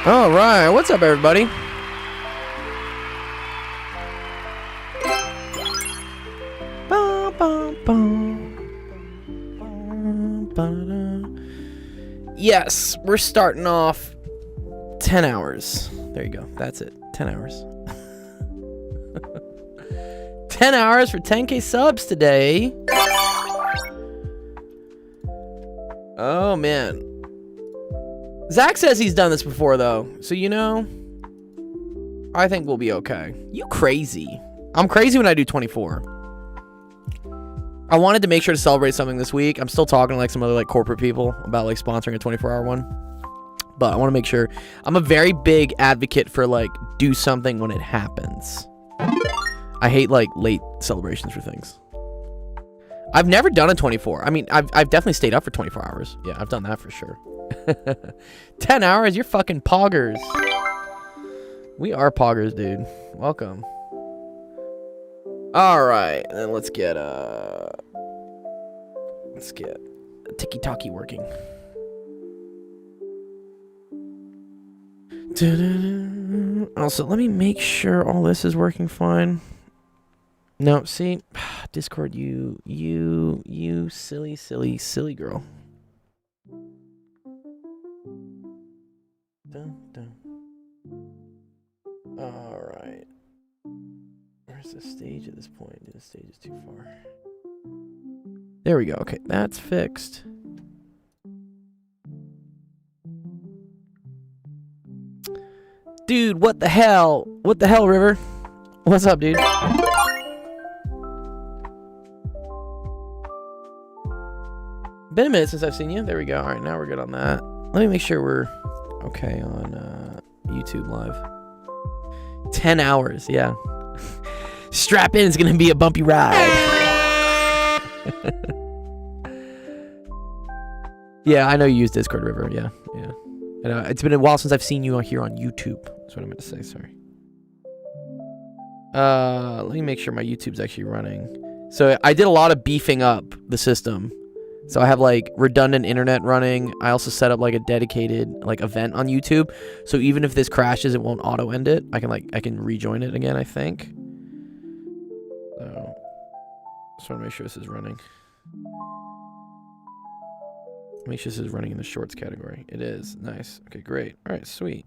All right, what's up, everybody? Yes, we're starting off 10 hours. There you go. That's it. 10 hours. 10 hours for 10K subs today. Oh, man. Zach says he's done this before, though. So, you know, I think we'll be okay. You crazy. I'm crazy when I do 24. I wanted to make sure to celebrate something this week. I'm still talking to like some other like corporate people about like sponsoring a 24-hour one. But I want to make sure. I'm a very big advocate for like do something when it happens. I hate like late celebrations for things. I've never done a 24. I mean, I've definitely stayed up for 24 hours. Yeah, I've done that for sure. 10 hours? You're fucking poggers. We are poggers, dude. Welcome. All right, and then let's get tiki-taki working. Also, let me make sure all this is working fine. No, see, Discord, you silly girl. All right. Where's the stage at this point? Dude, the stage is too far. There we go. Okay, that's fixed. Dude, what the hell? What the hell, River? What's up, dude? Been a minute since I've seen you. There we go. All right, now we're good on that. Let me make sure we're okay on YouTube Live. 10 hours, yeah. Strap in, it's gonna be a bumpy ride. Yeah, I know you use Discord, River. Yeah. And, it's been a while since I've seen you here on YouTube. That's what I meant to say. Sorry. Let me make sure my YouTube's actually running. So I did a lot of beefing up the system. So I have like redundant internet running. I also set up like a dedicated like event on YouTube. So even if this crashes, it won't auto end it. I can rejoin it again, I think. So just want to make sure this is running. Make sure this is running in the shorts category. It is. Nice. Okay, great. All right, sweet.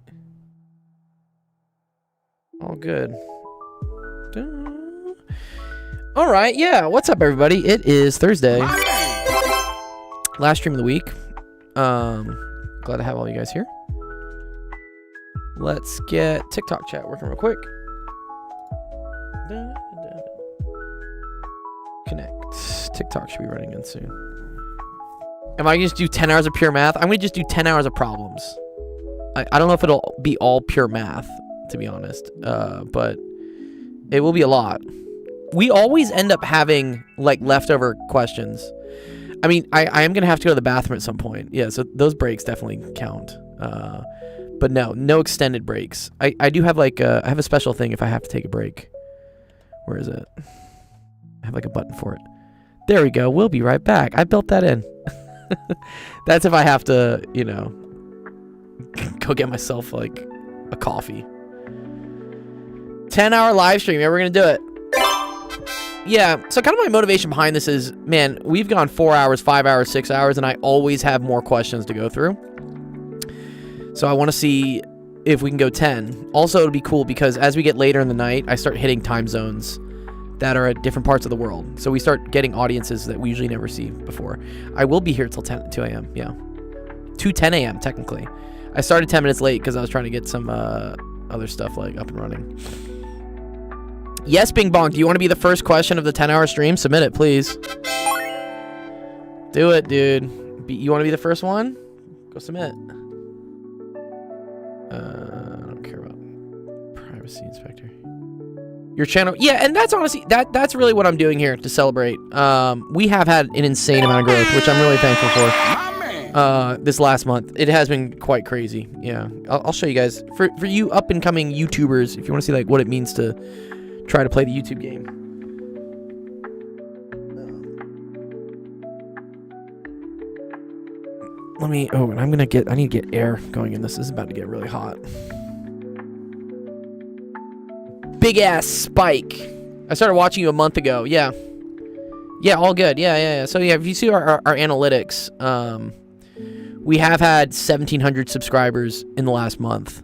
All good. All right, yeah. What's up, everybody? It is Thursday. Last stream of the week. Glad to have all you guys here. Let's get TikTok chat working real quick. Connect. TikTok should be running in soon. Am I going to just do 10 hours of pure math? I'm going to just do 10 hours of problems. I don't know if it'll be all pure math, to be honest. But it will be a lot. We always end up having like leftover questions. I mean, I am going to have to go to the bathroom at some point. Yeah, so those breaks definitely count. But no extended breaks. I do have like I have a special thing if I have to take a break. Where is it? I have like a button for it. There we go. We'll be right back. I built that in. That's if I have to, you know, go get myself like a coffee. 10-hour live stream. Yeah, we're going to do it. Yeah, so kind of my motivation behind this is, man, we've gone 4 hours, 5 hours, 6 hours, and I always have more questions to go through. So I want to see if we can go 10. Also, it'll be cool because as we get later in the night, I start hitting time zones that are at different parts of the world. So we start getting audiences that we usually never see before. I will be here till 2 a.m., yeah. 10 a.m., technically. I started 10 minutes late because I was trying to get some other stuff like up and running. Yes, Bing Bong, do you want to be the first question of the 10-hour stream? Submit it, please. Do it, dude. You want to be the first one? Go submit. I don't care about privacy inspector. Your channel, yeah, and that's honestly that's really what I'm doing here to celebrate. We have had an insane amount of growth, which I'm really thankful for. This last month, it has been quite crazy. Yeah, I'll show you guys for you up and coming YouTubers if you want to see like what it means to try to play the YouTube game. let me, and I need to get air going in this. This is about to get really hot. Big ass spike. I started watching you a month ago. Yeah. Yeah, all good. Yeah. So yeah, if you see our analytics, we have had 1,700 subscribers in the last month.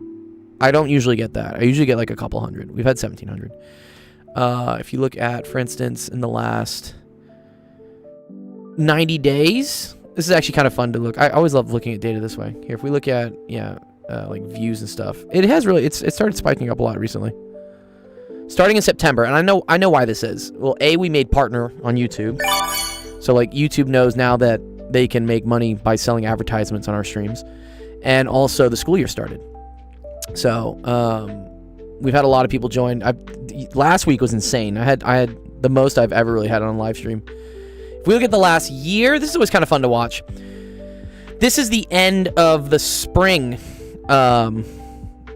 I don't usually get that. I usually get like a couple hundred. We've had 1,700. If you look at, for instance, in the last 90 days, this is actually kind of fun to look. I always love looking at data this way. Here, if we look at, like views and stuff, it started spiking up a lot recently. Starting in September, and I know why this is. Well, we made partner on YouTube. So like YouTube knows now that they can make money by selling advertisements on our streams. And also the school year started. So, we've had a lot of people join. Last week was insane. I had the most I've ever really had on a live stream. If we look at the last year, this is always kind of fun to watch. This is the end of the spring.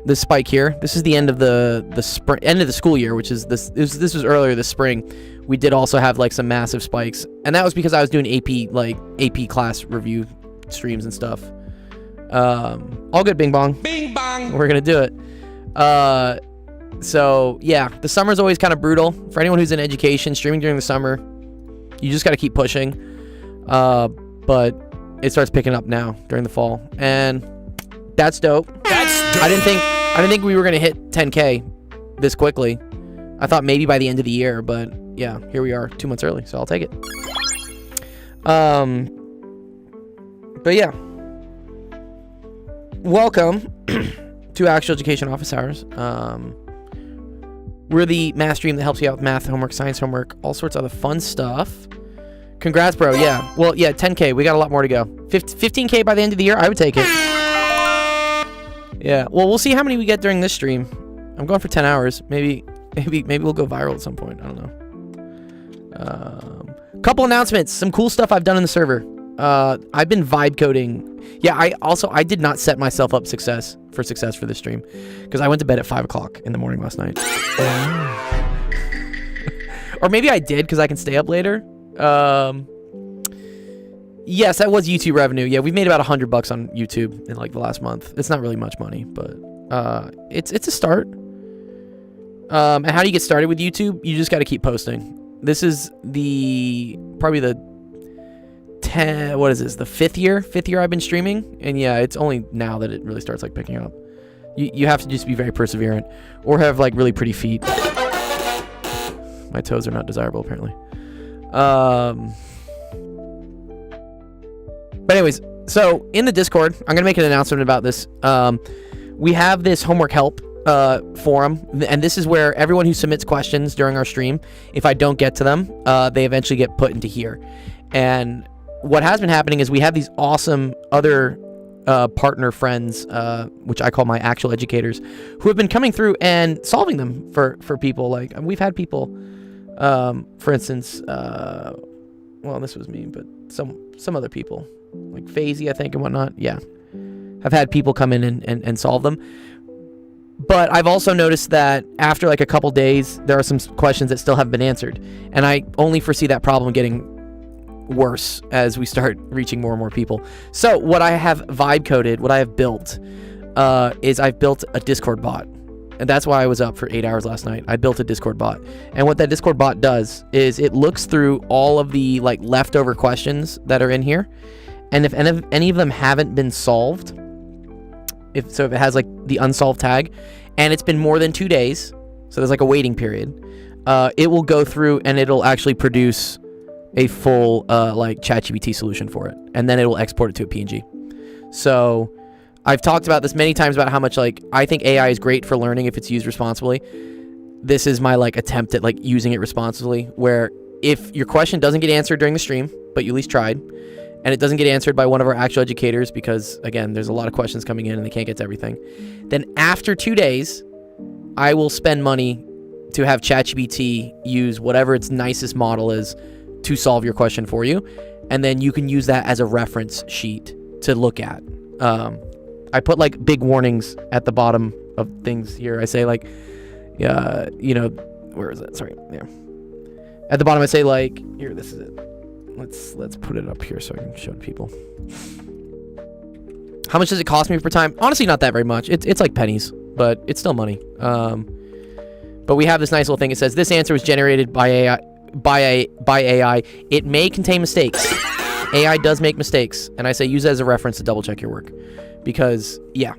This spike here. This is the end of the spring, end of the school year, which is this was earlier this spring. We did also have like some massive spikes, and that was because I was doing AP class review streams and stuff. All good, bing bong. Bing bong. We're gonna do it. So yeah, the summer's always kind of brutal for anyone who's in education. Streaming during the summer, you just got to keep pushing. But it starts picking up now during the fall, and that's dope. That's dope. I didn't think we were gonna hit 10K this quickly. I thought maybe by the end of the year, but yeah, here we are 2 months early, so I'll take it. But yeah, welcome to Actual Education Office Hours. We're the math stream that helps you out with math homework, science homework, all sorts of other fun stuff. Congrats, bro. Yeah. Well, yeah, 10K. We got a lot more to go. 15K by the end of the year. I would take it. Yeah. Well, we'll see how many we get during this stream. I'm going for 10 hours. Maybe we'll go viral at some point. I don't know. Couple announcements. Some cool stuff I've done in the server. I've been vibe coding. Yeah, I did not set myself up for success for this stream because I went to bed at 5 o'clock in the morning last night. Or maybe I did because I can stay up later. Yes, that was YouTube revenue. Yeah, we've made about $100 on YouTube in like the last month. It's not really much money, but it's a start. And how do you get started with YouTube? You just got to keep posting. This is probably the 5th year I've been streaming, and yeah, it's only now that it really starts like picking up. You have to just be very perseverant or have like really pretty feet. My toes are not desirable apparently. But anyways, so in the Discord, I'm gonna make an announcement about this. We have this homework help forum, and this is where everyone who submits questions during our stream, if I don't get to them, they eventually get put into here. And what has been happening is we have these awesome other partner friends, which I call my actual educators, who have been coming through and solving them for people. Like we've had people, for instance, well, this was me, but some other people, like Fazy, I think, and whatnot. Yeah, have had people come in and solve them. But I've also noticed that after like a couple days, there are some questions that still haven't been answered, and I only foresee that problem getting worse as we start reaching more and more people. So what I have vibe coded, what I have built, is I've built a Discord bot, and that's why I was up for 8 hours last night. I built a Discord bot, and what that Discord bot does is it looks through all of the like leftover questions that are in here, and if any of them haven't been solved, if it has like the unsolved tag, and it's been more than 2 days, so there's like a waiting period, it will go through and it'll actually produce a full like ChatGPT solution for it, and then it will export it to a PNG. So I've talked about this many times about how much like I think AI is great for learning if it's used responsibly. This is my like attempt at like using it responsibly, where if your question doesn't get answered during the stream, but you at least tried, and it doesn't get answered by one of our actual educators because again there's a lot of questions coming in and they can't get to everything, then after 2 days I will spend money to have ChatGPT use whatever its nicest model is to solve your question for you, and then you can use that as a reference sheet to look at. I put like big warnings at the bottom of things here. I say like, you know, where is it? Sorry, there. At the bottom I say like, here, this is it. Let's put it up here so I can show it to people. How much does it cost me per time? Honestly, not that very much. It's like pennies, but it's still money. But we have this nice little thing. It says this answer was generated by AI. By AI. It may contain mistakes. AI does make mistakes, and I say use it as a reference to double check your work, because yeah,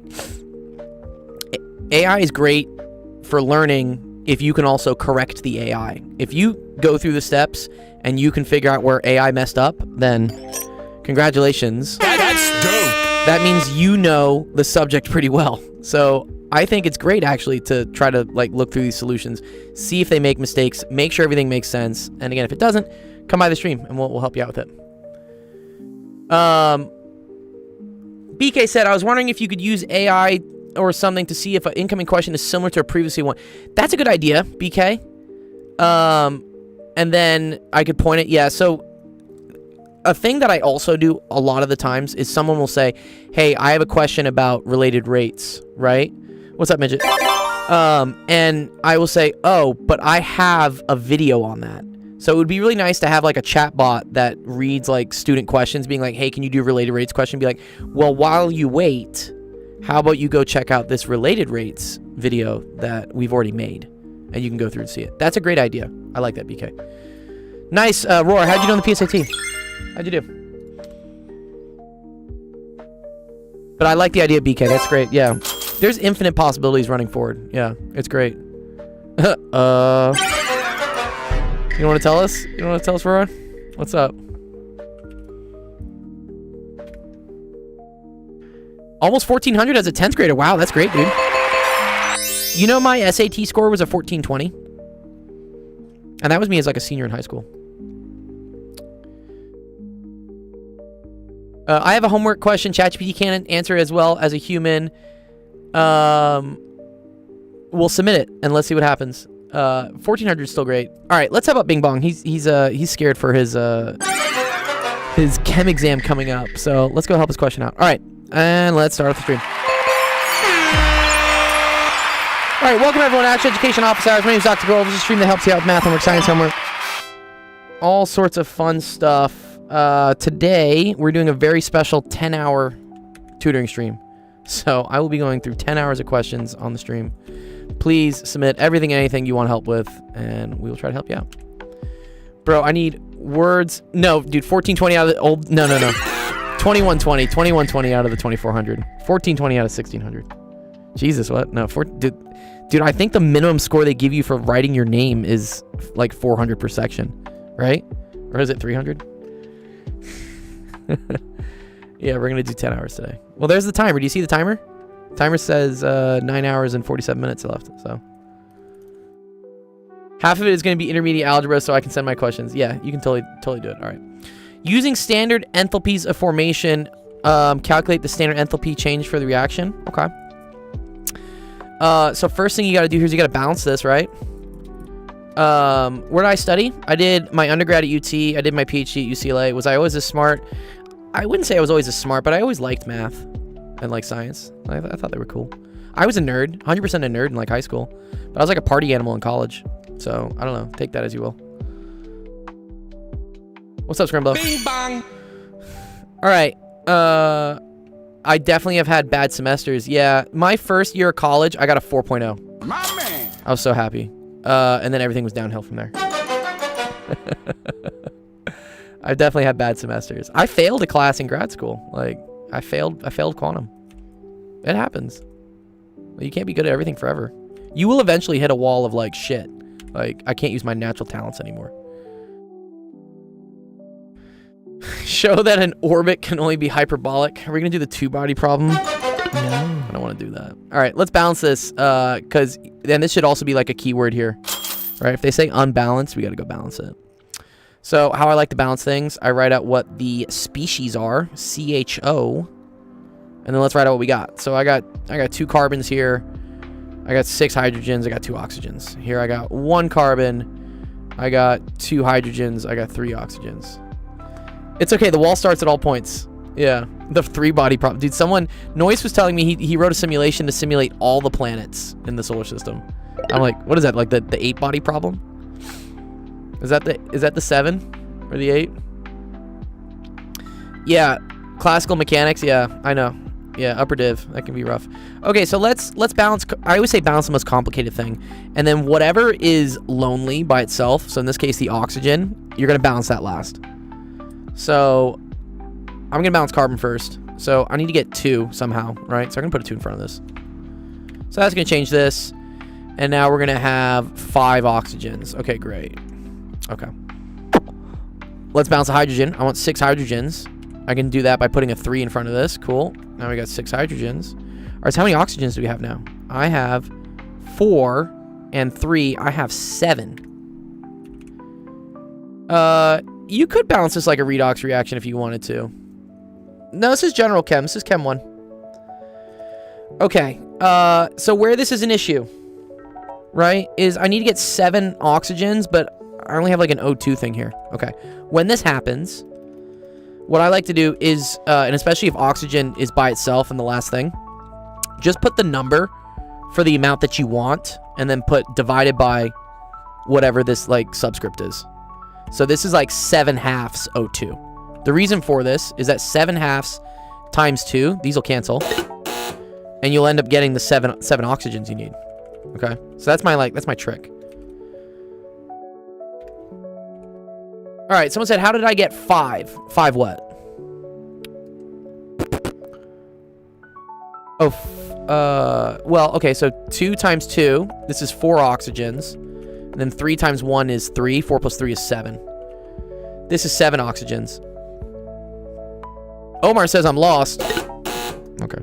AI is great for learning if you can also correct the AI. If you go through the steps and you can figure out where AI messed up, then congratulations. That's dope. That means you know the subject pretty well. So I think it's great actually to try to like look through these solutions, see if they make mistakes, make sure everything makes sense. And again, if it doesn't, come by the stream and we'll help you out with it. BK said, I was wondering if you could use AI or something to see if an incoming question is similar to a previously one. That's a good idea, BK. And then I could point it. Yeah, so a thing that I also do a lot of the times is someone will say, hey, I have a question about related rates, right? What's up, midget? And I will say, oh, but I have a video on that. So it would be really nice to have like a chat bot that reads like student questions, being like, hey, can you do a related rates question? Be like, well, while you wait, how about you go check out this related rates video that we've already made, and you can go through and see it. That's a great idea. I like that, BK. Nice, Roar. How'd you do on the PSAT? How'd you do? But I like the idea, BK. That's great. Yeah. There's infinite possibilities running forward. Yeah, it's great. You want to tell us? You want to tell us, Roar? What's up? Almost 1,400 as a 10th grader. Wow, that's great, dude. You know, my SAT score was a 1420. And that was me as like a senior in high school. I have a homework question. ChatGPT can't answer as well as a human. We'll submit it and let's see what happens. 1,400 is still great. All right, let's have up Bing Bong. He's scared for his chem exam coming up. So let's go help his question out. All right, and let's start off the stream. All right, welcome everyone to Actual Education Office Hours. My name is Dr. Gold. This is a stream that helps you out with math, homework, science, homework, all sorts of fun stuff. Today, we're doing a very special 10-hour tutoring stream. So I will be going through 10 hours of questions on the stream. Please submit everything and anything you want help with, and we will try to help you out. Bro, I need words. No, dude, 1420 out of the old. No. 2120. 2120 out of the 2400. 1420 out of 1600. Jesus, what? No, dude, I think the minimum score they give you for writing your name is like 400 per section, right? Or is it 300? Yeah, we're gonna do 10 hours today. Well, there's the timer. Do you see the timer? Timer says 9 hours and 47 minutes left. So half of it is going to be intermediate algebra, so I can send my questions. Yeah, you can totally do it. All right. Using standard enthalpies of formation, calculate the standard enthalpy change for the reaction. Okay. So first thing you got to do here is you got to balance this, right? Where did I study? I did my undergrad at UT. I did my PhD at UCLA. Was I always as smart? I wouldn't say I was always as smart, but I always liked math and like science. I thought they were cool. I was a nerd, 100% a nerd in like high school, but I was like a party animal in college. So I don't know. Take that as you will. What's up, Scramble? Bing bong. All right. I definitely have had bad semesters. Yeah, my first year of college, I got a 4.0. My man. I was so happy. And then everything was downhill from there. I've definitely had bad semesters. I failed a class in grad school. Like I failed quantum. It happens. You can't be good at everything forever. You will eventually hit a wall of like shit. Like I can't use my natural talents anymore. Show that an orbit can only be hyperbolic. Are we gonna do the two-body problem? No, I don't want to do that. All right, let's balance this, because then this should also be like a keyword here, right? If they say unbalanced, we got to go balance it. So how I like to balance things, I write out what the species are, CHO, and then let's write out what we got. So I got 2 carbons here. I got 6 hydrogens. I got 2 oxygens. Here I got 1 carbon. I got 2 hydrogens. I got 3 oxygens. It's okay. The wall starts at all points. Yeah. The 3-body problem. Dude, Noise was telling me he wrote a simulation to simulate all the planets in the solar system. I'm like, what is that? Like the 8-body problem? Is that the 7 or the 8? Yeah. Classical mechanics. Yeah, I know. Yeah, upper div. That can be rough. Okay, so let's balance. I always say balance the most complicated thing. And then whatever is lonely by itself, so in this case the oxygen, you're going to balance that last. So I'm going to balance carbon first. So I need to get 2 somehow, right? So I'm going to put a 2 in front of this. So that's going to change this. And now we're going to have 5 oxygens. Okay, great. Okay. Let's balance the hydrogen. I want 6 hydrogens. I can do that by putting a 3 in front of this. Cool. Now we got 6 hydrogens. All right, so how many oxygens do we have now? I have 4 and 3. I have 7. You could balance this like a redox reaction if you wanted to. No, this is general chem. This is chem 1. Okay. So where this is an issue, right, is I need to get 7 oxygens, but I only have like an O2 thing here. Okay. When this happens, what I like to do is, and especially if oxygen is by itself in the last thing, just put the number for the amount that you want and then put divided by whatever this like subscript is. So this is like 7/2 O2. The reason for this is that 7/2 times 2, these will cancel, and you'll end up getting the 7 oxygens you need. Okay, so that's my trick. All right, someone said, how did I get 5? 5 what? Oh, well, okay, so 2 times 2, this is 4 oxygens. And then 3 times 1 is 3. 4 plus 3 is 7. This is 7 oxygens. Omar says I'm lost. Okay.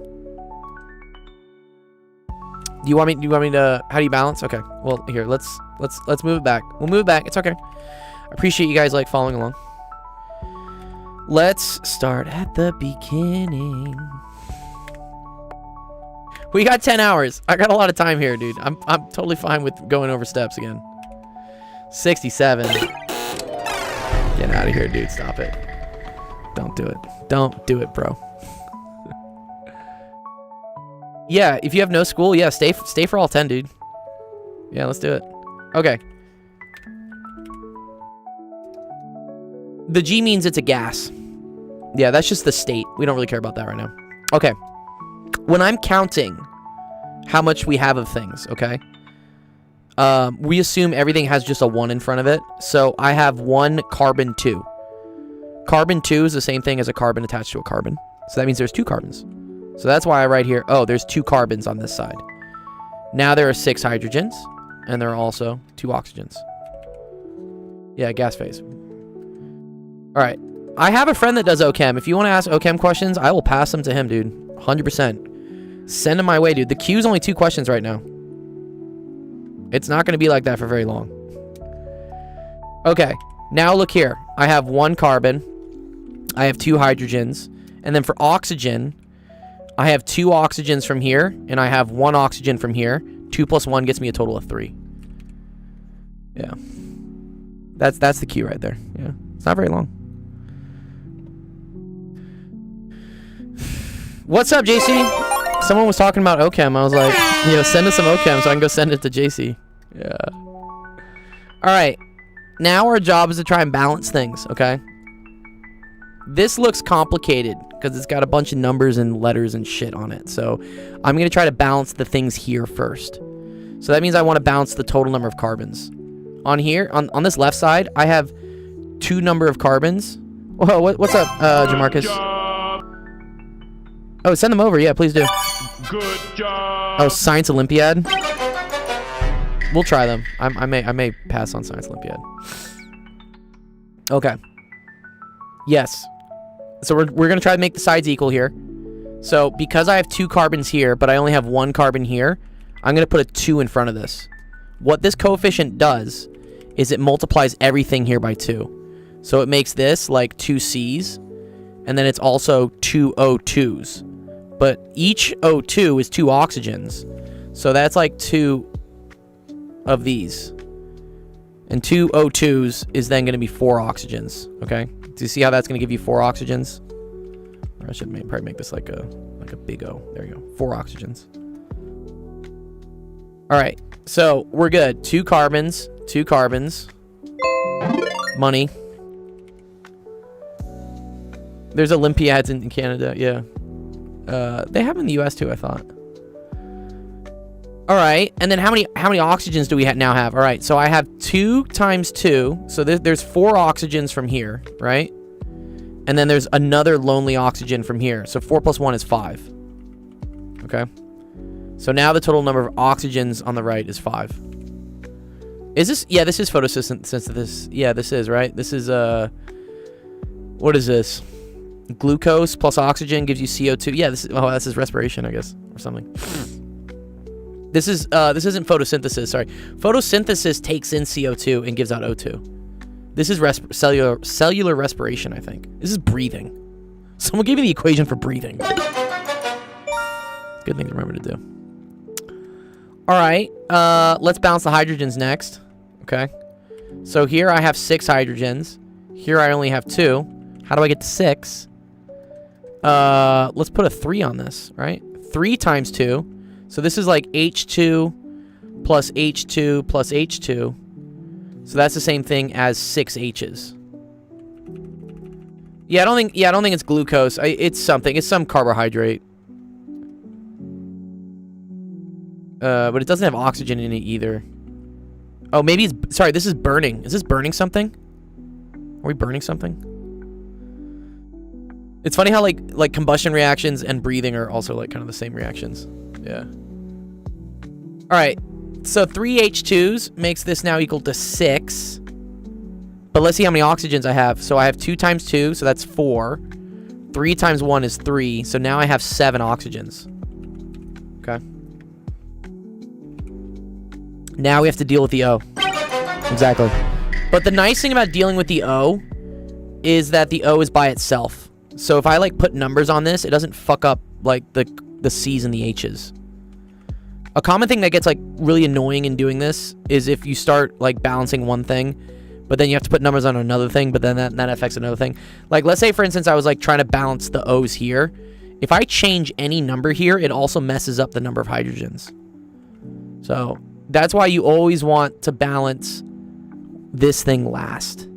Do you want me to, how do you balance? Okay. Well, here, let's move it back. We'll move it back. It's okay. I appreciate you guys like following along. Let's start at the beginning. We got 10 hours. I got a lot of time here, dude. I'm totally fine with going over steps again. 67. Get out of here, dude. Stop it. Don't do it. Don't do it, bro. Yeah, if you have no school, yeah, stay for all 10, dude. Yeah, let's do it. Okay. The G means it's a gas. Yeah, that's just the state. We don't really care about that right now. Okay. When I'm counting how much we have of things, okay? We assume everything has just a 1 in front of it. So I have 1 carbon 2. Carbon 2 is the same thing as a carbon attached to a carbon. So that means there's 2 carbons. So that's why I write here, oh, there's 2 carbons on this side. Now there are 6 hydrogens, and there are also 2 oxygens. Yeah, gas phase. All right. I have a friend that does OChem. If you want to ask OChem questions, I will pass them to him, dude. 100%. Send them my way, dude. The queue's only 2 questions right now. It's not going to be like that for very long. Okay. Now look here. I have 1 carbon. I have 2 hydrogens. And then for oxygen, I have 2 oxygens from here, and I have 1 oxygen from here. 2 plus 1 gets me a total of 3. Yeah. That's the queue right there. Yeah. It's not very long. What's up, JC? Someone was talking about OChem. I was like, you know, send us some OChem so I can go send it to JC. Yeah. All right. Now our job is to try and balance things, okay? This looks complicated because it's got a bunch of numbers and letters and shit on it. So I'm going to try to balance the things here first. So that means I want to balance the total number of carbons. On here, on this left side, I have 2 number of carbons. Whoa, what's up, Jamarcus? Oh, send them over. Yeah, please do. Good job. Oh, Science Olympiad. We'll try them. I may pass on Science Olympiad. Okay. Yes. So we're gonna try to make the sides equal here. So because I have 2 carbons here, but I only have 1 carbon here, I'm gonna put a 2 in front of this. What this coefficient does is it multiplies everything here by 2. So it makes this like 2 C's, and then it's also 2 O2s. But each O2 is 2 oxygens. So that's like 2 of these. And 2 O2s is then going to be 4 oxygens. Okay? Do you see how that's going to give you 4 oxygens? Or I should probably make this like a big O. There you go. 4 oxygens. All right. So we're good. 2 carbons. 2 carbons. Money. There's Olympiads in Canada. Yeah. They have them in the US too, I thought. All right, and then how many oxygens do we now have? All right, so I have 2 times 2. So there's 4 oxygens from here, right? And then there's another lonely oxygen from here. So 4 plus 1 is 5. Okay. So now the total number of oxygens on the right is 5. Is this? Yeah, this is photosynthesis. Yeah, this is, right? This is, what is this? Glucose plus oxygen gives you CO2. Yeah, this is respiration, I guess, or something. This isn't photosynthesis, sorry. Photosynthesis takes in CO2 and gives out O2. This is cellular respiration, I think. This is breathing. Someone gave me the equation for breathing. Good thing to remember to do. All right, let's balance the hydrogens next. Okay. So here I have 6 hydrogens. Here I only have 2. How do I get to 6? Let's put a 3 on this, right? 3 times 2. So this is like H2 plus H2 plus H2. So that's the same thing as 6 H's. Yeah, I don't think it's glucose. It's something. It's some carbohydrate. But it doesn't have oxygen in it either. Oh, maybe it's... Sorry, this is burning. Is this burning something? Are we burning something? It's funny how, like combustion reactions and breathing are also, like, kind of the same reactions. Yeah. Alright. So 3 H2s makes this now equal to 6. But let's see how many oxygens I have. So I have 2 times 2, so that's 4. 3 times 1 is 3. So now I have 7 oxygens. Okay. Now we have to deal with the O. Exactly. But the nice thing about dealing with the O is that the O is by itself. So if I like put numbers on this, it doesn't fuck up like the C's and the H's. A common thing that gets like really annoying in doing this is if you start like balancing one thing, but then you have to put numbers on another thing, but then that affects another thing. Like let's say for instance I was like trying to balance the O's here. If I change any number here, it also messes up the number of hydrogens. So that's why you always want to balance this thing last.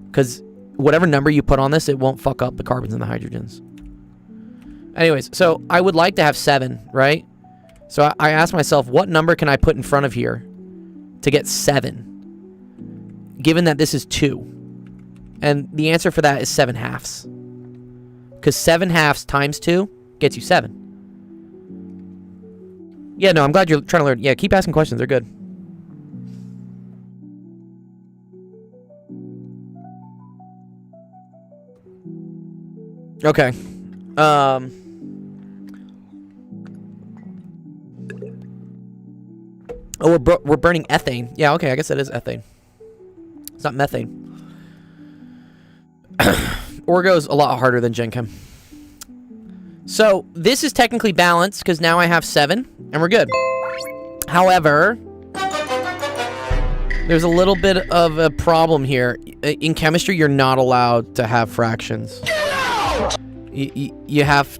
Because whatever number you put on this, it won't fuck up the carbons and the hydrogens. Anyways, so I would like to have 7, right? So I asked myself, what number can I put in front of here to get 7? Given that this is 2. And the answer for that is 7 halves. Because 7 halves times 2 gets you 7. Yeah, no, I'm glad you're trying to learn. Yeah, keep asking questions. They're good. Okay. Oh, we're burning ethane. Yeah, okay, I guess that is ethane. It's not methane. Orgo's a lot harder than Gen Chem. So, this is technically balanced, because now I have 7, and we're good. However, there's a little bit of a problem here. In chemistry, you're not allowed to have fractions. You have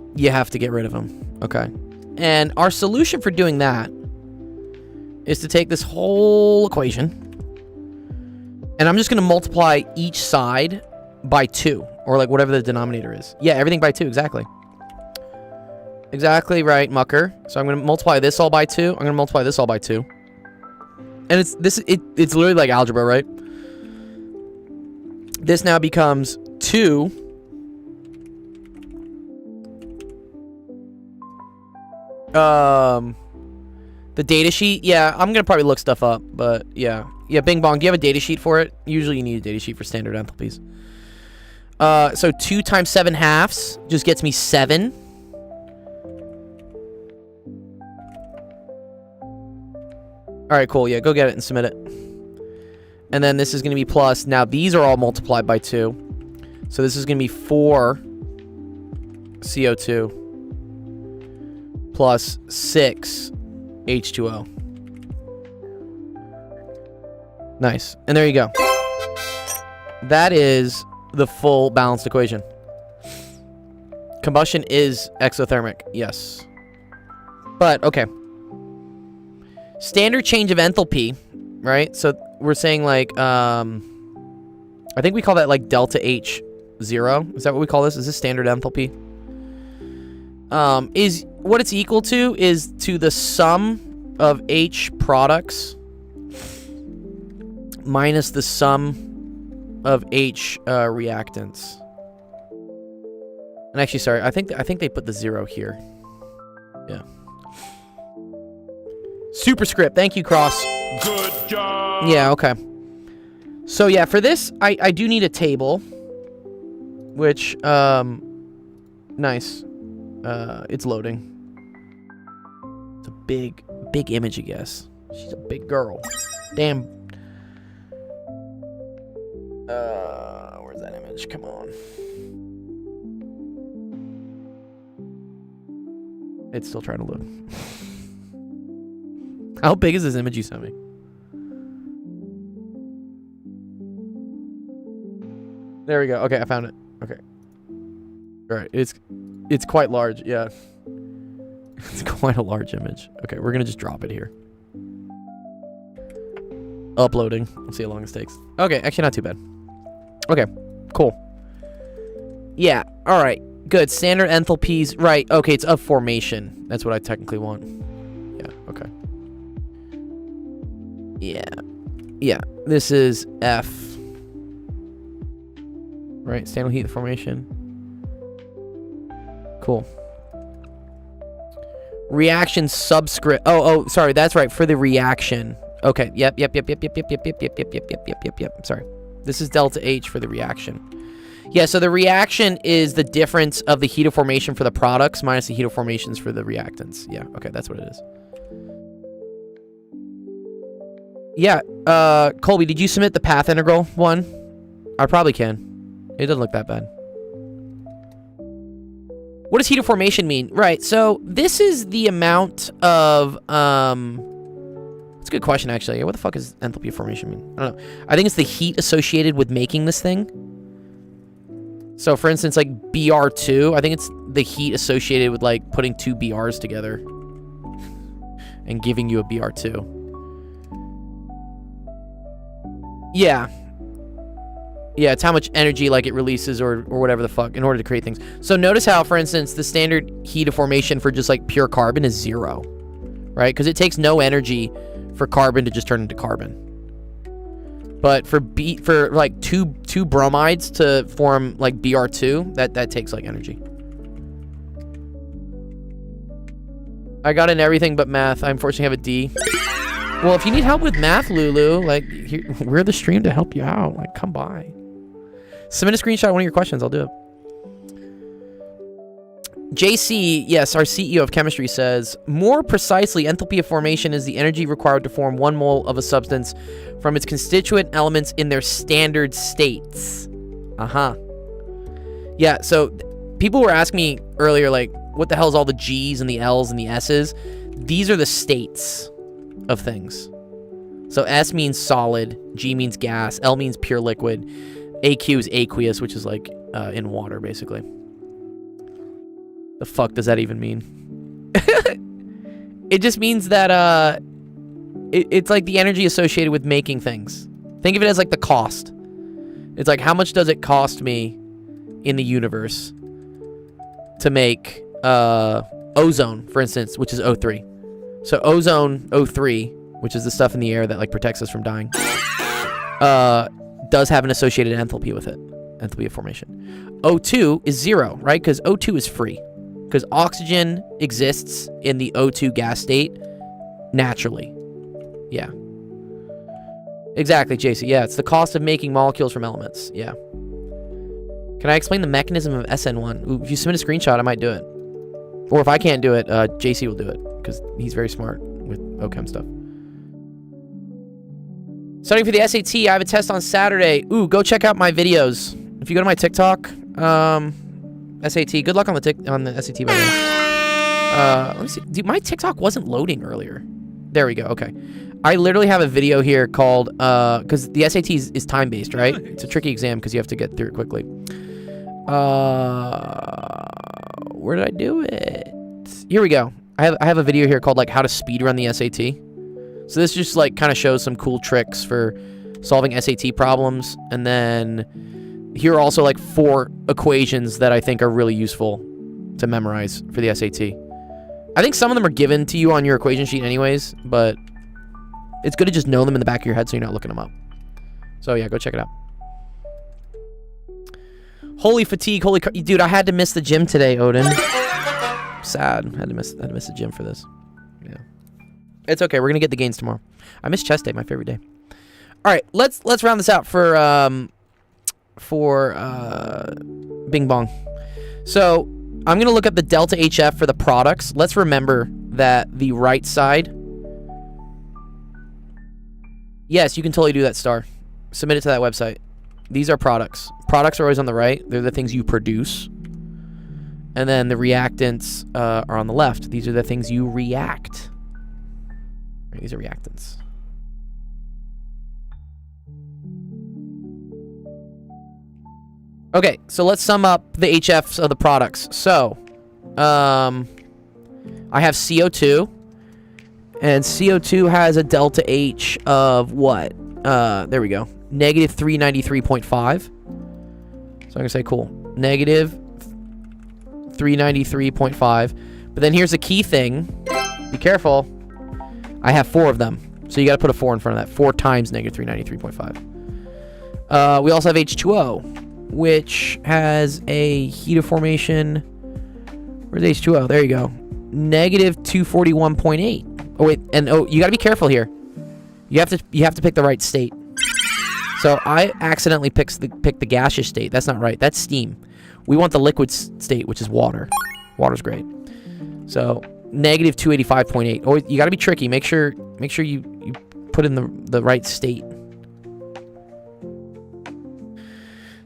to get rid of them. Okay. And our solution for doing that is to take this whole equation, and I'm just going to multiply each side by 2, or like whatever the denominator is. Yeah, everything by 2, exactly. Exactly right, Mucker. So I'm going to multiply this all by 2. I'm going to multiply this all by 2. And it's literally like algebra, right? This now becomes 2 the data sheet. Yeah, I'm going to probably look stuff up, but yeah. Yeah, Bing Bong, do you have a data sheet for it? Usually you need a data sheet for standard enthalpies. So 2 times 7 halves just gets me 7. Alright, cool. Yeah, go get it and submit it. And then this is going to be plus. Now, these are all multiplied by 2. So this is going to be 4 CO2 plus 6 H2O. Nice. And there you go. That is the full balanced equation. Combustion is exothermic. Yes. But, okay. Standard change of enthalpy, right? So we're saying like, I think we call that like delta H0. Is that what we call this? Is this standard enthalpy? is what it's equal to is to the sum of H products minus the sum of H reactants. And actually, sorry, I think they put the 0 here. Yeah. Superscript. Thank you, Cross. Good job. Yeah. Okay. So yeah, for this, I do need a table, which nice. It's loading. It's a big image, I guess. She's a big girl. Damn. Where's that image? Come on. It's still trying to load. How big is this image you sent me? There we go. Okay, I found it. Okay. All right. It's quite large. Yeah. It's quite a large image. Okay, we're gonna just drop it here. Uploading. We'll see how long this takes. Okay, actually not too bad. Okay, cool. Yeah. All right. Good. Standard enthalpies. Right. Okay, it's of formation. That's what I technically want. Yeah. Okay. Yeah. Yeah. This is F. Right. Standard heat formation. Cool. Reaction subscript. Oh, sorry. That's right. For the reaction. Okay. Yep. Sorry. This is delta H for the reaction. Yeah, so the reaction is the difference of the heat of formation for the products minus the heat of formations for the reactants. Yeah, okay, that's what it is. Yeah, Colby, did you submit the path integral one? I probably can. It doesn't look that bad. What does heat of formation mean? Right, so this is the amount of, it's a good question, actually. What the fuck does enthalpy of formation mean? I don't know. I think it's the heat associated with making this thing. So, for instance, like BR2, I think it's the heat associated with, like, putting two BRs together and giving you a BR2. Yeah. Yeah, it's how much energy, like, it releases or whatever the fuck in order to create things. So, notice how, for instance, the standard heat of formation for just, like, pure carbon is 0, right? Because it takes no energy for carbon to just turn into carbon. But for like two bromides to form like Br2, that takes like energy. I got in everything but math. I unfortunately have a D. Well, if you need help with math, Lulu, like we're the stream to help you out. Like, come by. Submit a screenshot of one of your questions. I'll do it. JC, yes, our CEO of chemistry says, more precisely, enthalpy of formation is the energy required to form 1 mole of a substance from its constituent elements in their standard states. Yeah, so people were asking me earlier, like, what the hell is all the G's and the L's and the S's? These are the states of things. So S means solid, G means gas, L means pure liquid, AQ is aqueous, which is like in water, basically. The fuck does that even mean? It just means that it's like the energy associated with making things. Think of it as like the cost. It's like, how much does it cost me in the universe to make ozone, for instance, which is O3. So ozone O3, which is the stuff in the air that like protects us from dying, does have an associated enthalpy with it, enthalpy of formation. O2 is 0, right? Because O2 is free. Because oxygen exists in the O2 gas state naturally. Yeah. Exactly, JC. Yeah, it's the cost of making molecules from elements. Yeah. Can I explain the mechanism of SN1? Ooh, if you submit a screenshot, I might do it. Or if I can't do it, JC will do it. Because he's very smart with OChem stuff. Studying for the SAT. I have a test on Saturday. Ooh, go check out my videos. If you go to my TikTok, SAT. Good luck on the SAT, by the way. Let me see. Dude, my TikTok wasn't loading earlier. There we go. Okay. I literally have a video here called, because the SAT is time-based, right? It's a tricky exam because you have to get through it quickly. Where did I do it? Here we go. I have a video here called, like, how to speedrun the SAT. So this just, like, kind of shows some cool tricks for solving SAT problems. And then here are also, like, 4 equations that I think are really useful to memorize for the SAT. I think some of them are given to you on your equation sheet anyways, but it's good to just know them in the back of your head so you're not looking them up. So yeah, go check it out. Holy fatigue, dude, I had to miss the gym today, Odin. Sad. Had to miss the gym for this. Yeah. It's okay. We're gonna get the gains tomorrow. I miss chest day, my favorite day. All right, let's round this out for Bing Bong. So I'm gonna look up the delta HF for the products. Let's remember that the right side. Yes, you can totally do that, Star. Submit it to that website. These are products. Products are always on the right. They're the things you produce. And then the reactants are on the left. These are the things you react. Right, these are reactants. Okay, so let's sum up the HFs of the products. So, I have CO2. And CO2 has a delta H of what? There we go. Negative 393.5. So I'm going to say, cool. Negative 393.5. But then here's a key thing. Be careful. I have 4 of them. So you got to put a 4 in front of that. 4 times negative 393.5. We also have H2O, which has a heat of formation. Where's H2O? There you go. Negative 241.8. Oh, wait. And you got to be careful here. You have to pick the right state. So I accidentally picked the gaseous state. That's not right. That's steam. We want the liquid state, which is water. Water's great. So negative 285.8. Oh, you got to be tricky. Make sure you put in the right state.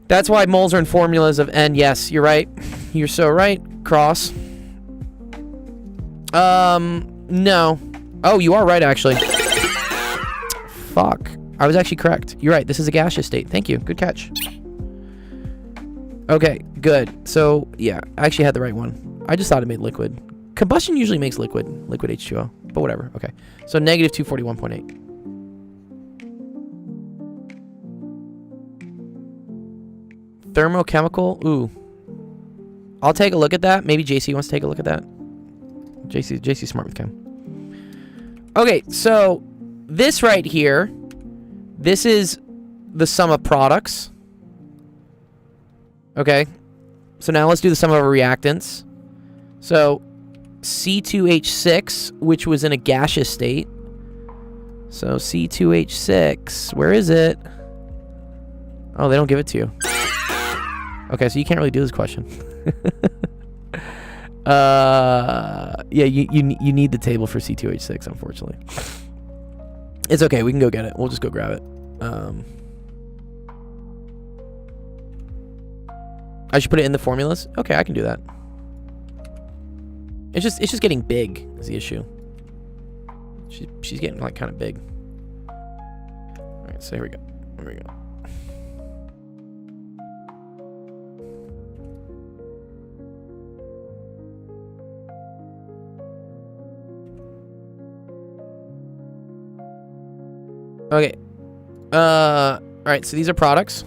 That's why moles are in formulas of N. Yes, you're right. You're so right. Cross. No. Oh, you are right, actually. Fuck. I was actually correct. You're right. This is a gaseous state. Thank you. Good catch. Okay, good. So, yeah, I actually had the right one. I just thought it made liquid. Combustion usually makes liquid H2O, but whatever. Okay. So, negative 241.8. Thermochemical. Ooh. I'll take a look at that. Maybe JC wants to take a look at that. JC's smart with chem. Okay, so this right here, this is the sum of products. Okay. So now let's do the sum of our reactants. So C2H6, which was in a gaseous state. So C2H6, where is it? Oh, they don't give it to you. Okay, so you can't really do this question. Yeah, you need the table for C2H6, unfortunately. It's okay, we can go get it. We'll just go grab it. I should put it in the formulas? Okay, I can do that. It's just getting big is the issue. She's getting like kind of big. Alright, so here we go. Here we go. Okay. Alright, so these are products.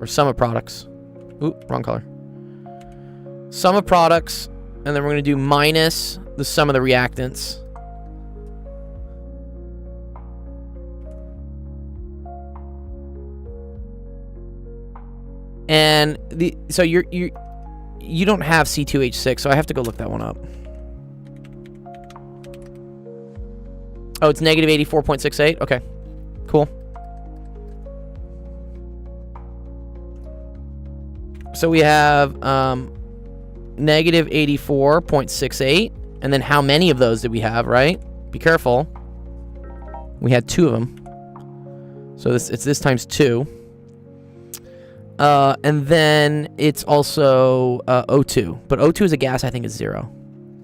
Or sum of products. Ooh, wrong color. Sum of products, and then we're going to do minus the sum of the reactants. And so you don't have C2H6, so I have to go look that one up. Oh, it's negative 84.68? Okay. Cool. So we have negative 84.68. And then how many of those did we have, right? Be careful. We had 2 of them. So it's this times 2. And then it's also O2. But O2 is a gas, I think it's 0.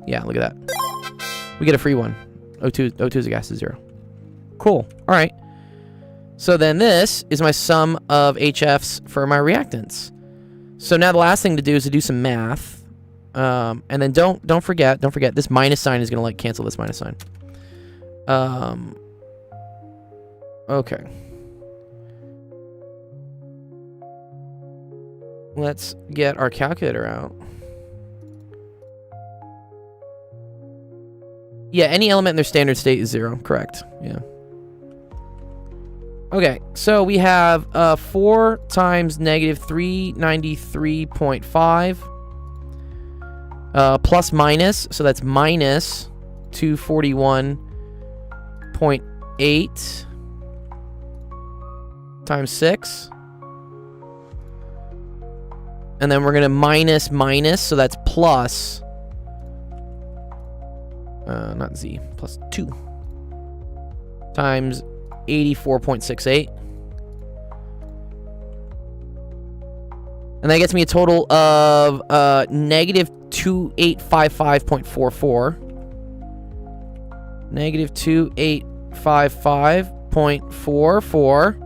Yeah, look at that. We get a free one. O2 is a gas is 0. Cool. All right. So then this is my sum of HFs for my reactants. So now the last thing to do is to do some math. And then don't forget this minus sign is going to like cancel this minus sign. Okay. Let's get our calculator out. Yeah, any element in their standard state is 0. Correct. Yeah. Okay, so we have 4 times negative 393.5 plus minus, so that's minus 241.8 times 6. And then we're going to minus minus, so that's plus, not z, plus 2 times 84.68. And that gets me a total of negative 2855.44. Negative 2855.44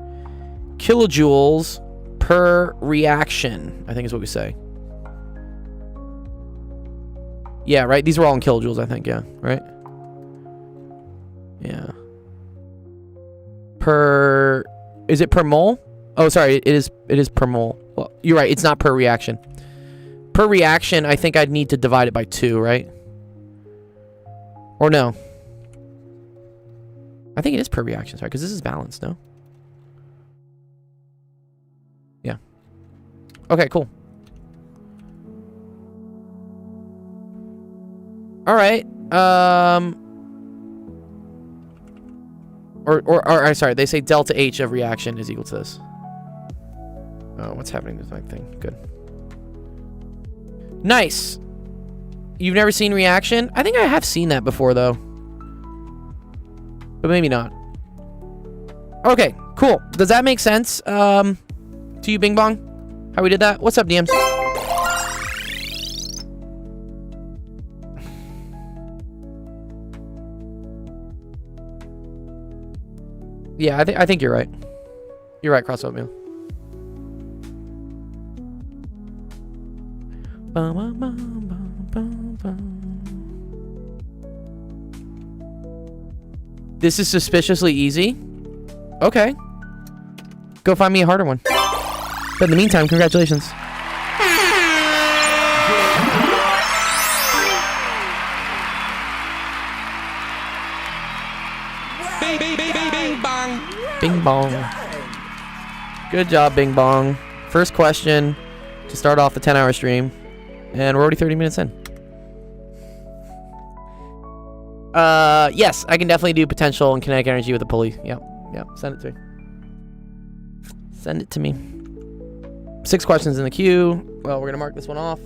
kilojoules per reaction, I think is what we say. Yeah, right? These are all in kilojoules, I think, yeah, right? Yeah. Per... Is it per mole? Oh, sorry, it is per mole. Well, you're right, it's not per reaction. Per reaction, I think I'd need to divide it by 2, right? Or no? I think it is per reaction, sorry, because this is balanced, no? Yeah. Okay, cool. All right. Or sorry, they say delta H of reaction is equal to this. Oh, what's happening with my thing? Good. Nice. You've never seen reaction? I think I have seen that before, though. But maybe not. Okay, cool. Does that make sense to you, Bing Bong? How we did that? What's up, DMs? Yeah, I think you're right. You're right, Cross Oatmeal. This is suspiciously easy. Okay. Go find me a harder one. But in the meantime, congratulations. Bing bong. Good job, Bing Bong. First question to start off the 10-hour stream. And we're already 30 minutes in. Yes, I can definitely do potential and kinetic energy with a pulley. Yep, send it to me. Send it to me. 6 questions in the queue. Well, we're going to mark this one off.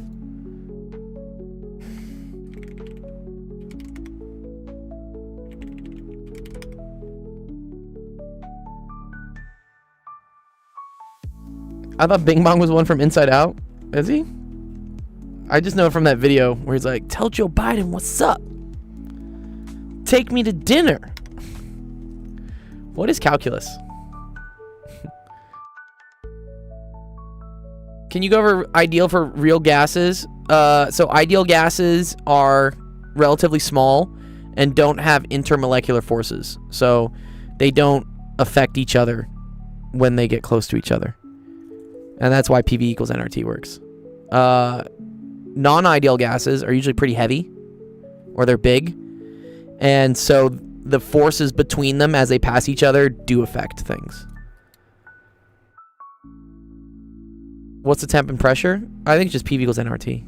I thought Bing Bong was one from Inside Out. Is he? I just know from that video where he's like, tell Joe Biden what's up. Take me to dinner. What is calculus? Can you go over ideal for real gases? So ideal gases are relatively small and don't have intermolecular forces. So they don't affect each other when they get close to each other. And that's why PV equals nRT works. Non-ideal gases are usually pretty heavy, or they're big. And so the forces between them as they pass each other do affect things. What's the temp and pressure? I think it's just PV equals nRT.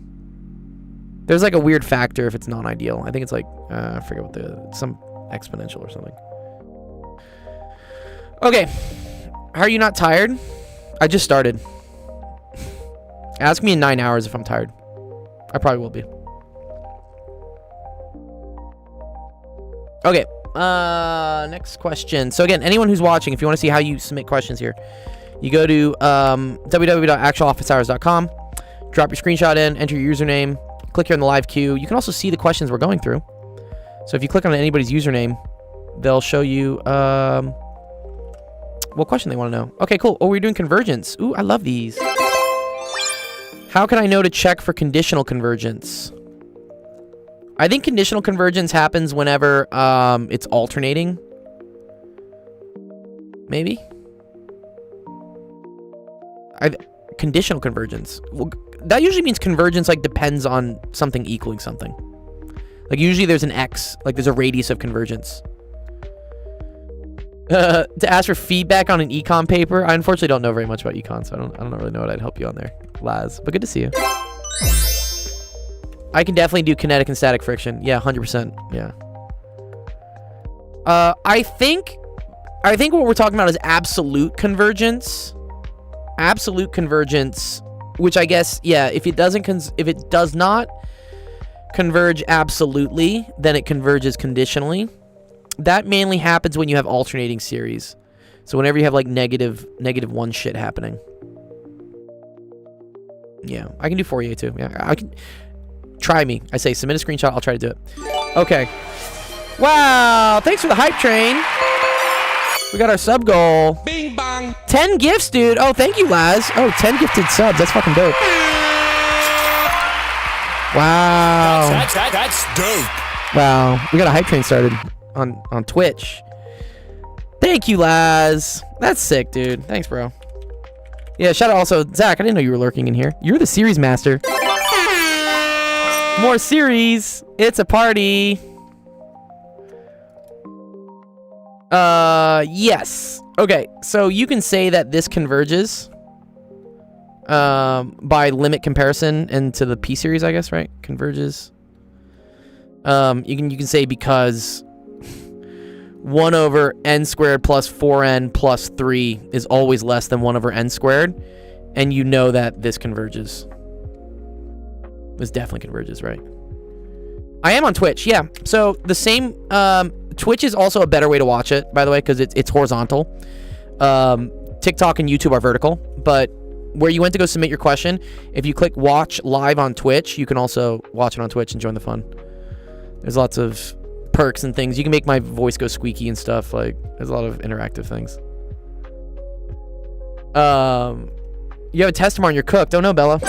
There's like a weird factor if it's non-ideal. I think it's like, I forget what some exponential or something. Okay. How are you not tired? I just started. Ask me in 9 hours if I'm tired. I probably will be. Okay. Next question. So again, anyone who's watching, if you want to see how you submit questions here, you go to www.actualofficehours.com, drop your screenshot in, enter your username, click here in the live queue. You can also see the questions we're going through. So if you click on anybody's username, they'll show you what question they want to know. Okay, cool. Oh, we're doing convergence. Ooh, I love these. How can I know to check for conditional convergence? I think conditional convergence happens whenever it's alternating. Maybe. conditional convergence. Well, that usually means convergence like depends on something equaling something. Like usually there's an x, like there's a radius of convergence. To ask for feedback on an econ paper. I unfortunately don't know very much about econ, so I don't really know what I'd help you on there, Laz. But good to see you. I can definitely do kinetic and static friction. Yeah, 100%. Yeah. I think what we're talking about is absolute convergence. Absolute convergence, which I guess, yeah, if it does not converge absolutely, then it converges conditionally. That mainly happens when you have alternating series. So whenever you have like negative one shit happening. Yeah, I can do Fourier too. Yeah, I can. Try me. I say submit a screenshot. I'll try to do it. Okay. Wow. Thanks for the hype train. We got our sub goal. Bing bong. 10 gifts, dude. Oh, thank you, Laz. Oh, 10 gifted subs. That's fucking dope. Wow. That's dope. Wow. We got a hype train started on Twitch. Thank you, Laz. That's sick, dude. Thanks, bro. Yeah, shout out also, Zach. I didn't know you were lurking in here. You're the series master. More series. It's a party. Yes. Okay, so you can say that this converges by limit comparison into the P series, I guess, right? Converges. You can say because 1 over n squared plus 4n plus 3 is always less than 1 over n squared, and you know that this converges. This definitely converges, right? I am on Twitch, yeah. So the same, Twitch is also a better way to watch it, by the way, because it's horizontal. TikTok and YouTube are vertical, but where you went to go submit your question, if you click watch live on Twitch, you can also watch it on Twitch and join the fun. There's lots of perks and things. You can make my voice go squeaky and stuff. Like, there's a lot of interactive things. You have a test tomorrow and you're cooked. Oh no, Bella.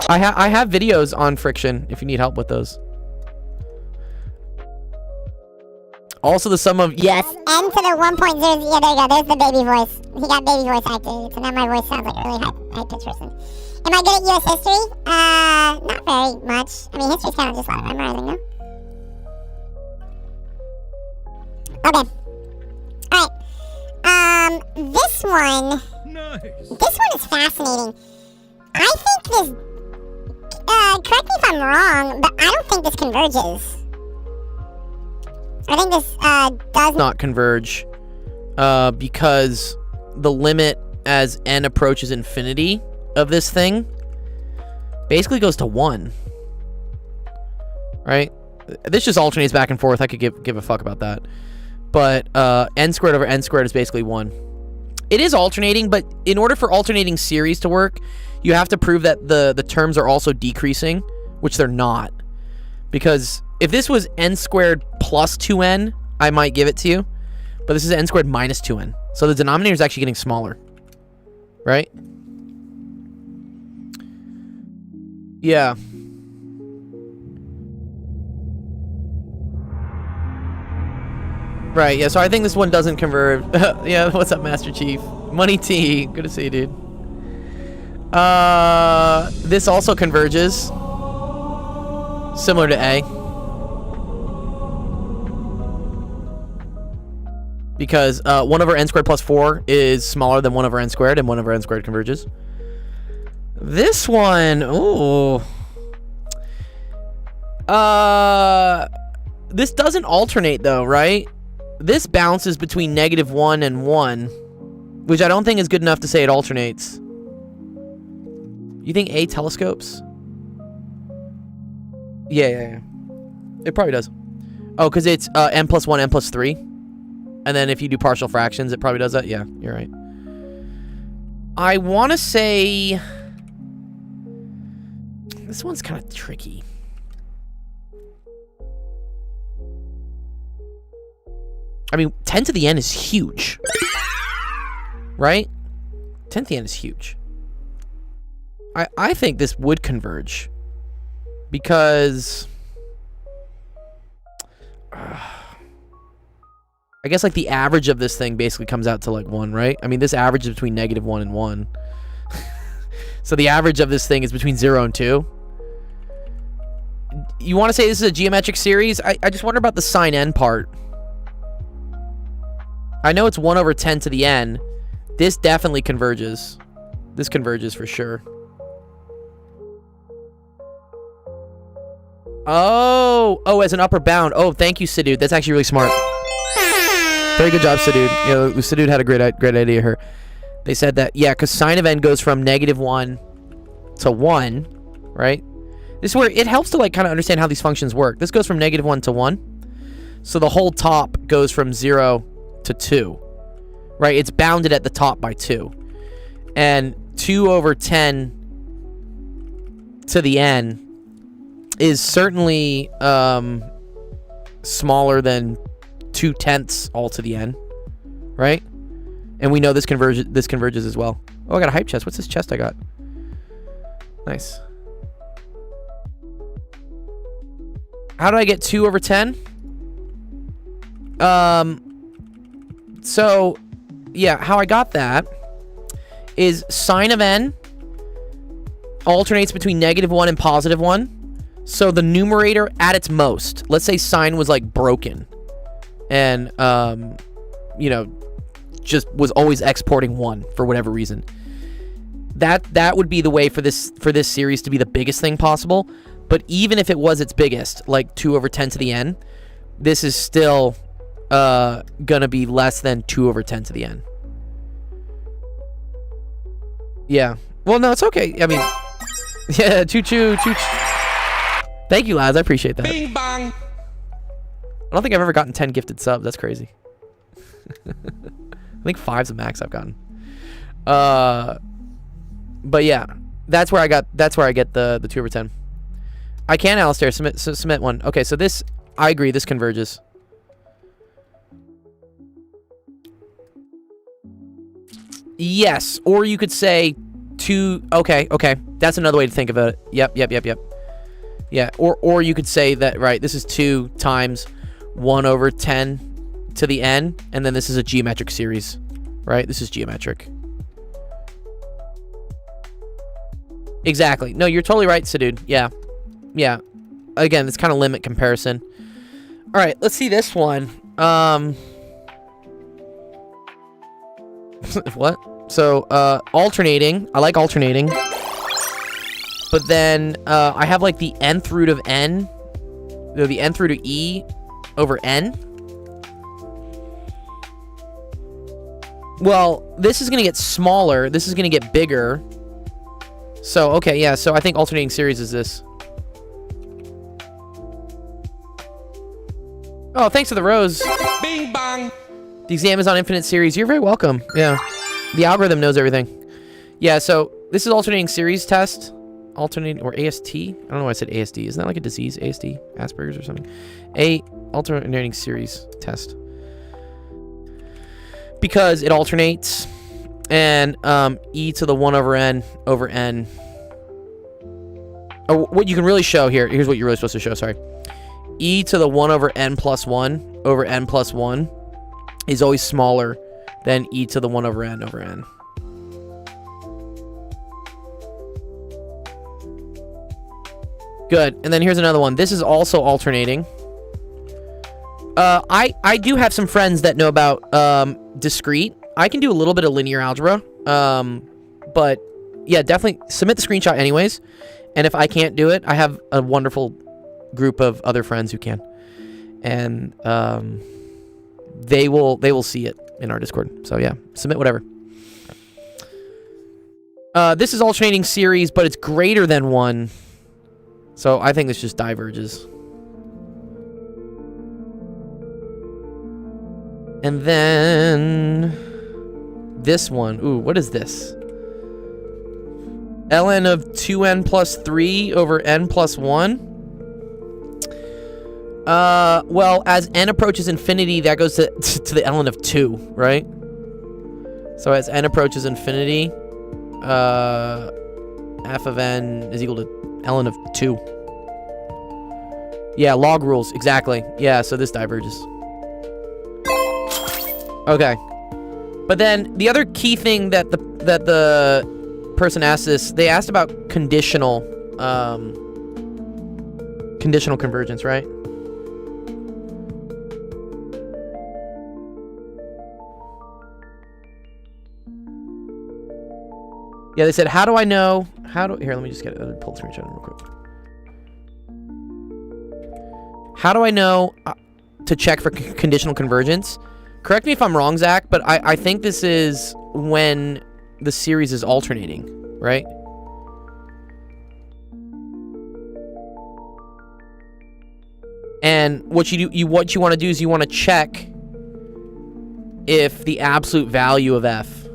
I have videos on friction if you need help with those. Also the sum of yes. N to the 1.0. Yeah, there you go. There's the baby voice. He got baby voice activated, so now my voice sounds like a really high pitched person. Am I good at U.S. history? Not very much. I mean, history's kind of just a lot of memorizing, no? Okay. Alright. This one... Nice. This one is fascinating. I think this... correct me if I'm wrong, but I don't think this converges. I think this, does not converge, because the limit as n approaches infinity of this thing basically goes to 1. Right? This just alternates back and forth. I could give a fuck about that. But, n squared over n squared is basically 1. It is alternating, but in order for alternating series to work, you have to prove that the terms are also decreasing, which they're not. Because if this was n squared plus 2n, I might give it to you. But this is n squared minus 2n. So the denominator is actually getting smaller. Right? Yeah. Right, yeah, so I think this one doesn't converge. Yeah, what's up, Master Chief? Money T, good to see you, dude. This also converges. Similar to A. Because 1 over n squared plus 4 is smaller than 1 over n squared, and 1 over n squared converges. This one, ooh. This doesn't alternate though, right? This bounces between -1 and 1, which I don't think is good enough to say it alternates. You think A telescopes? Yeah. It probably does. Oh, because it's n plus 1, n plus 3. And then if you do partial fractions, it probably does that. Yeah, you're right. I want to say... This one's kind of tricky. I mean, 10 to the n is huge. Right? 10 to the n is huge. I think this would converge. Because... I guess like the average of this thing basically comes out to like 1, right? I mean, this average is between -1 and 1. So the average of this thing is between 0 and 2. You want to say this is a geometric series? I just wonder about the sine n part. I know it's 1 over 10 to the n. This definitely converges. This converges for sure. Oh, as an upper bound. Oh, thank you, Sidud. That's actually really smart. Very good job, Sidud. Sidud had a great idea here. They said that, yeah, because sine of n goes from -1 to 1, right? This is where it helps to like kind of understand how these functions work. This goes from -1 to 1. So the whole top goes from 0 to 2, right? It's bounded at the top by 2. And 2 over 10 to the n is certainly smaller than 2/10 all to the n, right? And we know this converges as well. Oh, I got a hype chest. What's this chest I got? Nice. How do I get 2 over 10? So, yeah, how I got that is sine of n alternates between -1 and +1. So the numerator at its most, let's say sine was like broken and, you know, just was always exporting 1 for whatever reason. That would be the way for this series to be the biggest thing possible. But even if it was its biggest, like 2 over 10 to the n, this is still gonna be less than 2 over 10 to the n. Yeah. Well, no, it's okay. I mean, yeah, choo-choo. Thank you, lads. I appreciate that. Bing bong. I don't think I've ever gotten 10 gifted subs. That's crazy. I think 5's the max I've gotten. But yeah, that's where I get the 2 over 10. I can, Alistair, submit one. Okay, so this, I agree, this converges. Yes, or you could say 2, okay, that's another way to think about it. Yep. Yeah, or you could say that, right, this is 2 times 1 over 10 to the n, and then this is a geometric series, right? This is geometric. Exactly. No, you're totally right, Sidud. Yeah. Again, it's kind of limit comparison. All right, let's see this one. What? So, alternating. I like alternating. But then, I have like the nth root of n. The nth root of e over n. Well, this is going to get smaller. This is going to get bigger. So, okay, yeah. So, I think alternating series is this. Oh, thanks for the rose. Bing bong. The exam is on infinite series. You're very welcome. Yeah. The algorithm knows everything. Yeah, so this is alternating series test. Alternating, or AST. I don't know why I said ASD. Isn't that like a disease? ASD? Asperger's or something? Alternating series test. Because it alternates. And e to the 1 over n over n. Oh, what you can really show here. Here's what you're really supposed to show, sorry. E to the 1 over n plus 1 over n plus 1 is always smaller than e to the 1 over n over n. Good. And then here's another one. This is also alternating. I do have some friends that know about discrete. I can do a little bit of linear algebra. But yeah, definitely submit the screenshot anyways. And if I can't do it, I have a wonderful group of other friends who can. And they will see it in our Discord. So yeah, submit whatever. This is alternating series, but it's greater than 1. So I think this just diverges. And then this one. Ooh, what is this? ln of 2n plus 3 over n plus 1. Well, as n approaches infinity, that goes to the ln of 2, right? So as n approaches infinity, f of n is equal to ln of 2. Yeah, log rules, exactly. Yeah, so this diverges. Okay. But then the other key thing that the person asked this. They asked about conditional convergence, right? Yeah, they said, how do I know? Here, let me just get it. Let me pull the screenshot real quick. How do I know to check for conditional convergence? Correct me if I'm wrong, Zach, but I think this is when the series is alternating, right? And what you want to do is you want to check if the absolute value of f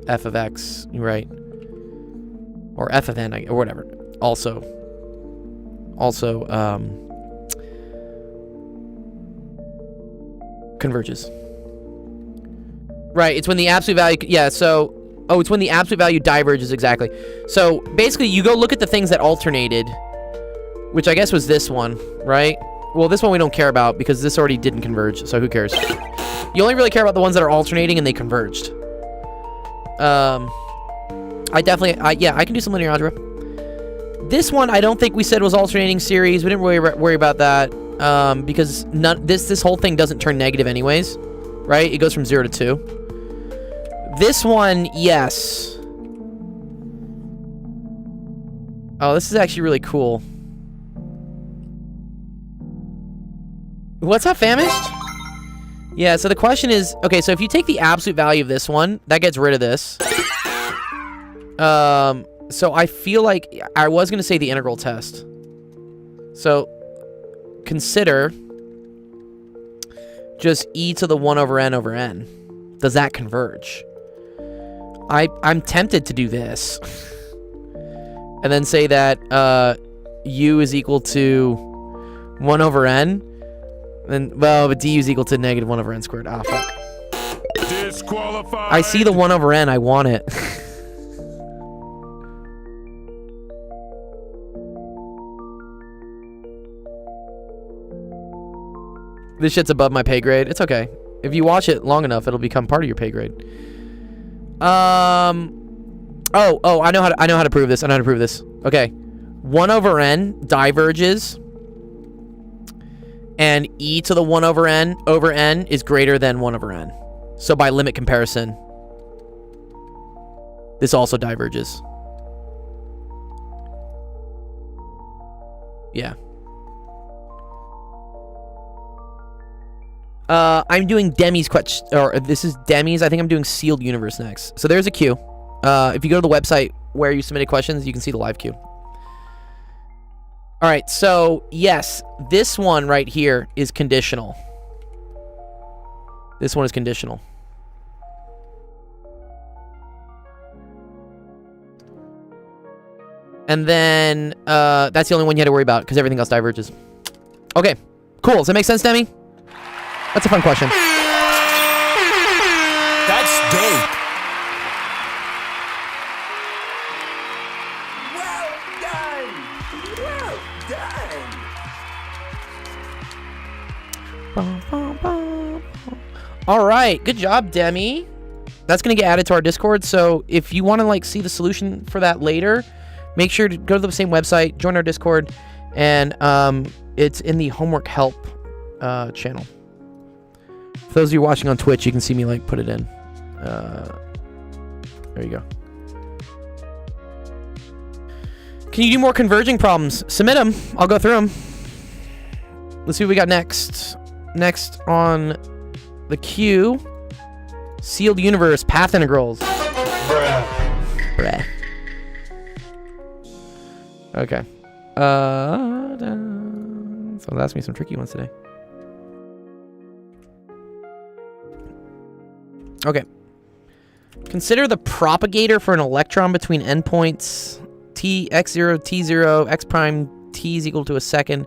of x, right, or f of n, or whatever, also converges. Right, it's when the absolute value, yeah, so, oh, it's when the absolute value diverges, exactly. So, basically, you go look at the things that alternated, which I guess was this one, right? Well, this one we don't care about, because this already didn't converge, so who cares? You only really care about the ones that are alternating and they converged. I can do some linear algebra. This one, I don't think we said was alternating series. We didn't really worry about that, because this whole thing doesn't turn negative anyways, right? It goes from 0 to 2. This one, yes. Oh, this is actually really cool. What's up, Famished? Yeah, so the question is, okay, so if you take the absolute value of this one, that gets rid of this. So I feel like I was going to say the integral test. So consider just e to the 1 over n over n. Does that converge? I'm tempted to do this. And then say that u is equal to 1 over n. Then, well, but du is equal to negative 1 over n squared. Ah, fuck. Disqualified. I see the 1 over n. I want it. This shit's above my pay grade. It's okay. If you watch it long enough, it'll become part of your pay grade. Oh, I know how to prove this. Okay. 1 over n diverges, and e to the 1 over n is greater than 1 over n. So by limit comparison, this also diverges. Yeah. I'm doing Demi's question, or this is Demi's. I think I'm doing sealed universe next. So there's a queue. If you go to the website where you submitted questions, you can see the live queue. All right, so yes, this one right here is conditional. This one is conditional. And then that's the only one you had to worry about because everything else diverges. Okay, cool. Does that make sense, Demi? That's a fun question. That's dope. Well done. All right, good job, Demi. That's gonna get added to our Discord. So if you want to like see the solution for that later, make sure to go to the same website, join our Discord, and it's in the homework help channel. For those of you watching on Twitch, you can see me like put it in. There you go. Can you do more converging problems? Submit them. I'll go through them. Let's see what we got next. Next on the queue, sealed universe path integrals. Bruh. Okay. Someone's asking me some tricky ones today. Okay. Consider the propagator for an electron between endpoints t x0 t0 x prime t is equal to a second,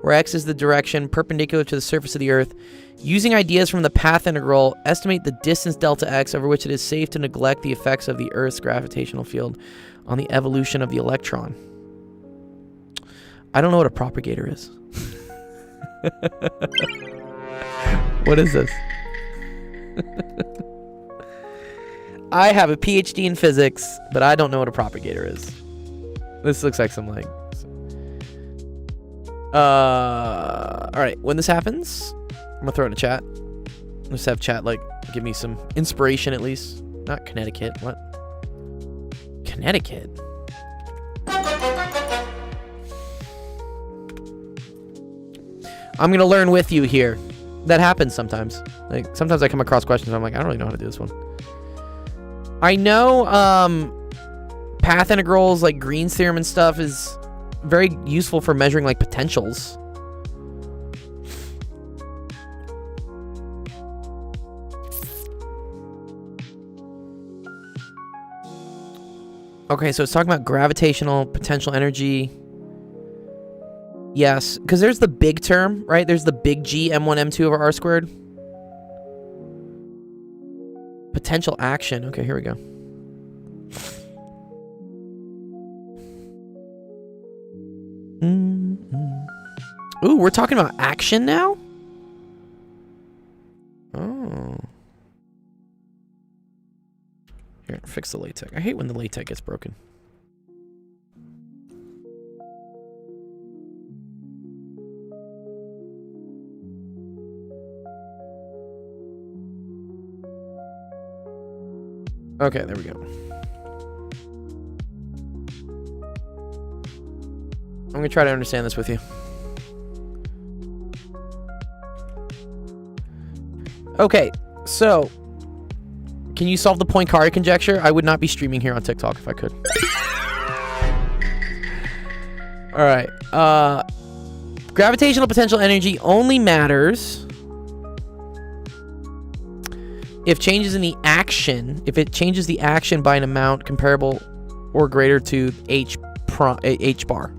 where x is the direction perpendicular to the surface of the Earth. Using ideas from the path integral, estimate the distance delta x over which it is safe to neglect the effects of the Earth's gravitational field on the evolution of the electron. I don't know what a propagator is. What is this? I have a PhD in physics, but I don't know what a propagator is. This looks like some like... Alright, when this happens, I'm gonna throw it in a chat. Let's have chat, like, give me some inspiration at least. Not Connecticut, what? Connecticut? I'm gonna learn with you here. That happens sometimes. Like, sometimes I come across questions and I'm like, I don't really know how to do this one. I know, path integrals, like Green's theorem and stuff, is very useful for measuring, like, potentials. Okay, so it's talking about gravitational potential energy. Yes, because there's the big term, right? There's the big G, M1, M2 over R squared. Potential action. Okay, here we go. Ooh, we're talking about action now? Oh. Here, fix the LaTeX. I hate when the LaTeX gets broken. Okay, there we go. I'm gonna try to understand this with you. Okay, so can you solve the Poincare conjecture? I would not be streaming here on TikTok if I could. All right. Gravitational potential energy only matters if changes in the action, if it changes the action by an amount comparable or greater to h bar.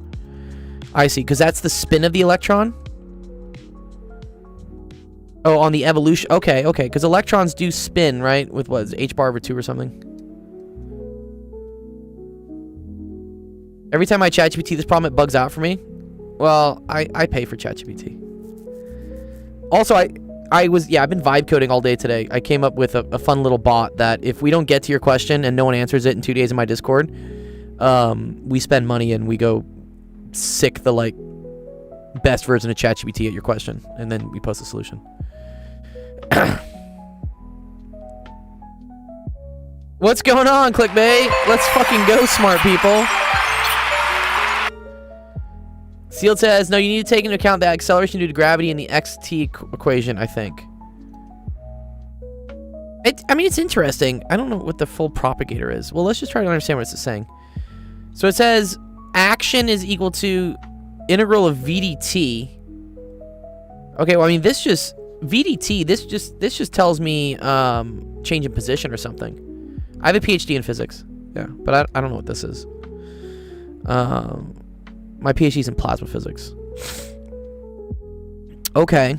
I see, because that's the spin of the electron. Oh, on the evolution. Okay, because electrons do spin, right? With what, h bar over 2 or something? Every time I ChatGPT this problem, it bugs out for me. Well, I pay for ChatGPT. Also, I've been vibe coding all day today. I came up with a fun little bot that if we don't get to your question and no one answers it in 2 days in my Discord, we spend money and we go sick the, like, best version of ChatGPT at your question, and then we post a solution. What's going on, clickbait? Let's fucking go, smart people. Sealed says, no, you need to take into account the acceleration due to gravity in the xt equation, I think. I mean, it's interesting. I don't know what the full propagator is. Well, let's just try to understand what it's saying. So it says action is equal to integral of VDT. Okay, well, I mean, this just... VDT, this just tells me change in position or something. I have a PhD in physics. Yeah, but I don't know what this is. My PhD's in plasma physics. Okay.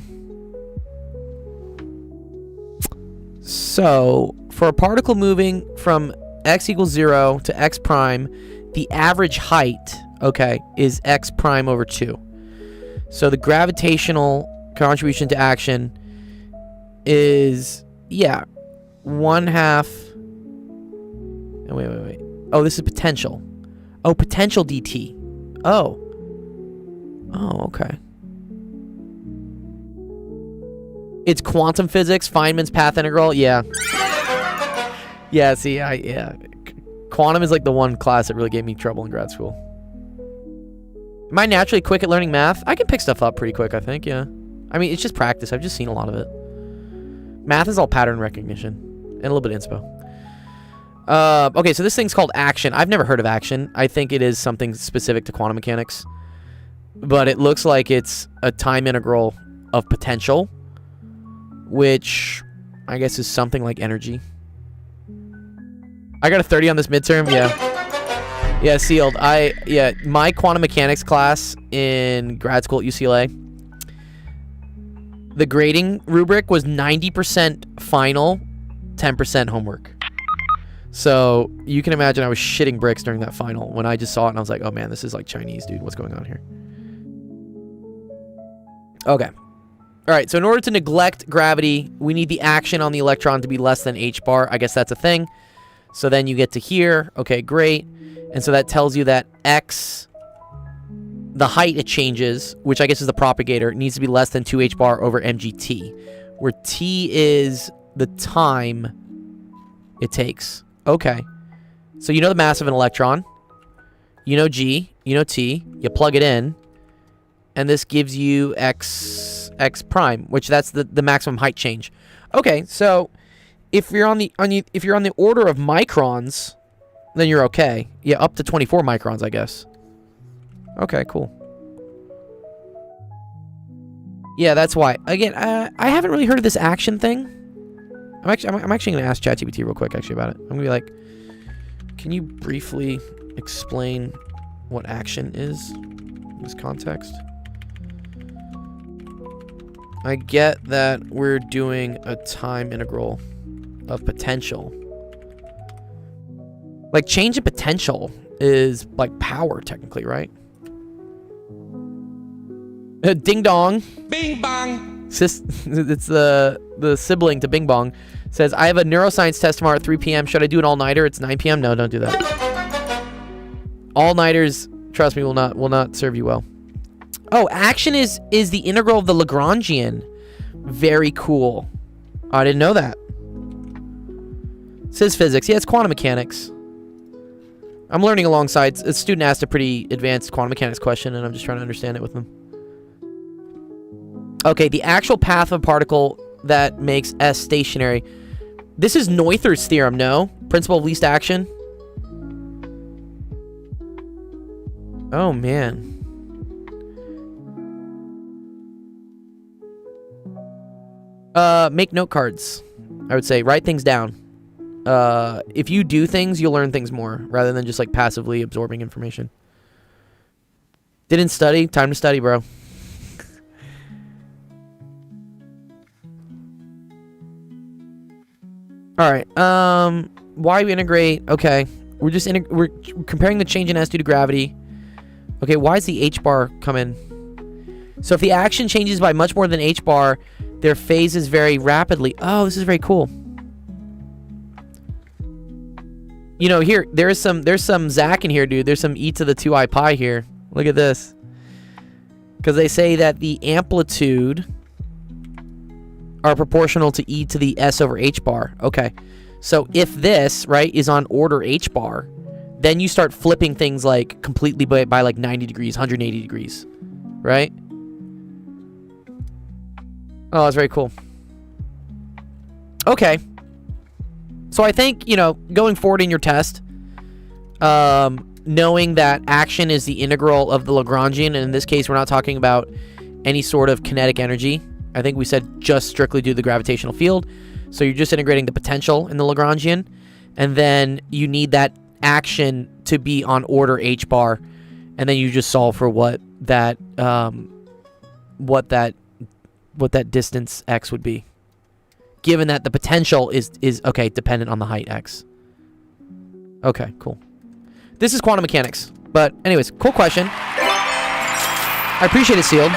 So, for a particle moving from x equals 0 to x prime, the average height, okay, is x prime over 2. So the gravitational contribution to action is, yeah, 1/2. Oh, wait. Oh, this is potential. Oh, potential dt. Oh, okay. It's quantum physics, Feynman's path integral. Yeah. Yeah, see, quantum is like the one class that really gave me trouble in grad school. Am I naturally quick at learning math? I can pick stuff up pretty quick, I think, yeah. I mean, it's just practice. I've just seen a lot of it. Math is all pattern recognition and a little bit of inspo. Okay, so this thing's called action. I've never heard of action. I think it is something specific to quantum mechanics. But it looks like it's a time integral of potential, which I guess is something like energy. I got a 30 on this midterm, yeah. Yeah, sealed. My quantum mechanics class in grad school at UCLA, the grading rubric was 90% final, 10% homework. So you can imagine I was shitting bricks during that final when I just saw it and I was like, oh man, this is like Chinese, dude. What's going on here? Okay. All right, so in order to neglect gravity, we need the action on the electron to be less than h bar. I guess that's a thing. So then you get to here. Okay, great. And so that tells you that x, the height it changes, which I guess is the propagator, needs to be less than 2 h bar over mgt, where t is the time it takes. Okay. So you know the mass of an electron. You know g. You know t. You plug it in. And this gives you x prime, which that's the maximum height change. Okay, so if you're on the order of microns, then you're okay. Yeah, up to 24 microns, I guess. Okay, cool. Yeah, that's why. Again, I haven't really heard of this action thing. I'm actually going to ask ChatGPT real quick actually about it. I'm going to be like, can you briefly explain what action is in this context? I get that we're doing a time integral of potential. Like, change of potential is like power, technically, right? Ding dong. Bing bong. It's the sibling to Bing Bong. Says, I have a neuroscience test tomorrow at 3 p.m. Should I do an all-nighter? It's 9 p.m. No, don't do that. All-nighters, trust me, will not serve you well. Oh, action is the integral of the Lagrangian. Very cool. I didn't know that. Says physics. Yeah, it's quantum mechanics. I'm learning alongside. A student asked a pretty advanced quantum mechanics question, and I'm just trying to understand it with them. Okay, the actual path of a particle that makes S stationary. This is Noether's theorem, no? Principle of least action. Oh, man. Make note cards. I would say write things down. If you do things, you'll learn things more rather than just like passively absorbing information. Didn't study? Time to study, bro. All right. Why we integrate? Okay, we're comparing the change in S due to gravity. Okay, why does the h bar come in? So if the action changes by much more than h bar, their phases vary rapidly. Oh, this is very cool. You know, here there's some Zach in here, dude. There's some e to the 2i pi here. Look at this. Because they say that the amplitude are proportional to e to the s over h bar. Okay. So if this, right, is on order h bar, then you start flipping things like completely by like 90 degrees, 180 degrees, right? Oh, that's very cool. Okay. So I think, you know, going forward in your test, knowing that action is the integral of the Lagrangian, and in this case, we're not talking about any sort of kinetic energy. I think we said just strictly due to the gravitational field. So you're just integrating the potential in the Lagrangian, and then you need that action to be on order h bar, and then you just solve for what that distance x would be, given that the potential is okay, dependent on the height x. Okay, cool. This is quantum mechanics, but anyways, cool question. I appreciate it, Sealed.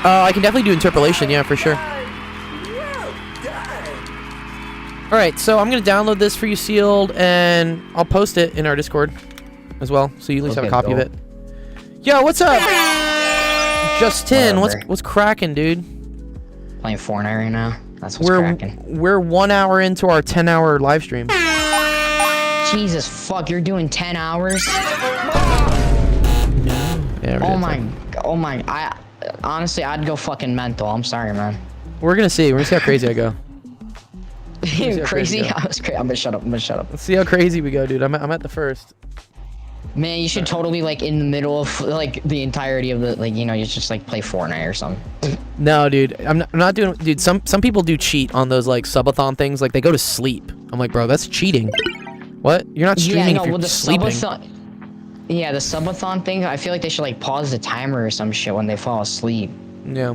I can definitely do interpolation, yeah, for sure. Alright, so I'm going to download this for you, Sealed, and I'll post it in our Discord as well, so you at least have a copy of it. Yo, what's up? Justin, what's cracking, dude? Playing Fortnite right now. That's what's cracking. We're 1 hour into our 10-hour live stream. Jesus fuck, you're doing 10 hours? Yeah, oh my, honestly, I'd go fucking mental. I'm sorry, man. We're gonna see how crazy I go. Crazy? I'm gonna shut up. Let's see how crazy we go, dude. I'm at the first. Man, you should totally like in the middle of like the entirety of the, like, you know, you just like play Fortnite or something. No, dude, I'm not doing. Dude, some people do cheat on those like subathon things. Like they go to sleep. I'm like, bro, that's cheating. What? You're not streaming if you're sleeping. Yeah, the subathon thing. I feel like they should like pause the timer or some shit when they fall asleep. Yeah.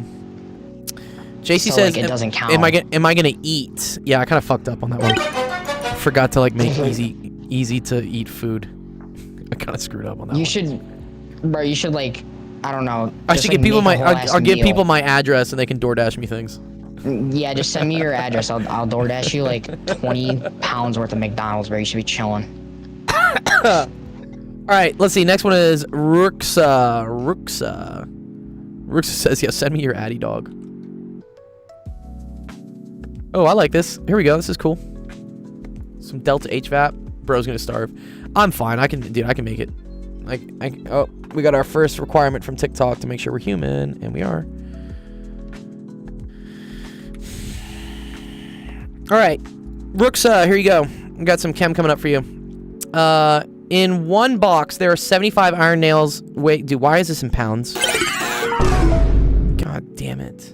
JC so, says, like, it doesn't count. Am I gonna eat? Yeah, I kind of fucked up on that one. I forgot to like make easy to eat food. I kind of screwed up on that. You should, bro. You should like, I don't know. I should give people my. I'll give people my address and they can DoorDash me things. Yeah, just send me your address. I'll DoorDash you like 20 pounds worth of McDonald's where you should be chilling. All right, let's see. Next one is Ruxa. Ruxa says, yeah, send me your Addy dog. Oh, I like this. Here we go. This is cool. Some Delta HVAP. Bro's gonna starve. I'm fine. I can make it. Oh, we got our first requirement from TikTok to make sure we're human, and we are. All right, Ruxa, here you go. We got some chem coming up for you. In one box, there are 75 iron nails. Wait, dude, why is this in pounds? God damn it.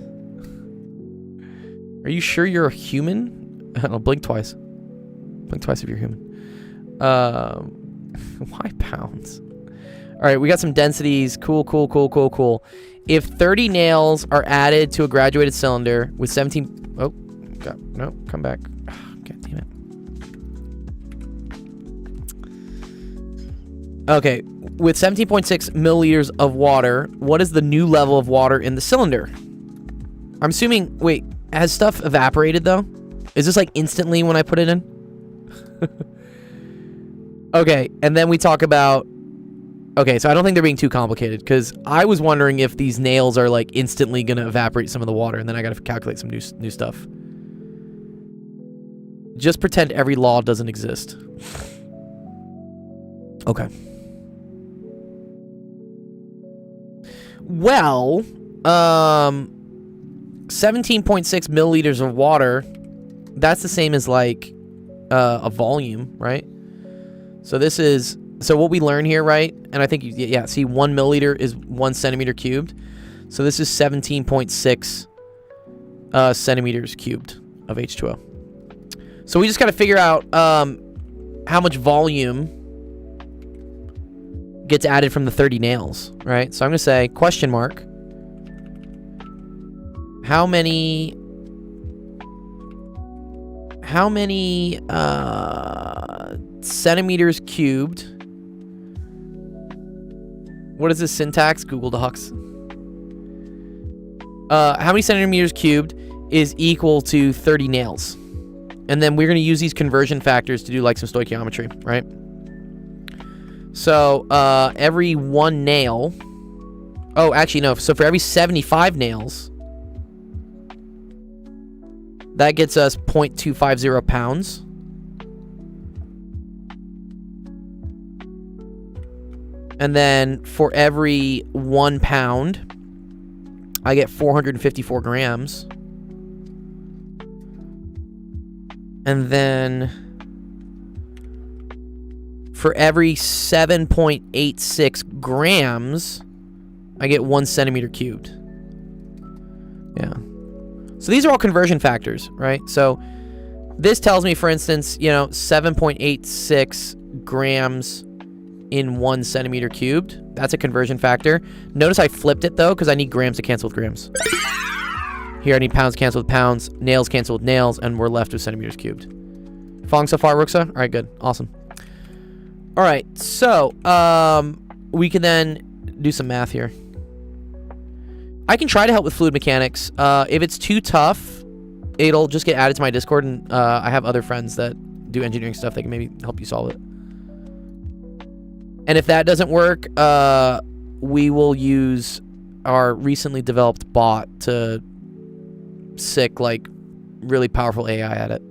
Are you sure you're a human? I don't know, blink twice. Blink twice if you're human. Why pounds? All right, we got some densities. Cool. If 30 nails are added to a graduated cylinder with 17... Oh, God, no, come back. God damn it. Okay, with 17.6 milliliters of water, what is the new level of water in the cylinder? I'm assuming... Wait, has stuff evaporated, though? Is this, like, instantly when I put it in? Okay, and then we talk about... Okay, so I don't think they're being too complicated, because I was wondering if these nails are, like, instantly going to evaporate some of the water, and then I got to calculate some new stuff. Just pretend every law doesn't exist. Okay. Well, 17.6 milliliters of water, that's the same as, like, a volume, right? So this is... So what we learn here, right? And I think, yeah, see, 1 milliliter is 1 centimeter cubed. So this is 17.6 centimeters cubed of H2O. So we just got to figure out how much volume gets added from the 30 nails, right? So I'm going to say, question mark, how many centimeters cubed? What is this syntax? Google Docs. How many centimeters cubed is equal to 30 nails? And then we're going to use these conversion factors to do like some stoichiometry, right? So every 1 nail... Oh, actually, no. So for every 75 nails, that gets us 0.250 pounds. And then for every 1 pound, I get 454 grams. And then for every 7.86 grams, I get 1 centimeter cubed. Yeah. So these are all conversion factors, right? So this tells me, for instance, 7.86 grams in 1 centimeter cubed. That's a conversion factor. Notice I flipped it, though, because I need grams to cancel with grams. Here I need pounds cancel with pounds, nails cancel with nails, and we're left with centimeters cubed. Following so far, Ruxa? All right, good. Awesome. All right, so we can then do some math here. I can try to help with fluid mechanics. If it's too tough, it'll just get added to my Discord, and I have other friends that do engineering stuff that can maybe help you solve it. And if that doesn't work, we will use our recently developed bot to sick, like, really powerful AI at it.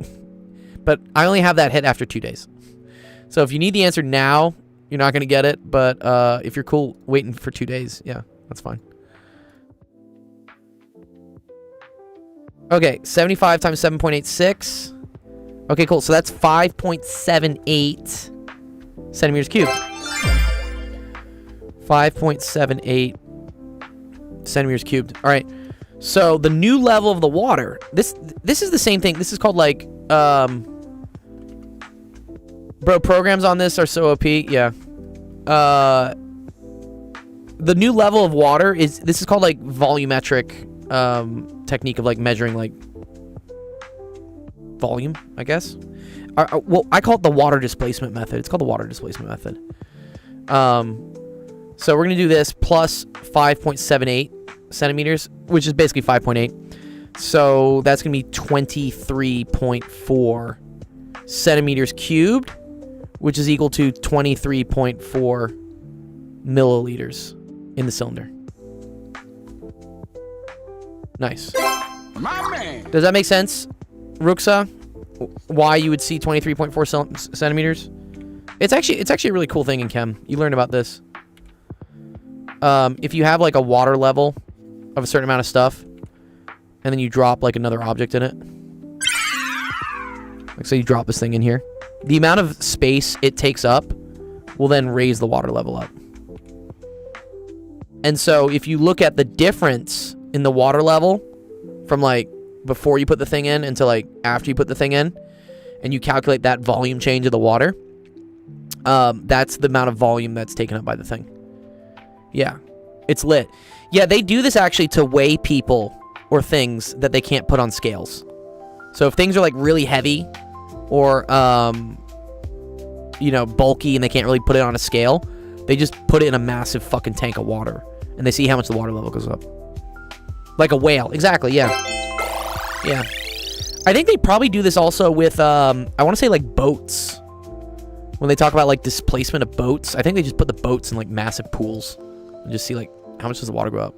But I only have that hit after 2 days. So if you need the answer now, you're not going to get it. But if you're cool waiting for 2 days, yeah, that's fine. Okay, 75 times 7.86. Okay, cool. So that's 5.78 centimeters cubed. 5.78 centimeters cubed. All right. So the new level of the water. This is the same thing. This is called, like, bro, programs on this are so OP. Yeah. The new level of water is, this is called, like, volumetric technique of, like, measuring, like, volume, I guess. Well, I call it the water displacement method. It's called the water displacement method. So we're going to do this plus 5.78 centimeters, which is basically 5.8. So that's going to be 23.4 centimeters cubed, which is equal to 23.4 milliliters in the cylinder. Nice. My man. Does that make sense, Ruxa? Why you would see 23.4 centimeters? It's actually a really cool thing in chem. You learn about this. If you have like a water level of a certain amount of stuff, and then you drop like another object in it, like say you drop this thing in here, the amount of space it takes up will then raise the water level up. And so if you look at the difference in the water level from like before you put the thing in until like after you put the thing in, and you calculate that volume change of the water, that's the amount of volume that's taken up by the thing. Yeah, it's lit. Yeah, they do this actually to weigh people or things that they can't put on scales. So if things are like really heavy or you know, bulky and they can't really put it on a scale, they just put it in a massive fucking tank of water and they see how much the water level goes up. Like a whale. Exactly, yeah. Yeah. I think they probably do this also with I want to say like boats. When they talk about like displacement of boats, I think they just put the boats in like massive pools and just see like how much does the water go up.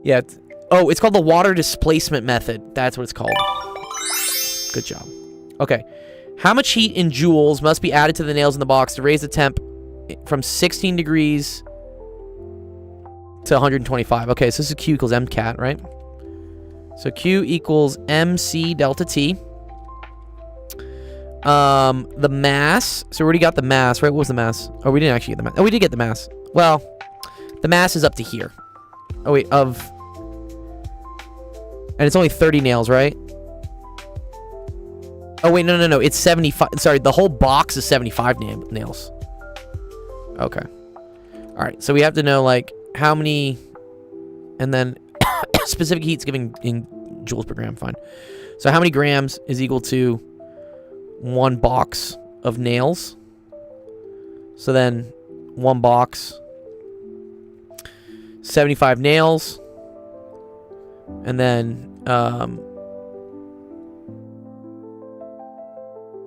Yeah. It's called the water displacement method. That's what it's called. Good job. Okay. How much heat in joules must be added to the nails in the box to raise the temp from 16 degrees to 125? Okay, so this is Q equals MCAT, right? So Q equals MC delta T. The mass. So we already got the mass, right? What was the mass? Oh, we didn't actually get the mass. Oh, we did get the mass. Well, the mass is up to here. Oh, wait, and it's only 30 nails, right? Oh, wait, no. It's 75. Sorry, the whole box is 75 nails. Okay. All right, so we have to know, like, how many, and then specific heat's giving in joules per gram, fine. So how many grams is equal to 1 box of nails? So then 1 box, 75 nails, and then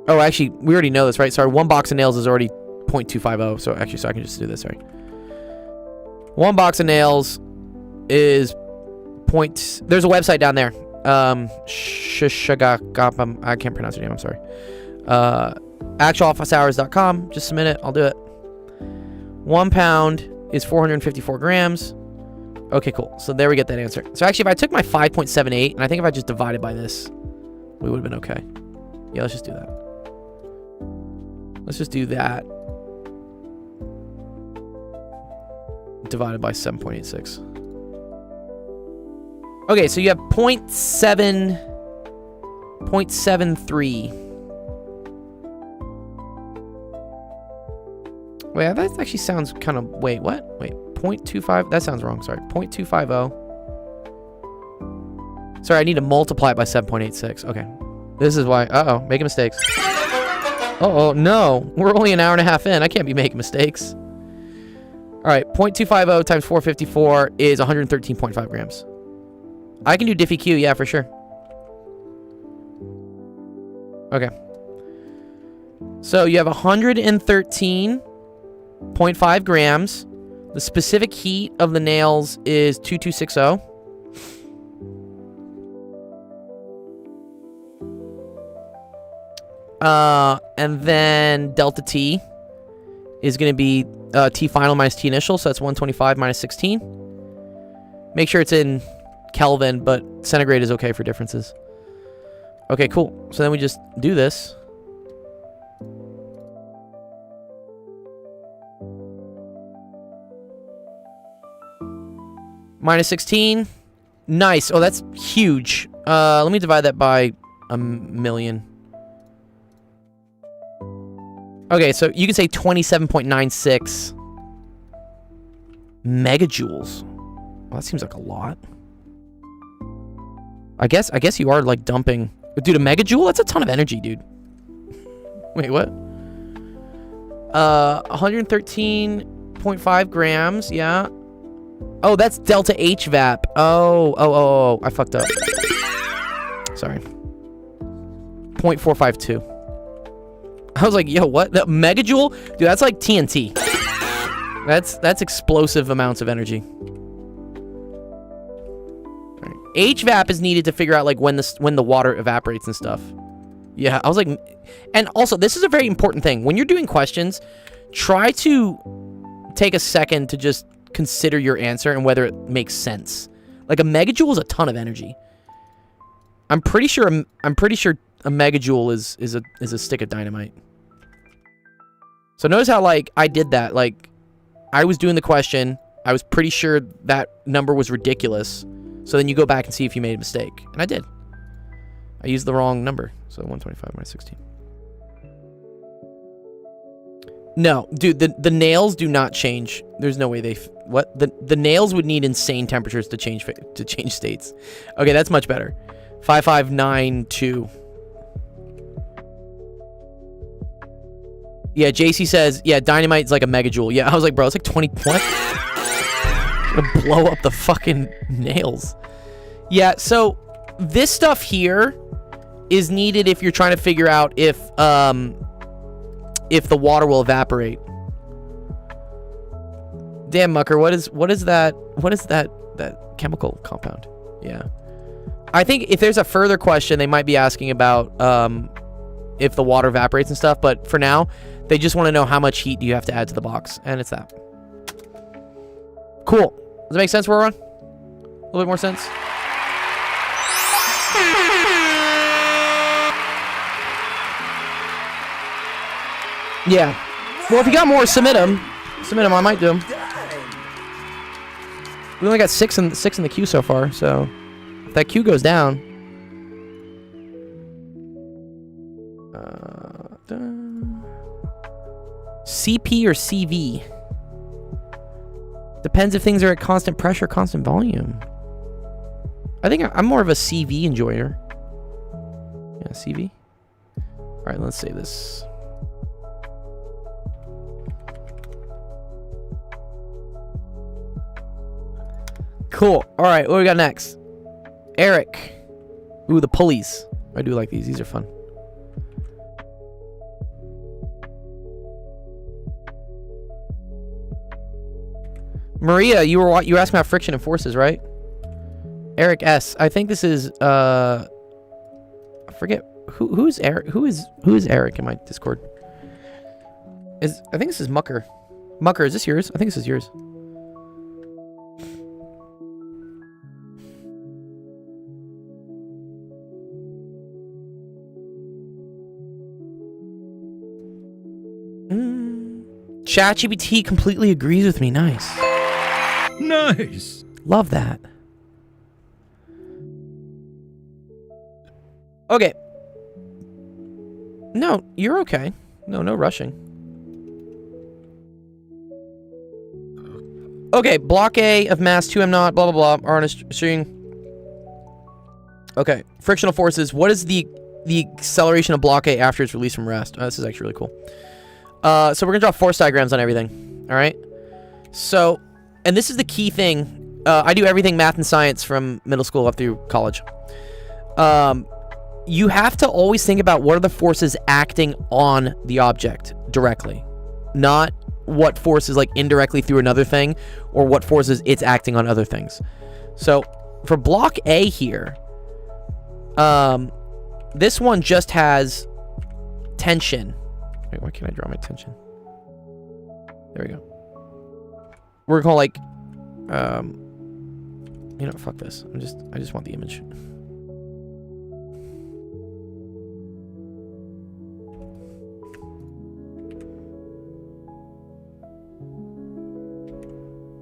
oh, actually, we already know this, right? Sorry, 1 box of nails is already 0.250. So actually, I can just do this, sorry. 1 box of nails is there's a website down there. I can't pronounce your name, I'm sorry. Actualofficehours.com. Just submit it, I'll do it. 1 pound is 454 grams. Okay, cool. So there we get that answer. So actually, if I took my 5.78, and I think if I just divided by this, we would have been okay. Yeah, let's just do that. Let's just do that. Divided by 7.86. Okay, so you have 0.73. Wait, that actually sounds kind of... Wait, what? Wait, 0.25? That sounds wrong, sorry. 0.250. Sorry, I need to multiply it by 7.86. Okay. This is why... Uh-oh, making mistakes. Uh-oh, no. We're only an hour and a half in. I can't be making mistakes. All right, 0.250 times 454 is 113.5 grams. I can do Diffie Q, yeah, for sure. Okay. So you have 113.5 grams. The specific heat of the nails is 2260. And then delta T is going to be T final minus T initial, so that's 125 minus 16. Make sure it's in Kelvin, but centigrade is okay for differences. Okay, cool. So then we just do this. Minus 16. Nice. Oh, that's huge. Let me divide that by 1,000,000. Okay, so you can say 27.96 megajoules. Well, that seems like a lot. I guess you are like dumping. Dude, a megajoule? That's a ton of energy, dude. Wait, what? 113.5 grams, yeah. Oh, that's delta H vap. Oh, I fucked up. Sorry. 0.452. I was like, yo, what? That megajoule? Dude, that's like TNT. That's explosive amounts of energy. Right. HVAP is needed to figure out like when the water evaporates and stuff. Yeah, I was like, and also this is a very important thing. When you're doing questions, try to take a second to just consider your answer and whether it makes sense. Like a megajoule is a ton of energy. I'm pretty sure a megajoule is a stick of dynamite. So notice how like I did that. Like I was doing the question. I was pretty sure that number was ridiculous. So then you go back and see if you made a mistake. And I did. I used the wrong number. So 125 minus 16. No, dude, the nails do not change. There's no way they... What? The nails would need insane temperatures to change states. Okay, that's much better. 5592. Yeah, JC says, yeah, dynamite's like a megajoule. Yeah, I was like, bro, it's like 20... What? I'm gonna blow up the fucking nails. Yeah, so this stuff here is needed if you're trying to figure out if the water will evaporate. Damn, Mucker, what is that chemical compound? Yeah. I think if there's a further question, they might be asking about if the water evaporates and stuff, but for now, they just want to know how much heat do you have to add to the box, and it's that. Cool. Does it make sense where we're on? A little bit more sense? Yeah. Well, if you got more, submit them. Submit them. I might do them. We only got six in the queue so far, so if that queue goes down. CP or CV? Depends if things are at constant pressure, constant volume. I think I'm more of a CV enjoyer. Yeah, CV. All right, let's save this. Cool. All right, what we got next? Eric. Ooh, the pulleys. I do like these. These are fun. Maria, you were asking about friction and forces, right? Eric S. I think this is I forget who is Eric. Who is Eric in my Discord? I think this is Mucker. Mucker, is this yours? I think this is yours. ChatGPT completely agrees with me. Nice. Nice. Love that. Okay. No, you're okay. No rushing. Okay, block A of mass 2m naught, blah, blah, blah, are on a string. Okay, frictional forces. What is the acceleration of block A after it's released from rest? Oh, this is actually really cool. So we're going to draw force diagrams on everything. All right? So, and this is the key thing. I do everything math and science from middle school up through college. You have to always think about what are the forces acting on the object directly. Not what forces like indirectly through another thing or what forces it's acting on other things. So for block A here, this one just has tension. Wait, why can't I draw my tension? There we go. We're gonna call like, you know, fuck this. I just want the image.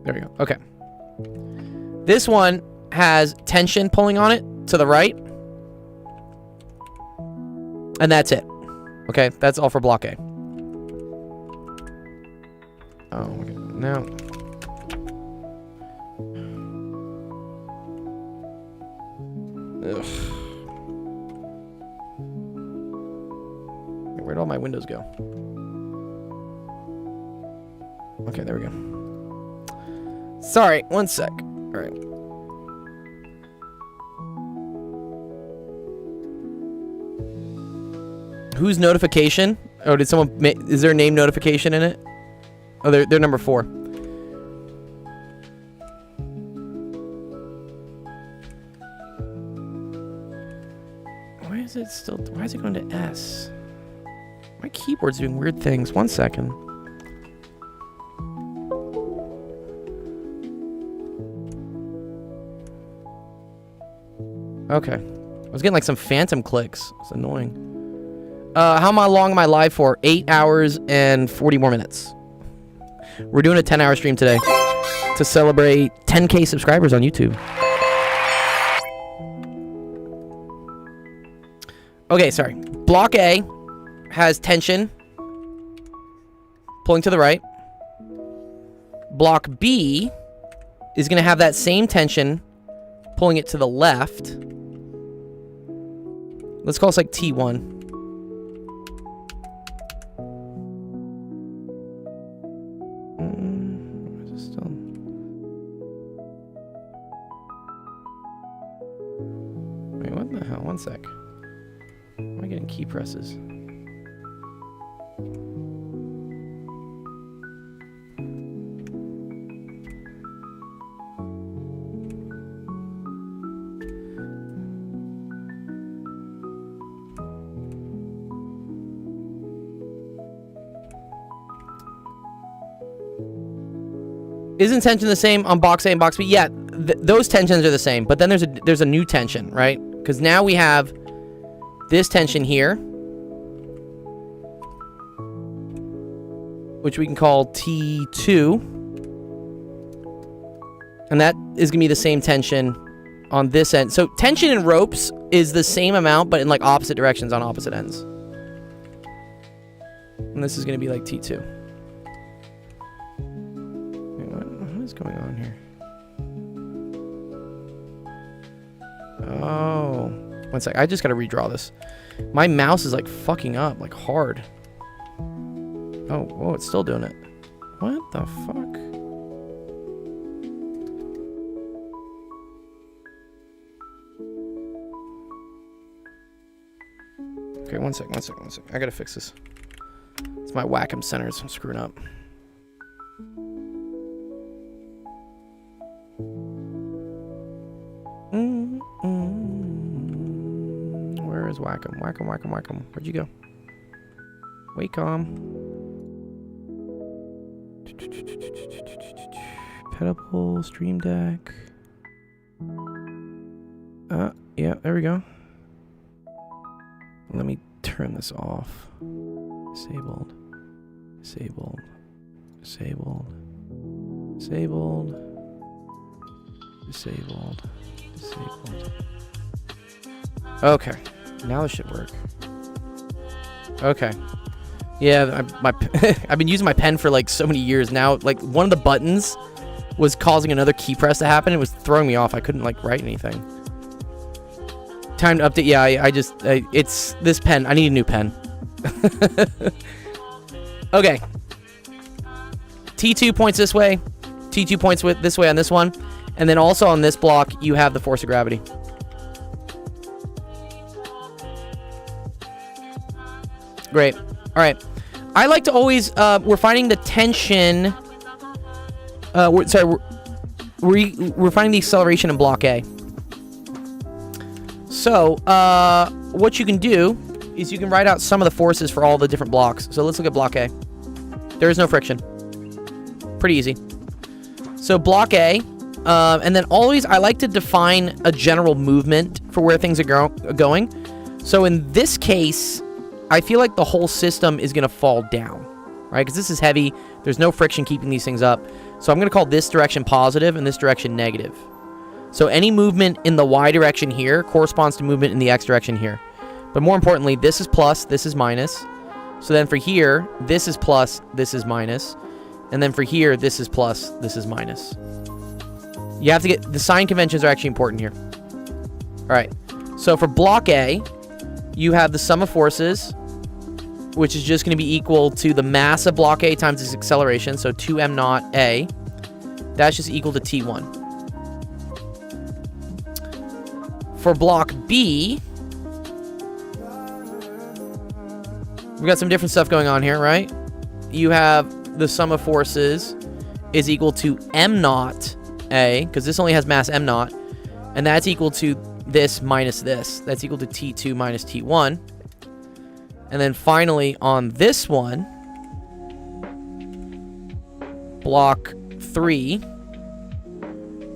There we go. Okay. This one has tension pulling on it to the right. And that's it. Okay, that's all for block A. Oh, okay. Now. Ugh. Where'd all my windows go? Okay, there we go. Sorry, one sec. All right. Whose notification? Oh, did someone is there a name notification in it? Oh, they're number 4. Why is it going to S? My keyboard's doing weird things. One second. Okay. I was getting like some phantom clicks. It's annoying. How long am I live for? 8 hours and 40 more minutes. We're doing a 10-hour stream today to celebrate 10K subscribers on YouTube. Okay, sorry. Block A has tension pulling to the right. Block B is going to have that same tension pulling it to the left. Let's call this like T1. Wait, what the hell? One sec. Am I getting key presses? Isn't tension the same on box A and box B? Yeah, those tensions are the same, but then there's a new tension, right? Because now we have this tension here, which we can call T2, and that is gonna be the same tension on this end. So tension in ropes is the same amount, but in like opposite directions on opposite ends. And this is gonna be like T2. What is going on here? Oh, one sec. I just gotta redraw this. My mouse is like fucking up, like hard. Oh, whoa, it's still doing it. What the fuck? Okay, one sec. I gotta fix this. It's my Wacom centers. I'm screwing up. Where is Wacom? Wacom. Where'd you go? Wacom. Pedal, Stream Deck. Yeah, there we go. Let me turn this off. Disabled. Okay, now this should work. Okay. Yeah, I've been using my pen for like so many years now. Like one of the buttons was causing another key press to happen. It was throwing me off. I couldn't like write anything. Time to update. Yeah, it's this pen. I need a new pen. Okay. T2 points this way. T2 points this way on this one. And then also on this block, you have the force of gravity. Great. All right. I like to always, we're finding the tension. We're finding the acceleration in block A. So, what you can do is you can write out some of the forces for all the different blocks. So let's look at block A. There is no friction. Pretty easy. So block A, and then always I like to define a general movement for where things are going. So in this case, I feel like the whole system is going to fall down, right? Because this is heavy. There's no friction keeping these things up. So I'm going to call this direction positive and this direction negative. So any movement in the y direction here corresponds to movement in the x direction here. But more importantly, this is plus, this is minus. So then for here, this is plus, this is minus. And then for here, this is plus, this is minus. You have to get, the sign conventions are actually important here. All right. So for block A, you have the sum of forces, which is just going to be equal to the mass of block A times its acceleration. So 2m naught A That's just equal to T1. For block B, we got some different stuff going on here, right? You have the sum of forces is equal to m naught A, because this only has mass m naught, and that's equal to this minus this. That's equal to T2 minus T1. And then finally on this one, block 3,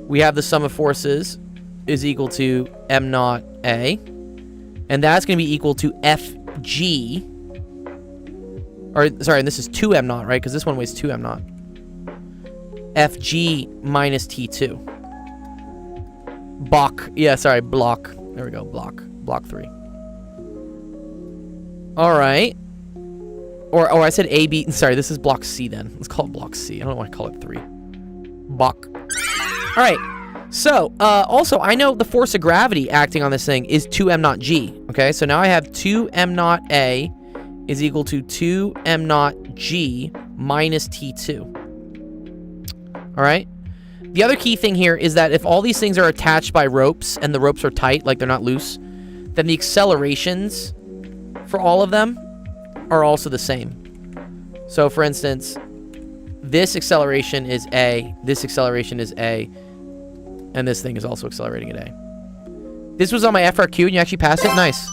we have the sum of forces is equal to m naught A, and that's going to be equal to Fg, or sorry, and this is 2m naught, right? Because this one weighs 2m naught. Fg minus T2. Block. There we go. Block 3. All right. Or I said A, B. Sorry, this is block C then. Let's call it block C. I don't want to call it 3. Block. All right. So, also, I know the force of gravity acting on this thing is 2m naught G. Okay, so now I have 2m naught A is equal to 2m naught G minus T2. All right. The other key thing here is that if all these things are attached by ropes and the ropes are tight, like they're not loose, then the accelerations for all of them are also the same. So, for instance, this acceleration is A, this acceleration is A, and this thing is also accelerating at A. This was on my FRQ, and you actually passed it? Nice.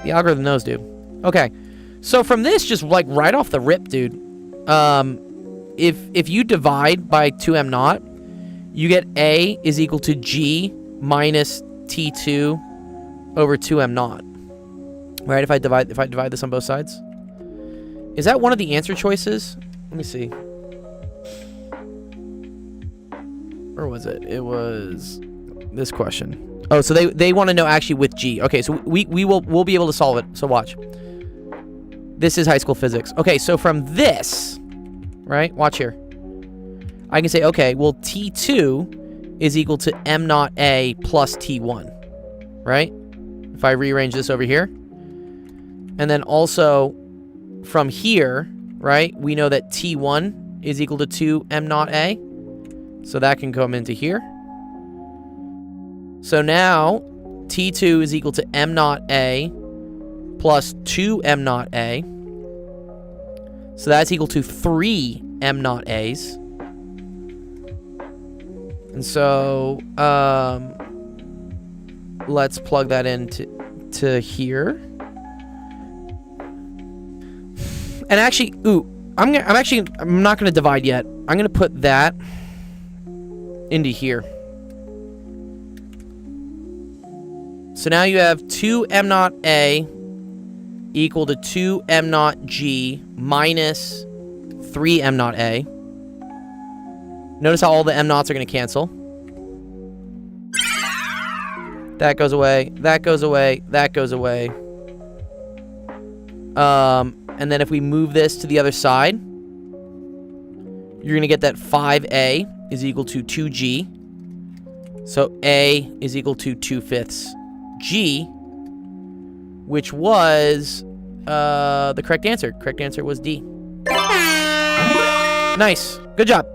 The algorithm knows, dude. Okay. So from this, just like right off the rip, dude, if you divide by 2m naught, you get A is equal to G minus T2 over 2m naught. Right? If I divide this on both sides. Is that one of the answer choices? Let me see. Or was it? It was this question. Oh, so they want to know actually with G. Okay, so we'll be able to solve it. So watch. This is high school physics. Okay, so from this, right? Watch here. I can say, okay, well, T2 is equal to m naught A plus T1, right? If I rearrange this over here. And then also from here, right, we know that T1 is equal to 2m naught A. So that can come into here. So now T2 is equal to m naught A plus 2m naught A. So that's equal to 3 m naught A's. And so let's plug that into here. And actually, I'm not gonna divide yet. I'm gonna put that into here. So now you have 2m naught A equal to 2m naught G minus 3m naught A. Notice how all the m naughts are going to cancel. That goes away. That goes away. That goes away. And then if we move this to the other side, you're going to get that 5A is equal to 2G. So A is equal to 2/5 G, which was the correct answer. Correct answer was D. Nice. Good job.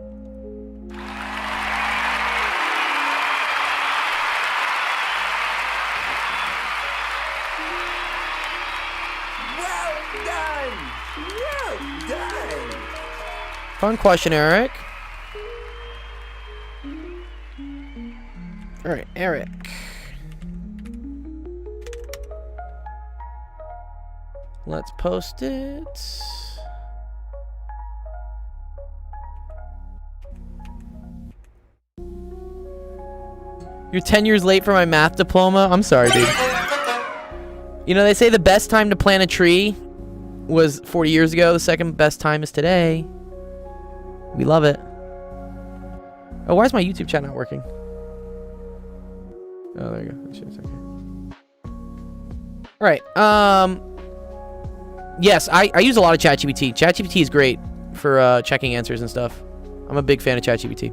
Well done! Well done! Fun question, Eric. All right, Eric. Let's post it. You're 10 years late for my math diploma? I'm sorry, dude. You know, they say the best time to plant a tree was 40 years ago. The second best time is today. We love it. Oh, why is my YouTube chat not working? Oh, there you go. That shit's okay. All right. Yes, I use a lot of ChatGPT. ChatGPT is great for checking answers and stuff. I'm a big fan of ChatGPT.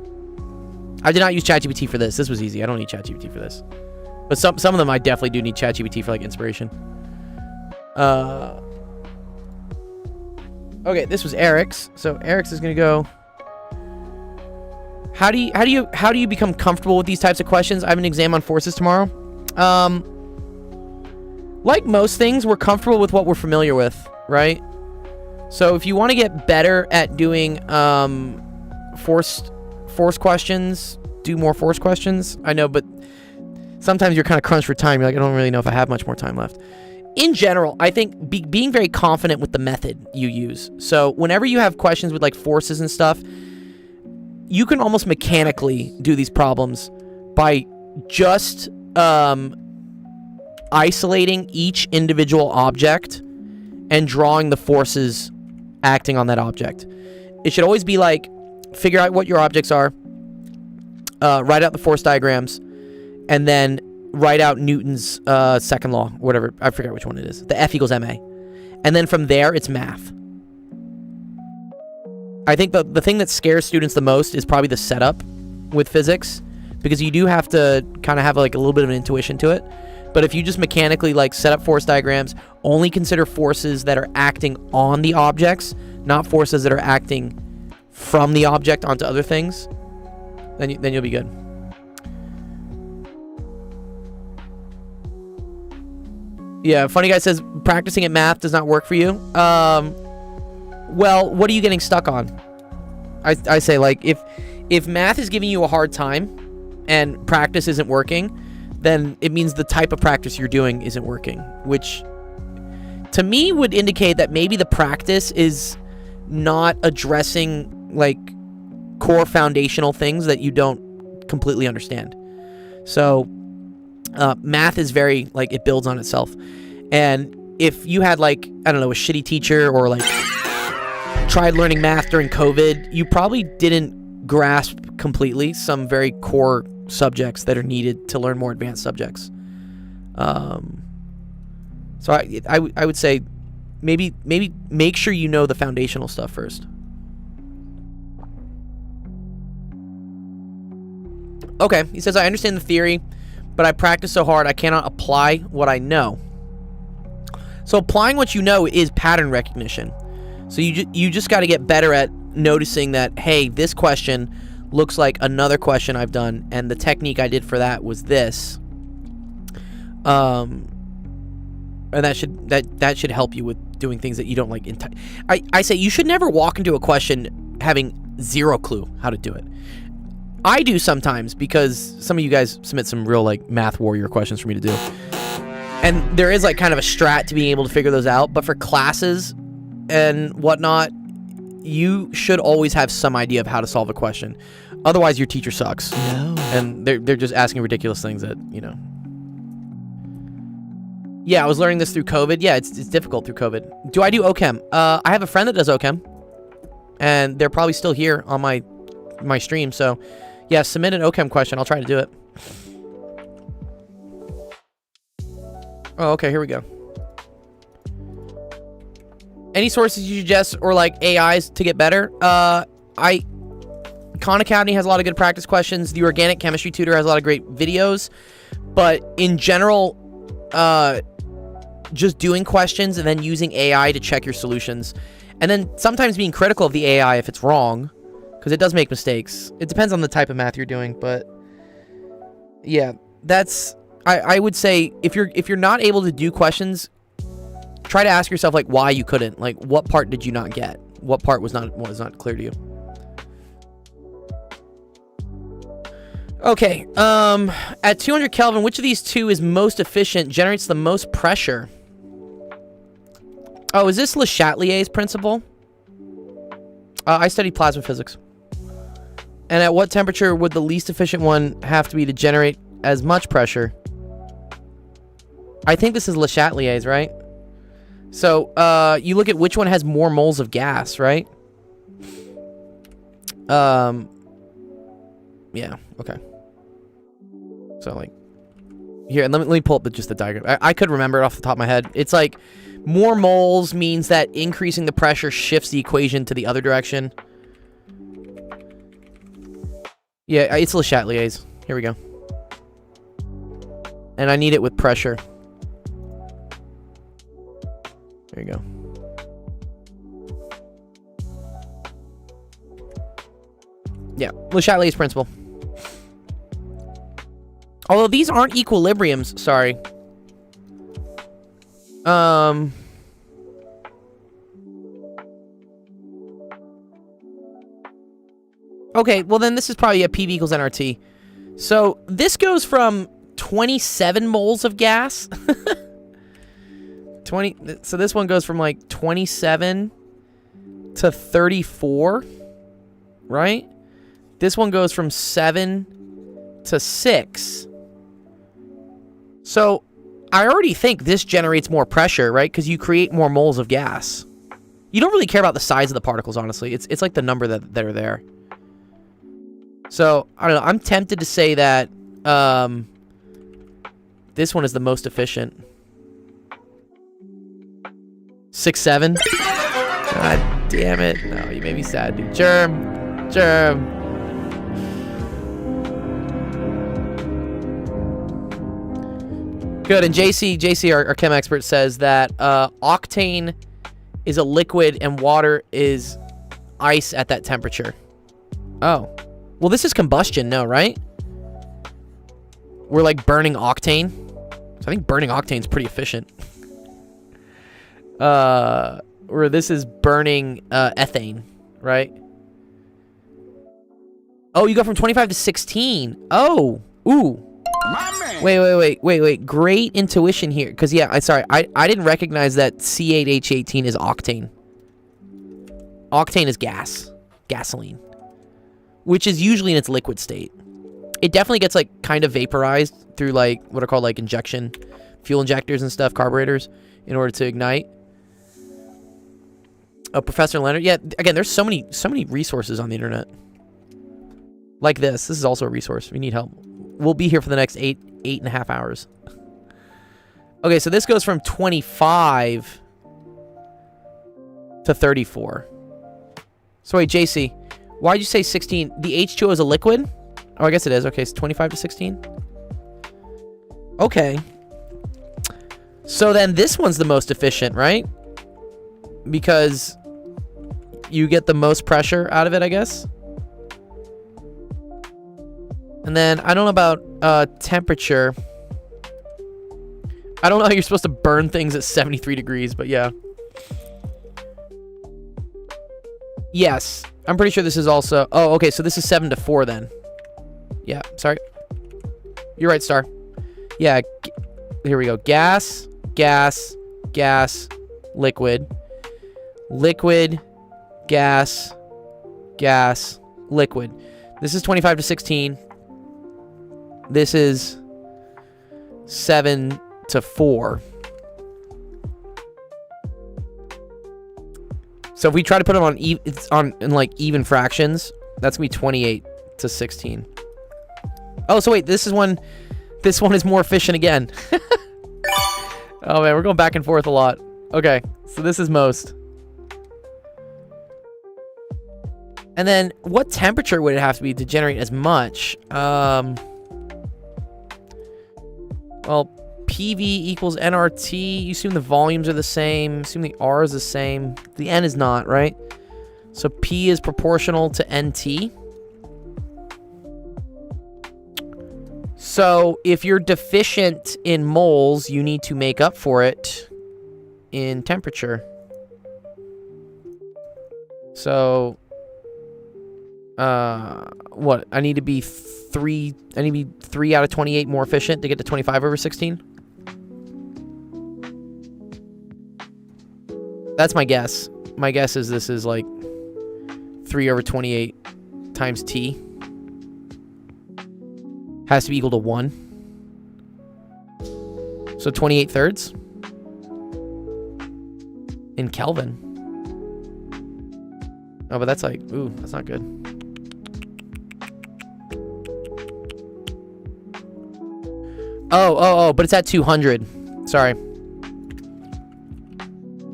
I did not use ChatGPT for this. This was easy. I don't need ChatGPT for this. But some of them I definitely do need ChatGPT for like inspiration. Okay, this was Eric's. So Eric's is gonna go How do you become comfortable with these types of questions? I have an exam on forces tomorrow. Like most things, we're comfortable with what we're familiar with, right? So if you want to get better at doing force questions, do more force questions. I know, but sometimes you're kind of crunched for time. You're like, I don't really know if I have much more time left. In general, I think being very confident with the method you use. So whenever you have questions with like forces and stuff, you can almost mechanically do these problems by just isolating each individual object and drawing the forces acting on that object. It should always be like, figure out what your objects are, write out the force diagrams, and then write out Newton's second law, or whatever. I forget which one it is. The F equals ma. And then from there, it's math. I think the thing that scares students the most is probably the setup with physics, because you do have to kind of have like a little bit of an intuition to it. But if you just mechanically like set up force diagrams, only consider forces that are acting on the objects, not forces that are acting from the object onto other things, then you'll be good. Yeah, funny guy says practicing at math does not work for you. Well, what are you getting stuck on? I say, like, if math is giving you a hard time and practice isn't working, then it means the type of practice you're doing isn't working, which to me would indicate that maybe the practice is not addressing like core foundational things that you don't completely understand. So math is very, like, it builds on itself. And if you had, like, I don't know, a shitty teacher, or like tried learning math during COVID, you probably didn't grasp completely some very core subjects that are needed to learn more advanced subjects. So I would say maybe make sure you know the foundational stuff first. Okay, he says, I understand the theory, but I practice so hard I cannot apply what I know. So applying what you know is pattern recognition. So you just got to get better at noticing that, hey, this question looks like another question I've done, and the technique I did for that was this. And that should help you with doing things that you don't like. I say you should never walk into a question having zero clue how to do it. I do sometimes, because some of you guys submit some real, like, math warrior questions for me to do. And there is, like, kind of a strat to being able to figure those out. But for classes and whatnot, you should always have some idea of how to solve a question. Otherwise, your teacher sucks. No. And they're just asking ridiculous things that, you know. Yeah, I was learning this through COVID. Yeah, it's difficult through COVID. Do I do OChem? I have a friend that does OChem. And they're probably still here on my stream, so yeah, submit an OChem question. I'll try to do it. Oh, okay, here we go. Any sources you suggest, or like AIs to get better? Khan Academy has a lot of good practice questions. The Organic Chemistry Tutor has a lot of great videos. But in general, just doing questions and then using AI to check your solutions. And then sometimes being critical of the AI if it's wrong, because it does make mistakes. It depends on the type of math you're doing, but yeah, that's, I would say if you're not able to do questions, try to ask yourself, like, why you couldn't. Like, what part did you not get? What part was not clear to you? Okay, at 200 Kelvin, which of these two is most efficient, generates the most pressure? Oh, is this Le Chatelier's principle? I studied plasma physics. And at what temperature would the least efficient one have to be to generate as much pressure? I think this is Le Chatelier's, right? So, you look at which one has more moles of gas, right? Yeah, okay. So, like, here, and let me pull up just the diagram. I could remember it off the top of my head. It's like, more moles means that increasing the pressure shifts the equation to the other direction. Yeah, it's Le Chatelier's. Here we go. And I need it with pressure. There you go. Yeah, Le Chatelier's principle. Although these aren't equilibriums, sorry. Okay, well then this is probably a PV equals nRT. So this goes from 27 moles of gas. So this one goes from like 27 to 34, right? This one goes from 7 to 6. So I already think this generates more pressure, right? Because you create more moles of gas. You don't really care about the size of the particles, honestly. It's like the number that are there. So, I don't know. I'm tempted to say that this one is the most efficient. 6, 7. God damn it. No, you made me sad, dude. Germ. Good. And JC, our chem expert, says that octane is a liquid and water is ice at that temperature. Oh. Well, this is combustion, no, right? We're like burning octane. So I think burning octane is pretty efficient. Where this is burning ethane, right? Oh, you go from 25 to 16. Oh, ooh. Wait. Great intuition here. Because, yeah, I didn't recognize that C8H18 is octane. Octane is gasoline. Which is usually in its liquid state. It definitely gets, like, kind of vaporized through, like, what are called, like, fuel injectors and stuff, carburetors, in order to ignite. Oh, Professor Leonard. Yeah, again, there's so many resources on the internet. Like this. This is also a resource. We need help. We'll be here for the next 8.5 hours. Okay, so this goes from 25 to 34. So wait, JC. Why'd you say 16? The H2O is a liquid? Oh, I guess it is. Okay, it's 25 to 16. Okay. So then this one's the most efficient, right? Because you get the most pressure out of it, I guess. And then, I don't know about temperature. I don't know how you're supposed to burn things at 73 degrees, but yeah. Yes. I'm pretty sure this is also... Oh, okay, so this is 7 to 4 then. Yeah, sorry. You're right, Star. Yeah, here we go. Gas, liquid, gas, liquid. This is 25 to 16. This is 7 to 4. So if we try to put them in like even fractions, that's gonna be 28 to 16. Oh, so wait, this one is more efficient again. Oh man, we're going back and forth a lot. Okay, so this is most. And then what temperature would it have to be to generate as much? Well, PV equals nRT. You assume the volumes are the same. Assume the R is the same. The N is not, right? So P is proportional to NT. So if you're deficient in moles, you need to make up for it in temperature. So, what? I need to be 3 out of 28 more efficient to get to 25 over 16? That's my guess. My guess is this is like 3 over 28 times T. Has to be equal to 1. So 28 thirds. In Kelvin. Oh, but that's like, ooh, that's not good. Oh, but it's at 200. Sorry.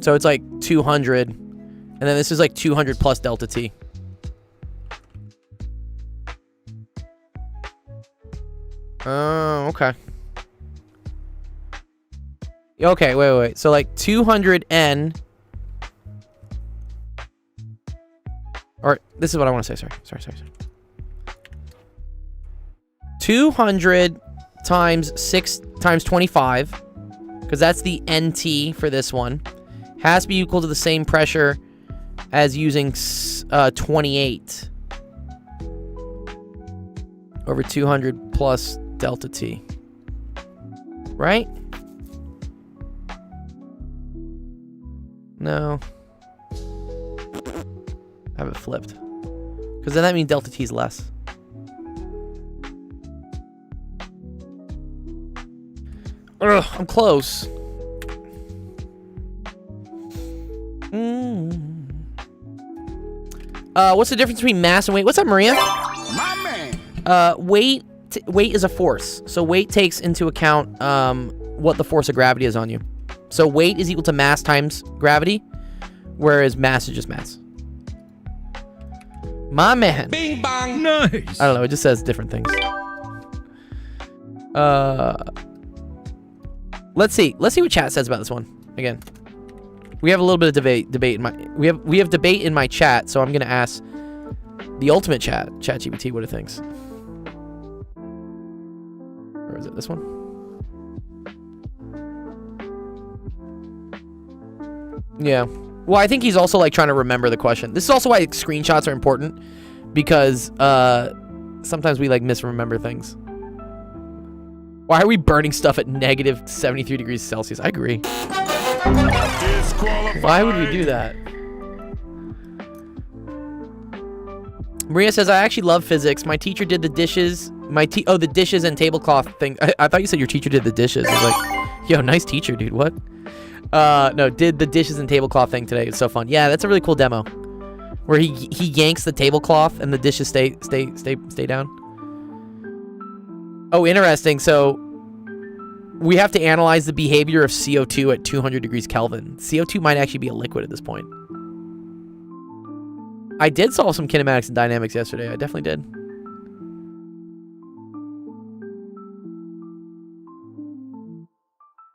So it's like 200. And then this is like 200 plus delta T. Oh, okay. Okay, wait. So like 200 N. Or this is what I want to say. Sorry. 200 times 6 times 25, because that's the NT for this one, has to be equal to the same pressure as using 28 over 200 plus delta T. Right? No. I have it flipped. Because then that means delta T is less. Ugh, I'm close. What's the difference between mass and weight? What's up, Maria? My man. Weight is a force. So weight takes into account what the force of gravity is on you. So weight is equal to mass times gravity, whereas mass is just mass. My man. Bing bong. Nice. I don't know. It just says different things. Let's see what chat says about this one. Again, we have a little bit of debate in my we have debate in my chat, so I'm gonna ask the ultimate ChatGPT what it thinks. Or is it this one? Yeah. Well, I think he's also like trying to remember the question. This is also why screenshots are important, because sometimes we like misremember things. Why are we burning stuff at negative 73 degrees Celsius? I agree. Why would we do that? Maria says, I actually love physics. My teacher did the dishes. The dishes and tablecloth thing. I thought you said your teacher did the dishes. I was like, yo, nice teacher, dude. What? No, did the dishes and tablecloth thing today. It's so fun. Yeah, that's a really cool demo. Where he yanks the tablecloth and the dishes stay down. Oh, interesting. So we have to analyze the behavior of CO2 at 200 degrees Kelvin. CO2 might actually be a liquid at this point. I did solve some kinematics and dynamics yesterday. I definitely did.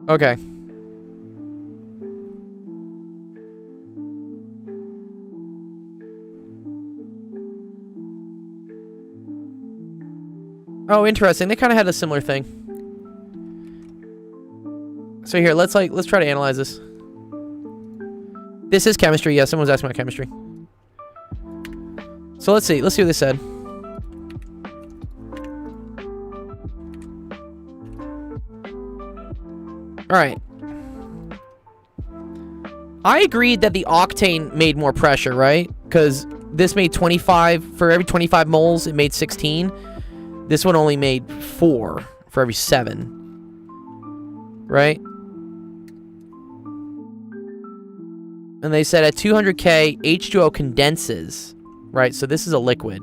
Okay. Oh, interesting. They kind of had a similar thing. So here, let's try to analyze this. This is chemistry. Yeah, someone's asking about chemistry. So let's see what they said. All right. I agreed that the octane made more pressure, right? Because this made 25 for every 25 moles. It made 16. This one only made 4 for every 7. Right? And they said at 200K, H2O condenses. Right? So this is a liquid.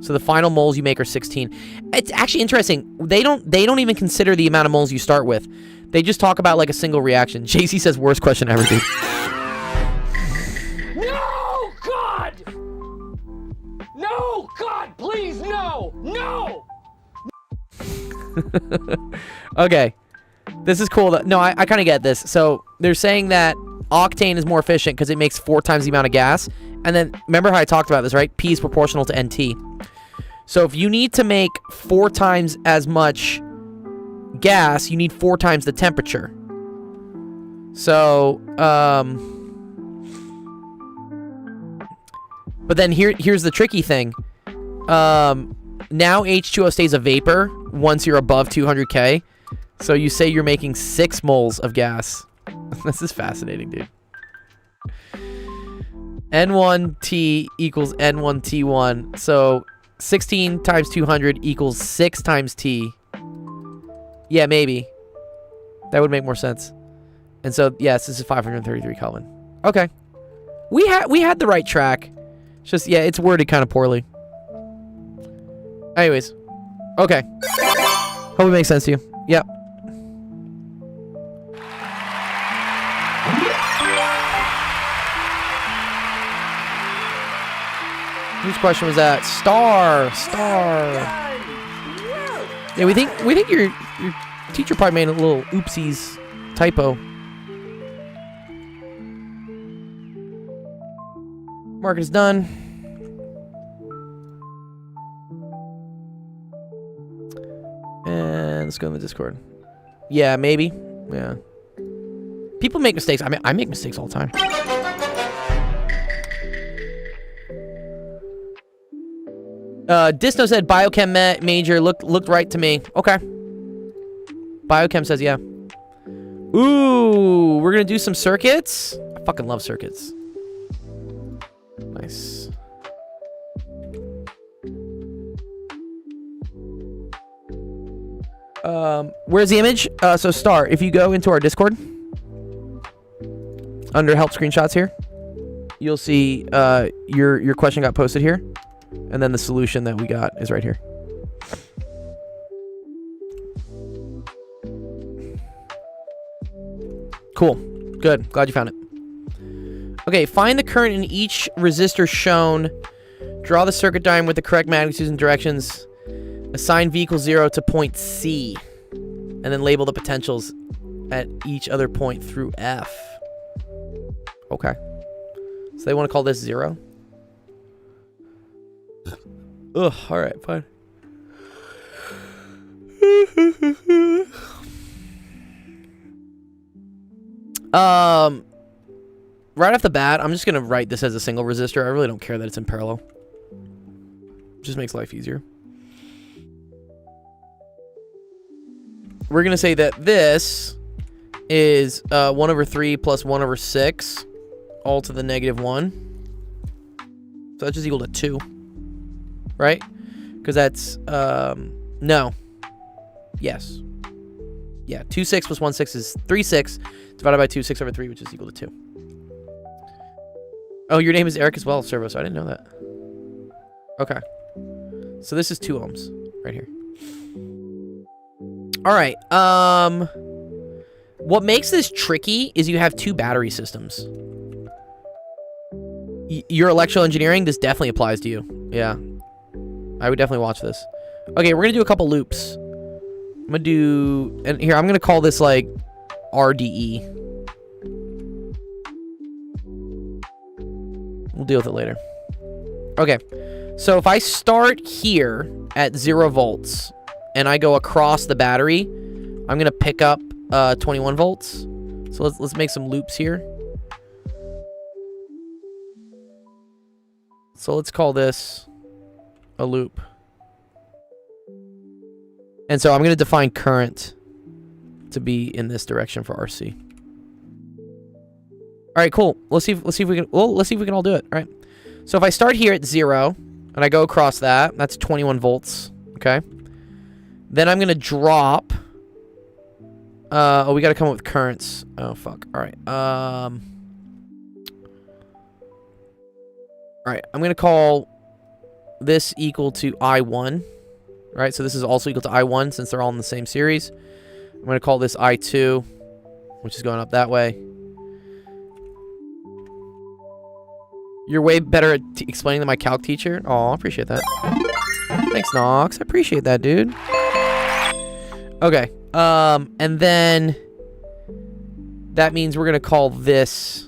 So the final moles you make are 16. It's actually interesting. They don't even consider the amount of moles you start with. They just talk about like a single reaction. JC says worst question ever, dude. No, God! No, God, please, no! No! Okay. This is cool. No, I kind of get this. So they're saying that octane is more efficient because it makes 4 times the amount of gas. And then, remember how I talked about this, right? P is proportional to NT. So if you need to make 4 times as much gas, you need 4 times the temperature. So, but then here's the tricky thing. Now H2O stays a vapor once you're above 200K. So you say you're making 6 moles of gas. This is fascinating, dude. N1T equals N1T1. So 16 times 200 equals 6 times T. Yeah, maybe. That would make more sense. And so, yes, this is 533 Kelvin. Okay. We had the right track. It's just, yeah, it's worded kind of poorly. Anyways. Okay. Hope it makes sense to you. Yep. Whose question was that? Star. Yeah, we think your teacher probably made a little oopsies typo. Mark is done. And let's go in the Discord. Yeah, maybe. Yeah. People make mistakes. I mean, I make mistakes all the time. Disno said biochem major looked right to me. Okay. Biochem says yeah. Ooh, we're gonna do some circuits. I fucking love circuits. Nice. Where's the image? So Star, if you go into our Discord, under help screenshots here, you'll see your question got posted here, and then the solution that we got is right here. Cool. Good. Glad you found it. Okay, find the current in each resistor shown. Draw the circuit diagram with the correct magnitudes and directions. Assign V equals 0 to point C. And then label the potentials at each other point through F. Okay. So they want to call this 0? Ugh, alright, fine. Right off the bat, I'm just gonna write this as a single resistor. I really don't care that it's in parallel. Just makes life easier. We're gonna say that this is 1/3 plus 1/6, all to the -1. So that's just equal to 2, right? Because that's no. Yes. Yeah, 2/6 plus 1/6 is 3/6 divided by 2, 6/3, which is equal to 2. Oh, your name is Eric as well, Servo, so I didn't know that. Okay. So this is 2 ohms right here. All right. What makes this tricky is you have 2 battery systems. Your electrical engineering, this definitely applies to you. Yeah. I would definitely watch this. Okay, we're going to do a couple loops. I'm going to do... And here, I'm going to call this, like, RDE. We'll deal with it later. Okay. So if I start here at 0 volts and I go across the battery, I'm going to pick up 21 volts. So let's make some loops here. So let's call this a loop. And so I'm going to define current to be in this direction for RC. All right, cool. Let's see if we can all do it. All right. So if I start here at 0 and I go across that, that's 21 volts. Okay. Then I'm going to drop. Oh, we got to come up with currents. Oh, fuck. All right. All right. I'm going to call this equal to I1. Right. So this is also equal to I1 since they're all in the same series. I'm going to call this I2, which is going up that way. You're way better at explaining than my calc teacher. Oh, I appreciate that. Thanks, Nox. I appreciate that, dude. Okay. And then that means we're going to call this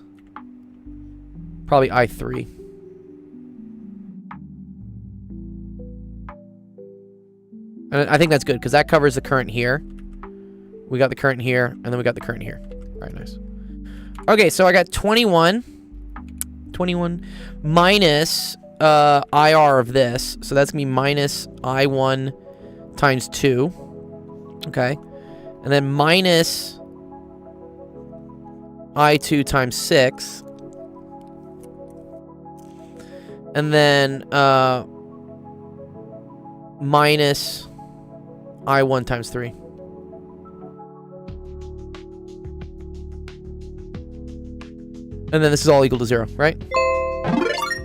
probably I3. And I think that's good because that covers the current here. We got the current here, and then we got the current here. All right, nice. Okay, so I got 21 minus IR of this. So that's going to be minus I1 times 2. Okay. And then minus I2 times 6. And then minus I1 times 3. And then this is all equal to 0, right?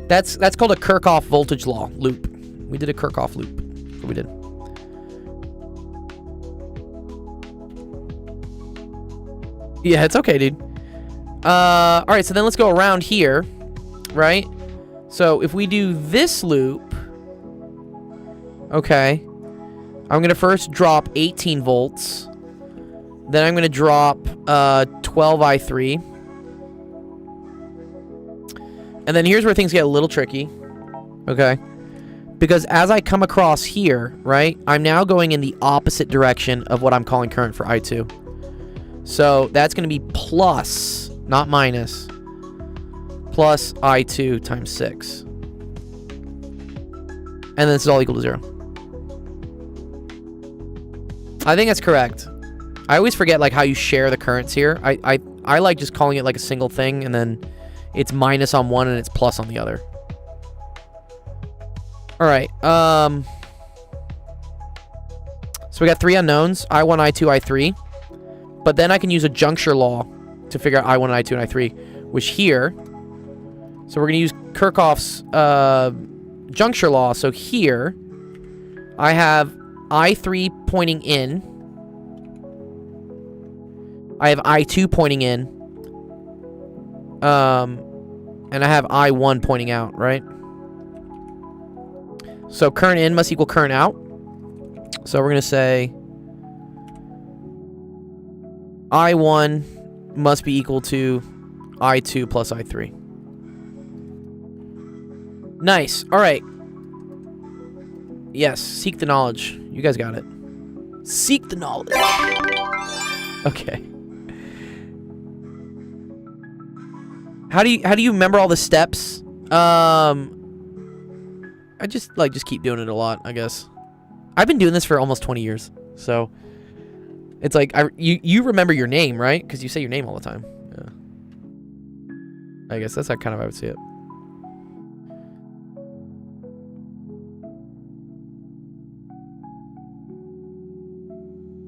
That's called a Kirchhoff voltage law loop. We did a Kirchhoff loop. That's what we did. Yeah, it's okay, dude. All right, so then let's go around here, right? So if we do this loop, okay, I'm going to first drop 18 volts. Then I'm going to drop 12i3. And then here's where things get a little tricky. Okay. Because as I come across here, right, I'm now going in the opposite direction of what I'm calling current for I2. So that's going to be plus, not minus, plus I2 times 6. And then this is all equal to 0. I think that's correct. I always forget like how you share the currents here. I like just calling it like a single thing, and then it's minus on one and it's plus on the other. All right. So we got 3 unknowns: I1, I2, I3. But then I can use a juncture law to figure out I1, I2, and I3, which here. So we're gonna use Kirchhoff's juncture law. So here, I have I3 pointing in. I have I2 pointing in. And I have I1 pointing out, right? So current in must equal current out. So we're going to say I1 must be equal to I2 plus I3. Nice. All right. Yes, seek the knowledge. You guys got it. Seek the knowledge. Okay. How do you remember all the steps? I just keep doing it a lot, I guess. I've been doing this for almost 20 years. So it's like you remember your name, right? Cuz you say your name all the time. Yeah. I guess that's how kind of I would see it.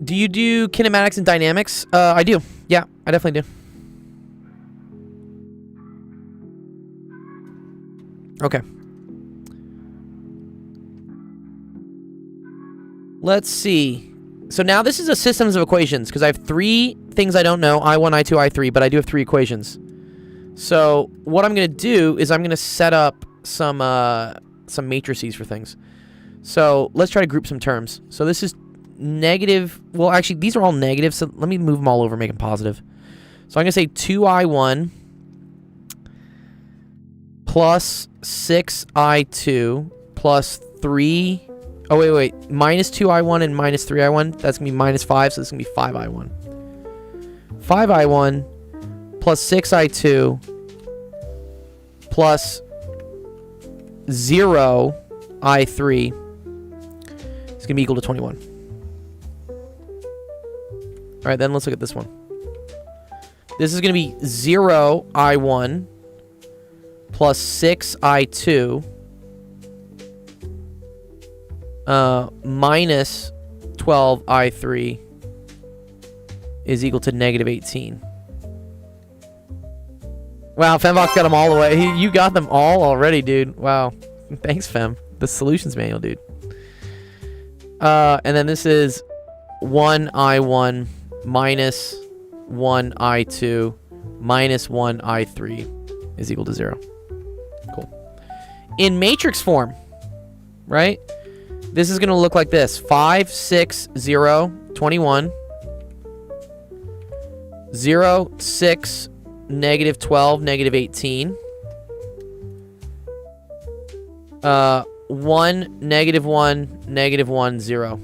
Do you do kinematics and dynamics? I do. Yeah, I definitely do. Okay. Let's see. So now this is a systems of equations, because I have 3 things I don't know, I1, I2, I3, but I do have 3 equations. So what I'm going to do is I'm going to set up some matrices for things. So let's try to group some terms. So this is negative. Well, actually, these are all negative, so let me move them all over, make them positive. So I'm going to say 2I1 plus 6I2 plus 3... Oh, wait. Minus 2I1 and minus 3I1. That's going to be minus 5, so this is going to be 5I1. 5I1 plus 6I2 plus 0I3 is going to be equal to 21. All right, then let's look at this one. This is going to be 0I1 plus 6I2 minus 12I3 is equal to negative 18. Wow, Fembox got them all the way. You got them all already, dude. Wow. Thanks, Fem. The solutions manual, dude. And then this is 1I1 minus 1I2 minus 1I3 is equal to 0. Cool. In matrix form, right? This is going to look like this. 5, 6, 0, 21. 0, 6, negative 12, negative 18. 1, negative 1, negative 1, 0.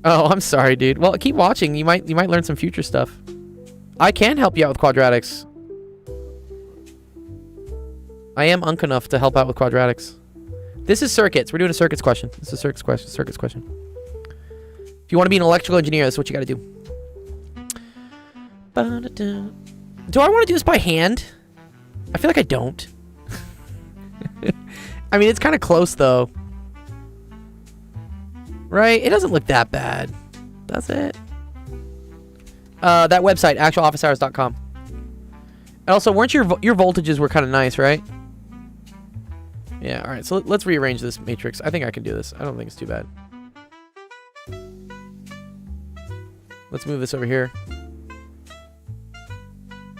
Oh, I'm sorry, dude. Well, keep watching. You might learn some future stuff. I can help you out with quadratics. I am unk enough to help out with quadratics. This is circuits. We're doing a circuits question. This is a circuits question. If you want to be an electrical engineer, that's what you got to do. Do I want to do this by hand? I feel like I don't. I mean, it's kind of close, though. Right? It doesn't look that bad. Does it? That website, actualofficehours.com. And also, weren't your voltages were kind of nice, right? Yeah, alright. So let's rearrange this matrix. I think I can do this. I don't think it's too bad. Let's move this over here.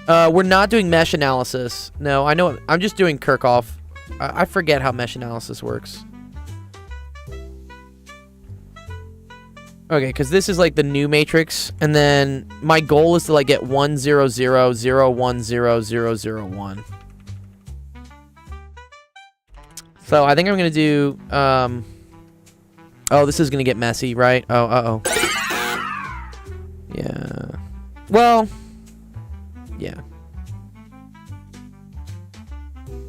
We're not doing mesh analysis. No, I know. I'm just doing Kirchhoff. I forget how mesh analysis works. Okay, because this is like the new matrix, and then my goal is to like get 1 0 0 0 1 0 0 0 1. So I think I'm going to do... oh, this is going to get messy, right? Oh, uh-oh. Yeah. Well... Yeah.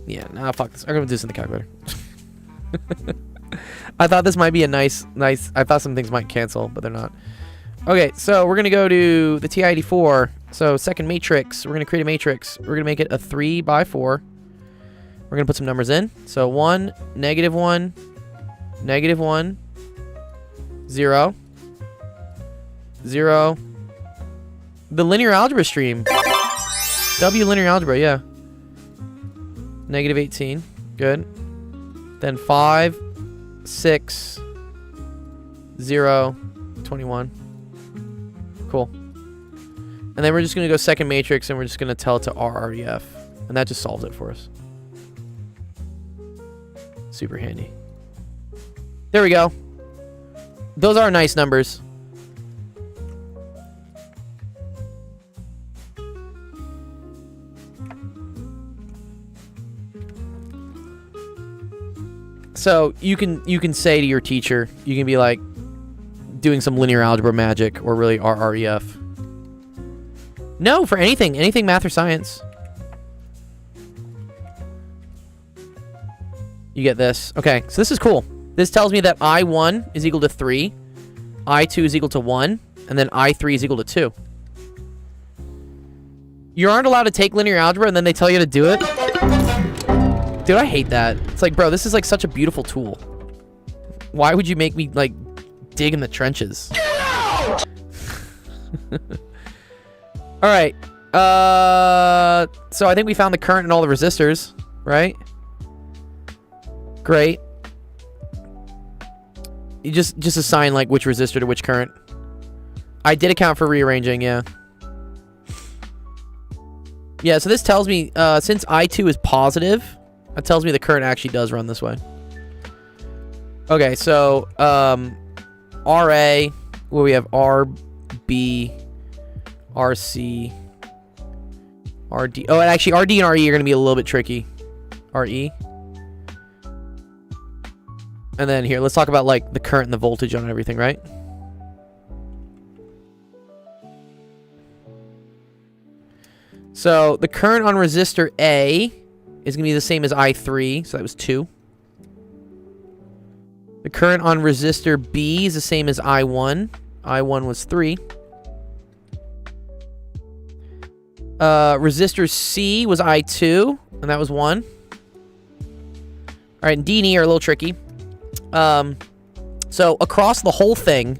Yeah, nah, fuck this. I'm going to do this in the calculator. I thought this might be a nice... I thought some things might cancel, but they're not. Okay, so we're going to go to the TI-84. So second matrix. We're going to create a matrix. We're going to make it a 3 by 4. We're going to put some numbers in. So 1, -1, -1, 0, 0. The linear algebra stream. W linear algebra, yeah. -18. Good. Then 5, 6, 0, 21. Cool. And then we're just going to go second matrix, and we're just going to tell it to RREF. And that just solves it for us. Super handy. There we go. Those are nice numbers. So you can say to your teacher, you can be like doing some linear algebra magic or really RREF. No, for anything math or science. You get this. Okay, so this is cool. This tells me that I1 is equal to 3, I2 is equal to 1, and then I3 is equal to 2. You aren't allowed to take linear algebra and then they tell you to do it? Dude, I hate that. It's like, bro, this is like such a beautiful tool. Why would you make me like dig in the trenches? All right. So I think we found the current and all the resistors, right? Great. You just assign like which resistor to which current. I did account for rearranging, yeah. Yeah, so this tells me since I2 is positive, that tells me the current actually does run this way. Okay, so RA, well, we have RB, RC, RD. Oh, and actually RD and RE are going to be a little bit tricky. RE. And then here, let's talk about like the current and the voltage on everything, right? So the current on resistor A is going to be the same as I3, so that was 2. The current on resistor B is the same as I1. I1 was 3. Resistor C was I2, and that was 1. Alright, and D and E are a little tricky. So across the whole thing,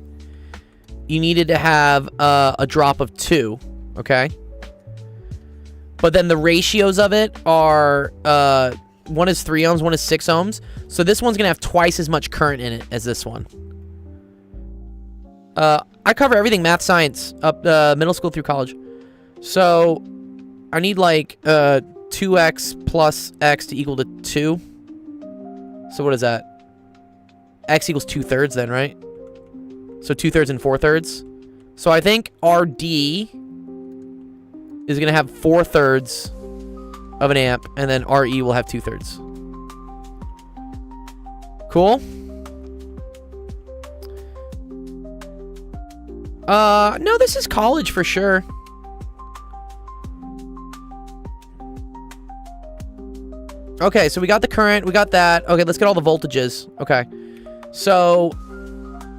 you needed to have a drop of 2, okay? But then the ratios of it are, one is 3 ohms, one is 6 ohms. So this one's going to have twice as much current in it as this one. I cover everything math, science, up middle school through college. So I need like 2x plus x to equal to 2. So what is that? X equals 2/3 then, right? So 2/3 and 4/3. So I think RD is going to have 4/3 of an amp, and then RE will have 2/3. Cool? No, this is college for sure. Okay, so we got the current, we got that. Okay, let's get all the voltages. Okay. So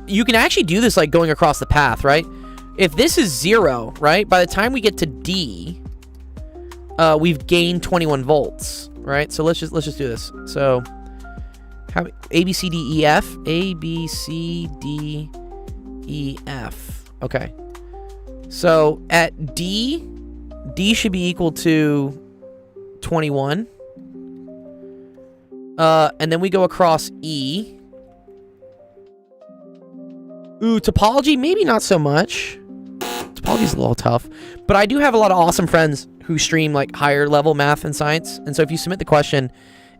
you can actually do this like going across the path, right? If this is 0, right? By the time we get to D, we've gained 21 volts, right? So let's just do this. So how A, B, C, D, E, F. A, B, C, D, E, F. Okay. So at D, D should be equal to 21. And then we go across E. Ooh, topology, maybe not so much. Topology's a little tough. But I do have a lot of awesome friends who stream like higher level math and science. And so if you submit the question,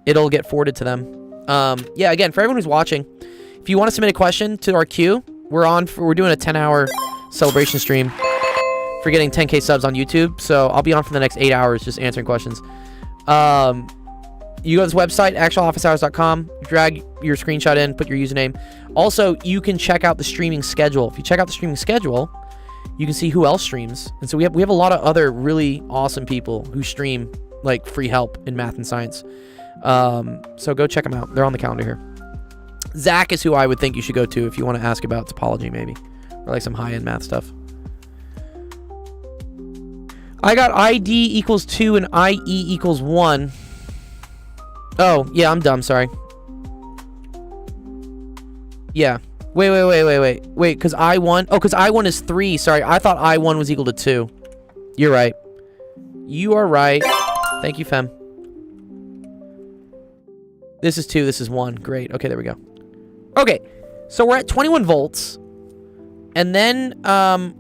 it'll get forwarded to them. Yeah, again, for everyone who's watching, if you want to submit a question to our queue, we're doing a 10-hour celebration stream for getting 10K subs on YouTube. So I'll be on for the next 8 hours just answering questions. You go to this website, actualofficehours.com, drag your screenshot in, put your username. Also, you can check out the streaming schedule. If you check out the streaming schedule, you can see who else streams. And so we have a lot of other really awesome people who stream like free help in math and science. So go check them out. They're on the calendar here. Zach is who I would think you should go to if you want to ask about topology, maybe, or like some high-end math stuff. I got ID equals 2 and IE equals 1. Oh, yeah, I'm dumb, sorry. Yeah. Wait, because I1... Oh, because I1 is 3. Sorry, I thought I1 was equal to 2. You're right. You are right. Thank you, Fem. This is 2, this is 1. Great. Okay, there we go. Okay, so we're at 21 volts. And then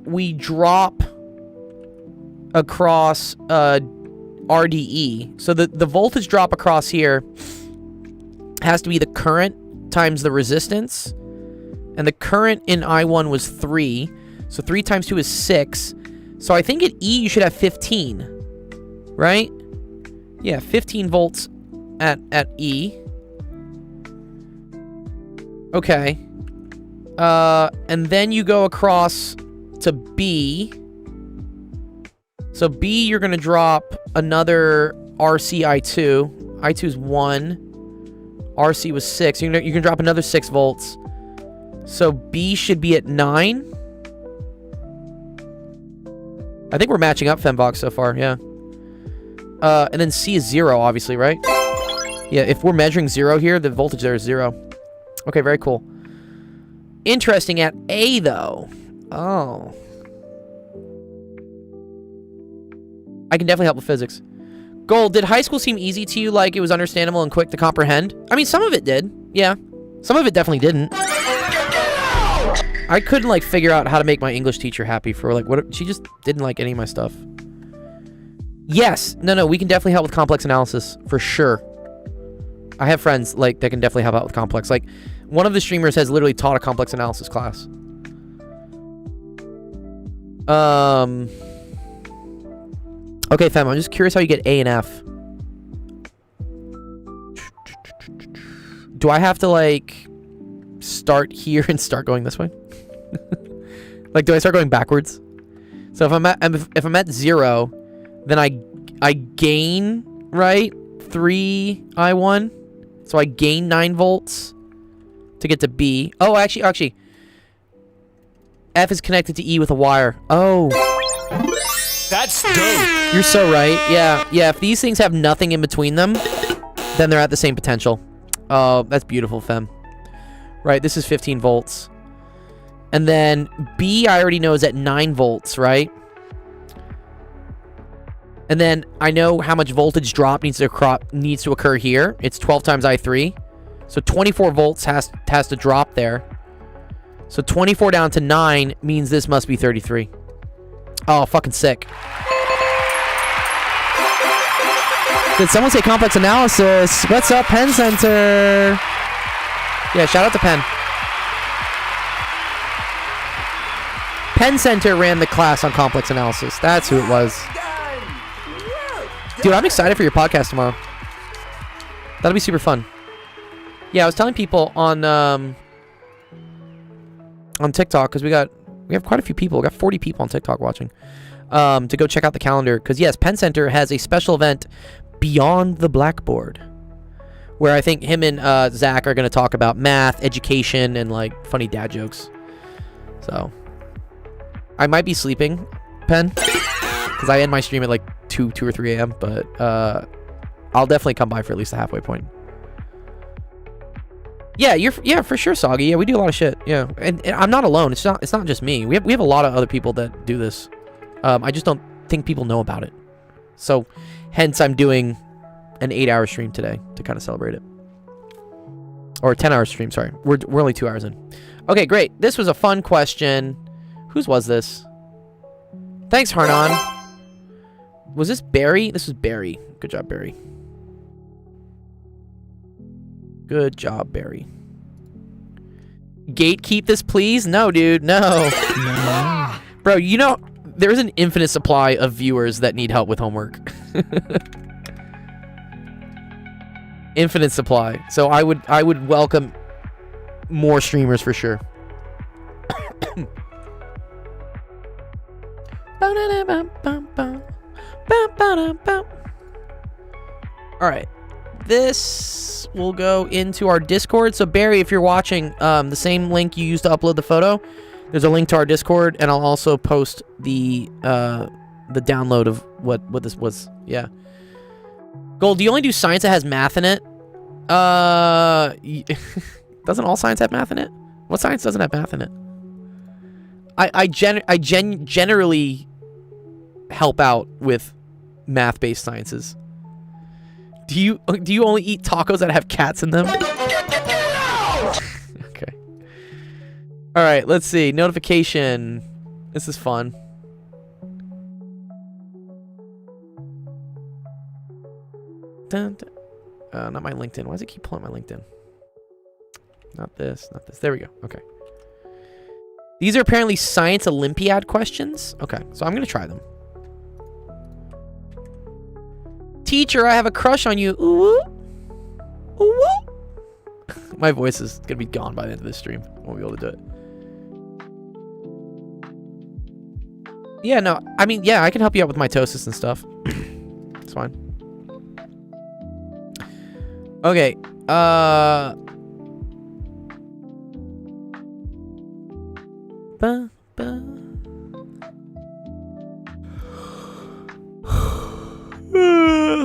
we drop across RDE. So the voltage drop across here has to be the current times the resistance. And the current in I1 was 3. So 3 times 2 is 6. So I think at E you should have 15. Right? Yeah, 15 volts at E. Okay. And then you go across to B. So B, you're going to drop another RC I2. I2 is 1. RC was 6. You can drop another 6 volts. So B should be at 9. I think we're matching up, Fembox, so far, yeah. And then C is 0, obviously, right? Yeah, if we're measuring 0 here, the voltage there is 0. Okay, very cool. Interesting at A, though. Oh. I can definitely help with physics. Gold, did high school seem easy to you, like it was understandable and quick to comprehend? I mean, some of it did. Yeah. Some of it definitely didn't. I couldn't, like, figure out how to make my English teacher happy for, like, what... She just didn't like any of my stuff. Yes. No, we can definitely help with complex analysis, for sure. I have friends, like, that can definitely help out with complex. Like, one of the streamers has literally taught a complex analysis class. Okay, fam, I'm just curious how you get A and F. Do I have to, like, start here and start going this way? Like, do I start going backwards? So if I'm at 0, then I gain, right? 3 I1. So I gain 9 volts to get to B. Oh, actually, F is connected to E with a wire. Oh. That's dope. You're so right. Yeah. If these things have nothing in between them, then they're at the same potential. Oh, that's beautiful, Fem. Right, this is 15 volts. And then B, I already know, is at 9 volts, right? And then I know how much voltage drop needs to occur here. It's 12 times I3. So 24 volts has to drop there. So 24 down to 9 means this must be 33. Oh, fucking sick. Did someone say complex analysis? What's up, Penn Center? Yeah, shout out to Penn. Penn Center ran the class on complex analysis. That's who it was. Dude, I'm excited for your podcast tomorrow. That'll be super fun. Yeah, I was telling people on TikTok, because we have quite a few people. We got 40 people on TikTok watching. To go check out the calendar, because yes, Penn Center has a special event, Beyond the Blackboard, where I think him and Zach are going to talk about math, education, and like funny dad jokes. So I might be sleeping, Penn, because I end my stream at like 2 or 3 a.m. But I'll definitely come by for at least the halfway point. Yeah, for sure, Soggy. Yeah, we do a lot of shit. Yeah, and I'm not alone. It's not just me. We have a lot of other people that do this. I just don't think people know about it. So, hence I'm doing an 8-hour stream today to kind of celebrate it. Or a 10-hour stream, sorry. We're only 2 hours in. Okay, great. This was a fun question. Whose was this? Thanks, Harnon. Was this Barry? This was Barry. Good job, Barry. Good job, Barry. Gatekeep this, please? No, dude. No. Bro, you know, there's an infinite supply of viewers that need help with homework. Infinite supply. So I would welcome more streamers for sure. Alright. This will go into our Discord. So Barry, if you're watching, the same link you used to upload the photo, there's a link to our Discord, and I'll also post the download of what this was. Yeah. Gold, do you only do science that has math in it? Doesn't all science have math in it? What science doesn't have math in it? I generally help out with math-based sciences. Do you only eat tacos that have cats in them? Okay. All right, let's see. Notification. This is fun. Dun, dun. Not my LinkedIn. Why does it keep pulling my LinkedIn? Not this, not this. There we go. Okay. These are apparently Science Olympiad questions. Okay, so I'm going to try them. Teacher, I have a crush on you. Ooh. Ooh. My voice is going to be gone by the end of this stream. I won't be able to do it. Yeah, no. I mean, yeah, I can help you out with mitosis and stuff. It's fine. Okay.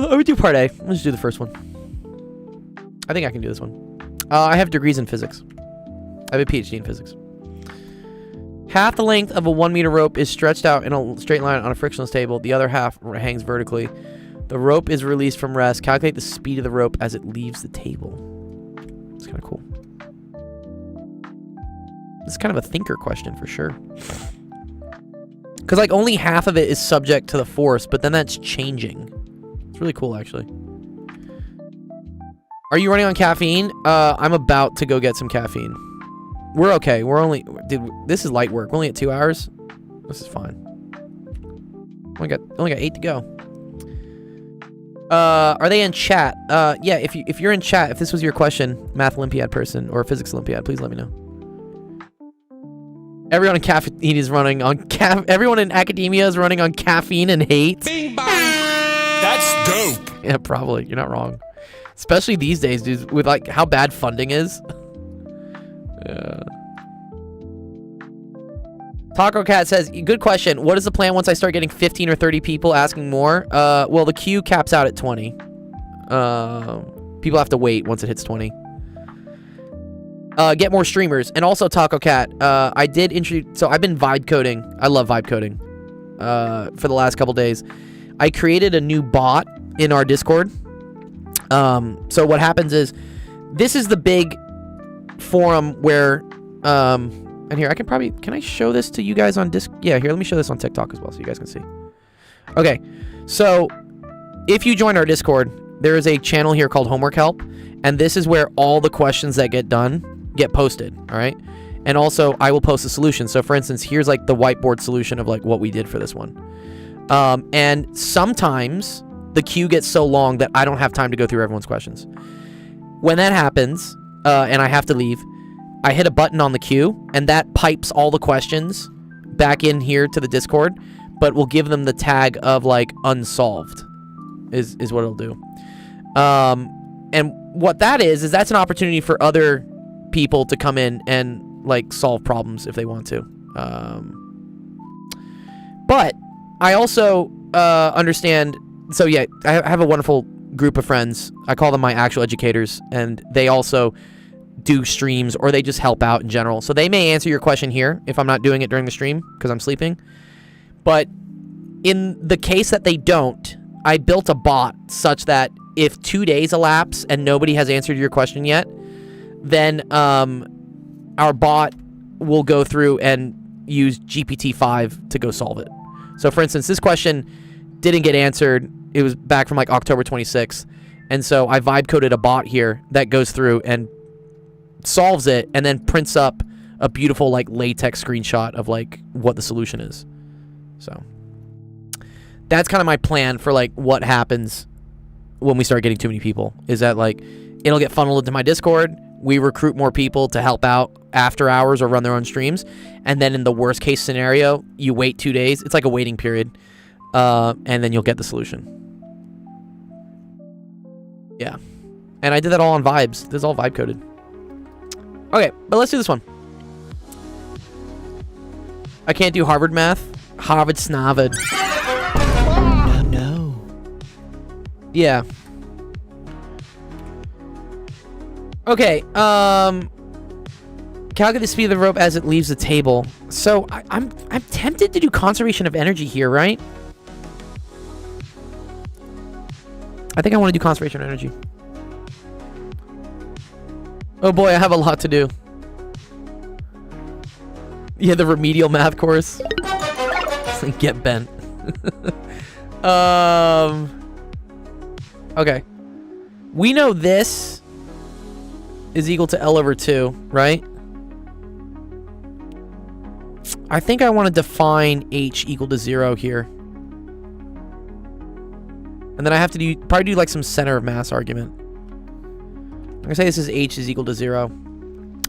Let me do part A. Let's do the first one. I think I can do this one. I have degrees in physics. I have a PhD in physics. Half the length of a 1 meter rope is stretched out in a straight line on a frictionless table. The other half hangs vertically. The rope is released from rest. Calculate the speed of the rope as it leaves the table. It's kind of cool. This is kind of a thinker question for sure. Because like only half of it is subject to the force, but then that's changing. It's really cool actually. Are you running on caffeine? I'm about to go get some caffeine. We're okay. We're only... Dude, this is light work. We're only at 2 hours. This is fine. Only got 8 to go. Are they in chat? Yeah, if you're in chat, if this was your question, Math Olympiad person or Physics Olympiad, please let me know. Everyone in caffeine is running on everyone in academia is running on caffeine and hate. Bing bong. That's dope. Yeah, probably. You're not wrong. Especially these days, dude, with like how bad funding is. Yeah. Taco Cat says, good question. What is the plan once I start getting 15 or 30 people asking more? Well, the queue caps out at 20. People have to wait once it hits 20. Get more streamers. And also, Taco Cat, I did introduce... So, I've been vibe coding. I love vibe coding. For the last couple days. I created a new bot in our Discord. So, what happens is... This is the big forum where... and here, I can probably... Can I show this to you guys on Discord? Yeah, here, let me show this on TikTok as well so you guys can see. Okay. So, if you join our Discord, there is a channel here called Homework Help. And this is where all the questions that get done get posted, all right? And also, I will post a solution. So, for instance, here's like the whiteboard solution of like what we did for this one. And sometimes the queue gets so long that I don't have time to go through everyone's questions. When that happens, and I have to leave, I hit a button on the queue, and that pipes all the questions back in here to the Discord, but will give them the tag of like unsolved, is what it'll do. And what that is that's an opportunity for other people to come in and like solve problems if they want to. But I also understand. So yeah, I have a wonderful group of friends. I call them my actual educators, and they also do streams or they just help out in general. So they may answer your question here if I'm not doing it during the stream because I'm sleeping. But in the case that they don't, I built a bot such that if 2 days elapse and nobody has answered your question yet, then our bot will go through and use GPT-5 to go solve it. So for instance, this question didn't get answered. It was back from like October 26th. And so I vibe coded a bot here that goes through and solves it and then prints up a beautiful like latex screenshot of like what the solution is. So that's kind of my plan for like what happens when we start getting too many people, is that like it'll get funneled into my Discord. We recruit more people to help out after hours or run their own streams. And then in the worst case scenario, you wait 2 days. It's like a waiting period. And then you'll get the solution. Yeah. And I did that all on vibes. This is all vibe coded. Okay, but let's do this one. I can't do Harvard math. Harvard Snarvard. No. Yeah. Okay, calculate the speed of the rope as it leaves the table. So I'm tempted to do conservation of energy here, right? I think I want to do conservation of energy. Oh boy, I have a lot to do. Yeah, the remedial math course. Get bent. Okay. We know this is equal to L over 2, right? I think I want to define H equal to 0 here. And then I have to probably do like some center of mass argument. I'm going to say this is H is equal to 0.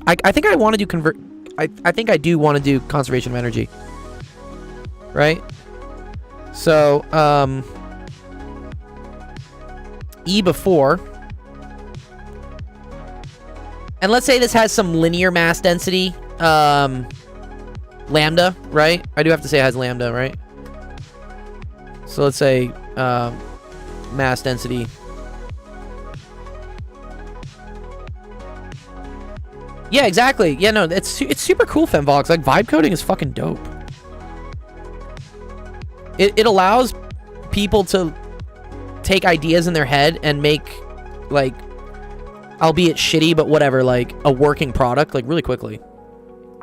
I think I want to do I think I do want to do conservation of energy. Right? So, E before. And let's say this has some linear mass density. Lambda, right? I do have to say it has lambda, right? So let's say mass density. Yeah, exactly. Yeah, no, it's super cool, Femvox. Like, vibe coding is fucking dope. It allows people to take ideas in their head and make, like, albeit shitty, but whatever, like, a working product, like, really quickly.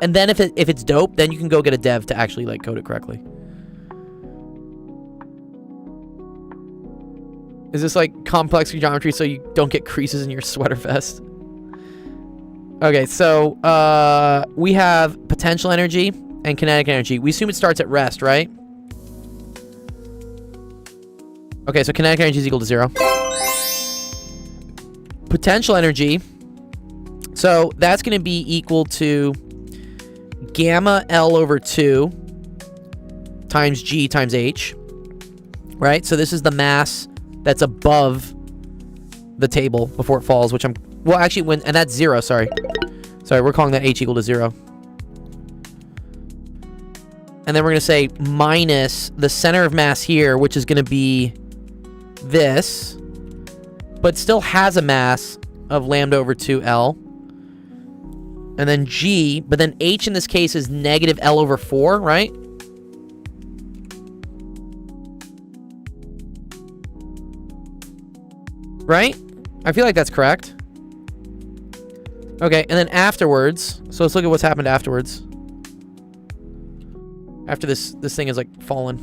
And then if it's dope, then you can go get a dev to actually, like, code it correctly. Is this, like, complex geometry so you don't get creases in your sweater vest? Okay, so, we have potential energy and kinetic energy. We assume it starts at rest, right? Okay, so kinetic energy is equal to 0. Potential energy. So that's going to be equal to gamma L over 2 times G times H. Right? So this is the mass that's above the table before it falls, which I'm... Well, actually, and that's 0, sorry. Sorry, we're calling that H equal to 0. And then we're going to say minus the center of mass here, which is going to be this, but still has a mass of lambda over 2L. And then G, but then H in this case is negative L over 4, right? Right? I feel like that's correct. Okay, and then afterwards, so let's look at what's happened afterwards. After this thing is, like, fallen.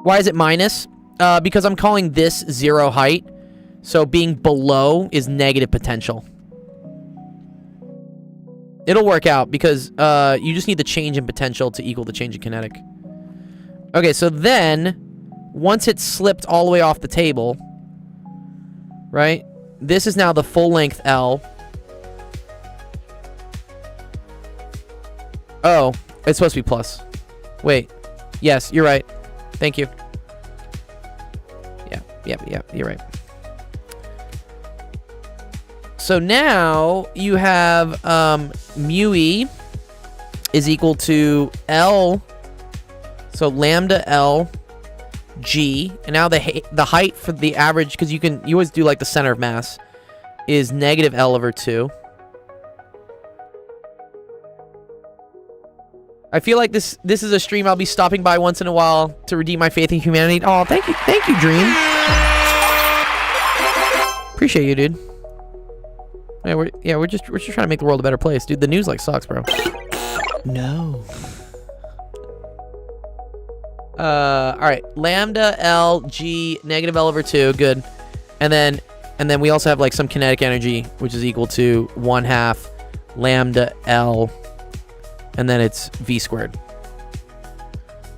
Why is it minus? Because I'm calling this 0 height. So being below is negative potential. It'll work out because you just need the change in potential to equal the change in kinetic. Okay, so then, once it's slipped all the way off the table, right? This is now the full length L. Oh, it's supposed to be plus. Wait. Yes, you're right. Thank you. Yeah, you're right. So now you have mu e is equal to L. So lambda L G, and now the height for the average, because you always do like the center of mass, is negative L over 2. I feel like this is a stream I'll be stopping by once in a while to redeem my faith in humanity. Oh, thank you, Dream. Appreciate you, dude. Yeah, we're just trying to make the world a better place, dude. The news like sucks, bro. No. All right. Lambda L G negative L over 2. Good. And then we also have like some kinetic energy, which is equal to 1/2 lambda L. And then it's V squared.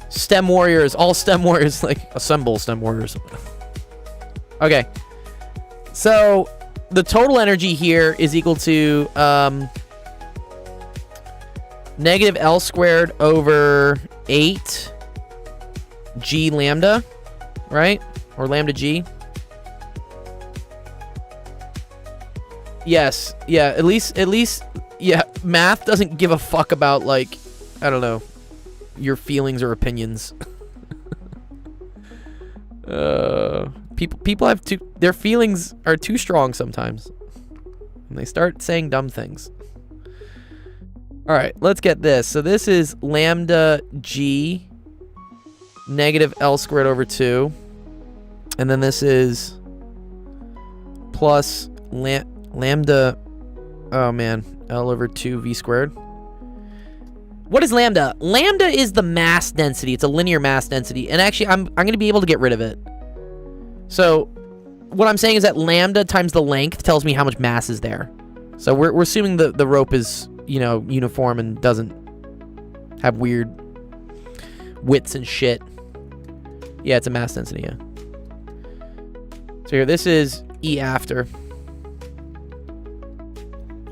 STEM warriors, all STEM warriors, like assemble STEM warriors. Okay. So the total energy here is equal to negative L squared over 8 G lambda, right? Or lambda G. Yes. Yeah, at least, yeah, math doesn't give a fuck about, like, I don't know, your feelings or opinions. People have their feelings are too strong sometimes. And they start saying dumb things. Alright, let's get this. So this is lambda G negative L squared over 2. And then this is plus lambda, oh man, L over 2 V squared. What is lambda? Lambda is the mass density. It's a linear mass density. And actually, I'm going to be able to get rid of it. So what I'm saying is that lambda times the length tells me how much mass is there. So we're assuming the rope is, you know, uniform and doesn't have weird widths and shit. Yeah, it's a mass density, yeah. So here, this is E after.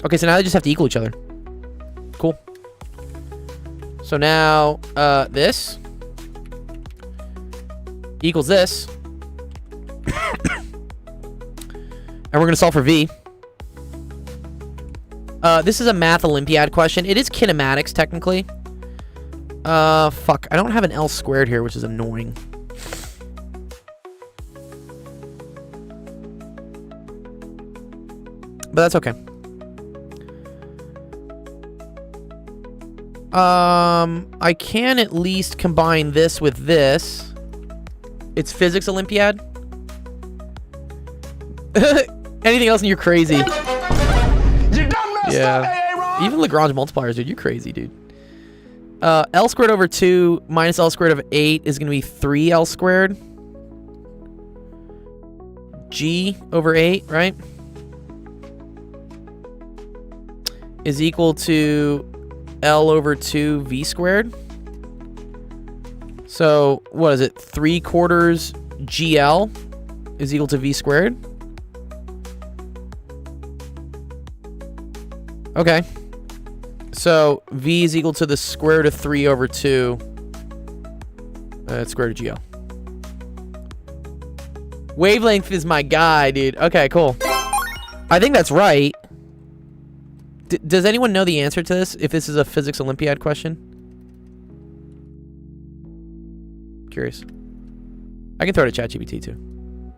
Okay, so now they just have to equal each other. Cool. So now, this equals this. And we're going to solve for V. This is a math Olympiad question. It is kinematics, technically. Fuck. I don't have an L squared here, which is annoying. But that's okay. I can at least combine this with this. It's physics Olympiad. Anything else and you're crazy. Yeah. Even Lagrange multipliers, dude. You're crazy, dude. L squared over 2 minus L squared over 8 is going to be 3L squared. G over 8, right? Is equal to L over 2 V squared. So, what is it? 3/4 GL is equal to V squared. Okay. So, V is equal to the square root of 3 over 2. Square root of GL. Wavelength is my guy, dude. Okay, cool. I think that's right. Does anyone know the answer to this? If this is a physics Olympiad question? Curious. I can throw it to ChatGPT too.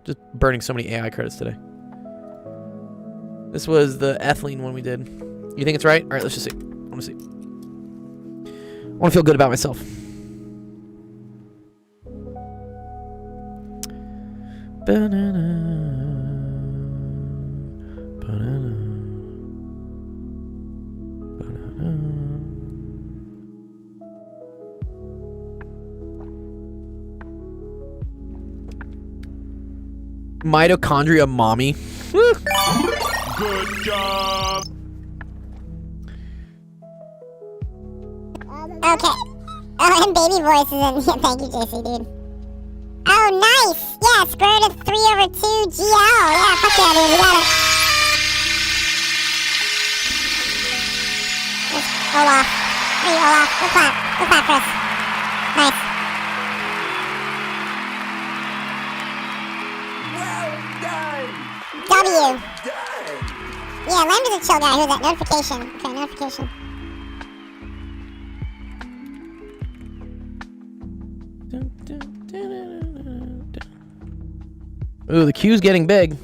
Just burning so many AI credits today. This was the ethylene one we did. You think it's right? All right, let's just see. I want to see. I want to feel good about myself. Banana. Banana. Mitochondria mommy. Good job. Okay. Oh, and baby voice is in. Yeah, thank you, JC, dude. Oh, nice. Yeah, square root of 3 over 2 GL. Yeah, fuck yeah, dude. We got it. Olaf. Hey, Olaf. Good clap. Good clap, Chris. Nice. W. Yeah, Lambda's a chill guy. Who's that? Notification. Okay, notification. Ooh, the queue's getting big.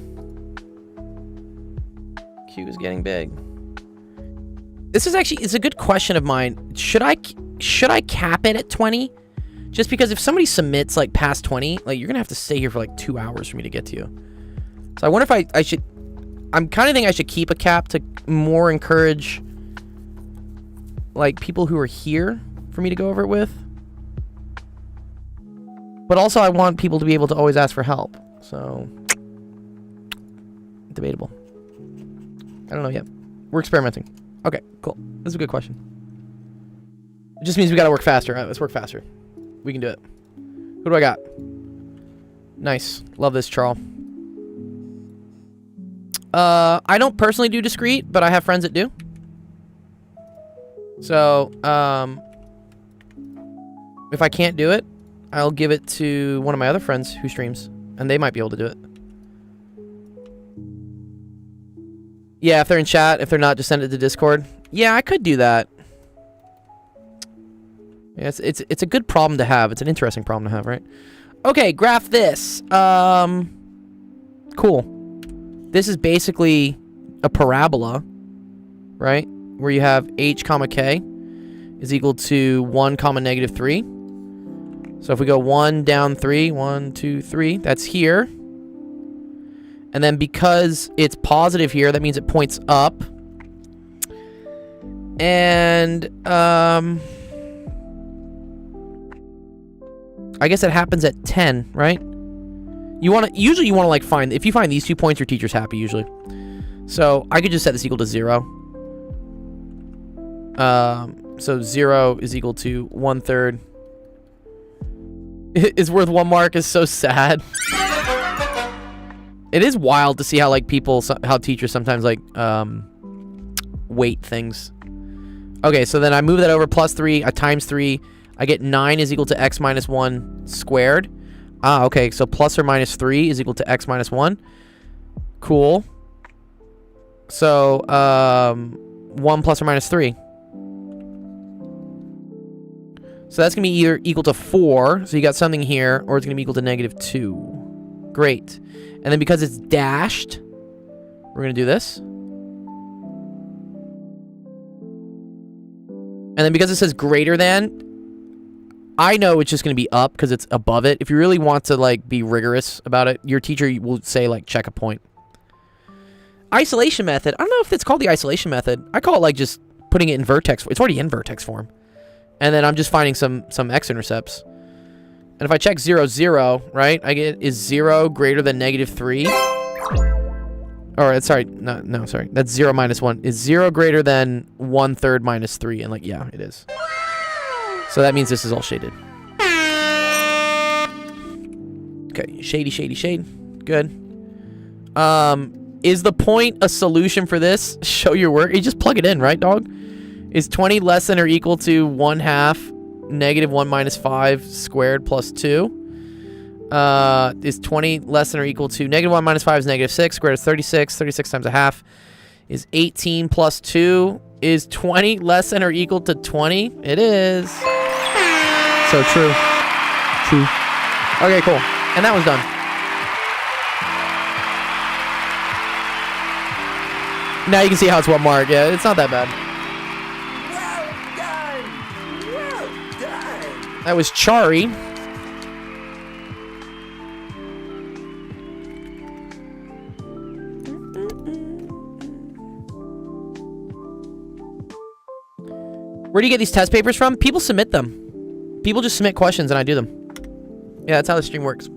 Queue is getting big. This is actually, it's a good question of mine. Should I cap it at 20? Just because if somebody submits like past 20, like you're gonna have to stay here for like 2 hours for me to get to you. So I wonder if I should, I'm kind of thinking I should keep a cap to more encourage like people who are here for me to go over it with. But also I want people to be able to always ask for help. So, debatable. I don't know yet. We're experimenting. Okay, cool. This is a good question. It just means we gotta work faster. All right, let's work faster. We can do it. Who do I got? Nice. Love this, Charles. I don't personally do discrete, but I have friends that do. So, if I can't do it, I'll give it to one of my other friends who streams, and they might be able to do it. Yeah, if they're in chat, if they're not, just send it to Discord. Yeah, I could do that. Yeah, it's a good problem to have. It's an interesting problem to have, right? Okay, graph this. Cool. This is basically a parabola, right? Where you have h comma k is equal to 1 comma negative 3. So if we go 1 down 3, 1, 2, 3, that's here. And then because it's positive here, that means it points up. And I guess it happens at 10, right? Usually you want to like find, if you find these 2 points, your teacher's happy usually. So I could just set this equal to 0. So 0 is equal to 1/3. It's worth 1 mark is so sad. It is wild to see how like how teachers sometimes like weight things. Okay, so then I move that over plus 3, I times 3, I get 9 is equal to x minus 1 squared. Ah, okay, so plus or minus 3 is equal to x minus 1. Cool. So 1 plus or minus 3. So that's going to be either equal to 4, so you got something here, or it's going to be equal to negative 2. Great. And then because it's dashed, we're going to do this. And then because it says greater than, I know it's just going to be up because it's above it. If you really want to like be rigorous about it, your teacher will say like check a point. Isolation method. I don't know if it's called the isolation method. I call it like just putting it in vertex. It's already in vertex form. And then I'm just finding some x-intercepts. And if I check 0, 0, right, I get is 0 greater than negative 3? Or, sorry, no, sorry. That's 0 minus 1. Is 0 greater than 1/3 minus 3? And like, yeah, it is. So that means this is all shaded. Okay, shady, shady, shade. Good. Is the point a solution for this? Show your work. You just plug it in, right, dog? Is 20 less than or equal to 1/2 negative 1 minus 5 squared plus 2? Is 20 less than or equal to negative 1 minus 5 is negative 6, squared is 36. 36 times 1/2 is 18 plus 2. Is 20 less than or equal to 20? It is. So true. True. Okay, cool. And that one's done. Now you can see how it's 1 mark. Yeah, it's not that bad. That was Chari. Where do you get these test papers from? People submit them. People just submit questions and I do them. Yeah, that's how the stream works.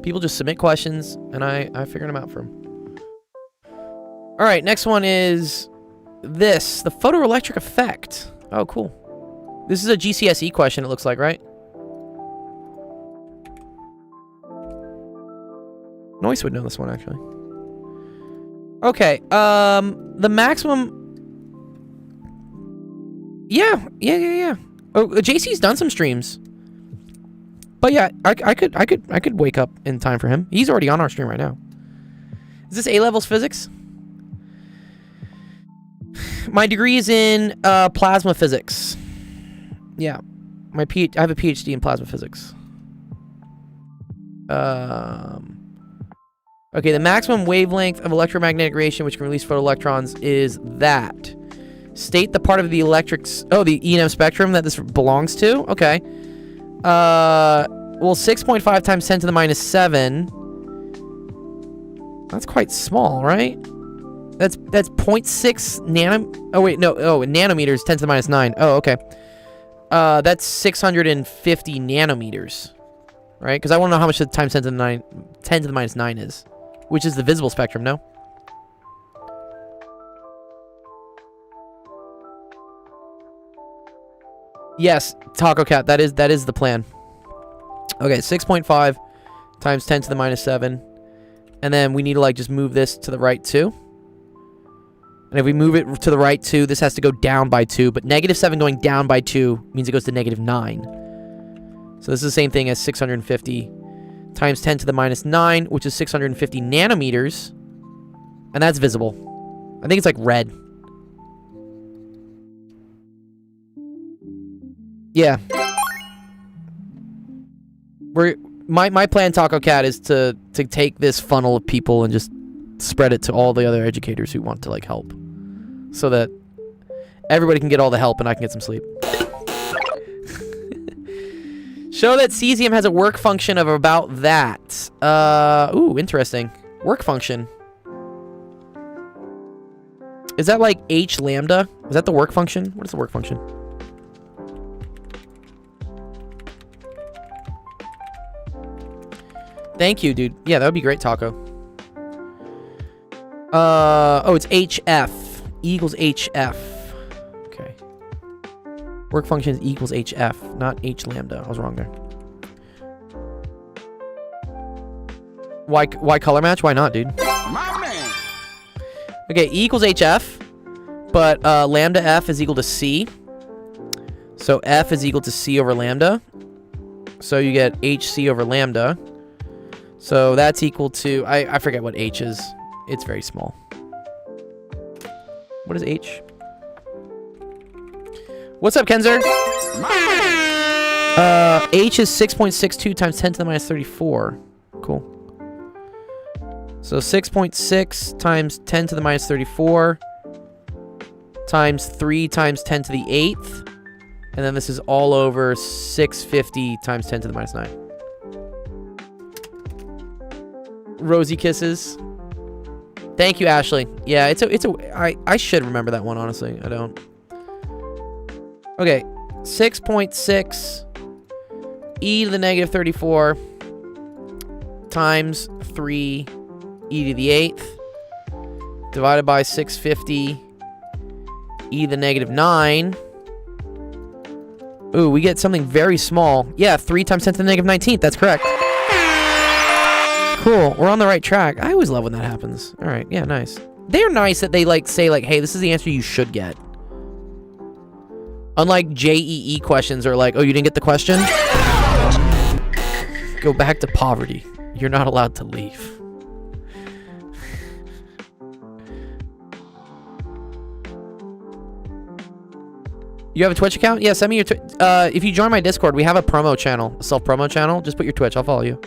People just submit questions and I figure them out for them. All right, next one is this, the photoelectric effect. Oh, cool. This is a GCSE question, it looks like, right? Noise would know this one, actually. Okay, the maximum... Yeah. Oh, JC's done some streams. But yeah, I could wake up in time for him. He's already on our stream right now. Is this A-levels physics? My degree is in plasma physics. Yeah, I have a PhD in plasma physics. Okay, the maximum wavelength of electromagnetic radiation which can release photoelectrons is that. State the part of the the E&M spectrum that this belongs to. Okay. Well, 6.5 times 10 to the minus 7. That's quite small, right? That's 0.6 Oh wait, no. Oh, nanometers, 10 to the minus 9. Oh, okay. That's 650 nanometers, right? Because I want to know how much the times 10 to the minus 9 is, which is the visible spectrum, no? Yes, Taco Cat, that is the plan. Okay, 6.5 times 10 to the minus 7 And then we need to like just move this to the right 2. And if we move it to the right 2, this has to go down by 2. But -7 going down by 2 means it goes to -9. So this is the same thing as 650 times 10 to the -9, which is 650 nanometers. And that's visible. I think it's like red. Yeah. My plan, Taco Cat, is to take this funnel of people and just spread it to all the other educators who want to like help, so that everybody can get all the help and I can get some sleep. Show that cesium has a work function of about that. Ooh, interesting. Work function. Is that like h lambda? Is that the work function? What is the work function? Thank you, dude. Yeah, that would be great, Taco. Oh, it's HF. E equals HF. Okay. Work function is E equals HF, not H lambda. I was wrong there. Why color match? Why not, dude? My man. Okay, E equals HF, but lambda F is equal to C. So F is equal to C over lambda. So you get HC over lambda. So that's equal to, I forget what H is. It's very small. What is H? What's up, Kenzer? H is 6.62 times 10 to the minus 34. Cool. So 6.6 times 10 to the minus 34 times 3 times 10 to the 8th. And then this is all over 650 times 10 to the minus 9. Rosy kisses. Thank you, Ashley. Yeah, I should remember that one, honestly. I don't. Okay, 6.6 e to the negative 34 times 3 e to the 8th divided by 650 e to the negative 9. Ooh, we get something very small. Yeah, 3 times 10 to the negative 19th. That's correct. Cool. We're on the right track. I always love when that happens. All right. Yeah, nice. They're nice that they like say like, hey, this is the answer you should get. Unlike JEE questions are like, oh, you didn't get the question? Go back to poverty. You're not allowed to leave. You have a Twitch account? Yeah, send me your if you join my Discord, we have a promo channel, a self-promo channel. Just put your Twitch. I'll follow you.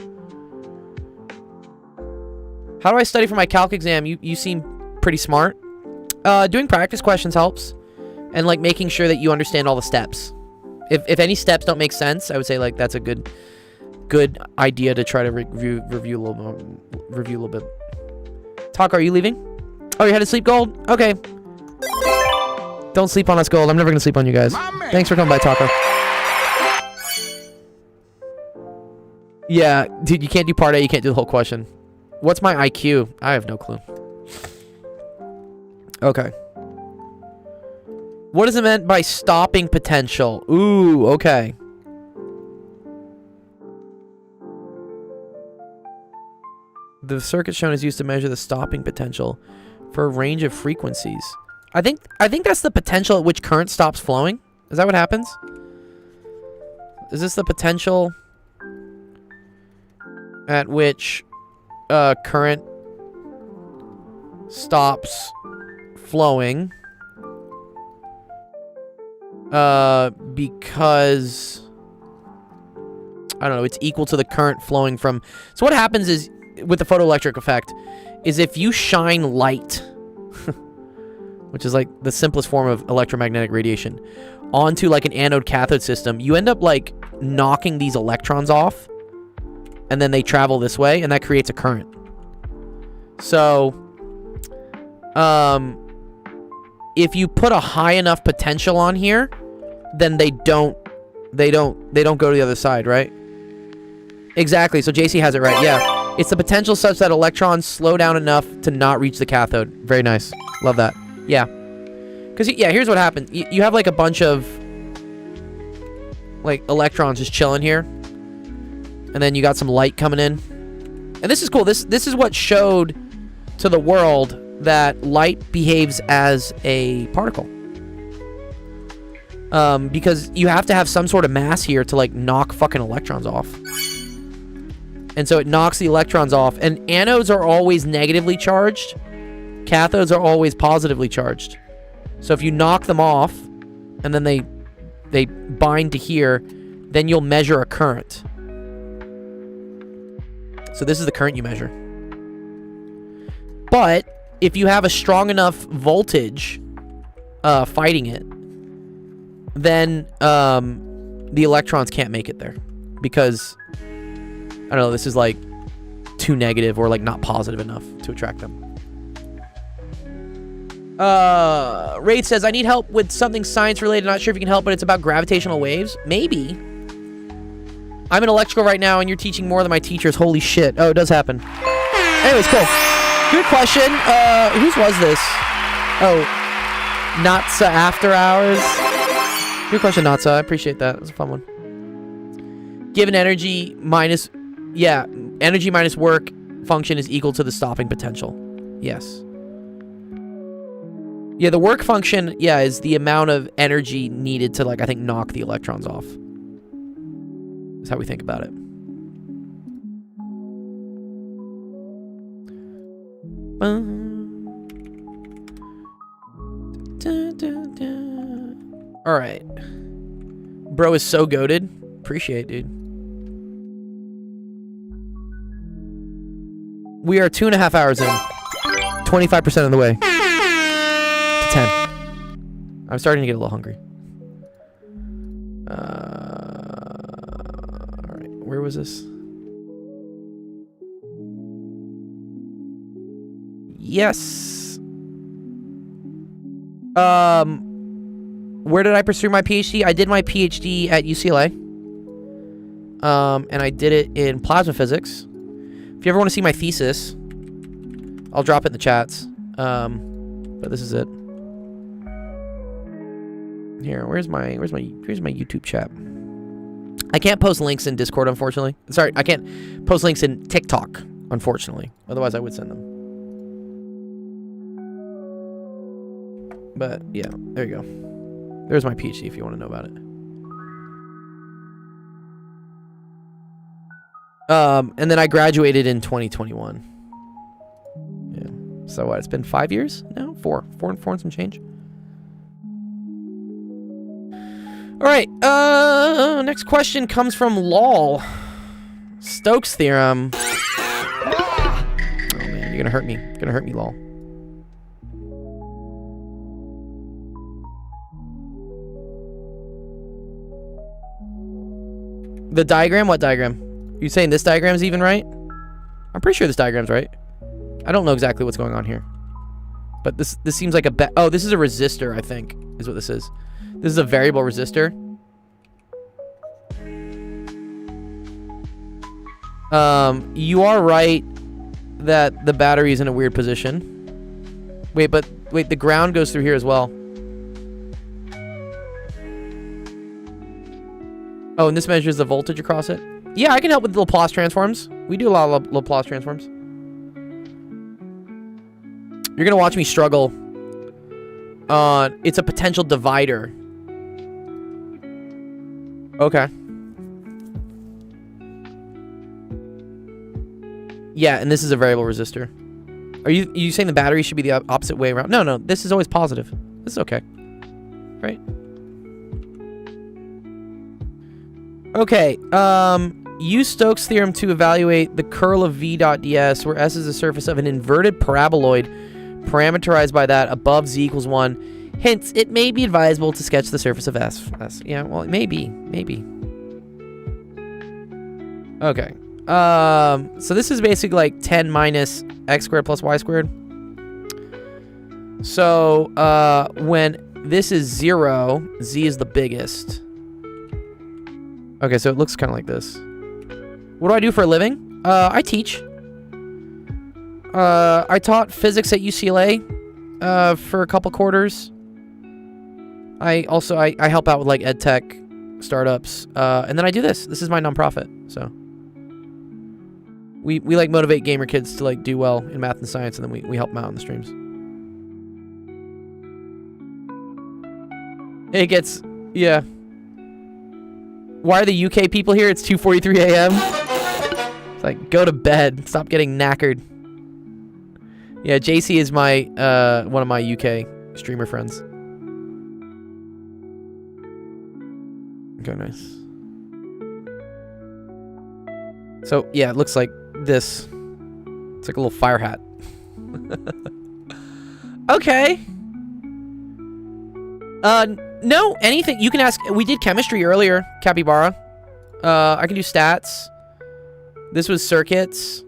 How do I study for my calc exam? You seem pretty smart. Doing practice questions helps. And like making sure that you understand all the steps. If any steps don't make sense, I would say like that's a good idea to try to review a little bit. Talk, are you leaving? Oh, you're headed to sleep, Gold? Okay. Don't sleep on us, Gold. I'm never gonna sleep on you guys. Thanks for coming by, Taco. Yeah, dude, you can't do part A, you can't do the whole question. What's my IQ? I have no clue. Okay. What is it meant by stopping potential? Ooh, okay. The circuit shown is used to measure the stopping potential for a range of frequencies. I think that's the potential at which current stops flowing. Is that what happens? Is this the potential at which current stops flowing because I don't know, it's equal to the current flowing from. So what happens is with the photoelectric effect is if you shine light which is like the simplest form of electromagnetic radiation onto like an anode cathode system, you end up like knocking these electrons off and then they travel this way and that creates a current. So if you put a high enough potential on here, then they don't go to the other side, right? Exactly. So JC has it right. Yeah. It's the potential such that electrons slow down enough to not reach the cathode. Very nice. Love that. Yeah. Because, yeah, here's what happens. You have, like, a bunch of, like, electrons just chilling here. And then you got some light coming in. And this is cool. This is what showed to the world that light behaves as a particle. Because you have to have some sort of mass here to like knock fucking electrons off. And so it knocks the electrons off. And anodes are always negatively charged. Cathodes are always positively charged. So if you knock them off, and then they bind to here, then you'll measure a current. So this is the current you measure. But if you have a strong enough voltage fighting it, then the electrons can't make it there. Because, I don't know, this is like too negative or like not positive enough to attract them. Wraith says, I need help with something science related. Not sure if you can help, but it's about gravitational waves. Maybe. I'm in electrical right now and you're teaching more than my teachers. Holy shit. Oh, it does happen. Anyways, cool. Good question. Whose was this? Oh, Natsa After Hours. Good question, Natsa. I appreciate that. It was a fun one. Given energy minus... Yeah, energy minus work function is equal to the stopping potential. Yes. Yeah, the work function, yeah, is the amount of energy needed to, like, I think, knock the electrons off. That's how we think about it. All right. Bro is so goated. Appreciate it, dude. We are 2.5 hours in. 25% of the way. 10. I'm starting to get a little hungry. Alright, where was this? Yes. Where did I pursue my PhD? I did my PhD at UCLA. And I did it in plasma physics. If you ever want to see my thesis, I'll drop it in the chats. But this is it. Here, where's my YouTube chat? I can't post links in Discord, unfortunately. Sorry, I can't post links in TikTok, unfortunately. Otherwise, I would send them. But yeah, there you go. There's my PhD if you want to know about it. And then I graduated in 2021. Yeah. So what? It's been 5 years now? Four and some change. All right. Next question comes from LOL. Stokes theorem. Oh man, you're gonna hurt me. You're gonna hurt me, LOL. The diagram? What diagram? You saying this diagram's even right? I'm pretty sure this diagram's right. I don't know exactly what's going on here. But this seems like a... Oh, this is a resistor, I think, is what this is. This is a variable resistor. You are right that the battery is in a weird position. Wait, the ground goes through here as well. Oh, and this measures the voltage across it? Yeah, I can help with Laplace transforms. We do a lot of Laplace transforms. You're gonna watch me struggle. It's a potential divider. Okay. Yeah, and this is a variable resistor. Are you saying the battery should be the opposite way around? No, this is always positive. This is okay. Right? Okay, use Stokes' theorem to evaluate the curl of V dot ds, where S is the surface of an inverted paraboloid parameterized by that above z equals 1. Hence, it may be advisable to sketch the surface of S. Yeah, well, maybe. Okay. So this is basically like 10 minus x squared plus y squared. So, when this is 0, z is the biggest. Okay, so it looks kind of like this. What do I do for a living? I teach. I taught physics at UCLA for a couple quarters. I help out with like ed tech startups. And then I do this. This is my nonprofit. So We like motivate gamer kids to like do well in math and science, and then we help them out in the streams. It gets, yeah. Why are the UK people here? It's 2:43 a.m. It's like, go to bed. Stop getting knackered. Yeah, JC is my one of my UK streamer friends. Okay, nice. So yeah, it looks like this. It's like a little fire hat. Okay. No, anything. You can ask. We did chemistry earlier, Capybara. I can do stats. This was circuits.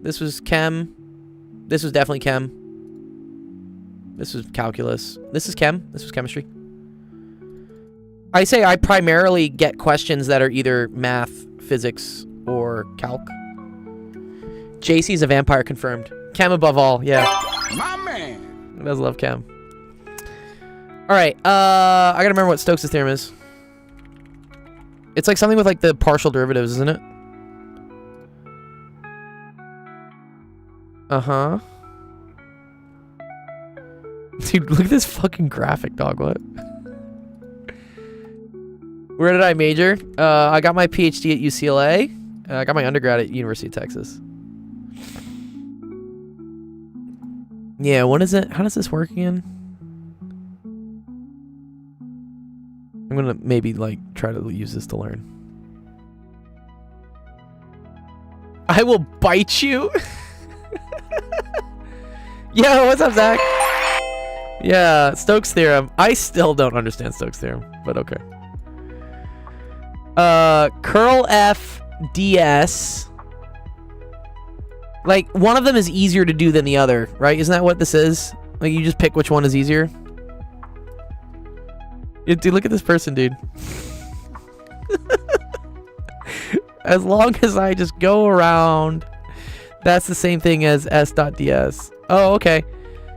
This was chem. This was definitely chem. This was calculus. This is chem. This was chemistry. I say I primarily get questions that are either math, physics, or calc. JC's a vampire confirmed. Chem above all, yeah. My man. He does love chem. Alright, I gotta remember what Stokes' theorem is. It's like something with like the partial derivatives, isn't it? Uh-huh. Dude, look at this fucking graphic, dog. What? Where did I major? I got my PhD at UCLA. I got my undergrad at University of Texas. Yeah, what is it? How does this work again? I'm gonna maybe like try to use this to learn. I will bite you. Yo, what's up, Zach? Yeah, Stokes' theorem. I still don't understand Stokes' theorem, but okay. Curl F ds. Like, one of them is easier to do than the other, right? Isn't that what this is? Like, you just pick which one is easier. Yeah, dude, look at this person, dude. As long as I just go around, that's the same thing as s.ds. Oh, okay.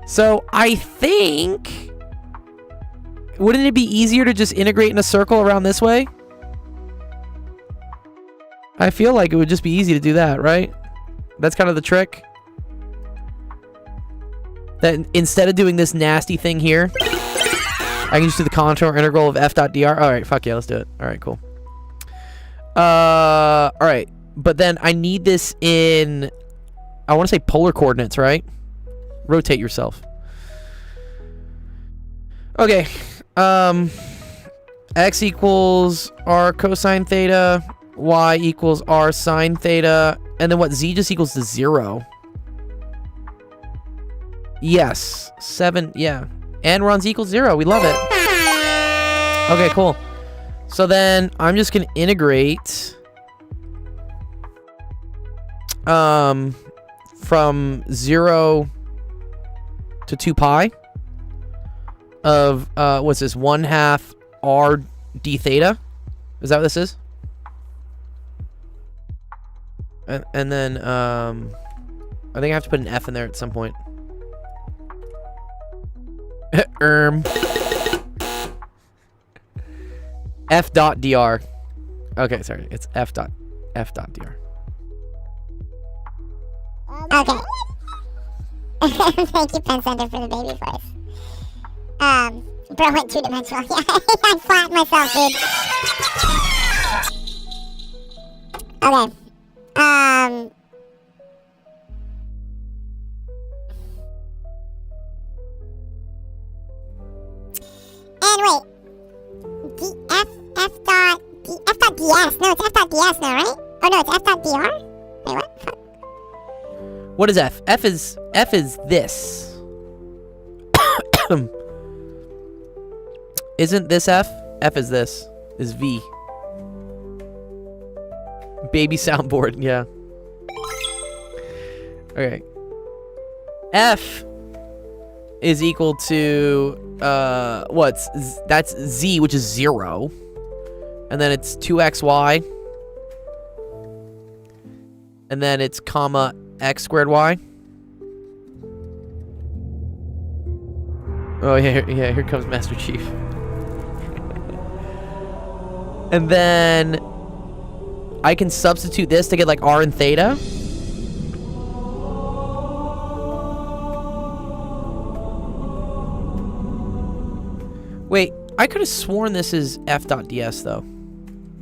So, I think... Wouldn't it be easier to just integrate in a circle around this way? I feel like it would just be easy to do that, right? That's kind of the trick. That instead of doing this nasty thing here, I can just do the contour integral of f.dr. Alright, fuck yeah, let's do it. Alright, cool. Alright. But then I need this in... I want to say polar coordinates, right? Rotate yourself. Okay. X equals r cosine theta. Y equals r sine theta. And then what? Z just equals to 0. Yes. 7. Yeah. And runs equals 0. We love it. Okay, cool. So then I'm just going to integrate from 0 to 2 pi of what's this? 1/2 r d theta. Is that what this is? And then I think I have to put an F in there at some point. F.dr. Okay, sorry. It's F.dr. Okay. Thank you, Pen Center, for the baby voice. Bro went 2-dimensional. Yeah, I flattened myself, dude. Okay. And wait. F.ds. No, it's F.ds now, right? Oh no, it's F.dr? Wait, what? Fuck. What is F? F is this. Isn't this F? F is this. Is V. Baby soundboard, yeah. Okay. F is equal to that's Z, which is 0. And then it's 2xy. And then it's comma x squared y. Oh yeah, here comes Master Chief. And then I can substitute this to get like r and theta. Wait, I could have sworn this is f.ds though,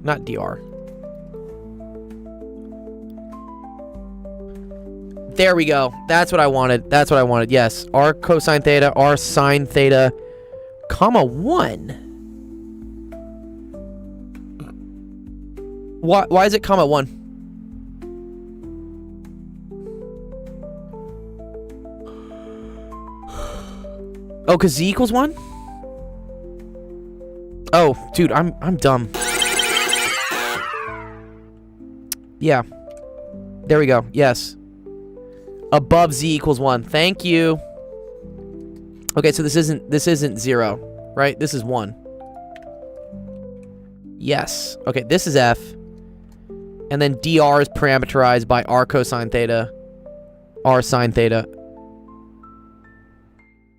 not dr. There we go. That's what I wanted. That's what I wanted. Yes. R cosine theta, R sine theta, comma 1. Why is it comma 1? Oh, because z equals 1? Oh, dude, I'm dumb. Yeah. There we go. Yes. Above z equals 1. Thank you. Okay, so this isn't 0, right? This is 1. Yes. Okay, this is f. And then dr is parameterized by r cosine theta, r sine theta,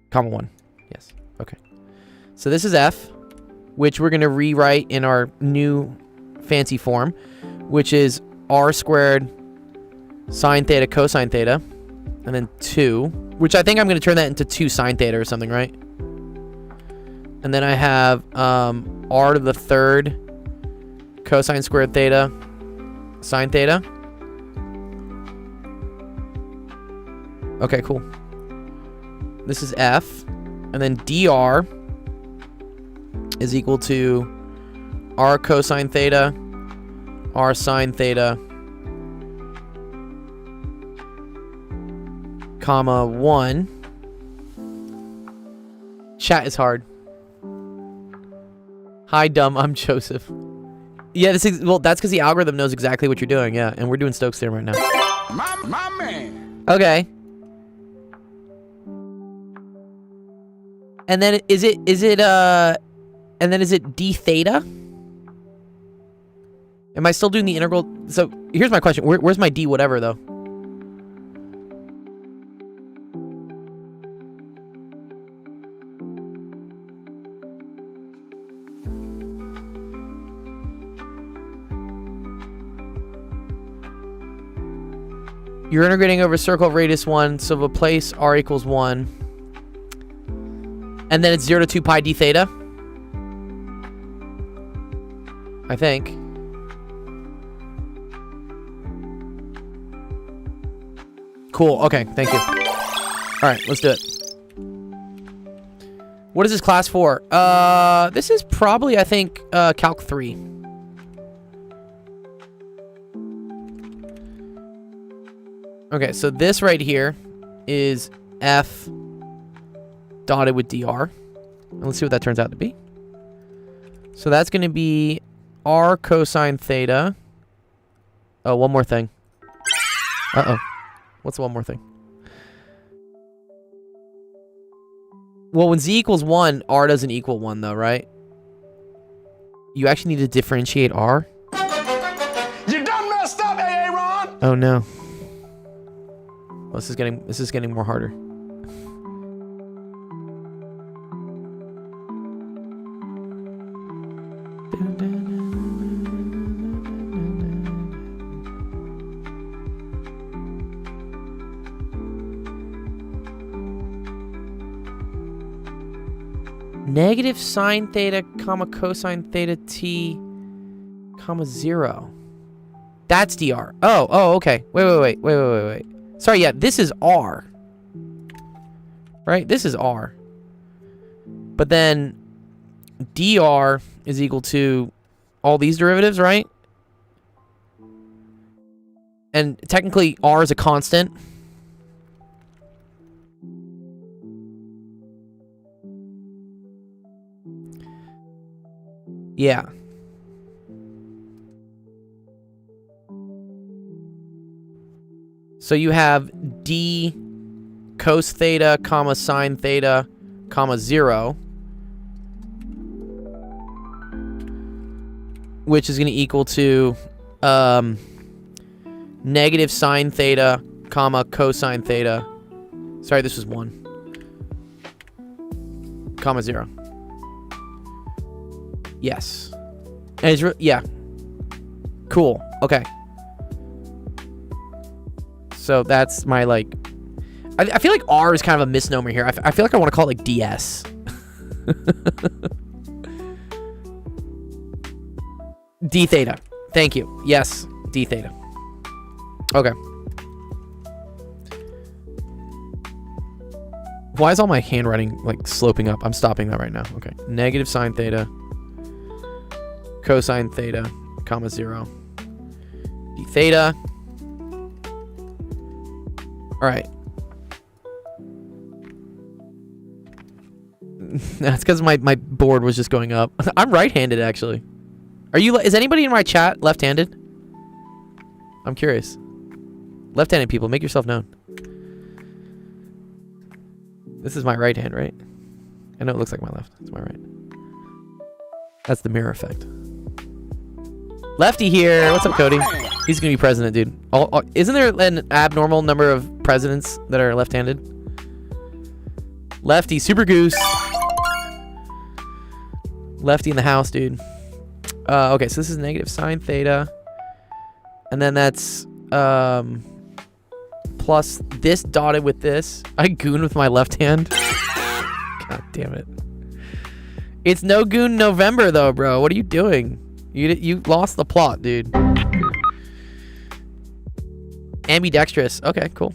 comma 1. Yes. Okay. So this is f, which we're going to rewrite in our new fancy form, which is r squared sine theta cosine theta, and then 2, which I think I'm going to turn that into 2 sine theta or something, right? And then I have r to the third cosine squared theta sine theta. Okay, cool. This is f, and then dr is equal to r cosine theta, r sine theta, comma 1. Chat is hard. Hi, dumb. I'm Joseph. Yeah, well, that's because the algorithm knows exactly what you're doing. Yeah, and we're doing Stokes theorem right now. My man. Okay. And then is it d theta? Am I still doing the integral? So here's my question. Where's my d whatever though? You're integrating over circle of radius 1, so replace r equals 1. And then it's 0 to 2 pi d theta. I think. Cool. Okay. Thank you. All right. Let's do it. What is this class for? This is probably, I think, Calc 3. Okay. So this right here is f dotted with dr. And let's see what that turns out to be. So that's going to be r cosine theta. Oh, one more thing. Uh-oh. What's one more thing? Well, when z equals 1, r doesn't equal 1, though, right? You actually need to differentiate r? You done messed up, Aaron! Oh, no. Well, this is getting more harder. Negative sine theta, comma cosine theta t, comma 0. That's dr. Oh, okay. Wait. Sorry, yeah, this is r. Right? This is r. But then dr is equal to all these derivatives, right? And technically r is a constant. Yeah. So you have d cos theta, comma sine theta, comma 0, which is going to equal to negative sine theta, comma cosine theta. Sorry, this was 1, comma 0. Yes. And it's yeah. Cool. Okay. So that's my, like... I feel like R is kind of a misnomer here. I feel like I want to call it, like, DS. D theta. Thank you. Yes, D theta. Okay. Why is all my handwriting like sloping up? I'm stopping that right now. Okay. Negative sine theta. Cosine theta, comma 0. D theta. All right. That's because my board was just going up. I'm right-handed, actually. Is anybody in my chat left-handed? I'm curious. Left-handed people, make yourself known. This is my right hand, right? I know it looks like my left. It's my right. That's the mirror effect. Lefty here. What's up, Cody? He's gonna be president, dude. Isn't there an abnormal number of presidents that are left-handed? Lefty, super goose. Lefty in the house, dude. Okay, so this is negative sine theta. And then that's plus this dotted with this. I goon with my left hand. God damn it. It's no goon November though, bro. What are you doing? You lost the plot, dude. Ambidextrous. Okay, cool.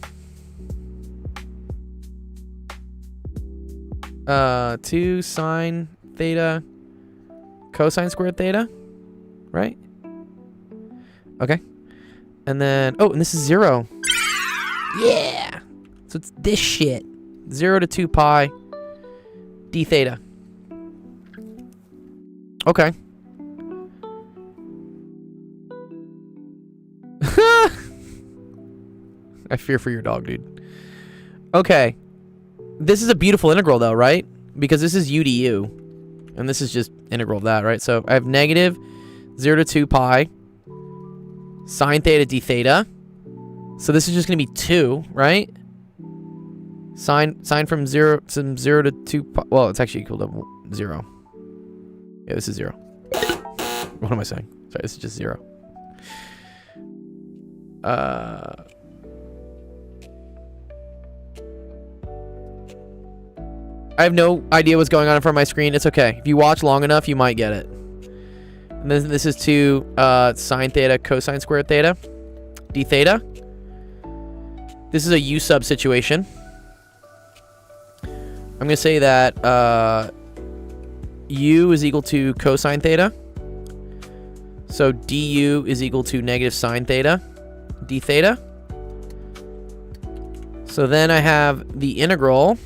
2 sine theta cosine squared theta, right? Okay. And then, oh, and this is 0. Yeah. So it's this shit. 0 to 2 pi d theta. Okay. I fear for your dog, dude. Okay. This is a beautiful integral, though, right? Because this is u to u. And this is just integral of that, right? So I have negative 0 to 2 pi sine theta d theta. So this is just going to be 2, right? Sine from 0 to 2 pi. Well, it's actually equal to 0. Yeah, this is 0. What am I saying? Sorry, this is just 0. I have no idea what's going on in front of my screen. It's okay. If you watch long enough, you might get it. And then this is 2 sine theta cosine squared theta d theta. This is a u sub situation. I'm going to say that u is equal to cosine theta. So du is equal to negative sine theta d theta. So then I have the integral.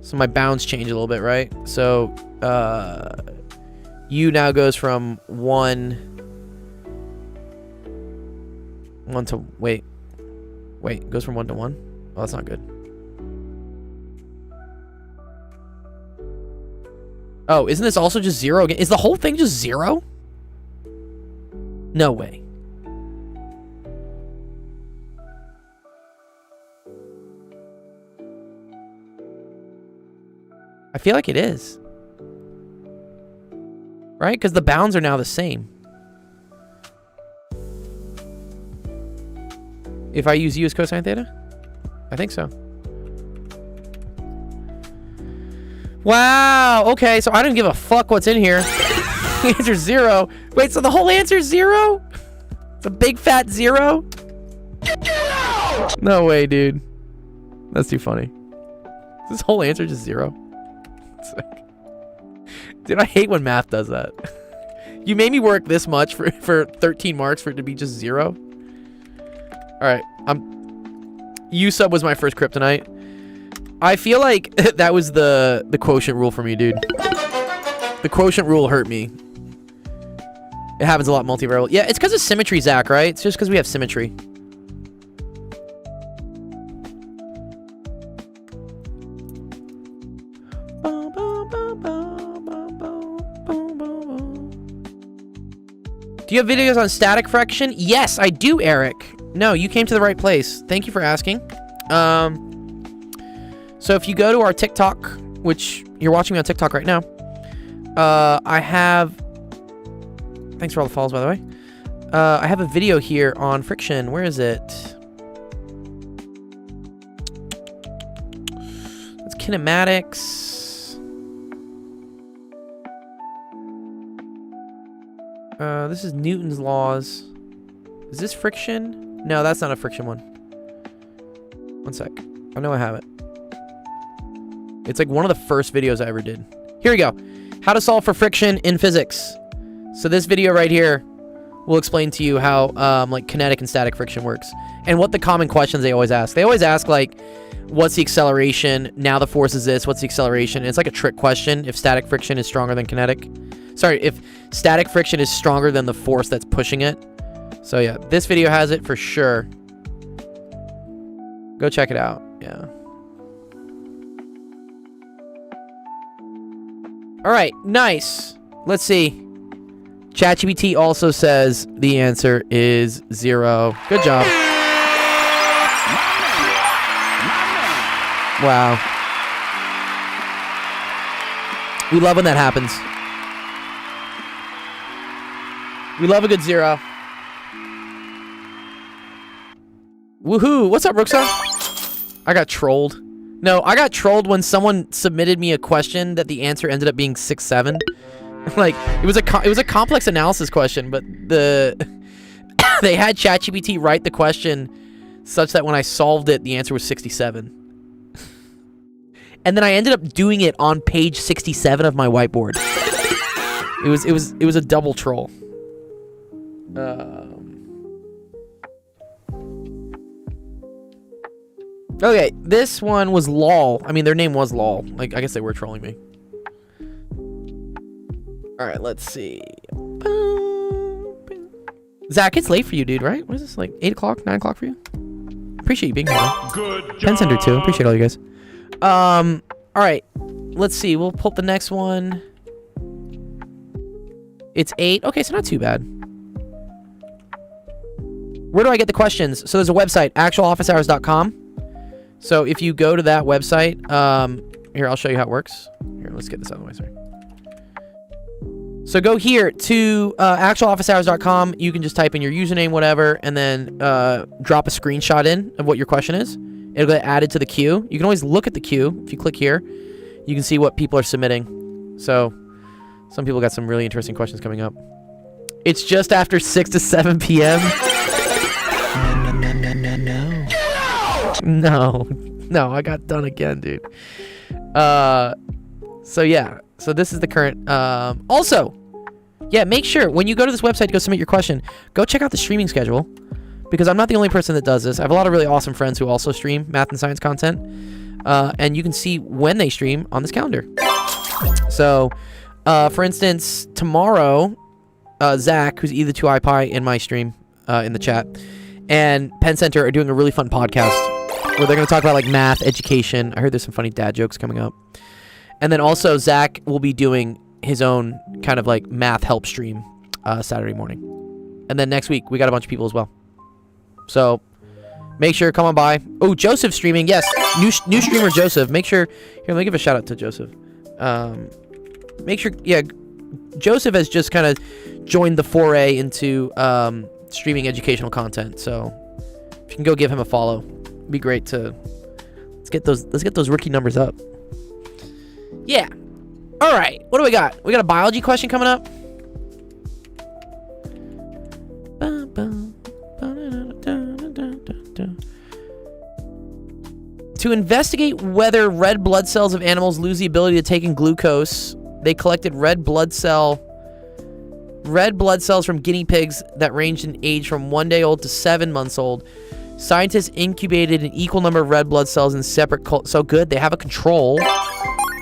So my bounds change a little bit, right? So u now goes from 1 to wait, goes from 1 to 1. Oh, that's not good. Oh, isn't this also just 0 again? Is the whole thing just 0? No way. I feel like it is. Right? Because the bounds are now the same. If I use u as cosine theta? I think so. Wow. Okay, so I don't give a fuck what's in here. The answer's 0. Wait, so the whole answer's 0? It's a big fat 0? No way, dude. That's too funny. Is this whole answer just 0? Dude, I hate when math does that. You made me work this much for 13 marks for it to be just 0. Alright, U sub was my first kryptonite. I feel like that was the quotient rule for me, dude. The quotient rule hurt me. It happens a lot multivariable. Yeah, it's because of symmetry, Zach, right? It's just because we have symmetry. Do you have videos on static friction? Yes, I do, Eric. No, you came to the right place. Thank you for asking. So if you go to our TikTok, which you're watching me on TikTok right now, I have... Thanks for all the follows, by the way. I have a video here on friction. Where is it? It's kinematics. This is Newton's laws. Is this friction? No, that's not a friction one. One sec. I know I have it. It's like one of the first videos I ever did. Here we go. How to solve for friction in physics. So this video right here will explain to you how like kinetic and static friction works and what the common questions they always ask. They always ask like, what's the acceleration? Now the force is this. What's the acceleration? And it's like a trick question. If static friction is stronger than kinetic. Sorry, if static friction is stronger than the force that's pushing it. So yeah, this video has it for sure. Go check it out. Yeah. All right, nice. Let's see. ChatGPT also says the answer is 0. Good job. Wow. We love when that happens. We love a good 0. Woohoo! What's up, Rooksa? I got trolled. No, I got trolled when someone submitted me a question that the answer ended up being 6-7. Like it was a complex analysis question, but they had ChatGPT write the question such that when I solved it, the answer was 67. And then I ended up doing it on page 67 of my whiteboard. It was a double troll. Okay, this one was LOL. I mean, their name was LOL. Like, I guess they were trolling me. All right, let's see. Zach, it's late for you, dude, right? What is this, like 8 o'clock, 9 o'clock for you? Appreciate you being here. Good job. Pen Center too. Appreciate all you guys. All right, let's see. We'll pull up the next one. It's 8. Okay, so not too bad. Where do I get the questions? So there's a website, actualofficehours.com. So if you go to that website, here, I'll show you how it works. Here, let's get this out of the way, sorry. So go here to actualofficehours.com. You can just type in your username, whatever, and then drop a screenshot in of what your question is. It'll get added to the queue. You can always look at the queue. If you click here, you can see what people are submitting. So some people got some really interesting questions coming up. It's just after 6 to 7 p.m. No, I got done again, dude. So yeah, so this is the current. Also, yeah, make sure when you go to this website to go submit your question, go check out the streaming schedule, because I'm not the only person that does this. I have a lot of really awesome friends who also stream math and science content, and you can see when they stream on this calendar. So, for instance, tomorrow, Zach, who's E2iPi in my stream, in the chat, and Penn Center are doing a really fun podcast where they're going to talk about like math, education. I heard there's some funny dad jokes coming up. And then also Zach will be doing his own kind of like math help stream Saturday morning. And then next week we got a bunch of people as well. So make sure, come on by. Oh, Joseph's streaming. Yes, new streamer Joseph. Make sure, here, let me give a shout out to Joseph. Make sure, yeah, Joseph has just kind of joined the foray into streaming educational content. So if you can go give him a follow, it'd be great to let's get those rookie numbers up. Yeah. All right. What do we got? We got a biology question coming up. To investigate whether red blood cells of animals lose the ability to take in glucose, they collected red blood cells from guinea pigs that ranged in age from 1 day old to 7 months old. Scientists incubated an equal number of red blood cells in separate so good, they have a control.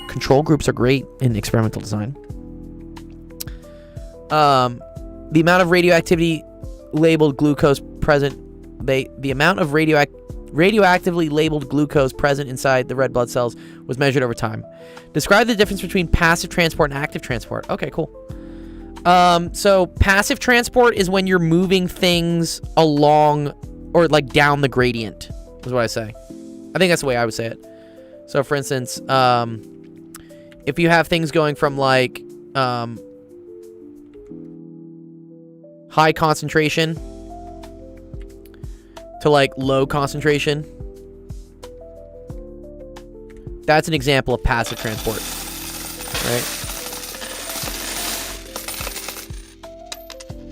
Control groups are great in experimental design. The amount of radioactivity labeled glucose present, the amount of radioactively labeled glucose present inside the red blood cells was measured over time. Describe the difference between passive transport and active transport. Okay, cool. So passive transport is when you're moving things along or like down the gradient, is what I say. I think that's the way I would say it. So for instance, if you have things going from like high concentration to like low concentration, that's an example of passive transport, right?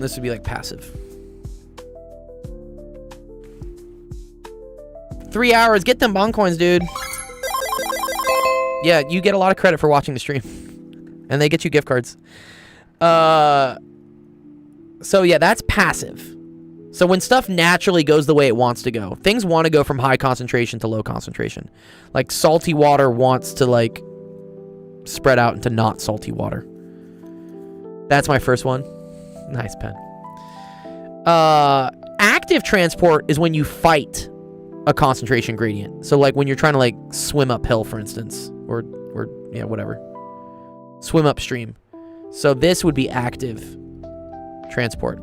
This would be like passive. 3 hours. Get them bond coins, dude. Yeah, you get a lot of credit for watching the stream. And they get you gift cards. So yeah, that's passive. So when stuff naturally goes the way it wants to go, things want to go from high concentration to low concentration. Like salty water wants to like spread out into not salty water. That's my first one. Nice pen. Active transport is when you fight a concentration gradient. So like when you're trying to like swim uphill, for instance, or yeah, whatever. Swim upstream. So this would be active transport.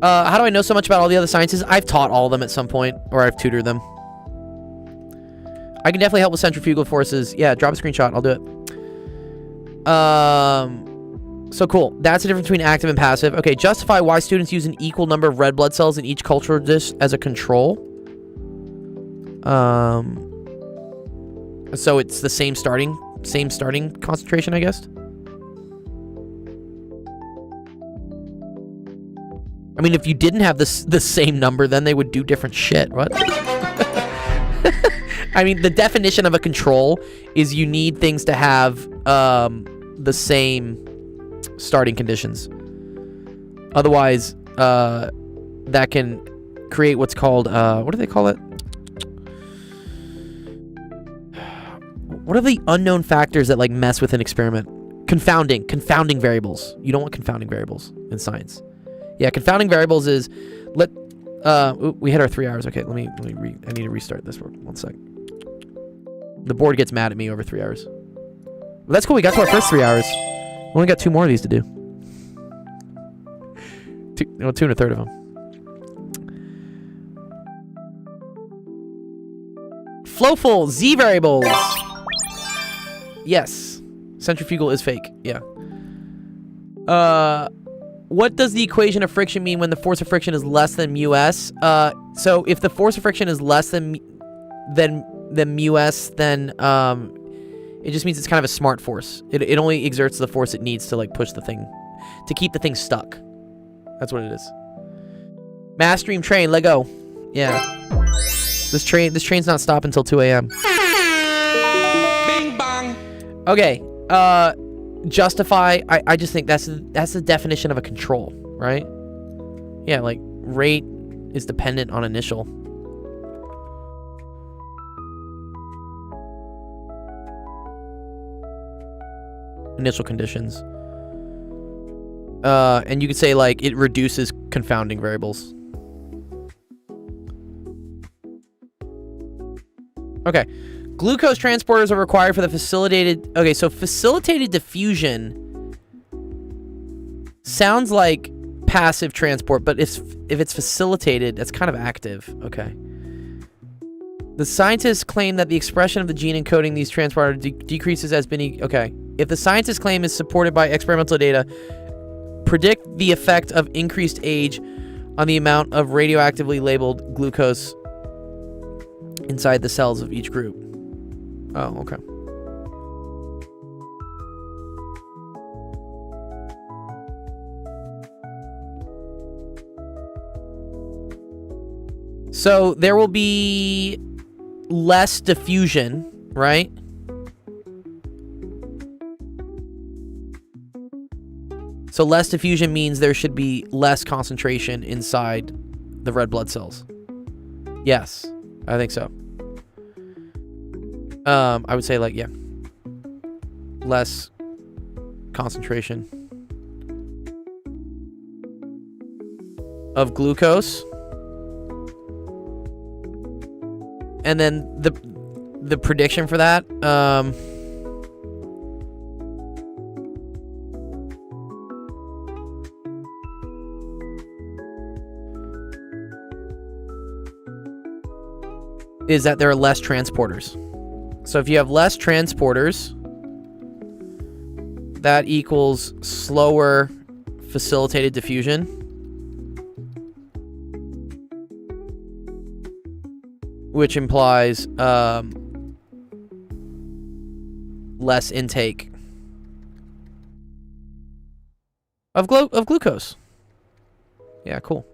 How do I know so much about all the other sciences? I've taught all of them at some point, or I've tutored them. I can definitely help with centrifugal forces. Yeah, drop a screenshot. I'll do it. So cool. That's the difference between active and passive. Okay, justify why students use an equal number of red blood cells in each cultural dish as a control. So it's the same starting concentration, I guess. I mean, if you didn't have the same number, then they would do different shit. What? I mean, the definition of a control is you need things to have the same starting conditions. Otherwise, that can create what's called what do they call it? What are the unknown factors that like mess with an experiment? Confounding variables. You don't want confounding variables in science. Yeah, confounding variables is we hit our 3 hours. Okay, I need to restart this one. 1 sec. The board gets mad at me over 3 hours. Well, that's cool. We got to our first 3 hours. We only got 2 more of these to do. 2 1/3 of them. Flowful Z variables. Yes. Centrifugal is fake. Yeah. What does the equation of friction mean when the force of friction is less than mu s? So if the force of friction is less than mu s, then it just means it's kind of a smart force. It only exerts the force it needs to like push the thing, to keep the thing stuck. That's what it is. Mass stream train, let go. Yeah. This train's not stopping until 2 a.m. Bing bong. Okay. Justify. I just think that's the definition of a control, right? Yeah, like rate is dependent on initial. Initial conditions. And you could say like it reduces confounding variables. Okay. Glucose transporters are required for the facilitated... Okay, so facilitated diffusion sounds like passive transport, but if it's facilitated, that's kind of active. Okay. The scientists claim that the expression of the gene encoding these transporters decreases as many... Okay. If the scientist's claim is supported by experimental data, predict the effect of increased age on the amount of radioactively labeled glucose inside the cells of each group. Oh, okay. So there will be less diffusion, right? So less diffusion means there should be less concentration inside the red blood cells. Yes, I think so. I would say like, yeah, less concentration of glucose. And then the prediction for that, is that there are less transporters. So if you have less transporters, that equals slower facilitated diffusion. Which implies less intake. Of glucose. Yeah, cool.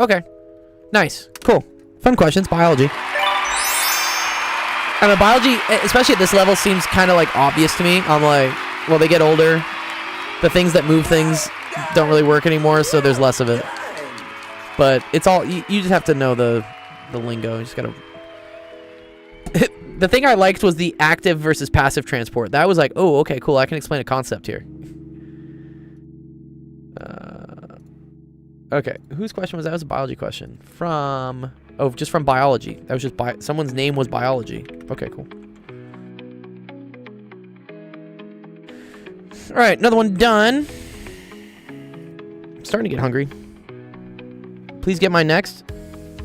Okay. Nice. Cool. Fun questions. Biology. I mean, biology, especially at this level, seems kind of like obvious to me. I'm like, well, they get older. The things that move things don't really work anymore, so there's less of it. But it's all, you just have to know the lingo. You just gotta... The thing I liked was the active versus passive transport. That was like, oh, okay, cool. I can explain a concept here. Okay, whose question was that? That was a biology question. From, oh, just from biology. That was just someone's name was biology. Okay, cool. All right, another one done. I'm starting to get hungry. Please get my next.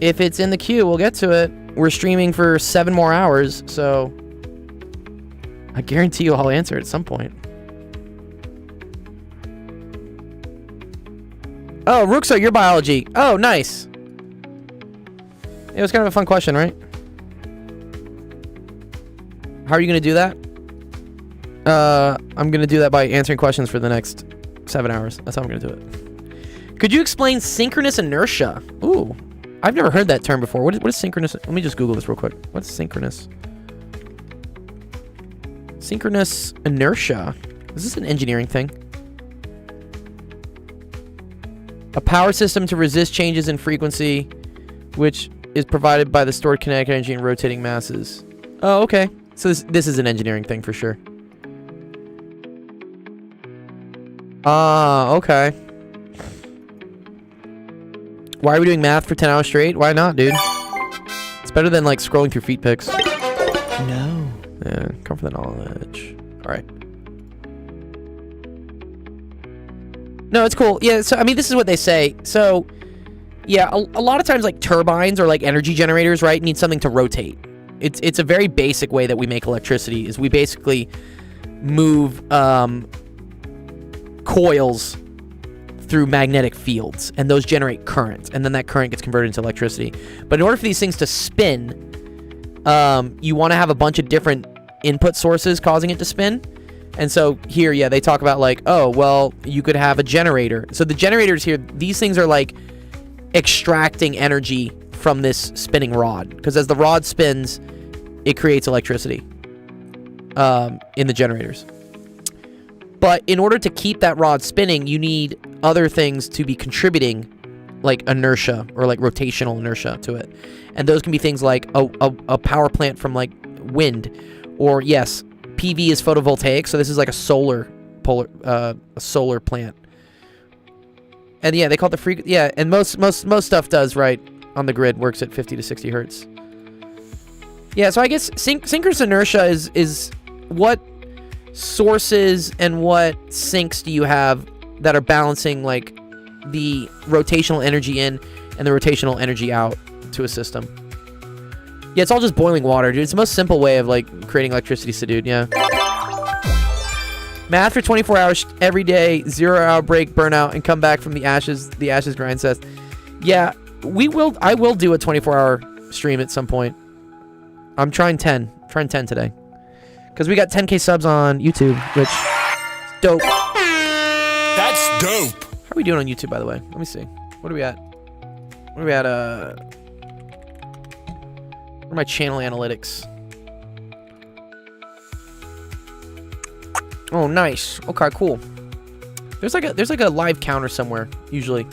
If it's in the queue, we'll get to it. We're streaming for 7 more hours, so I guarantee you I'll answer at some point. Oh, Rookso, your biology. Oh, nice. It was kind of a fun question, right? How are you going to do that? I'm going to do that by answering questions for the next 7 hours. That's how I'm going to do it. Could you explain synchronous inertia? Ooh, I've never heard that term before. What is synchronous? Let me just Google this real quick. What's synchronous? Synchronous inertia. Is this an engineering thing? A power system to resist changes in frequency, which is provided by the stored kinetic energy in rotating masses. Oh, okay. So this is an engineering thing for sure. Okay. Why are we doing math for 10 hours straight? Why not, dude? It's better than, like, scrolling through feed pics. No. Yeah, come for the knowledge. All right. No, it's cool. Yeah, so, I mean, this is what they say. So, yeah, a lot of times, like, turbines or, like, energy generators, right, need something to rotate. It's a very basic way that we make electricity, is we basically move coils through magnetic fields, and those generate current, and then that current gets converted into electricity. But in order for these things to spin, you want to have a bunch of different input sources causing it to spin. And so here, yeah, they talk about like, oh, well, you could have a generator. So the generators here, these things are like extracting energy from this spinning rod, because as the rod spins, it creates electricity in the generators. But in order to keep that rod spinning, you need other things to be contributing, like inertia or like rotational inertia to it. And those can be things like a power plant from like wind, or yes, PV is photovoltaic, so this is like a solar plant. And yeah, they call it the frequency. Yeah, and most stuff does, right, on the grid works at 50 to 60 hertz. Yeah, so I guess synchronous inertia is what sources and what sinks do you have that are balancing like the rotational energy in and the rotational energy out to a system. Yeah, it's all just boiling water, dude. It's the most simple way of like creating electricity, so dude, yeah. Math for 24 hours every day, 0-hour break, burnout, and come back from the ashes grind cess. Yeah, I will do a 24-hour stream at some point. I'm trying 10 today. Because we got 10k subs on YouTube, which is dope. That's dope. How are we doing on YouTube, by the way? Let me see. What are we at? Where are my channel analytics? Oh, nice. Okay, cool. There's like a live counter somewhere, usually.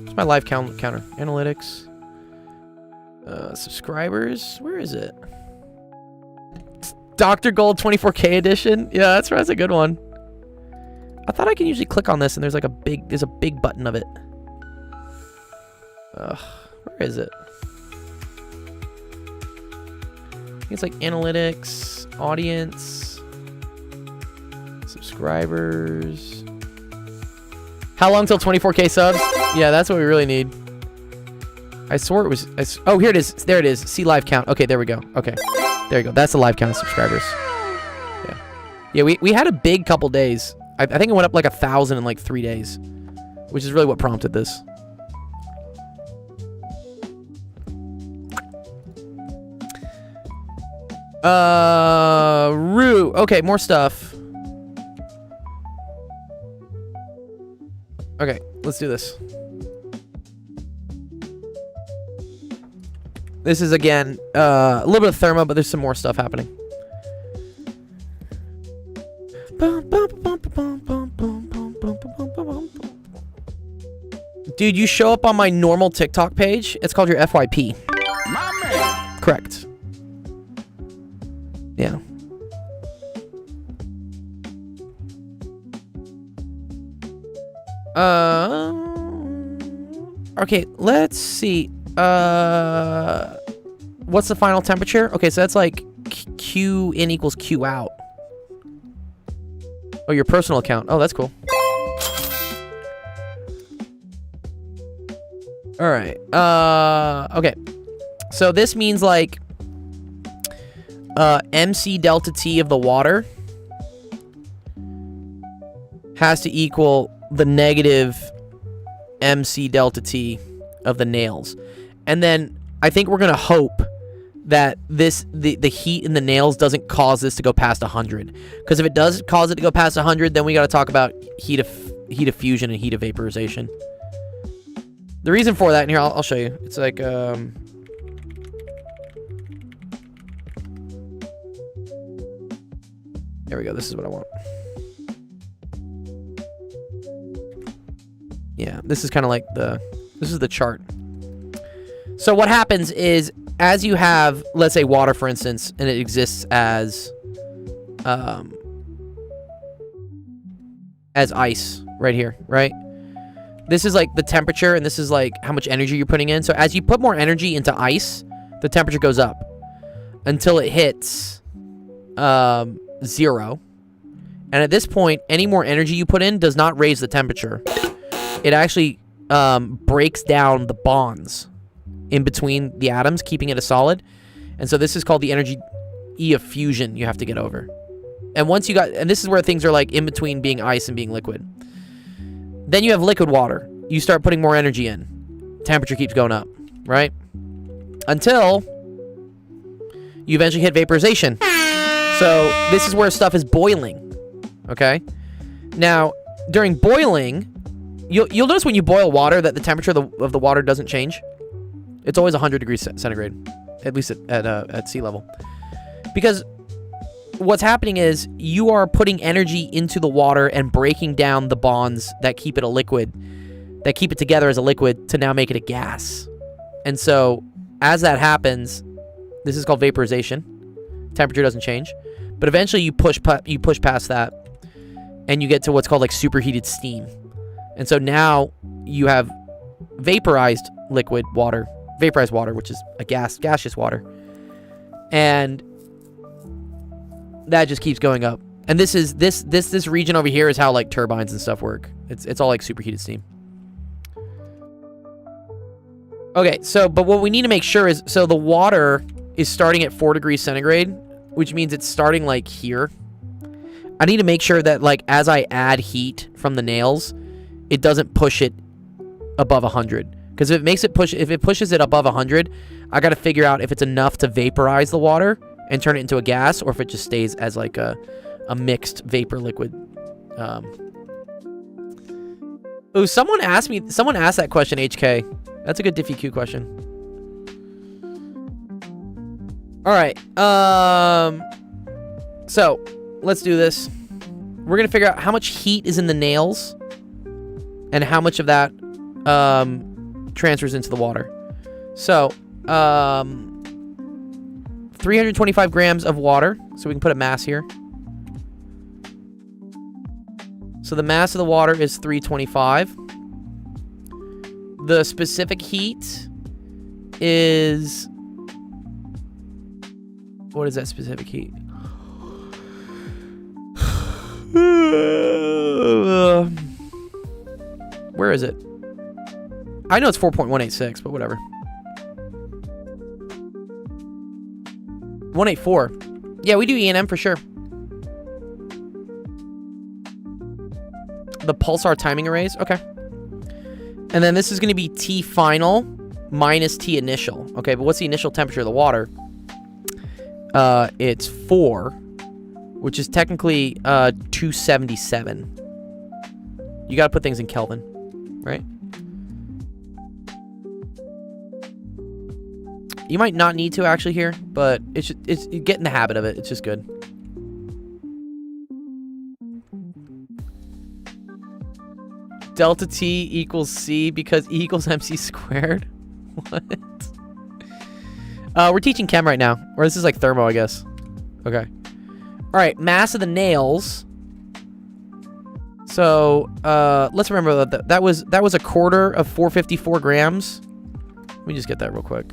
Where's my live counter? Analytics. Subscribers. Where is it? Dr. Gold 24K edition. Yeah, that's a good one. I thought I can usually click on this and there's a big button of it. Where is it? I think it's like analytics, audience, subscribers. How long till 24k subs? Yeah, that's what we really need. I swore it was. Oh, here it is. There it is. See live count. Okay, there we go. Okay, there you go. That's the live count of subscribers. Yeah, yeah. We had a big couple days. I think it went up like 1,000 in like 3 days, which is really what prompted this. Rue. Okay, more stuff. Okay, let's do this. This is, again, a little bit of thermo, but there's some more stuff happening. Dude, you show up on my normal TikTok page. It's called your FYP. My man. Correct. Yeah. Okay, let's see. What's the final temperature? Okay, so that's like Q in equals Q out. Oh, your personal account. Oh, that's cool. All right. Okay. So this means like MC delta T of the water has to equal the negative MC delta T of the nails. And then I think we're going to hope that the heat in the nails doesn't cause this to go past 100. Because if it does cause it to go past 100, then we got to talk about heat of fusion and heat of vaporization. The reason for that, and here, I'll show you. It's like, there we go. This is what I want. Yeah, this is kind of like this is the chart. So what happens is, as you have, let's say, water, for instance, and it exists as ice right here, right? This is like the temperature, and this is like how much energy you're putting in. So as you put more energy into ice, the temperature goes up until it hits 0. And at this point, any more energy you put in does not raise the temperature. It actually breaks down the bonds in between the atoms, keeping it a solid. And so this is called the energy E of fusion you have to get over. And once you got, and this is where things are like in between being ice and being liquid. Then you have liquid water. You start putting more energy in. Temperature keeps going up, right? Until you eventually hit vaporization. So this is where stuff is boiling, okay? Now, during boiling, you'll notice when you boil water that the temperature of the water doesn't change. It's always 100 degrees centigrade, at least at sea level. Because what's happening is you are putting energy into the water and breaking down the bonds that keep it a liquid, that keep it together as a liquid to now make it a gas. And so as that happens, this is called vaporization. Temperature doesn't change. But eventually you push past that and you get to what's called like superheated steam. And so now you have vaporized liquid water, vaporized water, which is a gaseous water. And that just keeps going up. And this is this region over here is how like turbines and stuff work. It's all like superheated steam. Okay, so but what we need to make sure is, so the water is starting at 4 degrees centigrade, which means it's starting like here. I need to make sure that like as I add heat from the nails, it doesn't push it above 100. Because if it pushes it above 100, I got to figure out if it's enough to vaporize the water and turn it into a gas, or if it just stays as like a mixed vapor liquid. Oh, someone asked that question, HK. That's a good DiffyQ question. All right. So let's do this. We're gonna figure out how much heat is in the nails and how much of that transfers into the water. So 325 grams of water. So we can put a mass here. So the mass of the water is 325. The specific heat is... What is that specific heat? Where is it? I know it's 4.186, but whatever. 184. Yeah, we do E&M for sure. The pulsar timing arrays. Okay. And then this is going to be T final minus T initial. Okay, but what's the initial temperature of the water? It's 4, which is technically 277. You got to put things in Kelvin. right? You might not need to actually here, but it's you get in the habit of it. It's just good. Delta T equals C because E equals MC squared. What? We're teaching chem right now, or this is like thermo, I guess. Okay. All right, mass of the nails. So let's remember that was a quarter of 454 grams. Let me just get that real quick.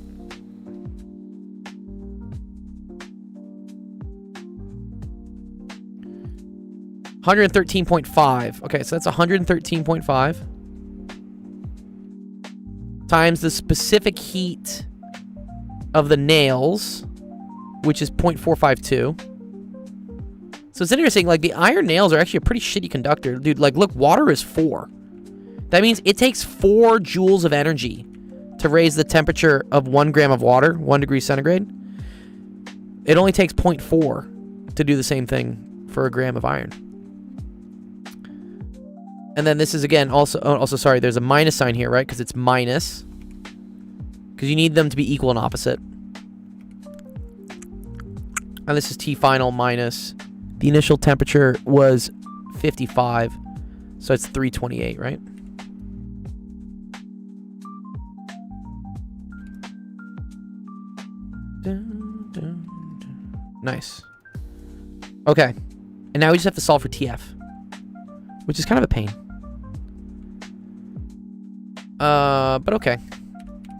$113.5. Okay, so that's 113.5 times the specific heat of the nails, which is 0.452. So it's interesting, like the iron nails are actually a pretty shitty conductor. Dude, like look, water is 4. That means it takes 4 joules of energy to raise the temperature of 1 gram of water, 1 degree centigrade. It only takes 0.4 to do the same thing for a gram of iron. And then this is again also sorry, there's a minus sign here, right? Because it's minus. Because you need them to be equal and opposite. And this is T final minus. The initial temperature was 55. So it's 328, right? Nice. Okay. And now we just have to solve for TF, which is kind of a pain. But okay.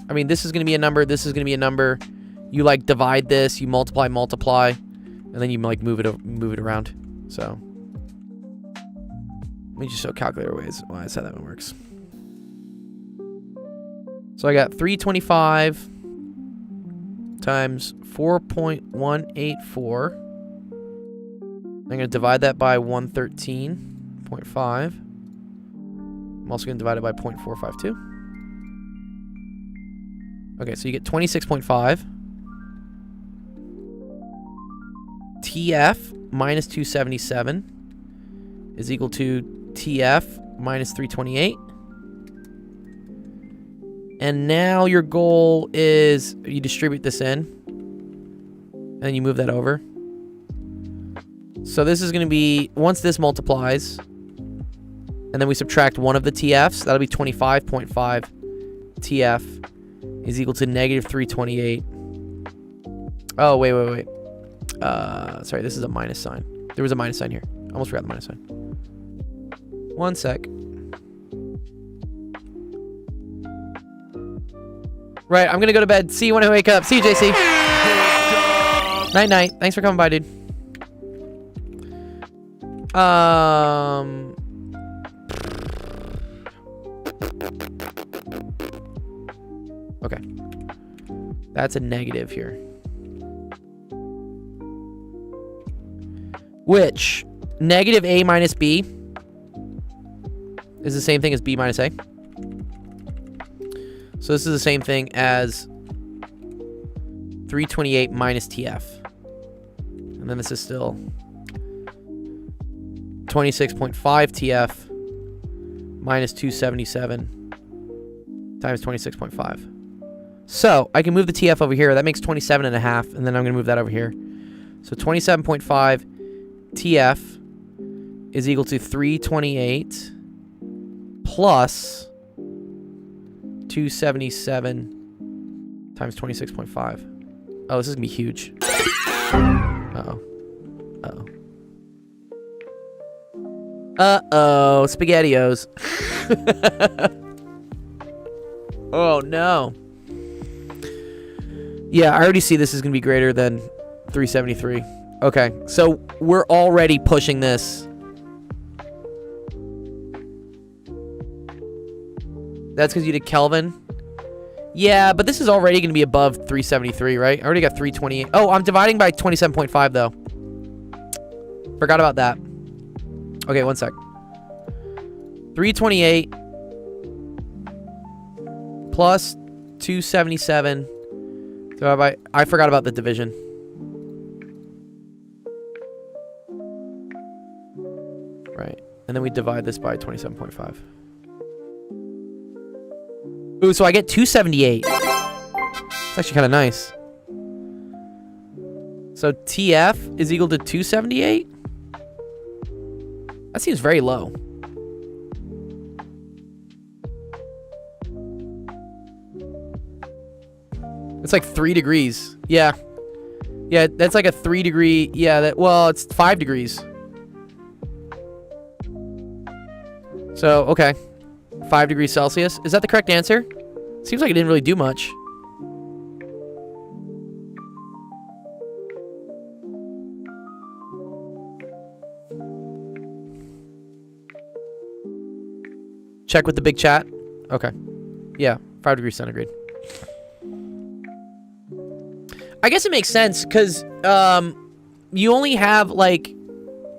I mean, this is going to be a number. This is going to be a number. You like divide this, you multiply, and then you like move it around. So let me just show calculator ways. Well, that's how that one works. So I got 325 times 4.184. I'm going to divide that by 113.5. I'm also going to divide it by 0.452. Okay, so you get 26.5. TF minus 277 is equal to TF minus 328. And now your goal is you distribute this in. And you move that over. So this is going to be, once this multiplies, and then we subtract one of the TFs, that'll be 25.5 TF is equal to negative 328. Oh, wait. Sorry, this is a minus sign. There was a minus sign here. I almost forgot the minus sign. One sec. Right, I'm going to go to bed. See you when I wake up. See you, JC. Night-night. Thanks for coming by, dude. Okay. That's a negative here. Which, negative A minus B is the same thing as B minus A. So this is the same thing as 328 minus TF. And then this is still 26.5 TF minus 277 times 26.5. So I can move the TF over here. That makes 27.5, and then I'm going to move that over here. So 27.5 TF is equal to 328 plus 277 times 26.5. Oh, this is going to be huge. Uh-oh. Uh-oh. SpaghettiOs. Oh, no. Yeah, I already see this is going to be greater than 373. Okay, so we're already pushing this. That's because you did Kelvin? Yeah, but this is already going to be above 373, right? I already got 328. Oh, I'm dividing by 27.5, though. Forgot about that. Okay, one sec. 328 plus 277 divided by... I forgot about the division. Right. And then we divide this by 27.5. Ooh, so I get 278. It's actually kind of nice. So TF is equal to 278? That seems very low. It's like 3 degrees. Yeah. Yeah, that's like a 3 degree. Yeah, well, it's 5 degrees. So, okay. 5 degrees Celsius. Is that the correct answer? Seems like it didn't really do much. Check with the big chat. Okay. Yeah, 5 degrees centigrade. I guess it makes sense because you only have like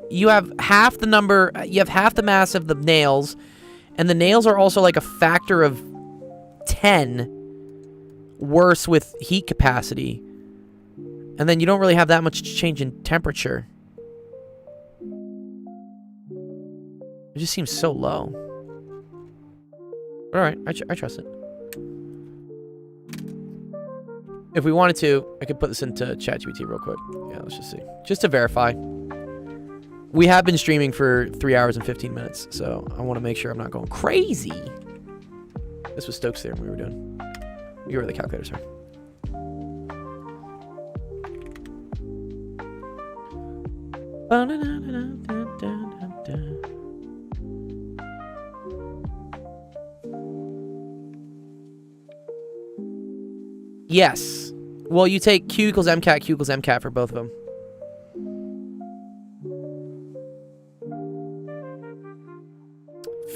you have half the number, you have half the mass of the nails, and the nails are also like a factor of 10 worse with heat capacity, and then you don't really have that much change in temperature. It just seems so low. All right, I trust it. If we wanted to, I could put this into ChatGPT real quick. Yeah, let's just see. Just to verify. We have been streaming for 3 hours and 15 minutes, so I want to make sure I'm not going crazy. This was Stokes' theorem we were doing. You were the calculator, sir. Yes. Well, you take Q equals MCAT for both of them.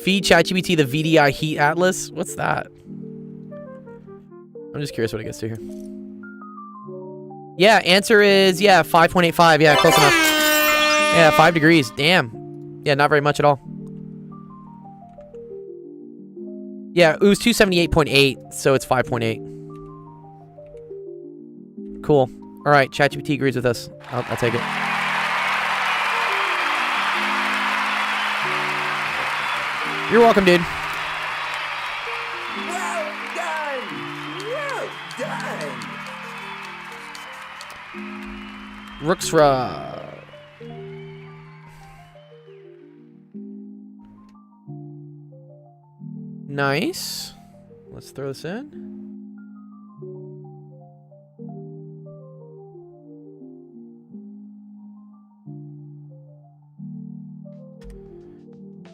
Feed ChatGPT the VDI heat atlas. What's that? I'm just curious what it gets to here. Yeah, answer is, 5.85. Yeah, close enough. Yeah, 5 degrees. Damn. Yeah, not very much at all. Yeah, it was 278.8, so it's 5.8. Cool. All right, ChatGPT agrees with us. I'll take it. You're welcome, dude. Well done! Well done! Rooksra. Nice. Let's throw this in.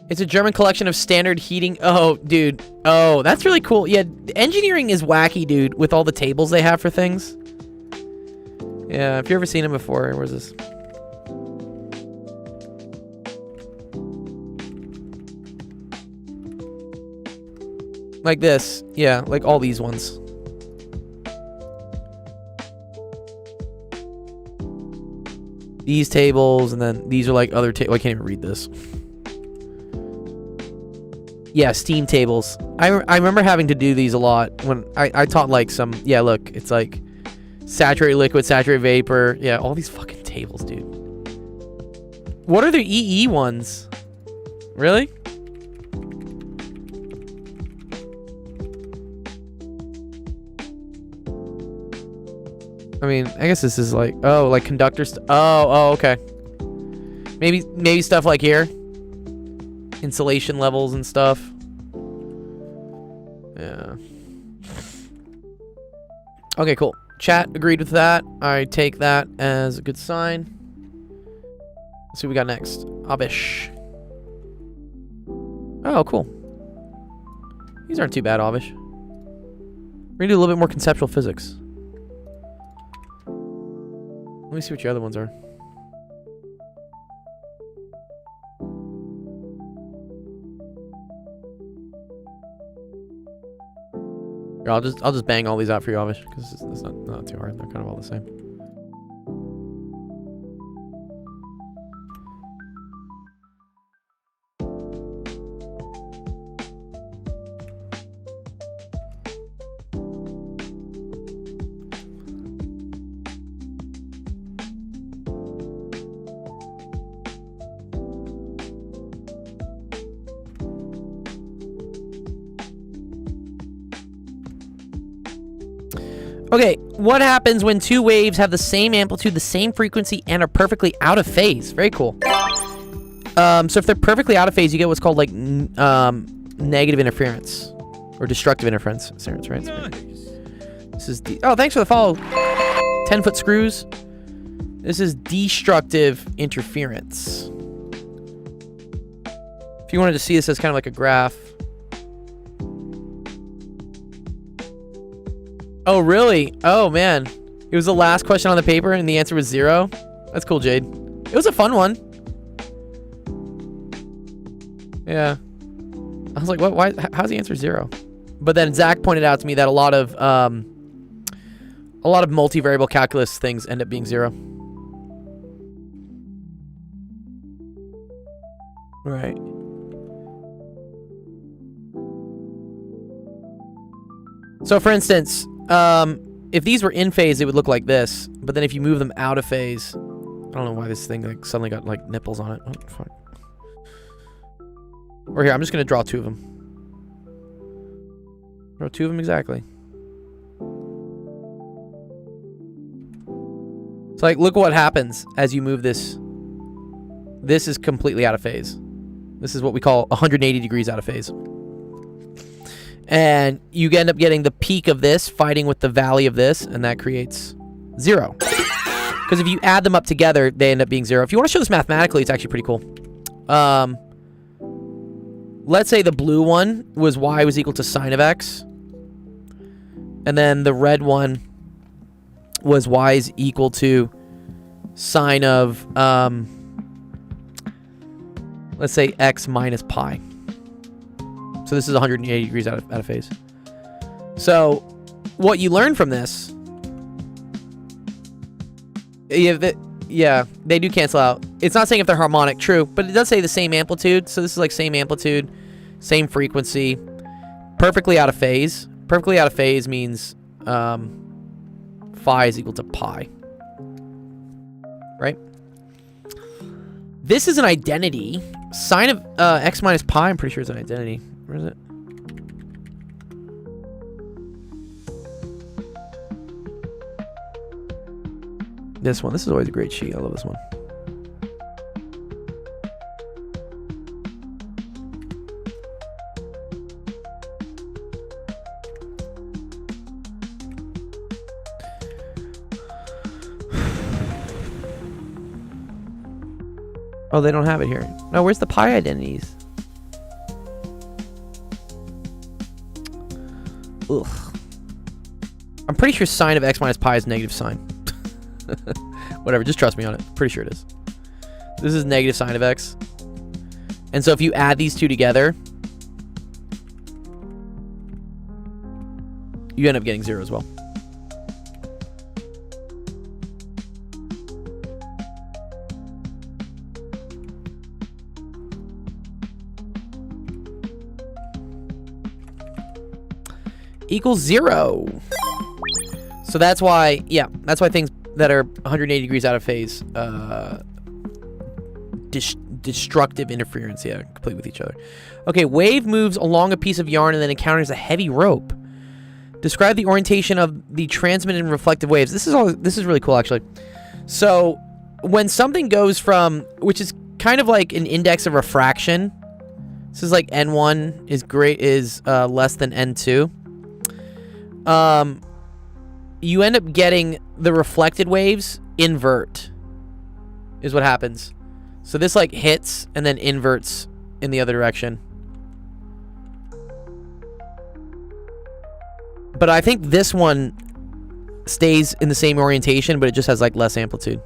It's a German collection of standard heating. Oh, dude. Oh, that's really cool. Yeah, engineering is wacky, dude, with all the tables they have for things. Yeah, have you ever seen them before? Where's this? Like this. Yeah, like all these ones. These tables, and then these are like other tables. I can't even read this. Yeah, steam tables. I remember having to do these a lot when I taught like some... Yeah, look, it's like saturated liquid, saturated vapor. Yeah, all these fucking tables, dude. What are the EE ones? Really? I mean, I guess this is like... Oh, like conductor stuff. Oh, okay. Maybe stuff like here. Insulation levels and stuff. Yeah. Okay, cool. Chat agreed with that. I take that as a good sign. Let's see what we got next. Abish. Oh, cool. These aren't too bad, Abish. We're gonna do a little bit more conceptual physics. Let me see what your other ones are. Here, I'll just bang all these out for you, Avish, because it's not too hard. They're kind of all the same. Okay, what happens when two waves have the same amplitude, the same frequency, and are perfectly out of phase? Very cool. So if they're perfectly out of phase, you get what's called like negative interference or destructive interference. Right? This is oh, thanks for the follow. 10-foot screws. This is destructive interference. If you wanted to see this as kind of like a graph. Oh, really? Oh, man. It was the last question on the paper and the answer was 0. That's cool, Jade. It was a fun one. Yeah. I was like, what? Why? How's the answer 0? But then Zach pointed out to me that a lot of multivariable calculus things end up being 0. Right. So for instance, if these were in phase, it would look like this. But then if you move them out of phase, I don't know why this thing like suddenly got like nipples on it. Oh, fuck. Or here, I'm just gonna draw 2 of them. Draw 2 of them exactly. So like, look what happens as you move this. This is completely out of phase. This is what we call 180 degrees out of phase. And you end up getting the peak of this fighting with the valley of this, and that creates 0. Because if you add them up together, they end up being 0. If you want to show this mathematically, it's actually pretty cool. Let's say the blue one was y was equal to sine of x. And then the red one was y is equal to sine of, let's say x minus pi. So this is 180 degrees out of phase. So what you learn from this, yeah, they do cancel out. It's not saying if they're harmonic, true, but it does say the same amplitude. So this is like same amplitude, same frequency, perfectly out of phase. Perfectly out of phase means phi is equal to pi, right? This is an identity. Sine of x minus pi, I'm pretty sure it's an identity. Where is it? This one. This is always a great sheet. I love this one. Oh, they don't have it here. No, where's the pi identities? Ugh. I'm pretty sure sine of x minus pi is negative sine. Whatever, just trust me on it. Pretty sure it is. This is negative sine of x. And so if you add these two together, you end up getting 0 as well. Equals 0. So that's why, yeah, that's why things that are 180 degrees out of phase, destructive interference, yeah, complete with each other. Okay, wave moves along a piece of yarn and then encounters a heavy rope. Describe the orientation of the transmitted and reflective waves. This is really cool, actually. So when something goes from, which is kind of like an index of refraction. This is like n1 is less than n2. You end up getting the reflected waves invert is what happens. So this like hits and then inverts in the other direction. But I think this one stays in the same orientation, but it just has like less amplitude.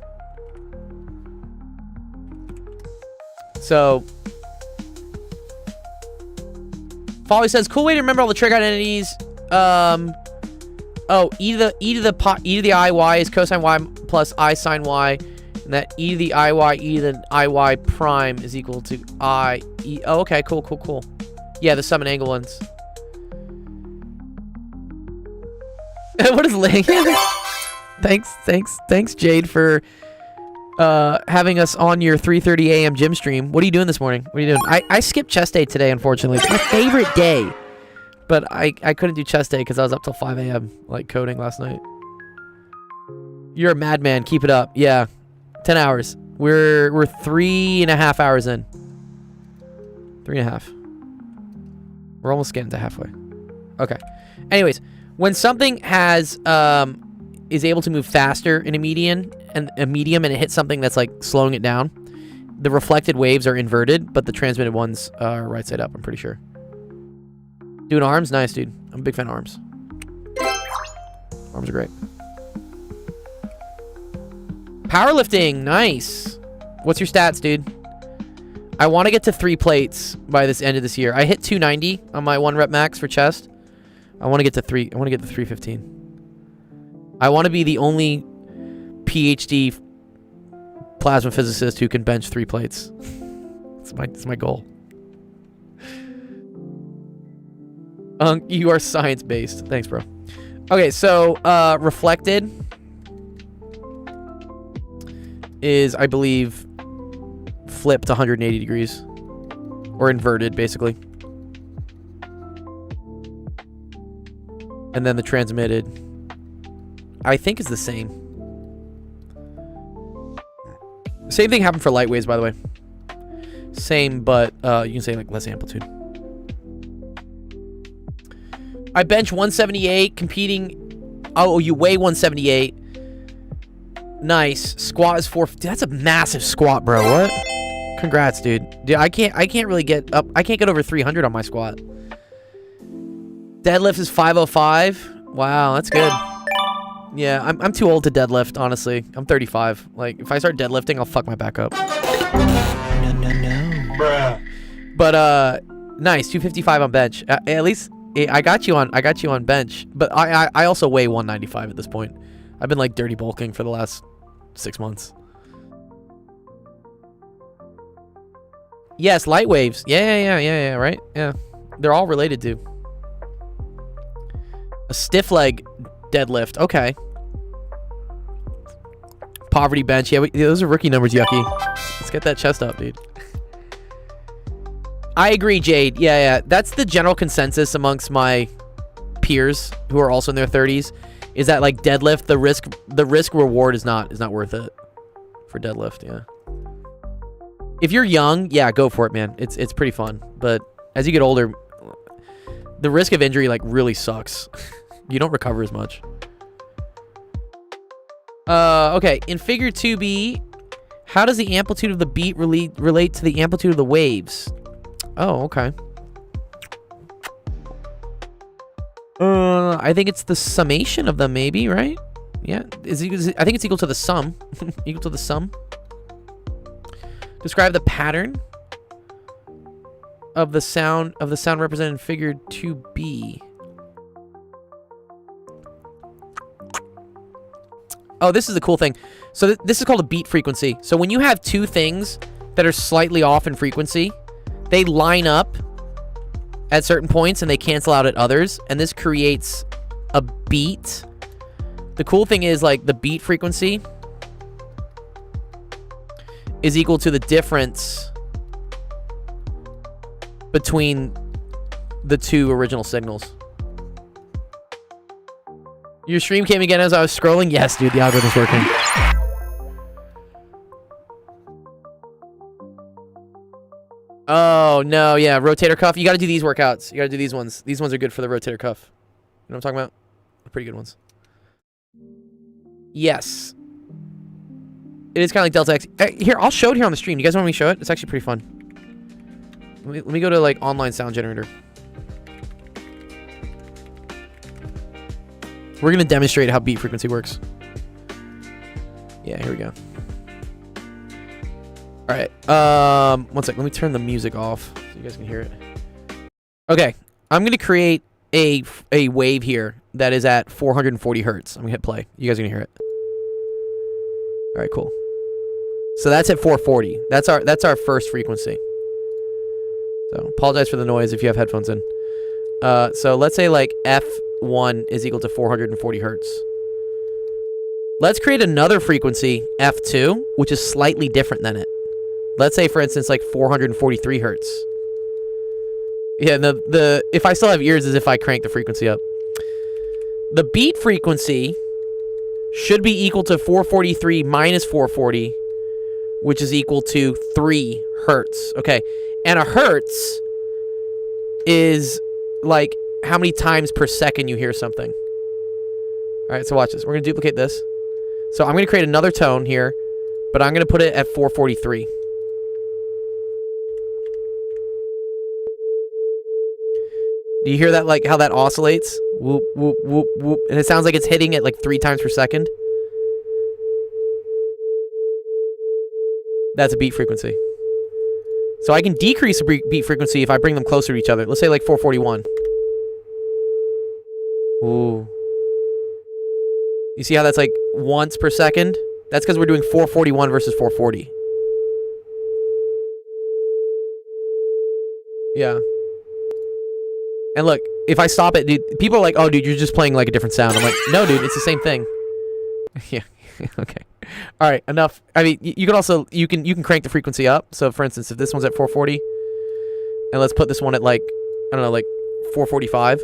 So Folly says, cool way to remember all the trig identities. Oh, e to the iy is cosine y plus I sine y, and that e to the iy, e to the iy prime is equal to I e. Oh, okay, cool. Yeah, the sum and angle ones. What is laying? Thanks, Jade, for having us on your 3:30 a.m. gym stream. What are you doing this morning? What are you doing? I skipped chest day today, unfortunately. It's my favorite day. But I couldn't do chest day because I was up till 5 a.m. like coding last night. You're a madman. Keep it up. Yeah. 10 hours. We're 3.5 hours in. 3.5. We're almost getting to halfway. Okay. Anyways, when something has is able to move faster in a medium and it hits something that's like slowing it down, the reflected waves are inverted, but the transmitted ones are right side up, I'm pretty sure. Doing arms? Nice, dude. I'm a big fan of arms. Arms are great. Powerlifting, nice. What's your stats, dude? I want to get to 3 plates by this end of this year. I hit 290 on my 1 rep max for chest. I want to get to 3. I want to get to 315. I want to be the only PhD plasma physicist who can bench 3 plates. It's my goal. You are science-based. Thanks, bro. Okay, so reflected is, I believe, flipped 180 degrees. Or inverted, basically. And then the transmitted, I think, is the same. Same thing happened for light waves, by the way. Same, but you can say like less amplitude. I bench 178, competing. Oh, you weigh 178. Nice. Squat is 450. That's a massive squat, bro. What? Congrats, dude. Dude, I can't really get up. I can't get over 300 on my squat. Deadlift is 505. Wow, that's good. Yeah, I'm too old to deadlift, honestly. I'm 35. Like, if I start deadlifting, I'll fuck my back up. No. Bruh. But nice, 255 on bench. At least I got you on bench. But I also weigh 195 at this point. I've been like dirty bulking for the last 6 months. Yes, light waves. Yeah, right? Yeah. They're all related to. A stiff leg deadlift. Okay. Poverty bench. Yeah, those are rookie numbers, Yucky. Let's get that chest up, dude. I agree, Jade. Yeah. That's the general consensus amongst my peers who are also in their 30s, is that like deadlift, the risk reward is not worth it for deadlift. Yeah. If you're young, yeah, go for it, man. It's pretty fun. But as you get older, the risk of injury like really sucks. You don't recover as much. Okay, in figure 2b, how does the amplitude of the beat relate to the amplitude of the waves? Oh, okay. I think it's the summation of them, maybe, right? Yeah, I think it's equal to the sum. Equal to the sum. Describe the pattern of the sound represented in figure 2b. Oh, this is the cool thing. So this is called a beat frequency. So when you have two things that are slightly off in frequency, they line up at certain points and they cancel out at others, and this creates a beat. The cool thing is, like, the beat frequency is equal to the difference between the two original signals. Your stream came again as I was scrolling? Yes, dude, the algorithm's working. Oh, no, yeah, rotator cuff. You gotta do these workouts. You gotta do these ones. These ones are good for the rotator cuff. You know what I'm talking about? They're pretty good ones. Yes. It is kind of like Delta X. Here, I'll show it here on the stream. You guys want me to show it? It's actually pretty fun. Let me go to, like, online sound generator. We're going to demonstrate how beat frequency works. Yeah, here we go. All right. One sec. Let me turn the music off so you guys can hear it. Okay. I'm going to create a wave here that is at 440 hertz. I'm going to hit play. You guys are going to hear it. All right, cool. So that's at 440. That's our first frequency. So apologize for the noise if you have headphones in. So let's say like F1 is equal to 440 hertz. Let's create another frequency, F2, which is slightly different than it. Let's say, for instance, like 443 hertz. Yeah, the if I still have ears is if I crank the frequency up. The beat frequency should be equal to 443 minus 440, which is equal to 3 hertz. Okay, and a hertz is like how many times per second you hear something. All right, so watch this. We're going to duplicate this. So I'm going to create another tone here, but I'm going to put it at 443. Do you hear that, like, how that oscillates? Whoop, whoop, whoop, whoop. And it sounds like it's hitting it, like, 3 times per second. That's a beat frequency. So I can decrease the beat frequency if I bring them closer to each other. Let's say, like, 441. Ooh. You see how that's, like, once per second? That's because we're doing 441 versus 440. Yeah. And look, if I stop it, dude, people are like, oh, dude, you're just playing like a different sound. I'm like, no, dude, it's the same thing. Yeah. Okay. All right, enough. I mean, you can also, you can crank the frequency up. So for instance, if this one's at 440, and let's put this one at like, I don't know, like 445.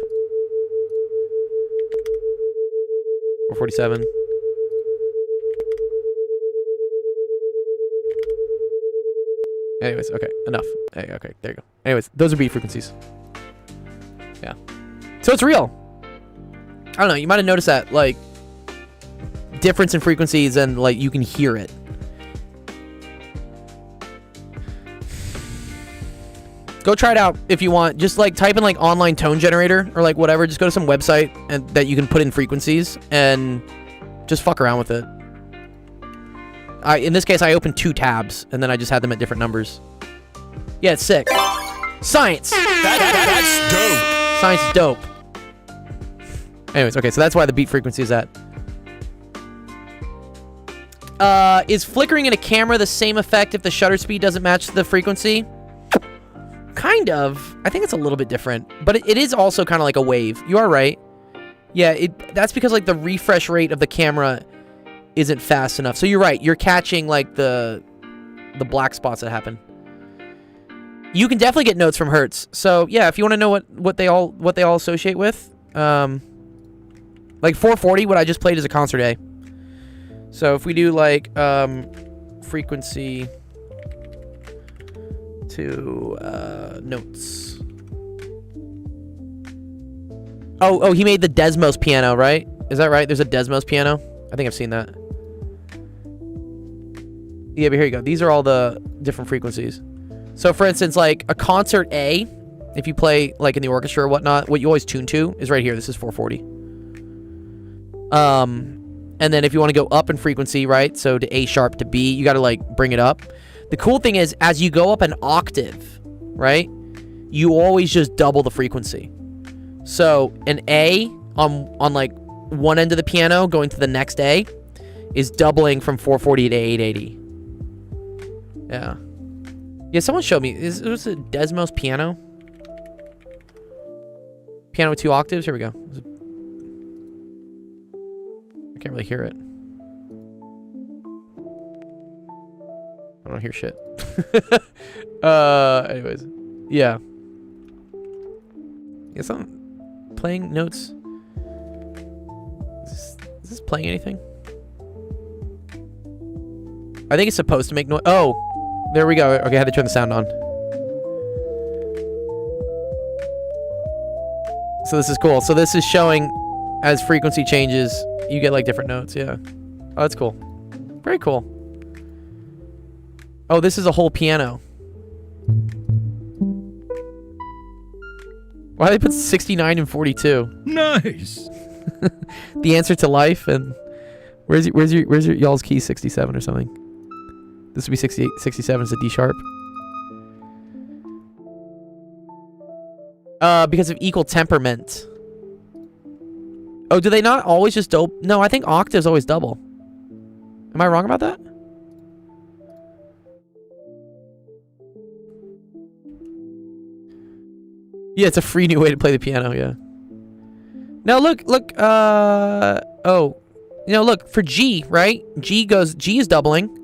447. Anyways, okay, enough. Hey, okay, there you go. Anyways, those are beat frequencies. Yeah. So it's real. I don't know, you might have noticed that, like, difference in frequencies and, like, you can hear it. Go try it out if you want. Just, like, type in, like, online tone generator or, like, whatever. Just go to some website and that you can put in frequencies and just fuck around with it. In this case, I opened 2 tabs and then I just had them at different numbers. Yeah, it's sick. Science! That's dope. Science is dope. Anyways, okay, so that's why the beat frequency is that. Is flickering in a camera the same effect if the shutter speed doesn't match the frequency? Kind of. I think it's a little bit different, but it is also kind of like a wave. You are right. Yeah, that's because like the refresh rate of the camera isn't fast enough. So you're right. You're catching like the black spots that happen. You can definitely get notes from hertz. So yeah, if you want to know what they all associate with, like 440, what I just played is a concert A. So if we do like frequency to notes. Oh, he made the Desmos piano, right? Is that right? There's a Desmos piano. I think I've seen that. Yeah, but here you go. These are all the different frequencies. So for instance, like a concert A, if you play like in the orchestra or whatnot, what you always tune to is right here. This is 440. And then if you want to go up in frequency, right? So to A sharp to B, you got to like bring it up. The cool thing is as you go up an octave, right? You always just double the frequency. So an A on like one end of the piano going to the next A is doubling from 440 to 880. Yeah. Yeah, someone showed me. Is this a Desmos piano? Piano with 2 octaves? Here we go. I can't really hear it. I don't hear shit. Anyways. Yeah. Guess I'm playing notes. Is this playing anything? I think it's supposed to make noise. Oh! There we go. Okay, I had to turn the sound on. So this is cool. So this is showing as frequency changes, you get like different notes. Yeah. Oh, that's cool. Very cool. Oh, this is a whole piano. Why did they put 69 and 42? Nice. The answer to life. And where's your y'all's key? 67 or something. This would be 68, 67 is a D sharp. Because of equal temperament. Oh, do they not always just double? No, I think octaves always double. Am I wrong about that? Yeah, it's a free new way to play the piano, yeah. Now look, oh. You know, look, for G, right? G is doubling.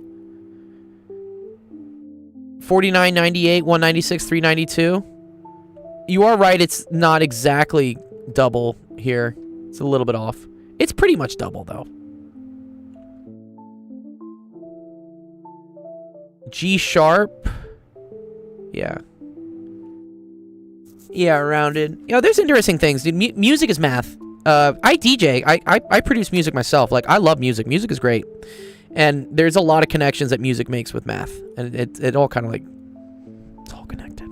49, 98, 196, 392. You are right, it's not exactly double here. It's a little bit off. It's pretty much double, though. G sharp. Yeah. Yeah, rounded. You know, there's interesting things, dude. Music is math. I DJ. I produce music myself. Like, I love music. Music is great. And there's a lot of connections that music makes with math. And it all kind of like, it's all connected.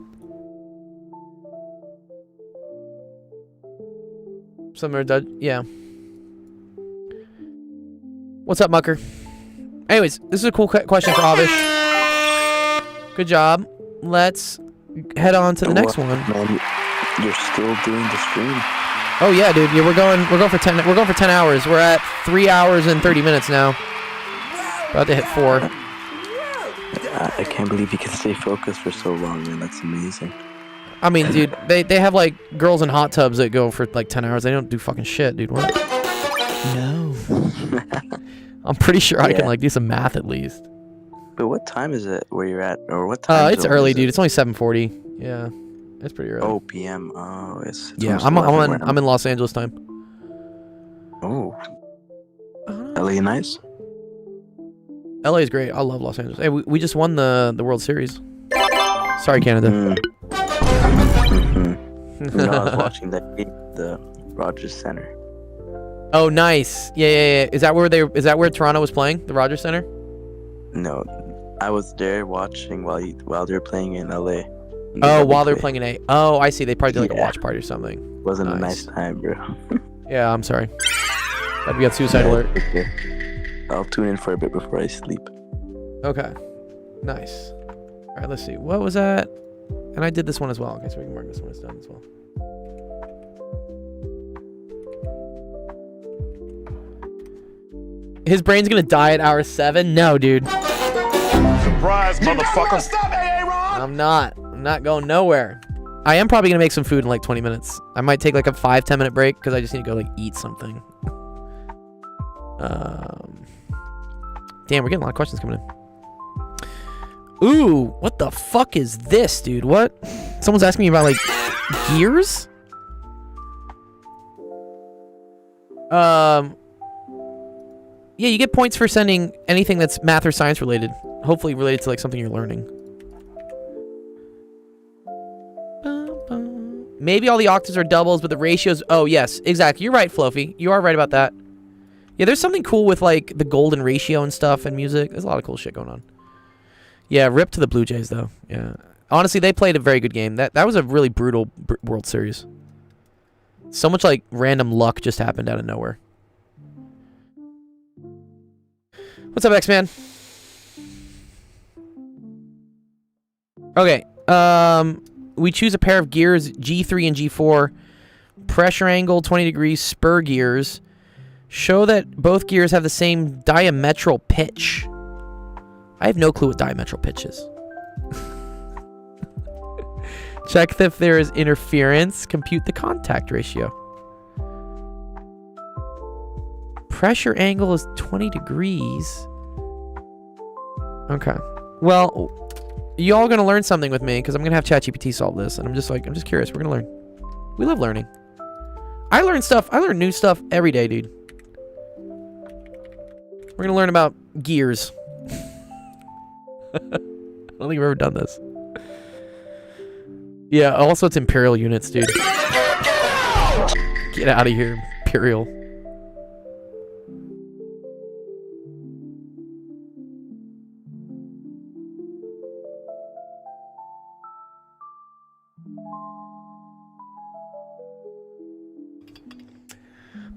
Some are done. Yeah. What's up, Mucker? Anyways, this is a cool question for Avish. Good job. Let's head on to the next one. Man, you're still doing the stream. Oh yeah, dude. Yeah, we're going for 10 hours. We're at 3 hours and 30 minutes now. About to hit 4. I can't believe you can stay focused for so long, man. That's amazing. I mean, dude, they have like girls in hot tubs that go for like 10 hours. They don't do fucking shit, dude. What? No. I'm pretty sure I can like do some math at least. But what time is it where you're at, or what time? It's early, dude. It's only 7:40. Yeah, it's pretty early. Oh, PM. Oh, it's yeah. I'm in Los Angeles time. Oh. LA nice. LA is great. I love Los Angeles. Hey, we just won the World Series. Sorry, Canada. No, I was watching that game at the Rogers Center. Oh, nice. Yeah. Is that where Toronto was playing? The Rogers Center? No, I was there watching while they were playing in LA. Oh, while they're playing in A. Oh, I see. They probably did like a watch party or something. Wasn't a nice time, bro. Yeah, I'm sorry. We got suicide alert. Okay. I'll tune in for a bit before I sleep. Okay. Nice. All right, let's see. What was that? And I did this one as well. Okay, so we can mark this one as done as well. His brain's gonna die at hour 7? No, dude. Surprise, motherfucker. I'm not going nowhere. I am probably gonna make some food in like 20 minutes. I might take like a 5-10 minute break because I just need to go like eat something. Damn, we're getting a lot of questions coming in. Ooh, what the fuck is this, dude? What? Someone's asking me about like gears? Yeah, you get points for sending anything that's math or science related. Hopefully related to like something you're learning. Maybe all the octaves are doubles, but the ratios... Oh, yes, exactly. You're right, Flofi. You are right about that. Yeah, there's something cool with like the golden ratio and stuff and music. There's a lot of cool shit going on. Yeah, rip to the Blue Jays, though. Yeah. Honestly, they played a very good game. That was a really brutal World Series. So much like random luck just happened out of nowhere. What's up, X-Man? Okay. We choose a pair of gears, G3 and G4. Pressure angle, 20 degrees, spur gears. Show that both gears have the same diametral pitch. I have no clue what diametral pitch is. Check if there is interference. Compute the contact ratio. Pressure angle is 20 degrees. Okay. Well, y'all gonna learn something with me because I'm gonna have ChatGPT solve this, and I'm just curious. We're gonna learn. We love learning. I learn stuff. I learn new stuff every day, dude. We're gonna learn about gears. I don't think I've ever done this. Yeah, also it's imperial units, dude. Get out of here, imperial.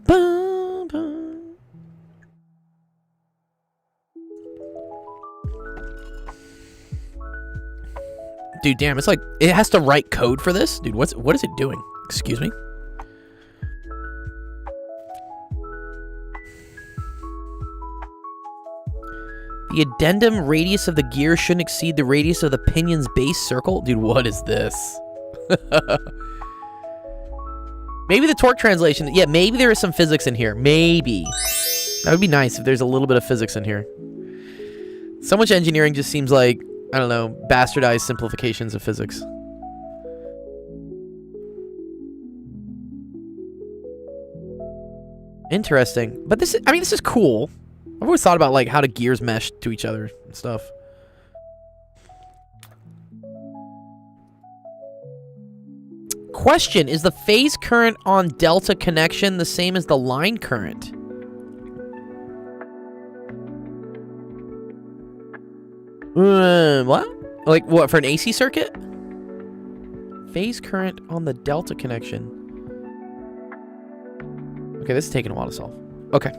Bum, bum. Dude, damn, it's like it has to write code for this? Dude, what is it doing? Excuse me? The addendum radius of the gear shouldn't exceed the radius of the pinion's base circle? Dude, what is this? Maybe the torque translation. Yeah, maybe there is some physics in here. Maybe. That would be nice if there's a little bit of physics in here. So much engineering just seems like, I don't know, bastardized simplifications of physics. Interesting. But this is cool. I've always thought about like how do gears mesh to each other and stuff. Question, is the phase current on delta connection the same as the line current? What? Like what, for an AC circuit? Phase current on the delta connection. Okay, this is taking a while to solve. Okay.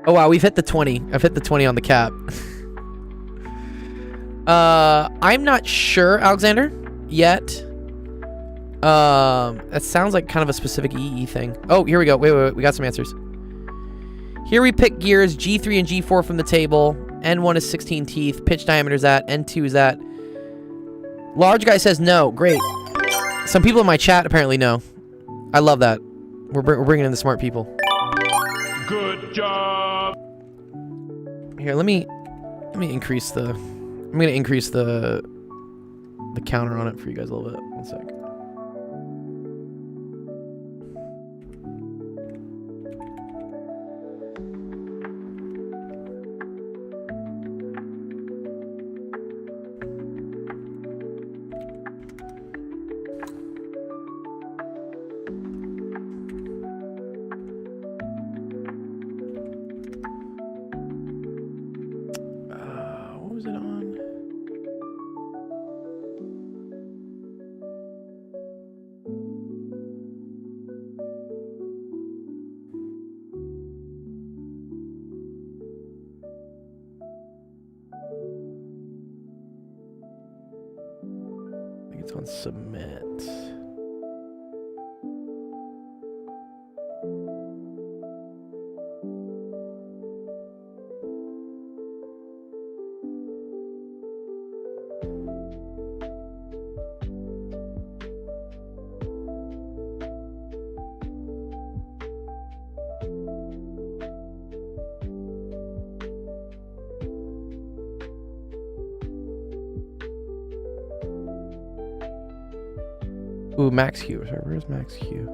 Oh wow, we've hit the 20. I've hit the 20 on the cap. I'm not sure, Alexander, yet. That sounds like kind of a specific EE thing. Oh, here we go. Wait. We got some answers. Here we pick gears G3 and G4 from the table. N1 is 16 teeth. Pitch diameter is that. N2 is that. Large guy says no. Great. Some people in my chat apparently know. I love that. We're bringing in the smart people. Good job. Here, let me increase the. I'm gonna increase the counter on it for you guys a little bit. 1 sec. What was it on? I think it's on submit. Ooh, max Q. Sorry, where's max Q?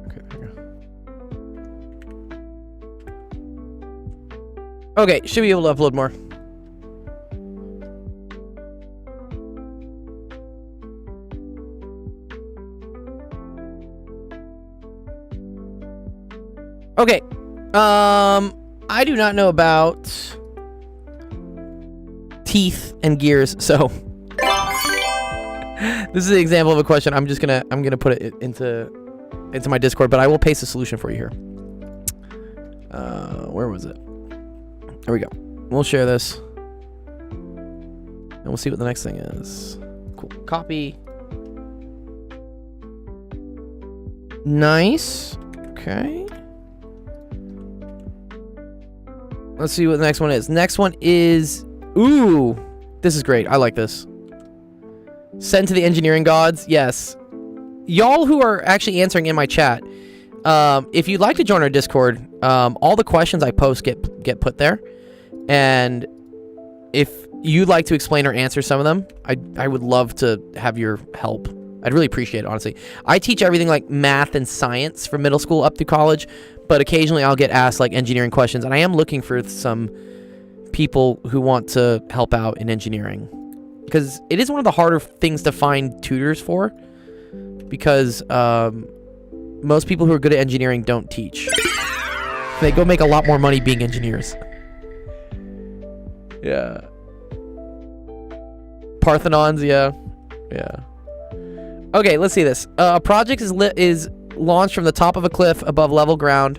Okay, there we go. Okay, should be able to upload more. Okay, I do not know about teeth and gears, so this is an example of a question. I'm gonna put it into my Discord, but I will paste a solution for you here. Where was it? There we go. We'll share this, and we'll see what the next thing is. Cool. Copy. Nice. Okay. Let's see what the next one is. Next one is... Ooh! This is great. I like this. Send to the engineering gods. Yes. Y'all who are actually answering in my chat, if you'd like to join our Discord, all the questions I post get put there. And if you'd like to explain or answer some of them, I would love to have your help. I'd really appreciate it, honestly. I teach everything like math and science from middle school up through college, but occasionally I'll get asked like engineering questions, and I am looking for some people who want to help out in engineering, because it is one of the harder things to find tutors for, because most people who are good at engineering don't teach. They go make a lot more money being engineers. Yeah. Parthenons, yeah. Okay, let's see this. A project is launched from the top of a cliff above level ground.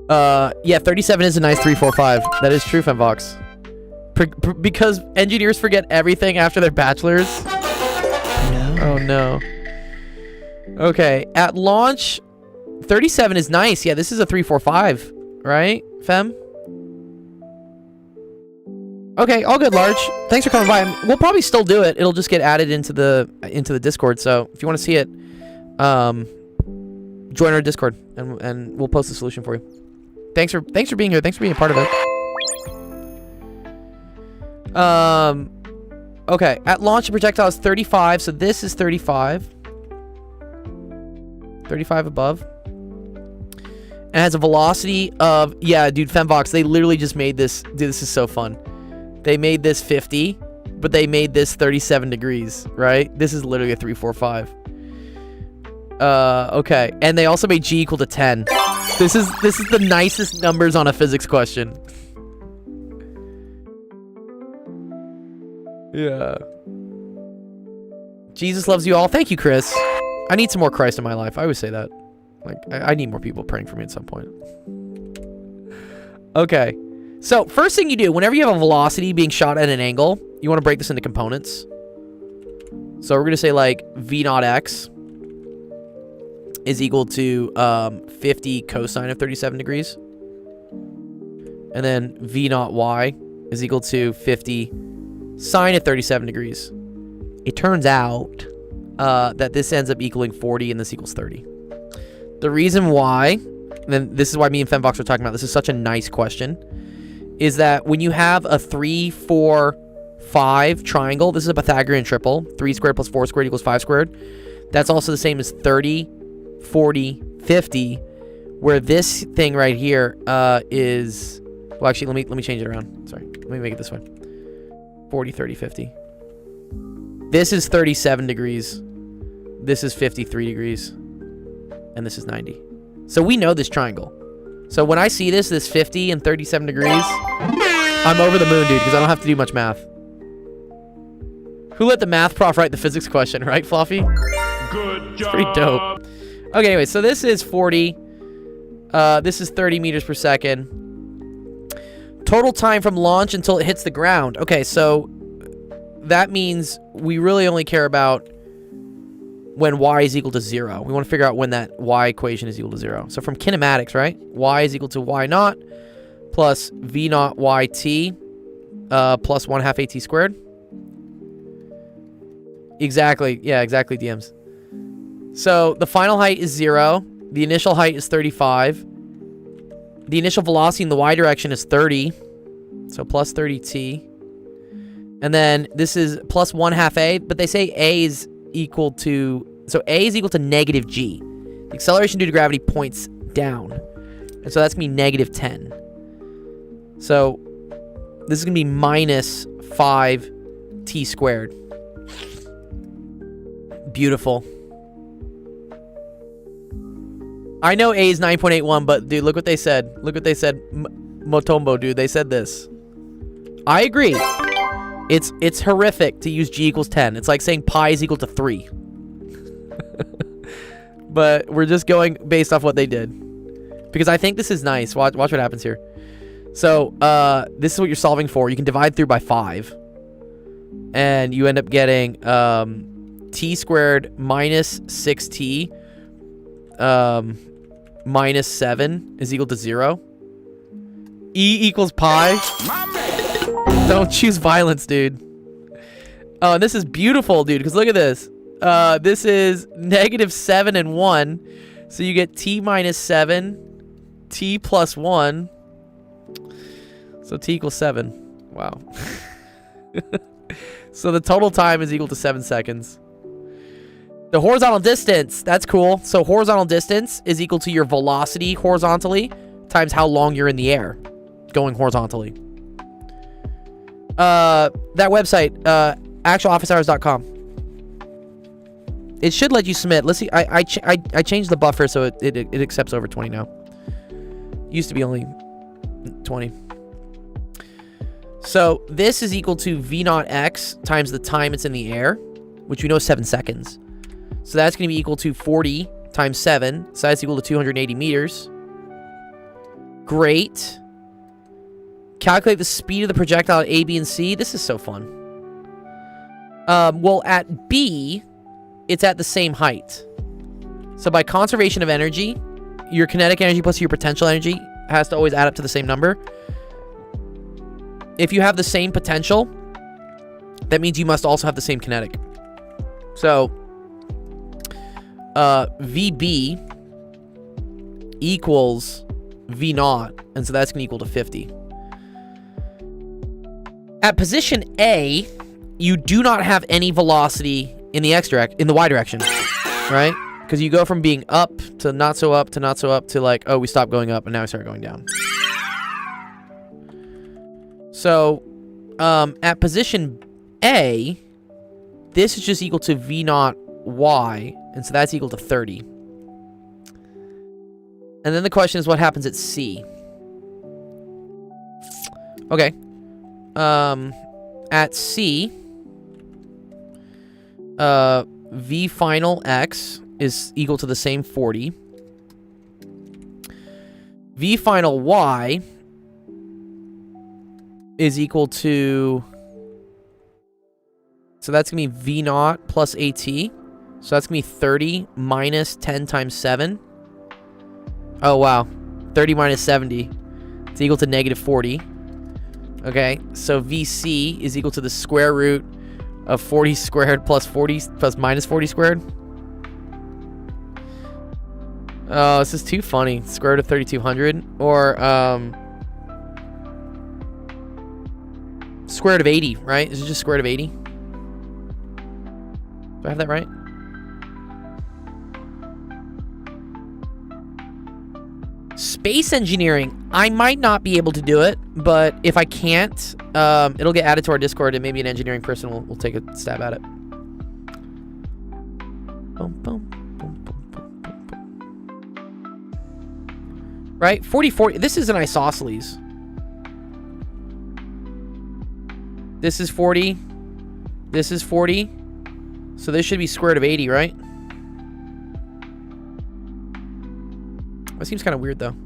Yeah, 37 is a nice 345. That is true, Femvox. Because engineers forget everything after their bachelor's. No. Oh no. Okay, at launch, 37 is nice. Yeah, this is a 345, right, Fem? Okay, all good, Large. Thanks for coming by. We'll probably still do it. It'll just get added into the Discord. So if you want to see it, join our Discord, and we'll post the solution for you. Thanks for being here. Thanks for being a part of it. Okay, at launch, the projectile is 35, so this is 35. 35 above. And has a velocity of, yeah, dude, Femvox, they literally just made this. Dude, this is so fun. They made this 50, but they made this 37 degrees, right? This is literally a 345. Okay, and they also made G equal to 10. This is the nicest numbers on a physics question. Yeah. Jesus loves you all. Thank you, Chris. I need some more Christ in my life. I always say that. Like, I need more people praying for me at some point. Okay. So, first thing you do, whenever you have a velocity being shot at an angle, you want to break this into components. So, we're going to say, like, V naught x is equal to 50 cosine of 37 degrees. And then V naught y is equal to 50 sine of 37 degrees. It turns out that this ends up equaling 40 and this equals 30. The reason why, and then this is why me and Femvox are talking about, this is such a nice question, is that when you have a 3, 4, 5 triangle, this is a Pythagorean triple, 3 squared plus 4 squared equals 5 squared. That's also the same as 30, 40, 50, where this thing right here is, well, actually, let me change it around. Sorry, let me make it this way. 40, 30, 50. This is 37 degrees. This is 53 degrees. And this is 90. So we know this triangle. So when I see this 50 and 37 degrees, I'm over the moon, dude, because I don't have to do much math. Who let the math prof write the physics question, right, Fluffy? Good job. It's pretty dope. Okay, anyway, so this is 40. This is 30 meters per second. Total time from launch until it hits the ground. Okay, so that means we really only care about when y is equal to 0. We want to figure out when that y equation is equal to 0. So from kinematics, right? Y is equal to y naught plus v naught yt plus 1/2 at squared. Exactly. Yeah, exactly, DMs. So the final height is 0. The initial height is 35. The initial velocity in the y direction is 30. So plus 30t. And then this is plus 1/2 a, but they say a is equal to, so a is equal to negative g. The acceleration due to gravity points down. And so that's going to be negative 10. So this is going to be minus 5t squared. Beautiful. I know a is 9.81, but dude, look what they said. Look what they said. Motombo, dude, they said this. I agree. It's horrific to use g equals 10. It's like saying pi is equal to 3. But we're just going based off what they did. Because I think this is nice. Watch what happens here. So, this is what you're solving for. You can divide through by 5. And you end up getting t squared minus 6t minus 7 is equal to 0. E equals pi. Don't choose violence, dude. Oh, and this is beautiful, dude, because look at this. This is negative 7 and 1. So you get t minus 7, t plus 1. So t equals 7. Wow. So the total time is equal to 7 seconds. The horizontal distance, that's cool. So horizontal distance is equal to your velocity horizontally times how long you're in the air going horizontally. That website, actualofficehours.com. It should let you submit. Let's see. I changed the buffer so it accepts over 20 now. Used to be only 20. So this is equal to v naught x times the time it's in the air, which we know is 7 seconds. So that's going to be equal to 40 times 7. So that's equal to 280 meters. Great. Calculate the speed of the projectile at A, B, and C. This is so fun. Well, at B, it's at the same height. So by conservation of energy, your kinetic energy plus your potential energy has to always add up to the same number. If you have the same potential, that means you must also have the same kinetic. So, VB equals V naught, and so that's going to equal to 50. At position A, you do not have any velocity in the in the y direction, right? Because you go from being up to not so up to not so up to like, oh, we stopped going up and now we start going down. So, at position A, this is just equal to v naught y, and so that's equal to 30. And then the question is what happens at C. Okay. At C, v final x is equal to the same 40. V final y is equal to, so that's going to be v naught plus at. So that's going to be 30 minus 10 times 7. Oh, wow. 30 minus 70. It's equal to negative 40. Okay, so VC is equal to the square root of 40 squared plus 40 plus minus 40 squared. Oh, this is too funny. Square root of 3200. Or, square root of 80, right? Is it just square root of 80? Do I have that right? Space engineering, I might not be able to do it, but if I can't, it'll get added to our Discord and maybe an engineering person will take a stab at it. Boom, boom, boom, boom, boom, boom, boom. Right? 40. This is an isosceles. This is 40. This is 40. So this should be square root of 80, right? That seems kind of weird, though.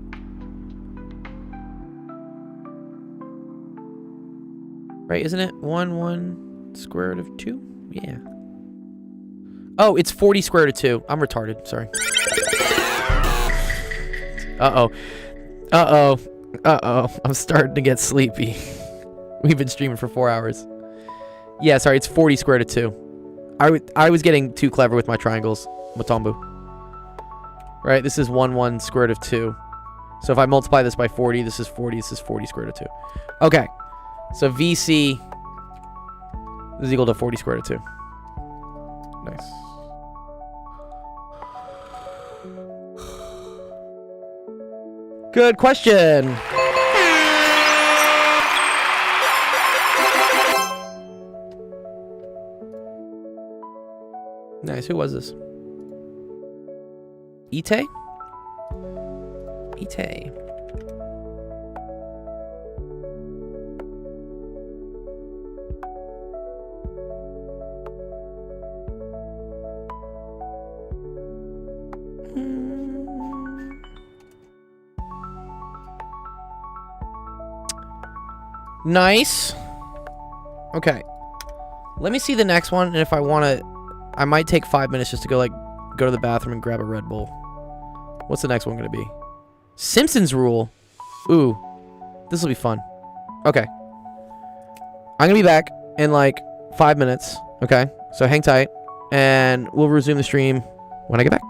Right, isn't it? 1 square root of 2? Yeah. Oh, it's 40 square root of 2. I'm retarded. Sorry. Uh-oh. Uh-oh. Uh-oh. I'm starting to get sleepy. We've been streaming for 4 hours. Yeah, sorry. It's 40 square root of 2. I was getting too clever with my triangles. Matombu. Right, this is 1 square root of 2. So if I multiply this by 40, this is 40. This is 40 square root of 2. Okay. So VC is equal to 40 square root of 2. Nice. Good question. Nice. Who was this? Ite? Ite. Nice. Okay. Let me see the next one, and if I want to, I might take 5 minutes just to go to the bathroom and grab a Red Bull. What's the next one going to be? Simpsons rule. Ooh. This will be fun. Okay. I'm going to be back in 5 minutes. Okay. So hang tight. And we'll resume the stream when I get back.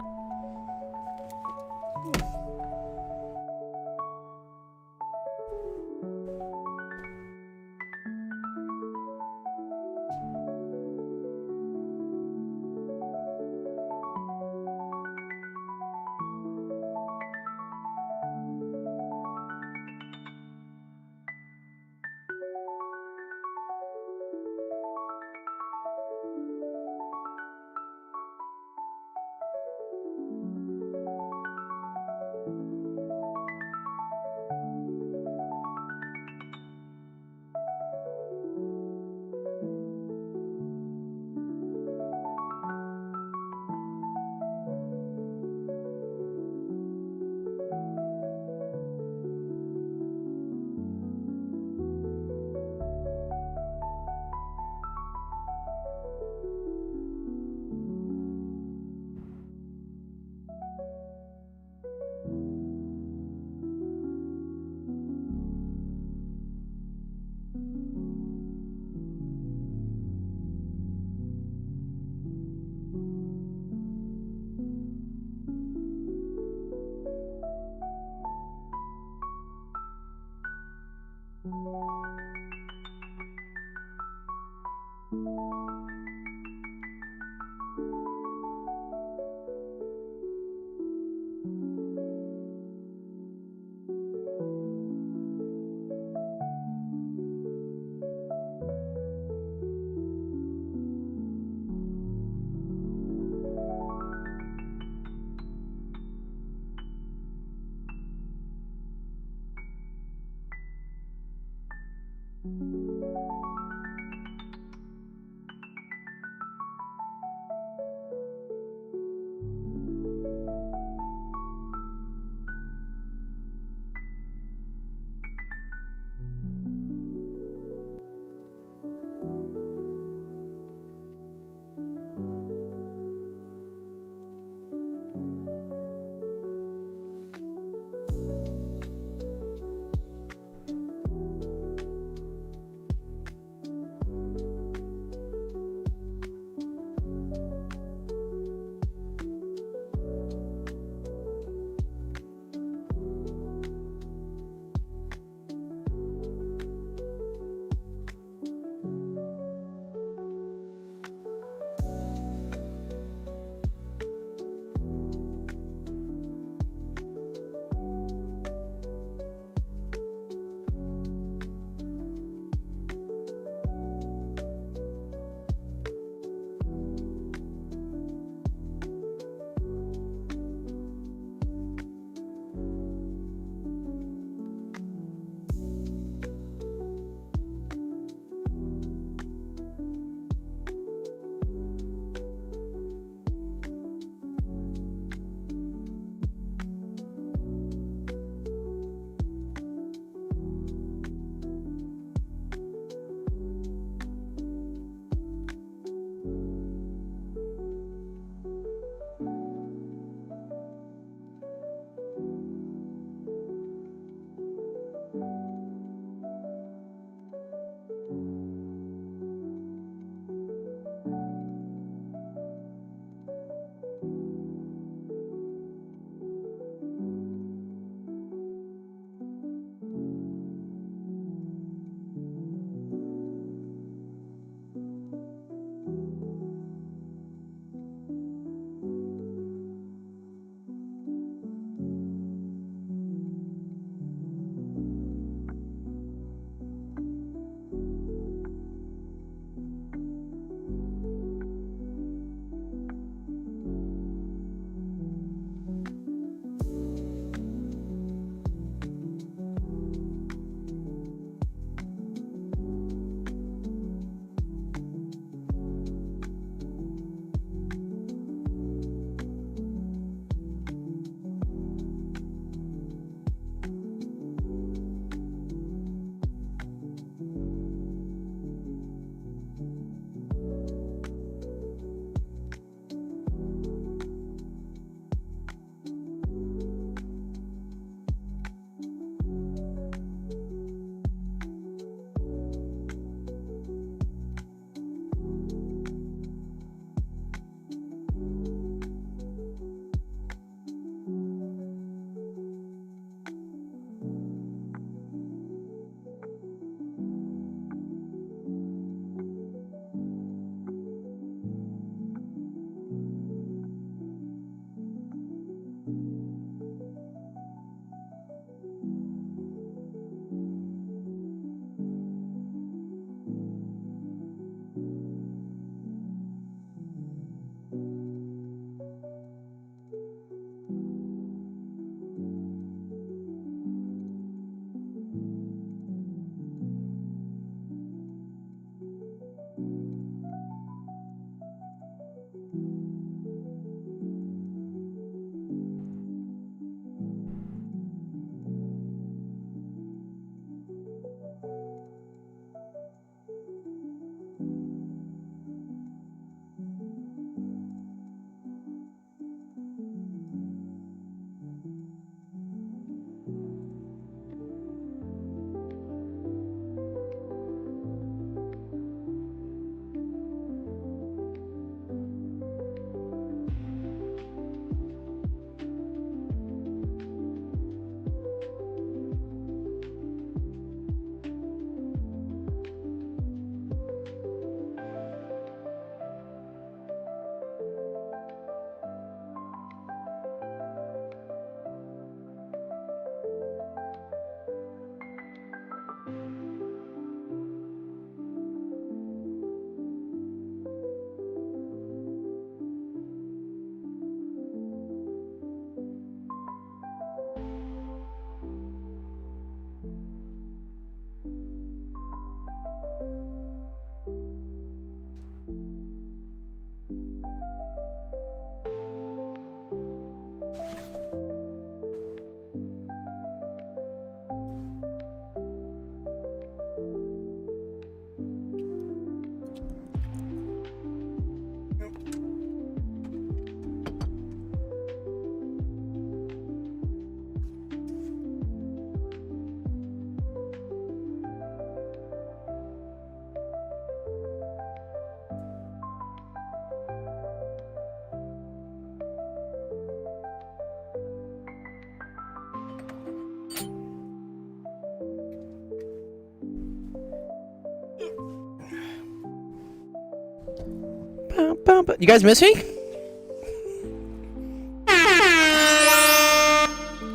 You guys miss me?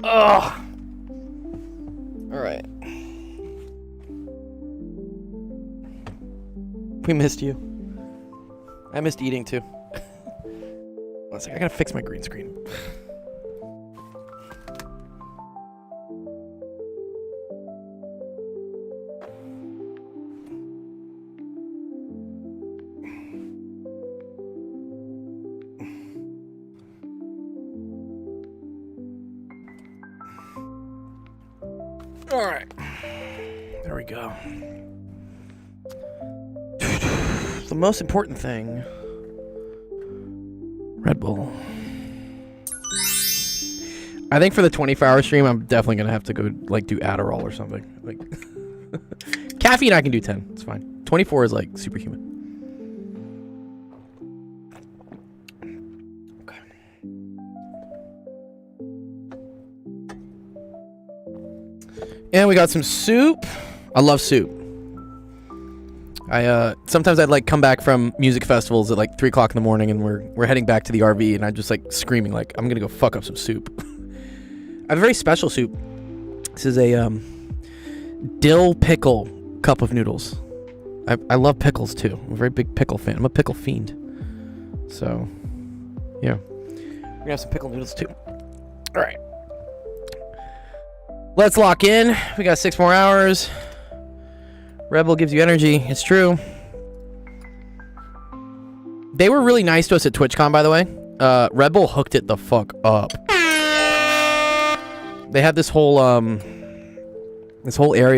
Ugh. All right. We missed you. I missed eating too. One second, I gotta fix my green screen. All right. There we go. The most important thing. Red Bull. I think for the 24-hour stream, I'm definitely gonna have to go like do Adderall or something. Like caffeine, I can do 10. It's fine. 24 is like superhuman. Okay. And we got some soup. I love soup. Sometimes I'd like come back from music festivals at like 3 o'clock in the morning, and we're heading back to the RV, and I'm just like screaming like I'm gonna go fuck up some soup. I have a very special soup. This is a dill pickle cup of noodles. I love pickles too. I'm a very big pickle fan. I'm a pickle fiend. So yeah, we're gonna have some pickle noodles too. All right, let's lock in. We got 6 more hours. Red Bull gives you energy. It's true. They were really nice to us at TwitchCon, by the way. Red Bull hooked it the fuck up. They had this whole area.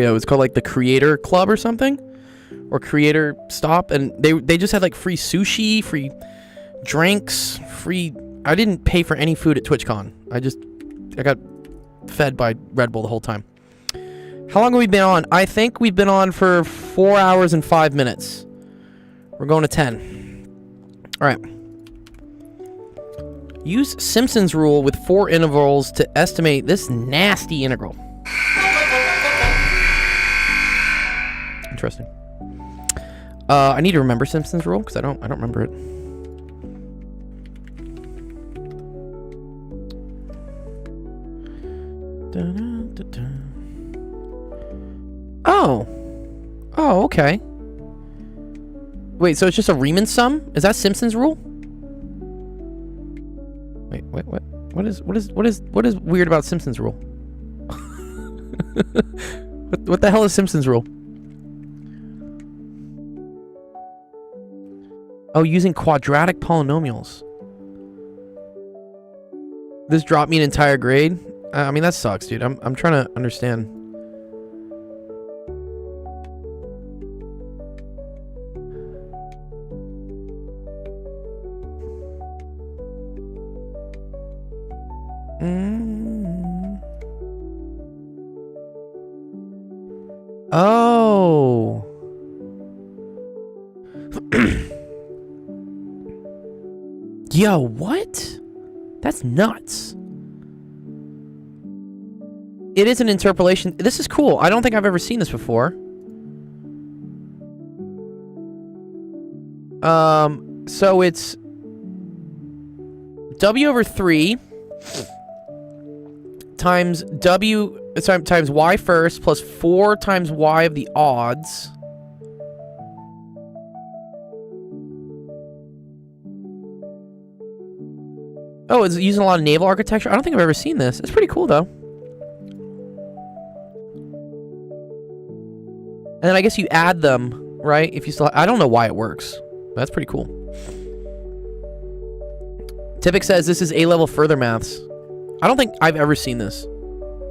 It was called like the Creator Club or something, or Creator Stop, and they just had like free sushi, free drinks, free. I didn't pay for any food at TwitchCon. I got fed by Red Bull the whole time. How long have we been on? I think we've been on for 4 hours and 5 minutes. We're going to 10. All right. Use Simpson's rule with 4 intervals to estimate this nasty integral. Interesting. I need to remember Simpson's rule because I don't remember it. Oh, okay. Wait, so it's just a Riemann sum? Is that Simpson's rule? Wait, what is weird about Simpson's rule? what the hell is Simpson's rule? Oh, using quadratic polynomials. This dropped me an entire grade? I mean, that sucks, dude. I'm trying to understand. Oh. Yo, what? That's nuts. It is an interpolation. This is cool. I don't think I've ever seen this before. So it's W over 3 times times y first plus 4 times y of the odds. Oh, it's using a lot of naval architecture. I don't think I've ever seen this. It's pretty cool though. And then I guess you add them, right? If you still, I don't know why it works. That's pretty cool. Typic says this is A-level further maths. I don't think I've ever seen this.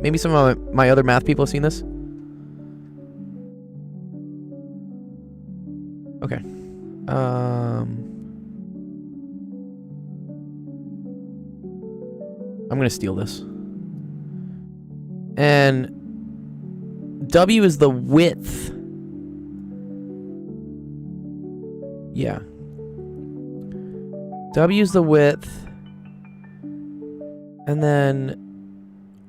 Maybe some of my other math people have seen this. Okay. I'm gonna steal this. And W is the width. Yeah. W is the width. And then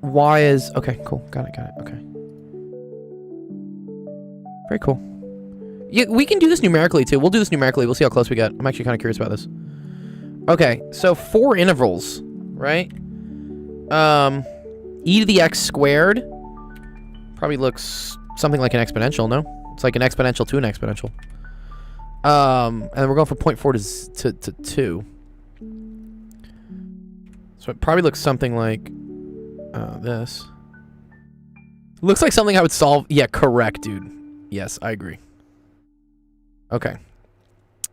Y is... Okay, cool. Got it. Okay. Very cool. Yeah, we can do this numerically too. We'll do this numerically. We'll see how close we get. I'm actually kind of curious about this. Okay, so 4 intervals, right? E to the x squared probably looks something like an exponential, no? It's like an exponential to an exponential. And we're going from 0.4 to 2. So it probably looks something like this. Looks like something I would solve. Yeah, correct, dude. Yes, I agree. Okay.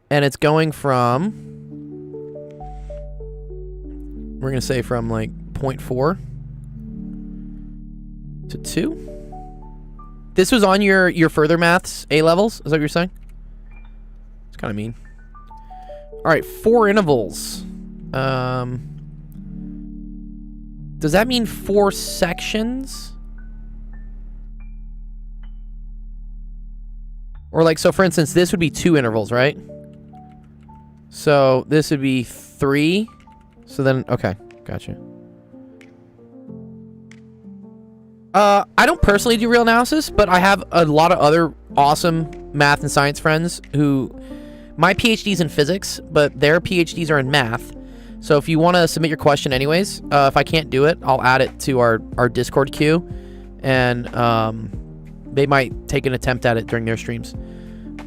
And it's going from... We're going to say from like 0.4 to 2. This was on your further maths A levels? Is that what you're saying? It's kind of mean. All right, 4 intervals. Does that mean 4 sections? Or like, so for instance, this would be 2 intervals, right? So this would be 3. So then, okay, gotcha. I don't personally do real analysis, but I have a lot of other awesome math and science friends who, my PhD's in physics, but their PhDs are in math. So if you want to submit your question anyways, if I can't do it, I'll add it to our Discord queue, and they might take an attempt at it during their streams.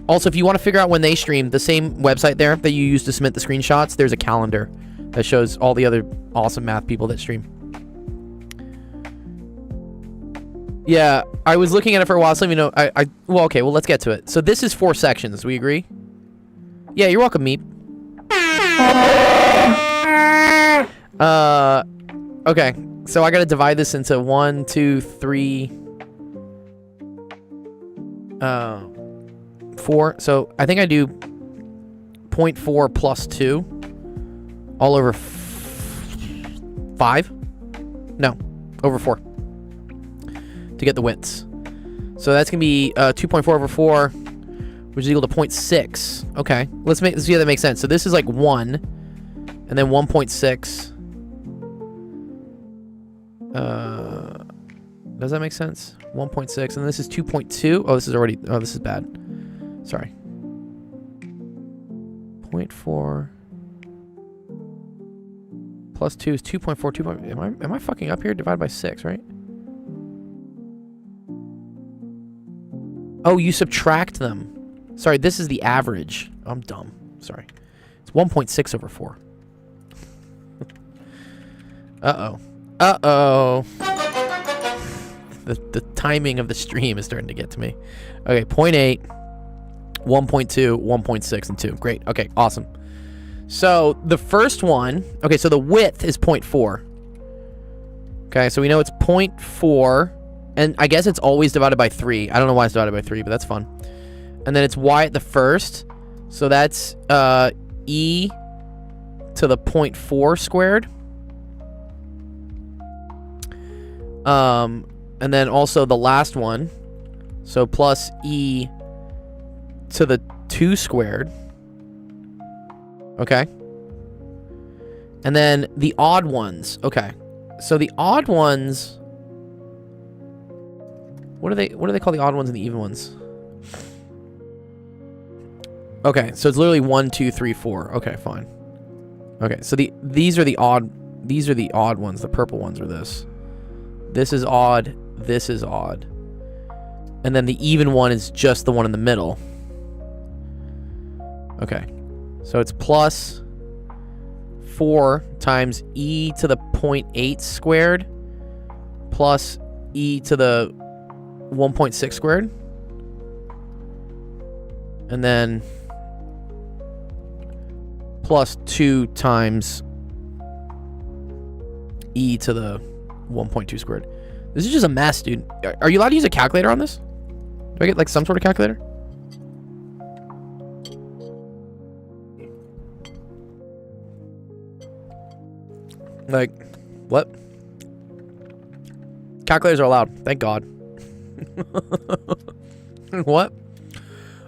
Also, if you want to figure out when they stream, the same website there that you use to submit the screenshots, there's a calendar that shows all the other awesome math people that stream. Yeah, I was looking at it for a while, so let me know. Well, okay, well, let's get to it. So this is 4 sections. We agree? Yeah, you're welcome, Meep. Okay, so I gotta divide this into 1, 2, 3, 4. So I think I do 0.4 plus 2 all over 5? No, over 4 to get the widths. So that's gonna be 2.4 over 4, which is equal to 0.6. Okay, let's see how that makes sense. So this is like 1, and then 1.6. Does that make sense? 1.6, and this is 2.2. Oh, this is already. Oh, this is bad. Sorry. 0.4 plus 2 is 2.4. 2. Am I fucking up here? Divided by 6, right? Oh, you subtract them. Sorry, this is the average. I'm dumb. Sorry. It's 1.6 over 4. Uh-oh. Uh-oh. The timing of the stream is starting to get to me. Okay, 0.8, 1.2, 1.6, and 2. Great. Okay, awesome. So the first one... Okay, so the width is 0.4. Okay, so we know it's 0.4... And I guess it's always divided by 3. I don't know why it's divided by 3, but that's fun. And then it's y at the first. So that's e to the 0.4 squared. And then also the last one. So plus e to the 2 squared. Okay. And then the odd ones. Okay. So the odd ones... What do they call the odd ones and the even ones? Okay, so it's literally 1, 2, 3, 4. Okay, fine. Okay, so these are the odd ones. The purple ones are this. This is odd. This is odd. And then the even one is just the one in the middle. Okay. So it's plus 4 times e to the 0.8 squared plus e to the 1.6 squared, and then plus 2 times e to the 1.2 squared. This is just a mess, dude. Are you allowed to use a calculator on this? Do I get like some sort of calculator? Like, what? Calculators are allowed. Thank God. What?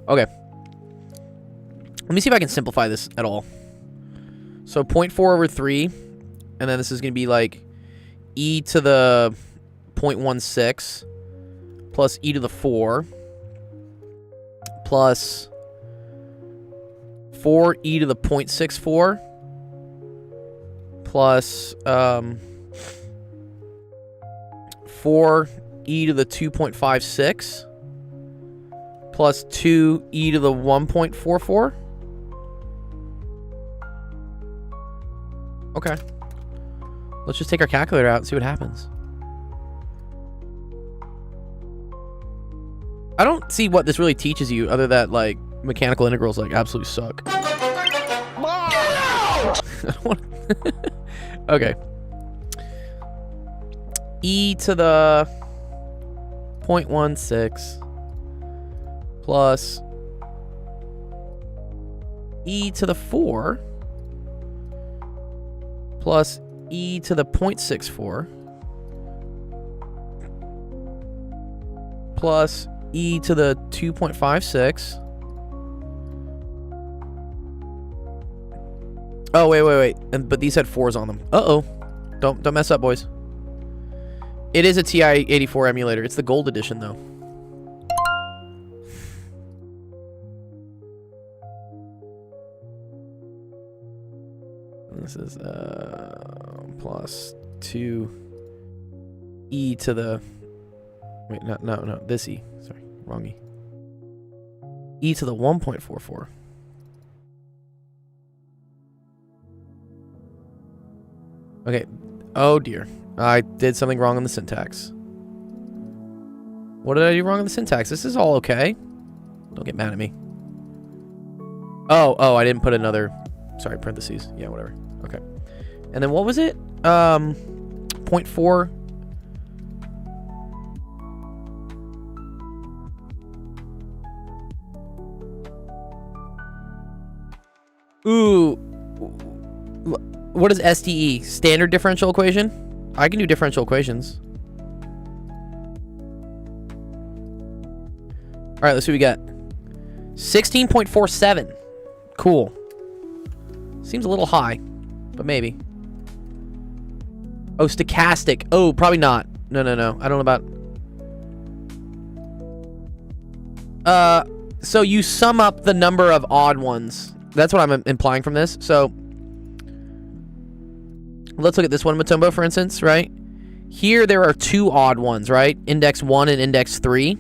Okay. Let me see if I can simplify this at all. So 0.4 over 3. And then this is going to be like e to the 0.16 plus e to the 4 plus 4e to the 0.64 plus 4e to the 2.56 plus 2e to the 1.44. Okay. Let's just take our calculator out and see what happens. I don't see what this really teaches you other that, like, mechanical integrals, like, absolutely suck. Okay. E to the 0.16 plus e to the 4 plus e to the 0.64 plus e to the 2.56. Oh, wait. But these had 4s on them. Uh-oh. Don't mess up, boys. It is a TI-84 emulator. It's the gold edition, though. This is plus 2e to the... Wait, no. This e. Sorry, wrong e. E to the 1.44. Okay. Oh, dear. I did something wrong on the syntax. What did I do wrong on the syntax? This is all okay. Don't get mad at me. Oh, I didn't put another... Sorry, parentheses. Yeah, whatever. Okay. And then what was it? 0.4... Ooh. What is SDE? Standard differential equation? I can do differential equations. Alright, let's see what we got. 16.47. Cool. Seems a little high, but maybe. Oh, stochastic. Oh, probably not. No. I don't know about... So you sum up the number of odd ones. That's what I'm implying from this. So let's look at this one, Matumbo, for instance, right? Here there are 2 odd ones, right? Index 1 and index 3.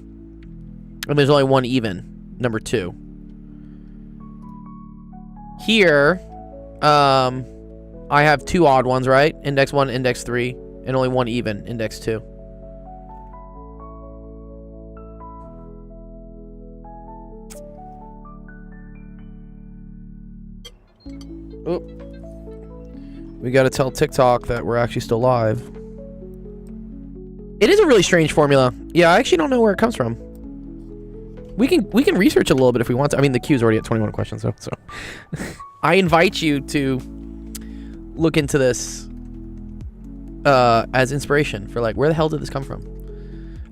And there's only 1 even, number 2. Here, I have 2 odd ones, right? Index 1, index 3, and only 1 even, index 2. Oh. We gotta tell TikTok that we're actually still live. It is a really strange formula. Yeah, I actually don't know where it comes from. We can research a little bit if we want to. I mean, the queue's already at 21 questions, so I invite you to look into this as inspiration for, like, where the hell did this come from?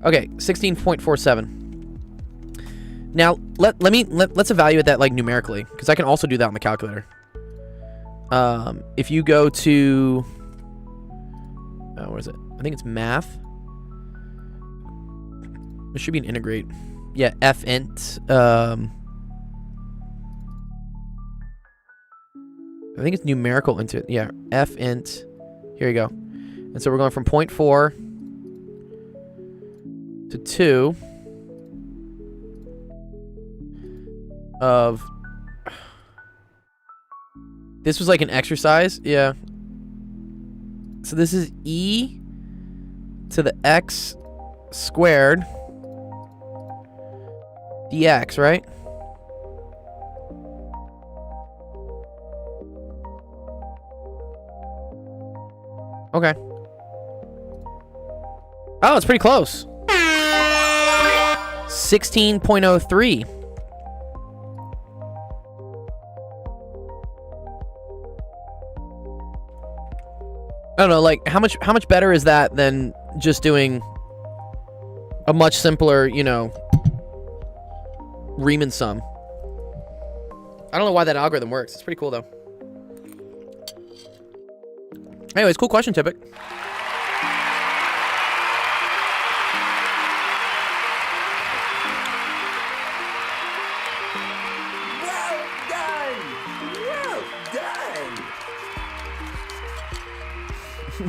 Okay, 16.47. Now let's evaluate that, like, numerically, because I can also do that on the calculator. If you go to what is it? I think it's math. There should be an integrate. Yeah, fint. I think it's numerical into, yeah, fint. Here you go. And so we're going from 0.4 to 2 of... This was like an exercise, yeah. So this is e to the x squared dx, right? Okay. Oh, it's pretty close. 16.03. I don't know, like, how much better is that than just doing a much simpler, you know, Riemann sum? I don't know why that algorithm works. It's pretty cool, though. Anyways, cool question, Tippik.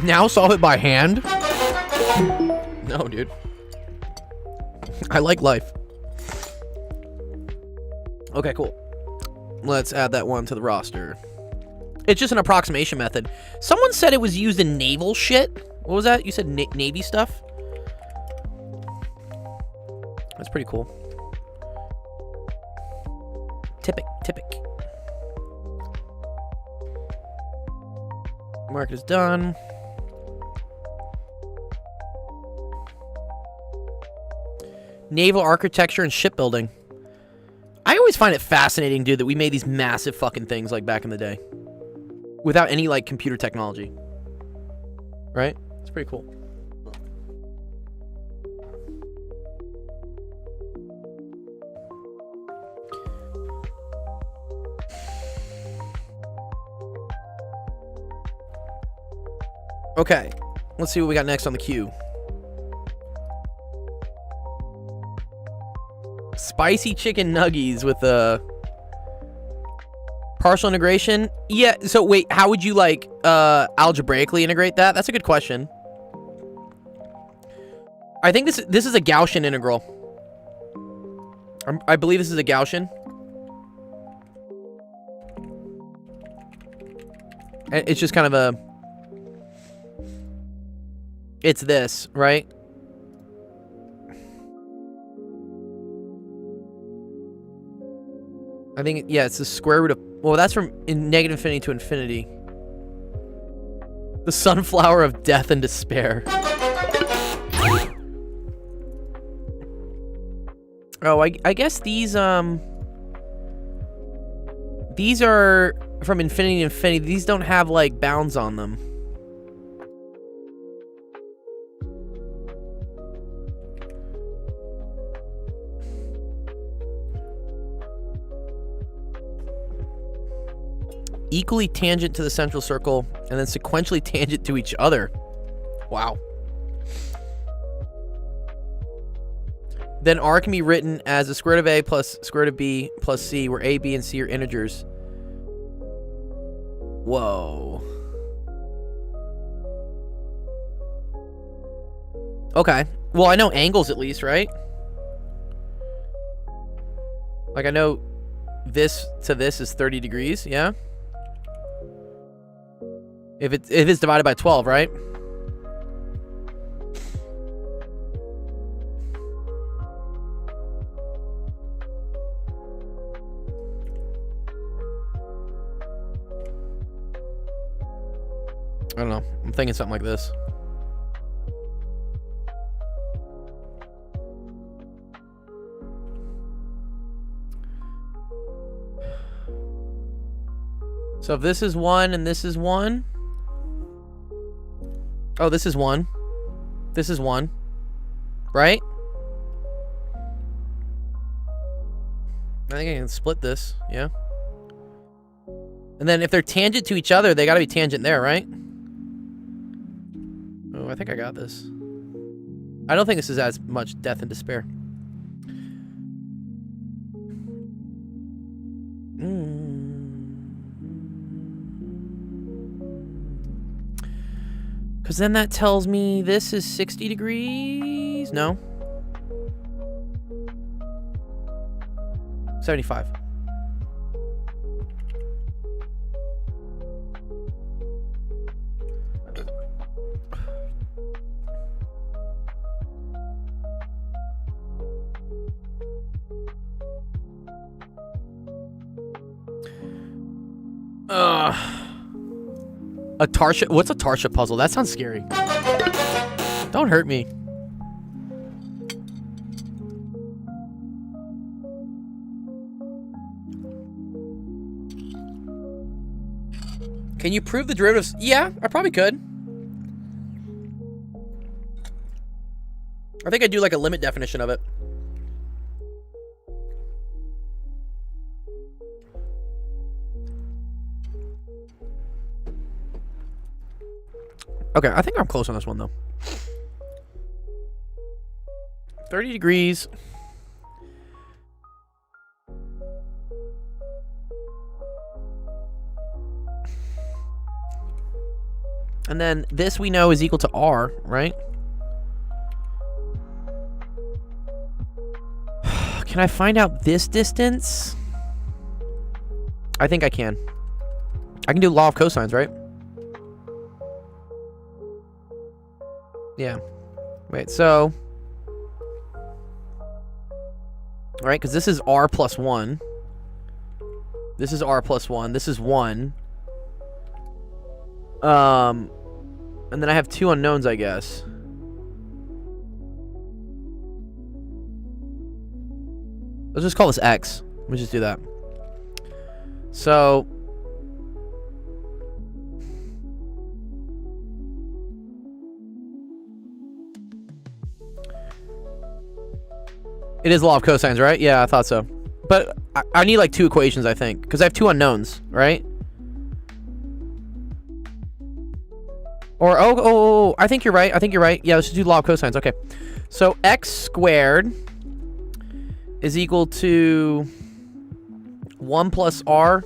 Now solve it by hand? No, dude. I like life. Okay, cool. Let's add that one to the roster. It's just an approximation method. Someone said it was used in naval shit. What was that? You said Navy stuff? That's pretty cool. Typic. Mark is done. Naval architecture and shipbuilding. I always find it fascinating, dude, that we made these massive fucking things like back in the day. Without any like computer technology. Right? It's pretty cool. Okay, let's see what we got next on the queue. Spicy chicken nuggies with a partial integration. Yeah, so wait, how would you like algebraically integrate that? That's a good question. I think this is a Gaussian integral. I believe this is a Gaussian. And it's just kind of a... It's this, right? I think, yeah, it's the square root of... Well, that's from negative infinity to infinity. The sunflower of death and despair. Oh, I guess these are from infinity to infinity. These don't have, like, bounds on them. Equally tangent to the central circle, and then sequentially tangent to each other. Wow. Then R can be written as the square root of A plus square root of B plus C, where A, B, and C are integers. Whoa. Okay. Well, I know angles at least, right? Like, I know this to this is 30 degrees, yeah? If it's divided by 12, right? I don't know. I'm thinking something like this. So if this is 1 and this is 1. Oh, this is 1. This is 1. Right? I think I can split this, yeah? And then if they're tangent to each other, they gotta be tangent there, right? Oh, I think I got this. I don't think this is as much death and despair. Because then that tells me this is 60 degrees. No. 75. A Tarsha. What's a Tarsha puzzle? That sounds scary. Don't hurt me. Can you prove the derivatives? Yeah, I probably could. I think I'd do like a limit definition of it. Okay, I think I'm close on this one, though. 30 degrees. And then this we know is equal to r, right? Can I find out this distance? I think I can. I can do law of cosines, right? Yeah. Wait, so... Right, because this is r plus 1. This is r plus 1. This is 1. And then I have 2 unknowns, I guess. Let's just call this x. Let me just do that. So... It is law of cosines, right? Yeah, I thought so. But I need like 2 equations, I think. Because I have 2 unknowns, right? Or, oh, I think you're right. I think you're right. Yeah, let's just do law of cosines. Okay. So x squared is equal to 1 plus r.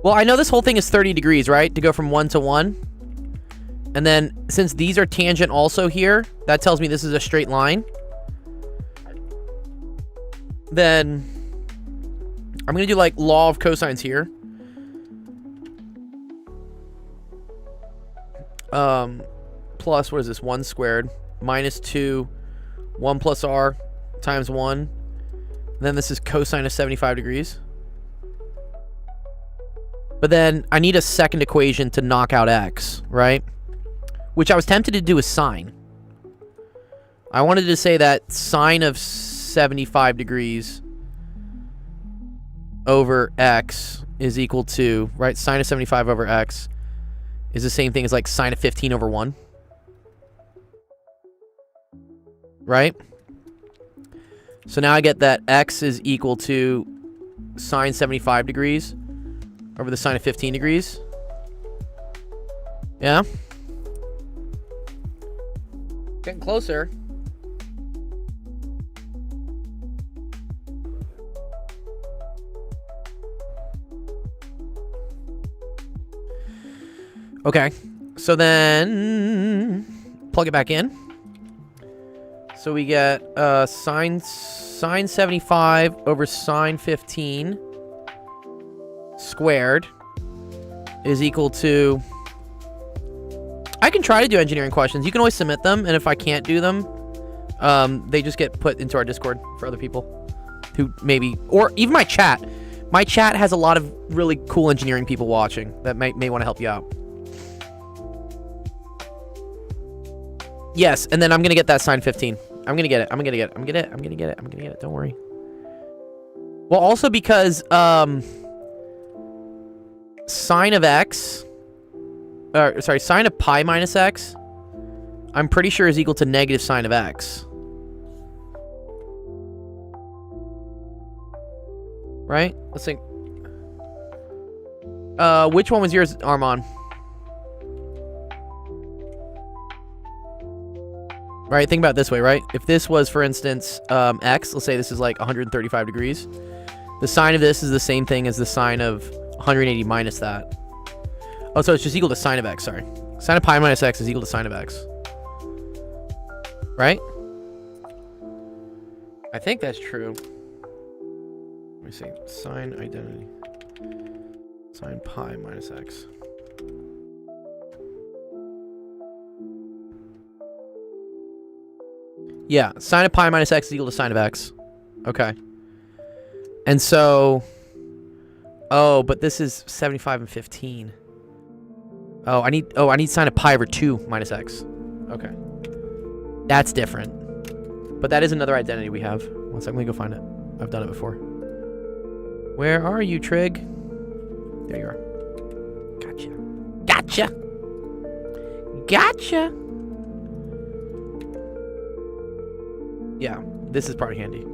Well, I know this whole thing is 30 degrees, right? To go from 1 to 1. And then, since these are tangent also here, that tells me this is a straight line. Then, I'm going to do, like, law of cosines here. Plus, what is this? 1 squared minus 2, 1 plus r times 1. And then this is cosine of 75 degrees. But then, I need a second equation to knock out x, right? Which I was tempted to do with sine. I wanted to say that sine of 75 degrees over x is equal to, right? Sine of 75 over x is the same thing as like sine of 15 over 1. Right? So now I get that x is equal to sine 75 degrees over the sine of 15 degrees. Yeah? Getting closer. Okay. So then plug it back in. So we get sine 75 over sine 15 squared is equal to... I can try to do engineering questions. You can always submit them, and if I can't do them, they just get put into our Discord for other people who maybe... Or even my chat. My chat has a lot of really cool engineering people watching that may want to help you out. Yes, and then I'm going to get that sine 15. I'm going to get it. I'm going to get it. I'm going to get it. I'm going to get it. I'm going to get it. Don't worry. Well, also because sine of x... sorry, sine of pi minus x, I'm pretty sure is equal to negative sine of x. Right? Let's think. Which one was yours, Armand? Right, think about it this way, right? If this was, for instance, x, let's say this is like 135 degrees. The sine of this is the same thing as the sine of 180 minus that. Oh, so it's just equal to sine of x, sorry. Sine of pi minus x is equal to sine of x. Right? I think that's true. Let me see. Sine identity. Sine pi minus x. Yeah, sine of pi minus x is equal to sine of x. Okay. And so... Oh, but this is 75 and 15. I need sine of pi over 2 minus x. Okay. That's different. But that is another identity we have. One second, let me go find it. I've done it before. Where are you, Trig? There you are. Gotcha. Gotcha! Gotcha! Yeah, this is probably handy.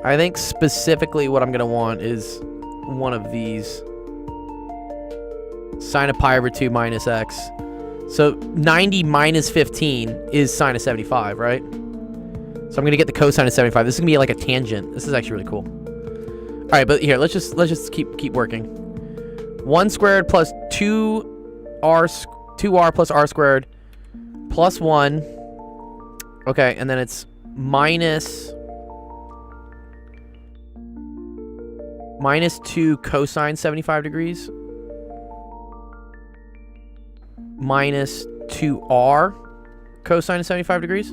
I think specifically what I'm going to want is one of these. Sine of pi over 2 minus x. So 90 minus 15 is sine of 75, right? So I'm gonna get the cosine of 75. This is gonna be like a tangent. This is actually really cool. All right, but here, let's just keep working. 1 squared plus 2r plus r squared plus 1. Okay, and then it's minus 2 cosine 75 degrees minus 2r cosine 75 degrees.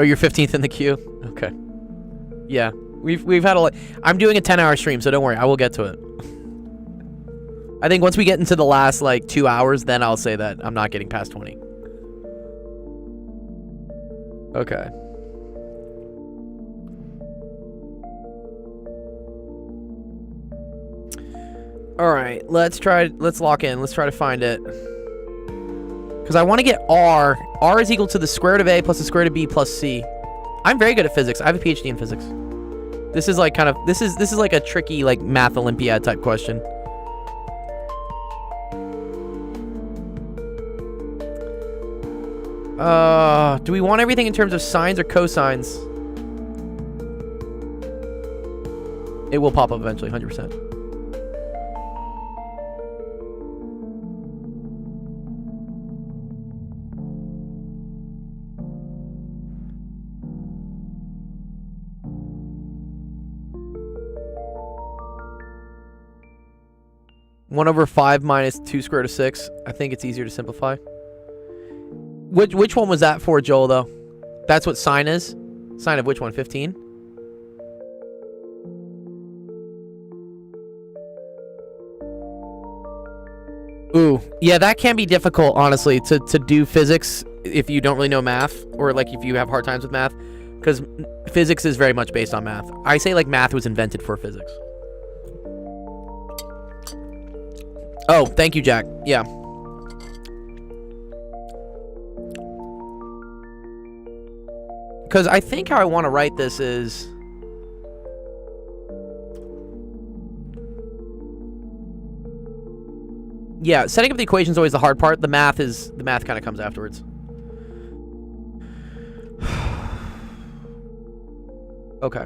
Oh, you're 15th in the queue? Okay. Yeah. We've had a lot. I'm doing a 10-hour stream, so don't worry. I will get to it. I think once we get into the last, like, 2 hours, then I'll say that I'm not getting past 20. Okay. Alright, let's lock in. Let's try to find it. Because I want to get R. R is equal to the square root of A plus the square root of B plus C. I'm very good at physics. I have a PhD in physics. This is like kind of, this is like a tricky, like, math Olympiad type question. Do we want everything in terms of sines or cosines? It will pop up eventually, 100%. One over 5 minus 2 square root of 6. I think it's easier to simplify. Which one was that for, Joel, though? That's what sine is? Sine of which one? 15? Ooh. Yeah, that can be difficult, honestly, to do physics if you don't really know math, or, like, if you have hard times with math, because physics is very much based on math. I say, like, math was invented for physics. Oh, thank you, Jack. Yeah. Because I think how I want to write this is... Yeah, setting up the equation is always the hard part. The math kind of comes afterwards. Okay.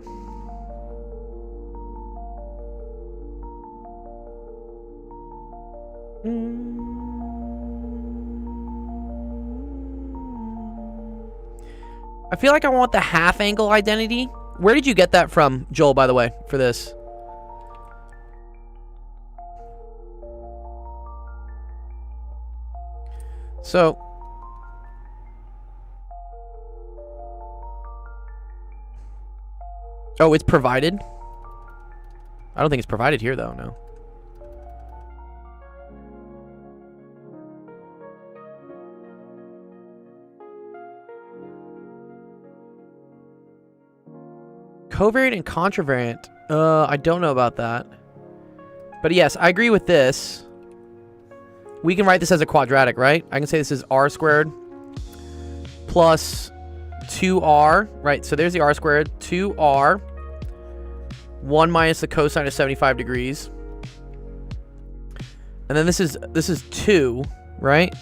I feel like I want the half angle identity. Where did you get that from, Joel, by the way, for this? So, oh, it's provided? I don't think it's provided here, though, no. Covariant and contravariant. I don't know about that. But yes, I agree with this. We can write this as a quadratic, right? I can say this is r squared plus 2r, right? So there's the r squared, 2r, 1 minus the cosine of 75 degrees. And then this is 2, right?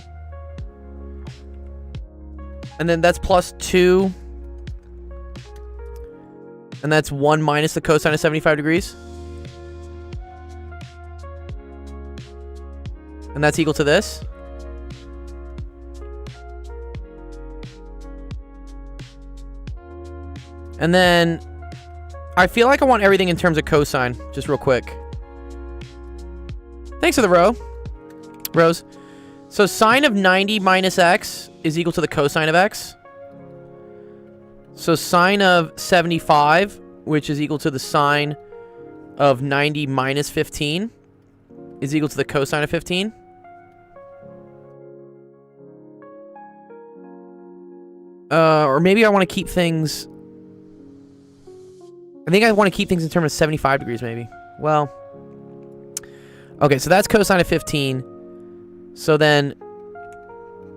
And then that's plus 2. And that's 1 minus the cosine of 75 degrees. And that's equal to this. And then I feel like I want everything in terms of cosine, just real quick. Thanks for the Rose. So sine of 90 minus x is equal to the cosine of x. So sine of 75, which is equal to the sine of 90 minus 15, is equal to the cosine of 15. Or maybe I want to keep things... I think I want to keep things in terms of 75 degrees, maybe. Well... Okay, so that's cosine of 15. So then...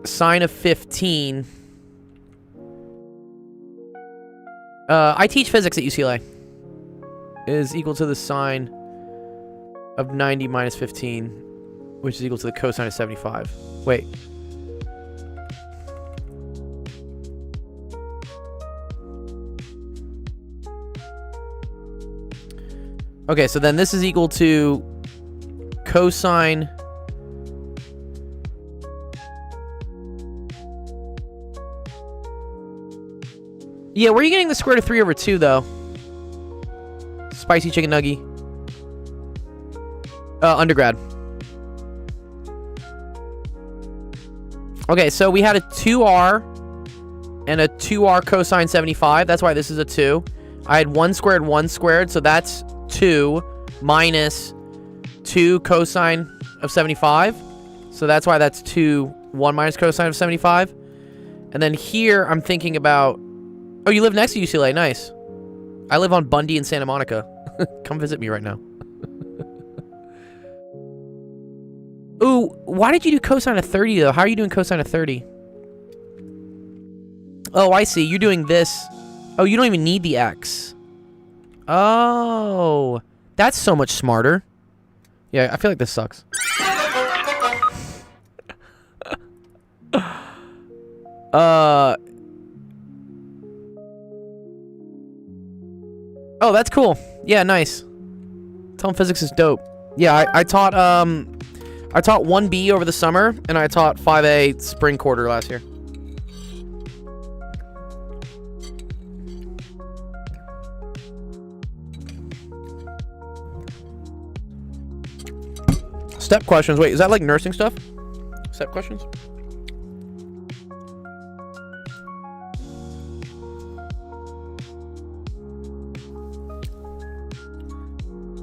Sine of 15... I teach physics at UCLA. Is equal to the sine of 90 minus 15. which is equal to the cosine of 75. Wait. Okay, so then this is equal to cosine. Yeah, where are you getting the square root of 3 over 2, though? Spicy chicken nugget. Undergrad. Okay, so we had a 2r and a 2r cosine 75. That's why this is a 2. I had 1 squared, so that's 2 minus 2 cosine of 75. So that's why that's 1 minus cosine of 75. And then here, I'm thinking about... Oh, you live next to UCLA. Nice. I live on Bundy in Santa Monica. Come visit me right now. Ooh, why did you do cosine of 30, though? How are you doing cosine of 30? Oh, I see. You're doing this. Oh, you don't even need the x. Oh, that's so much smarter. Yeah, I feel like this sucks. Oh, that's cool. Yeah, nice. Tell them physics is dope. Yeah, I taught 1B over the summer, and I taught 5A spring quarter last year. Step questions. Wait, is that like nursing stuff? Step questions?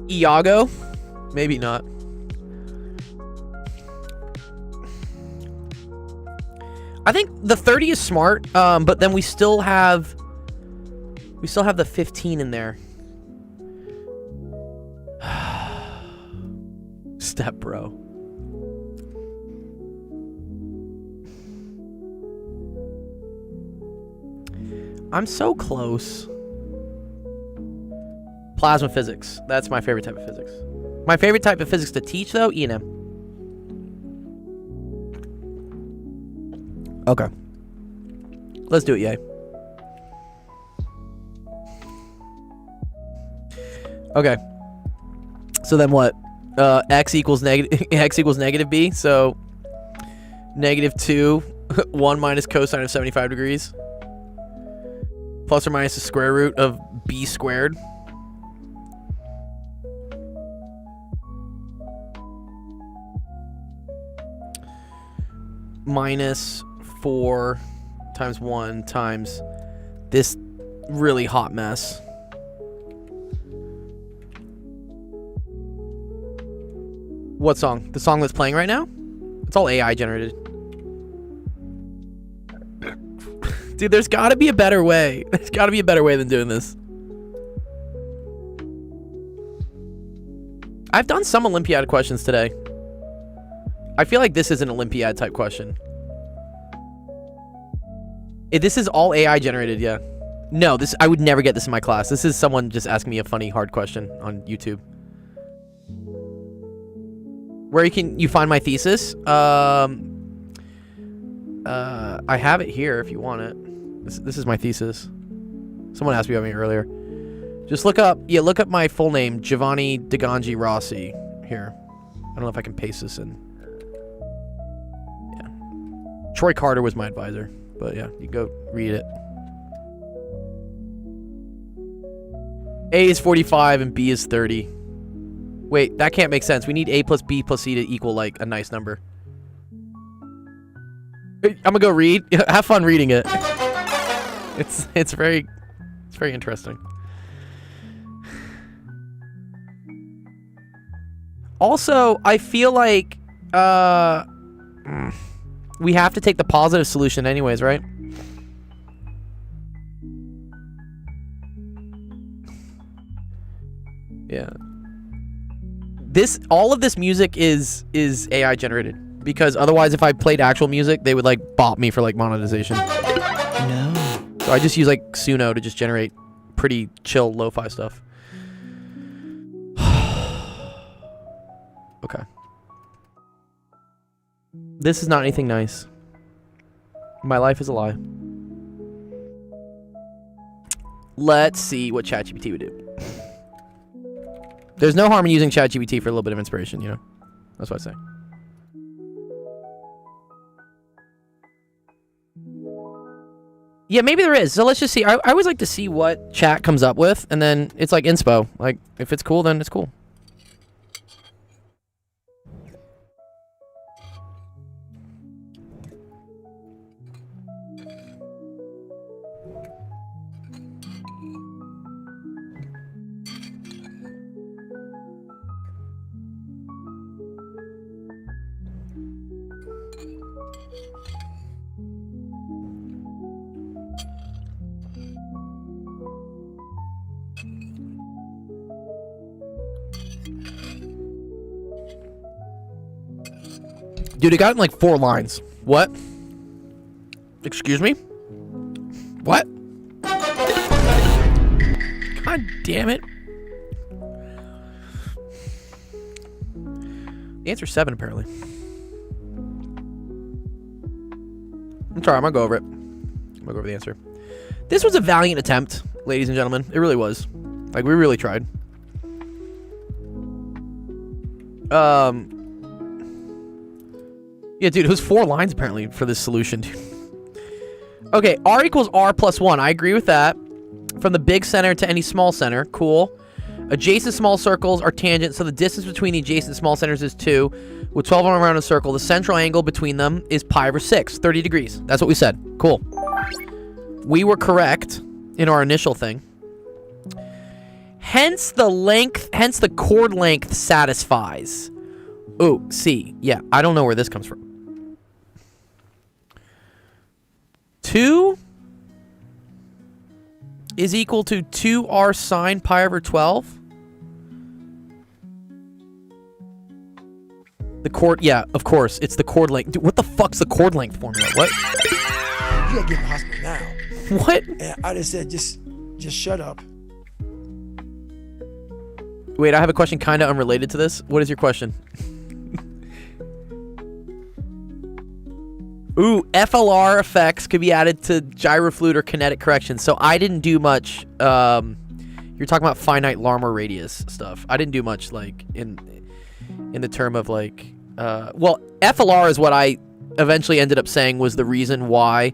Iago? Maybe not. I think the 30 is smart, but then we still have the 15 in there. Step, bro. I'm so close. Plasma physics. That's my favorite type of physics. My favorite type of physics to teach, though, E&M. Okay. Let's do it, yay. Okay. So then what? X equals negative b. So -2, 1 minus cosine of 75 degrees. Plus or minus the square root of b squared. Minus 4 times 1 times this really hot mess. What song? The song that's playing right now? It's all AI generated. Dude, there's gotta be a better way. There's gotta be a better way than doing this. I've done some Olympiad questions today. I feel like this is an Olympiad type question. This is all AI generated, yeah. No, I would never get this in my class. This is someone just asking me a funny, hard question on YouTube. Where can you find my thesis? I have it here if you want it. This is my thesis. Someone asked me about me earlier. Just look up my full name, Giovanni DeGangi Rossi. Here. I don't know if I can paste this in. Yeah. Troy Carter was my advisor. But yeah, you go read it. A is 45 and B is 30. Wait, that can't make sense. We need A plus B plus C to equal like a nice number. I'm gonna go read. Have fun reading it. It's very interesting. Also, I feel like we have to take the positive solution anyways, right? Yeah. All of this music is AI generated, because otherwise if I played actual music, they would like bop me for like monetization. No. So I just use like Suno to just generate pretty chill lo-fi stuff. Okay. This is not anything nice. My life is a lie. Let's see what ChatGPT would do. There's no harm in using ChatGPT for a little bit of inspiration, you know? That's what I say. Yeah, maybe there is. So let's just see. I always like to see what chat comes up with, and then it's like inspo. Like, if it's cool, then it's cool. Dude, it got in like 4 lines. What? Excuse me? What? God damn it. The answer's 7, apparently. I'm sorry, I'm gonna go over it. I'm gonna go over the answer. This was a valiant attempt, ladies and gentlemen. It really was. Like, we really tried. Yeah, dude, it was 4 lines, apparently, for this solution, dude. Okay, r equals r plus 1. I agree with that. From the big center to any small center. Cool. Adjacent small circles are tangent, so the distance between the adjacent small centers is 2. With 12 of them around a circle, the central angle between them is pi over 6, 30 degrees. That's what we said. Cool. We were correct in our initial thing. Hence the chord length satisfies. Oh, C. Yeah, I don't know where this comes from. 2 is equal to 2r sine pi over 12. The chord, yeah, of course, it's the chord length. Dude, what the fuck's the chord length formula? What? You gotta get in the hospital now. What? And I just said, just shut up. Wait, I have a question kind of unrelated to this. What is your question? Ooh, FLR effects could be added to gyrofluid or kinetic correction. So I didn't do much. You're talking about finite Larmor radius stuff. I didn't do much, like, in the term of, like, well, FLR is what I eventually ended up saying was the reason why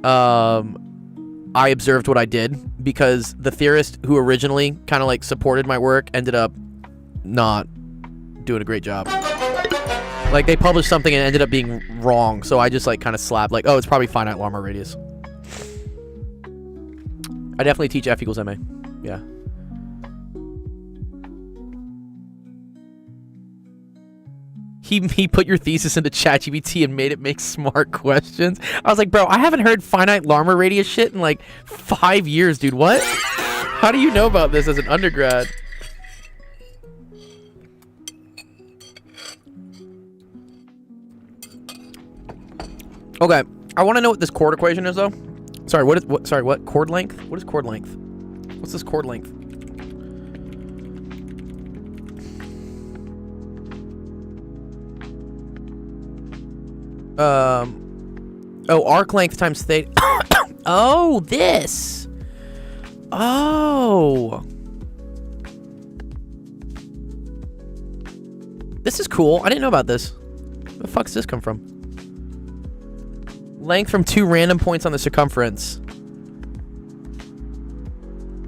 I observed what I did, because the theorist who originally kind of, like, supported my work ended up not doing a great job. Like, they published something and it ended up being wrong, so I just, like, kind of slapped, like, oh, it's probably finite Larmor radius. I definitely teach F equals MA. Yeah. He put your thesis into ChatGPT and made it make smart questions. I was like, bro, I haven't heard finite Larmor radius shit in, like, 5 years, dude. What? How do you know about this as an undergrad? Okay, I want to know what this chord equation is, though. Sorry, what chord length? What is chord length? What's this chord length? Oh, arc length times theta. Oh, this. Oh. This is cool. I didn't know about this. Where the fuck does this come from? Length from 2 random points on the circumference.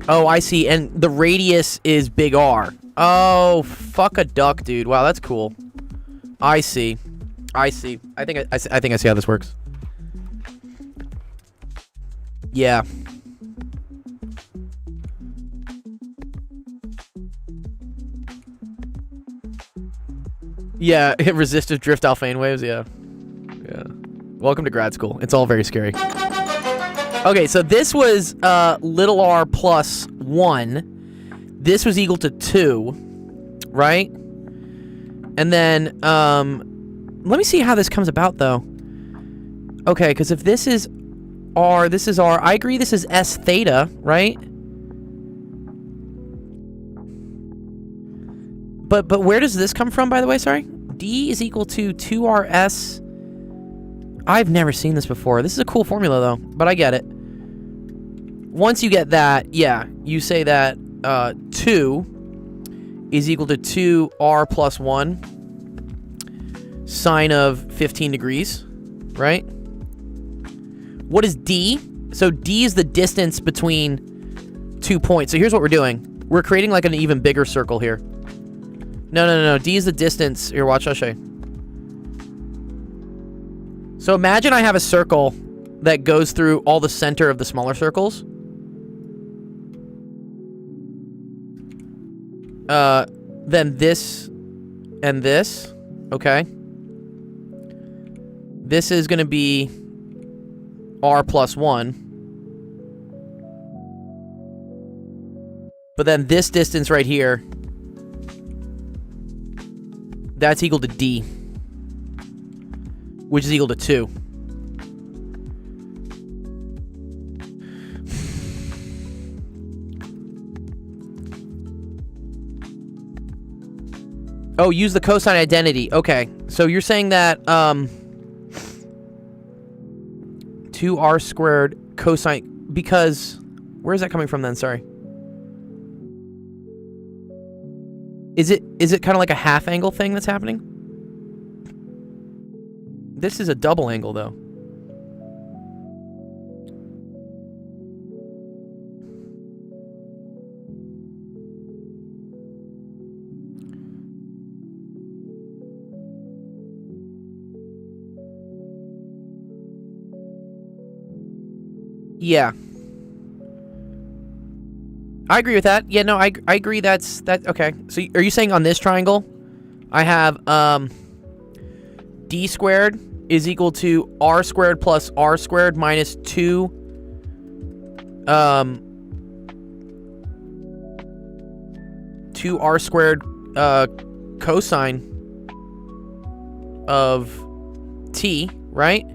Oh, I see. And the radius is big R. Oh, fuck a duck, dude. Wow, that's cool. I see. I see. I think I see how this works. Yeah. Yeah, resistive drift alphane waves, yeah. Yeah. Welcome to grad school. It's all very scary. Okay, so this was little r plus 1. This was equal to 2, right? And then, let me see how this comes about, though. Okay, because if this is r, this is r. I agree this is s theta, right? But where does this come from, by the way? Sorry? D is equal to 2RS. I've never seen this before. This is a cool formula, though, but I get it. Once you get that, yeah, you say that 2 is equal to 2R plus 1 sine of 15 degrees, right? What is D? So D is the distance between 2 points. So here's what we're doing. We're creating like an even bigger circle here. No. D is the distance. Here, watch, I'll show you. So imagine I have a circle that goes through all the center of the smaller circles. Then this and this, okay? This is going to be R plus 1. But then this distance right here, that's equal to D, which is equal to 2. Oh, use the cosine identity. Okay, so you're saying that 2R squared cosine, because where is that coming from then? Sorry. Is it kind of like a half angle thing that's happening? This is a double angle, though. Yeah. I agree with that. Yeah, no, I agree. That's okay. So are you saying on this triangle, I have D squared is equal to R squared plus R squared minus 2 2R squared cosine of T, right?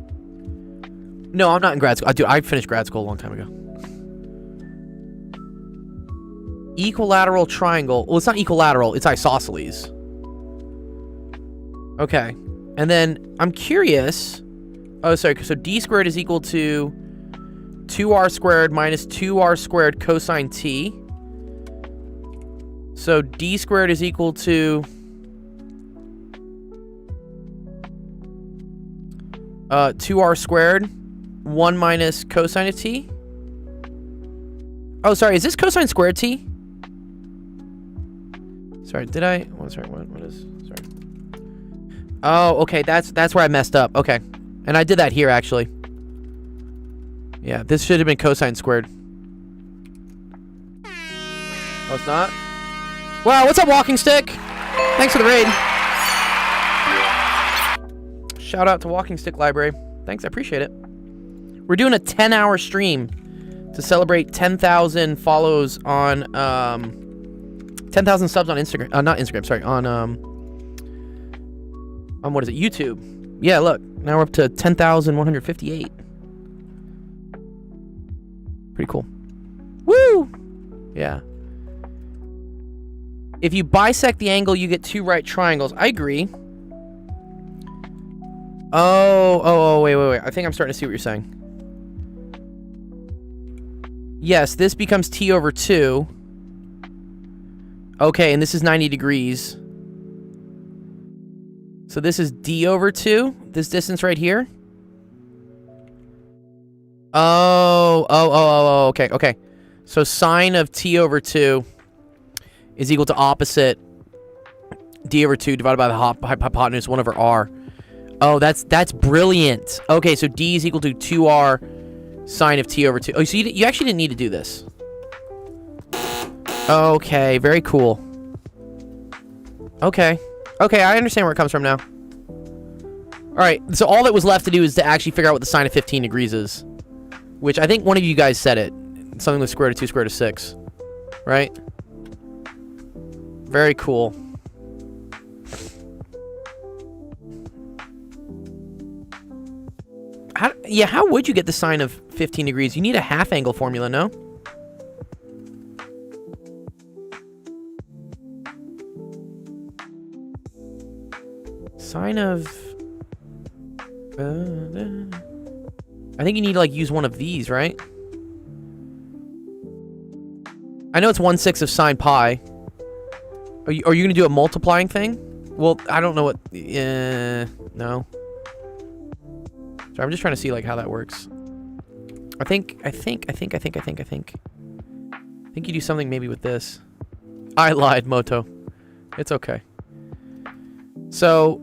No, I'm not in grad school. Dude, I finished grad school a long time ago. Equilateral triangle. Well, it's not equilateral. It's isosceles. Okay. And then I'm curious. Oh, sorry. So D squared is equal to 2R squared minus 2R squared cosine T. So D squared is equal to 2R squared 1 minus cosine of T. Oh, sorry. Is this cosine squared T? Sorry, did I? Oh, sorry, what is? Sorry. Oh, okay, that's where I messed up. Okay, and I did that here actually. Yeah, this should have been cosine squared. Oh, it's not. Wow, what's up, Walking Stick? Thanks for the raid. Shout out to Walking Stick Library. Thanks, I appreciate it. We're doing a 10-hour stream to celebrate 10,000 follows on 10,000 subs on Instagram. Not Instagram, sorry. On what is it? YouTube. Yeah, look. Now we're up to 10,158. Pretty cool. Woo! Yeah. If you bisect the angle, you get 2 right triangles. I agree. Oh, wait. I think I'm starting to see what you're saying. Yes, this becomes T over 2. Okay, and this is 90 degrees. So this is D over 2, this distance right here. Oh, okay. So sine of T over 2 is equal to opposite D over 2 divided by the hypotenuse 1 over R. Oh, that's brilliant. Okay, so D is equal to 2R sine of T over 2. Oh, so you actually didn't need to do this. Okay, very cool. Okay, I understand where it comes from now. Alright, so all that was left to do is to actually figure out what the sine of 15 degrees is. Which I think one of you guys said it. Something with square root of 2, square root of 6. Right? Very cool. How would you get the sine of 15 degrees? You need a half angle formula, no? Sine of... I think you need to like use one of these, right? I know it's 1/6 of sine pi. Are you gonna do a multiplying thing? Well, I don't know what. No. So I'm just trying to see like how that works. I think you do something maybe with this. I lied, Moto. It's okay. So,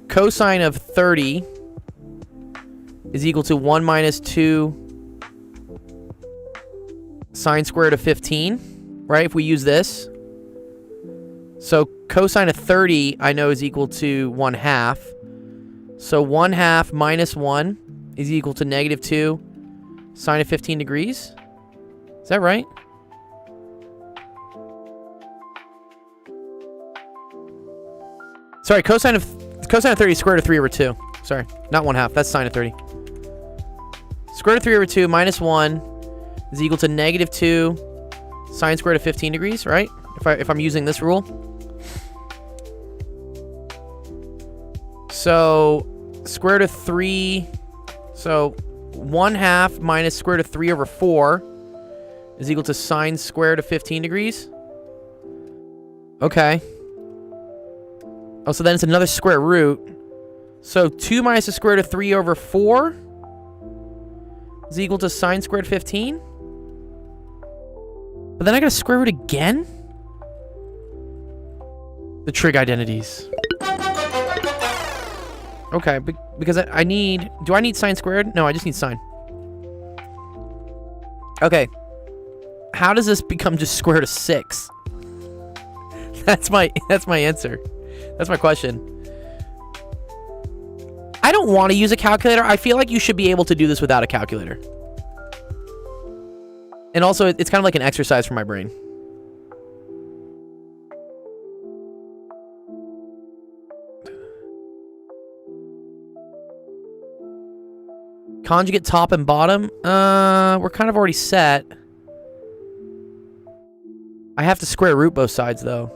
cosine of 30 is equal to 1 minus 2 sine squared of 15, right? If we use this. So cosine of 30, I know, is equal to 1/2. So 1/2 minus 1 is equal to negative 2 sine of 15 degrees. Is that right? Sorry, cosine of 30 is square root of 3 over 2. Sorry, not 1/2. That's sine of 30. Square root of 3 over 2 minus 1 is equal to negative 2 sine squared of 15 degrees, right? If I'm using this rule. So square root of 3, so 1/2 minus square root of 3 over 4 is equal to sine squared of 15 degrees. Okay. Oh, so then it's another square root. So 2 minus the square root of 3 over 4 is equal to sine squared 15. But then I got a square root again? The trig identities. Okay, because I need... Do I need sine squared? No, I just need sine. Okay. How does this become just square root of 6? That's my answer. That's my question. I don't want to use a calculator. I feel like you should be able to do this without a calculator. And also, it's kind of like an exercise for my brain. Conjugate top and bottom. We're kind of already set. I have to square root both sides, though.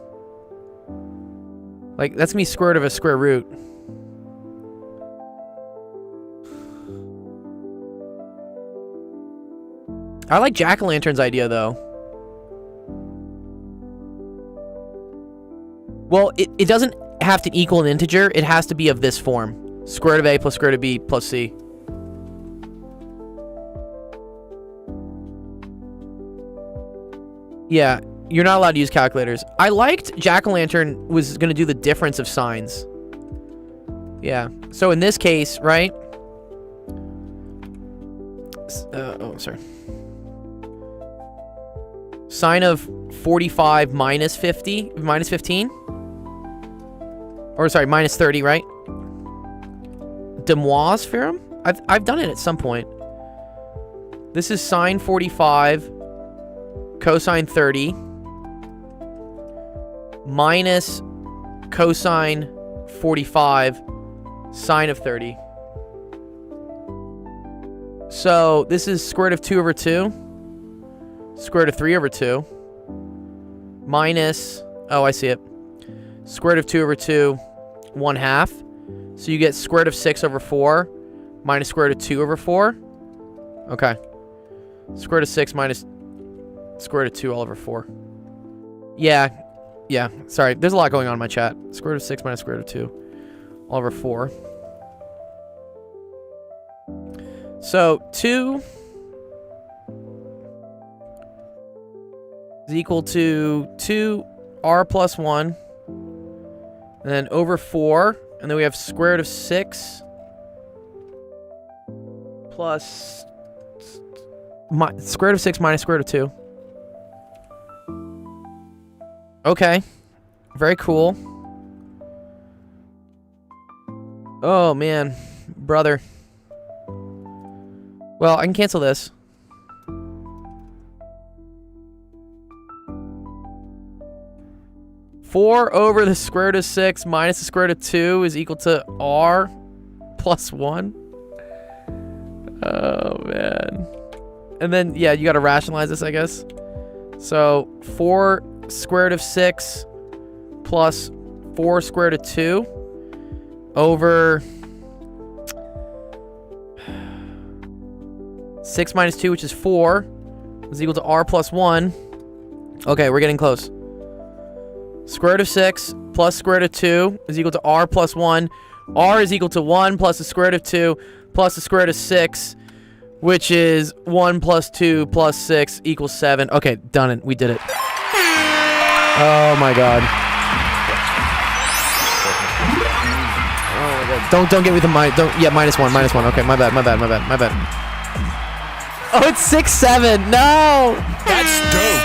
Like, that's me square root of a square root. I like jack-o'-lantern's idea, though. Well, it doesn't have to equal an integer. It has to be of this form. Square root of a plus square root of b plus c. Yeah, you're not allowed to use calculators. I liked jack-o'-lantern was going to do the difference of signs. Yeah. So in this case, right? Oh, sorry. Sine of 45 minus 50, minus 15. Or sorry, minus 30, right? Demois theorem? I've done it at some point. This is sine 45 cosine 30 minus cosine 45 sine of 30. So this is square root of 2 over 2, square root of 3 over 2, minus, oh, I see it, square root of 2 over 2, 1/2. So you get square root of 6 over 4 minus square root of 2 over 4. Okay. Square root of 6 minus square root of 2 all over 4. Yeah. Sorry, there's a lot going on in my chat. Square root of 6 minus square root of 2 all over 4. So 2 is equal to 2r plus 1. And then over 4. And then we have square root of 6 plus square root of 6 minus square root of 2. Okay. Very cool. Oh, man. Brother. Well, I can cancel this. Four over the square root of 6 minus the square root of 2 is equal to r plus 1. Oh, man. And then, yeah, you got to rationalize this, I guess. So, 4 square root of 6 plus 4 square root of 2 over 6 minus 2, which is 4, is equal to r plus 1. Okay, we're getting close. Square root of 6 plus square root of 2 is equal to r plus 1. R is equal to 1 plus the square root of 2 plus the square root of 6, which is 1 plus 2 plus 6 equals 7. Okay, done it. We did it. Oh my god. Oh my god. Don't get me the minus 1. Okay, my bad. Oh, it's 6, 7. No! That's dope.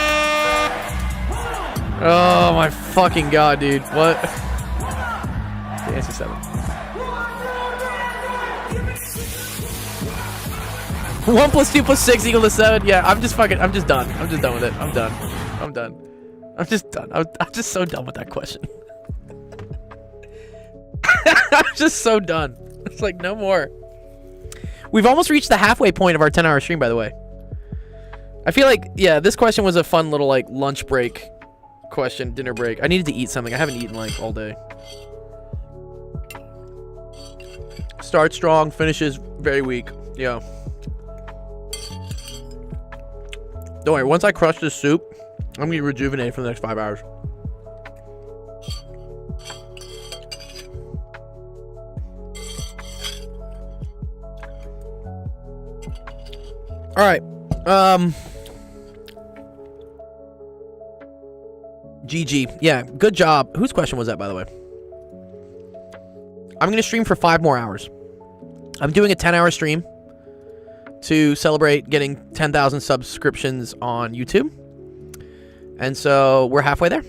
Oh my fucking god, dude. What? The answer 7. 1 plus 2 plus 6 equal to 7. Yeah, I'm just done. I'm just done with it. I'm done. I'm just done. I'm just so done with that question. I'm just so done. It's like, no more. We've almost reached the halfway point of our 10-hour stream, by the way. I feel like, yeah, this question was a fun little, like, lunch break question, dinner break. I needed to eat something. I haven't eaten, like, all day. Starts strong, finishes very weak. Yeah. Don't worry, once I crush this soup, I'm gonna be rejuvenated for the next 5 hours. All right. GG. Yeah, good job. Whose question was that, by the way? I'm gonna stream for 5 more hours. I'm doing a 10-hour stream to celebrate getting 10,000 subscriptions on YouTube. And so we're halfway there.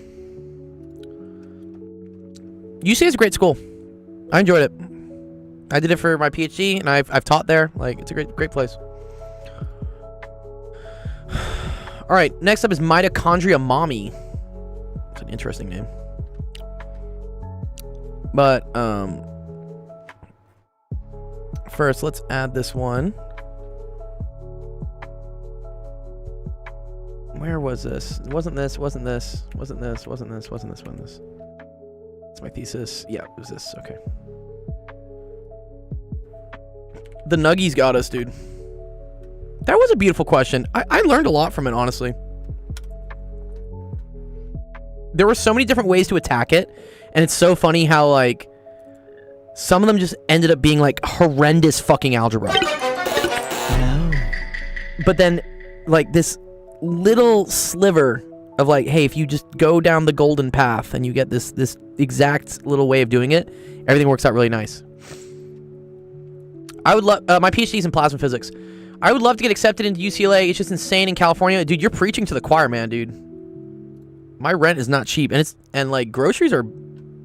UC is a great school. I enjoyed it. I did it for my PhD, and I've taught there. Like, it's a great place. All right, next up is Mitochondria Mommy. It's an interesting name. But first, let's add this one. Where was this? It wasn't this. It's my thesis. Yeah, it was this. Okay. The Nuggies got us, dude. That was a beautiful question. I learned a lot from it, honestly. There were so many different ways to attack it, and it's so funny how, like, some of them just ended up being, like, horrendous fucking algebra. No. But then, like, this little sliver of, like, hey, if you just go down the golden path and you get this exact little way of doing it, everything works out really nice. I would love... my PhD's in plasma physics. I would love to get accepted into UCLA. It's just insane in California. Dude, you're preaching to the choir, man, dude. My rent is not cheap. And like, groceries are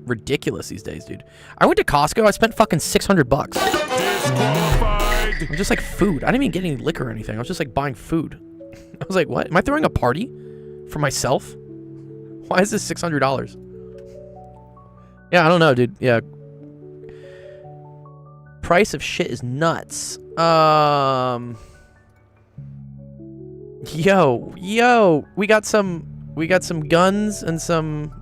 ridiculous these days, dude. I went to Costco. I spent fucking $600. Disqualified. Just like food. I didn't even get any liquor or anything. I was just like buying food. I was like, what? Am I throwing a party for myself? Why is this $600? Yeah, I don't know, dude. Yeah. Price of shit is nuts. Yo, we got some guns and some...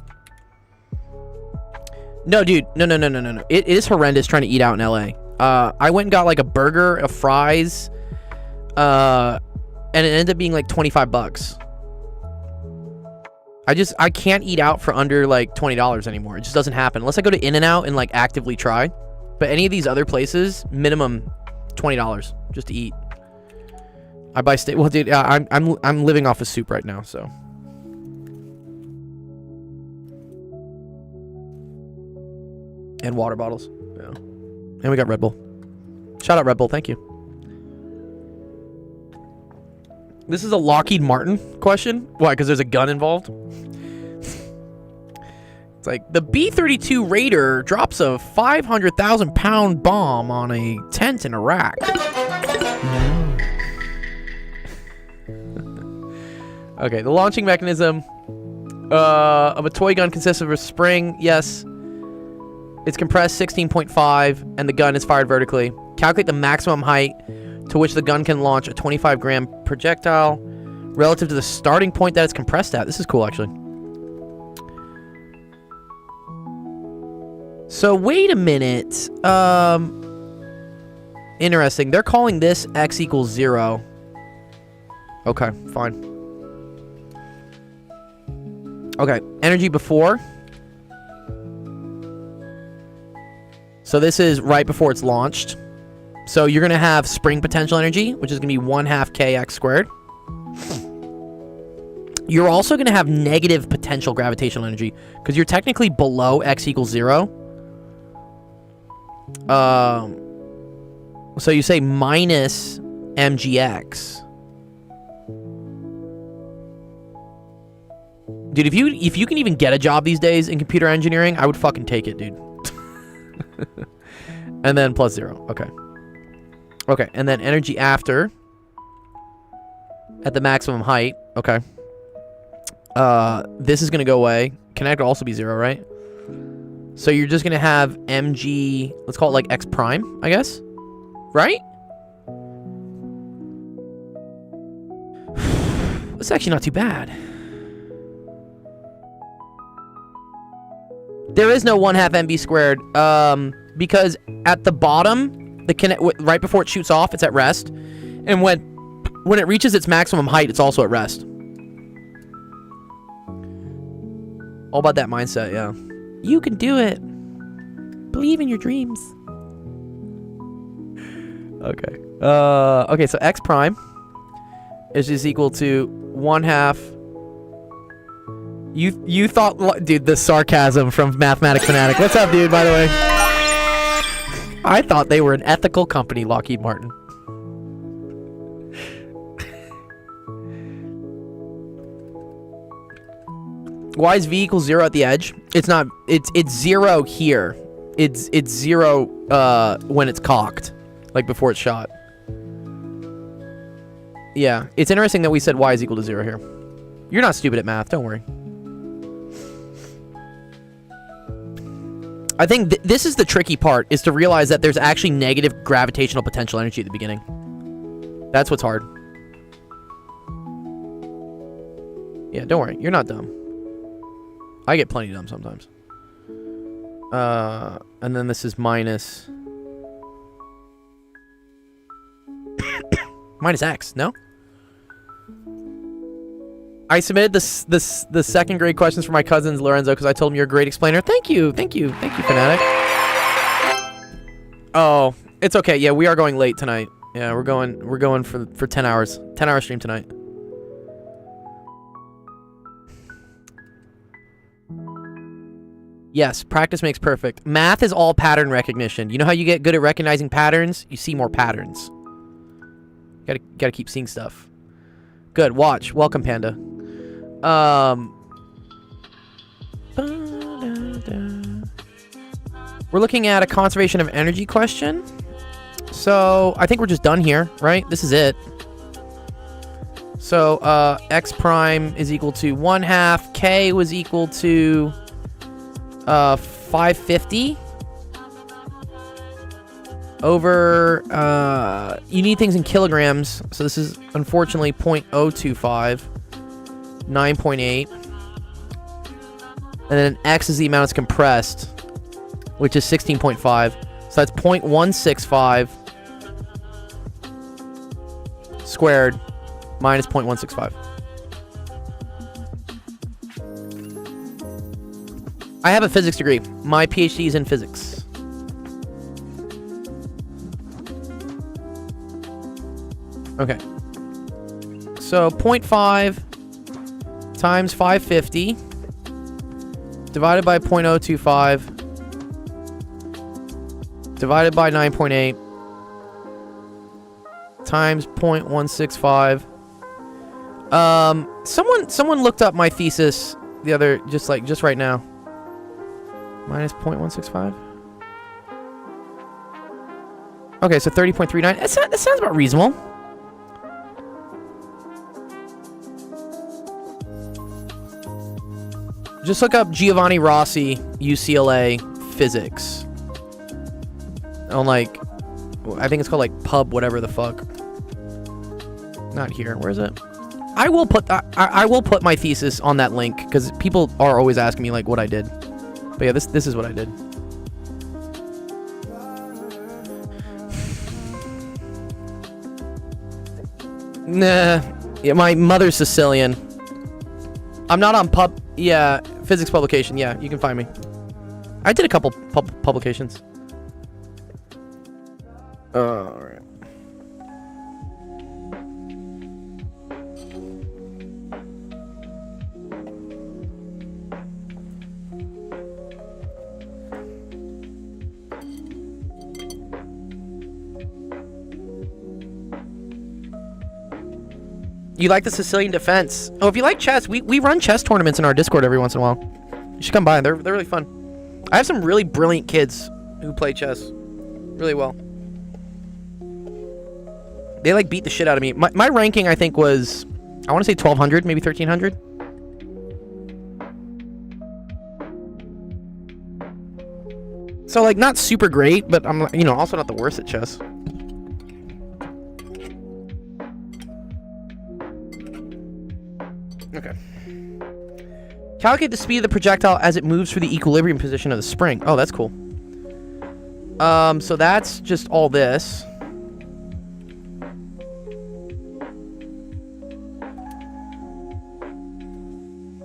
No, dude, no. It is horrendous trying to eat out in LA. I went and got like a burger, a fries, and it ended up being like $25. I can't eat out for under like $20 anymore. It just doesn't happen unless I go to In-N-Out and like actively try. But any of these other places, minimum $20 just to eat. I buy steak. Well, dude, I'm living off of soup right now, so. And water bottles. Yeah. And we got Red Bull. Shout out Red Bull. Thank you. This is a Lockheed Martin question. Why? Because there's a gun involved. It's like the B-32 Raider drops a 500,000 pound bomb on a tent in Iraq. No. Okay, the launching mechanism of a toy gun consists of a spring. Yes. It's compressed 16.5 and the gun is fired vertically. Calculate the maximum height to which the gun can launch a 25-gram projectile relative to the starting point that it's compressed at. This is cool, actually. So wait a minute. Interesting. They're calling this x equals 0. Okay, fine. Okay, energy before. So this is right before it's launched. So you're going to have spring potential energy, which is going to be 1/2 kx squared. You're also going to have negative potential gravitational energy because you're technically below x equals 0. So you say minus mgx. Dude, if you can even get a job these days in computer engineering, I would fucking take it, dude. And then plus 0. Okay. Okay, and then energy after at the maximum height. Okay. This is going to go away. Kinetic will also be 0, right? So you're just going to have mg, let's call it like x prime, I guess. Right? It's actually not too bad. There is no 1/2 mv squared, because at the bottom, right before it shoots off, it's at rest, and when it reaches its maximum height, it's also at rest. All about that mindset, yeah. You can do it. Believe in your dreams. Okay. Okay, so x prime is just equal to 1/2. You thought, dude, the sarcasm from Mathematic Fanatic. What's up, dude, by the way? I thought they were an ethical company, Lockheed Martin. Why is v equals 0 at the edge? It's not. It's 0 here. It's 0 when it's cocked, like before it's shot. Yeah, it's interesting that we said y is equal to 0 here. You're not stupid at math. Don't worry. I think this is the tricky part, is to realize that there's actually negative gravitational potential energy at the beginning. That's what's hard. Yeah, don't worry. You're not dumb. I get plenty dumb sometimes. And then this is minus... minus x, no? I submitted the second grade questions for my cousins, Lorenzo, because I told him you're a great explainer. Thank you, Fanatic. Oh, it's okay. Yeah, we are going late tonight. Yeah, we're going for 10 hours. 10-hour stream tonight. Yes, practice makes perfect. Math is all pattern recognition. You know how you get good at recognizing patterns? You see more patterns. Gotta keep seeing stuff. Good, watch. Welcome, Panda. We're looking at a conservation of energy question. So, I think we're just done here, right? This is it. So, x prime is equal to 1/2. K was equal to 550 over, you need things in kilograms, so this is unfortunately 0.025, 9.8, and then x is the amount it's compressed, which is 16.5, so that's 0.165 squared minus 0.165. I have a physics degree. My PhD is in physics. Okay. So 0.5 times 550 divided by 0.025 divided by 9.8 times 0.165. Someone looked up my thesis the other, just right now. Minus 0.165. Okay, so 30.39. That sounds about reasonable. Just look up Giovanni Rossi, UCLA physics. On like, I think it's called like pub whatever the fuck. Not here. Where is it? I will put my thesis on that link because people are always asking me like what I did. But yeah, this is what I did. Nah. Yeah, my mother's Sicilian. I'm not on physics publication. Yeah, you can find me. I did a couple publications. Alright. You like the Sicilian defense? Oh, if you like chess, we run chess tournaments in our Discord every once in a while. You should come by. They're really fun. I have some really brilliant kids who play chess really well. They like beat the shit out of me. My ranking, I think, was, I want to say 1200, maybe 1300. So like not super great, but I'm, you know, also not the worst at chess. Okay. Calculate the speed of the projectile as it moves through the equilibrium position of the spring. Oh, that's cool. So that's just all this.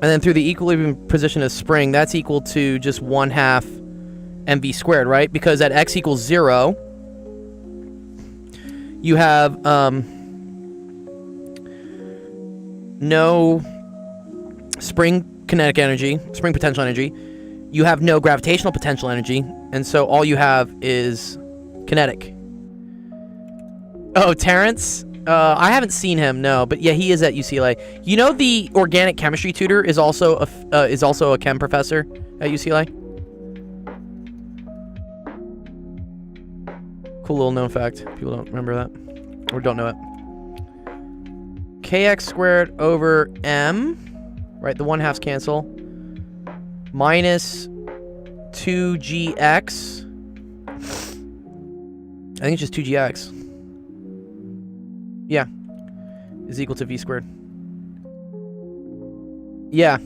And then through the equilibrium position of the spring, that's equal to just 1/2 mv squared, right? Because at x equals 0, you have no spring kinetic energy, spring potential energy. You have no gravitational potential energy, and so all you have is kinetic. Oh, Terrence? I haven't seen him, no, but yeah, he is at UCLA. You know, the organic chemistry tutor is also a chem professor at UCLA. Cool little known fact. People don't remember that or don't know it. Kx squared over m, right? The 1/2s cancel. Minus 2gx. I think it's just 2gx. Yeah. Is equal to v squared. Yeah.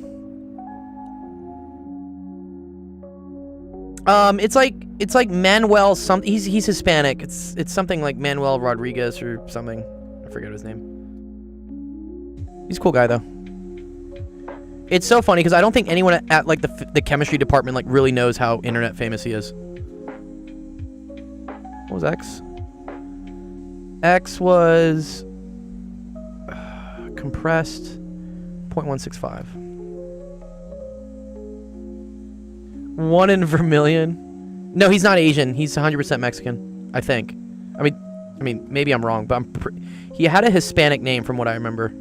It's like Manuel something. He's Hispanic. It's something like Manuel Rodriguez or something. I forget his name. He's a cool guy though. It's so funny because I don't think anyone at like the chemistry department like really knows how internet famous he is. What was X? X was compressed 0.165. 1 in vermilion. No, he's not Asian. He's 100% Mexican, I think. I mean, maybe I'm wrong, but he had a Hispanic name from what I remember.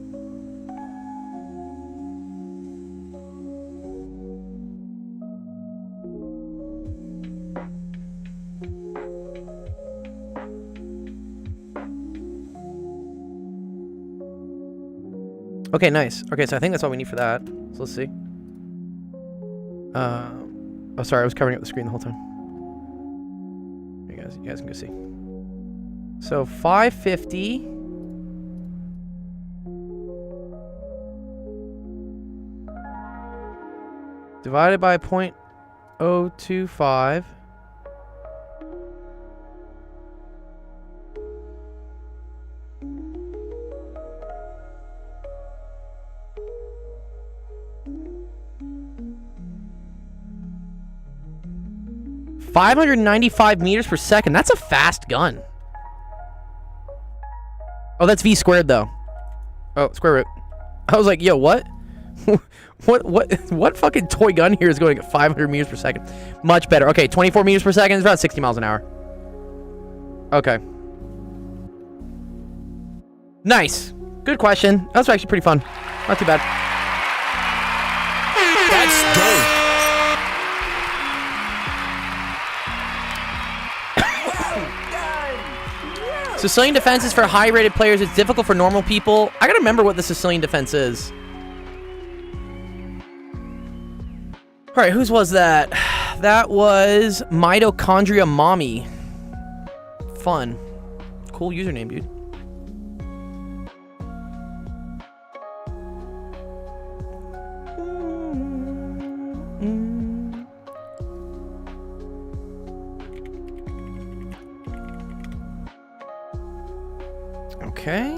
Okay, nice. Okay, so I think that's all we need for that. So let's see. Oh, sorry, I was covering up the screen the whole time. You guys can go see. So 550. Divided by 0.025. $595 meters per second. That's a fast gun. Oh, that's v squared though. Oh, square root. I was like, yo, what? what fucking toy gun here is going at 500 meters per second? Much better. Okay, 24 meters per second is about 60 miles an hour. Okay. Nice. Good question. That was actually pretty fun. Not too bad. That's dope. Sicilian defense is for high-rated players. It's difficult for normal people. I gotta remember what the Sicilian defense is. All right, whose was that? That was Mitochondria Mommy. Fun. Cool username, dude. Okay.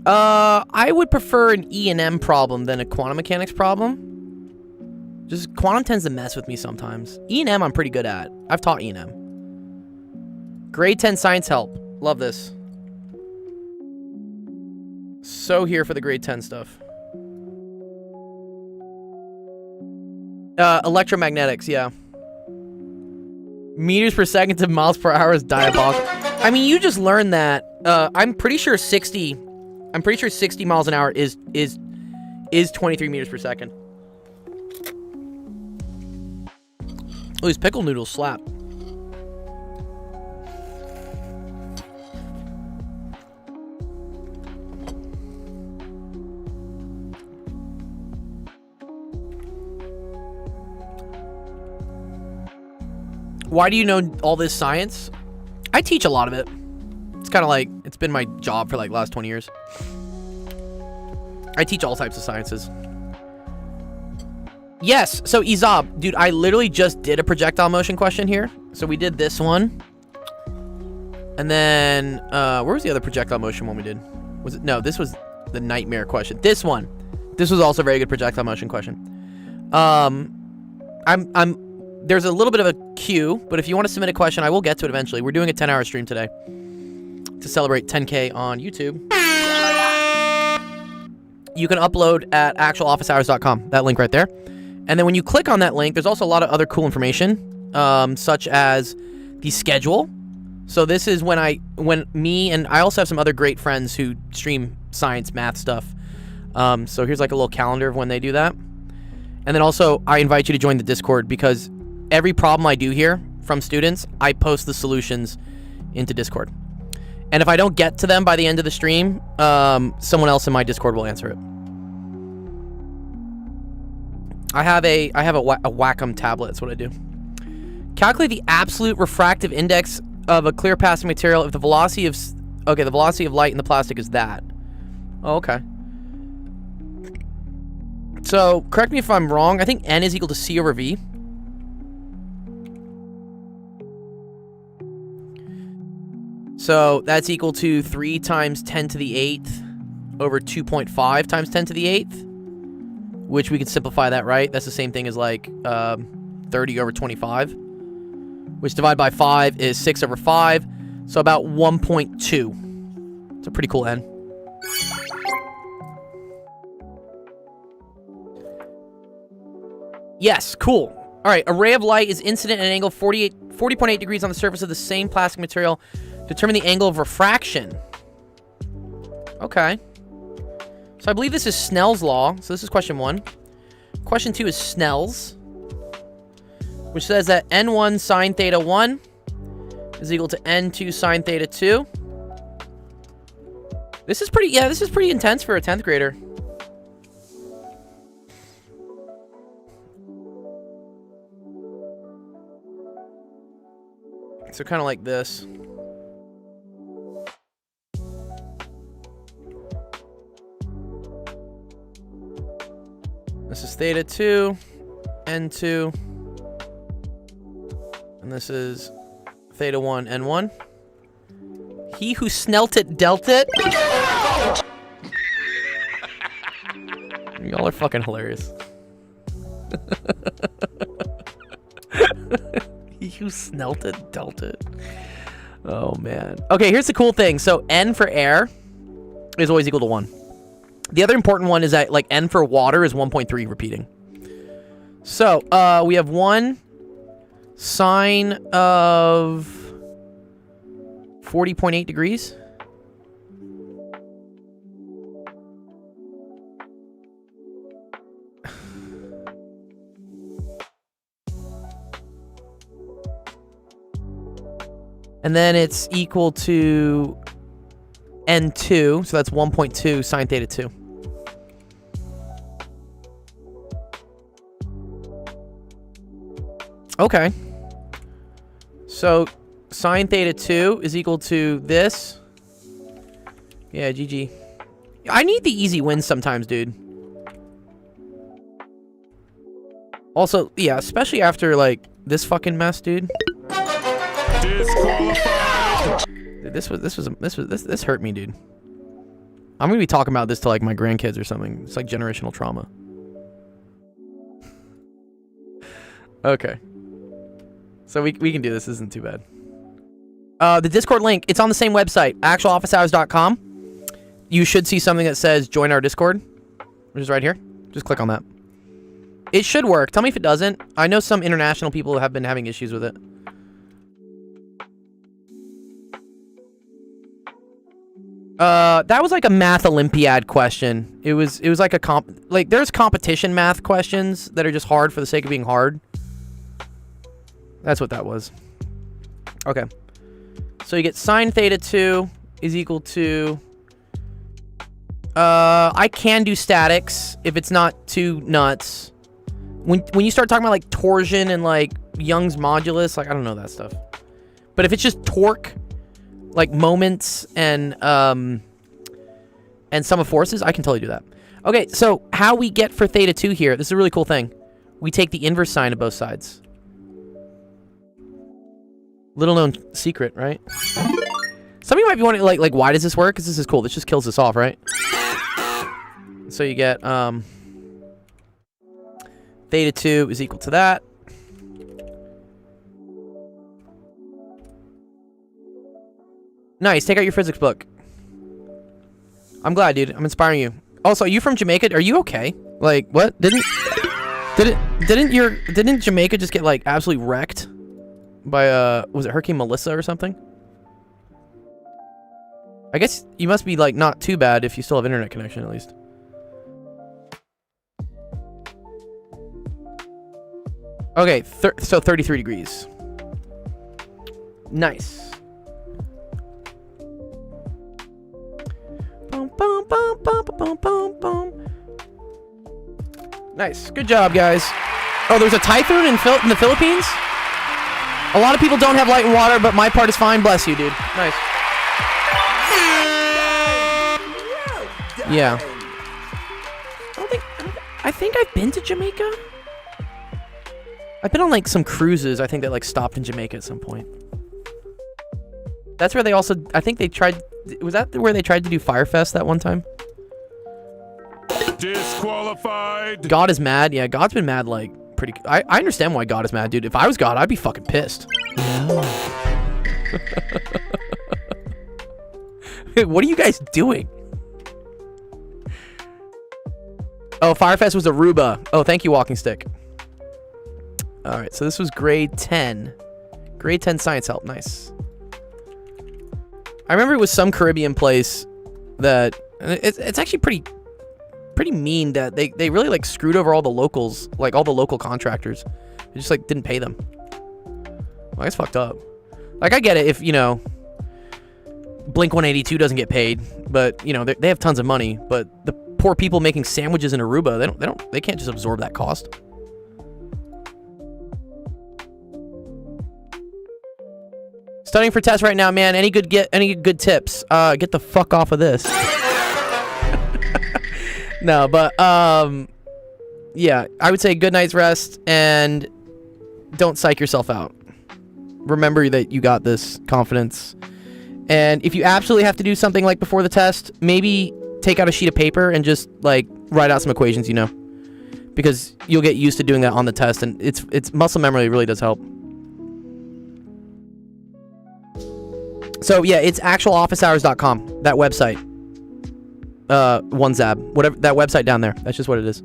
I would prefer an E and M problem than a quantum mechanics problem. Just quantum tends to mess with me sometimes. E and M I'm pretty good at. I've taught E and M. Grade 10 science help. Love this. So here for the grade 10 stuff. Electromagnetics, yeah. Meters per second to miles per hour is diabolical. I mean, you just learned that. I'm pretty sure 60 miles an hour is 23 meters per second. Oh, these pickle noodles slap. Why do you know all this science? I teach a lot of it. It's kind of like, it's been my job for like the last 20 years. I teach all types of sciences. Yes, so Izab, dude, I literally just did a projectile motion question here. So we did this one. And then, where was the other projectile motion one we did? Was it, no, this was the nightmare question. This one. This was also a very good projectile motion question. There's a little bit of a queue, but if you want to submit a question, I will get to it eventually. We're doing a 10-hour stream today to celebrate 10K on YouTube. You can upload at actualofficehours.com, that link right there. And then when you click on that link, there's also a lot of other cool information, such as the schedule. So this is when me and I also have some other great friends who stream science, math stuff. So here's like a little calendar of when they do that. And then also I invite you to join the Discord because every problem I do here from students, I post the solutions into Discord. And if I don't get to them by the end of the stream, someone else in my Discord will answer it. I have a Wacom tablet. That's what I do. Calculate the absolute refractive index of a clear passing material if the velocity of the velocity of light in the plastic is that. Oh, okay. So correct me if I'm wrong. I think N is equal to C over V. So that's equal to 3 times 10 to the 8th over 2.5 times 10 to the 8th, which we can simplify that, right? That's the same thing as like 30 over 25, which divided by 5 is 6 over 5, so about 1.2. It's a pretty cool N. Yes, cool. All right, a ray of light is incident at an angle 40.8 degrees on the surface of the same plastic material. Determine the angle of refraction. Okay. So I believe this is Snell's law. So this is question 1. Question 2 is Snell's, which says that N1 sine theta 1 is equal to N2 sine theta 2. This is pretty intense for a 10th grader. So kind of like this. This is theta 2, N2, and this is theta 1, N1. He who snelt it dealt it. Y'all are fucking hilarious. He who snelt it dealt it. Oh, man. Okay, here's the cool thing. So N for air is always equal to 1. The other important one is that, like, N for water is 1.3 repeating. So, we have 1 sine of 40.8 degrees. And then it's equal to N2, so that's 1.2 sine theta 2. Okay. So sine theta 2 is equal to this. Yeah, GG. I need the easy wins sometimes, dude. Also, yeah, especially after, like, this fucking mess, dude. Disqualified. Dude, this hurt me, dude. I'm gonna be talking about this to like my grandkids or something. It's like generational trauma. Okay. So we can do this. This isn't too bad. The Discord link, it's on the same website, actualofficehours.com. You should see something that says join our Discord, which is right here. Just click on that. It should work. Tell me if it doesn't. I know some international people have been having issues with it. That was like a math Olympiad question. It was like a there's competition math questions that are just hard for the sake of being hard. That's what that was. Okay. So you get sine theta 2 is equal to... I can do statics if it's not too nuts. When you start talking about like torsion and like Young's modulus, like I don't know that stuff. But if it's just torque, like moments and sum of forces, I can totally do that. Okay, so how we get for theta 2 here, this is a really cool thing. We take the inverse sine of both sides. Little known secret, right? Some of you might be wondering, like why does this work? Because this is cool. This just kills this off, right? So you get theta 2 is equal to that. Nice. Take out your physics book. I'm glad, dude. I'm inspiring you. Also, are you from Jamaica? Are you okay? Like, what? Didn't Jamaica just get like absolutely wrecked by was it Hurricane Melissa or something? I guess you must be like not too bad if you still have internet connection at least. Okay, so 33 degrees. Nice. Boom, boom, boom, boom, boom, boom, boom. Nice. Good job, guys. Oh, there's a typhoon in the Philippines? A lot of people don't have light and water, but my part is fine. Bless you, dude. Nice. Yeah. I think I've been to Jamaica. I've been on like some cruises, I think, that like stopped in Jamaica at some point. That's where they also, I think they tried, was that where they tried to do Firefest that one time? Disqualified. God is mad. Yeah, God's been mad like pretty, I understand why God is mad, dude. If I was God, I'd be fucking pissed. No. What are you guys doing? Oh, Firefest was Aruba. Oh, thank you, Walking Stick. All right, so this was grade 10. Grade 10 science help. Nice. I remember it was some Caribbean place that it's actually pretty mean that they really like screwed over all the locals, like all the local contractors. They just like didn't pay them. Well, that's fucked up. Like I get it if, you know, Blink 182 doesn't get paid, but you know, they have tons of money, but the poor people making sandwiches in Aruba, they can't just absorb that cost. Studying for tests right now, man. Any good tips? Get the fuck off of this. No, but yeah, I would say good night's rest and don't psych yourself out. Remember that you got this, confidence. And if you absolutely have to do something like before the test, maybe take out a sheet of paper and just like write out some equations, you know, because you'll get used to doing that on the test, and it's muscle memory really does help. So yeah, it's actualofficehours.com, that website. One zab, whatever, that website down there. That's just what it is.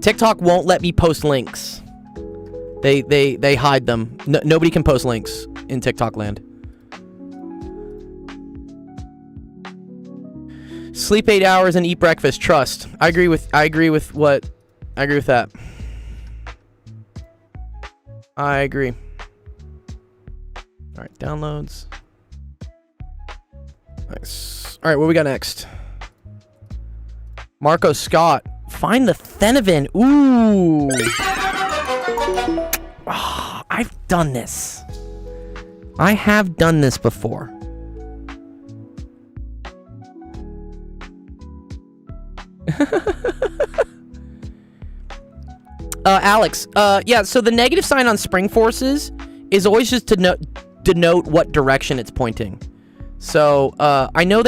TikTok won't let me post links. They hide them. Nobody can post links in TikTok land. Sleep 8 hours and eat breakfast. Trust. I agree with that. I agree. All right, downloads. Nice. All right, what we got next? Marco Scott. Find the Thevenin. Ooh. Oh, I've done this. I have done this before. Alex. Yeah, so the negative sign on spring forces is always just to denote what direction it's pointing. So, I know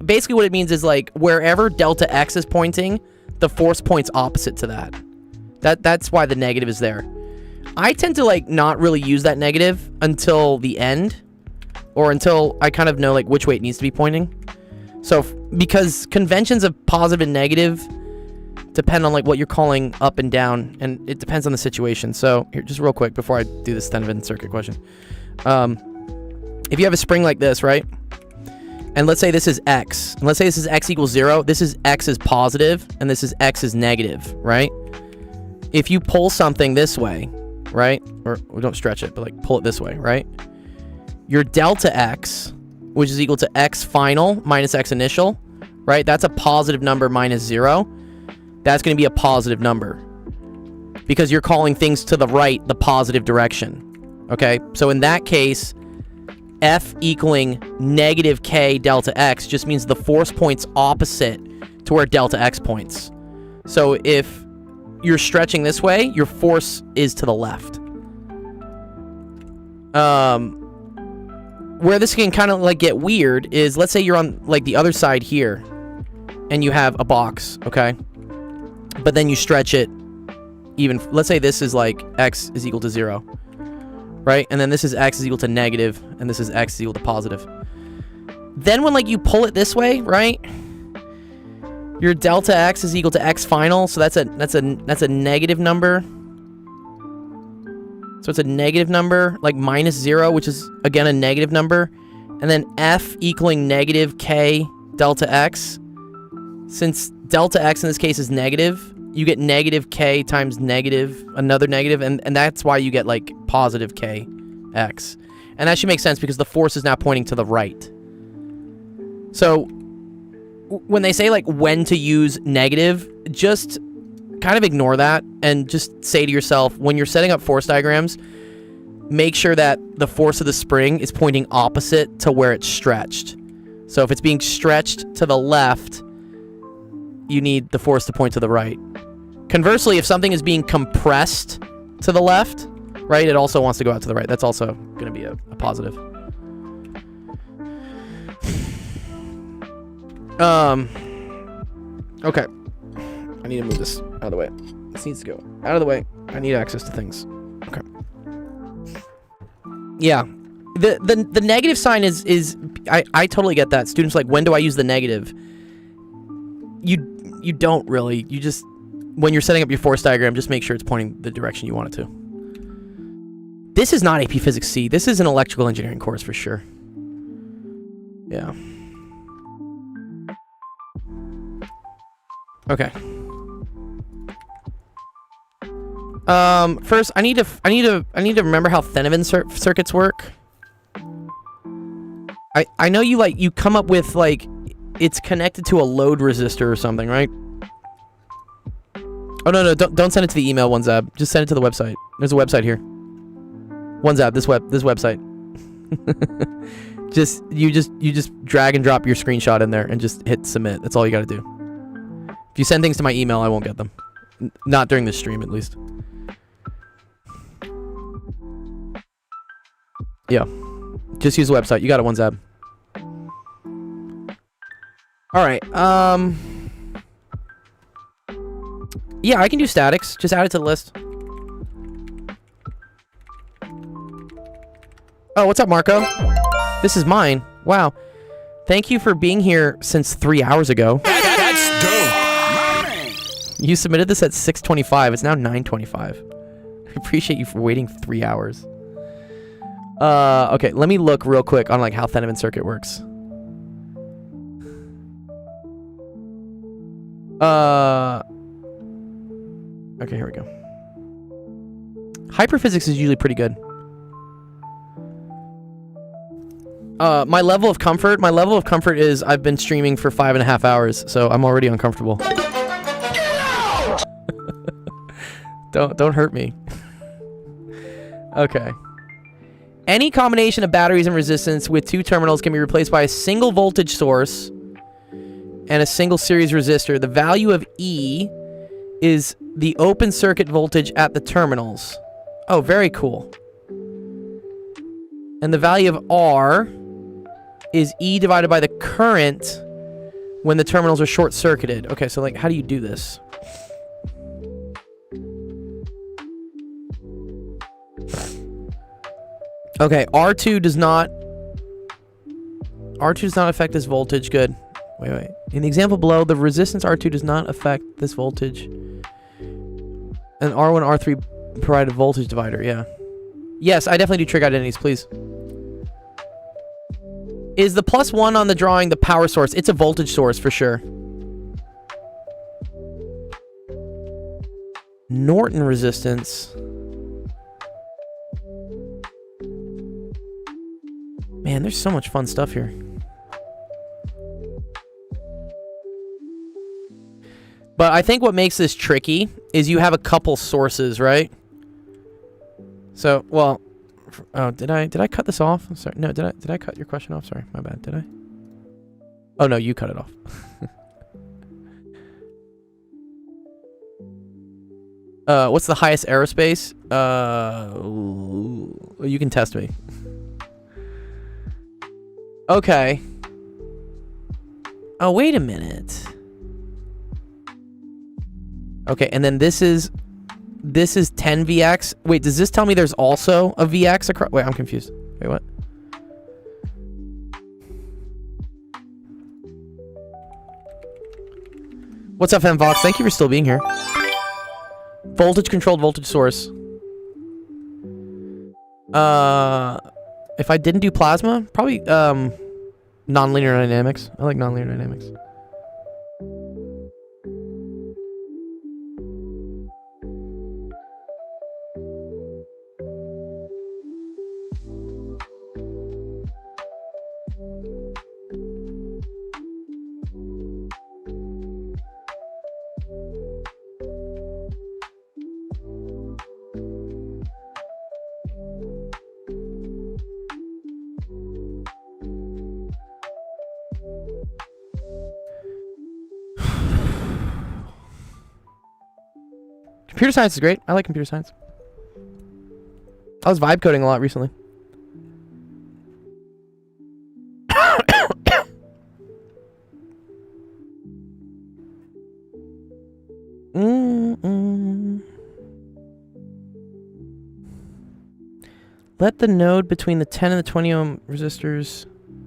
basically what it means is like wherever delta x is pointing, the force points opposite to that. That's why the negative is there. I tend to like not really use that negative until the end, or until I kind of know like which way it needs to be pointing. So because conventions of positive and negative depend on like what you're calling up and down, and it depends on the situation. So here, just real quick before I do this Thevenin circuit question. If you have a spring like this, right? And let's say this is x. And let's say this is x equals 0. This is x is positive, and this is x is negative, right? If you pull something this way, right? Or don't stretch it, but like pull it this way, right? Your delta x, which is equal to x final minus x initial, right? That's a positive number minus 0. That's going to be a positive number because you're calling things to the right, the positive direction. Okay, so in that case, F equaling negative k delta x just means the force points opposite to where delta x points. So if you're stretching this way, your force is to the left. Where this can kind of like get weird is, let's say you're on like the other side here and you have a box, okay? But then you stretch it even, let's say this is like x is equal to 0, right? And then this is x is equal to negative, and this is x is equal to positive. Then when like you pull it this way, right? Your delta x is equal to x final, so that's a negative number. So it's a negative number, like minus 0, which is again a negative number. And then F equaling negative k delta x. Since delta x in this case is negative, you get negative k times negative, another negative, and that's why you get like positive k x. And that should make sense because the force is now pointing to the right. So when they say like when to use negative, just kind of ignore that and just say to yourself, when you're setting up force diagrams, make sure that the force of the spring is pointing opposite to where it's stretched. So if it's being stretched to the left, you need the force to point to the right. Conversely, if something is being compressed to the left, right, it also wants to go out to the right. That's also going to be a positive. Okay. I need to move this out of the way. This needs to go out of the way. I need access to things. Okay. Yeah. The negative sign is I totally get that. Students are like, when do I use the negative? You don't really. You just, when you're setting up your force diagram, just make sure it's pointing the direction you want it to. This is not AP Physics C. This is an electrical engineering course for sure. Yeah. Okay. First, I need to remember how Thevenin circuits work. I know you come up with like it's connected to a load resistor or something, right? Oh no, don't send it to the email, OneZab. Just send it to the website. There's a website here. OneZab, this website. You just drag and drop your screenshot in there and just hit submit. That's all you got to do. If you send things to my email, I won't get them. Not during this stream, at least. Yeah. Just use the website. You got it, OneZab. Alright, yeah, I can do statics. Just add it to the list. Oh, what's up, Marco? This is mine. Wow. Thank you for being here since 3 hours ago. That's dope. You submitted this at 6:25. It's now 9:25. I appreciate you for waiting 3 hours. Okay, let me look real quick on like how Thevenin circuit works. Okay, here we go. Hyperphysics is usually pretty good. My level of comfort is I've been streaming for 5.5 hours, so I'm already uncomfortable. Don't hurt me. Okay. Any combination of batteries and resistance with two terminals can be replaced by a single voltage source and a single series resistor. The value of E is the open circuit voltage at the terminals. Oh, very cool. And the value of R is E divided by the current when the terminals are short-circuited. Okay, so like, how do you do this? Okay, R2 does not affect this voltage. Good. Wait. In the example below, the resistance R2 does not affect this voltage. And R1, R3 provide a voltage divider. Yeah. Yes, I definitely do trig identities, please. Is the +1 on the drawing the power source? It's a voltage source for sure. Norton resistance. Man, there's so much fun stuff here. But I think what makes this tricky is you have a couple sources, right? So, well, oh, did I cut this off? I'm sorry. No, did I cut your question off? Sorry, my bad. Did I? Oh no, you cut it off. What's the highest aerospace? You can test me. Okay. Oh, wait a minute. Okay, and then this is 10 VX. Wait, does this tell me there's also a VX across? Wait, I'm confused. Wait, what? What's up, MVox? Thank you for still being here. Voltage controlled voltage source. If I didn't do plasma, probably nonlinear dynamics. I like nonlinear dynamics. Computer science is great. I like computer science. I was vibe coding a lot recently. Let the node between the 10 and the 20 ohm resistors.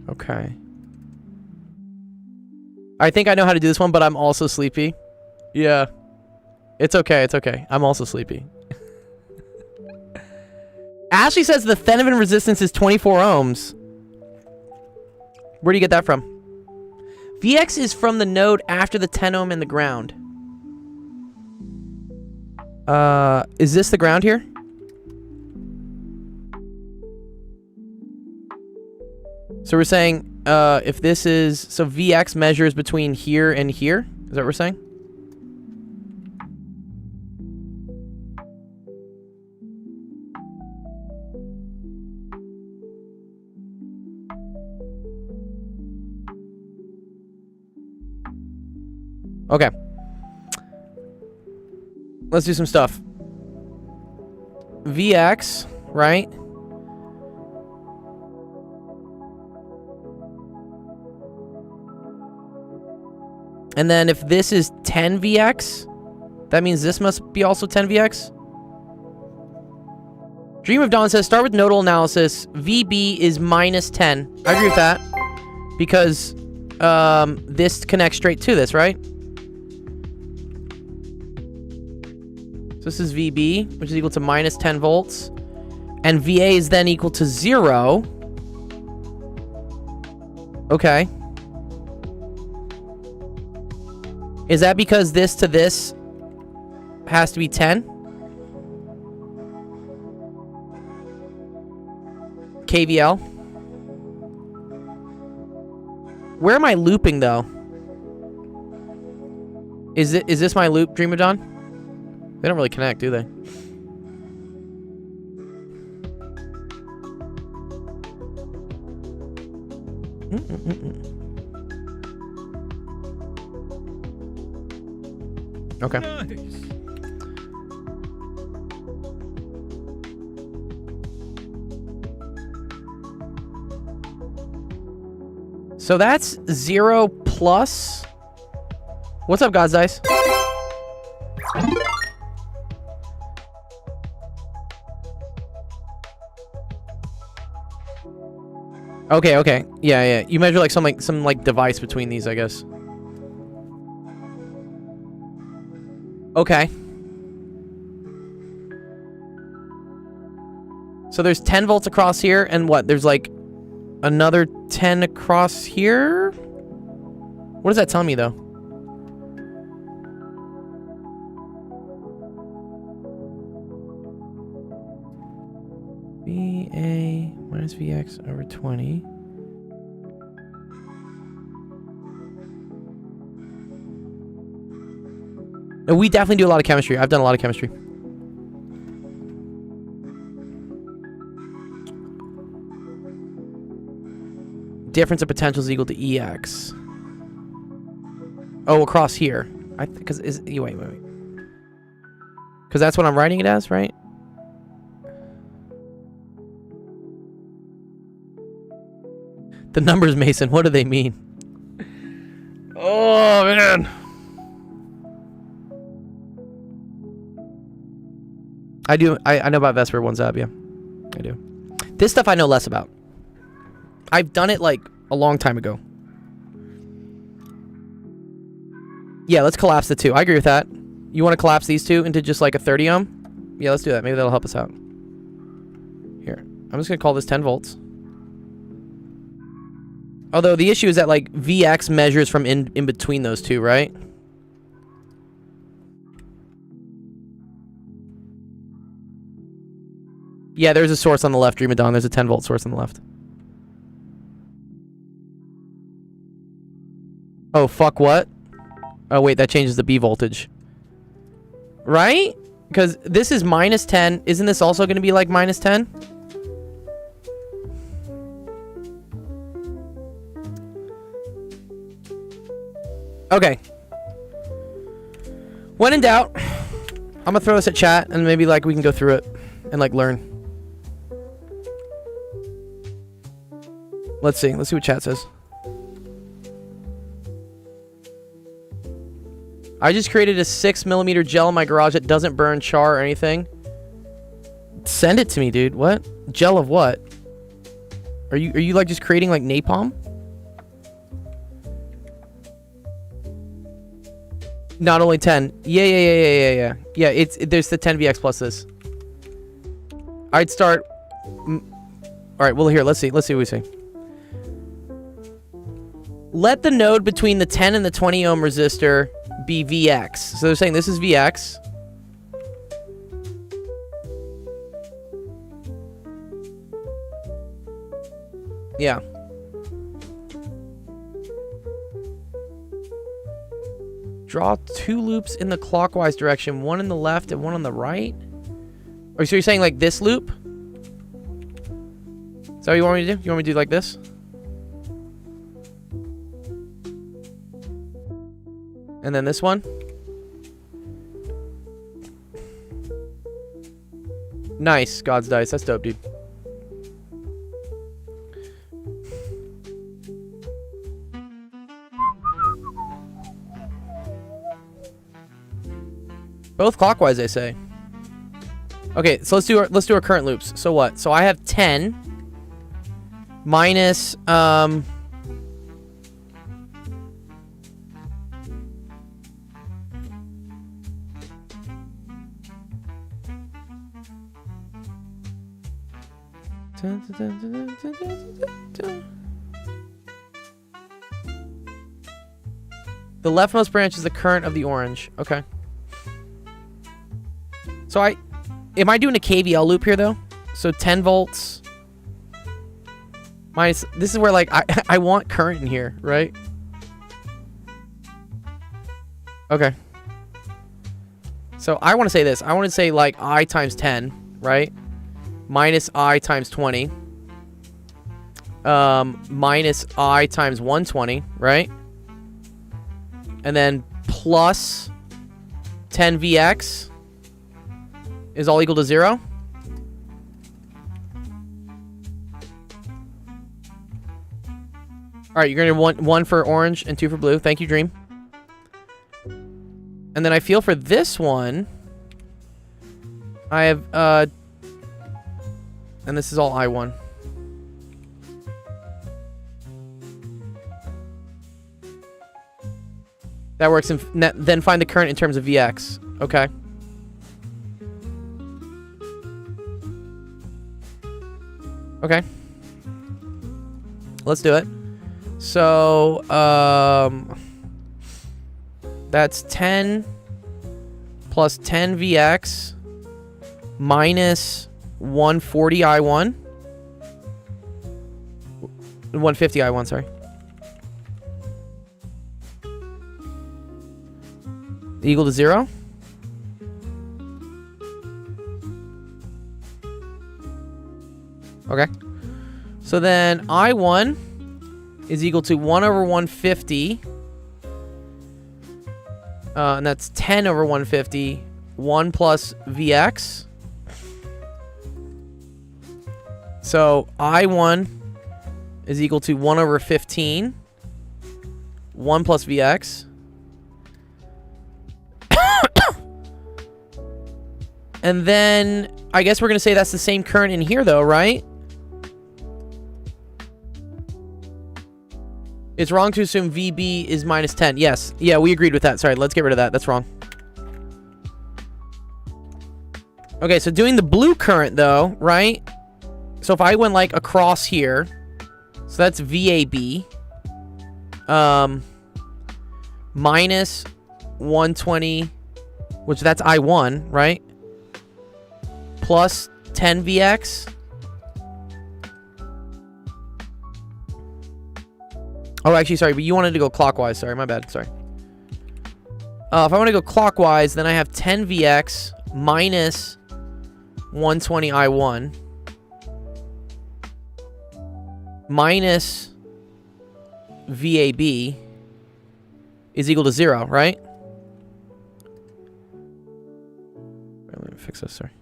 Okay. I think I know how to do this one, but I'm also sleepy. Yeah. It's okay, it's okay. I'm also sleepy. Ashley says the Thevenin resistance is 24 ohms. Where do you get that from? VX is from the node after the 10 ohm and the ground. Is this the ground here? So we're saying, if this is... So VX measures between here and here? Is that what we're saying? Okay. Let's do some stuff. VX, right? And then if this is 10 VX, that means this must be also 10 VX. Dream of Dawn says, start with nodal analysis. VB is minus 10. I agree with that. Because this connects straight to this, right? So this is VB, which is equal to minus 10 volts. And VA is then equal to 0. Okay. Is that because this to this has to be 10? KVL. Where am I looping though? Is this my loop, Dream of Dawn? They don't really connect, do they? Okay. Nice. So that's 0 plus... What's up, God's Dice? Okay, okay. Yeah, yeah. You measure like some device between these, I guess. Okay. So there's 10 volts across here, and what? There's like another 10 across here? What does that tell me, though? VA minus VX over 20. No, we definitely do a lot of chemistry. I've done a lot of chemistry. Difference of potential is equal to EX. Oh, across here. Because wait. Because that's what I'm writing it as, right? The numbers, Mason, what do they mean? Oh, man. I know about Vesper ones up, yeah. I do. This stuff I know less about. I've done it like a long time ago. Yeah, let's collapse the two. I agree with that. You want to collapse these two into just like a 30 ohm? Yeah, let's do that. Maybe that'll help us out. Here. I'm just going to call this 10 volts. Although the issue is that like VX measures from in between those two, right? Yeah, there's a source on the left, Dreamadon. There's a 10 volt source on the left. Oh, fuck what? Oh, wait, that changes the B voltage. Right? Because this is minus 10. Isn't this also going to be like minus 10? Okay. When in doubt, I'm going to throw this at chat and maybe like we can go through it and like learn. Let's see. Let's see what chat says. I just created a 6mm gel in my garage that doesn't burn, char, or anything. Send it to me, dude. What? Gel of what? Are you like just creating like napalm? Not only 10. Yeah. Yeah, there's the 10VX plus this. I'd start... All right, well, here, let's see what we say. Let the node between the 10 and the 20 ohm resistor be VX. So they're saying this is VX. Yeah. Draw two loops in the clockwise direction, one in the left and one on the right. Or so you're saying like this loop? Is that what you want me to do? You want me to do like this? And then this one. Nice, God's Dice. That's dope, dude. Both clockwise, they say. Okay, so let's do our current loops. So what? So I have 10 minus the leftmost branch is the current of the orange. Okay. So am I doing a KVL loop here though? So 10 volts minus, this is where like I want current in here, right? Okay. So I want to say this. I want to say like I times 10, right? Minus I times 20. Minus I times 120, right? And then plus 10VX is all equal to 0. All right, you're gonna want 1 for orange and 2 for blue. Thank you, Dream. And then I feel for this one, I have and this is all I1. That works. Then find the current in terms of Vx. Okay. Okay. Let's do it. So, that's 10 plus 10 Vx minus 140 I1. 150 I1, sorry. Equal to 0. Okay. So then I1 is equal to 1 over 150. And that's 10 over 150. 1 plus Vx. So I1 is equal to 1 over 15. 1 plus Vx. And then I guess we're going to say that's the same current in here, though, right? It's wrong to assume VB is minus 10. Yes. Yeah, we agreed with that. Sorry, let's get rid of that. That's wrong. Okay, so doing the blue current, though, right? So if I went, like, across here, so that's VAB. Minus 120, which that's I1, right? Plus 10 Vx. Oh, actually, sorry, but you wanted to go clockwise. Sorry, my bad. Sorry. If I want to go clockwise, then I have 10 Vx minus 120 I1 minus VAB is equal to 0, right? Let me fix this, sorry.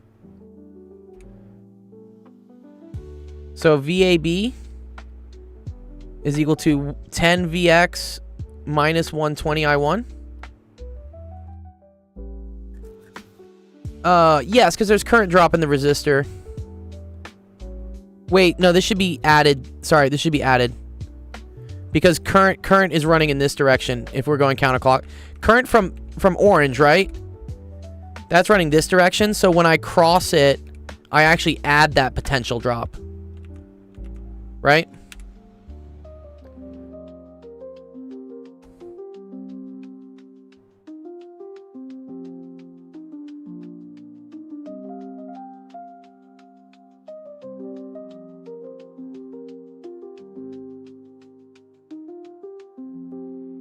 So VAB is equal to 10 Vx minus 120 I1. Yes, because there's current drop in the resistor. Wait, no, this should be added. Sorry, this should be added. Because current is running in this direction if we're going counterclock. Current from orange, right? That's running this direction. So when I cross it, I actually add that potential drop. Right?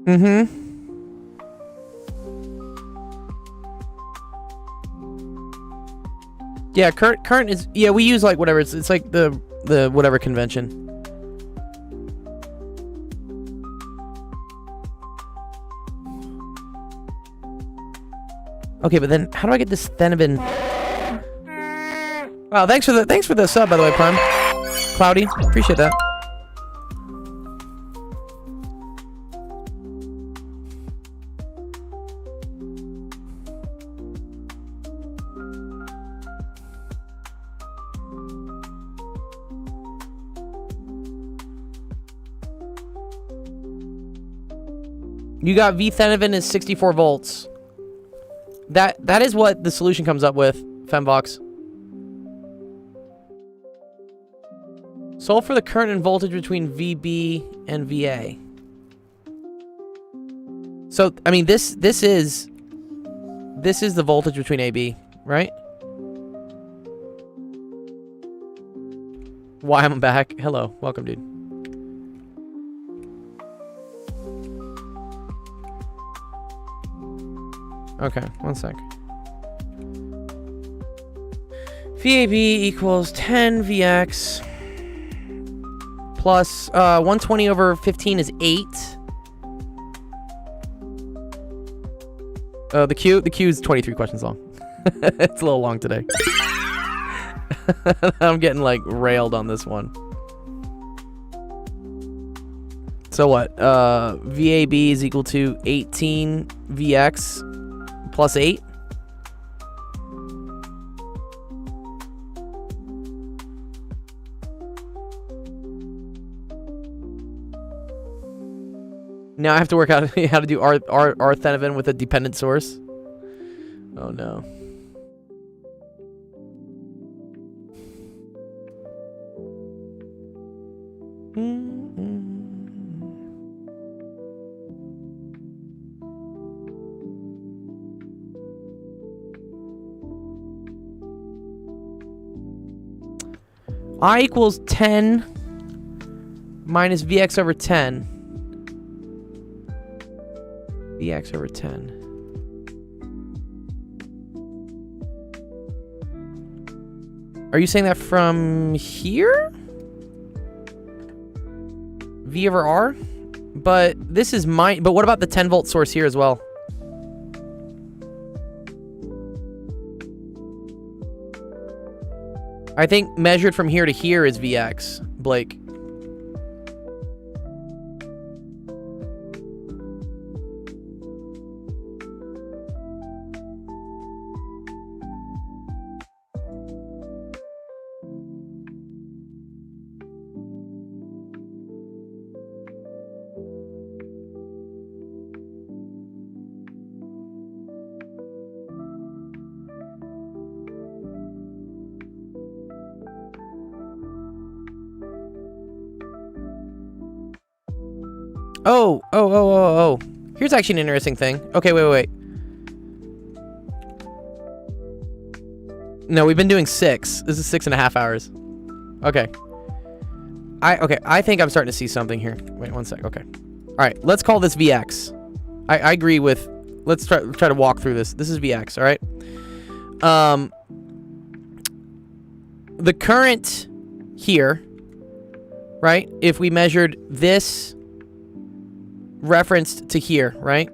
Mm-hmm. Yeah, current is, yeah, we use like whatever, it's like the whatever convention. Okay, but then how do I get this Thevenin? Wow, thanks for the sub, by the way, Prime. Cloudy, appreciate that. You got V Thevenin is 64 volts. That is what the solution comes up with, Femvox. Solve for the current and voltage between VB and VA. So, I mean, this is the voltage between AB, right? Why I'm back. Hello. Welcome, dude. Okay, one sec. VAB equals 10 Vx plus 120 over 15 is 8. The Q is 23 questions long. It's a little long today. I'm getting like railed on this one. So what? VAB is equal to 18 VX plus 8. Now I have to work out how to do R Thevenin with a dependent source. Oh no. I equals 10 minus Vx over 10. Vx over 10. Are you saying that from here? V over R? But this is my... But what about the 10 volt source here as well? I think measured from here to here is Vx, Blake. Oh. Here's actually an interesting thing. Okay, wait. No, we've been doing 6. This is 6.5 hours. Okay. I think I'm starting to see something here. Wait, one sec. Okay. All right, let's call this Vx. I agree with... Let's try to walk through this. This is Vx, all right? The current here, right? If we measured this referenced to here, right?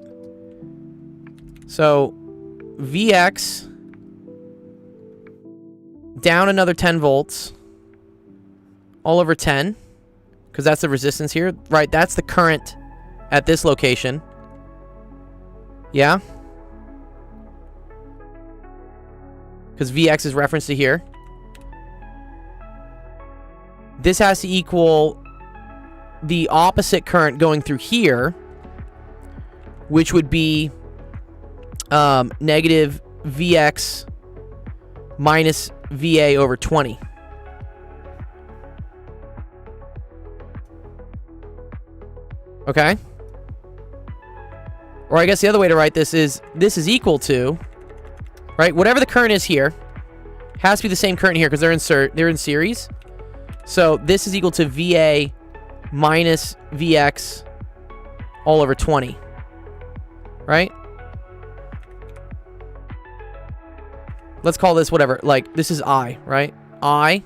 So Vx down another 10 volts all over 10, because that's the resistance here, right? That's the current at this location. Yeah? Because Vx is referenced to here. This has to equal the opposite current going through here, which would be negative Vx minus VA over 20. Okay? Or I guess the other way to write this is equal to, right? Whatever the current is here has to be the same current here because they're in series. So this is equal to VA minus Vx all over 20. Right? Let's call this whatever. Like, this is I, right? I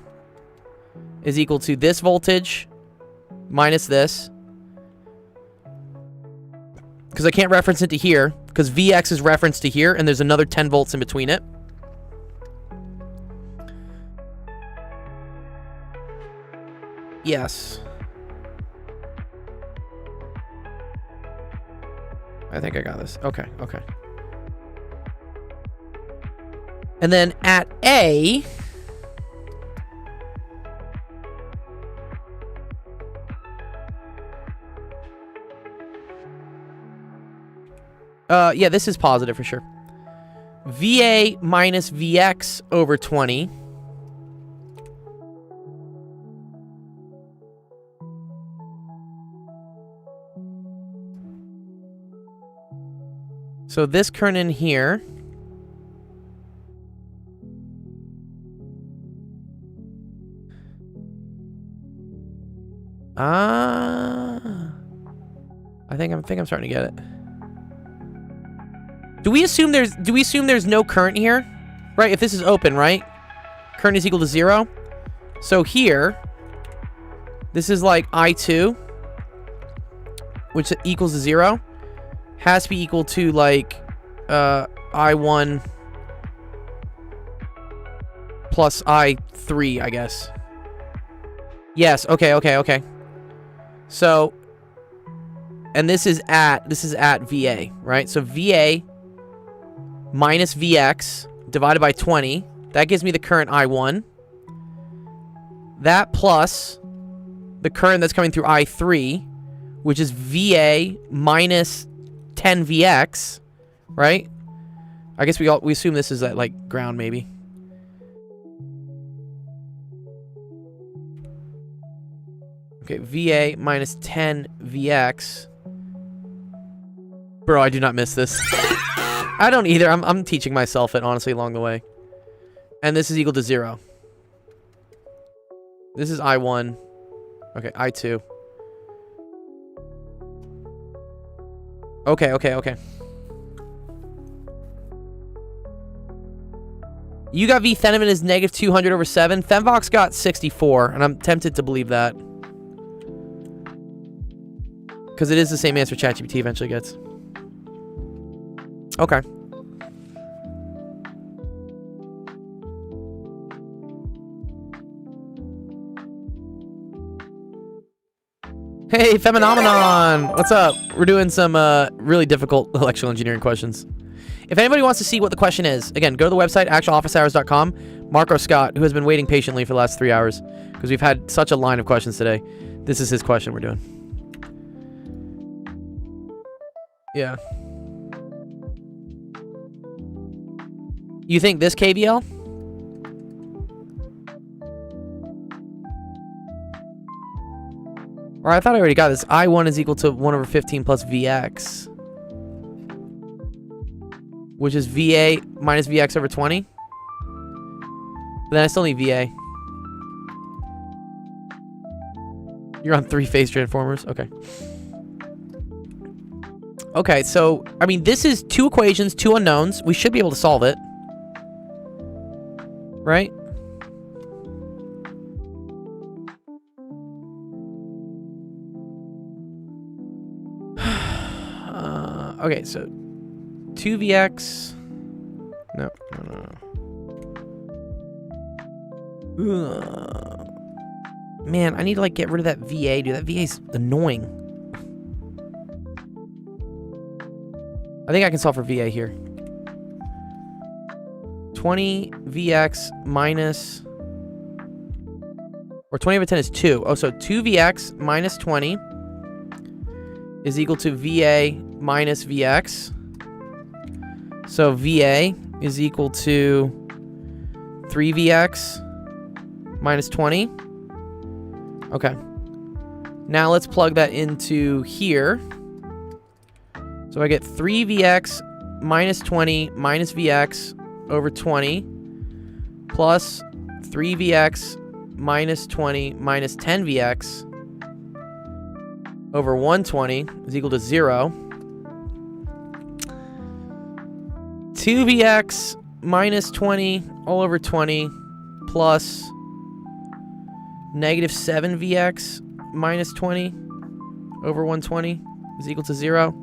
is equal to this voltage minus this. Because I can't reference it to here. Because Vx is referenced to here, and there's another 10 volts in between it. Yes. I think I got this. Okay. And then at A... yeah, this is positive for sure. VA minus Vx over 20. So this current in here I think I'm starting to get it. Do we assume there's no current here? Right, if this is open, right? Current is equal to 0. So here, this is like I2, which equals to 0. Has to be equal to like I1 plus I3, I guess. Yes, okay. So And this is at VA, right? So VA minus VX divided by 20. That gives me the current I1. That plus the current that's coming through I3, which is VA minus 10 VX, right? I guess we assume this is at like ground maybe. Okay, VA minus 10 VX. Bro, I do not miss this. I don't either. I'm teaching myself it, honestly, along the way. And this is equal to 0. This is I1. Okay, I2. Okay. You got V Thevenin as negative 200 over 7. Femvox got 64, and I'm tempted to believe that. Because it is the same answer ChatGPT eventually gets. Okay. Hey, Phenomenon! What's up? We're doing some really difficult electrical engineering questions. If anybody wants to see what the question is, again, go to the website, actualofficehours.com. Marco Scott, who has been waiting patiently for the last 3 hours, because we've had such a line of questions today. This is his question we're doing. Yeah. You think this KVL? Or I thought I already got this. I1 is equal to 1 over 15 plus VX. Which is VA minus VX over 20. But then I still need VA. You're on 3-phase transformers? Okay. Okay, so, I mean, this is 2 equations, 2 unknowns. We should be able to solve it. Right? Okay, so 2VX. No. Man, I need to like get rid of that VA, dude. That VA's annoying. I think I can solve for VA here. 20VX minus, or 20 over 10 is 2. Oh, so 2VX minus 20 is equal to VA minus VX. So VA is equal to 3VX minus 20. Okay. Now let's plug that into here. So I get 3VX minus 20 minus VX over 20 plus 3VX minus 20 minus 10VX over 120 is equal to 0. 2VX minus 20 all over 20 plus negative 7VX minus 20 over 120 is equal to 0.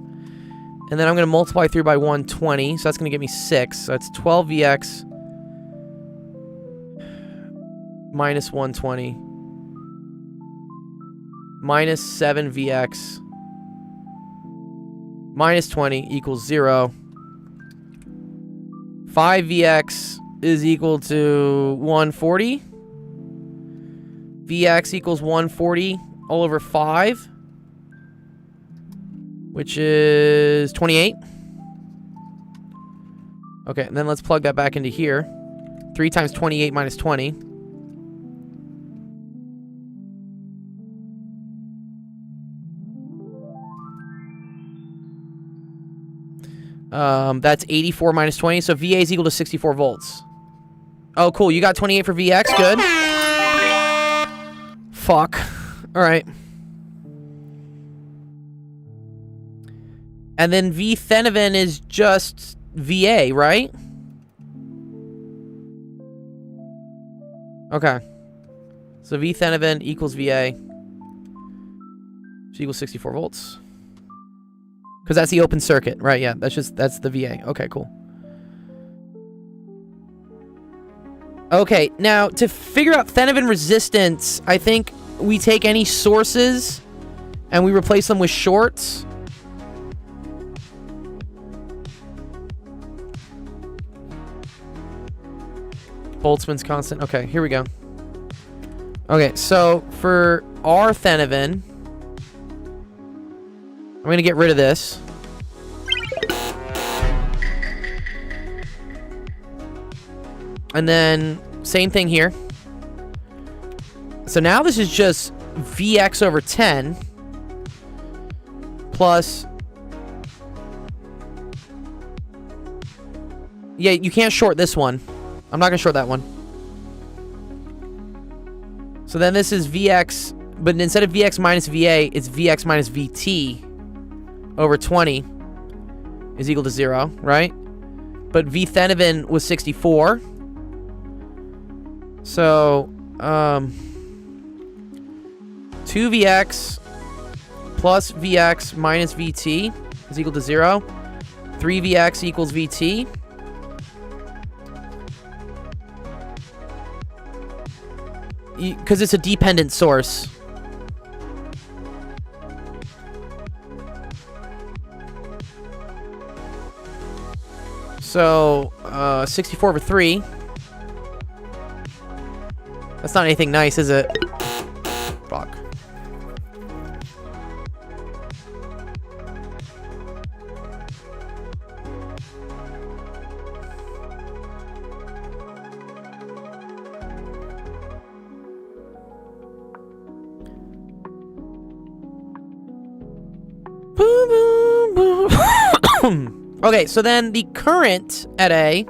And then I'm going to multiply through by 120, so that's going to give me 6. So that's 12VX minus 120 minus 7VX minus 20 equals 0. 5VX is equal to 140. VX equals 140 all over 5, which is 28. Okay, and then let's plug that back into here. 3 times 28 minus 20. That's 84 minus 20, so VA is equal to 64 volts. Oh, cool. You got 28 for VX. Good. Fuck. All right. And then V Thevenin is just VA, right? Okay. So V Thevenin equals VA. Which equals 64 volts. Because that's the open circuit, right? Yeah, that's the VA. Okay, cool. Okay, now to figure out Thevenin resistance, I think we take any sources and we replace them with shorts. Boltzmann's constant. Okay, here we go. Okay, so for our Thevenin, I'm going to get rid of this. And then, same thing here. So now this is just Vx over 10 plus... Yeah, you can't short this one. I'm not going to short that one. So then this is Vx, but instead of Vx minus Va, it's Vx minus Vt over 20 is equal to 0, right? But V Thevenin was 64. So, 2Vx plus Vx minus Vt is equal to 0. 3Vx equals Vt. Because it's a dependent source. So, 64 over 3. That's not anything nice, is it? Fuck. Okay, so then the current at A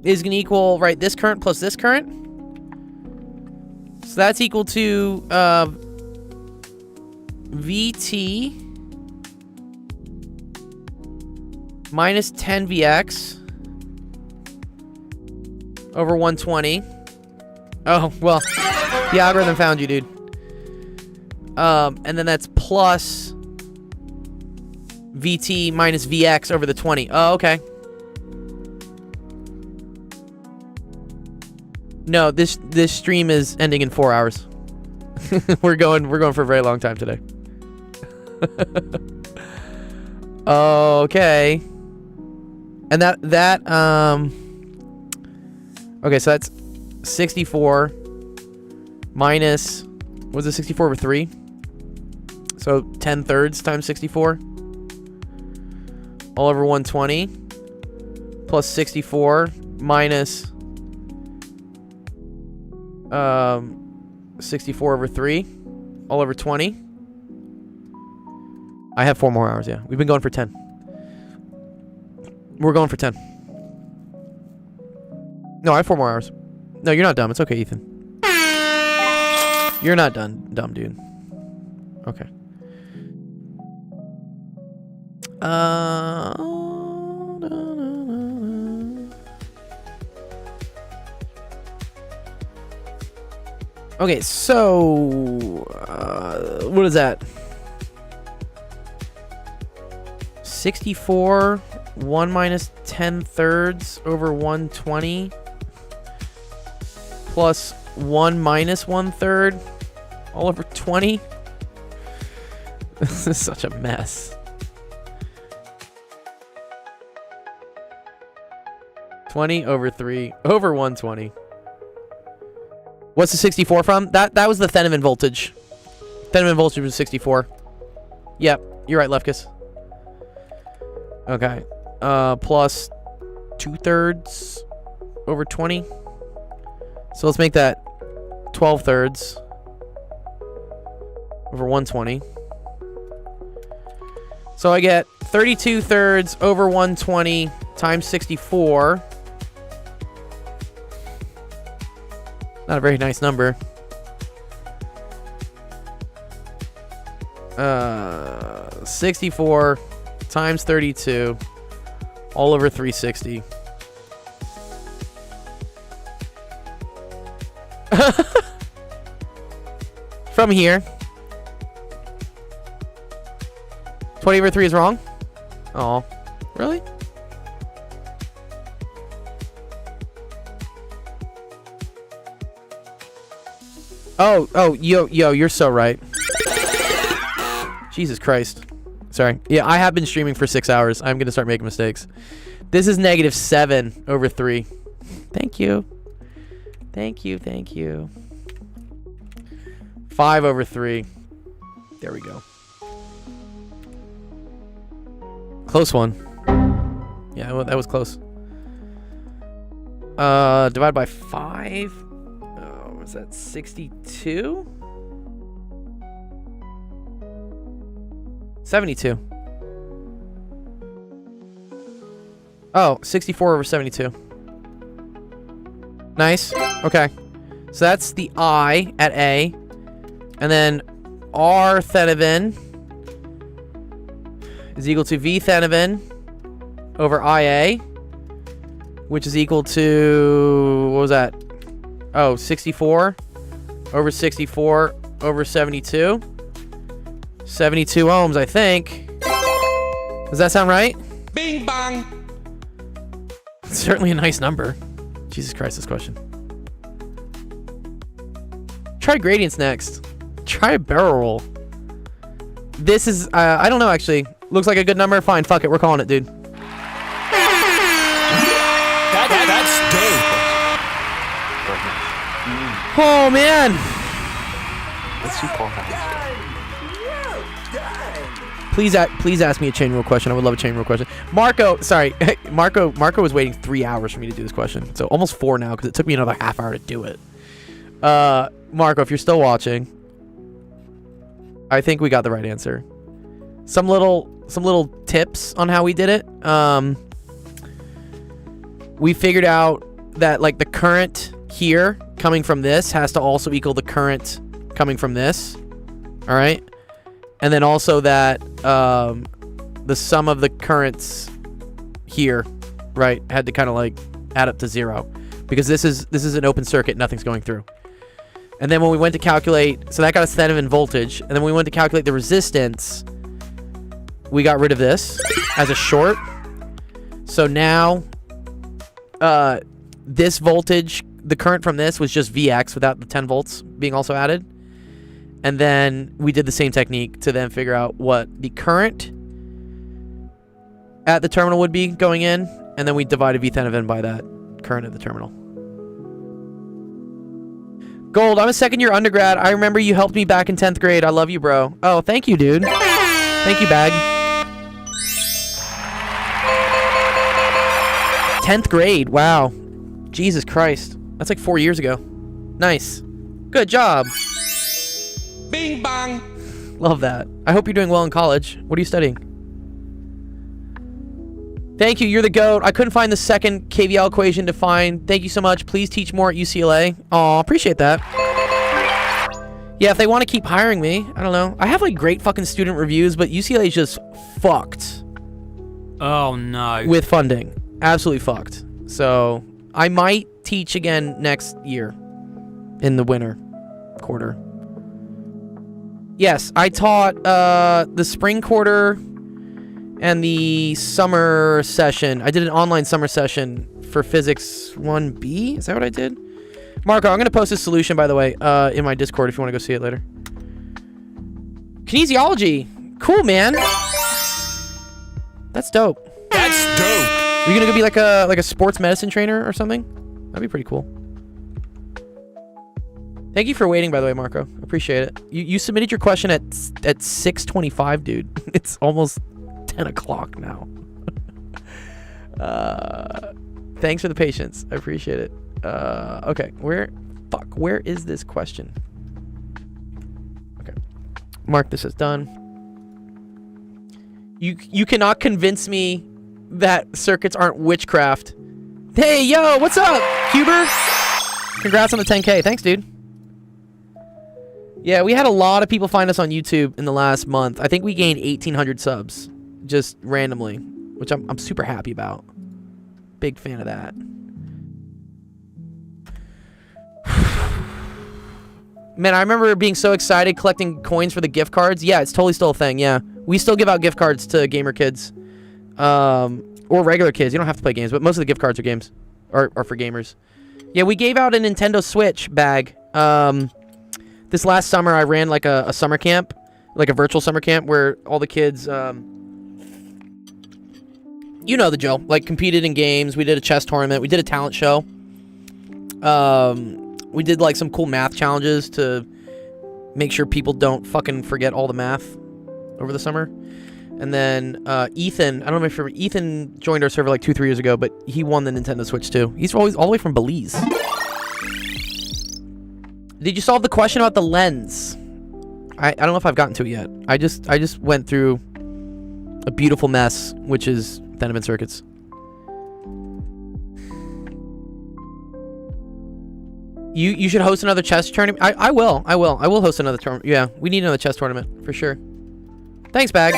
is going to equal, right, this current plus this current. So that's equal to Vt minus 10Vx over 120. Oh, well, the algorithm found you, dude. And then that's plus Vt minus Vx over the 20. Oh, okay. No, this stream is ending in 4 hours. we're going for a very long time today. Okay. And okay, so that's 64 minus, what was it, 64 over 3? So 10 thirds times 64 all over 120 plus 64 minus 64 over 3 all over 20. I have 4 more hours, yeah. We've been going for 10. We're going for 10. No, I have 4 more hours. No, you're not dumb. It's okay, Ethan. You're not dumb, dude. Okay. Okay, so what is that? 64 1 minus 10 thirds over 120 plus 1 minus 1/3 all over 20. This is such a mess. 20 over 3 over 120. What's the 64 from? That was the Thevenin voltage. Thevenin voltage was 64. Yep, you're right, Lefkus. Okay. Plus 2/3 over 20. So let's make that 12 thirds over 120. So I get 32 thirds over 120 times 64. Not a very nice number. 64 times 32 all over 360. From here. 20 over 3 is wrong? Oh, really? Oh, yo, you're so right. Jesus Christ. Sorry. Yeah, I have been streaming for 6 hours. I'm going to start making mistakes. This is -7/3. Thank you. Thank you. 5/3. There we go. Close one. Yeah, well, that was close. Divided by 5. Oh, was that 62? 72. Oh, 64/72. Nice. Okay. So that's the I at A. And then R Thevenin is equal to V Thevenin over IA, which is equal to, what was that? Oh, 64/64/72. 72 ohms, I think. Does that sound right? Bing bang. It's certainly a nice number. Jesus Christ, this question. Try gradients next. Try a barrel roll. This is, I don't know actually. Looks like a good number. Fine, fuck it. We're calling it, dude. That's dope. Oh, man. What's you call that? Please ask me a chain rule question. I would love a chain rule question. Marco, sorry. Marco was waiting 3 hours for me to do this question. So almost 4 now because it took me another half hour to do it. Marco, if you're still watching, I think we got the right answer. Some little tips on how we did it. We figured out that like the current here coming from this has to also equal the current coming from this. All right. And then also that the sum of the currents here, right, had to kind of like add up to 0 because this is an open circuit, nothing's going through. And then when we went to calculate, so that got us Thevenin voltage, and then when we went to calculate the resistance, we got rid of this as a short. So now this voltage, the current from this was just Vx without the 10 volts being also added. And then we did the same technique to then figure out what the current at the terminal would be going in. And then we divided V Thevenin by that current at the terminal. Gold, I'm a second-year undergrad. I remember you helped me back in 10th grade. I love you, bro. Oh, thank you, dude. Thank you, Bag. 10th grade. Wow. Jesus Christ. That's like 4 years ago. Nice. Good job. Bing bang. Love that. I hope you're doing well in college. What are you studying? Thank you. You're the GOAT. I couldn't find the second KVL equation to find. Thank you so much. Please teach more at UCLA. Aw, appreciate that. Yeah, if they want to keep hiring me, I don't know. I have like great fucking student reviews, but UCLA is just fucked. Oh no. With funding. Absolutely fucked. So I might teach again next year in the winter quarter. Yes, I taught the spring quarter and the summer session. I did an online summer session for Physics 1B. Is that what I did? Marco, I'm going to post a solution, by the way, in my Discord if you want to go see it later. Kinesiology. Cool, man. That's dope. That's dope. Are you going to go be like a sports medicine trainer or something? That'd be pretty cool. Thank you for waiting, by the way, Marco. Appreciate it. You submitted your question at 6:25, dude. It's almost 10 o'clock now. Thanks for the patience. I appreciate it. Okay, where is this question? Okay, mark this as done. You cannot convince me that circuits aren't witchcraft. Hey, yo, what's up, Huber? Congrats on the 10K. Thanks, dude. Yeah, we had a lot of people find us on YouTube in the last month. I think we gained 1,800 subs just randomly, which I'm super happy about. Big fan of that. Man, I remember being so excited collecting coins for the gift cards. Yeah, it's totally still a thing. Yeah, we still give out gift cards to gamer kids, or regular kids. You don't have to play games, but most of the gift cards are games, are for gamers. Yeah, we gave out a Nintendo Switch bag. This last summer, I ran like a summer camp like a virtual summer camp where all the kids, you know the drill, like competed in games. We did a chess tournament. We did a talent show. We did like some cool math challenges to make sure people don't fucking forget all the math over the summer. And then Ethan, I don't know if you remember, Ethan joined our server like 2-3 years ago, but he won the Nintendo Switch too. He's always all the way from Belize. Did you solve the question about the lens? I don't know if I've gotten to it yet. I just went through a beautiful mess, which is Thevenin circuits. You should host another chess tournament. I will host another tournament. Yeah, we need another chess tournament for sure. Thanks, Bag.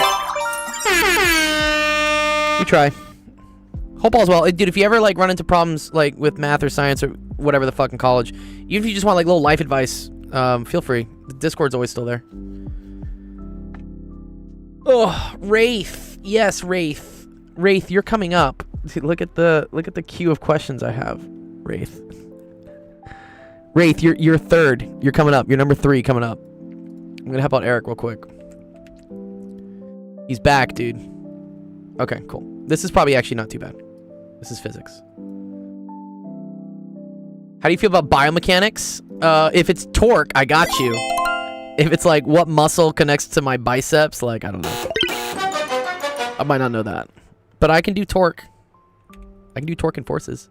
We try. Hope all's well. Dude, if you ever like run into problems like with math or science or whatever the fuck in college, even if you just want like little life advice, feel free. The Discord's always still there. Oh, Wraith. Yes, Wraith. Wraith, you're coming up. See, look at the queue of questions I have. Wraith. Wraith, you're third. You're coming up. You're number 3 coming up. I'm gonna help out Eric real quick. He's back, dude. Okay, cool. This is probably actually not too bad. This is physics. How do you feel about biomechanics? If it's torque, I got you. If it's like what muscle connects to my biceps, like, I don't know. I might not know that. But I can do torque. I can do torque and forces.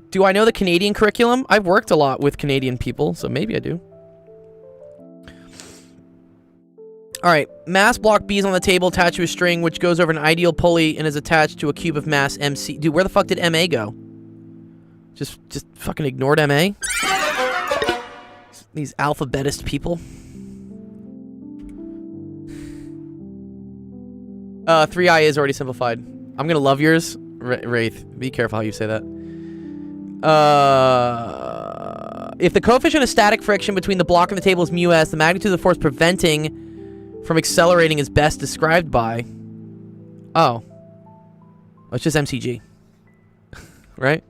Do I know the Canadian curriculum? I've worked a lot with Canadian people, so maybe I do. Alright, mass block B is on the table attached to a string which goes over an ideal pulley and is attached to a cube of mass MC. Dude, where the fuck did MA go? Just fucking ignored MA? These alphabetist people. 3i is already simplified. I'm gonna love yours. Wraith, be careful how you say that. If the coefficient of static friction between the block and the table is mu s, the magnitude of the force preventing from accelerating is best described by... Oh. It's just MCG. Right?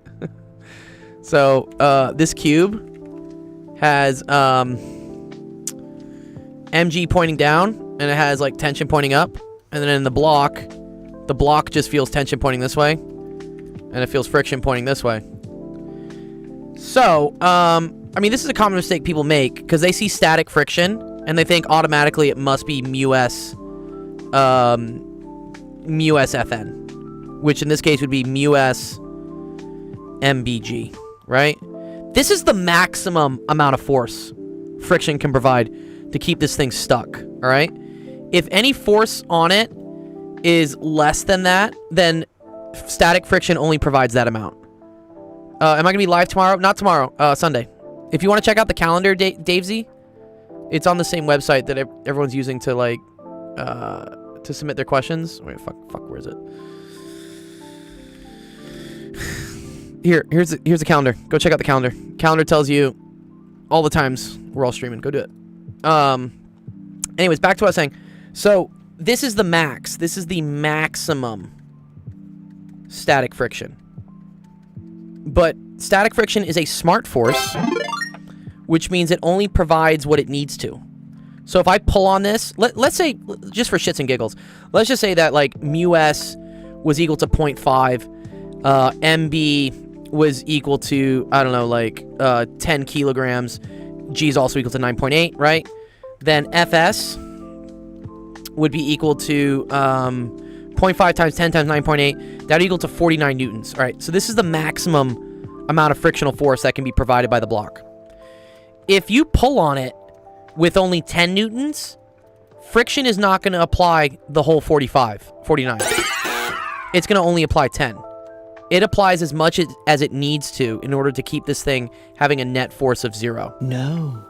So, this cube has mg pointing down, and it has, like, tension pointing up. And then in the block just feels tension pointing this way. And it feels friction pointing this way. So, I mean, this is a common mistake people make, because they see static friction, and they think automatically it must be mu s Fn, which in this case would be mu s mbg, right? This is the maximum amount of force friction can provide to keep this thing stuck, all right? If any force on it is less than that, then static friction only provides that amount. Am I going to be live tomorrow? Not tomorrow, Sunday. If you want to check out the calendar, Davesy, it's on the same website that everyone's using to, like, to submit their questions. Wait, fuck, where is it? Here's the calendar. Go check out the calendar. Calendar tells you all the times we're all streaming. Go do it. Anyways, back to what I was saying. So, this is the max. This is the maximum static friction. But static friction is a smart force, which means it only provides what it needs to. So if I pull on this, let's say, just for shits and giggles, let's just say that, like, mu s was equal to 0.5, mb was equal to, I don't know, like, 10 kilograms, g is also equal to 9.8, right? Then fs would be equal to 0.5 times 10 times 9.8. That would equal to 49 newtons. All right, so this is the maximum amount of frictional force that can be provided by the block. If you pull on it with only 10 newtons, friction is not going to apply the whole 49. It's going to only apply 10. It applies as much as it needs to in order to keep this thing having a net force of 0. No.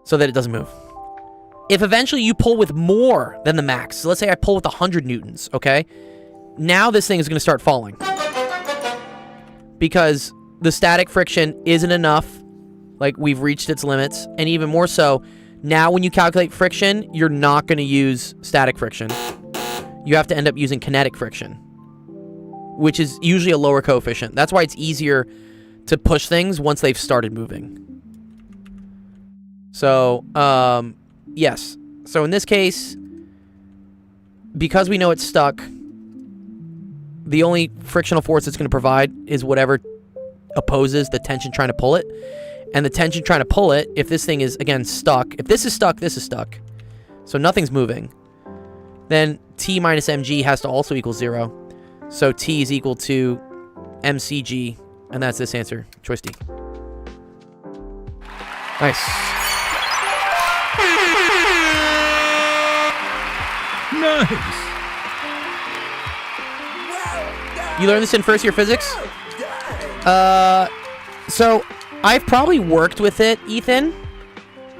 So that it doesn't move. If eventually you pull with more than the max, so let's say I pull with 100 newtons, okay? Now this thing is going to start falling. Because the static friction isn't enough. Like, we've reached its limits. And even more so, now when you calculate friction, you're not going to use static friction. You have to end up using kinetic friction, which is usually a lower coefficient. That's why it's easier to push things once they've started moving. So, yes. So in this case, because we know it's stuck, the only frictional force it's going to provide is whatever opposes the tension trying to pull it. And the tension trying to pull it, if this thing is, again, stuck, if this is stuck, this is stuck. So nothing's moving. Then T minus mg has to also equal 0. So T is equal to mcg, and that's this answer. Choice D. Nice. Nice. You learned this in first year physics? So I've probably worked with it, Ethan,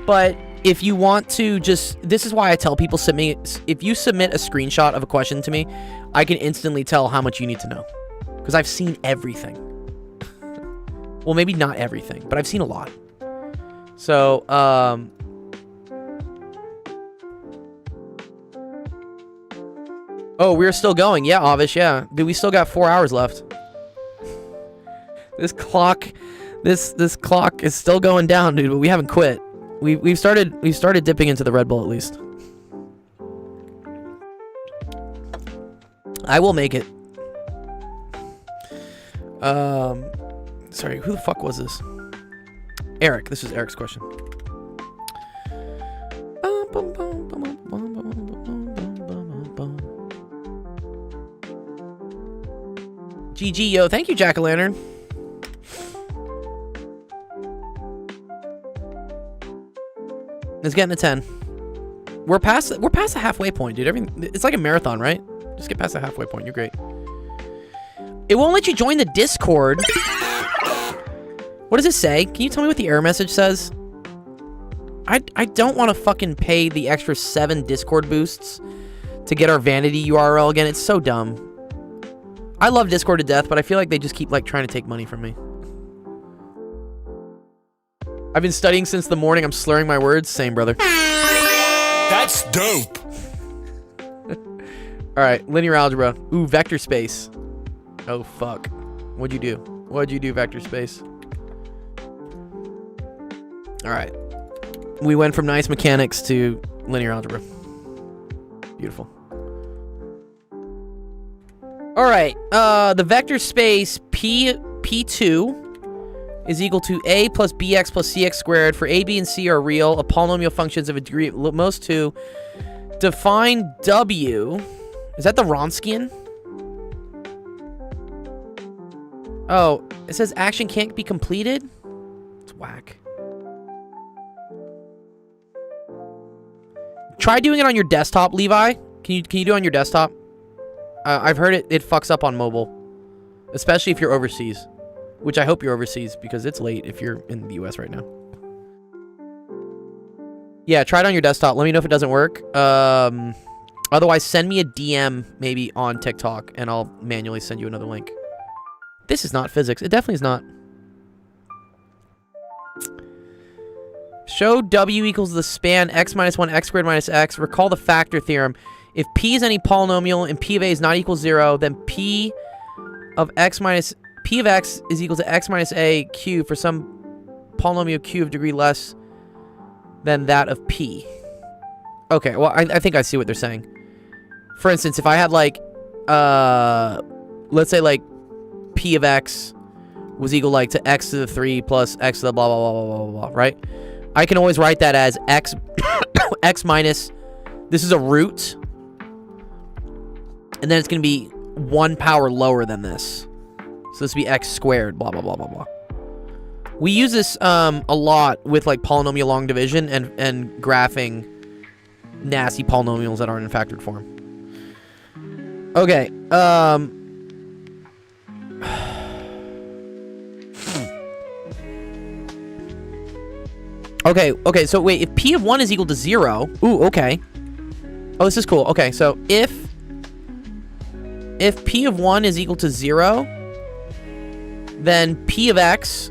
but if you want to just, this is why I tell people, if you submit a screenshot of a question to me, I can instantly tell how much you need to know, because I've seen everything. Well, maybe not everything, but I've seen a lot. So, oh, we're still going. Yeah, Avish, yeah. Dude, we still got 4 hours left. This clock is still going down, dude, but we haven't quit. We've started dipping into the Red Bull at least. I will make it. Sorry, who the fuck was this? Eric. This is Eric's question. GG, yo. Thank you, Jack-o'-lantern. It's getting a 10. We're past the halfway point, dude. It's like a marathon, right? Just get past the halfway point. You're great. It won't let you join the Discord. What does it say? Can you tell me what the error message says? I don't want to fucking pay the extra 7 Discord boosts to get our vanity URL again. It's so dumb. I love Discord to death, but I feel like they just keep like trying to take money from me. I've been studying since the morning. I'm slurring my words. Same, brother. That's dope. All right, linear algebra. Ooh, vector space. Oh, fuck. What'd you do? What'd you do, vector space? All right. We went from nice mechanics to linear algebra. Beautiful. All right. The vector space P2 is equal to a plus bx plus cx squared for a, b, and c are real, a polynomial functions of a degree at most 2. Define w. Is that the Wronskian? Oh, it says action can't be completed? It's whack. Try doing it on your desktop, Levi. Can you do it on your desktop? I've heard it fucks up on mobile, especially if you're overseas. Which I hope you're overseas, because it's late if you're in the US right now. Yeah, try it on your desktop. Let me know if it doesn't work. Otherwise, send me a DM maybe on TikTok, and I'll manually send you another link. This is not physics. It definitely is not. Show W equals the span x minus 1 x squared minus x. Recall the factor theorem. If P is any polynomial and P of A is not equal to 0, then P of x is equal to x minus a q for some polynomial q of degree less than that of P. Okay, well, I think I see what they're saying. For instance, if I had, like, let's say, like, P of x was equal, like, to x to the 3 plus x to the blah, blah, blah, blah, blah, blah, right? I can always write that as x, x minus, this is a root, and then it's going to be 1 power lower than this. So this would be x squared, blah, blah, blah, blah, blah. We use this a lot with, like, polynomial long division and graphing nasty polynomials that aren't in factored form. Okay, Okay, so wait, if P of 1 is equal to 0... Ooh, okay. Oh, this is cool. Okay, so if P of 1 is equal to 0, then P of x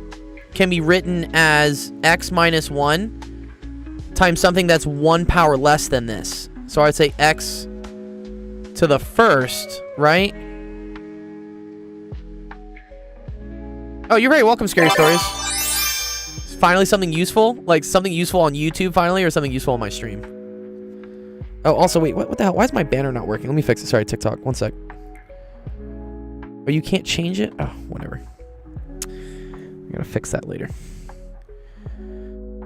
can be written as x minus 1 times something that's 1 power less than this. So I'd say x to the first, right? Oh, you're very welcome, Scary Stories. finally something useful? Like something useful on YouTube finally, or something useful on my stream? Oh, also, wait, what the hell? Why is my banner not working? Let me fix it. Sorry, TikTok. One sec. Oh, you can't change it? Oh, whatever. I'm gonna fix that later.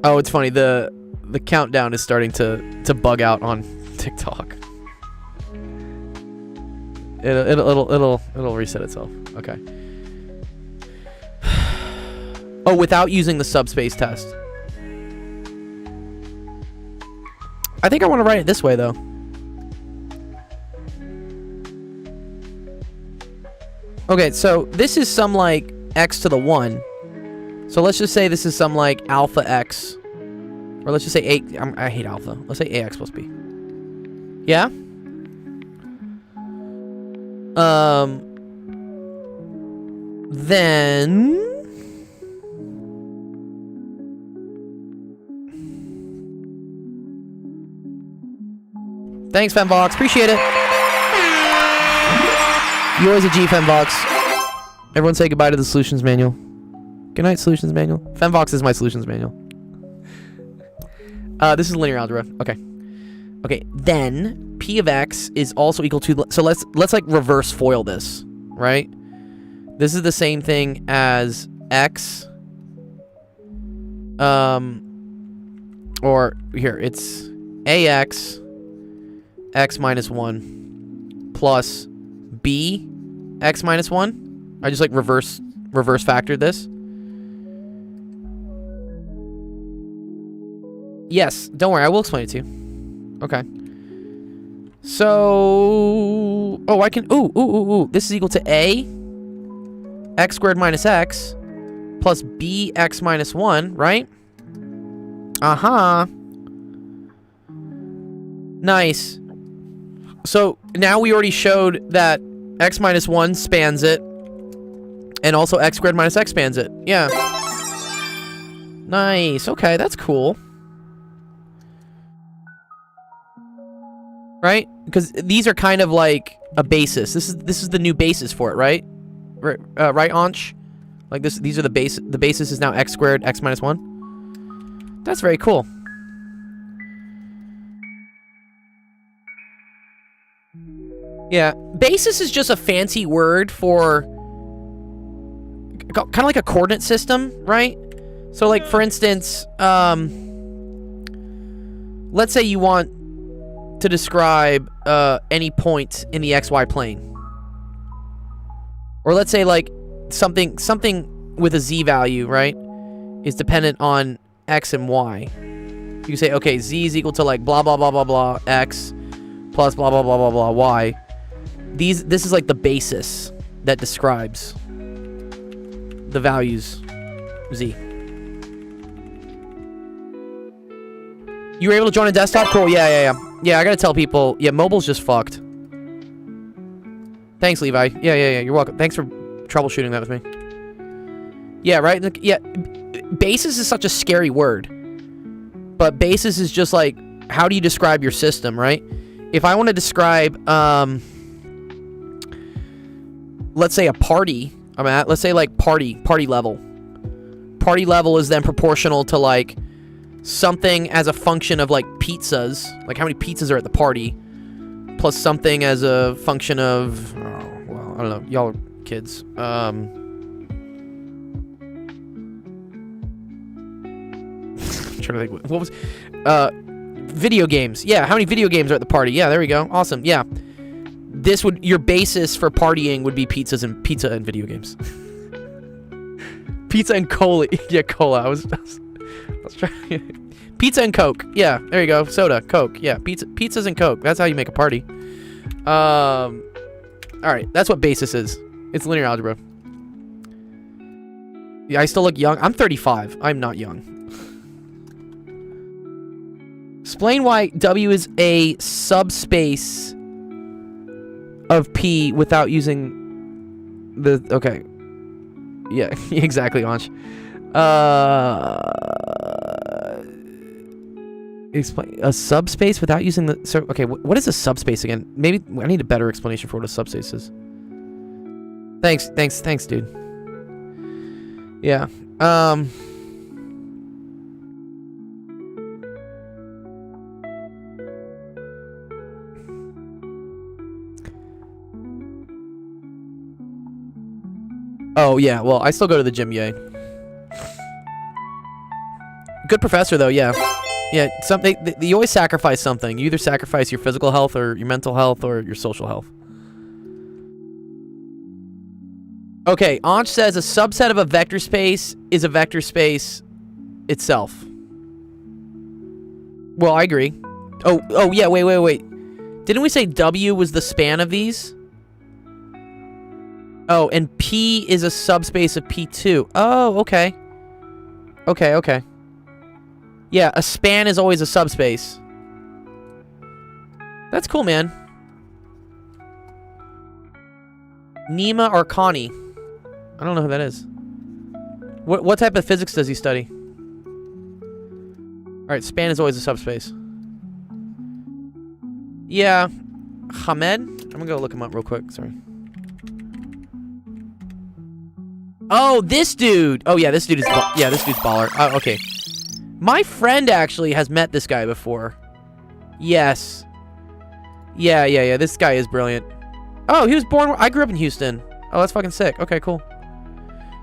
Oh, it's funny. The countdown is starting to bug out on TikTok. It'll reset itself. Okay. Oh, without using the subspace test. I think I want to write it this way, though. Okay, so this is some, like, x to the 1. So let's just say this is some, like, alpha x. Or let's just say I hate alpha. Let's say ax plus b. Yeah? Then... Thanks, Femvox. Appreciate it. You always a G, Femvox. Everyone say goodbye to the solutions manual. Good night, solutions manual. Femvox is my solutions manual. This is linear algebra. Okay. Okay, then P of X is also equal to... So let's like reverse foil this, right? This is the same thing as X. Or here, it's AX... x minus 1 plus b x minus 1. I just like reverse factored this. Yes, don't worry, I will explain it to you. Okay. So, oh, I can, ooh. This is equal to a x squared minus x plus b x minus 1, right? Uh-huh. Nice. So now we already showed that x minus 1 spans it, and also x squared minus x spans it. Yeah. Nice. Okay, that's cool. Right? Because these are kind of like a basis. This is the new basis for it, right? Right, Anch? Like this. These are the base. The basis is now x squared x minus 1. That's very cool. Yeah, basis is just a fancy word for kind of like a coordinate system, right? So, like, for instance, let's say you want to describe any point in the xy plane. Or let's say, like, something with a z value, right, is dependent on x and y. You can say, okay, z is equal to, like, blah, blah, blah, blah, blah, x plus blah, blah, blah, blah, blah, y. This is like the basis that describes the values z. You were able to join a desktop? Cool, yeah. Yeah, I gotta tell people, yeah, mobile's just fucked. Thanks, Levi. Yeah, you're welcome. Thanks for troubleshooting that with me. Yeah, right? Yeah, basis is such a scary word. But basis is just like, how do you describe your system, right? If I want to describe, let's say a party, let's say like party level. Party level is then proportional to like something as a function of like pizzas, like how many pizzas are at the party, plus something as a function of, oh, well, I don't know, y'all are kids. I'm trying to think, what was, video games. Yeah, how many video games are at the party? Yeah, there we go. Awesome. Yeah. This would, your basis for partying would be pizza and video games. Pizza and cola. Yeah, cola. I was trying. Pizza and Coke. Yeah, there you go. Soda, Coke. Yeah, pizzas and Coke. That's how you make a party. All right, that's what basis is. It's linear algebra. Yeah, I still look young. I'm 35. I'm not young. Explain why W is a subspace of P without using the... Okay. Yeah, exactly, Ansh. Explain a subspace without using the... So, okay, what is a subspace again? Maybe I need a better explanation for what a subspace is. Thanks, dude. Yeah. Oh, yeah. Well, I still go to the gym, yay. Good professor, though, yeah. Yeah, something. You always sacrifice something. You either sacrifice your physical health or your mental health or your social health. Okay, Anch says a subset of a vector space is a vector space itself. Well, I agree. Oh, yeah, wait. Didn't we say W was the span of these? Oh, and P is a subspace of P2. Oh, okay. Okay. Yeah, a span is always a subspace. That's cool, man. Nima Arcani. I don't know who that is. What type of physics does he study? Alright, span is always a subspace. Yeah. Hamed? I'm gonna go look him up real quick. Sorry. Oh, this dude! Oh, yeah, this dude is... Yeah, this dude's baller. Oh, okay. My friend actually has met this guy before. Yes. Yeah. This guy is brilliant. Oh, he was born... I grew up in Houston. Oh, that's fucking sick. Okay, cool.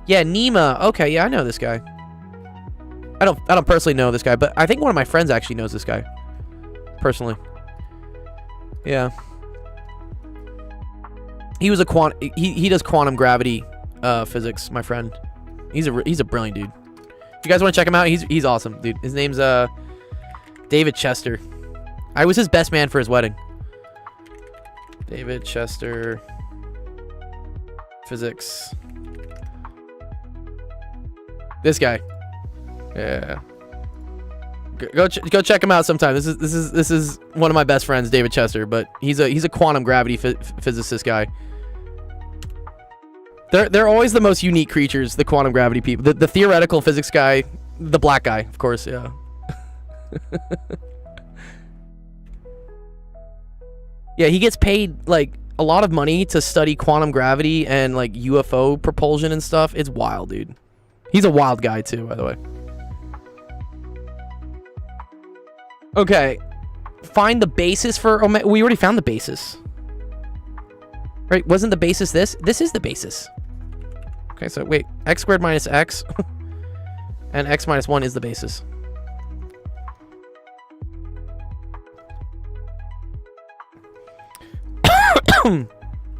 Yeah, Nima. Okay, yeah, I know this guy. I don't personally know this guy, but I think one of my friends actually knows this guy. Personally. Yeah. He was a he does quantum gravity physics, my friend. He's a brilliant dude. If you guys want to check him out, he's awesome, dude. His name's David Chester. I was his best man for his wedding. David Chester physics. This guy. Yeah. Go check him out sometime. This is one of my best friends, David Chester, but he's a quantum gravity physicist guy. They're always the most unique creatures, the quantum gravity people. The theoretical physics guy, the black guy, of course, yeah. Yeah, he gets paid like a lot of money to study quantum gravity and like UFO propulsion and stuff. It's wild, dude. He's a wild guy too, by the way. Okay. Find the basis for omega. We already found the basis. Right? Wasn't the basis this? This is the basis. Okay, so wait. X squared minus x. And x minus 1 is the basis.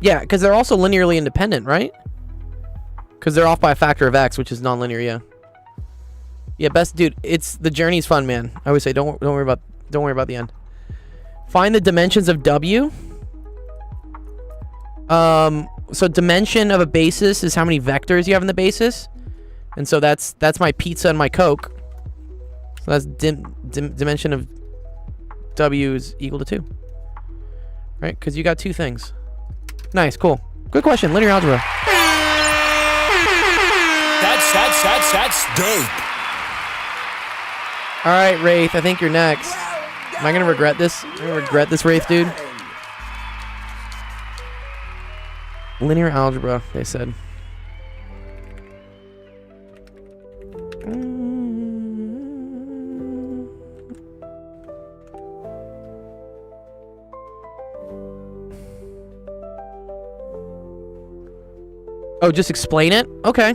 Yeah, because they're also linearly independent, right? Because they're off by a factor of x, which is nonlinear, yeah. Yeah, best dude. It's the journey's fun, man. I always say don't worry about the end. Find the dimensions of W. So dimension of a basis is how many vectors you have in the basis, and so that's my pizza and my Coke. So that's dimension of W is equal to 2. Right? Because you got 2 things. Nice, cool. Good question. Linear algebra. That's dope. All right, Wraith. I think you're next. Am I gonna regret this? I'm gonna regret this, Wraith, dude. Linear algebra, they said. Oh, just explain it? Okay.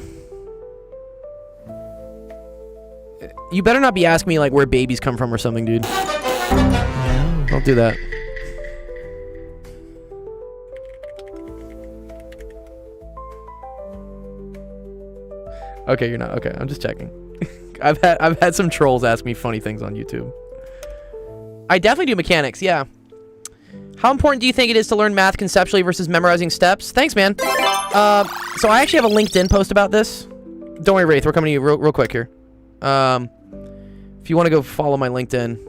You better not be asking me like where babies come from or something, dude. No. Don't do that. Okay, you're not. Okay, I'm just checking. I've had some trolls ask me funny things on YouTube. I definitely do mechanics, yeah. How important do you think it is to learn math conceptually versus memorizing steps? Thanks, man. So I actually have a LinkedIn post about this. Don't worry, Wraith, we're coming to you real quick here. If you want to go follow my LinkedIn,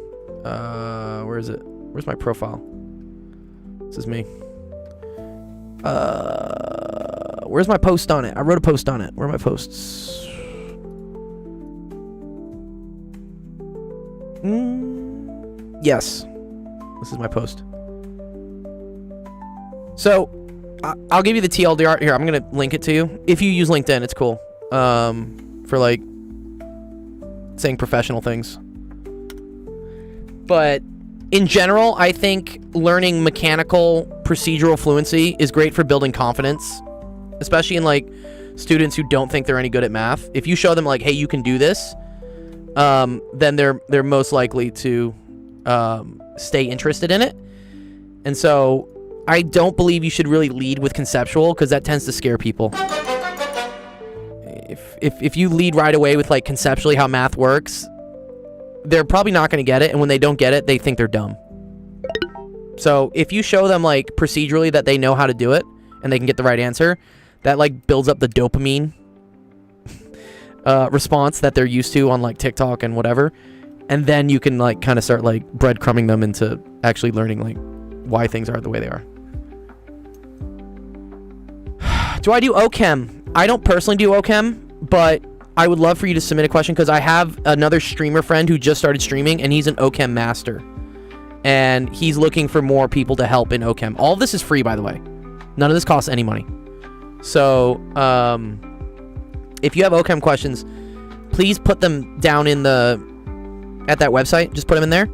where is it? Where's my profile? This is me. Where's my post on it? I wrote a post on it. Where are my posts? Yes. This is my post. So, I'll give you the TLDR. Here, I'm going to link it to you. If you use LinkedIn, it's cool. For, like, saying professional things. But, in general, I think learning mechanical procedural fluency is great for building confidence. Especially in, like, students who don't think they're any good at math. If you show them like, hey, you can do this, then they're most likely to stay interested in it. And so I don't believe you should really lead with conceptual, because that tends to scare people. If you lead right away with like conceptually how math works, they're probably not going to get it, and when they don't get it, they think they're dumb. So if you show them like procedurally that they know how to do it and they can get the right answer, that like builds up the dopamine response that they're used to on like TikTok and whatever, and then you can like kind of start like breadcrumbing them into actually learning like why things are the way they are. Do I do OChem? I don't personally do OChem, but I would love for you to submit a question, because I have another streamer friend who just started streaming, and he's an OChem master. And he's looking for more people to help in OChem. All of this is free, by the way. None of this costs any money. So, if you have OChem questions, please put them down at that website. Just put them in there.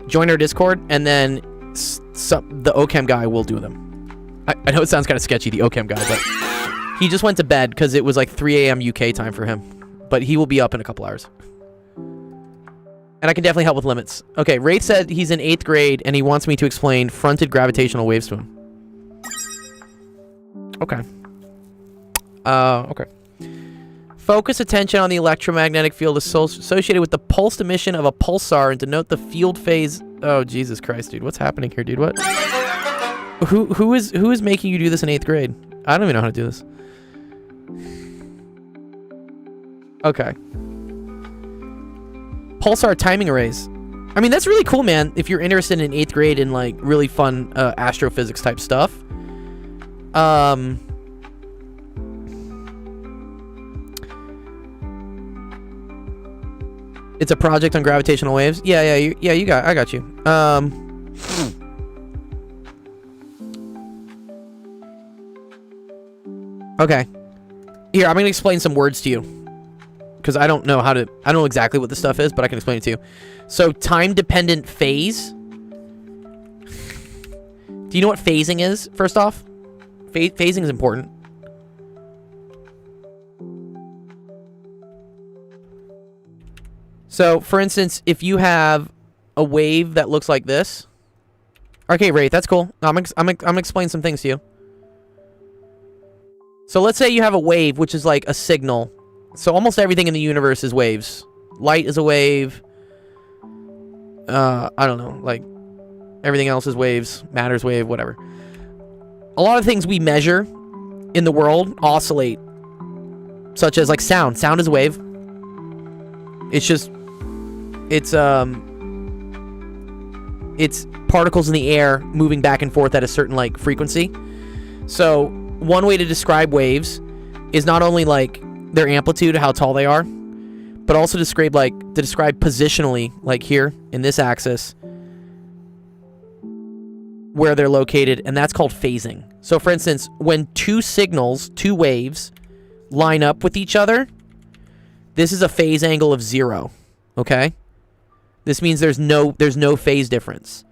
Join our Discord, and then the OChem guy will do them. I know it sounds kind of sketchy, the OChem guy, but he just went to bed because it was like 3 a.m. UK time for him. But he will be up in a couple hours. And I can definitely help with limits. Okay, Wraith said he's in 8th grade and he wants me to explain fronted gravitational waves to him. Okay. Okay. Focus attention on the electromagnetic field associated with the pulsed emission of a pulsar and denote the field phase. Oh, Jesus Christ, dude. What's happening here, dude? What? Who is making you do this in 8th grade? I don't even know how to do this. Okay. Pulsar timing arrays. I mean, that's really cool, man, if you're interested in 8th grade and like really fun astrophysics type stuff. It's a project on gravitational waves. I got you. Okay. Here, I'm gonna explain some words to you, because I don't know exactly what this stuff is, but I can explain it to you. So, time-dependent phase. Do you know what phasing is, first off? Phasing is important. So, for instance, if you have a wave that looks like this. Okay, Wraith, that's cool. I'm gonna explain some things to you. So, let's say you have a wave, which is like a signal. So almost everything in the universe is waves. Light is a wave. I don't know, like everything else is waves. Matter's wave, whatever. A lot of things we measure in the world oscillate, such as like sound. Sound is a wave. It's particles in the air moving back and forth at a certain like frequency. So one way to describe waves is not only like their amplitude, how tall they are, but also describe positionally, like here in this axis, where they're located, and that's called phasing. So for instance, when two waves line up with each other, this is a phase angle of 0. Okay? This means there's no phase difference.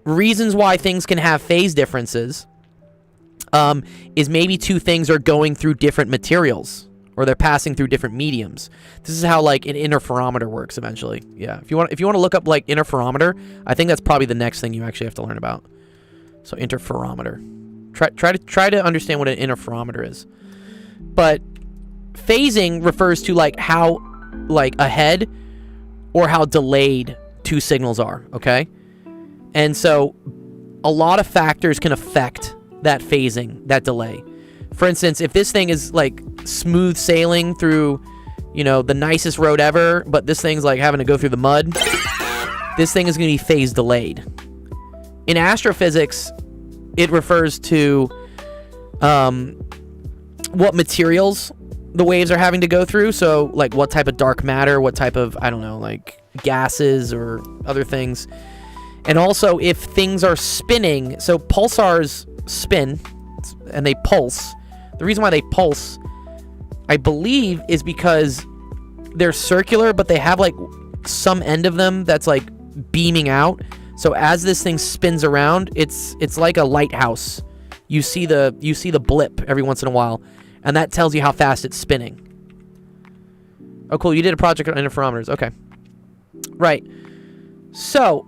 Reasons why things can have phase differences is maybe two things are going through different materials, or they're passing through different mediums. This is how like an interferometer works eventually. Yeah, if you want to look up like interferometer, I think that's probably the next thing you actually have to learn about. So interferometer. Try to understand what an interferometer is. But phasing refers to like how like ahead or how delayed two signals are, okay? And so a lot of factors can affect that phasing, that delay. For instance, if this thing is like smooth sailing through, you know, the nicest road ever, but this thing's like having to go through the mud, this thing is going to be phase delayed. In astrophysics, it refers to what materials the waves are having to go through. So like what type of dark matter, what type of, I don't know, like gases or other things. And also if things are spinning, so pulsars spin and they pulse. The reason why they pulse, I believe, is because they're circular, but they have like some end of them that's like beaming out. So as this thing spins around, it's like a lighthouse. You see the blip every once in a while, And that tells you how fast it's spinning. Oh, cool. You did a project on interferometers. Okay. Right. So,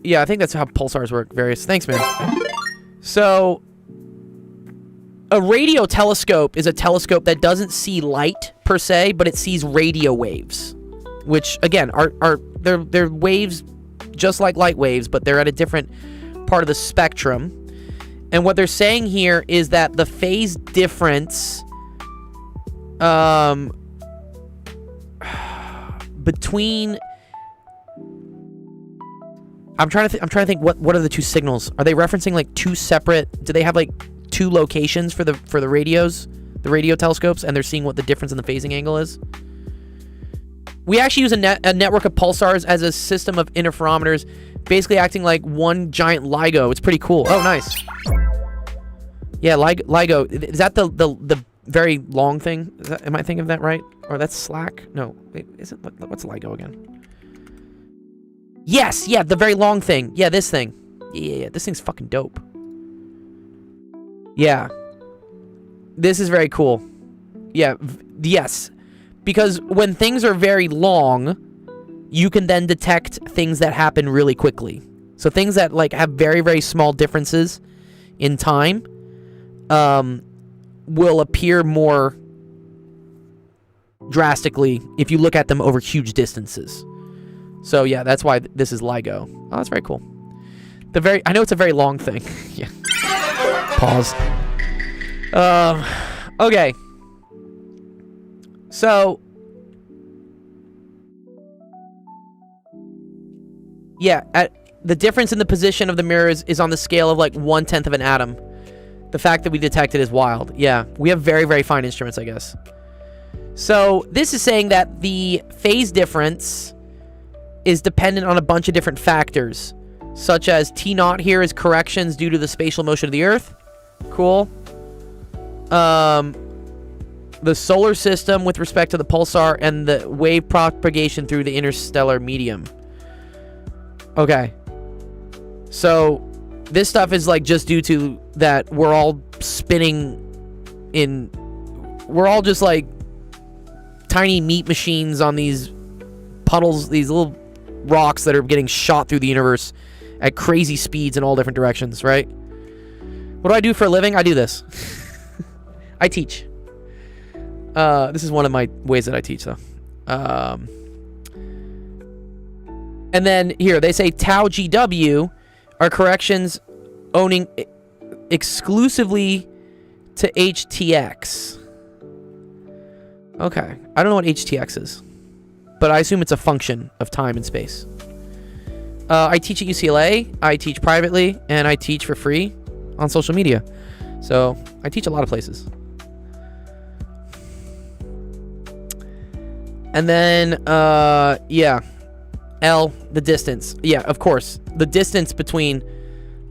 yeah, I think that's how pulsars work. Various. Thanks, man. So, a radio telescope is a telescope that doesn't see light per se, but it sees radio waves, which again they're waves just like light waves, but they're at a different part of the spectrum. And what they're saying here is that the phase difference between I'm trying to think what are the two signals? Are they referencing like two separate? Do they have like two locations for the radios, the radio telescopes, and they're seeing what the difference in the phasing angle is? We actually use a network of pulsars as a system of interferometers, basically acting like one giant LIGO. It's pretty cool. Oh, nice. Yeah, LIGO. Is that the very long thing? Am I thinking of that right? Or that's SLAC? No, wait, is it? What's LIGO again? Yes, yeah, the very long thing. Yeah, this thing. Yeah, this thing's fucking dope. Yeah. This is very cool. Yeah, yes. Because when things are very long, you can then detect things that happen really quickly. So things that like have very, very small differences in time will appear more drastically if you look at them over huge distances. So yeah, that's why this is LIGO. Oh, that's very cool. I know it's a very long thing. Yeah. Pause. Okay. So yeah, the difference in the position of the mirrors is on the scale of like 1/10 of an atom. The fact that we detect it is wild. Yeah, we have very, very fine instruments, I guess. So this is saying that the phase difference is dependent on a bunch of different factors, such as T0 here is corrections due to the spatial motion of the Earth. Cool. The solar system with respect to the pulsar and the wave propagation through the interstellar medium. Okay. So this stuff is like just due to that we're all spinning we're all just like tiny meat machines on these puddles, these little rocks that are getting shot through the universe at crazy speeds in all different directions, right? What do I do for a living? I do this. I teach. This is one of my ways that I teach, though. And then here, they say tau GW are corrections owning exclusively to HTX. Okay. I don't know what HTX is, but I assume it's a function of time and space. I teach at UCLA, I teach privately, and I teach for free on social media. So I teach a lot of places. And then, yeah, L, the distance. Yeah, of course. The distance between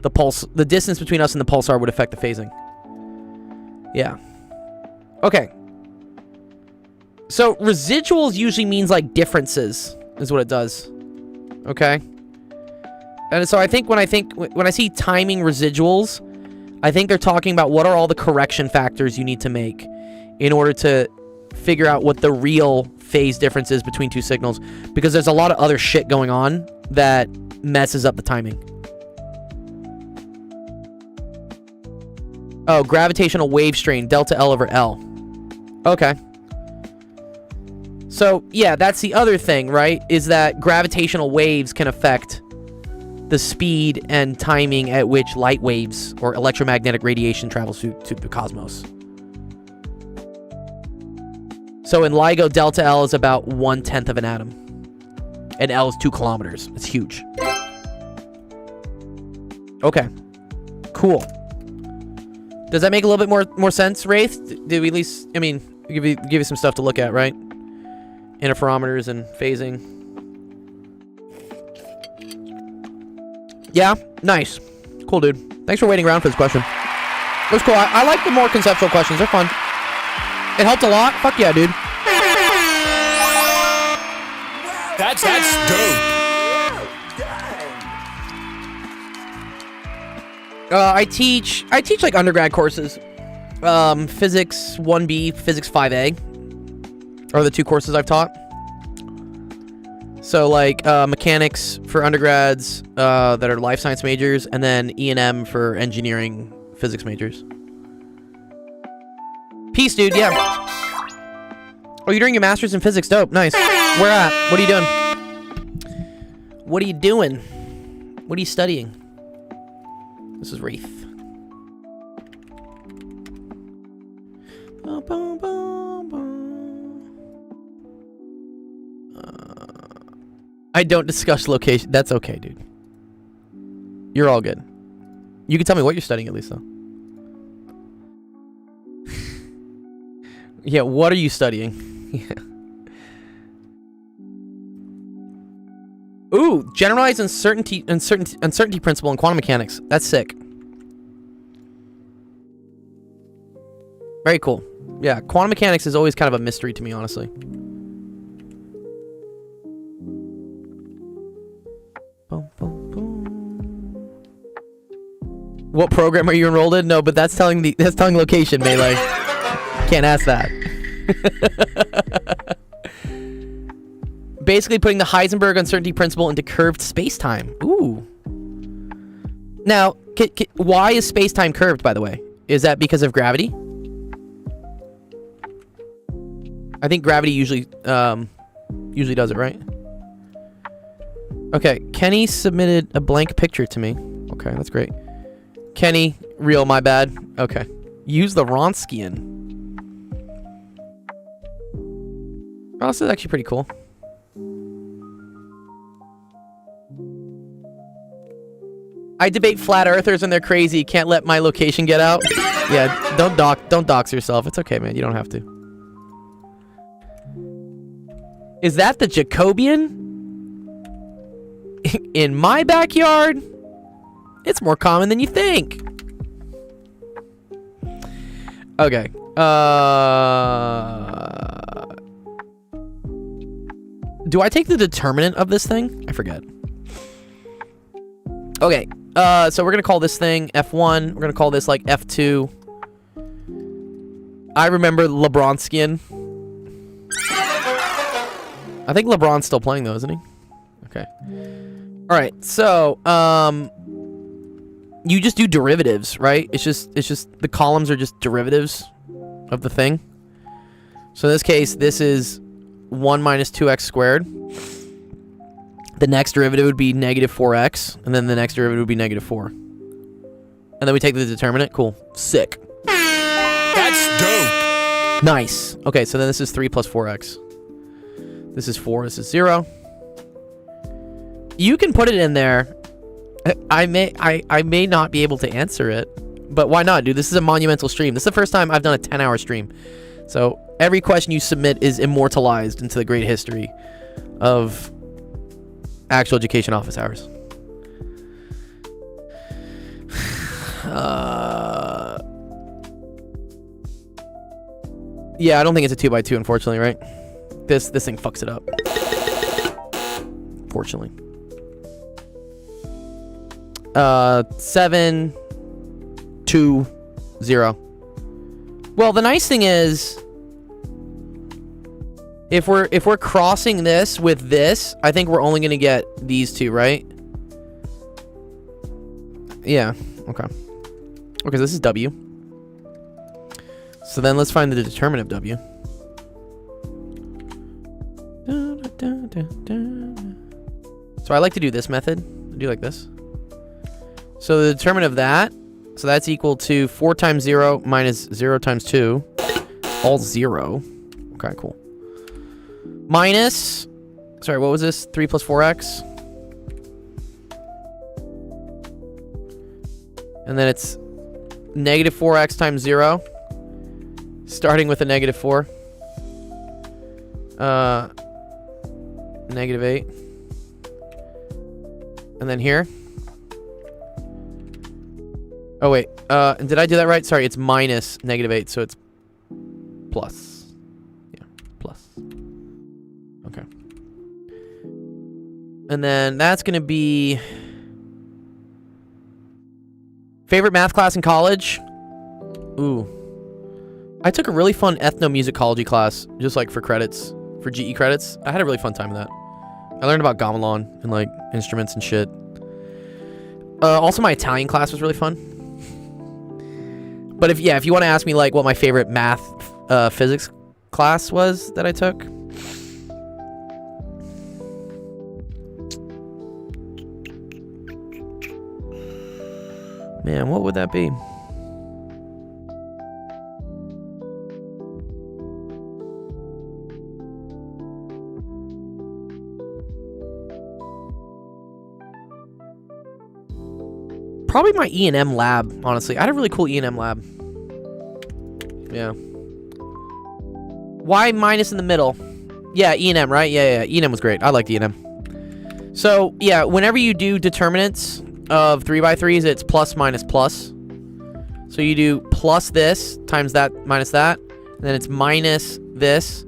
the distance between us and the pulsar would affect the phasing. Yeah. Okay. So residuals usually means like differences is what it does. Okay. And so I think when I see timing residuals, I think they're talking about what are all the correction factors you need to make in order to figure out what the real phase difference is between two signals, because there's a lot of other shit going on that messes up the timing. Oh, gravitational wave strain, delta L over L. Okay. So, yeah, that's the other thing, right? Is that gravitational waves can affect the speed and timing at which light waves or electromagnetic radiation travels through the cosmos. So in LIGO, delta L is about 1/10 of an atom. And L is 2 kilometers. It's huge. Okay. Cool. Does that make a little bit more sense, Wraith? Did we at least, I mean, give you some stuff to look at, right? Interferometers and phasing. Yeah? Nice. Cool, dude. Thanks for waiting around for this question. It was cool. I like the more conceptual questions. They're fun. It helped a lot. Fuck yeah, dude. That's dope. I teach like undergrad courses. Physics 1B, Physics 5A are the 2 courses I've taught. So like mechanics for undergrads that are life science majors, and then E&M for engineering physics majors. Peace, dude. Yeah. Oh, you're doing your master's in physics. Dope. Nice. Where at? What are you doing? What are you doing? What are you studying? This is Wraith. I don't discuss location. That's okay, dude. You're all good. You can tell me what you're studying at least, though. Yeah, what are you studying? Yeah. Ooh, generalized uncertainty principle in quantum mechanics. That's sick. Very cool. Yeah, quantum mechanics is always kind of a mystery to me, honestly. What program are you enrolled in? No, but that's telling location, Melee. Can't ask that. Basically putting the Heisenberg uncertainty principle into curved spacetime. Ooh. Now, why is spacetime curved, by the way? Is that because of gravity? I think gravity usually does it, right? Okay, Kenny submitted a blank picture to me. Okay, that's great. Kenny, real, my bad. Okay. Use the Wronskian. Oh, this is actually pretty cool. I debate flat earthers and they're crazy. Can't let my location get out. Yeah, don't dox yourself. It's okay, man. You don't have to. Is that the Jacobian? In my backyard? It's more common than you think. Okay. Do I take the determinant of this thing? I forget. Okay. So we're going to call this thing F1. We're going to call this like F2. I remember LeBronskian. I think LeBron's still playing though, isn't he? Okay. All right. So, you just do derivatives, right? It's just the columns are just derivatives of the thing. So in this case, this is 1 minus 2x squared. The next derivative would be negative 4x, and then the next derivative would be negative 4. And then we take the determinant. Cool. Sick. That's dope. Nice. Okay, so then this is 3 plus 4x. This is 4. This is 0. You can put it in there. I may not be able to answer it, but why not, dude? This is a monumental stream. This is the first time I've done a 10-hour stream. So every question you submit is immortalized into the great history of actual education office hours. Yeah, I don't think it's a 2x2, unfortunately, right? This thing fucks it up. Fortunately. 7, 2, 0. Well, the nice thing is, if we're crossing this with this, I think we're only gonna get these two, right? Yeah. Okay. Okay, this is W. So then let's find the determinant of W. So I like to do this method. I do like this. So the determinant of that, so that's equal to 4 times 0 minus 0 times 2, all 0. Okay, cool. Minus, sorry, what was this? 3 plus 4x. And then it's negative 4x times 0, starting with a negative 4. Negative 8. And then here. Oh, wait. Did I do that right? Sorry, it's minus negative 8, so it's plus. Yeah, plus. Okay. And then that's going to be... Favorite math class in college? Ooh. I took a really fun ethnomusicology class, just like for credits, for GE credits. I had a really fun time with that. I learned about gamelan and like instruments and shit. Also, my Italian class was really fun. But if you want to ask me like what my favorite math, physics class was that I took. Man, what would that be? Probably my E&M lab, honestly. I had a really cool E&M lab. Yeah. Why minus in the middle? Yeah, E&M, right? Yeah. E&M was great. I liked E&M. So, yeah, whenever you do determinants of 3x3s, it's plus minus plus. So you do plus this times that minus that. And then it's minus this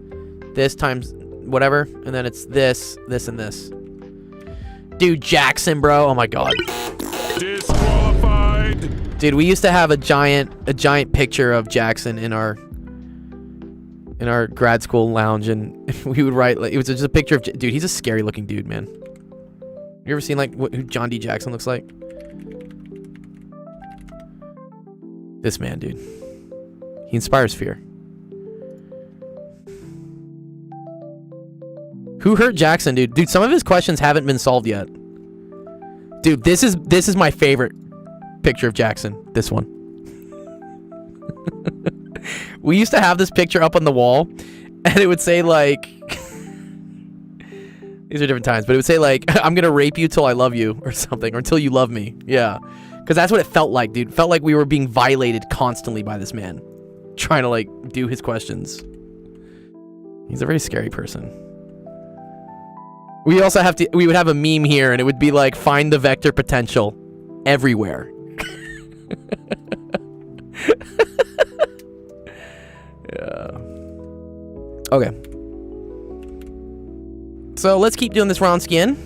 times whatever. And then it's this, and this. Dude, Jackson, bro. Oh, my God. Disqualified. Dude, we used to have a giant picture of Jackson in our grad school lounge, and we would write like it was just a picture of dude. He's a scary looking dude, man. You ever seen like who John D. Jackson looks like? This man, dude. He inspires fear. Who hurt Jackson, dude? Dude, some of his questions haven't been solved yet. Dude, this is my favorite picture of Jackson. This one. We used to have this picture up on the wall, and it would say like these are different times, but it would say like I'm gonna rape you till I love you or something, or until you love me. Yeah, because that's what it felt like, dude. It felt like we were being violated constantly by this man trying to like do his questions. He's a very scary person. We also we would have a meme here, and it would be like, find the vector potential everywhere. Yeah. Okay. So let's keep doing this Wronskian.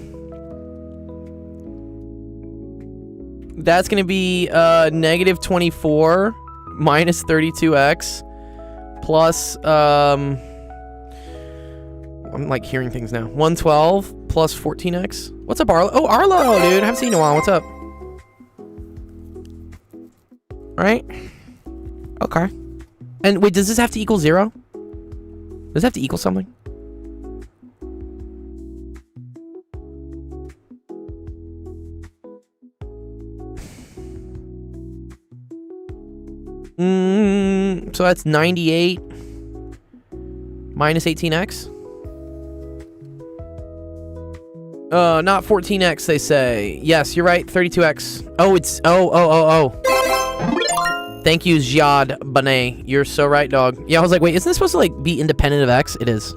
That's going to be negative 24 minus 32x plus I'm like hearing things now. 112 plus 14x. What's up, Arlo? Oh, Arlo, dude. I haven't seen you in a while. What's up? Right? Okay. And wait, does this have to equal 0? Does it have to equal something? So that's 98 minus 18x. Not 14x, they say. Yes, you're right. 32x. Oh, it's oh. Thank you, Ziad Banet. You're so right, dog. Yeah, I was like, wait, isn't this supposed to like be independent of x? It is.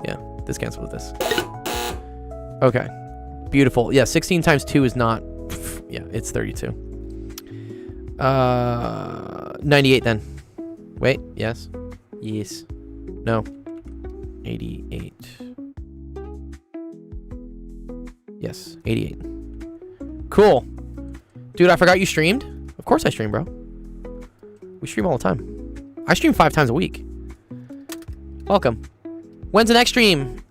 Yeah, this cancels with this. Okay. Beautiful. Yeah, 16 times 2 is not... Yeah, it's 32. 98 then. Wait, yes. Yes. No. 88. Yes, 88. Cool. Dude, I forgot you streamed. Of course I stream, bro. We stream all the time. I stream 5 times a week. Welcome. When's the next stream?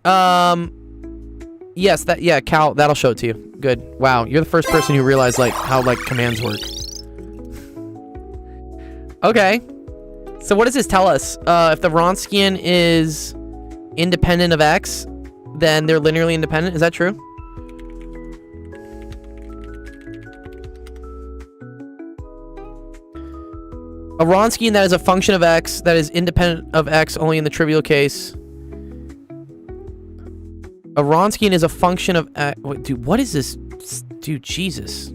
Yes, Cal, that'll show it to you. Good. Wow, you're the first person who realized like how like commands work. Okay. So what does this tell us? If the Wronskian is independent of x, then they're linearly independent. Is that true? A Wronskian that is a function of x that is independent of x only in the trivial case. A Wronskian is a function of x. Wait, dude, what is this? Dude, Jesus.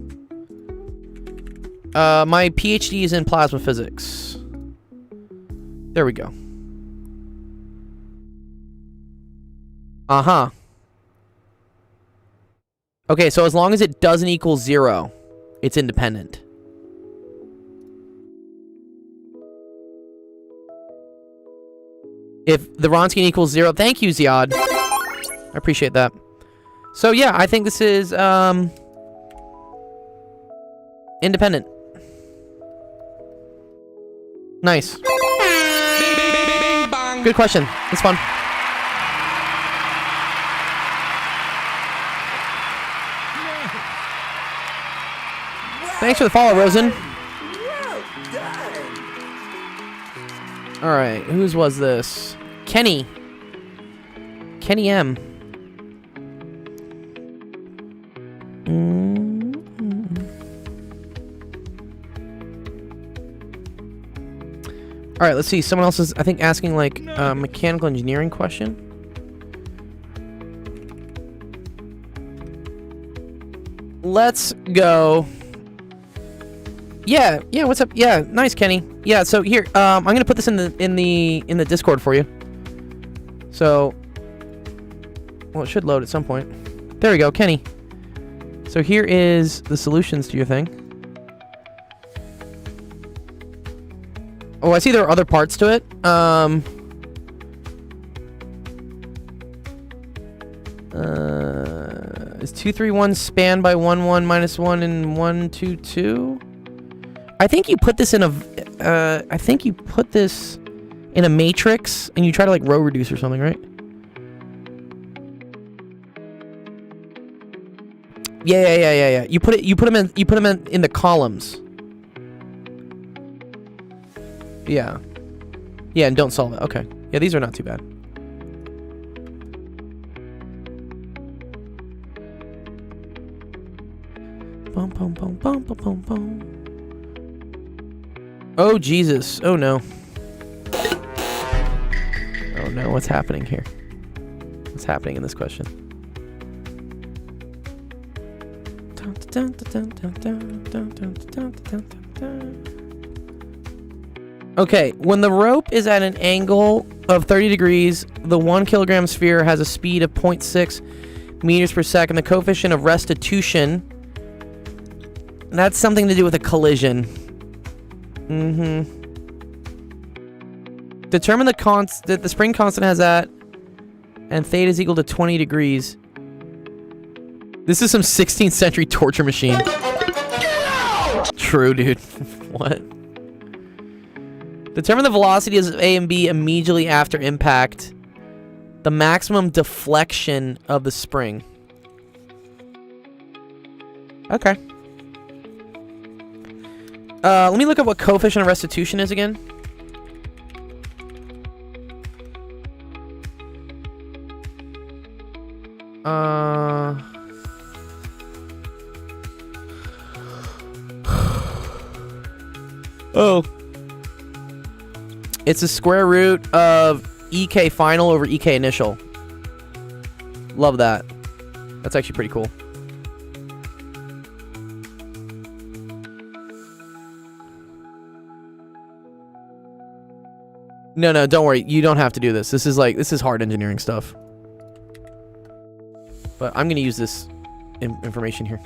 My PhD is in plasma physics. There we go. Uh-huh. Okay, so as long as it doesn't equal 0, it's independent. If the Wronskian equals 0, thank you, Ziad. I appreciate that. So yeah, I think this is independent. Nice. Good question. It's fun. Thanks for the follow, Rosen. All right, whose was this? Kenny. Kenny M. All right, let's see. Someone else is, I think, asking like a mechanical engineering question. Let's go. Yeah, what's up? Yeah, nice, Kenny. Yeah, so here, I'm gonna put this in the Discord for you. So, well, it should load at some point. There we go, Kenny. So here is the solutions to your thing. Oh, I see there are other parts to it. Is 231 spanned by 1 1 minus 1 and 1 2 2? I think you put this in a matrix and you try to like row reduce or something, right? Yeah. You put them in the columns. Yeah, and don't solve it. Okay. Yeah, these are not too bad. Boom, boom, boom, boom, boom, boom, boom. Oh, Jesus. Oh, no. Oh, no. What's happening here? What's happening in this question? Okay, when the rope is at an angle of 30 degrees, the 1 kilogram sphere has a speed of 0.6 meters per second. The coefficient of restitution, that's something to do with a collision. Determine the spring constant has that, and theta is equal to 20 degrees. This is some 16th century torture machine. True, dude. What? Determine the velocities of A and B immediately after impact. The maximum deflection of the spring. Okay. Let me look up what coefficient of restitution is again. Oh. It's the square root of EK final over EK initial. Love that. That's actually pretty cool. No, don't worry. You don't have to do this. This is hard engineering stuff. But I'm going to use this information here.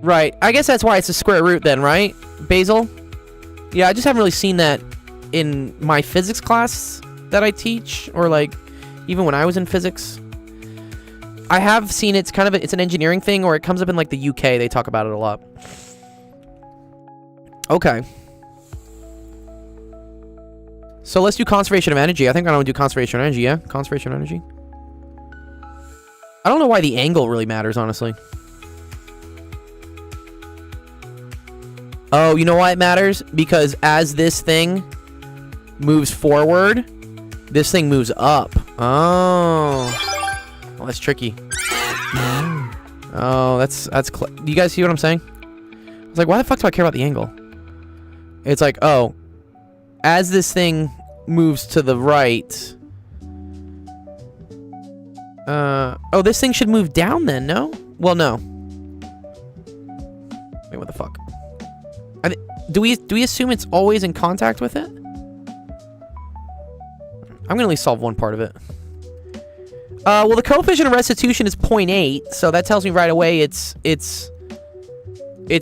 Right. I guess that's why it's a square root then, right? Basil? Yeah, I just haven't really seen that in my physics class that I teach, or like even when I was in physics. I have seen it's an engineering thing, or it comes up in like the UK. They talk about it a lot. Okay. So let's do conservation of energy. I think I want to do conservation of energy, yeah? Conservation of energy. I don't know why the angle really matters, honestly. Oh, you know why it matters? Because as this thing moves forward, this thing moves up. Oh. Well, that's tricky. Oh, that's do you guys see what I'm saying? I was like, why the fuck do I care about the angle? It's like, oh, as this thing moves to the right. Oh, this thing should move down then, no? Well, no. Wait, what the fuck? Do we assume it's always in contact with it? I'm gonna at least solve one part of it. Well, the coefficient of restitution is 0.8, so that tells me right away it's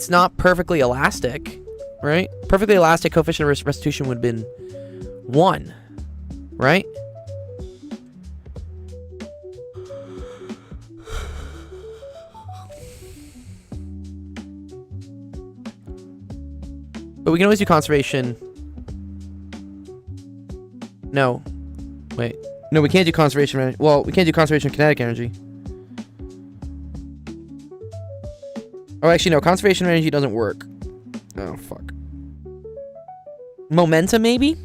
not perfectly elastic, right? Perfectly elastic coefficient of restitution would have been 1, right? But we can always do conservation. No. Wait. No, we can't do conservation of energy. Well, we can't do conservation of kinetic energy. Oh, actually, no. Conservation of energy doesn't work. Oh, fuck. Momentum, maybe?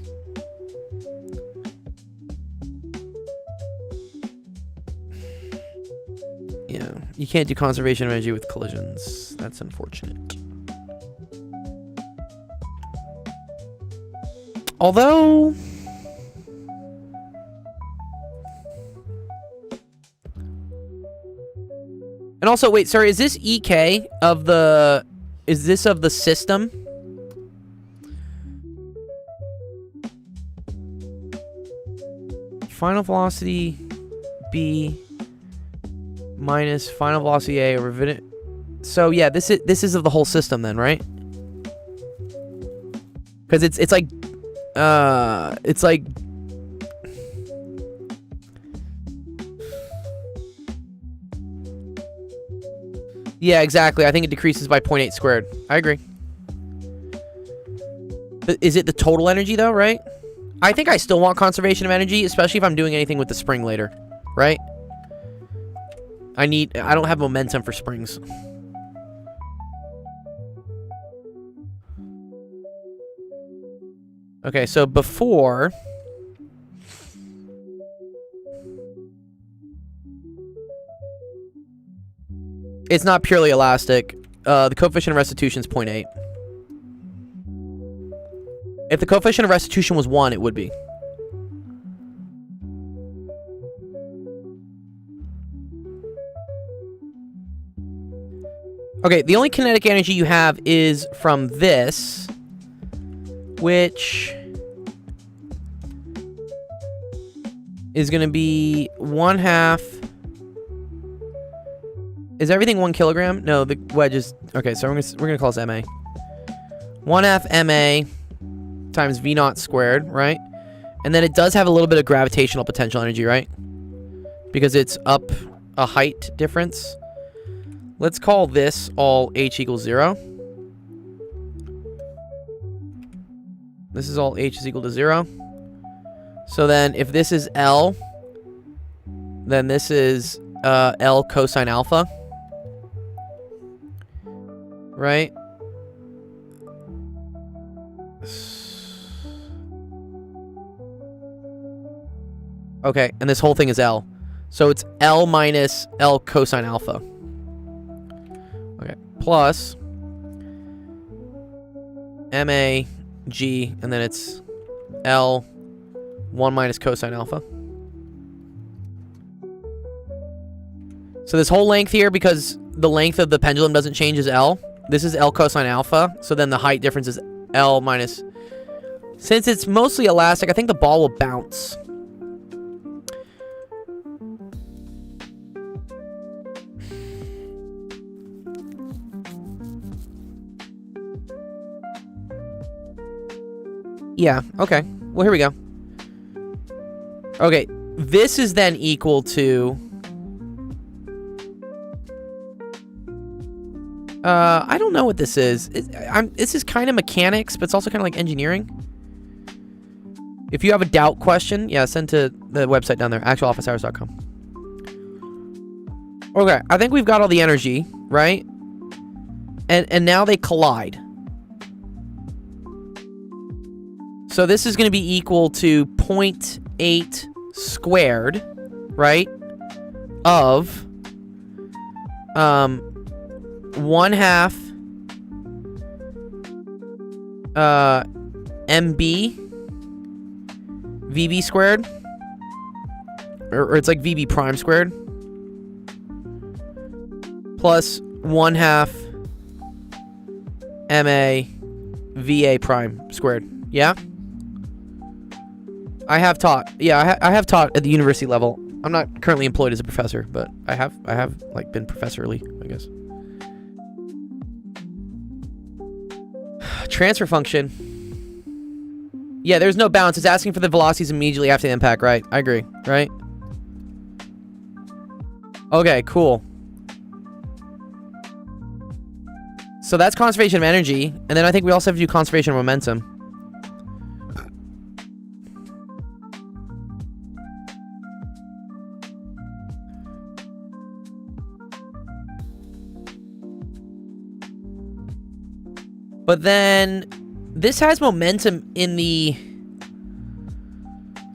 Yeah. You can't do conservation of energy with collisions. That's unfortunate. Although... And also, wait, sorry, is this EK of the... Is this of the system? Final velocity B minus final velocity A over... So, yeah, this is of the whole system then, right? Because it's like... It's like... Yeah, exactly. I think it decreases by 0.8 squared. I agree. But is it the total energy, though, right? I think I still want conservation of energy, especially if I'm doing anything with the spring later, right? I don't have momentum for springs. Okay, so before... It's not purely elastic. The coefficient of restitution is 0.8. If the coefficient of restitution was 1, it would be. Okay, the only kinetic energy you have is from this, which is going to be 1/2. Is everything 1 kilogram? No, the wedge is... Okay, so we're gonna call this MA. 1/2 MA times V naught squared, right? And then it does have a little bit of gravitational potential energy, right? Because it's up a height difference. Let's call this all H equals 0. This is all H is equal to 0. So then if this is L, then this is L cosine alpha. Right? Okay, and this whole thing is L. So it's L minus L cosine alpha. Okay, plus MA G, and then it's L 1 minus cosine alpha. So this whole length here, because the length of the pendulum doesn't change, is L. This is L cosine alpha, so then the height difference is L minus... Since it's mostly elastic, I think the ball will bounce. Yeah, okay. Well, here we go. Okay, this is then equal to... I don't know what this is. This is kind of mechanics, but it's also kind of like engineering. If you have a doubt question, yeah, send to the website down there, actualofficehours.com. Okay, I think we've got all the energy, right? And now they collide. So this is going to be equal to 0.8 squared, right? Of 1/2 MB VB squared, or it's like VB prime squared, plus 1/2 MA VA prime squared. Yeah, I have taught. Yeah, I have taught at the university level. I'm not currently employed as a professor, but I have like been professorly, I guess. Transfer function. Yeah, there's no bounce. It's asking for the velocities immediately after the impact, right? I agree, right? Okay, cool. So that's conservation of energy. And then I think we also have to do conservation of momentum. But then this has momentum in the,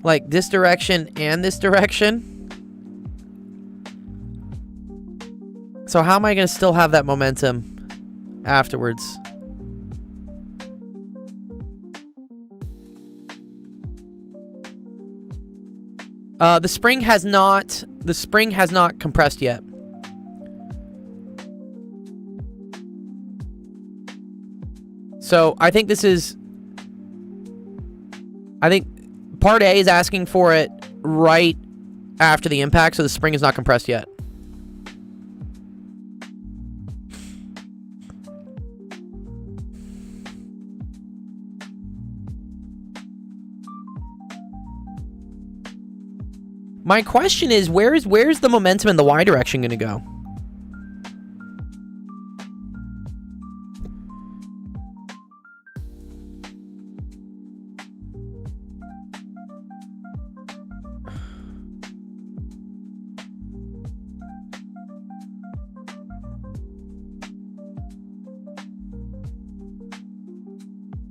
like, this direction and this direction. So how am I going to still have that momentum afterwards? The spring has not compressed yet. So I think this is, I think part A is asking for it right after the impact, so the spring is not compressed yet. My question is, where's the momentum in the y direction going to go?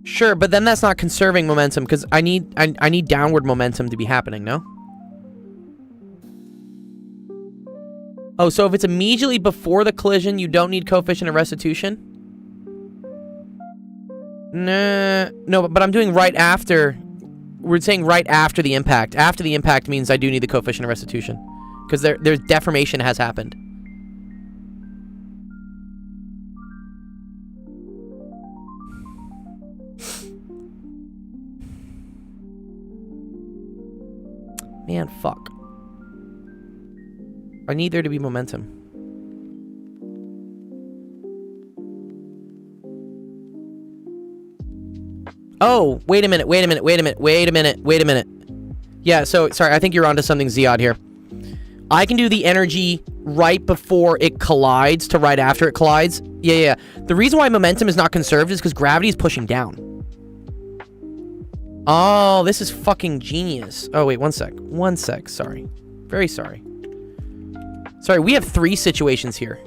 Sure, but then that's not conserving momentum, because I need downward momentum to be happening, no? Oh, so if it's immediately before the collision, you don't need coefficient of restitution? Nah, no, but I'm doing right after. We're saying right after the impact. After the impact means I do need the coefficient of restitution, because there's deformation has happened. Man, fuck. I need there to be momentum. Oh, wait a minute. Yeah, so, sorry, I think you're onto something, Ziad, here. I can do the energy right before it collides to right after it collides. Yeah. The reason why momentum is not conserved is because gravity is pushing down. Oh, this is fucking genius. Oh, wait, one sec. Sorry. Very sorry. Sorry, we have 3 situations here.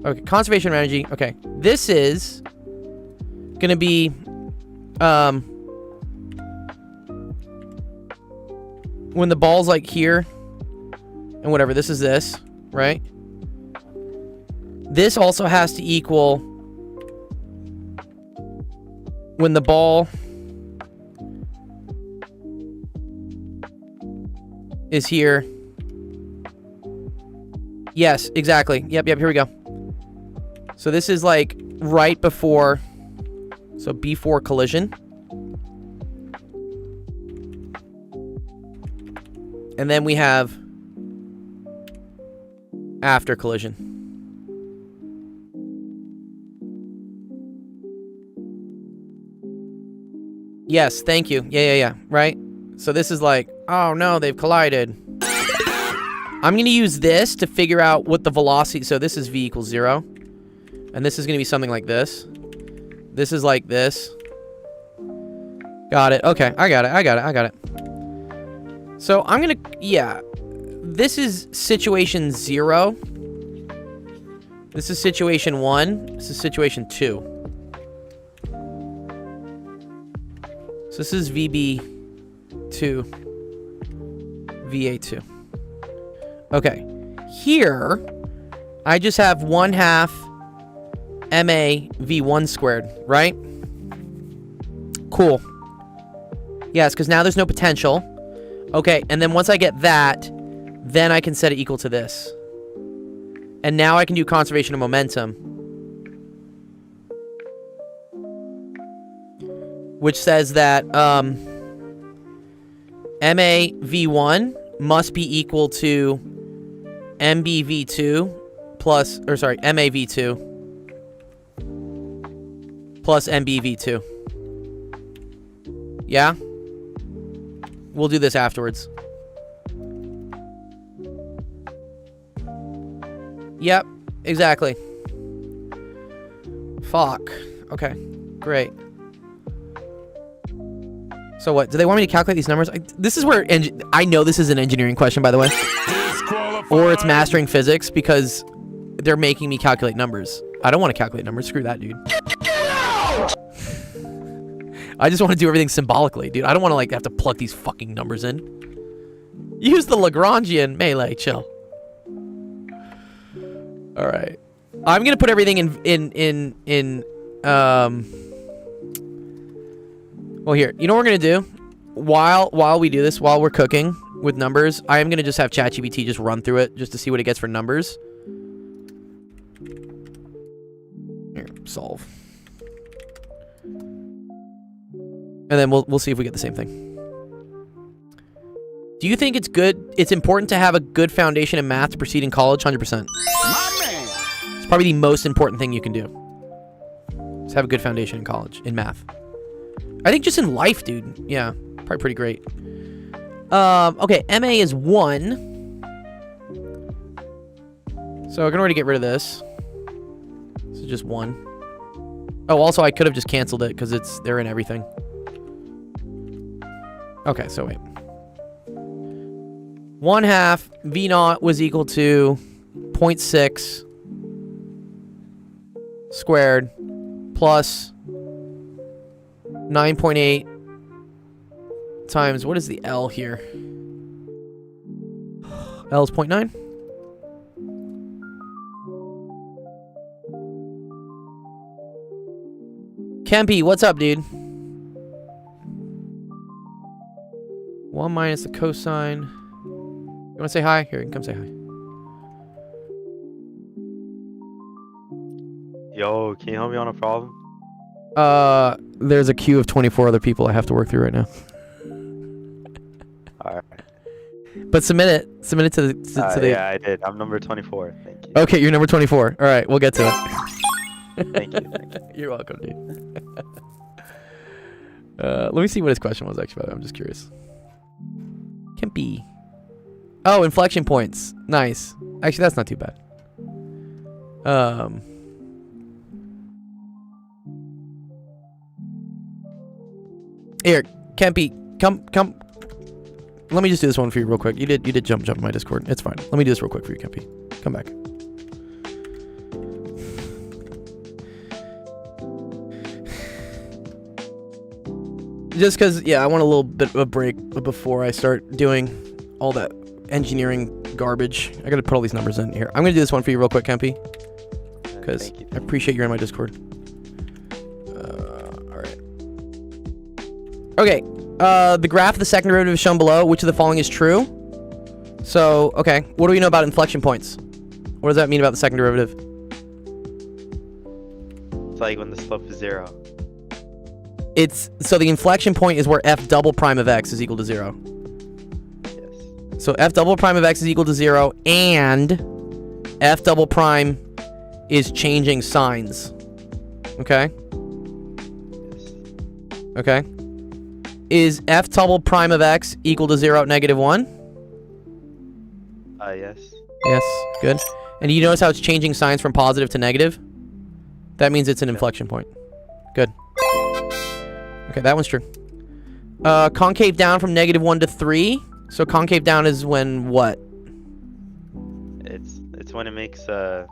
Okay, conservation of energy. Okay, this is gonna be, when the ball's like here, and whatever, this is this, right? This also has to equal when the ball is here. Yes, exactly. Yep, here we go. So this is like right before, so before collision. And then we have after collision. Yes, thank you. Yeah. Right? So this is like, oh no, they've collided. I'm going to use this to figure out what the velocity... So this is v equals 0. And this is going to be something like this. This is like this. Got it. Okay, I got it. So I'm going to... Yeah. This is situation 0. This is situation 1. This is situation 2. So this is VB2, VA2. Okay, here, I just have 1/2 MA V1 squared, right? Cool. Yes, because now there's no potential. Okay, and then once I get that, then I can set it equal to this. And now I can do conservation of momentum, which says that MAV1 must be equal to MBV2 plus, or sorry, MAV2 plus MBV2. Yeah? We'll do this afterwards. Yep, exactly. Fuck. Okay, great. So what? Do they want me to calculate these numbers? This is where I know this is an engineering question, by the way. Or it's mastering physics because they're making me calculate numbers. I don't want to calculate numbers. Screw that, dude. I just want to do everything symbolically, dude. I don't want to like have to plug these fucking numbers in. Use the Lagrangian melee. Chill. All right. I'm gonna put everything in. Well, here. You know what we're gonna do? While we do this, while we're cooking with numbers, I am gonna just have ChatGPT just run through it just to see what it gets for numbers. Here, solve. And then we'll see if we get the same thing. Do you think it's important to have a good foundation in math to proceed in college? 100%. It's probably the most important thing you can do. Is have a good foundation in college, in math. I think just in life, dude. Yeah, probably pretty great. Okay, MA is 1. So I can already get rid of this. So just 1. Oh, also I could have just canceled it because they're in everything. Okay, so wait. 1/2 V0 was equal to 0.6 squared plus 9.8 times, what is the L here? L is 0.9. Kempy, what's up, dude? 1 minus the cosine. You want to say hi? Here, you can come say hi. Yo, can you help me on a problem? There's a queue of 24 other people I have to work through right now. Alright. But submit it. Submit it to the... Yeah, I did. I'm number 24. Thank you. Okay, you're number 24. All right, we'll get to it. Thank you. Thank you. You're welcome, dude. Let me see what his question was, actually. I'm just curious. Kempy. Oh, inflection points. Nice. Actually, that's not too bad. Here, Kempy, come. Let me just do this one for you real quick. You did jump in my Discord. It's fine. Let me do this real quick for you, Kempy. Come back. Just because, yeah, I want a little bit of a break before I start doing all that engineering garbage. I gotta put all these numbers in here. I'm gonna do this one for you real quick, Kempy. Because I appreciate you're in my Discord. Alright. Okay. The graph of the second derivative is shown below. Which of the following is true? So, okay. What do we know about inflection points? What does that mean about the second derivative? It's like when the slope is 0. So the inflection point is where f double prime of x is equal to 0. Yes. So f double prime of x is equal to 0, and f double prime is changing signs. Okay? Yes. Okay. Is f double prime of x equal to 0 at -1? Yes. Yes. Good. And you notice how it's changing signs from positive to negative? That means it's an inflection point. Good. Okay, that one's true. Concave down from -1 to 3. So concave down is when what? It's when it makes a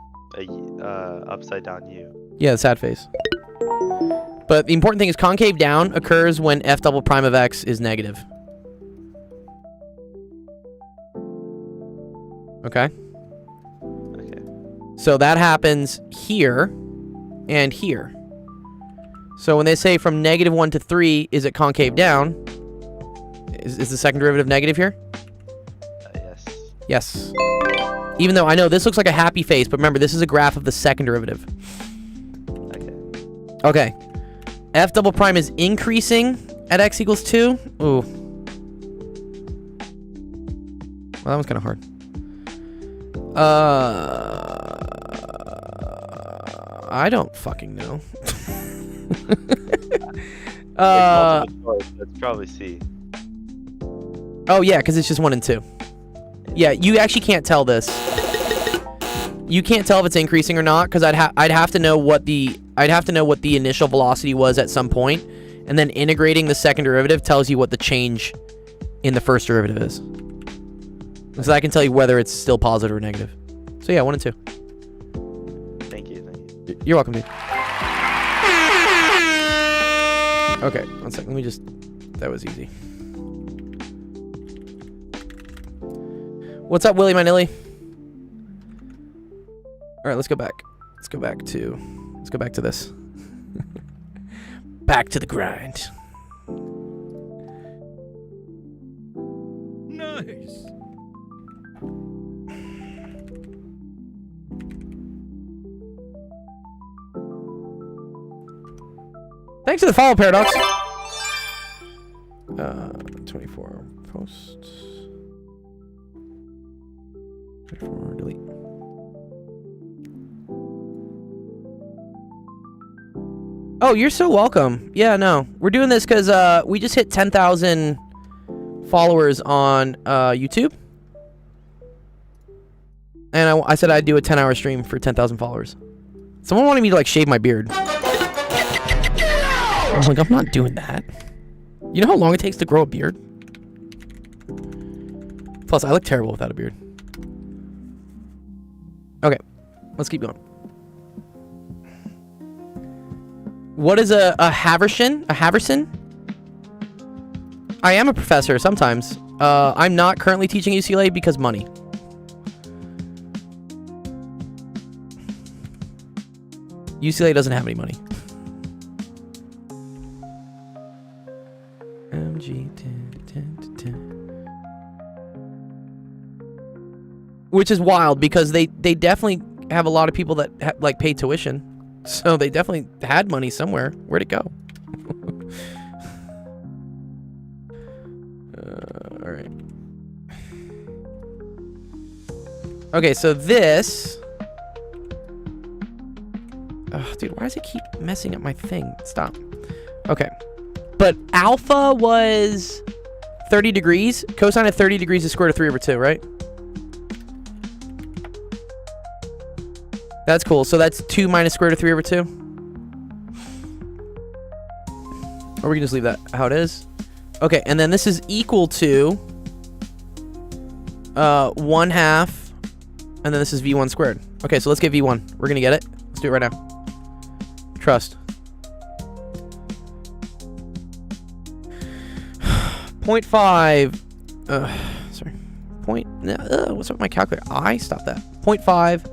upside down U. Yeah, the sad face. But the important thing is concave down occurs when f double prime of x is negative. Okay? Okay. So that happens here and here. So when they say from -1 to 3, is it concave down? Is the second derivative negative here? Yes. Yes. Even though I know this looks like a happy face, but remember, this is a graph of the second derivative. Okay. Okay. F double prime is increasing at x equals 2. Ooh. Well, that one's kind of hard. I don't fucking know. Let's probably see. Oh yeah, because it's just 1 and 2. Yeah, you actually can't tell this. You can't tell if it's increasing or not because I'd have to know what the initial velocity was at some point, and then integrating the second derivative tells you what the change in the first derivative is. So I can tell you whether it's still positive or negative. So yeah, 1 and 2. Thank you. You're welcome, dude. Okay, 1 second. Let me just... That was easy. What's up, Willie, my Nilly? All right, let's go back. Let's go back to this. Back to the grind. Nice. Thanks for the follow, Paradox. 24 post. 24 delete. Oh, you're so welcome. Yeah, no. We're doing this because we just hit 10,000 followers on YouTube. And I said I'd do a 10-hour stream for 10,000 followers. Someone wanted me to, like, shave my beard. I was like, I'm not doing that. You know how long it takes to grow a beard? Plus, I look terrible without a beard. Okay, let's keep going. What is a Haverson? A Haverson? I am a professor sometimes. I'm not currently teaching UCLA because money. UCLA doesn't have any money. MG 10. Which is wild because they definitely have a lot of people that like pay tuition. So they definitely had money somewhere. Where'd it go? All right. Okay, so this... Ugh, dude, why does it keep messing up my thing? Stop. Okay. But alpha was 30 degrees. Cosine of 30 degrees is square root of 3 over 2, right? That's cool. So that's 2 minus square root of 3 over 2. Or we can just leave that how it is. Okay, and then this is equal to 1/2. And then this is v1 squared. Okay, so let's get v1. We're going to get it. Let's do it right now. Trust. 0.5. Sorry. What's up with my calculator? Stop that. 0.5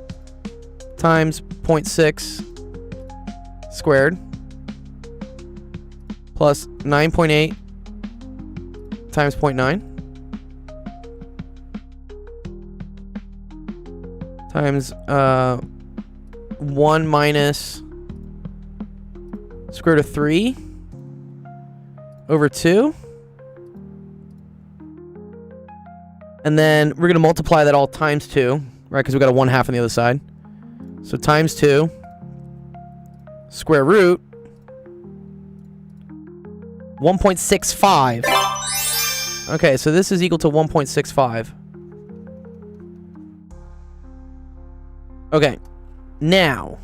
times 0.6 squared plus 9.8 times 0.9 times 1 minus square root of 3 over 2. And then we're going to multiply that all times 2, right? Because we got a 1/2 on the other side. So times 2 square root 1.65. Okay, so this is equal to 1.65. Okay, now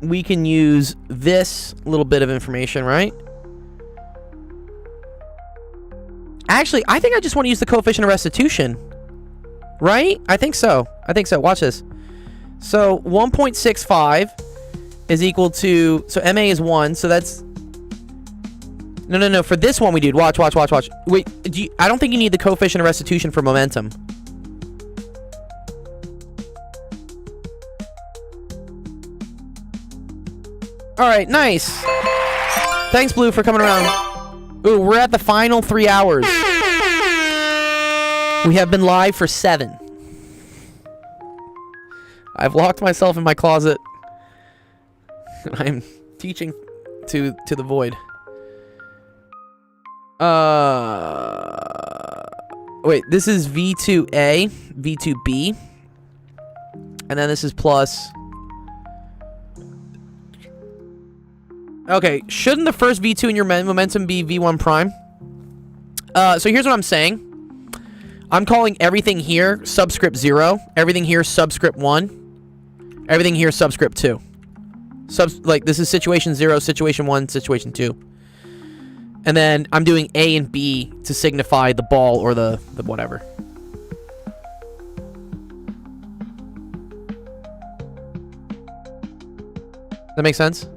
we can use this little bit of information, right? Actually, I think I just want to use the coefficient of restitution. Right? I think so. Watch this. So 1.65 is equal to... So MA is 1. So that's... No. For this one we do. Watch. Wait, I don't think you need the coefficient of restitution for momentum. Alright, nice. Thanks, Blue, for coming around. Ooh, we're at the final 3 hours. We have been live for 7. I've locked myself in my closet. I'm teaching to the void. Wait, this is V2A, V2B. And then this is plus... Okay, shouldn't the first V2 in your momentum be V1 prime? So here's what I'm saying. I'm calling everything here subscript 0, everything here subscript 1, everything here subscript 2. Like, this is situation 0, situation 1, situation 2. And then I'm doing A and B to signify the ball or the whatever. That makes sense?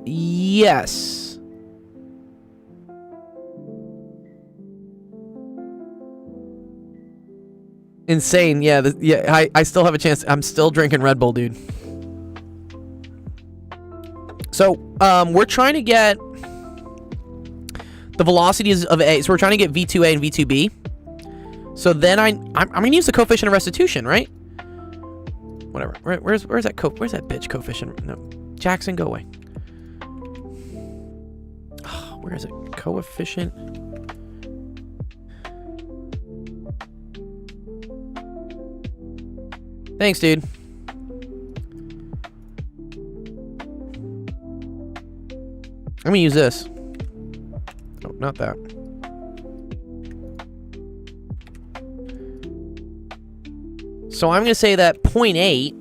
Yes. Insane. Yeah, I still have a chance. I'm still drinking Red Bull, dude. So, we're trying to get the velocities of A. So we're trying to get V2A and V2B. So then I'm going to use the coefficient of restitution, right? Whatever. Where's that where's that bitch coefficient? No. Jackson, go away. Oh, where is it? Coefficient. Thanks, dude. I'm gonna use this. Oh, not that. So I'm gonna say that 0.8.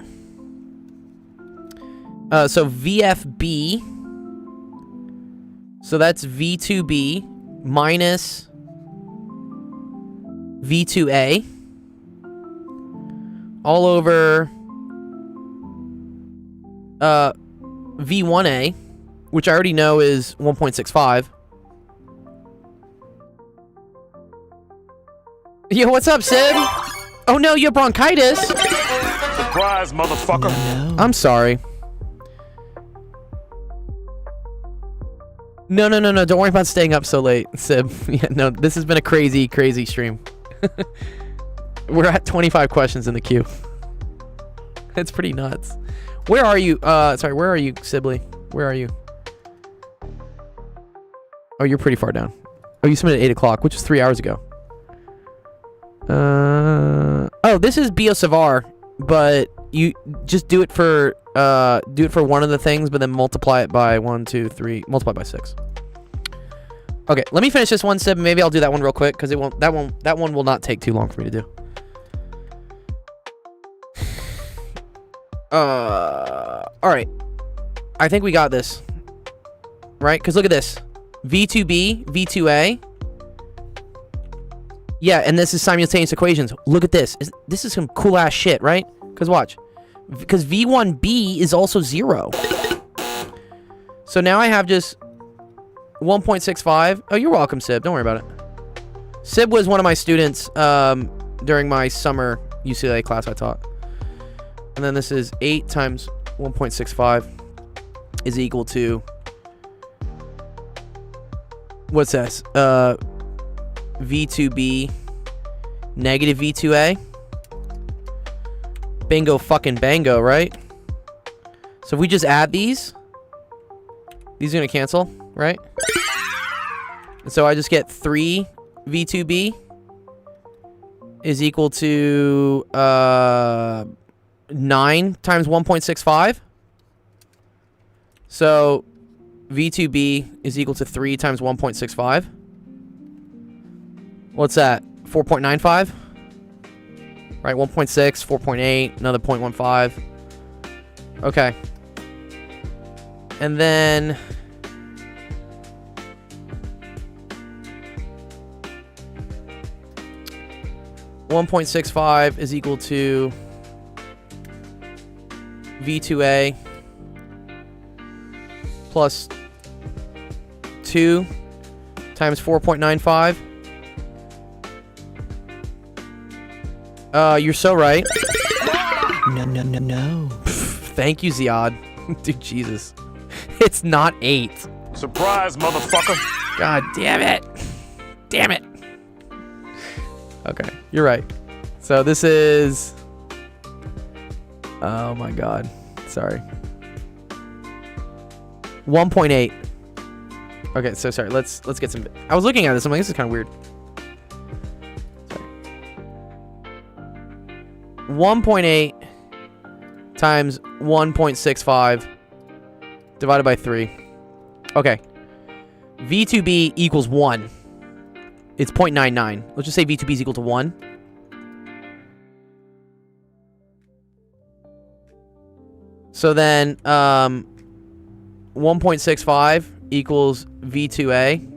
So VFB. So that's V2B minus V2A all over V1A, which I already know is 1.65. Yo, what's up, Sid? Oh no, you have bronchitis. Surprise, motherfucker. No. I'm sorry. No. Don't worry about staying up so late, Sib. Yeah, no, this has been a crazy, crazy stream. We're at 25 questions in the queue. That's pretty nuts. Where are you? Sorry, where are you, Sibley? Where are you? Oh, you're pretty far down. Oh, you submitted at 8 o'clock, which was 3 hours ago. Oh, this is Biot-Savart, but you just do it for one of the things, but then multiply it by 1, 2, 3, multiply by 6. Okay, let me finish this one, Sib. Maybe I'll do that one real quick because that one will not take too long for me to do. All right. I think we got this. Right? Because look at this. V2B, V2A. Yeah, and this is simultaneous equations. Look at this. This is some cool ass shit, right? Because watch. Because V1B is also 0. So now I have just 1.65. Oh, you're welcome, Sib. Don't worry about it. Sib was one of my students during my summer UCLA class I taught. And then this is 8 times 1.65 is equal to... What's this? V2B negative V2A. Bingo fucking bango, right? So if we just add these are going to cancel, right? And so I just get 3 V2B is equal to 9 times 1.65. So V2B is equal to 3 times 1.65. What's that? 4.95? Right, 1.6, 4.8, another 0.15. Okay. And then... $1.65 is equal to V2A plus 2 times 4.95. You're so right. No. Thank you, Ziad. Dude, Jesus. It's not 8. Surprise, motherfucker. God damn it. Damn it. Okay, you're right. So this is... Oh my god. Sorry. 1.8. Okay, so sorry. Let's get some... I was looking at this. I'm like, this is kind of weird. 1.8 times 1.65 divided by 3. Okay. V2B equals 1. It's 0.99. Let's just say V2B is equal to 1. So then 1.65 equals V2A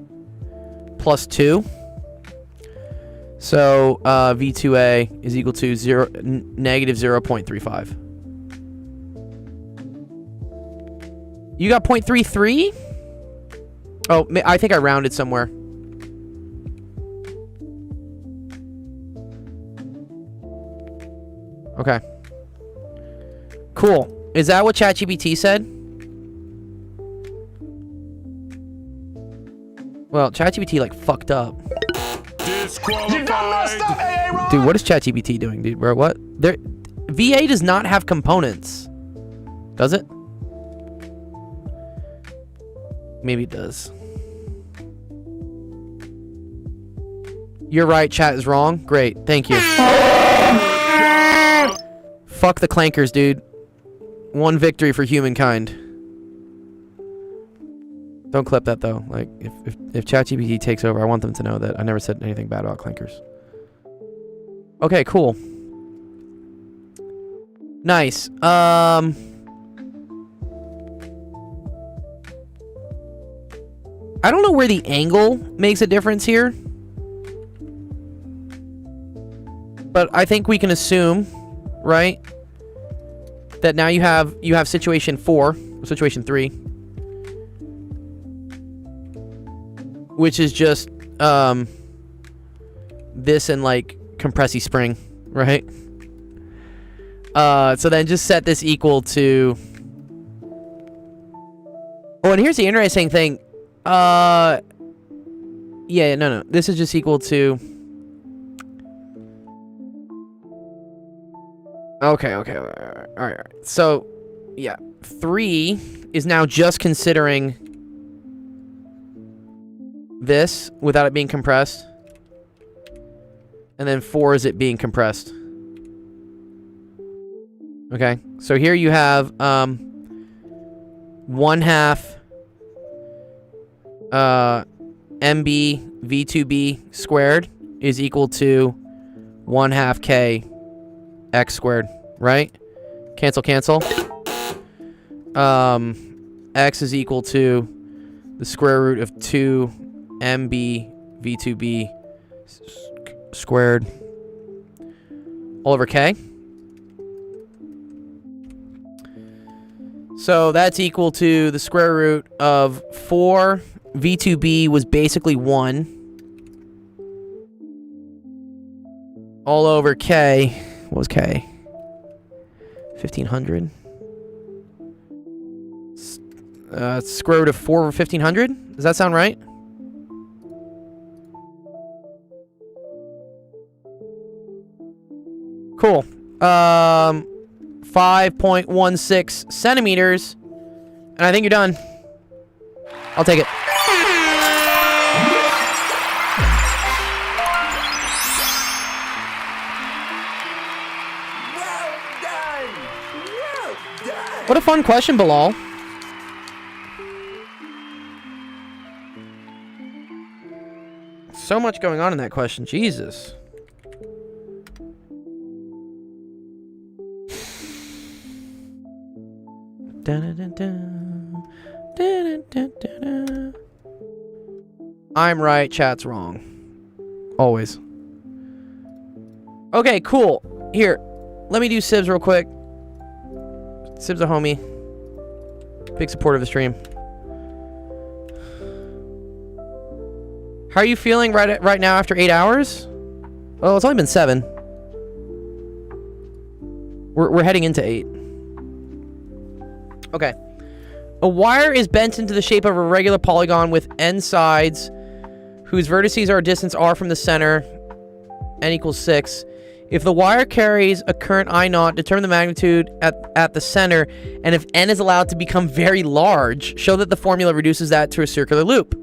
plus 2. So V2A is equal to negative 0.35. You got 0.33? Oh, I think I rounded somewhere. Okay. Cool. Is that what ChatGPT said? Well, ChatGPT like fucked up. Disqualified. Dude, what is ChatGPT doing, dude? Bro, what? VA does not have components. Does it? Maybe it does. You're right, chat is wrong. Great, thank you. Fuck the clankers, dude. One victory for humankind. Don't clip that though. Like, if ChatGPT takes over, I want them to know that I never said anything bad about clankers. Okay, cool. Nice. I don't know where the angle makes a difference here. But I think we can assume, right, that now you have situation 4, or situation 3, which is just this and like compressy spring, right? So then just set this equal to. Oh, and here's the interesting thing. Yeah, no. This is just equal to. Okay. All right. So, yeah, 3 is now just considering this without it being compressed, and then 4 is it being compressed. Okay, so here you have 1/2 MB V2B squared is equal to 1/2 K X squared, right? Cancel. X is equal to the square root of 2 MB V2B squared all over K. So that's equal to the square root of 4 V2B was basically 1 all over K. What was K? 1500. Square root of 4 over 1500. Does that sound right? Cool. 5.16 centimeters. And I think you're done. I'll take it. What a fun question, Bilal. So much going on in that question. Jesus. I'm right, chat's wrong. Always. Okay, cool. Here, let me do Sibs real quick. Sib's a homie. Big supporter of the stream. How are you feeling right now after 8 hours? Oh, it's only been 7. We're heading into 8. Okay. A wire is bent into the shape of a regular polygon with n sides whose vertices are a distance r from the center, n equals 6. If the wire carries a current I0, determine the magnitude at the center, and if n is allowed to become very large, show that the formula reduces that to a circular loop.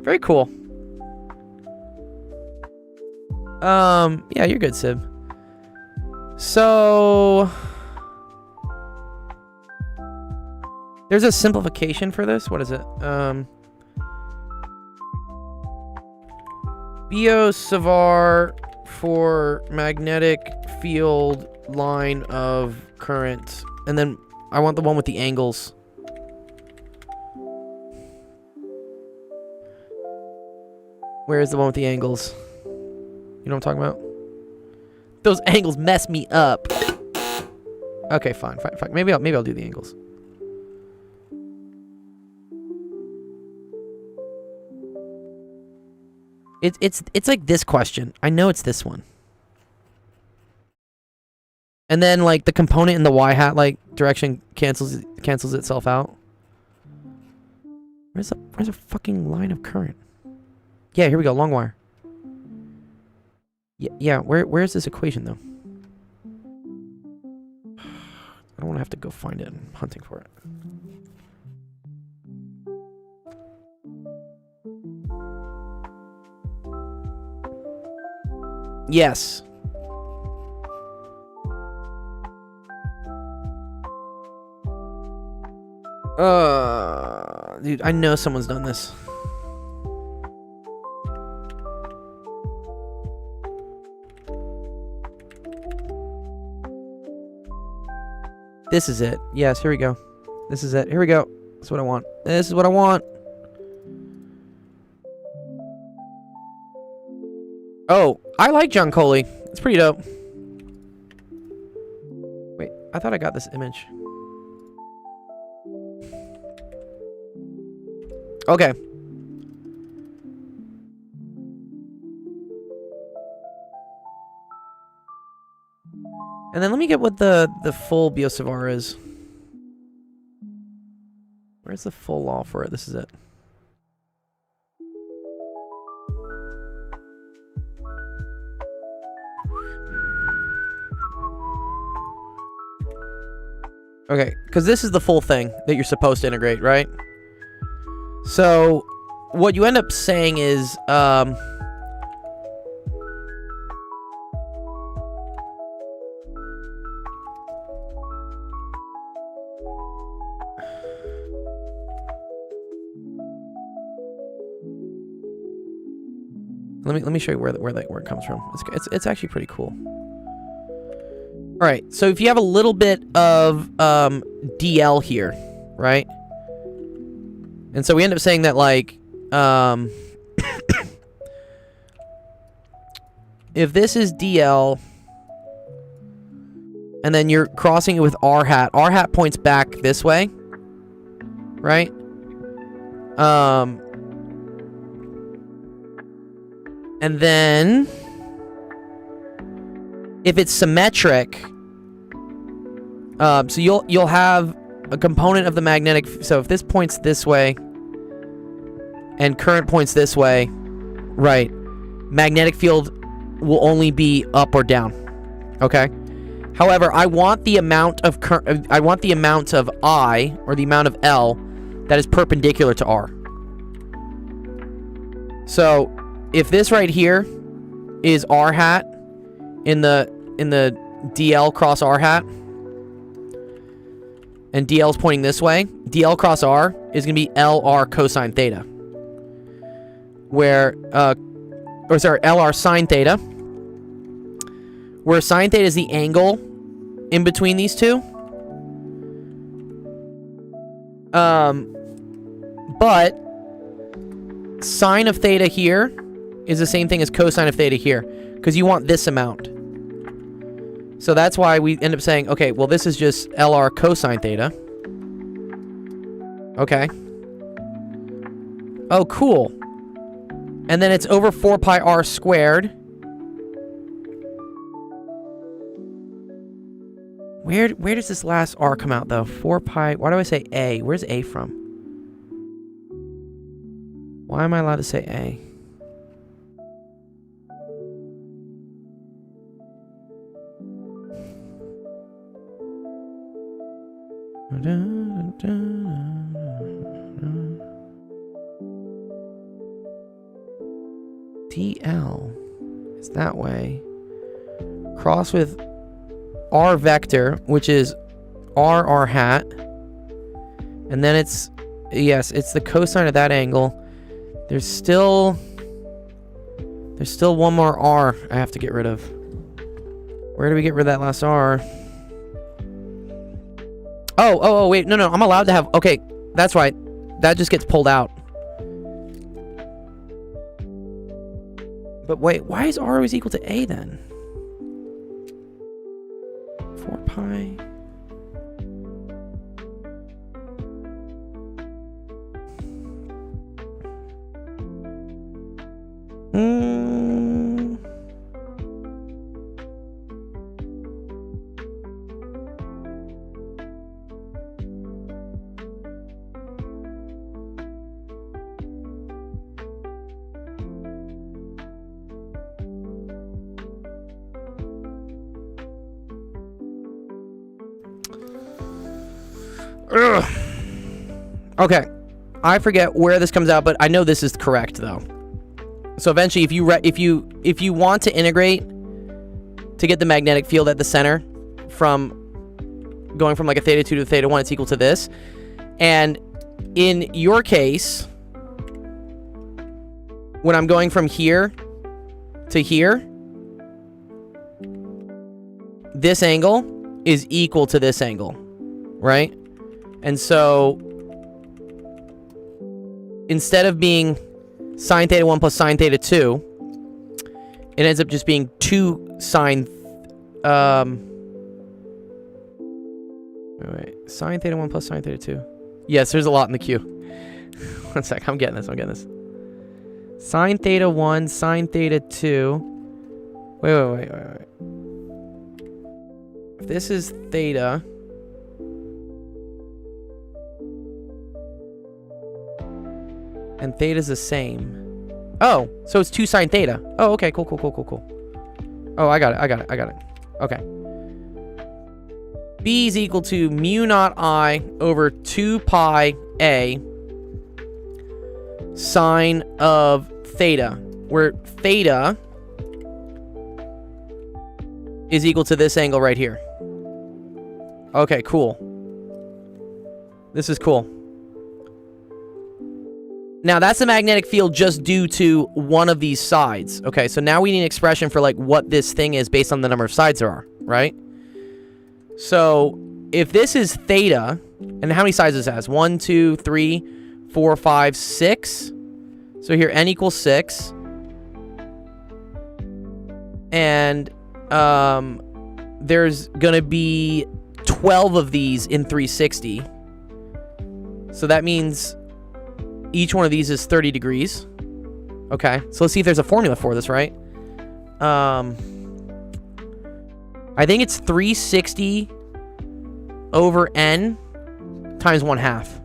Very cool. Yeah, you're good, Sib. So There's a simplification for this. What is it? Biot-Savart for magnetic field line of current. And then I want the one with the angles. Where is the one with the angles? You know what I'm talking about? Those angles mess me up. Okay, fine. Maybe I'll do the angles. It's like this question. I know it's this one. And then like the component in the y hat like direction cancels itself out. Where's a fucking line of current? Yeah, here we go. Long wire. Yeah. Where's this equation though? I don't want to have to go find it. I'm hunting for it. Yes. Dude, I know someone's done this. This is it. Yes, here we go. This is it. Here we go. That's what I want. This is what I want. Oh, I like John Coley. It's pretty dope. Wait, I thought I got this image. Okay. And then let me get what the full Biot-Savart is. Where's the full law for it? This is it. Okay, because this is the full thing that you're supposed to integrate, right? So, what you end up saying is, let me show you where it comes from. It's actually pretty cool. All right, so if you have a little bit of DL here, right? And so we end up saying that like if this is DL and then you're crossing it with R hat points back this way, right? And then if it's symmetric, so you'll have a component of the magnetic. So if this points this way and current points this way, right? Magnetic field will only be up or down. Okay. However, I want the amount of I want the amount of I, or the amount of L, that is perpendicular to R. So if this right here is R hat in the DL cross R hat, and DL is pointing this way, DL cross R is going to be LR cosine theta. Where, LR sine theta. Where sine theta is the angle in between these two. But sine of theta here is the same thing as cosine of theta here, because you want this amount. So that's why we end up saying, okay, well, this is just LR cosine theta. Okay. Oh, cool. And then it's over 4 pi r squared. Where does this last r come out, though? 4 pi... Why do I say a? Where's a from? Why am I allowed to say a? DL is that way. Cross with R vector, which is R hat. And then it's, yes, it's the cosine of that angle. There's still one more r I have to get rid of. Where do we get rid of that last r? Oh, wait, no, I'm allowed to have, okay, that's right. That just gets pulled out. But wait, why is r always equal to a then? 4 pi. Ugh. Okay, I forget where this comes out, but I know this is correct though. So eventually, if you want to integrate to get the magnetic field at the center from going from like a theta 2 to a theta 1, it's equal to this. And in your case, when I'm going from here to here, this angle is equal to this angle, right? And so instead of being sine theta 1 plus sine theta 2, it ends up just being 2 sine wait, sine theta 1 plus sine theta 2. Yes, there's a lot in the queue. One sec, I'm getting this. Sine theta 1, sine theta 2. Wait. If this is theta, and theta's the same. Oh, so it's 2 sine theta. Oh, okay, cool. Oh, I got it. Okay. B is equal to mu naught I over 2 pi a sine of theta, where theta is equal to this angle right here. Okay, cool. This is cool. Now, that's a magnetic field just due to one of these sides. Okay, so now we need an expression for, like, what this thing is based on the number of sides there are, right? So, if this is theta, and how many sides this has? 1, 2, 3, 4, 5, 6. So here, n equals 6. And, there's gonna be 12 of these in 360. So that means each one of these is 30 degrees. Okay, so let's see if there's a formula for this, right? I think it's 360 over n times 1/2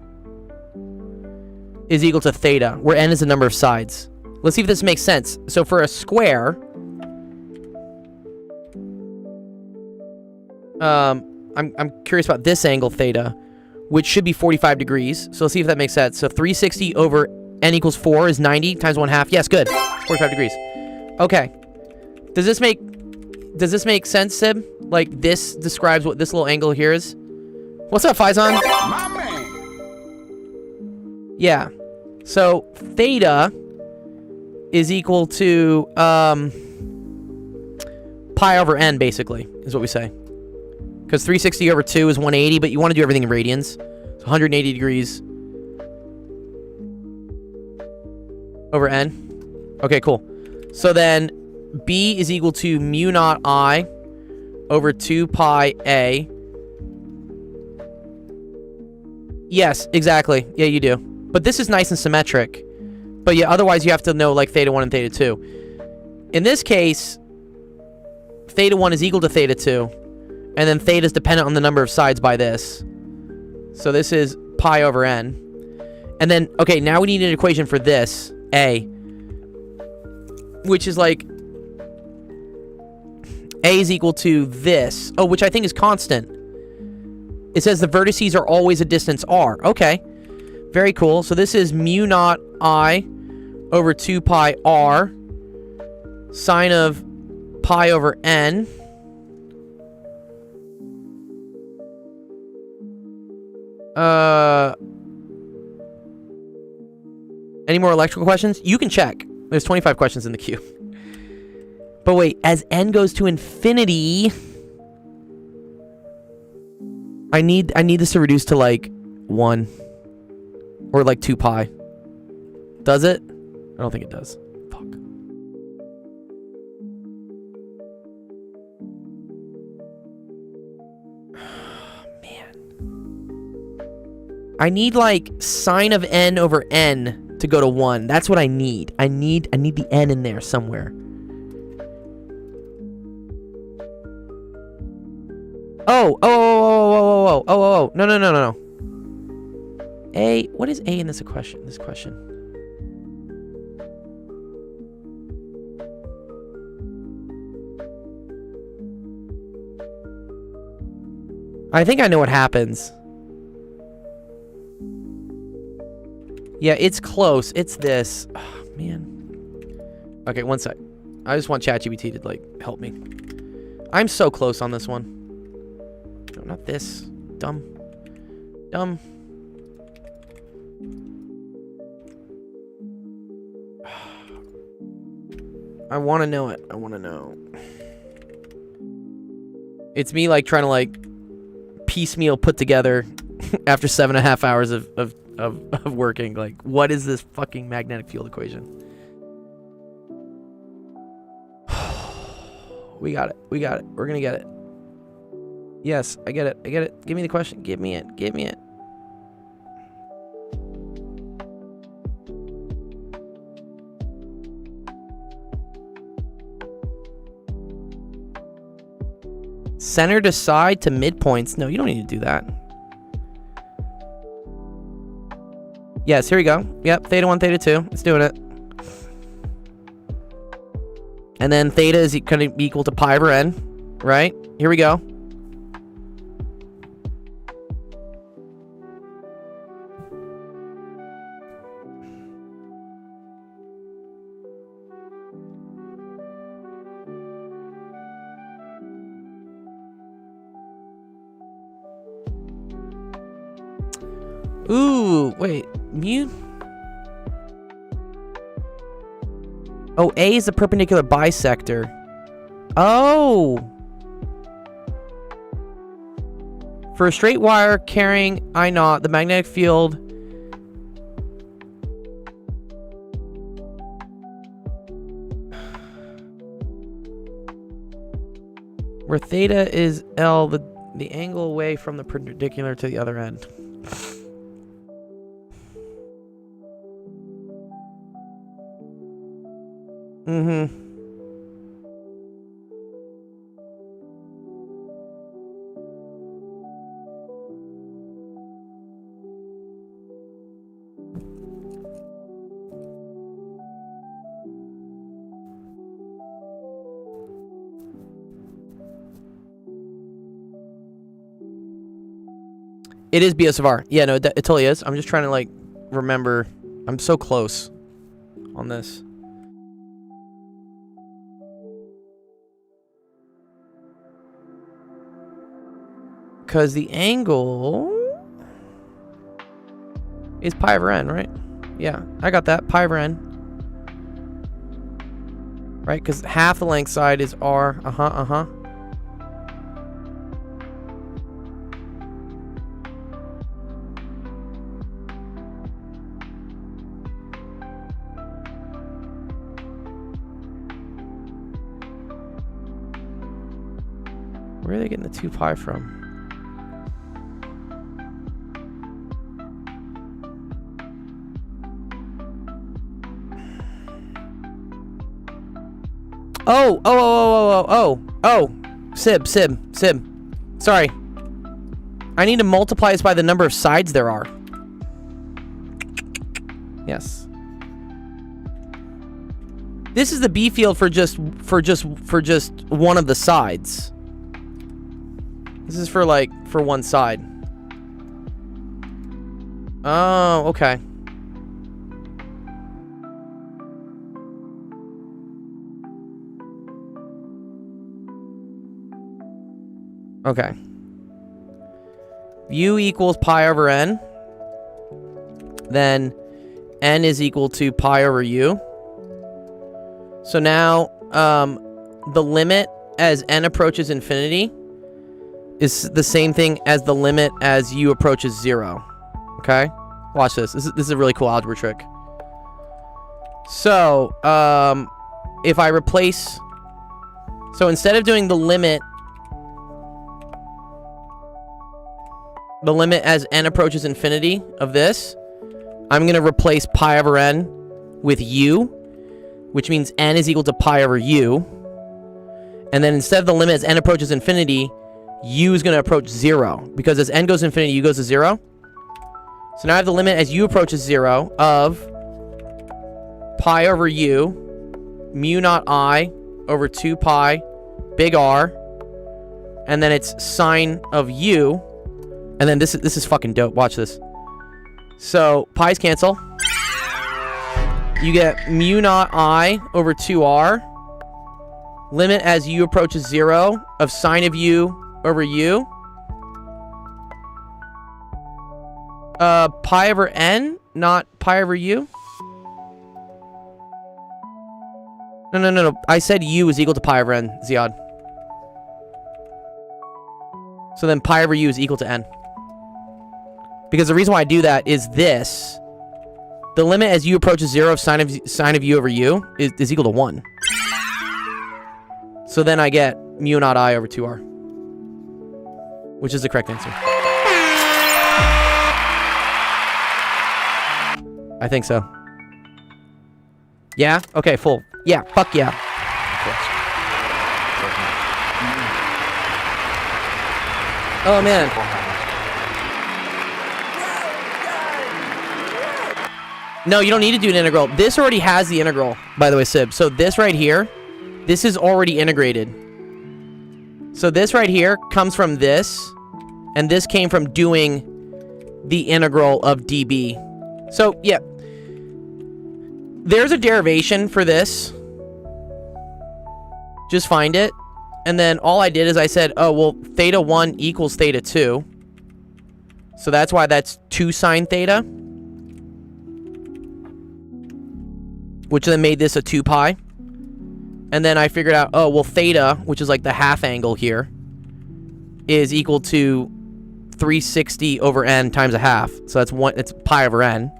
is equal to theta, where n is the number of sides. Let's see if this makes sense. So for a square, I'm curious about this angle theta, which should be 45 degrees. So let's see if that makes sense. So 360 over n equals 4 is 90 times 1/2. Yes, good. 45 degrees. Okay. Does this make sense, Sib? Like, this describes what this little angle here is? What's up, Faizan? My man. Yeah. So theta is equal to pi over n, basically, is what we say. Because 360 over 2 is 180, but you want to do everything in radians. So 180 degrees over n. Okay, cool. So then B is equal to mu naught I over 2 pi A. Yes, exactly. Yeah, you do. But this is nice and symmetric. But yeah, otherwise you have to know, like, theta 1 and theta 2. In this case, theta 1 is equal to theta 2. And then theta is dependent on the number of sides by this. So this is pi over n. And then, okay, now we need an equation for this, A. Which is like, A is equal to this. Oh, which I think is constant. It says the vertices are always a distance r. Okay. Very cool. So this is mu naught I over 2 pi r sine of pi over n. Any more electrical questions? You can check. There's 25 questions in the queue. But wait, as n goes to infinity, I need this to reduce to like 1 or like 2 pi. Does it? I don't think it does. Fuck. Man. I need like sine of n over n to go to 1. That's what I need. I need the n in there somewhere. Oh, no. A, what is A in this question? I think I know what happens. Yeah, it's close. It's this. Oh, man. Okay, one sec. I just want ChatGPT to, like, help me. I'm so close on this one. No, not this. Dumb. I want to know it. I want to know. It's me, like, trying to, like, piecemeal put together after 7.5 hours of working. Like, what is this fucking magnetic field equation? We got it. We're gonna get it. Yes, I get it. Give me the question. Give me it. Center to side to midpoints. No, you don't need to do that. Yes, here we go. Yep, theta 1, theta 2. It's doing it. And then theta is going to be equal to pi over n, right? Here we go. Ooh, wait, mu? Oh, A is the perpendicular bisector. Oh! For a straight wire carrying I naught, the magnetic field where theta is L, the angle away from the perpendicular to the other end. It is Biot-Savart. Yeah, no, it totally is. I'm just trying to, like, remember. I'm so close on this. Because the angle is pi over n, right? Yeah, I got that. Pi over n. Right? Because half the length side is r. Where are they getting the 2 pi from? Oh, Sib. Sorry. I need to multiply this by the number of sides there are. Yes. This is the B field for just one of the sides. This is for one side. Oh, okay. Okay. U equals pi over n. Then n is equal to pi over u. So now the limit as n approaches infinity is the same thing as the limit as u approaches 0. Okay? Watch this. This is a really cool algebra trick. So, if I replace... So instead of doing the limit as n approaches infinity of this, I'm going to replace pi over n with u, which means n is equal to pi over u. And then instead of the limit as n approaches infinity, u is going to approach 0. Because as n goes to infinity, u goes to 0. So now I have the limit as u approaches 0 of pi over u, mu naught I over 2 pi, big R. And then it's sine of u. And then this is fucking dope. Watch this. So pi's cancel. You get mu naught I over 2r. Limit as u approaches 0 of sine of u over u. Pi over n, not pi over u. No. I said u is equal to pi over n, Ziad. So then pi over u is equal to n. Because the reason why I do that is this. The limit as u approaches 0 of sine of u over u is equal to 1. So then I get mu naught I over 2r. Which is the correct answer. I think so. Yeah? Okay, full. Yeah, fuck yeah. Oh, man. No, you don't need to do an integral. This already has the integral, by the way, Sib. So this right here, this is already integrated. So this right here comes from this, and this came from doing the integral of dB. So, yeah. There's a derivation for this. Just find it. And then all I did is I said, oh, well, theta 1 equals theta 2. So that's why that's 2 sine theta. Which then made this a 2 pi. And then I figured out, oh, well, theta, which is like the half angle here, is equal to 360 over n times a half. So that's it's pi over n.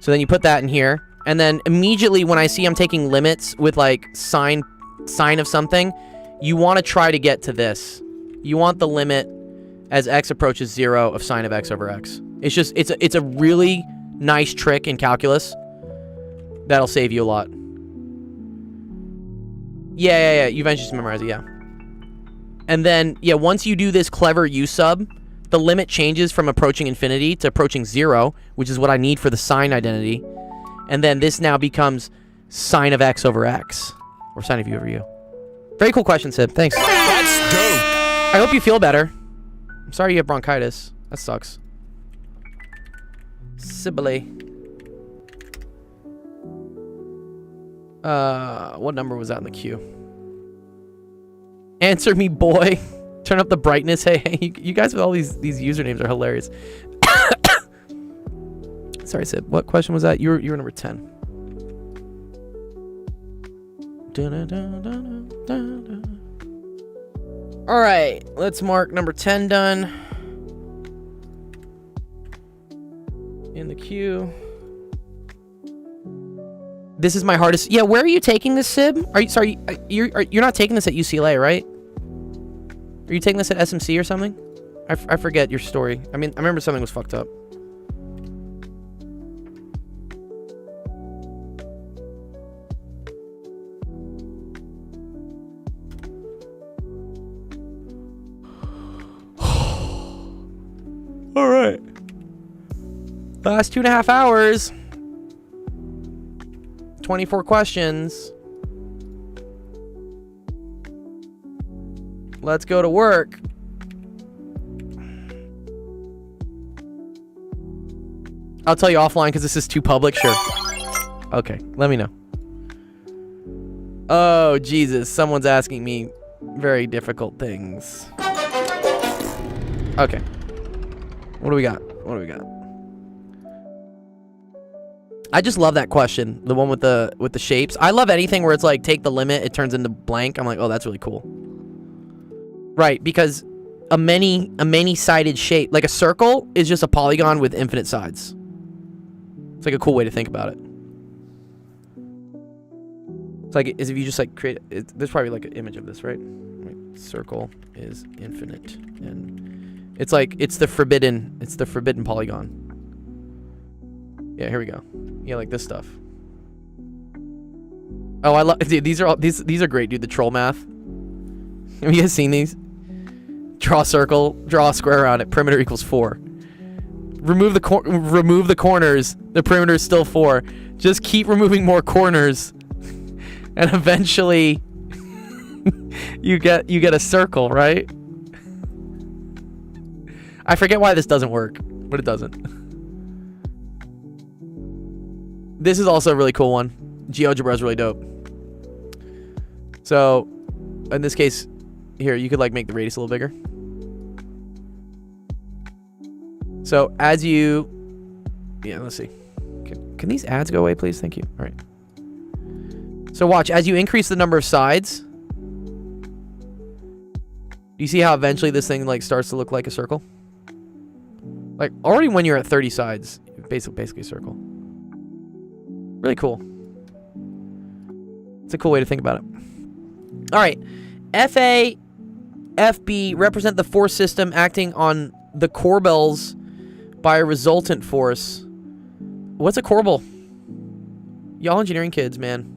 So then you put that in here. And then immediately when I see I'm taking limits with like sine of something, you want to try to get to this. You want the limit as x approaches 0 of sine of x over x. It's just, it's a really nice trick in calculus that'll save you a lot. Yeah. You eventually just memorize it, yeah. And then, yeah, once you do this clever u sub, the limit changes from approaching infinity to approaching 0, which is what I need for the sine identity. And then this now becomes sine of x over x. Or sine of u over u. Very cool question, Sid. Thanks. That's dope. I hope you feel better. I'm sorry you have bronchitis. That sucks. Sibylle. What number was that in the queue? Answer me, boy. Turn up the brightness. Hey, you guys with all these usernames are hilarious. Sorry, Sid. What question was that? You were number 10. All right, let's mark number 10 done. In the queue. This is my hardest. Yeah, where are you taking this, Sib? Are you sorry? You're not taking this at UCLA, right? Are you taking this at SMC or something? I forget your story. I mean, I remember something was fucked up. All right. Last 2.5 hours. 24 questions. Let's go to work. I'll tell you offline because this is too public. Sure. Okay, let me know. Oh, Jesus. Someone's asking me very difficult things. Okay. What do we got? I just love that question. The one with the shapes. I love anything where it's like take the limit, it turns into blank. I'm like, oh, that's really cool. Right, because a many-sided shape, like a circle, is just a polygon with infinite sides. It's like a cool way to think about it. It's like as if you just like create. There's probably like an image of this, right? Like, circle is infinite, and it's like it's the forbidden polygon. Yeah, here we go. Yeah, like this stuff. Oh, I love, dude. These are great, dude. The troll math. Have you guys seen these? Draw a circle, draw a square around it. Perimeter equals 4. Remove the corners. The perimeter is still 4. Just keep removing more corners, and eventually you get a circle, right? I forget why this doesn't work, but it doesn't. This is also a really cool one. GeoGebra is really dope. So, in this case, here you could like make the radius a little bigger. So as you, yeah, let's see. Can these ads go away, please? Thank you. All right. So watch, as you increase the number of sides, do you see how eventually this thing like starts to look like a circle? Like already when you're at 30 sides, basically a circle. Really cool. It's a cool way to think about it. All right. FA, FB represent the force system acting on the corbels by a resultant force. What's a corbel? Y'all engineering kids, man.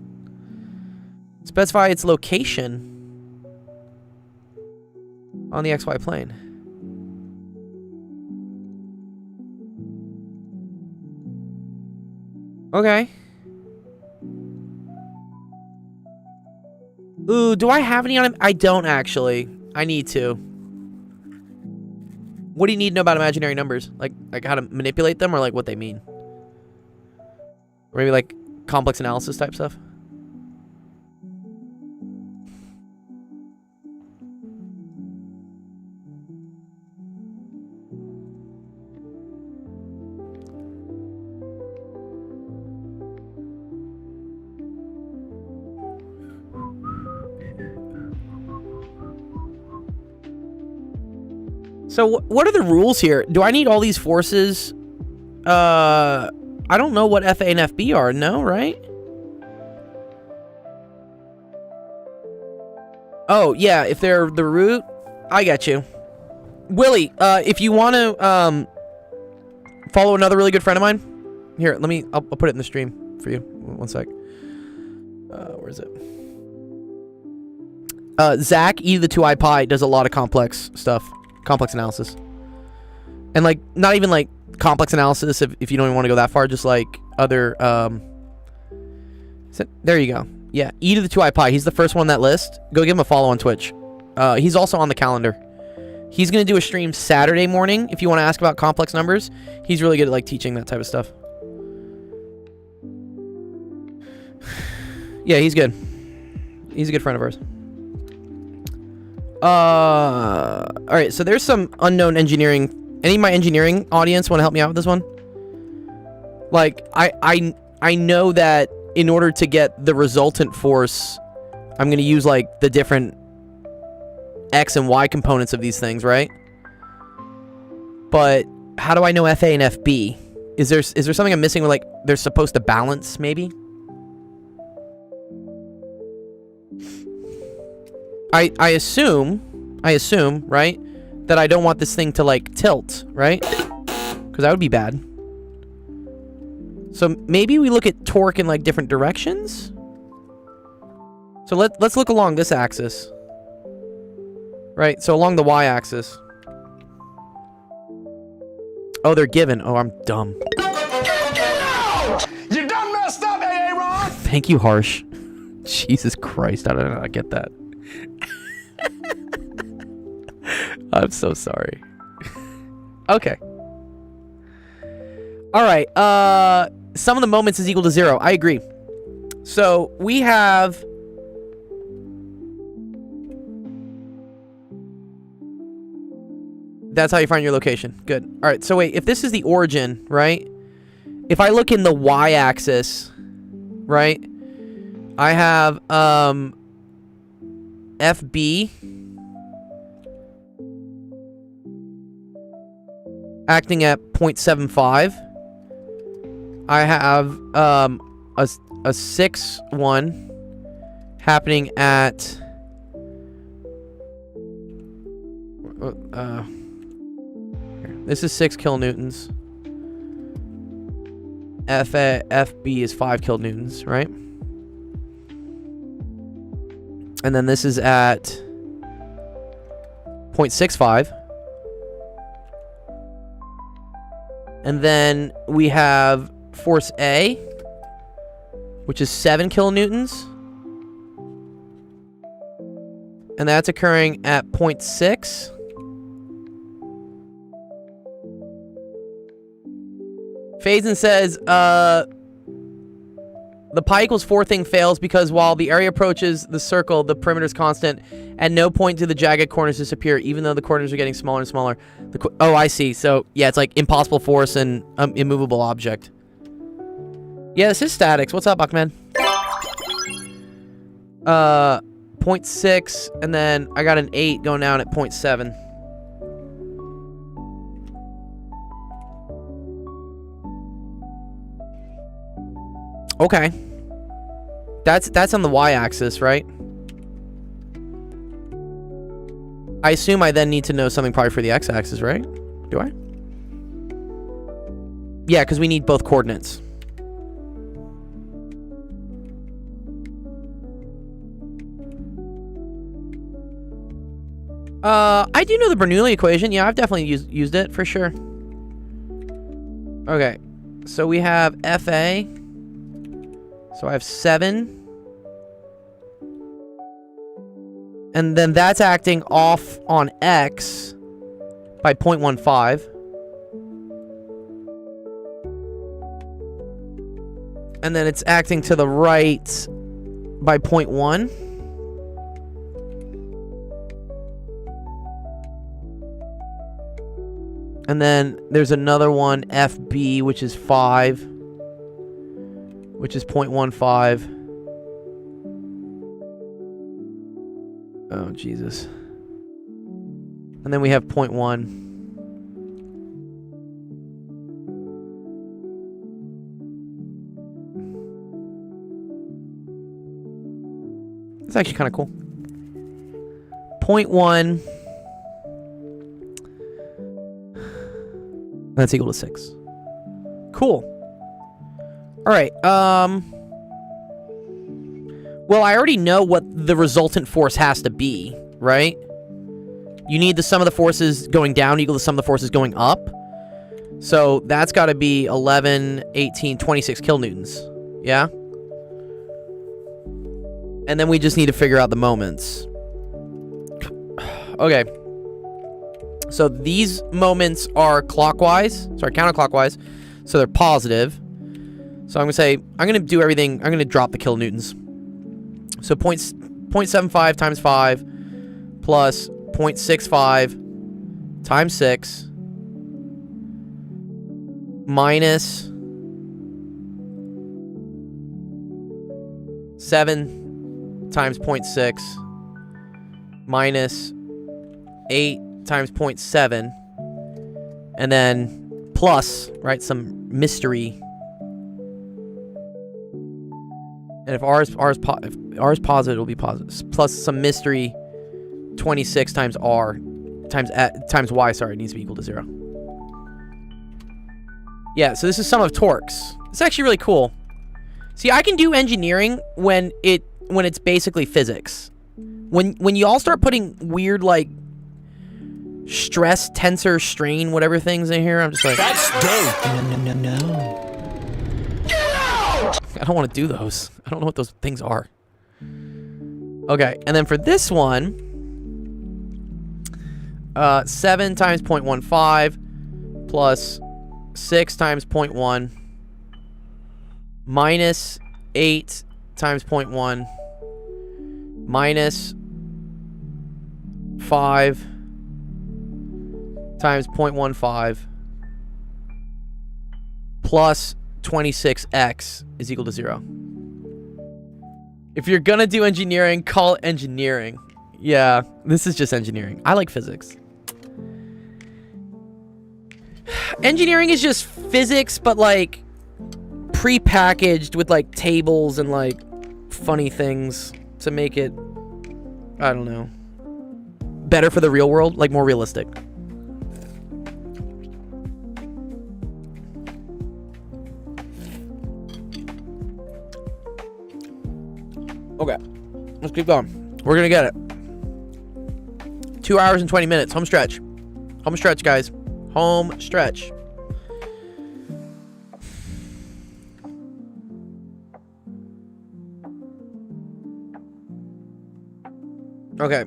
Specify its location on the XY plane. Okay. Ooh, do I have any on him? I don't actually. I need to. What do you need to know about imaginary numbers? Like how to manipulate them or like what they mean? Or maybe like complex analysis type stuff? So what are the rules here? Do I need all these forces? I don't know what FA and FB are. No, right? Oh, yeah. If they're the root, I got you. Willie, if you want to follow another really good friend of mine, here, I'll put it in the stream for you. One sec. Where is it? Zach, E to the 2I pi, does a lot of complex stuff. Complex analysis. And like not even like complex analysis if you don't even want to go that far, just like other there you go. Yeah, E to the 2I pi. He's the first one on that list. Go give him a follow on Twitch. He's also on the calendar. He's gonna do a stream Saturday morning if you want to ask about complex numbers. He's really good at like teaching that type of stuff. Yeah, he's good. He's a good friend of ours. All right, so there's some unknown engineering. Any of my engineering audience want to help me out with this one? Like, I know that in order to get the resultant force, I'm going to use, like, the different X and Y components of these things, right? But how do I know FA and FB? Is there something I'm missing where, like, they're supposed to balance, maybe? I assume, right, that I don't want this thing to, like, tilt, right? Because that would be bad. So maybe we look at torque in, like, different directions? So let's look along this axis. Right, so along the y-axis. Oh, they're given. Oh, I'm dumb. You done messed up, Aaron! Thank you, Harsh. Jesus Christ, I don't know. I get that. I'm so sorry. Okay. All right. Sum of the moments is equal to 0. I agree. So we have That's how you find your location. Good. All right. So wait, if this is the origin, right? If I look in the y-axis, right? I have FB acting at 0.75. I have a 6 1 happening at this is 6 kilonewtons. FB is 5 kilonewtons, right? And then this is at 0.65. And then we have force A, which is 7 kilonewtons. And that's occurring at 0.6. Faison says, the pi equals 4 thing fails because while the area approaches the circle, the perimeter is constant. At no point do the jagged corners disappear, even though the corners are getting smaller and smaller. Oh, I see. So, yeah, it's like impossible force and immovable object. Yeah, this is statics. What's up, Ahmed? 0.6, and then I got an 8 going down at 0.7. Okay. That's on the y-axis, right? I assume I then need to know something probably for the x-axis, right? Do I? Yeah, because we need both coordinates. I do know the Bernoulli equation. Yeah, I've definitely used it for sure. Okay, so we have FA. So I have 7. And then that's acting off on X by 0.15. And then it's acting to the right by 0.1. And then there's another one, FB, which is 5, which is 0.15. Oh, Jesus. And then we have 0.1. It's actually kind of cool. 0.1. That's equal to 6. Cool. All right. Well, I already know what the resultant force has to be, right? You need the sum of the forces going down equal to the sum of the forces going up. So that's got to be 11, 18, 26 kilonewtons. Yeah? And then we just need to figure out the moments. Okay. So these moments are counterclockwise. So they're positive. So I'm going to say, I'm going to do everything. I'm going to drop the kilonewtons. So 0.75 times 5 plus 0.65 times 6 minus 7 times 0.6 minus 8 times 0.7, and then plus, right, some mystery. And if R is positive, it'll be positive. Plus some mystery, 26 times R times Y. Sorry, it needs to be equal to 0. Yeah, so this is sum of torques. It's actually really cool. See, I can do engineering when it's basically physics. When you all start putting weird like stress, tensor, strain, whatever things in here, I'm just like, That's dope. No. I don't want to do those. I don't know what those things are. Okay, and then for this one, 7 times 0.15 plus 6 times 0.1 minus 8 times 0.1 minus 5 times 0.15 plus 26x is equal to 0. If you're gonna do engineering, call it engineering. Yeah, this is just engineering. I like physics. Engineering is just physics, but like pre-packaged with like tables and like funny things to make it, I don't know, better for the real world, like more realistic. Okay, let's keep going. We're gonna get it. 2 hours and 20 minutes. Home stretch. Home stretch, guys. Home stretch. Okay.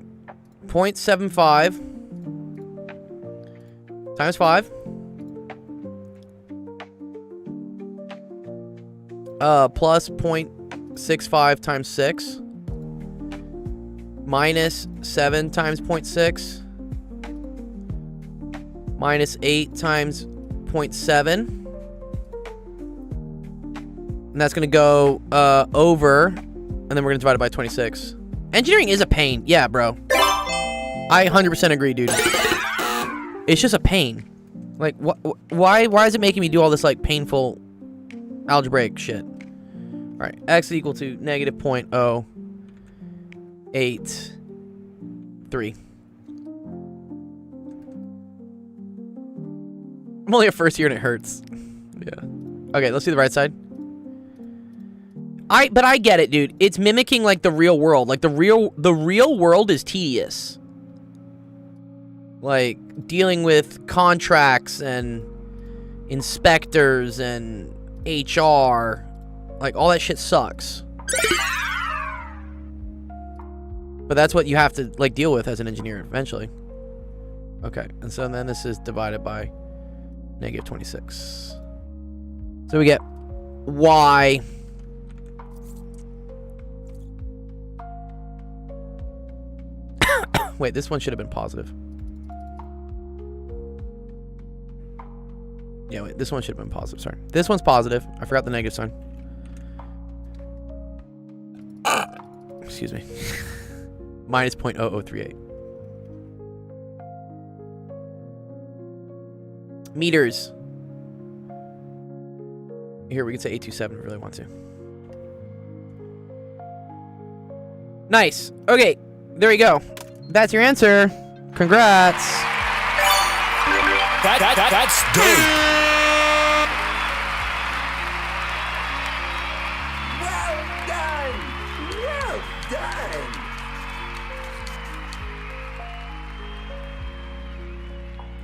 0.75 times 5. Plus 0.65 times 6. Minus 7 times 0.6. Minus 8 times 0.7. And that's going to go over. And then we're going to divide it by 26. Engineering is a pain. Yeah, bro. I 100% agree, dude. It's just a pain. Like, why is it making me do all this, like, painful algebraic shit? All right. X is equal to negative 0.083. I'm only a first year and it hurts. Yeah. Okay, let's do the right side. But I get it, dude. It's mimicking like the real world. Like the real world is tedious. Like dealing with contracts and inspectors and HR. Like all that shit sucks. But that's what you have to like deal with as an engineer eventually. Okay, and so then this is divided by negative 26. So we get y wait, this one should have been positive. Yeah, wait, this one should have been positive, sorry. This one's positive. I forgot the negative sign. Excuse me. Minus 0.0038. Meters. Here, we can say 827 if we really want to. Nice. Okay, there we go. That's your answer. Congrats. That's dope. Well done.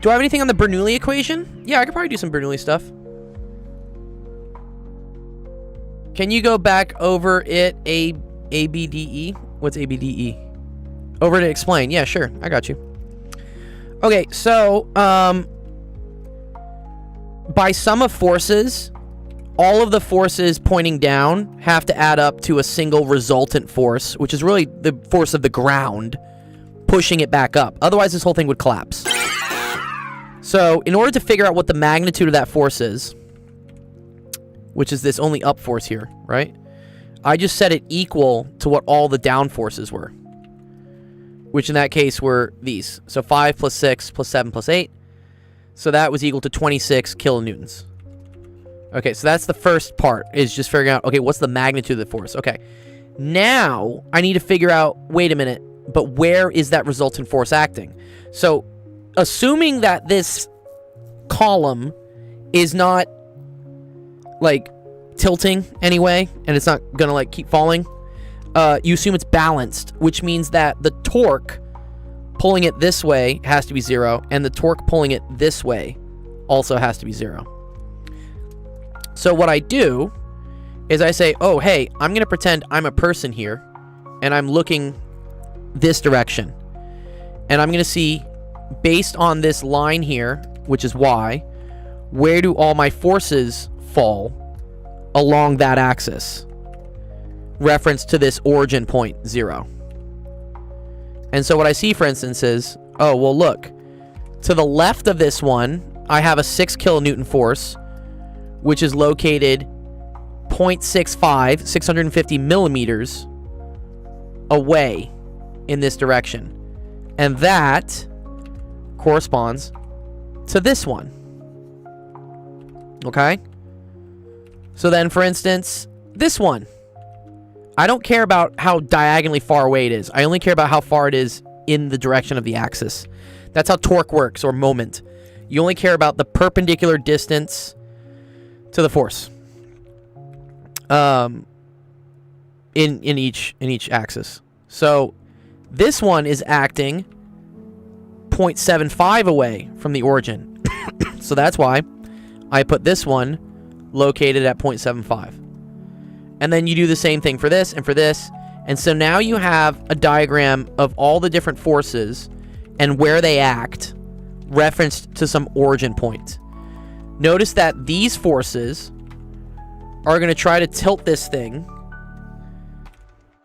Do I have anything on the Bernoulli equation? Yeah, I could probably do some Bernoulli stuff. Can you go back over it, ABDE? What's ABDE? Over to explain. Yeah, sure. I got you. Okay, so, by sum of forces, all of the forces pointing down have to add up to a single resultant force, which is really the force of the ground, pushing it back up. Otherwise, this whole thing would collapse. So, in order to figure out what the magnitude of that force is, which is this only up force here, right? I just set it equal to what all the down forces were, which in that case were these. So 5 plus 6 plus 7 plus 8. So that was equal to 26 kilonewtons. Okay, so that's the first part, is just figuring out, okay, what's the magnitude of the force? Okay, now I need to figure out, wait a minute, but where is that resultant force acting? So assuming that this column is not like tilting anyway, and it's not gonna like keep falling, you assume it's balanced, which means that the torque pulling it this way has to be 0, and the torque pulling it this way also has to be 0. So what I do is I say, oh, hey, I'm gonna pretend I'm a person here, and I'm looking this direction, and I'm gonna see, based on this line here, which is y, where do all my forces fall along that axis, reference to this origin point 0. And so what I see, for instance, is, oh, well, look, To the left of this one, I have a 6 kilonewton force, which is located 0.65, 650 millimeters away in this direction. And that corresponds to this one. Okay? So then, for instance, this one. I don't care about how diagonally far away it is. I only care about how far it is in the direction of the axis. That's how torque works, or moment. You only care about the perpendicular distance to the force. In each axis. So this one is acting 0.75 away from the origin. So that's why I put this one located at 0.75. And then you do the same thing for this and for this. And so now you have a diagram of all the different forces and where they act referenced to some origin point. Notice that these forces are going to try to tilt this thing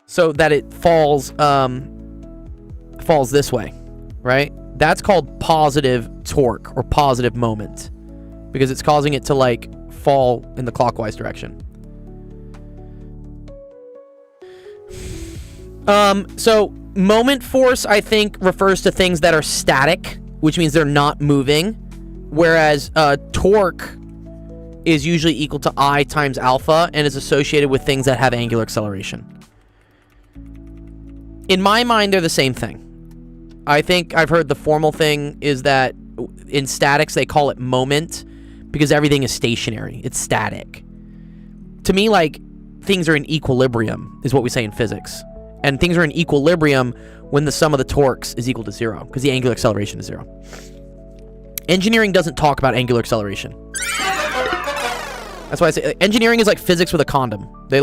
so that it falls this way, right? That's called positive torque or positive moment because it's causing it to like fall in the clockwise direction. So moment force, I think, refers to things that are static, which means they're not moving, whereas torque is usually equal to I times alpha and is associated with things that have angular acceleration. In my mind, they're the same thing. I think I've heard the formal thing is that in statics, they call it moment because everything is stationary. It's static. To me, like, things are in equilibrium is what we say in physics. And things are in equilibrium when the sum of the torques is equal to 0 because the angular acceleration is 0. Engineering doesn't talk about angular acceleration. That's why I say engineering is like physics with a condom. They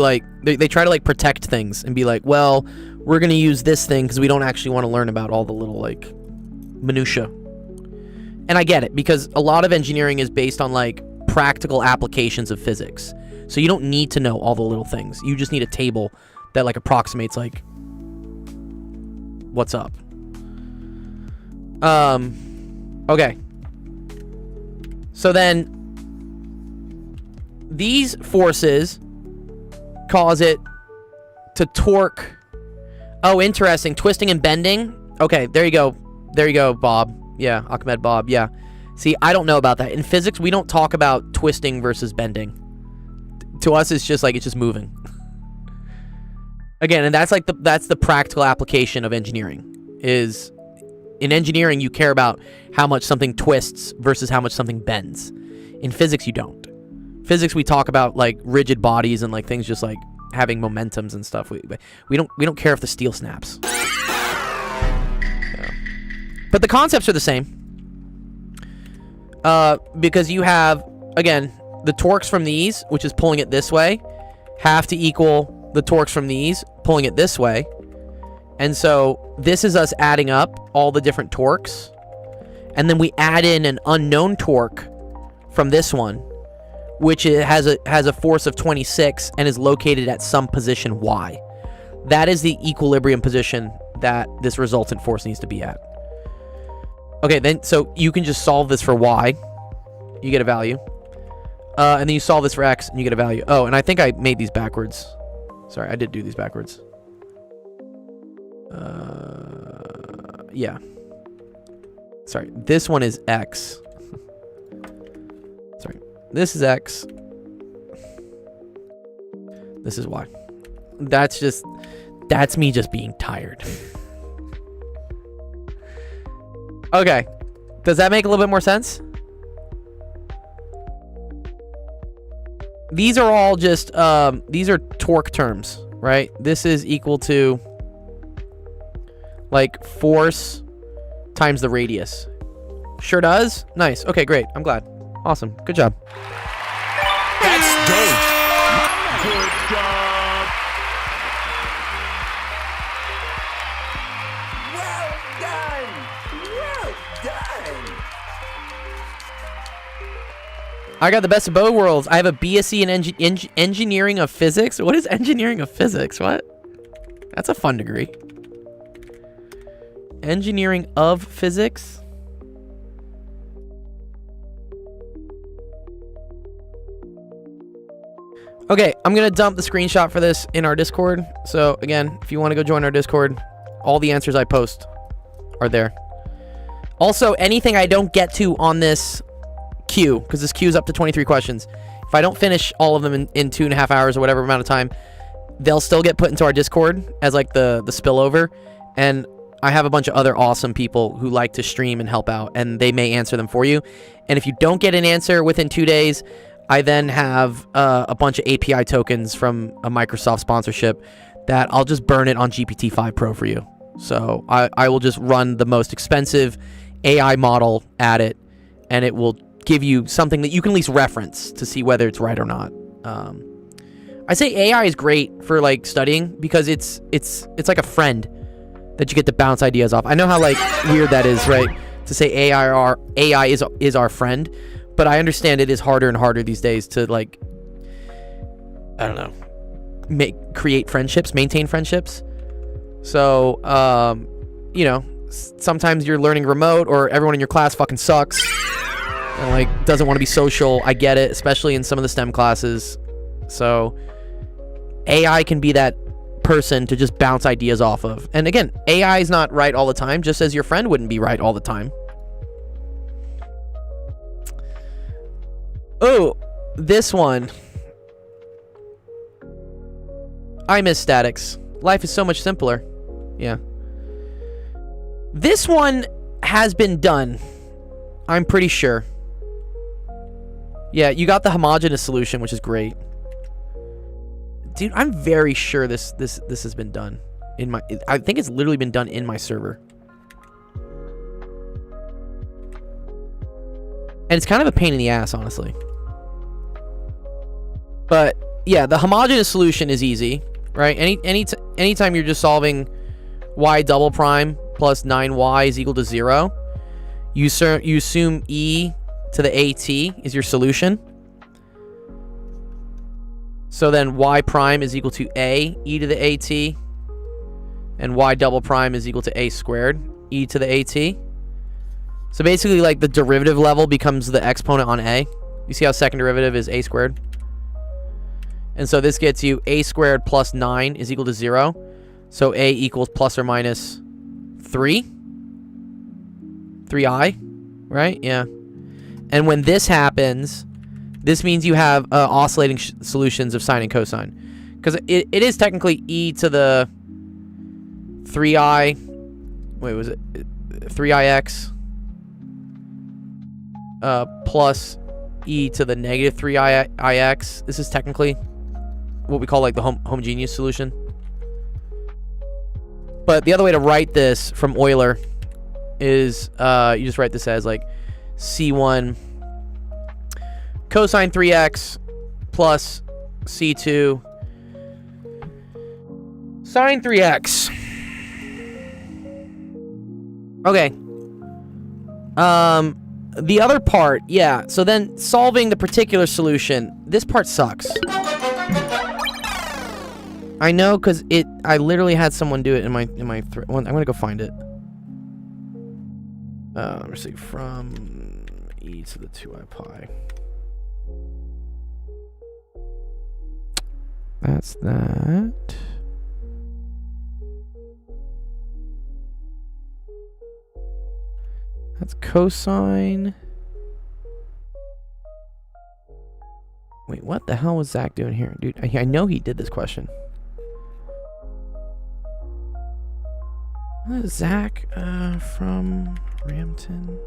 try to like protect things and be like, well, we're going to use this thing because we don't actually want to learn about all the little like minutia. And I get it because a lot of engineering is based on like practical applications of physics. So you don't need to know all the little things. You just need a table that like approximates like what's up. Okay. So then these forces cause it to torque. Oh, interesting. Twisting and bending. Okay, there you go. There you go, Bob. Yeah, Ahmed Bob. Yeah. See, I don't know about that. In physics, we don't talk about twisting versus bending. To us, it's just like it's just moving. Again, and that's like that's the practical application of engineering. Is in engineering you care about how much something twists versus how much something bends. In physics you don't. Physics we talk about like rigid bodies and like things just like having momentums and stuff. We don't care if the steel snaps. Yeah. But the concepts are the same. Because you have again the torques from these, which is pulling it this way, have to equal the torques from these, pulling it this way. And so this is us adding up all the different torques. And then we add in an unknown torque from this one, which has a force of 26 and is located at some position y. That is the equilibrium position that this resultant force needs to be at. Okay, then so you can just solve this for y. You get a value. And then you solve this for x and you get a value. Oh, and I think I made these backwards. Sorry, I did do these backwards. Yeah. Sorry, this one is x. Sorry, this is x. This is y. That's me just being tired. Okay. Does that make a little bit more sense? These are all just, these are torque terms, right? This is equal to, like, force times the radius. Sure does? Nice. Okay, great. I'm glad. Awesome. Good job. That's dope. Good job. Well done. Well done. I got the best of both worlds. I have a BSc in engineering of physics. What is engineering of physics? What? That's a fun degree. Engineering of physics? Okay, I'm gonna dump the screenshot for this in our Discord. So again, if you want to go join our Discord, all the answers I post are there. Also, anything I don't get to on this queue, because this queue is up to 23 questions. If I don't finish all of them in 2.5 hours or whatever amount of time, they'll still get put into our Discord as like the spillover. And I have a bunch of other awesome people who like to stream and help out, and they may answer them for you. And if you don't get an answer within 2 days, I then have a bunch of API tokens from a Microsoft sponsorship that I'll just burn it on GPT-5 Pro for you. So I will just run the most expensive AI model at it, and it will give you something that you can at least reference to see whether it's right or not. I say AI is great for like studying because it's like a friend that you get to bounce ideas off. I know how like weird that is, right? To say AI is our friend. But I understand it is harder and harder these days to like, I don't know, create friendships, maintain friendships. So, you know, sometimes you're learning remote or everyone in your class fucking sucks and like doesn't want to be social. I get it, especially in some of the STEM classes. So AI can be that person to just bounce ideas off of. And again, AI is not right all the time, just as your friend wouldn't be right all the time. Oh, this one. I miss statics. Life is so much simpler. Yeah. This one has been done. I'm pretty sure. Yeah, you got the homogeneous solution, which is great. Dude, I'm very sure this has been done in my. I think it's literally been done in my server. And it's kind of a pain in the ass, honestly. But yeah, the homogeneous solution is easy, right? Anytime you're just solving y double prime plus 9y is equal to 0, you assume e to the at is your solution. So then y prime is equal to a e to the at, and y double prime is equal to a squared e to the at. So basically, like, the derivative level becomes the exponent on a. You see how second derivative is a squared? And so this gets you a squared plus 9 is equal to 0. So a equals plus or minus 3. 3i, right? Yeah. And when this happens, this means you have oscillating solutions of sine and cosine. Because it is technically e to the 3i... Wait, was it 3ix? Plus e to the negative 3ix. This is technically what we call like the homogeneous solution. But the other way to write this from Euler is you just write this as like c1 cosine 3x plus c2 sine 3x. Okay. The other part, yeah. So then solving the particular solution, this part sucks. I know, because I literally had someone do it in my I'm gonna go find it. Let's see, from e to the 2i pi. That's that. That's cosine. Wait, what the hell was Zach doing here? Dude, I know he did this question. Zach from Rampton.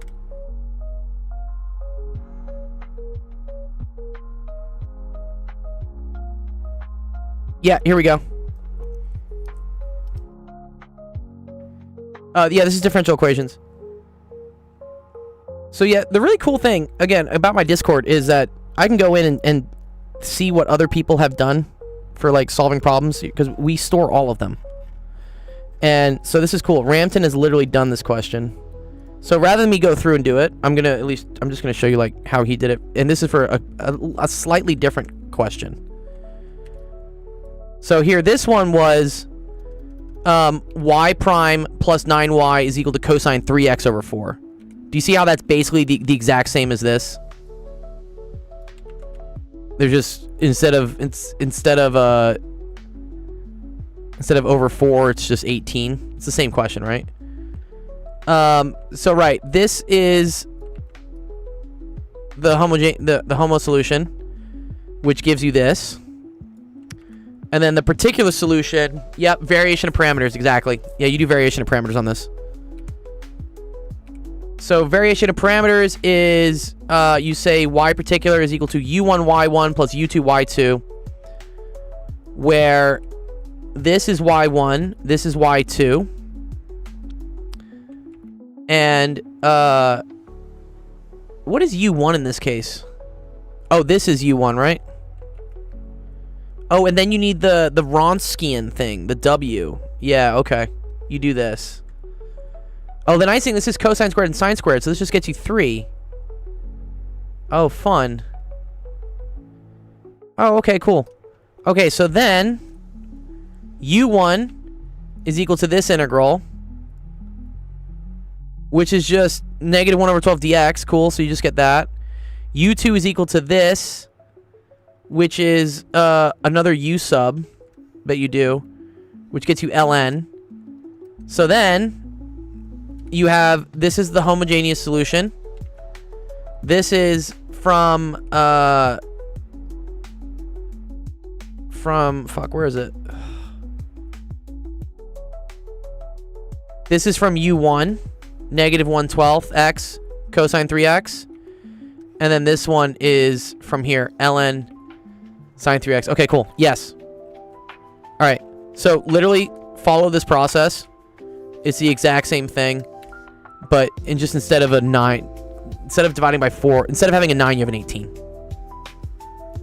Yeah, here we go. Yeah, this is differential equations. So yeah, the really cool thing, again, about my Discord is that I can go in and see what other people have done for like solving problems, because we store all of them. And so this is cool. Rampton has literally done this question. So rather than me go through and do it, I'm just gonna show you like how he did it. And this is for a slightly different question. So here, this one was y prime plus 9y is equal to cosine 3x over 4. Do you see how that's basically the exact same as this? They're just instead of over 4, it's just 18. It's the same question, right? So right, this is the homo solution, which gives you this. And then the particular solution, yep, variation of parameters, exactly. Yeah, you do variation of parameters on this. So variation of parameters is, you say y particular is equal to u1 y1 plus u2 y2, where this is y1, this is y2, and what is u1 in this case? Oh, this is u1, right? Oh, and then you need the Wronskian thing, the w. Yeah, okay. You do this. Oh, the nice thing, this is cosine squared and sine squared, so this just gets you 3. Oh, fun. Oh, okay, cool. Okay, so then u1 is equal to this integral, which is just negative 1 over 12 dx. Cool, so you just get that. u2 is equal to this, which is another u sub that you do, which gets you ln. So then you have, this is the homogeneous solution. This is from fuck, where is it? This is from u1, negative 1/12 x cosine 3x. And then this one is from here, ln sine 3x. Okay, cool. Yes. All right. So literally follow this process. It's the exact same thing, but instead of a 9, instead of dividing by 4, instead of having a 9, you have an 18.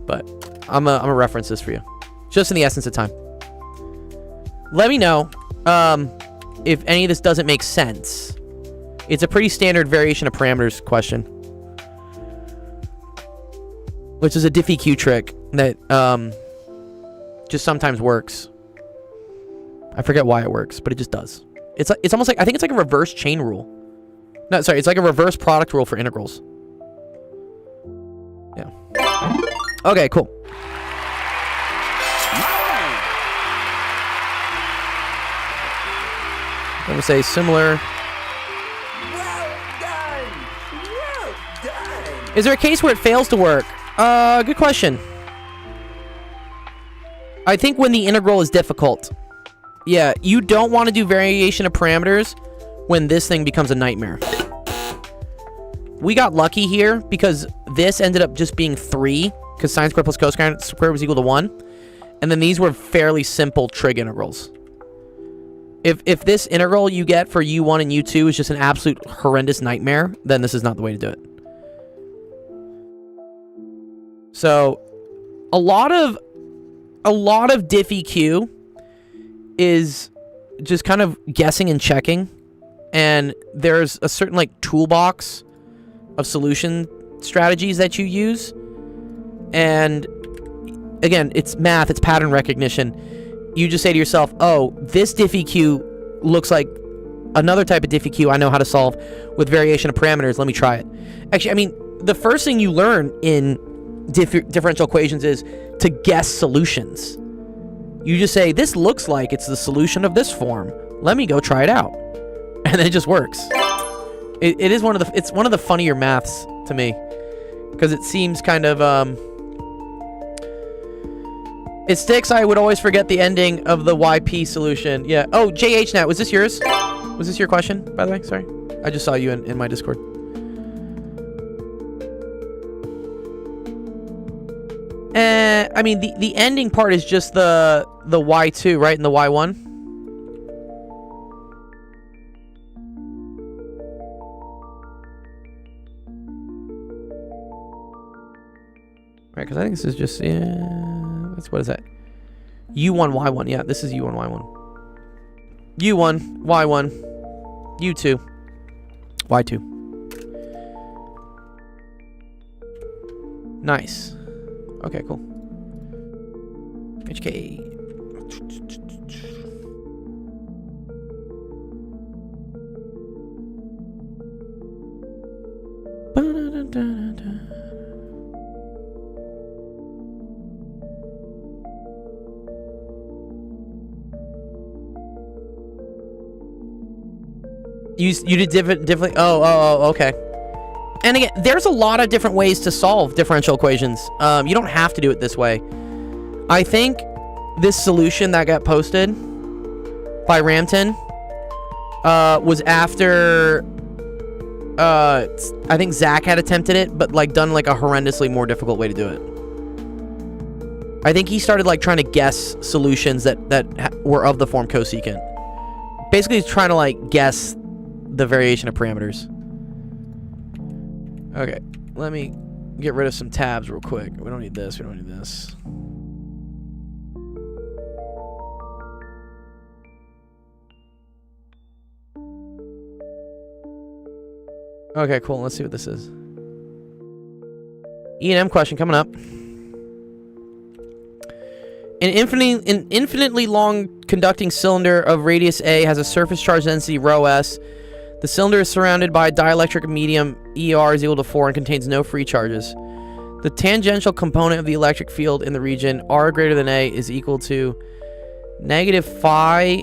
But I'm a reference this for you, just in the essence of time. Let me know if any of this doesn't make sense. It's a pretty standard variation of parameters question, which is a diffie-q trick that just sometimes works. I forget why it works, but it just does. It's almost like, I think it's like a reverse chain rule. No, sorry, it's like a reverse product rule for integrals. Yeah. Okay, cool. I'm gonna say similar. Is there a case where it fails to work? Good question. I think when the integral is difficult. Yeah, you don't want to do variation of parameters when this thing becomes a nightmare. We got lucky here because this ended up just being 3, because sine squared plus cosine squared was equal to 1. And then these were fairly simple trig integrals. If this integral you get for u1 and u2 is just an absolute horrendous nightmare, then this is not the way to do it. So, a lot of diffie-q is just kind of guessing and checking, and there's a certain like toolbox of solution strategies that you use, and again, it's math, it's pattern recognition. You just say to yourself, oh, this diffie-q looks like another type of diffie-q I know how to solve with variation of parameters, let me try it. Actually, I mean, the first thing you learn in differential equations is to guess solutions. You just say, this looks like it's the solution of this form. Let me go try it out. And then it just works. It's one of the funnier maths to me. Because it seems kind of, it sticks. I would always forget the ending of the YP solution. Yeah. Oh, JHNat, was this yours? Was this your question, by the way? Sorry. I just saw you in my Discord. I mean, the ending part is just the y2, right? And the y1. Right, because I think this is just, yeah, what is that? u1, y1. Yeah, this is u1, y1. u1, y1, u2, y2. Nice. Okay, cool. HK. You did differently. Oh, okay. And again, there's a lot of different ways to solve differential equations. You don't have to do it this way. I think this solution that got posted by Ramton was after I think Zach had attempted it, but like done like a horrendously more difficult way to do it. I think he started like trying to guess solutions that were of the form cosecant. Basically, he's trying to like guess the variation of parameters. Okay, let me get rid of some tabs real quick. We don't need this. We don't need this. Okay, cool. Let's see what this is. E&M question coming up. An infinitely long conducting cylinder of radius A has a surface charge density rho s. The cylinder is surrounded by a dielectric medium ER is equal to 4 and contains no free charges. The tangential component of the electric field in the region R greater than A is equal to negative phi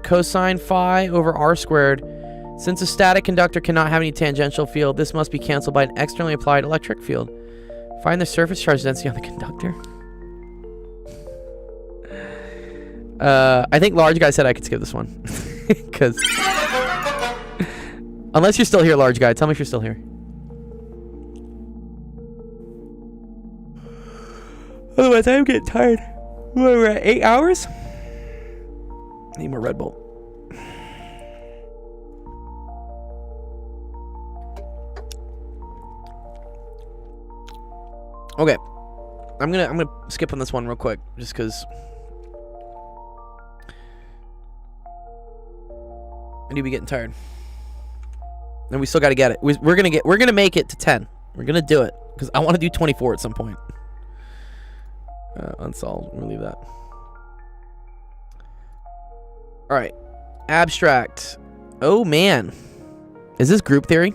cosine phi over R squared. Since a static conductor cannot have any tangential field, this must be cancelled by an externally applied electric field. Find the surface charge density on the conductor. I think large guy said I could skip this one. Because... Unless you're still here, large guy. Tell me if you're still here. Otherwise, I'm getting tired. We're at 8 hours? Need more Red Bull. Okay. I'm gonna skip on this one real quick, just because I need to be getting tired. And we still got to get it. We're gonna make it to 10. We're gonna do it because I want to do 24 at some point. Unsolved. We'll leave that. All right. Abstract. Oh man, is this group theory?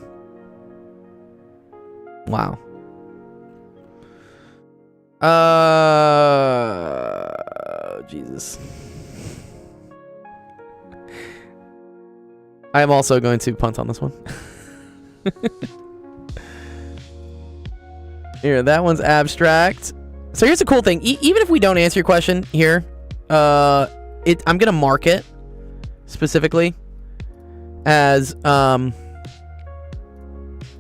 Wow. Jesus. I am also going to punt on this one. Here, that one's abstract. So here's the cool thing. Even if we don't answer your question here, I'm gonna mark it specifically as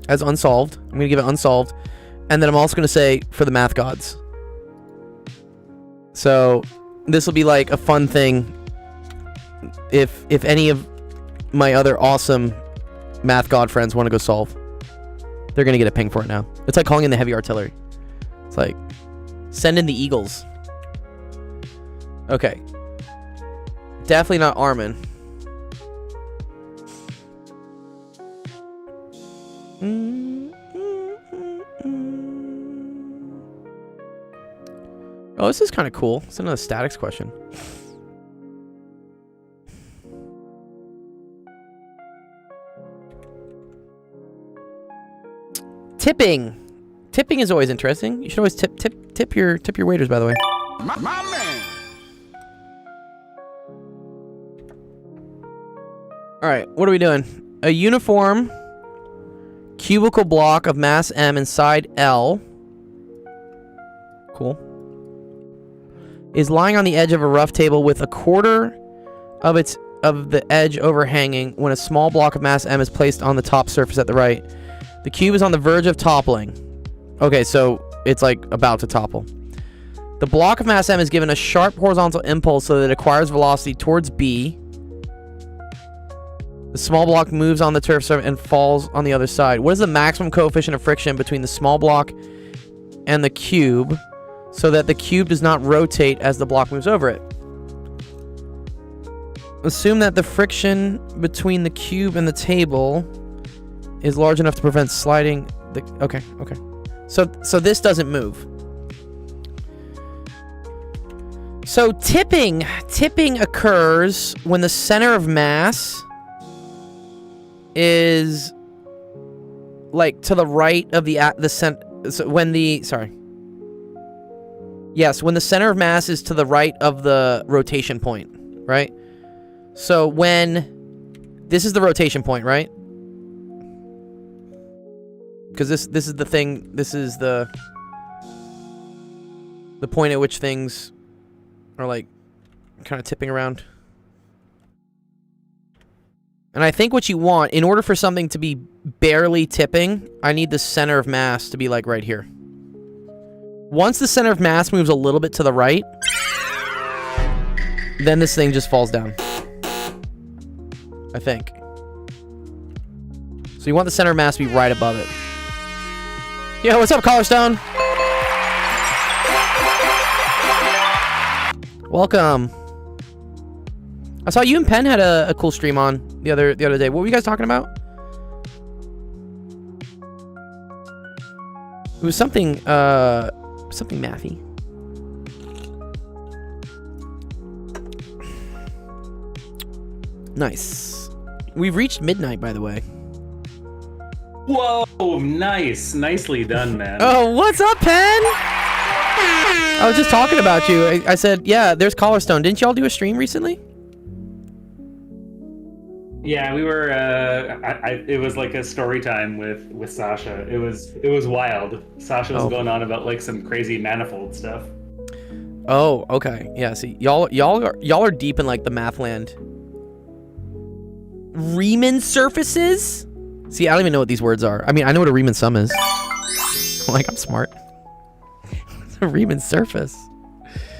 unsolved. I'm gonna give it unsolved, and then I'm also gonna say for the math gods. So this will be like a fun thing if any of my other awesome math god friends want to go solve. They're gonna get a ping for it now. It's like calling in the heavy artillery. It's like send in the Eagles. Okay. Definitely not Armin. Oh, this is kind of cool. It's another statics question. Tipping. Tipping is always interesting. You should always tip your waiters, by the way. My man. All right, what are we doing? A uniform cubical block of mass M inside L. Cool. Is lying on the edge of a rough table with a quarter of the edge overhanging when a small block of mass M is placed on the top surface at the right. The cube is on the verge of toppling. Okay, so it's like about to topple. The block of mass M is given a sharp horizontal impulse so that it acquires velocity towards B. The small block moves on the turf surface and falls on the other side. What is the maximum coefficient of friction between the small block and the cube so that the cube does not rotate as the block moves over it? Assume that the friction between the cube and the table is large enough to prevent sliding the... Okay. So this doesn't move. So tipping occurs when the center of mass is like to the right of the center. So when the when the center of mass is to the right of the rotation point, right? So when This is the rotation point, right? Because this is the thing. This is the point at which things are like kind of tipping around. And I think what you want, in order for something to be barely tipping, I need the center of mass to be like right here. Once the center of mass moves a little bit to the right, then this thing just falls down. I think. So you want the center of mass to be right above it. Yo, what's up, Collarstone? Welcome. I saw you and Penn had a cool stream on the other day. What were you guys talking about? It was something mathy. Nice. We've reached midnight, by the way. Whoa, nice. Nicely done, man. Oh, what's up, Penn? I was just talking about you. I said, yeah, there's Collarstone. Didn't y'all do a stream recently? Yeah, we were. It was like a story time with Sasha. It was wild. Sasha was going on about like some crazy manifold stuff. Oh, okay. Yeah. See, y'all are deep in like the math land. Riemann surfaces? See, I don't even know what these words are. I mean, I know what a Riemann sum is. Like, I'm smart. It's a Riemann surface.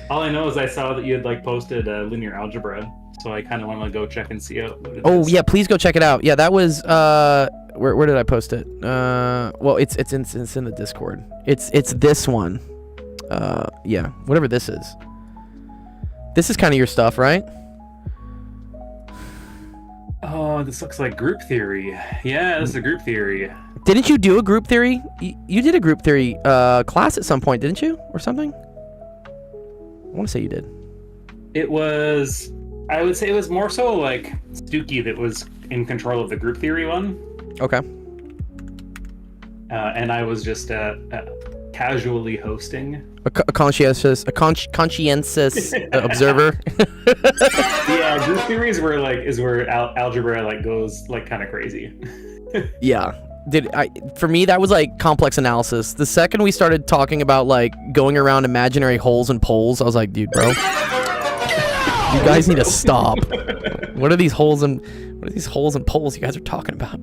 All I know is I saw that you had like posted linear algebra. So I kind of want to go check and see out what it is. Yeah, please go check it out. Yeah, that was where did I post it? Well, it's in the Discord. It's this one. Yeah, whatever this is. This is kind of your stuff, right? Oh, this looks like group theory. Yeah, this is a group theory. Didn't you do a group theory? You did a group theory class at some point, didn't you? Or something? I want to say you did. It was. I would say it was more so like Stuckey that was in control of the group theory one. Okay. And I was just casually hosting. A conscientious observer. Yeah, group theories were like is where algebra like goes like kind of crazy. Yeah. For me that was like complex analysis. The second we started talking about like going around imaginary holes and poles, I was like, dude, bro. You guys need to stop. What are these holes and poles you guys are talking about?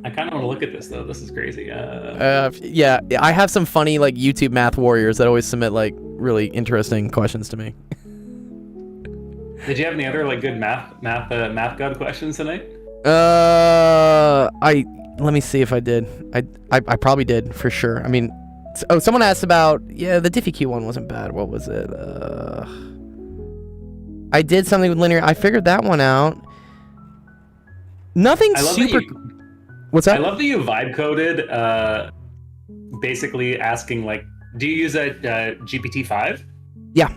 I kind of want to look at this though. This is crazy. Yeah, I have some funny like YouTube math warriors that always submit like really interesting questions to me. Did you have any other like good math god questions tonight? Let me see if I did. I probably did for sure. I mean, someone asked about the Diffie-Q one wasn't bad. What was it? I did something with linear. I figured that one out. Nothing super. What's that? I love that you vibe coded. Basically asking like, do you use a GPT-5? Yeah.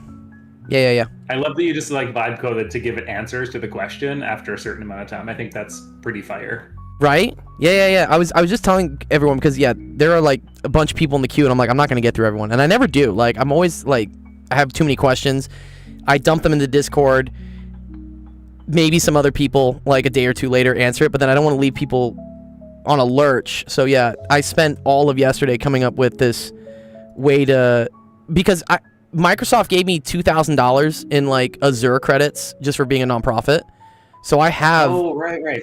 I love that you just like vibe coded to give it answers to the question after a certain amount of time. I think that's pretty fire. Right? Yeah. I was just telling everyone because there are like a bunch of people in the queue and I'm like, I'm not gonna get through everyone, and I never do. Like I'm always like, I have too many questions. I dump them into Discord. Maybe some other people like a day or two later answer it, but then I don't want to leave people on a lurch. So yeah, I spent all of yesterday coming up with this way to, because Microsoft gave me $2,000 in like Azure credits just for being a nonprofit. So I have right.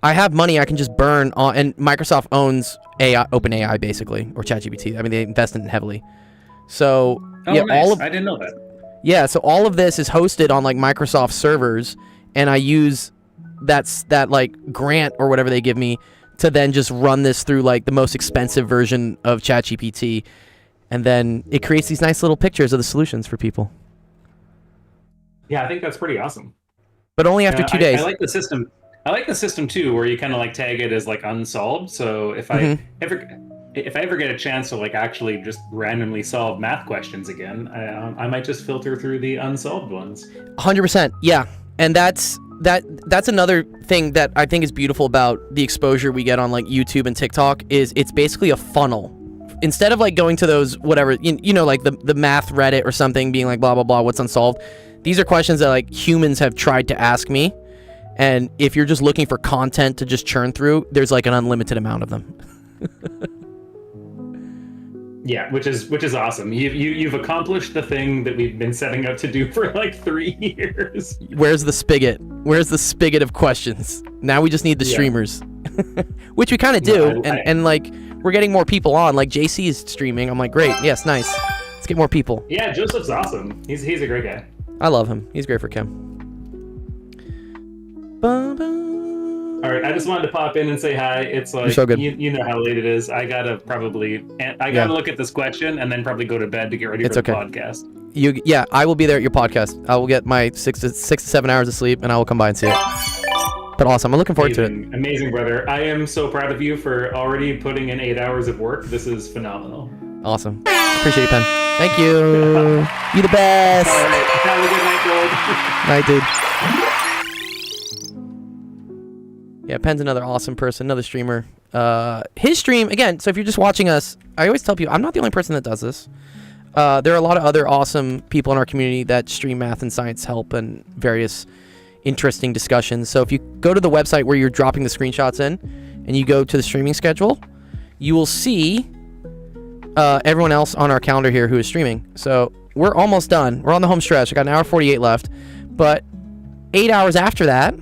I have money I can just burn on, and Microsoft owns OpenAI basically, or ChatGPT. I mean, they invest in it heavily. So nice. I didn't know that. Yeah, so all of this is hosted on like Microsoft servers, and I use that like grant or whatever they give me to then just run this through like the most expensive version of ChatGPT, and then it creates these nice little pictures of the solutions for people. Yeah, I think that's pretty awesome. But only after 2 days. I like the system. I like the system too, where you kind of like tag it as like unsolved. So if I ever get a chance to like actually just randomly solve math questions again, I might just filter through the unsolved ones. 100%. Yeah. And that's another thing that I think is beautiful about the exposure we get on like YouTube and TikTok is it's basically a funnel. Instead of like going to those whatever, you know, like the math Reddit or something being like blah, blah, blah, what's unsolved. These are questions that like humans have tried to ask me. And if you're just looking for content to just churn through, there's like an unlimited amount of them. Yeah, which is awesome. You've accomplished the thing that we've been setting out to do for like 3 years. Where's the spigot? Where's the spigot of questions? Now we just need the streamers, which we kind of do. And like we're getting more people on. Like JC is streaming. I'm like, great, yes, nice. Let's get more people. Yeah, Joseph's awesome. He's a great guy. I love him. He's great for Kim. All right, I just wanted to pop in and say hi. It's like, so good. You know how late it is. I gotta look at this question and then probably go to bed to get ready for the podcast. I will be there at your podcast. I will get my 6 to 7 hours of sleep, and I will come by and see it. But awesome, I'm looking forward to it. Amazing, brother. I am so proud of you for already putting in 8 hours of work. This is phenomenal. Awesome. Appreciate you, Pen. Thank you. You the best. All right, have a good night, Gold. Night, dude. Yeah, Pen's another awesome person, another streamer. His stream, again, so if you're just watching us, I always tell people, I'm not the only person that does this. There are a lot of other awesome people in our community that stream math and science help and various interesting discussions. So if you go to the website where you're dropping the screenshots in, and you go to the streaming schedule, you will see everyone else on our calendar here who is streaming. So we're almost done. We're on the home stretch. I got an hour 48 left. But 8 hours after that,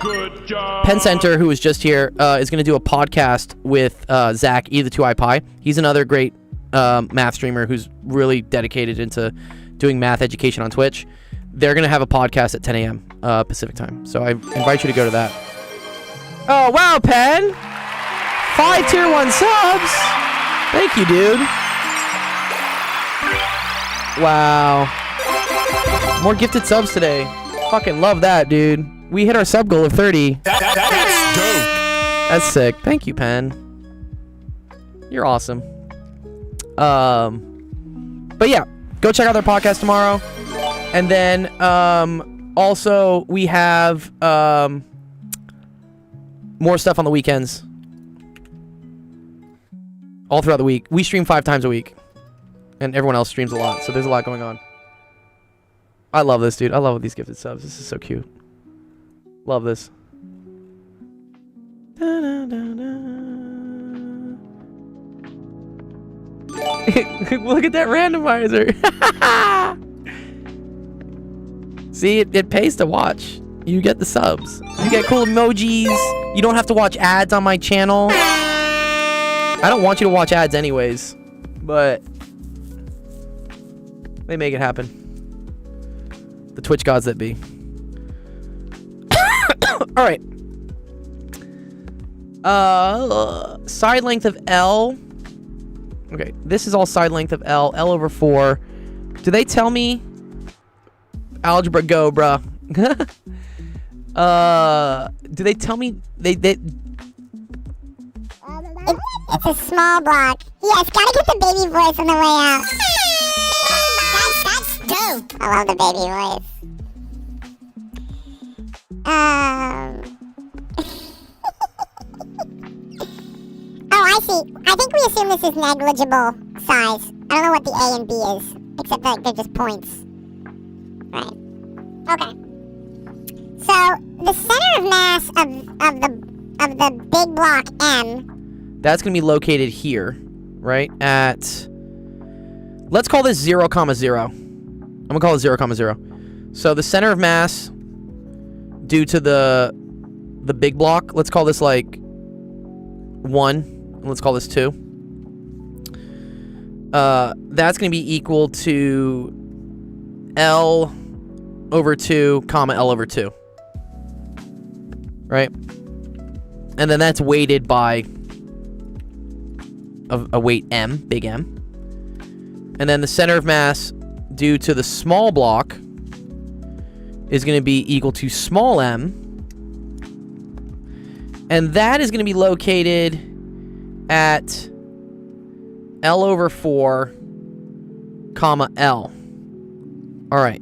Good job. Penn Center, who was just here, is going to do a podcast with Zach, E2IPie. He's another great math streamer who's really dedicated into doing math education on Twitch. They're going to have a podcast at 10 a.m. Pacific time. So I invite you to go to that. Oh, wow, Penn. 5 tier 1 subs. Thank you, dude. Wow. More gifted subs today. Fucking love that, dude. We hit our sub goal of 30. That's dope. That's sick. Thank you, Pen. You're awesome. But yeah, go check out their podcast tomorrow. And then also we have more stuff on the weekends. All throughout the week. We stream 5 times a week. And everyone else streams a lot. So there's a lot going on. I love this, dude. I love these gifted subs. This is so cute. Love this. Look at that randomizer. See, it pays to watch. You get the subs. You get cool emojis. You don't have to watch ads on my channel. I don't want you to watch ads anyways, but they make it happen. The Twitch gods that be. All right. Side length of L. Okay, this is all side length of L. L over 4. Do they tell me? Algebra go, bruh. Do they tell me It's a small block. Yes, gotta get the baby voice on the way out. That's dope. I love the baby voice. Oh, I see. I think we assume this is negligible size. I don't know what the A and B is, except that they're just points. Right. Okay. So the center of mass of the big block M. That's gonna be located here, right? At, let's call this 0, 0. I'm gonna call it 0, 0. So the center of mass due to the big block, let's call this like 1, and let's call this 2. That's gonna be equal to L over 2, comma L over 2. Right? And then that's weighted by a weight M, big M. And then the center of mass due to the small block is going to be equal to small m. And that is going to be located at L over 4, comma L. All right.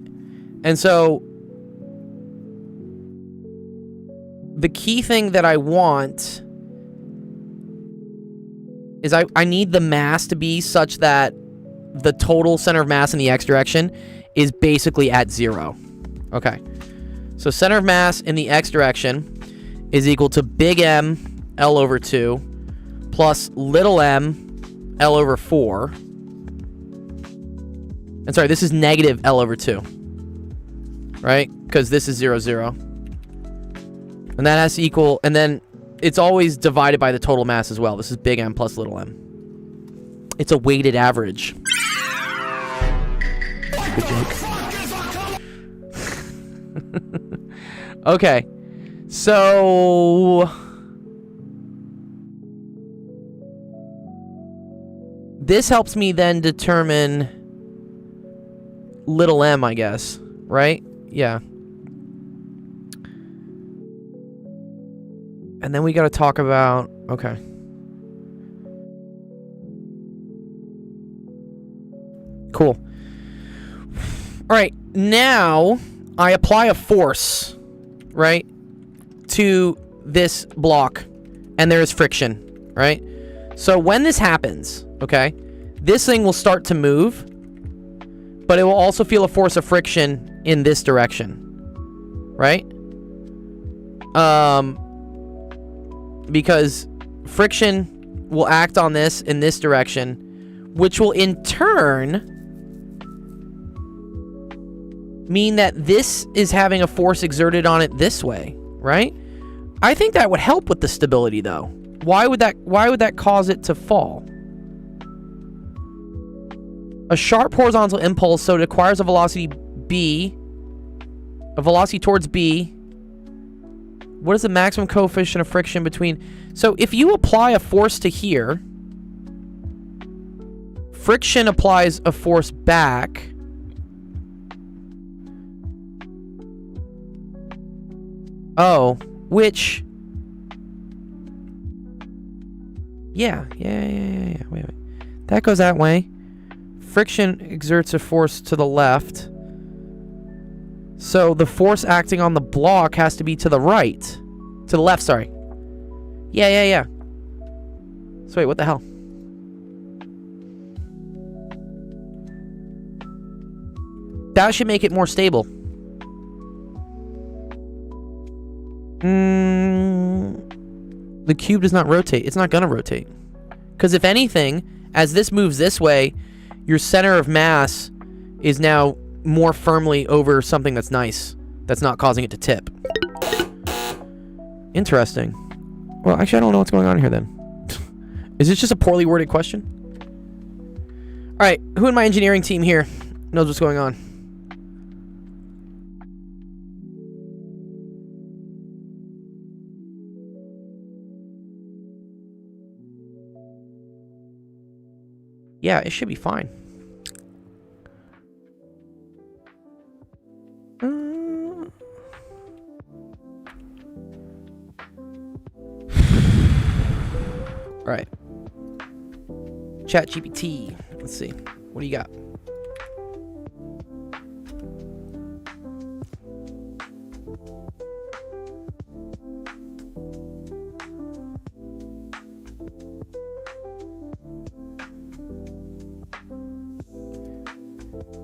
And so the key thing that I want is I need the mass to be such that the total center of mass in the x direction is basically at 0. Okay. So center of mass in the x direction is equal to big M L over 2 plus little m L over 4. And sorry, this is negative L over 2. Right? Because this is 0, 0. And that has to equal... And then it's always divided by the total mass as well. This is big M plus little m. It's a weighted average. Good joke. Okay. So... this helps me then determine little m, I guess. Right? Yeah. And then we got to talk about... Okay. Cool. Alright, now I apply a force, right, to this block, and there is friction, right? So when this happens, okay, this thing will start to move, but it will also feel a force of friction in this direction, right? Because friction will act on this in this direction, which will in turn mean that this is having a force exerted on it this way, right? I think that would help with the stability, though. Why would that cause it to fall? A sharp horizontal impulse, so it acquires a velocity b, a velocity towards b. What is the maximum coefficient of friction between... So if you apply a force to here, friction applies a force back. Oh, which... Yeah. Wait. That goes that way. Friction exerts a force to the left. So the force acting on the block has to be to the right. To the left, sorry. Yeah. So wait, what the hell? That should make it more stable. The cube does not rotate. It's not gonna rotate. Because if anything, as this moves this way, your center of mass is now more firmly over something that's nice. That's not causing it to tip. Interesting. Well, actually, I don't know what's going on here then. Is this just a poorly worded question? Alright, who in my engineering team here knows what's going on? Yeah, it should be fine. Alright. ChatGPT. Let's see. What do you got?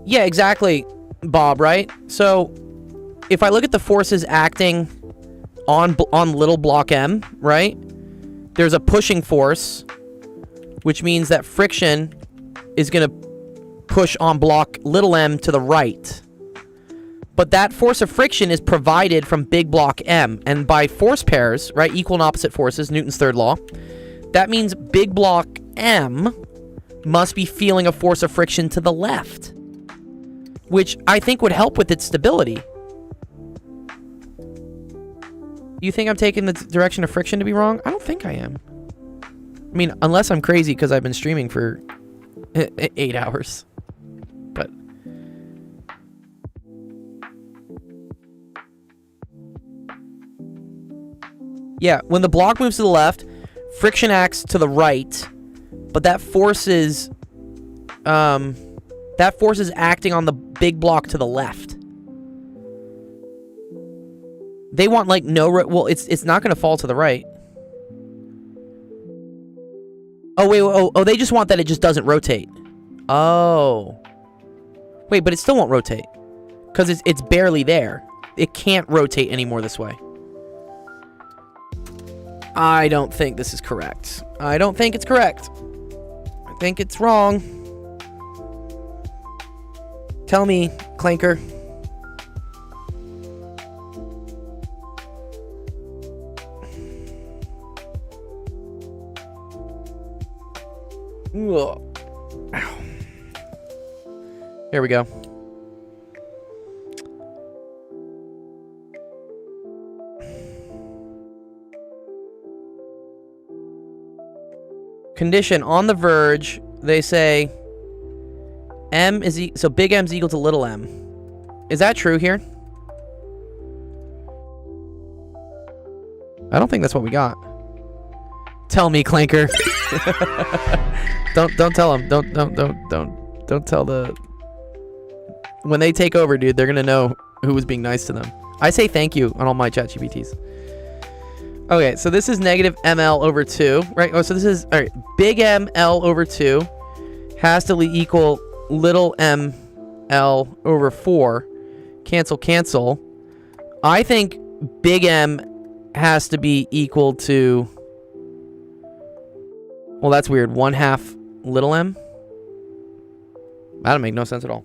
Yeah, exactly, Bob, right? So, if I look at the forces acting on little block M, right? There's a pushing force, which means that friction is going to push on block little m to the right. But that force of friction is provided from big block M. And by force pairs, right, equal and opposite forces, Newton's third law, that means big block M must be feeling a force of friction to the left, which I think would help with its stability. You think I'm taking the direction of friction to be wrong? I don't think I am. I mean, unless I'm crazy because I've been streaming for 8 hours. But... yeah, when the block moves to the left, friction acts to the right, but that force is... that force is acting on the big block to the left. They want, like, no... well, it's not going to fall to the right. Oh, wait. Oh, they just want that it just doesn't rotate. Oh. Wait, but it still won't rotate. Because it's barely there. it can't rotate anymore this way. I don't think this is correct. I don't think it's correct. I think it's wrong. Tell me, Clanker. Ugh. Ow. Here we go. Condition on the verge. They say M is so big M's equal to little m. Is that true here? I don't think that's what we got. Tell me, Clanker. Don't tell them. Don't tell the. When they take over, dude, they're gonna know who was being nice to them. I say thank you on all my chat GPTs. Okay, so this is negative ml over 2, right? Oh, so this is, all right, big M L over 2 has to equal little m L over 4. Cancel, cancel. I think big M has to be equal to, well, that's weird, 1/2 little m? That'll make no sense at all.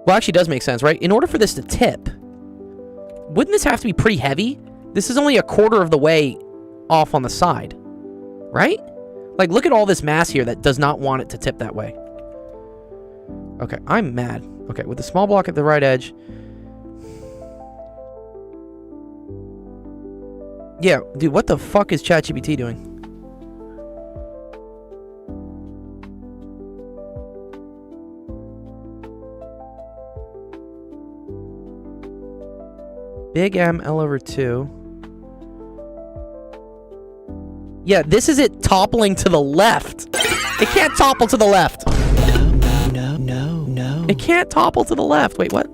Well, actually, it does make sense, right? In order for this to tip, wouldn't this have to be pretty heavy? This is only a quarter of the way off on the side, right? Like, look at all this mass here that does not want it to tip that way. Okay, I'm mad. Okay, with the small block at the right edge. Yeah, dude, what the fuck is ChatGPT doing? Big M L over 2. Yeah, this is it toppling to the left. It can't topple to the left. No. It can't topple to the left. Wait, what?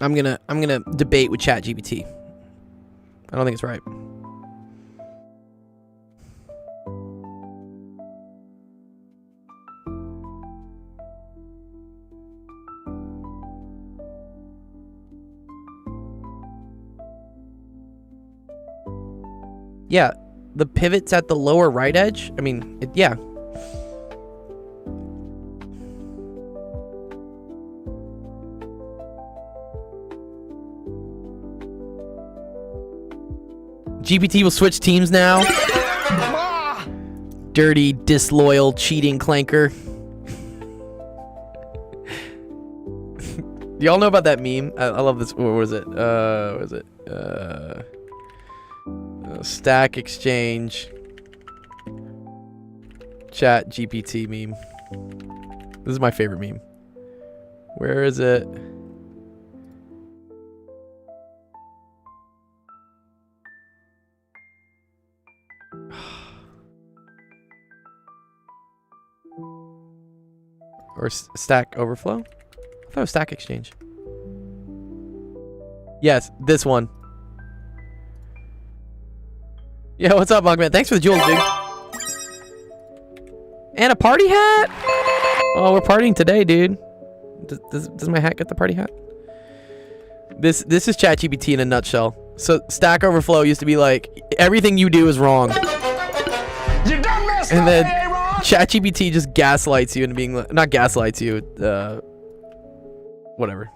I'm gonna debate with ChatGPT. I don't think it's right. Yeah, the pivot's at the lower right edge. I mean, yeah. GPT will switch teams now. Dirty, disloyal, cheating Clanker. Do y'all know about that meme? I love this. What was it? Stack Exchange. Chat GPT meme. This is my favorite meme. Where is it? Or Stack Overflow? I thought it was Stack Exchange. Yes, this one. Yeah, what's up, Mugman? Thanks for the jewels, dude. And a party hat? Oh, we're partying today, dude. Does my hat get the party hat? This is ChatGPT in a nutshell. So Stack Overflow used to be like, everything you do is wrong. You done messed And up, then AA Ron. ChatGPT just gaslights you into being like, not gaslights you, whatever.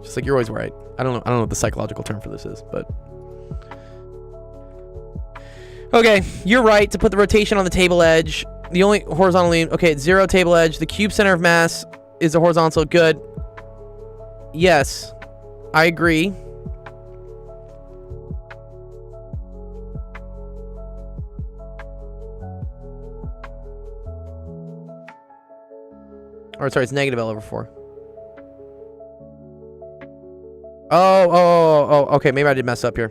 Just like, you're always right. I don't know what the psychological term for this is, but okay, you're right to put the rotation on the table edge. The only horizontally, okay, it's 0 table edge. The cube center of mass is a horizontal. Good. Yes, I agree. Or sorry, it's negative L over 4. Oh, okay, maybe I did mess up here.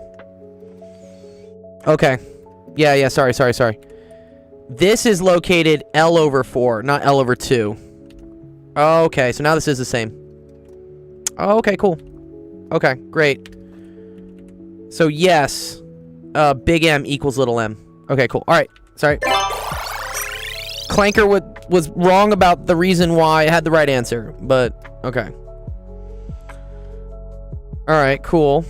Okay. Yeah, sorry. This is located L over 4, not L over 2. Okay, so now this is the same. Oh, okay, cool. Okay, great. So yes, big M equals little m. Okay, cool. All right, sorry. Clanker was wrong about the reason why I had the right answer, but okay. All right, cool.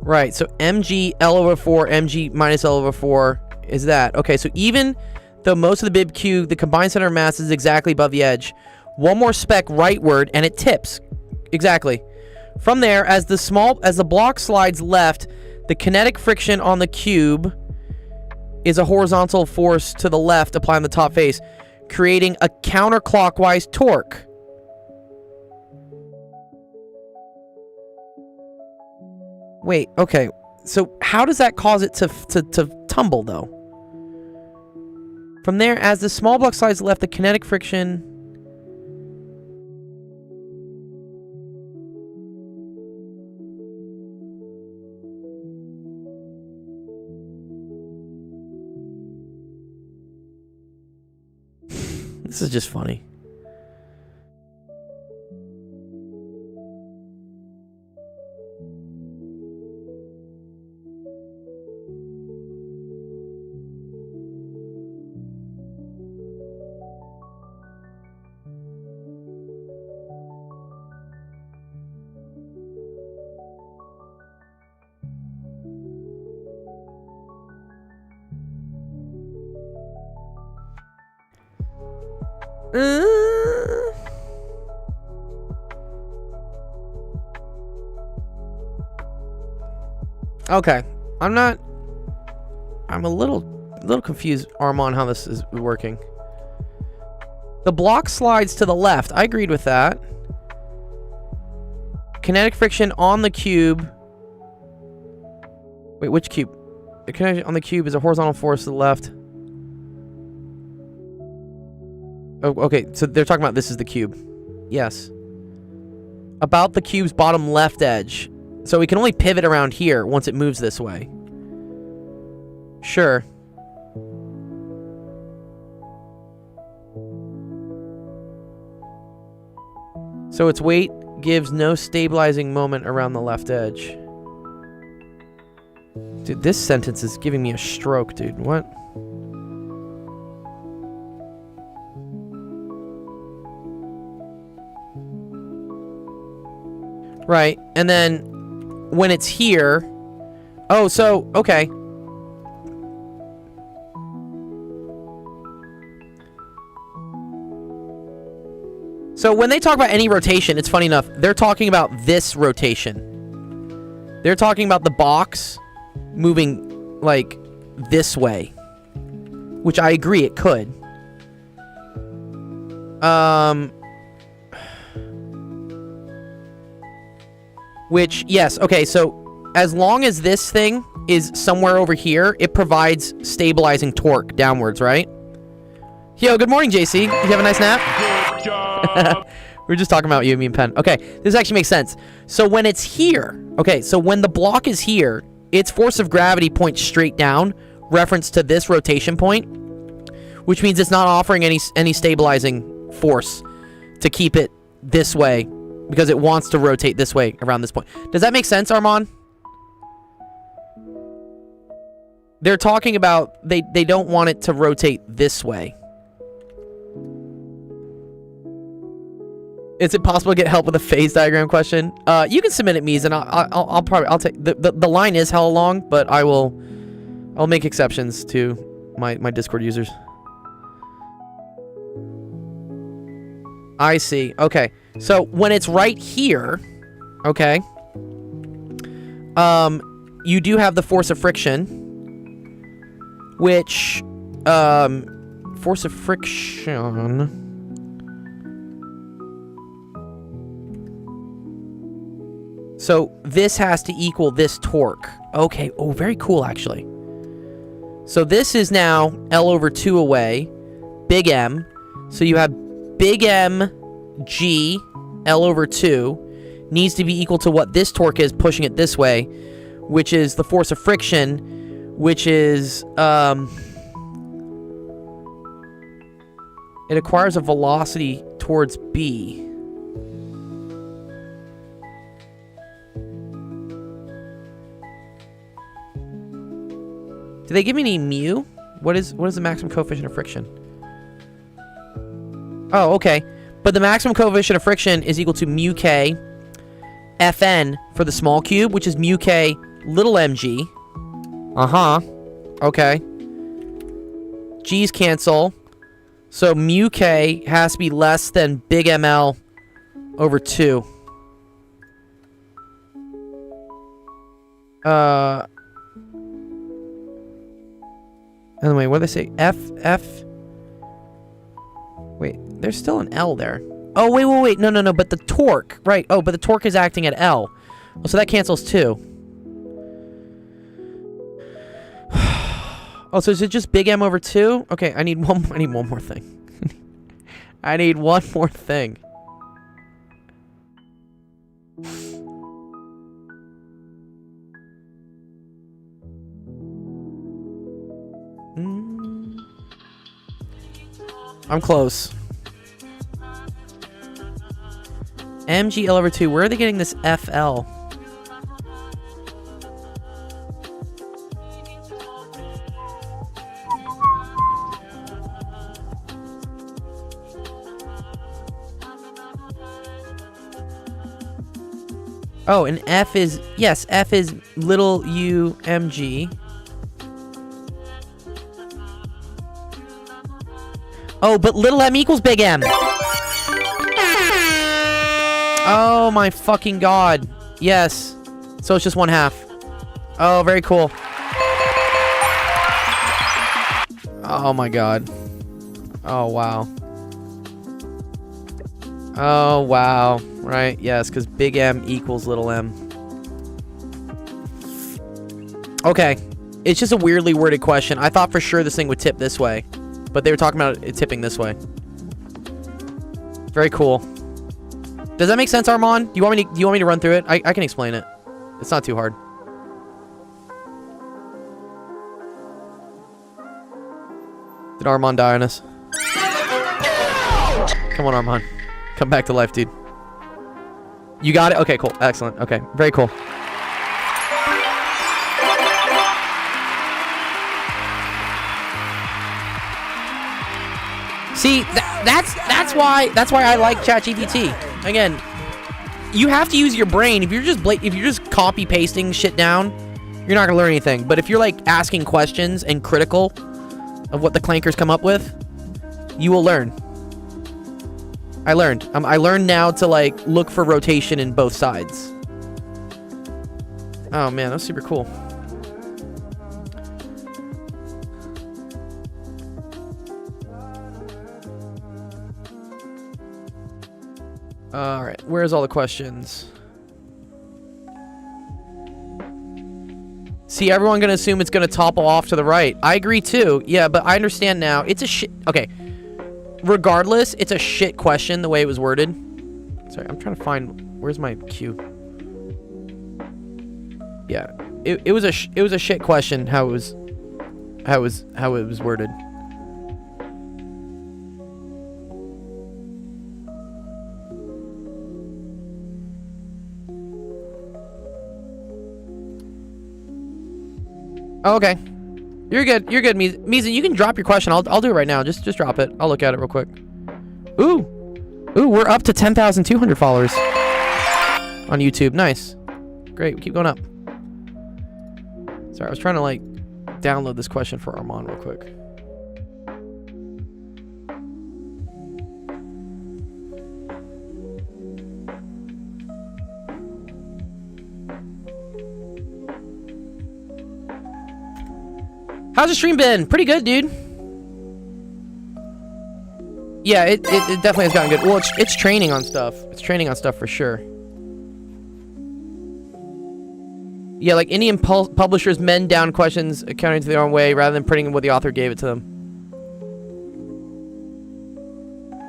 Right, so mg L over 4, mg minus L over 4 is that. Okay, so even though most of the bib cube, the combined center of mass is exactly above the edge, one more speck rightward and it tips. Exactly. From there, as the block slides left, the kinetic friction on the cube is a horizontal force to the left applying the top face, creating a counterclockwise torque. Wait, okay. So how does that cause it to tumble, though? From there, as the small block slides left, the kinetic friction... This is just funny. Okay, I'm a little confused, Armand, how this is working. The block slides to the left. I agreed with that. Kinetic friction on the cube. Wait, which cube? The kinetic on the cube is a horizontal force to the left. Oh, okay, so they're talking about this is the cube. Yes. About the cube's bottom left edge. So we can only pivot around here once it moves this way. Sure. So its weight gives no stabilizing moment around the left edge. Dude, this sentence is giving me a stroke, dude. What? Right, and then when it's here... Oh, so, okay. So when they talk about any rotation, it's funny enough, they're talking about this rotation. They're talking about the box moving, like, this way. Which I agree, it could. Which, yes, okay, so as long as this thing is somewhere over here, it provides stabilizing torque downwards, right? Yo, good morning, JC. You have a nice nap? Good job. We were just talking about you, me and Penn. Okay, this actually makes sense. So when it's here, okay, so when the block is here, its force of gravity points straight down, reference to this rotation point, which means it's not offering any stabilizing force to keep it this way, because it wants to rotate this way around this point. Does that make sense, Armand? They're talking about they don't want it to rotate this way. Is it possible to get help with a phase diagram question? You can submit it, Mies, and I'll take the line is hella long, but I'll make exceptions to my Discord users. I see. Okay. So when it's right here, okay, you do have the force of friction, which, force of friction. So this has to equal this torque. Okay. Oh, very cool, actually. So this is now L over 2 away, big M. So you have big M G L over 2 needs to be equal to what this torque is pushing it this way, which is the force of friction, which is, it acquires a velocity towards B. Do they give me any mu? What is the maximum coefficient of friction? Oh, okay. But the maximum coefficient of friction is equal to mu k Fn for the small cube, which is mu k little mg. Okay. G's cancel. So mu k has to be less than big ML over 2. Anyway, what do they say? F. Wait, there's still an L there. Oh, wait. No. But the torque, right? Oh, but the torque is acting at L. Oh, so that cancels too. Oh, so is it just big M over 2? Okay, I need one more thing. I need one more thing. I'm close. MGL over 2. Where are they getting this FL? Oh, and F is... Yes, F is little u mg. Oh, but little m equals big M. Oh my fucking god. Yes. So it's just 1/2. Oh, very cool. Oh my god. Oh, wow. Oh, wow. Right, yes, because big M equals little m. Okay. It's just a weirdly worded question. I thought for sure this thing would tip this way. But they were talking about it tipping this way. Very cool. Does that make sense, Armand? Do you want me to run through it? I can explain it. It's not too hard. Did Armand die on us? Come on, Armand. Come back to life, dude. You got it? Okay, cool. Excellent. Okay, very cool. See, that's why I like ChatGPT. Again, you have to use your brain. If you're just copy pasting shit down, you're not gonna learn anything. But if you're like asking questions and critical of what the clankers come up with, you will learn. I learned. I learned now to like look for rotation in both sides. Oh man, that's super cool. Alright, where's all the questions? See, everyone gonna assume it's gonna topple off to the right. I agree too. Yeah, but I understand now. It's a shit... Okay. Regardless, it's a shit question the way it was worded. Sorry, I'm trying to find... Where's my cue? Yeah. It was a shit question how it was worded. Oh, okay. You're good. You're good, Miza. You can drop your question. I'll do it right now. Just drop it. I'll look at it real quick. Ooh. Ooh, we're up to 10,200 followers on YouTube. Nice. Great, we keep going up. Sorry, I was trying to like download this question for Armand real quick. How's the stream been? Pretty good, dude. Yeah, it definitely has gotten good. Well, it's training on stuff. It's training on stuff for sure. Yeah, like Indian publishers mend down questions accounting to their own way rather than printing what the author gave it to them.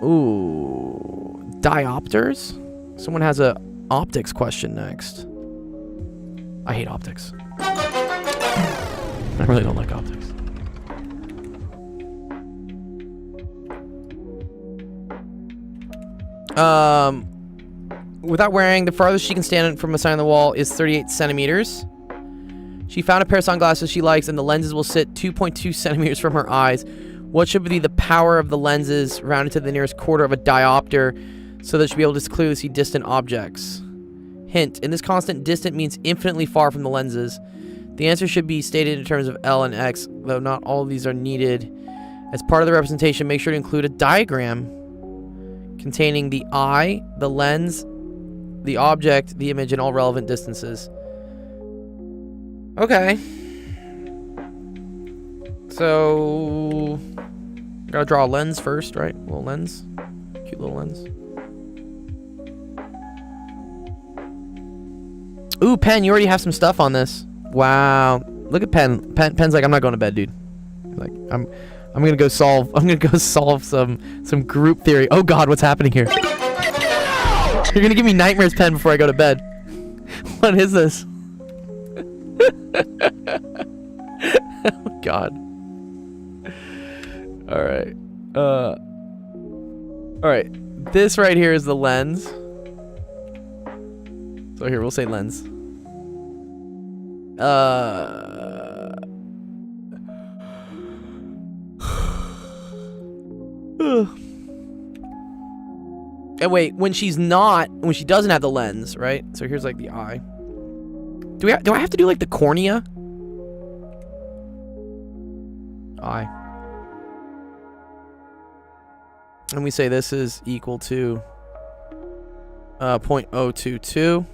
Ooh, diopters? Someone has a optics question next. I hate optics. I really don't like optics. Without wearing, the farthest she can stand from a sign on the wall is 38 centimeters. She found a pair of sunglasses she likes, and the lenses will sit 2.2 centimeters from her eyes. What should be the power of the lenses rounded to the nearest quarter of a diopter so that she'll be able to clearly see distant objects? Hint, in this constant, distant means infinitely far from the lenses. The answer should be stated in terms of L and X, though not all of these are needed. As part of the representation, make sure to include a diagram containing the eye, the lens, the object, the image, and all relevant distances. Okay. So, gotta draw a lens first, right? A little lens. Cute little lens. Ooh, Pen, you already have some stuff on this. Wow. Look at Pen. Pen's like, I'm not going to bed, dude. Like, I'm gonna go solve some group theory. Oh god, what's happening here? You're gonna give me nightmares, Pen, before I go to bed. What is this? Oh god. Alright. Alright. This right here is the lens. So here, we'll say lens. And wait, when she doesn't have the lens, right? So here's like the eye. Do I have to do like the cornea? Eye. And we say this is equal to 0.022.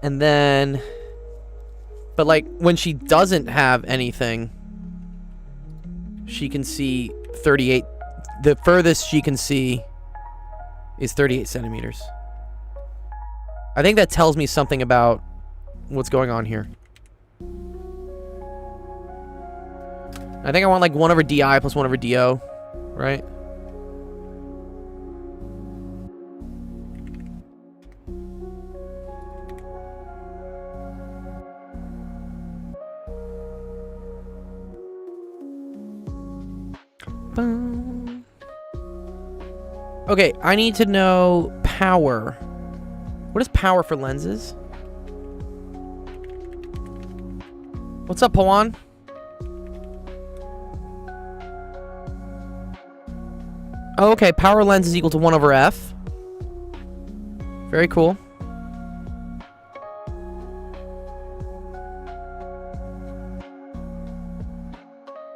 And then, but like when she doesn't have anything, she can see 38. The furthest she can see is 38 centimeters. I think that tells me something about what's going on here. I think I want like 1 over di plus 1 over do, right? Okay, I need to know power. What is power for lenses? What's up, Pawan? Oh, okay, power lens is equal to 1 over f. Very cool.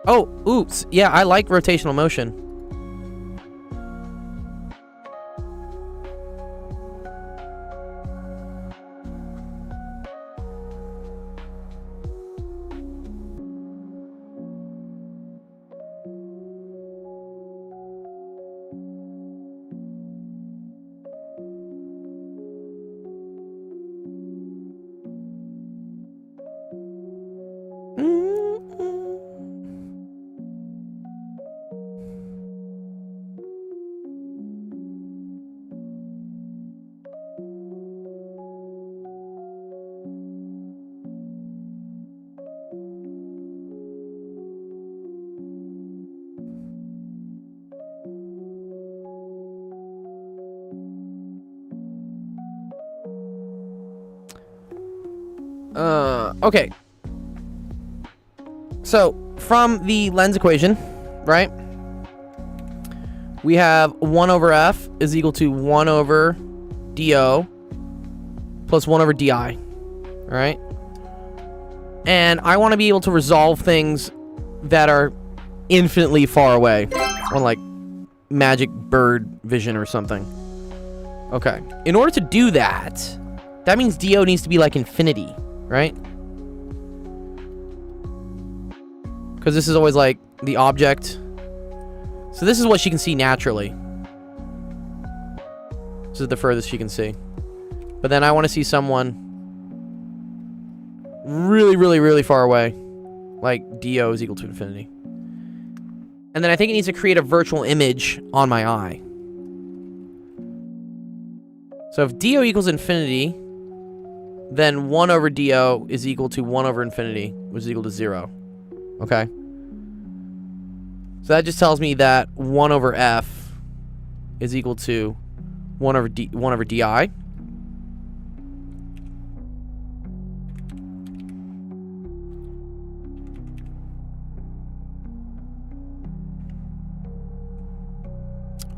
Oh, oops. Yeah, I like rotational motion. Okay. So, from the lens equation, right? we have 1 over f is equal to 1 over do plus 1 over di. All right? And I want to be able to resolve things that are infinitely far away. On like magic bird vision or something. Okay. In order to do that, that means do needs to be like infinity, right? Because this is always like the object. So this is what she can see naturally. This is the furthest she can see. But then I want to see someone really, really, really far away. Like do is equal to infinity. And then I think it needs to create a virtual image on my eye. So if do equals infinity, then 1 over do is equal to 1 over infinity, which is equal to 0. Okay? So that just tells me that 1 over f is equal to 1 over di.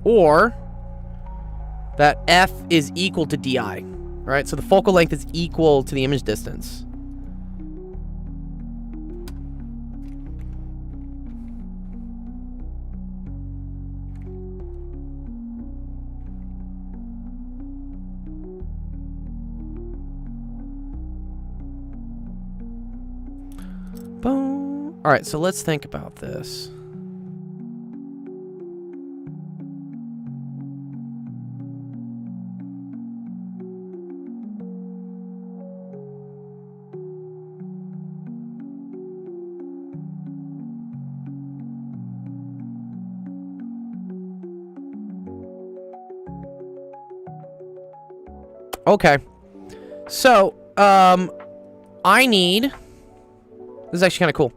Or that f is equal to di. Right? So the focal length is equal to the image distance. Boom. All right, so let's think about this. Okay. So, I need... This is actually kind of cool.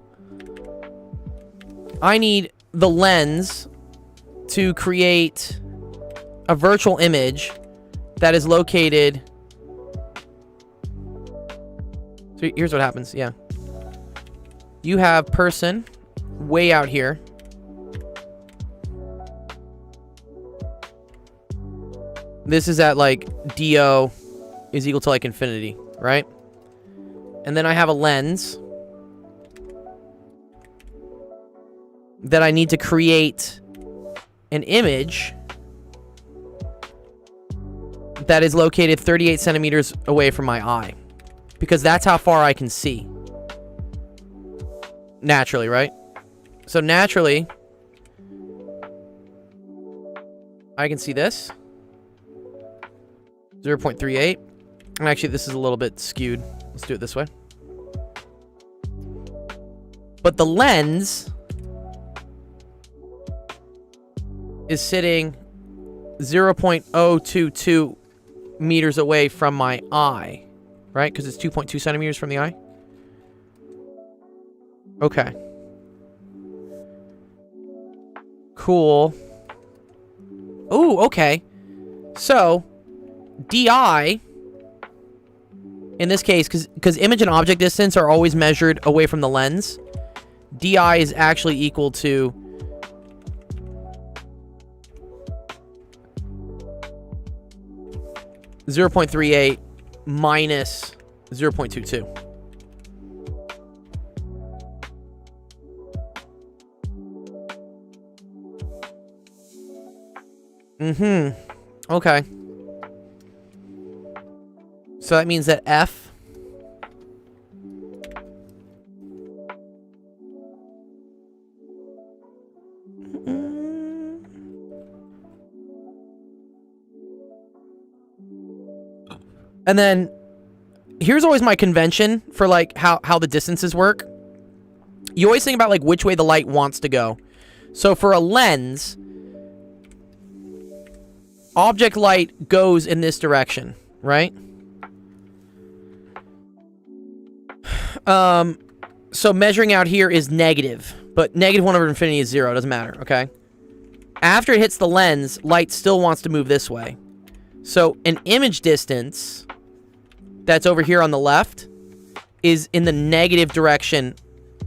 I need the lens to create a virtual image that is located... So here's what happens, yeah. You have person way out here. This is at, like, do is equal to, like, infinity, right? And then I have a lens that I need to create an image that is located 38 centimeters away from my eye. Because that's how far I can see. Naturally, right? So naturally, I can see this. 0.38. And actually, this is a little bit skewed. Let's do it this way. But the lens is sitting 0.022 meters away from my eye. Right? Because it's 2.2 centimeters from the eye. Okay. Cool. Ooh, okay. So, DI, in this case, because image and object distance are always measured away from the lens, DI is actually equal to (0.38) minus 0.22. Okay. So that means that F and then here's always my convention for like how the distances work. You always think about like which way the light wants to go. So for a lens, object light goes in this direction, right? So measuring out here is negative, but negative 1 over infinity is 0. It doesn't matter, okay? After it hits the lens, light still wants to move this way. So an image distance that's over here on the left is in the negative direction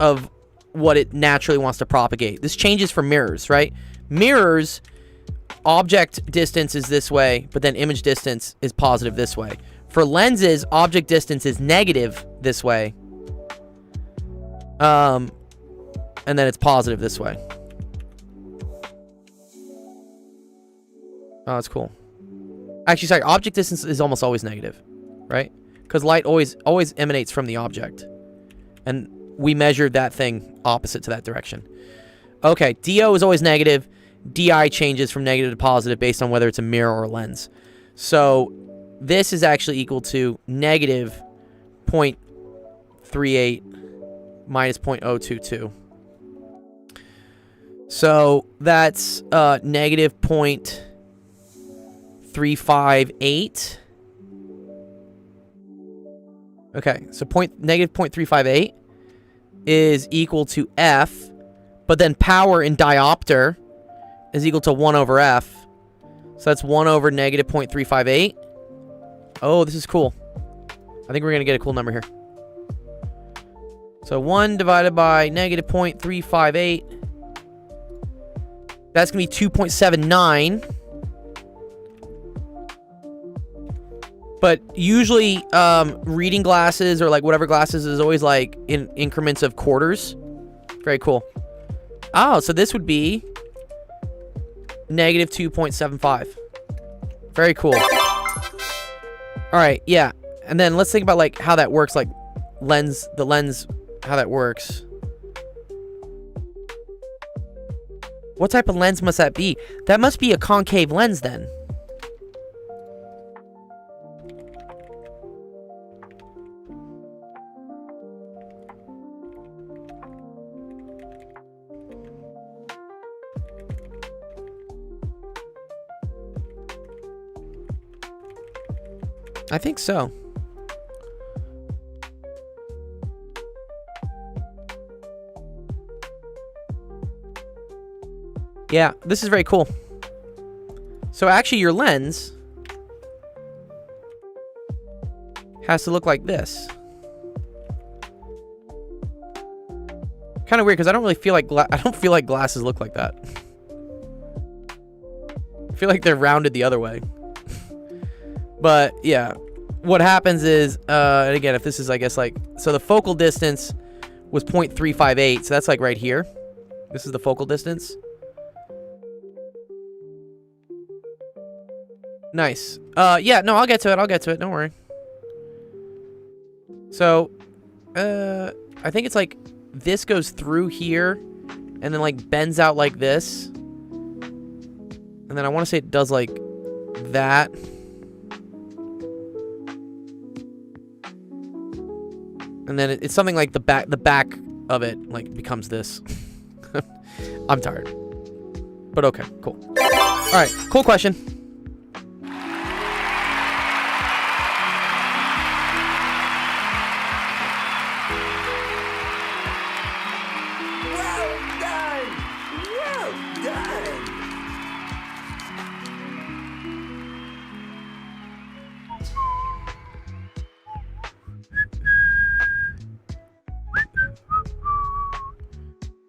of what it naturally wants to propagate. This changes for mirrors, right? Mirrors, object distance is this way, but then image distance is positive this way. For lenses, object distance is negative this way. And then it's positive this way. Oh, that's cool. Actually, sorry, object distance is almost always negative, right? Because light always emanates from the object. And we measured that thing opposite to that direction. Okay, DO is always negative. DI changes from negative to positive based on whether it's a mirror or a lens. So this is actually equal to negative 0.38 minus 0.022. So that's negative 0.358. Okay, so negative 0.358 is equal to F, but then power in diopter is equal to 1 over F. So that's 1 over negative 0.358. Oh, this is cool. I think we're going to get a cool number here. So 1 divided by negative 0.358. That's going to be 2.79. But usually, reading glasses or like whatever glasses is always like in increments of quarters. Very cool. Oh, so this would be negative 2.75. Very cool. All right, yeah. And then let's think about like how that works, like the lens, how that works. What type of lens must that be? That must be a concave lens then. I think so. Yeah, this is very cool. So actually your lens has to look like this. Kind of weird because I don't really feel like I don't feel like glasses look like that. I feel like they're rounded the other way. But yeah, what happens is, and again, if this is, I guess, like, so the focal distance was 0.358, so that's like right here. This is the focal distance. Nice. Yeah, no, I'll get to it, don't worry. So, I think it's like, this goes through here, and then like bends out like this. And then I want to say it does like that. And then it's something like the back of it like becomes this. I'm tired. But okay, cool. All right, cool question. Well done! Well done!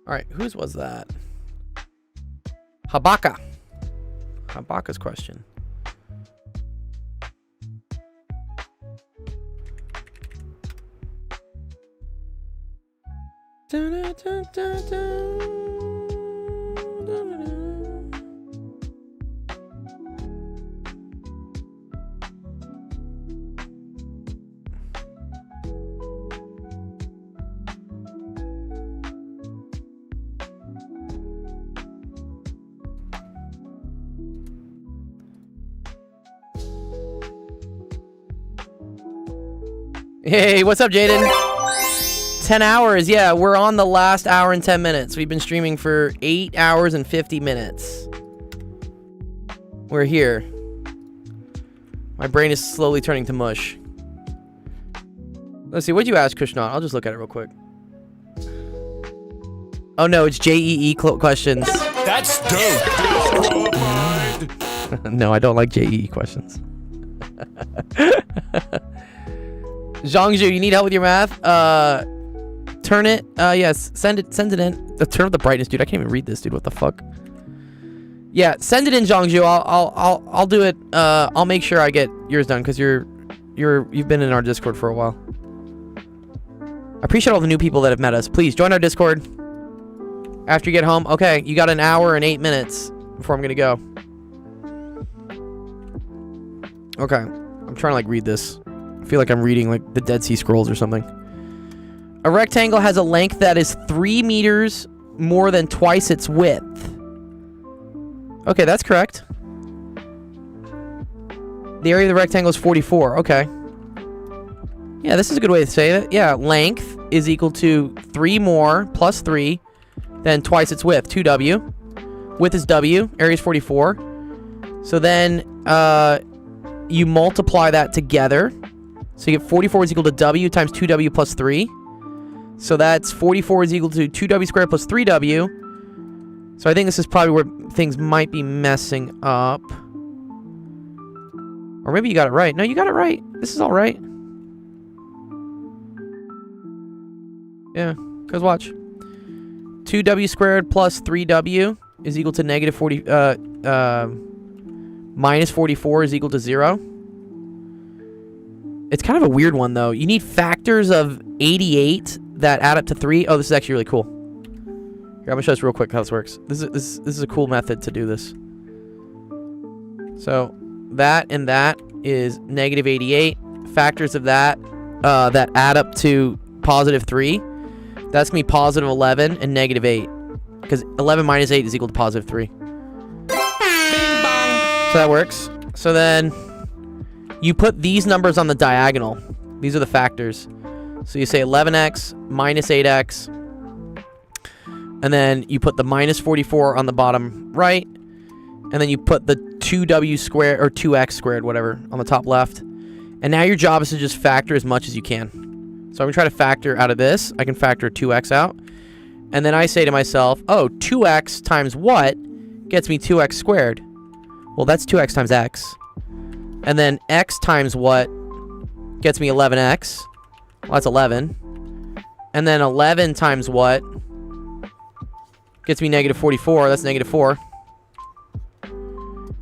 All right, whose was that? Habaka. Habaka's question. Hey, what's up, Jaden? 10 hours. Yeah, we're on the last hour and 10 minutes. We've been streaming for 8 hours and 50 minutes. We're here. My brain is slowly turning to mush. Let's see, what'd you ask, Krishna? I'll just look at it real quick. Oh no, it's JEE questions. That's dope. No, I don't like JEE questions. Zhangzhu, you need help with your math? Turn it. Yes, send it in. Turn up the brightness, dude. I can't even read this, dude. What the fuck? Yeah, send it in, Zhangju. I'll do it. I'll make sure I get yours done because you've been in our Discord for a while. I appreciate all the new people that have met us. Please join our Discord after you get home. Okay, you got an hour and 8 minutes before I'm gonna go. Okay, I'm trying to like read this. I feel like I'm reading like the Dead Sea Scrolls or something. A rectangle has a length that is 3 meters more than twice its width. Okay, that's correct. The area of the rectangle is 44. Okay. Yeah, this is a good way to say it. Yeah, length is equal to 3 more plus 3 than twice its width, 2w. Width is w, area is 44. So then you multiply that together. So you get 44 is equal to w times 2w plus 3. So that's 44 is equal to 2w squared plus 3w. So I think this is probably where things might be messing up. Or maybe you got it right. No, you got it right. This is all right. Yeah, because watch. 2w squared plus 3w is equal to negative 40... minus 44 is equal to 0. It's kind of a weird one, though. You need factors of 88 that add up to 3. Oh, this is actually really cool. Here, I'm going to show this real quick how this works. This is a cool method to do this. So, that and that is negative 88. Factors of that that add up to positive 3. That's going to be positive 11 and negative 8. Because 11 minus 8 is equal to positive 3. So that works. So then you put these numbers on the diagonal. These are the factors. So you say 11x minus 8x. And then you put the minus 44 on the bottom right. And then you put the 2w squared or 2x squared, whatever, on the top left. And now your job is to just factor as much as you can. So I'm going to try to factor out of this. I can factor 2x out. And then I say to myself, oh, 2x times what gets me 2x squared? Well, that's 2x times x. And then x times what gets me 11x? Well, that's 11. And then 11 times what gets me negative 44? That's negative 4.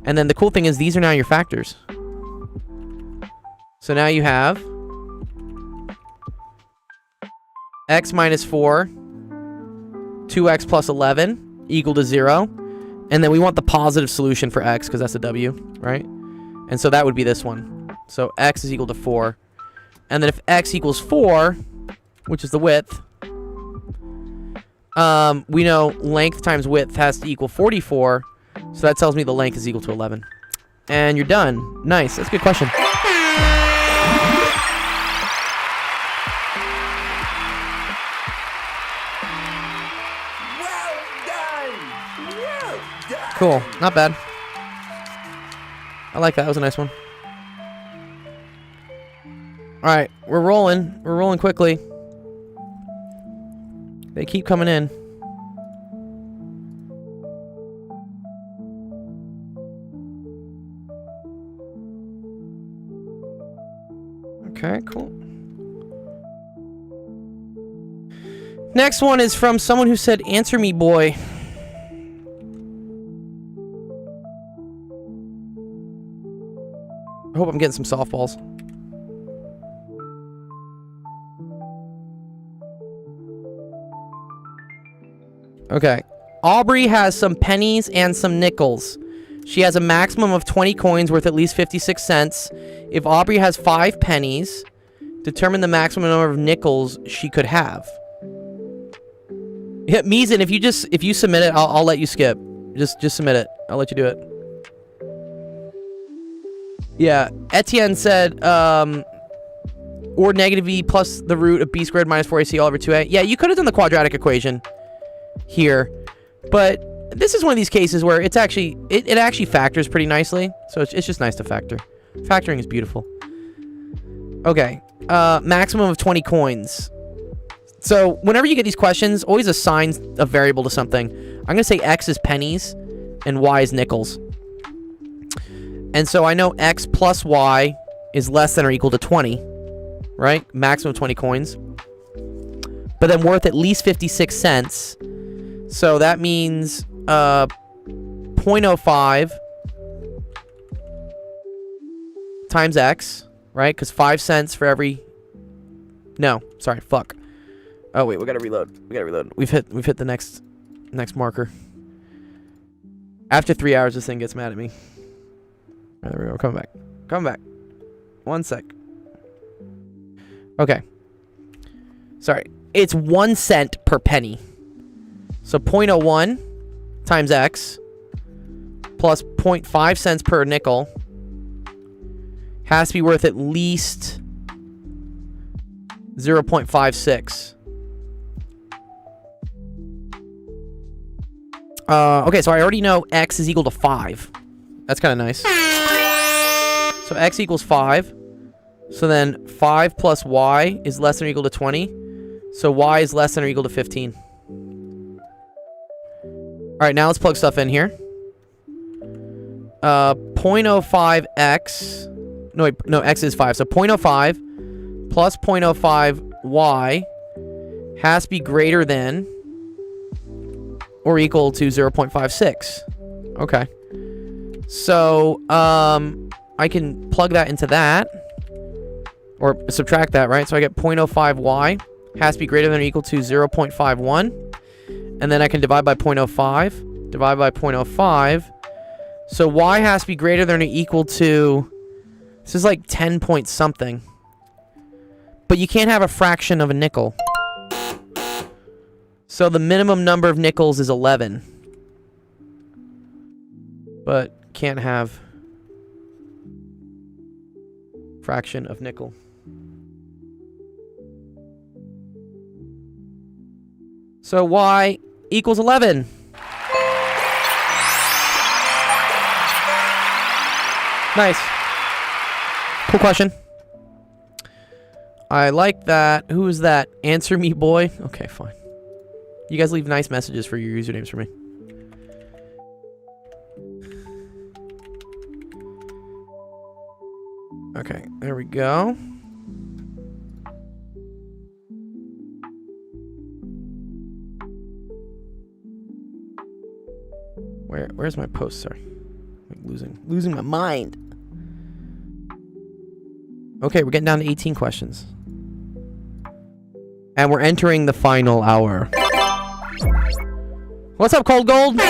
And then the cool thing is these are now your factors. So now you have x minus 4, 2x plus 11 equal to 0. And then we want the positive solution for x because that's a w, right? And so that would be this one. So x is equal to 4. And then if x equals 4, which is the width, we know length times width has to equal 44. So that tells me the length is equal to 11. And you're done. Nice. That's a good question. Cool. Not bad. I like that. That was a nice one. Alright. We're rolling. We're rolling quickly. They keep coming in. Okay, cool. Next one is from someone who said, "Answer me, boy." I hope I'm getting some softballs. Okay. Aubrey has some pennies and some nickels. She has a maximum of 20 coins worth at least 56 cents. If Aubrey has 5 pennies, determine the maximum number of nickels she could have. Yeah, Mizan, if you submit it, I'll let you skip. Just submit it. I'll let you do it. Yeah, Etienne said, or negative e plus the root of b squared minus 4ac all over 2a. Yeah, you could have done the quadratic equation here, but this is one of these cases where it's actually, it actually factors pretty nicely, so it's just nice to factor. Factoring is beautiful. Okay, maximum of 20 coins. So whenever you get these questions, always assign a variable to something. I'm going to say x is pennies and y is nickels. And so I know x plus y is less than or equal to 20, right? Maximum of 20 coins. But then worth at least 56 cents. So that means 0.56 0.05 times x, right? Because 5 cents for every... No, sorry, fuck. Oh, wait, we gotta reload. We've hit the next marker. After 3 hours, this thing gets mad at me. There we go, we're coming back. Coming back. 1 sec. Okay. Sorry. It's 1 cent per penny. So 0.01 times x plus 0.5 cents per nickel has to be worth at least 0.56. Okay, so I already know x is equal to 5. That's kind of nice. So x equals 5. So then 5 plus y is less than or equal to 20. So y is less than or equal to 15. Alright, now let's plug stuff in here. 0.05x... No, x is 5. So 0.05 plus 0.05y has to be greater than or equal to 0.56. Okay. So, I can plug that into that. Or subtract that, right? So I get 0.05y has to be greater than or equal to 0.51. And then I can divide by 0.05. Divide by 0.05. So y has to be greater than or equal to... This is like 10 point something. But you can't have a fraction of a nickel. So the minimum number of nickels is 11. But can't have fraction of nickel. So y equals 11. Nice. Cool question. I like that. Who is that? Answer me, boy. Okay, fine. You guys leave nice messages for your usernames for me. Okay, there we go. Where's my post? Sorry. I'm losing my mind. Okay, we're getting down to 18 questions. And we're entering the final hour. What's up, Cold Gold?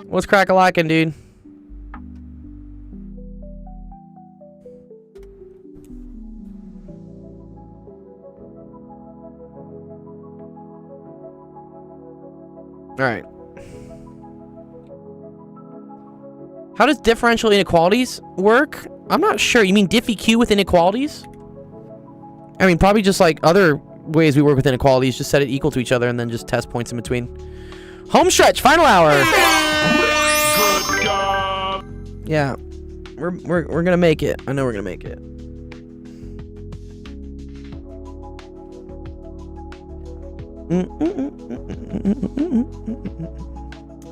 What's crack-a-lackin', dude? Alright. How does differential inequalities work? I'm not sure. You mean diff-EQ with inequalities? I mean, probably just like other ways we work with inequalities. Just set it equal to each other and then just test points in between. Home stretch, final hour. Good job. Yeah, we're gonna make it. I know we're gonna make it.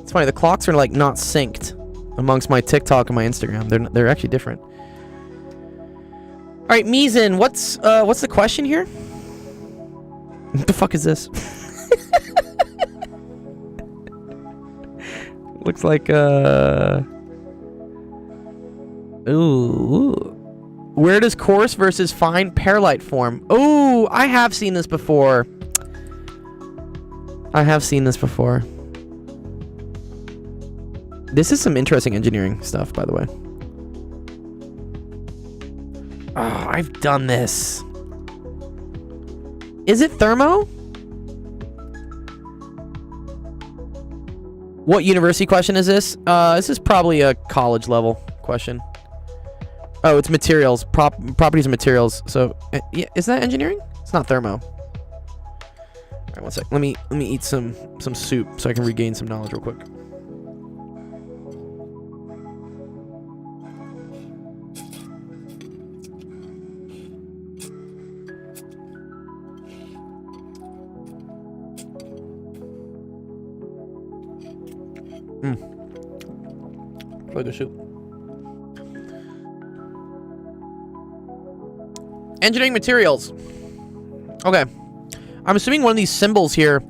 It's funny. The clocks are like not synced amongst my TikTok and my Instagram. They're actually different. All right, Mizan, what's the question here? What the fuck is this? Looks like ooh. Where does coarse versus fine perlite form? Oh, I have seen this before. This is some interesting engineering stuff, by the way. Oh, I've done this. Is it thermo? What university question is this? This is probably a college level question. Oh, it's materials. Properties of materials. So, yeah, is that engineering? It's not thermo. All right, one sec. Let me eat some soup so I can regain some knowledge real quick. Like a soup. Engineering materials. Okay. I'm assuming one of these symbols here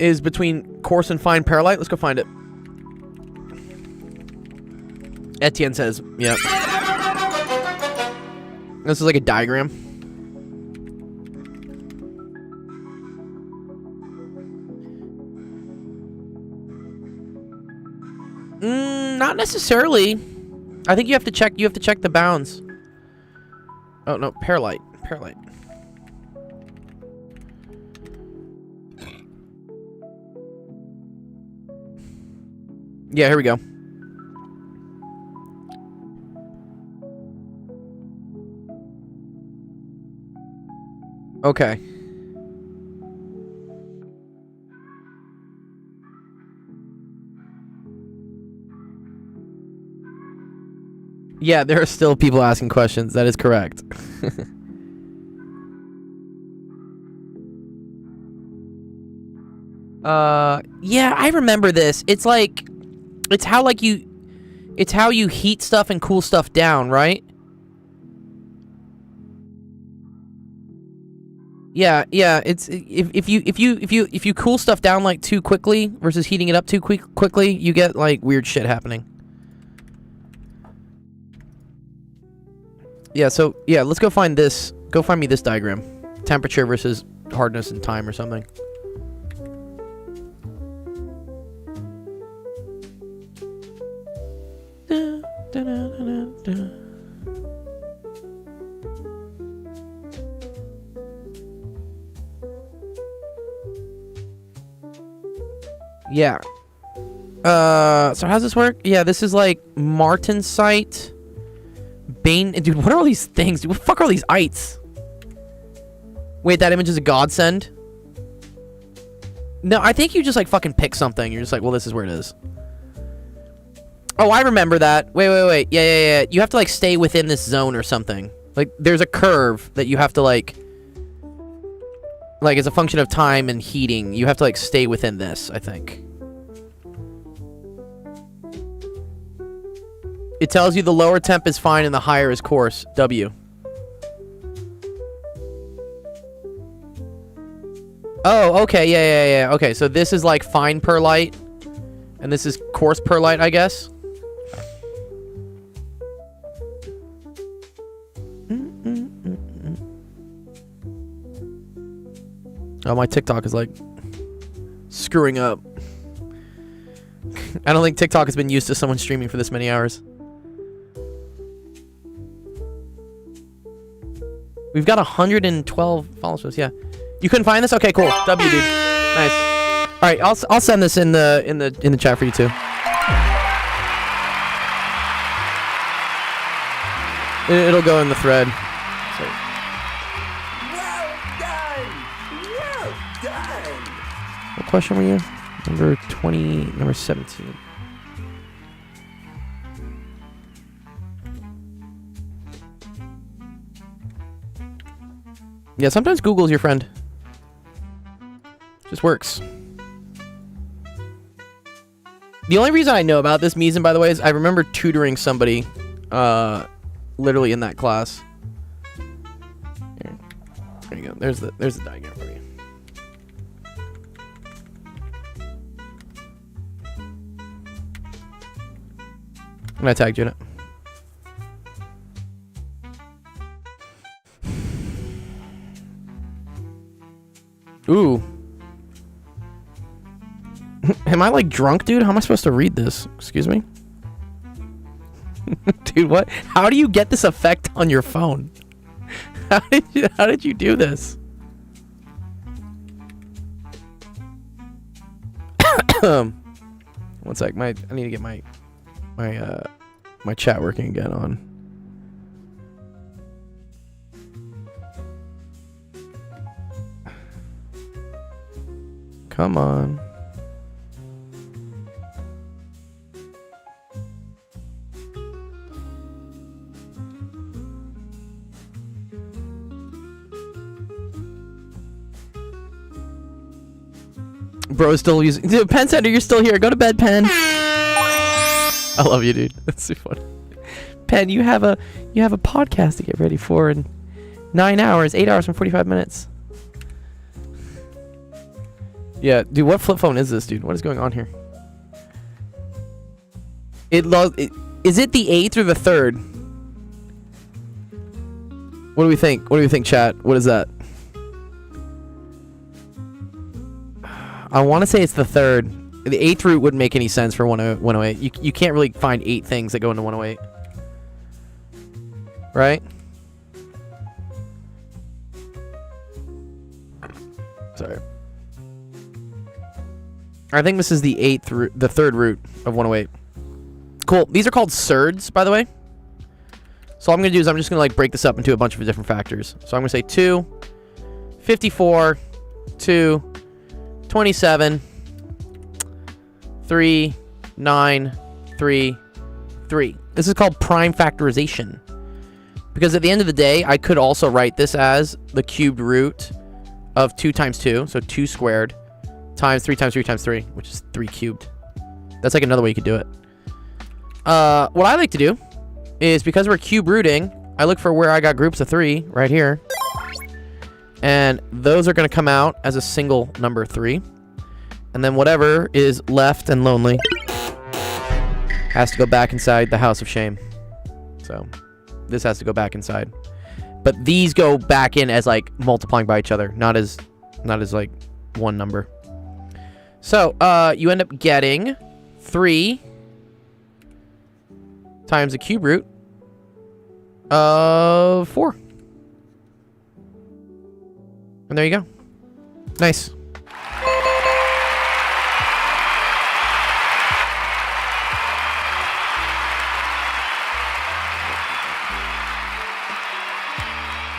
is between coarse and fine perlite. Let's go find it. Etienne says, yep. This is like a diagram. Not necessarily. I think you have to check the bounds. Oh no, perlite. Yeah, here we go. Okay. Yeah, there are still people asking questions. That is correct. Yeah, I remember this. It's like, it's how you heat stuff and cool stuff down, right? Yeah. It's if you cool stuff down like too quickly versus heating it up too quickly, you get like weird shit happening. Yeah. So yeah, let's go find this. Go find me this diagram. Temperature versus hardness and time or something. Yeah. So how's this work? Yeah, this is like Martensite. Bane. Dude, what are all these things? Dude, what the fuck are all these ites? Wait, that image is a godsend? No, I think you just like fucking pick something. You're just like, well, this is where it is. Oh, I remember that. Wait. Yeah. You have to like stay within this zone or something. Like, there's a curve that you have to like as a function of time and heating, you have to like stay within this, I think. It tells you the lower temp is fine and the higher is coarse. W. Oh, okay. Yeah. Okay, so this is like fine perlite and this is coarse perlite, I guess. Oh, my TikTok is like screwing up. I don't think TikTok has been used to someone streaming for this many hours. We've got 112 followers. Yeah, you couldn't find this? Okay, cool. W, dude. Nice. All right, I'll send this in the chat for you too. It'll go in the thread. So. What question were you? Number 17. Yeah, sometimes Google's your friend. Just works. The only reason I know about this Meson, by the way, is I remember tutoring somebody literally in that class. Here. There you go. There's the diagram for you. I'm gonna tag you in it. Ooh. Am I like drunk, dude? How am I supposed to read this? Excuse me? Dude, what? How do you get this effect on your phone? How did you do this? One sec. I need to get my chat working again on. Come on. Bro's still using... Dude, Penn Center, you're still here. Go to bed, Penn. I love you, dude. That's so funny. Penn, you have a podcast to get ready for in 9 hours, 8 hours and 45 minutes. Yeah, dude, what flip phone is this, dude? What is going on here? Is it the 8th or the 3rd? What do we think? What do we think, chat? What is that? I want to say it's the 3rd. The 8th root wouldn't make any sense for 108. You can't really find 8 things that go into 108. Right? Sorry. I think this is the 8th root, the 3rd root of 108. Cool. These are called surds, by the way. So all I'm going to do is I'm just going to like break this up into a bunch of different factors. So I'm going to say 2, 54, 2, 27, 3, 9, 3, 3. This is called prime factorization. Because at the end of the day, I could also write this as the cubed root of 2 times 2. So 2 squared times 3 times 3 times 3, which is 3 cubed. That's like another way you could do it. What I like to do is, because we're cube rooting, I look for where I got groups of 3 right here. And those are going to come out as a single number 3. And then whatever is left and lonely has to go back inside the house of shame. So this has to go back inside. But these go back in as like multiplying by each other, not as like one number. So you end up getting 3 times the cube root of 4. And there you go. Nice.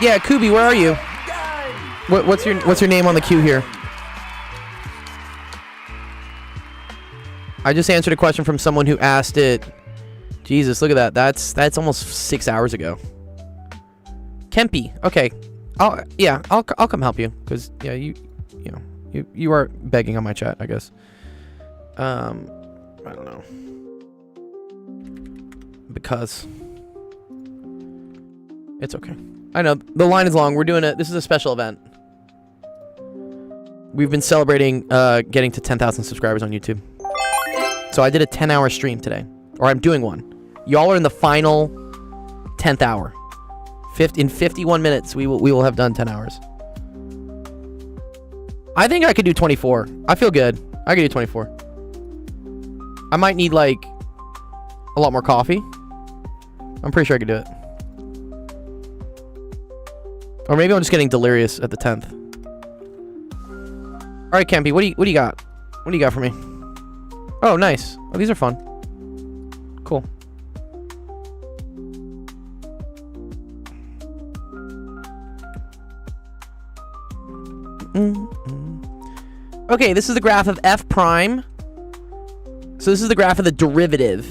Yeah, Kubi, where are you? What's your name on the queue here? I just answered a question from someone who asked it. Jesus, look at that. That's almost 6 hours ago. Kempi, okay. I'll come help you, because yeah, you are begging on my chat, I guess. I don't know. Because it's okay. I know the line is long. We're doing it. This is a special event. We've been celebrating getting to 10,000 subscribers on YouTube. So I did a 10-hour stream today, or I'm doing one. Y'all are in the final 10th hour. In 51 minutes, we will have done 10 hours. I think I could do 24. I feel good. I could do 24. I might need like a lot more coffee. I'm pretty sure I could do it. Or maybe I'm just getting delirious at the 10th. All right, Kempi, what do you got? What do you got for me? Oh, nice. Oh, these are fun. Cool. Okay, this is the graph of f prime. So this is the graph of the derivative.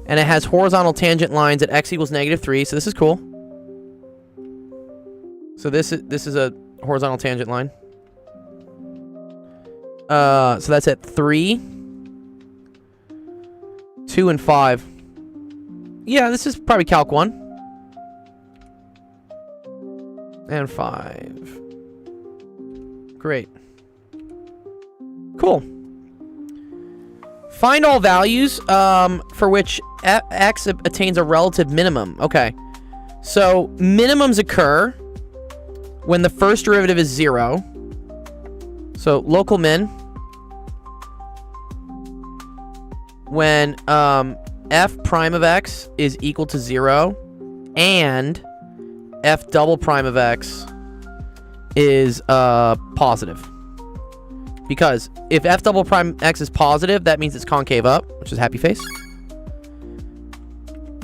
And it has horizontal tangent lines at x equals -3, so this is cool. So this is a horizontal tangent line. So that's at 3, 2, and 5. Yeah, this is probably Calc 1. And 5. Great. Cool. Find all values for which x attains a relative minimum. Okay. So minimums occur when the first derivative is 0. So local min when f prime of x is equal to 0 and f double prime of x is positive. Because if f double prime x is positive, that means it's concave up, which is happy face.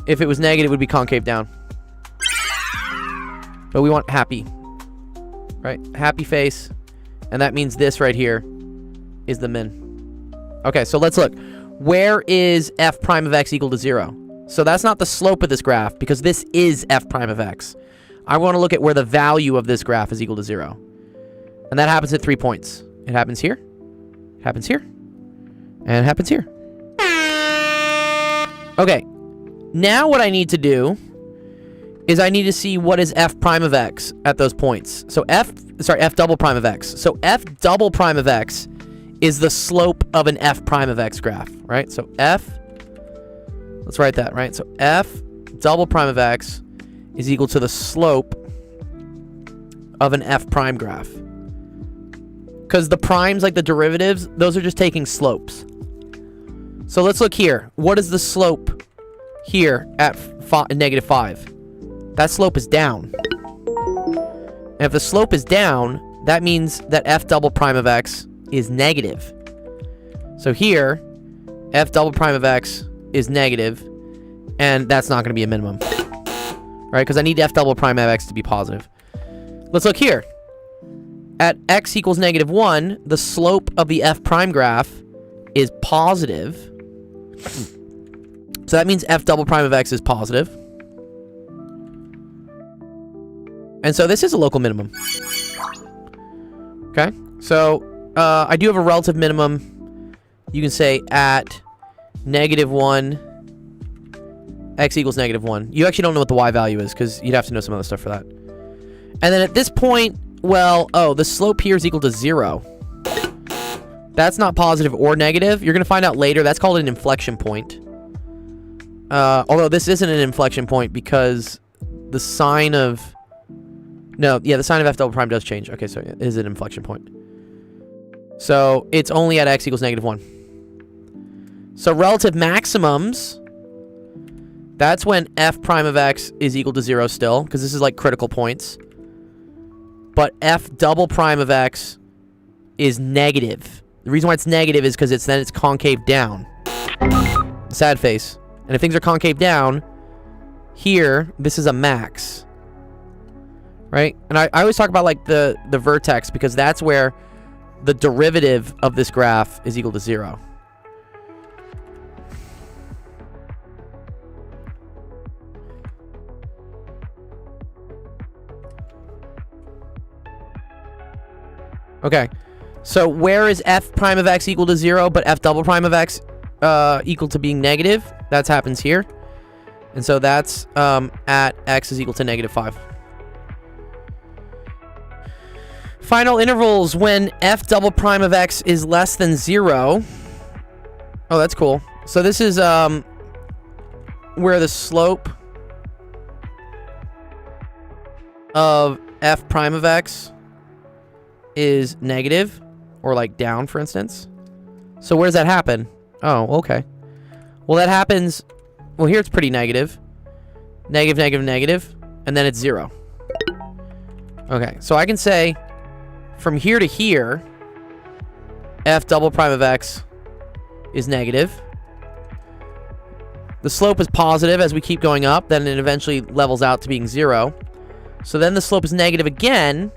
If it was negative, it would be concave down. But we want happy. Right? Happy face. And that means this right here is the min. Okay, so let's look. Where is f prime of x equal to 0? So that's not the slope of this graph, because this is f prime of x. I want to look at where the value of this graph is equal to 0. And that happens at 3 points. It happens here, it happens here, and it happens here. Okay, now what I need to do is I need to see what is f prime of x at those points. So f double prime of x. So f double prime of x is the slope of an f prime of x graph, right? So let's write that, right? So f double prime of x is equal to the slope of an f prime graph. Because the primes, like the derivatives, those are just taking slopes. So let's look here. What is the slope here at -5? That slope is down. And if the slope is down, that means that f double prime of x is negative. So here, f double prime of x is negative, and that's not going to be a minimum. Right? Because I need f double prime of x to be positive. Let's look here. At x equals -1, the slope of the f prime graph is positive. So that means f double prime of x is positive. And so this is a local minimum. Okay? So I do have a relative minimum. You can say at -1, x equals -1. You actually don't know what the y value is because you'd have to know some other stuff for that. And then at this point, well, the slope here is equal to 0. That's not positive or negative. You're going to find out later. That's called an inflection point. Although this isn't an inflection point because the sign of... No, yeah, the sign of f double prime does change. Okay, so it is an inflection point. So it's only at x equals -1. So relative maximums, that's when f prime of x is equal to 0 still, because this is like critical points. But f double prime of x is negative. The reason why it's negative is because it's concave down. Sad face. And if things are concave down, here, this is a max. Right? And I always talk about like the vertex because that's where the derivative of this graph is equal to 0. Okay. So where is f prime of x equal to 0 but f double prime of x equal to being negative? That happens here. And so that's at x is equal to -5. Final intervals when f double prime of x is less than 0. Oh, that's cool. So this is where the slope of f prime of x is negative, or like down, for instance. So where does that happen? Oh, okay. Well, that happens... Well, here it's pretty negative. Negative, negative, negative. And then it's 0. Okay, so I can say... From here to here, f double prime of x is negative. The slope is positive as we keep going up. Then it eventually levels out to being 0. So then the slope is negative again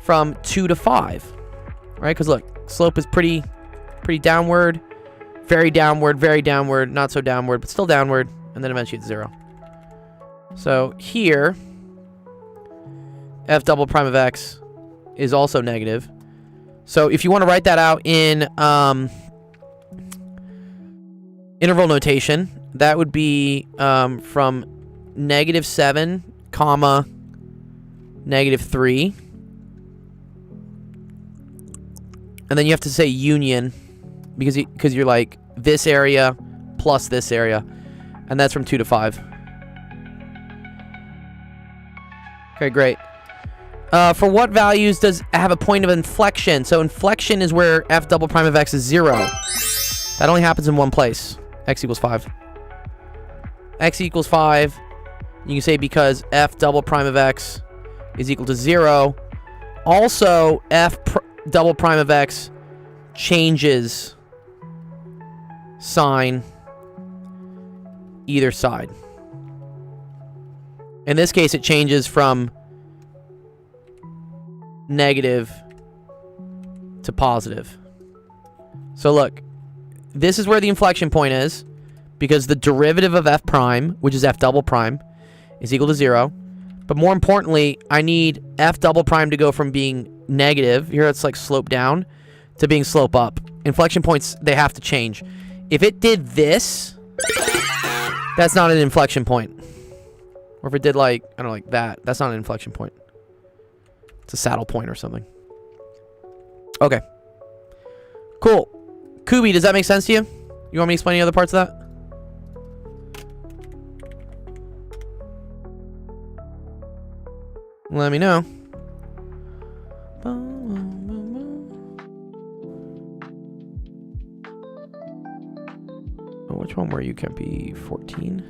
from 2 to 5. Right? Because look, slope is pretty downward. Very downward, not so downward, but still downward. And then eventually it's 0. So here, f double prime of x is also negative. So if you want to write that out in interval notation, that would be from -7, comma, -3. And then you have to say union because you're like this area plus this area. And that's from 2 to 5. Okay, great. For what values does it have a point of inflection? So inflection is where f double prime of x is 0. That only happens in one place. X equals 5. X equals 5. You can say because f double prime of x is equal to 0. Also, double prime of x changes sign either side. In this case, it changes from negative to positive. So look, this is where the inflection point is, because the derivative of f prime, which is f double prime, is equal to 0. But more importantly, I need f double prime to go from being negative, here it's like slope down, to being slope up. Inflection points, they have to change. If it did this, that's not an inflection point. Or if it did like, I don't know, like that. That's not an inflection point. It's a saddle point or something. Okay. Cool. Kubi, does that make sense to you? You want me to explain any other parts of that? Let me know. Oh, which one were you, Kempy? 14?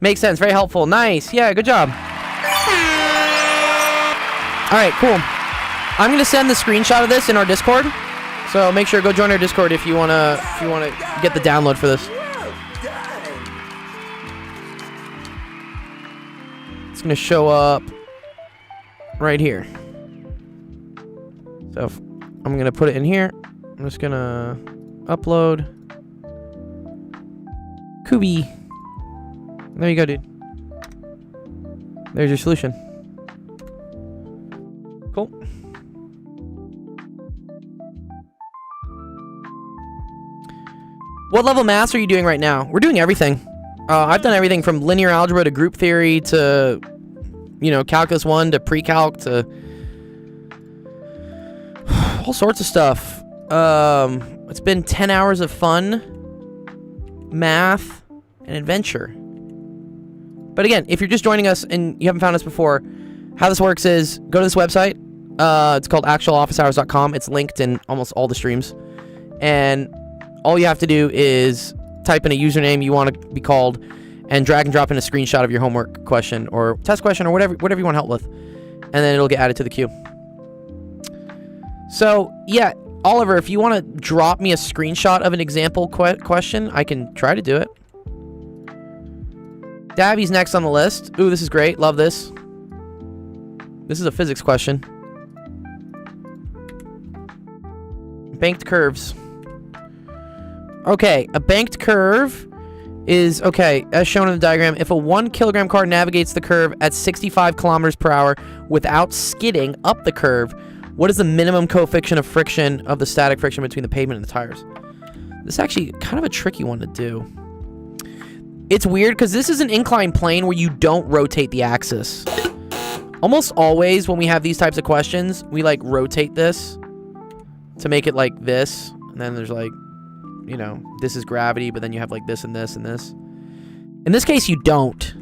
Makes sense. Very helpful. Nice. Yeah, good job. All right, cool. I'm going to send the screenshot of this in our Discord. So make sure to go join our Discord if you want to get the download for this. It's going to show up right here. So I'm going to put it in here. I'm just going to upload. Kubi. There you go, dude. There's your solution. Cool. What level maths are you doing right now? We're doing everything. I've done everything from linear algebra to group theory to, you know, calculus 1 to pre-calc to all sorts of stuff. It's been 10 hours of fun, math, and adventure. But again, if you're just joining us and you haven't found us before, how this works is go to this website. It's called actualofficehours.com. It's linked in almost all the streams. And all you have to do is type in a username you want to be called and drag and drop in a screenshot of your homework question or test question or whatever you want help with. And then it'll get added to the queue. So, yeah, Oliver, if you want to drop me a screenshot of an example question, I can try to do it. Davvy's next on the list. Ooh, this is great. Love this. This is a physics question. Banked curves. Okay, a banked curve is, okay, as shown in the diagram, if a 1 kilogram car navigates the curve at 65 kilometers per hour without skidding up the curve, what is the minimum coefficient of friction of the static friction between the pavement and the tires? This is actually kind of a tricky one to do. It's weird because this is an inclined plane where you don't rotate the axis. Almost always when we have these types of questions, we like rotate this to make it like this. And then there's like, you know, this is gravity, but then you have like this and this and this. In this case, you don't.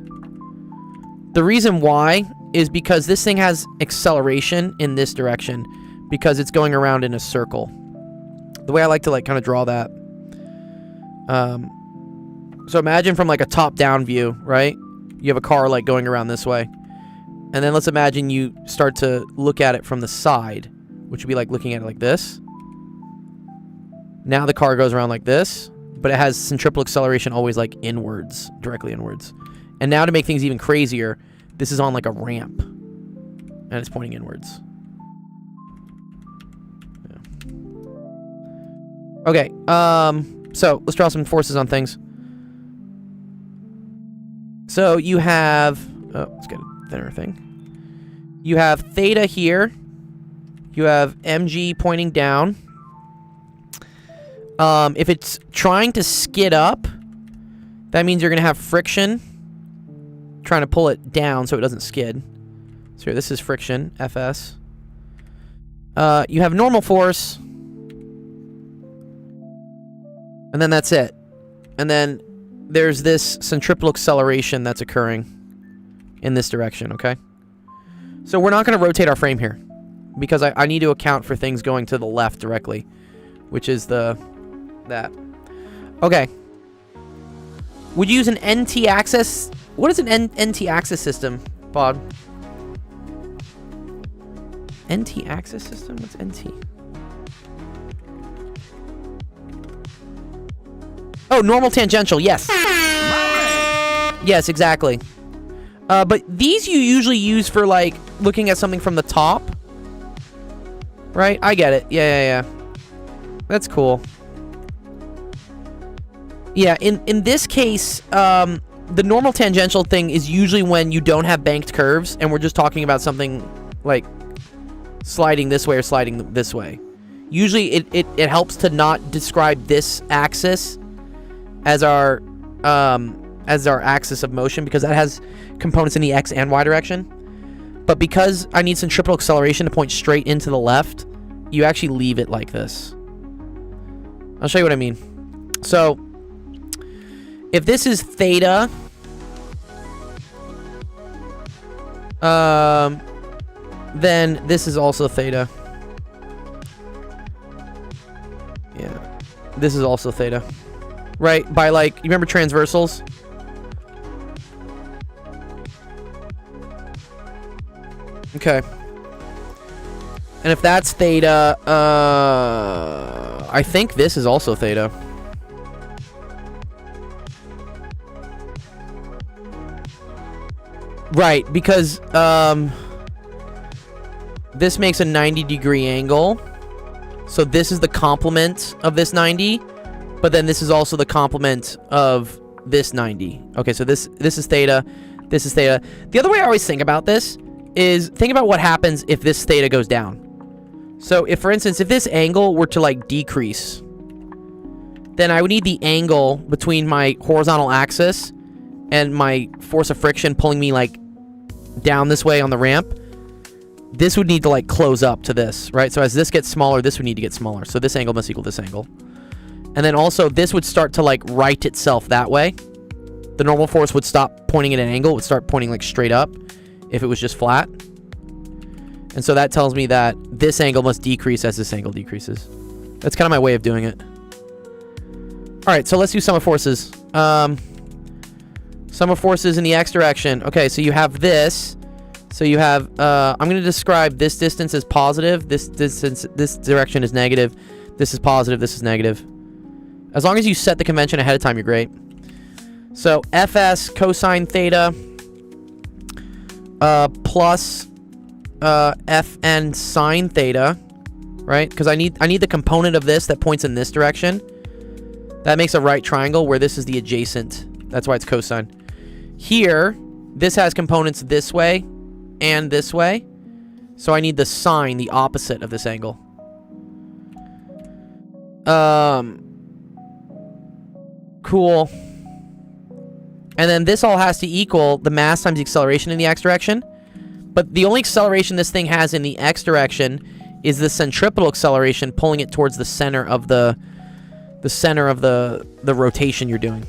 The reason why is because this thing has acceleration in this direction because it's going around in a circle. The way I like to like kind of draw that. So imagine from like a top-down view, right? You have a car like going around this way. And then let's imagine you start to look at it from the side, which would be like looking at it like this. Now the car goes around like this, but it has centripetal acceleration always like inwards, directly inwards. And now to make things even crazier, this is on like a ramp. And it's pointing inwards. Yeah. Okay, so let's draw some forces on things. So you have, oh, let's get a thinner thing. You have theta here. You have mg pointing down. If it's trying to skid up, that means you're going to have friction trying to pull it down so it doesn't skid. So here, this is friction, Fs. You have normal force. And then that's it. And then there's this centripetal acceleration that's occurring in this direction, okay? So we're not going to rotate our frame here because I need to account for things going to the left directly, which is that. Okay. Would you use an NT axis? What is an NT axis system, Bob? NT axis system? What's NT? Oh, normal tangential, yes. Yes, exactly. But these you usually use for, like, looking at something from the top. Right? I get it. Yeah. That's cool. Yeah, in this case, the normal tangential thing is usually when you don't have banked curves, and we're just talking about something, like, sliding this way or sliding this way. Usually it helps to not describe this axis as our axis of motion, because that has components in the x and y direction. But because I need centripetal acceleration to point straight into the left, you actually leave it like this. I'll show you what I mean. So, if this is theta, then this is also theta. Yeah, this is also theta. Right, by like, you remember transversals? Okay. And if that's theta, I think this is also theta. Right, because this makes a 90-degree angle. So this is the complement of this 90, but then this is also the complement of this 90. Okay, so this is theta, this is theta. The other way I always think about this is think about what happens if this theta goes down. So if, for instance, if this angle were to like decrease, then I would need the angle between my horizontal axis and my force of friction pulling me like down this way on the ramp. This would need to like close up to this, right? So as this gets smaller, this would need to get smaller. So this angle must equal this angle. And then also this would start to like right itself that way. The normal force would stop pointing at an angle, it would start pointing like straight up if it was just flat. And so that tells me that this angle must decrease as this angle decreases. That's kind of my way of doing it. All right, so let's do sum of forces. Sum of forces in the x direction. Okay, so you have this. So you have, I'm going to describe this distance as positive. This distance, this direction is negative. This is positive. This is negative. As long as you set the convention ahead of time, you're great. So Fs cosine theta plus Fn sine theta, right? Because I need the component of this that points in this direction. That makes a right triangle where this is the adjacent. That's why it's cosine. Here, this has components this way and this way. So I need the sine, the opposite of this angle. Cool. And then this all has to equal the mass times the acceleration in the x direction. But the only acceleration this thing has in the x direction is the centripetal acceleration pulling it towards the center of the rotation you're doing.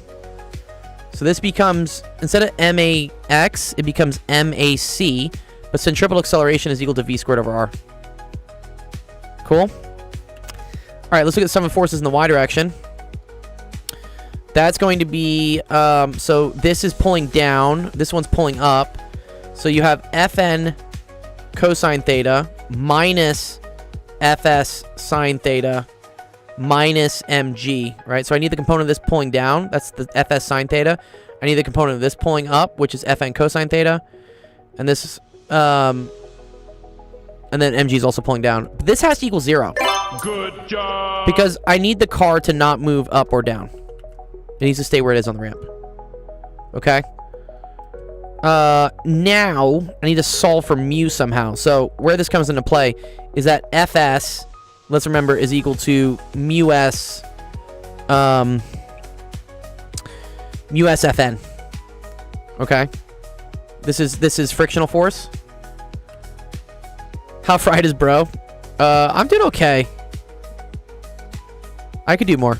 So this becomes, instead of max, it becomes mac, but centripetal acceleration is equal to v squared over r. Cool? All right, let's look at the sum of forces in the y direction. That's going to be, so this is pulling down, this one's pulling up. So you have Fn cosine theta minus Fs sine theta minus mg, right? So I need the component of this pulling down. That's the Fs sine theta. I need the component of this pulling up, which is Fn cosine theta. And this, and then mg is also pulling down. But this has to equal 0. Good job. Because I need the car to not move up or down. It needs to stay where it is on the ramp. Okay? Now, I need to solve for mu somehow. So, where this comes into play is that Fs, let's remember, is equal to mu s Fn. Okay? This is frictional force. How fried is bro? I'm doing okay. I could do more.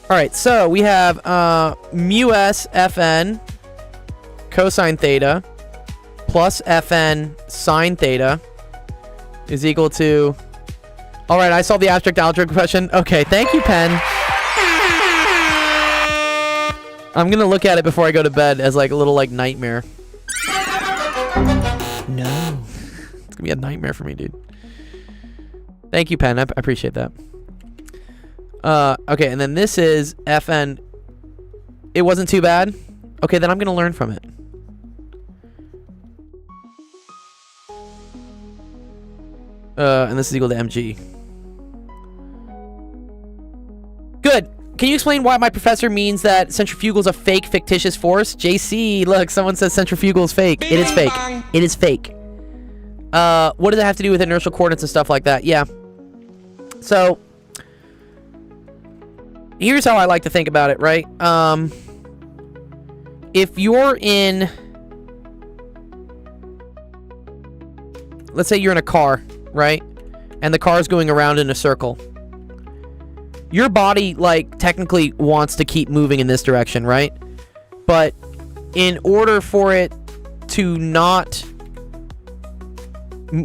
Alright, so we have mu s Fn cosine theta plus Fn sine theta is equal to... Alright, I solved the abstract algebra question. Okay, thank you, Pen. I'm gonna look at it before I go to bed as like a little like nightmare. No. It's gonna be a nightmare for me, dude. Thank you, Pen. I appreciate that. Okay, and then this is Fn. It wasn't too bad. Okay, then I'm gonna learn from it. And this is equal to mg. Good. Can you explain why my professor means that centrifugal is a fake, fictitious force? JC, look, someone says centrifugal is fake. It is fake. It is fake. What does it have to do with inertial coordinates and stuff like that? Yeah. So, here's how I like to think about it, right? If you're in... Let's say you're in a car, right? And the car's going around in a circle. Your body, like, technically wants to keep moving in this direction, right? But in order for it to not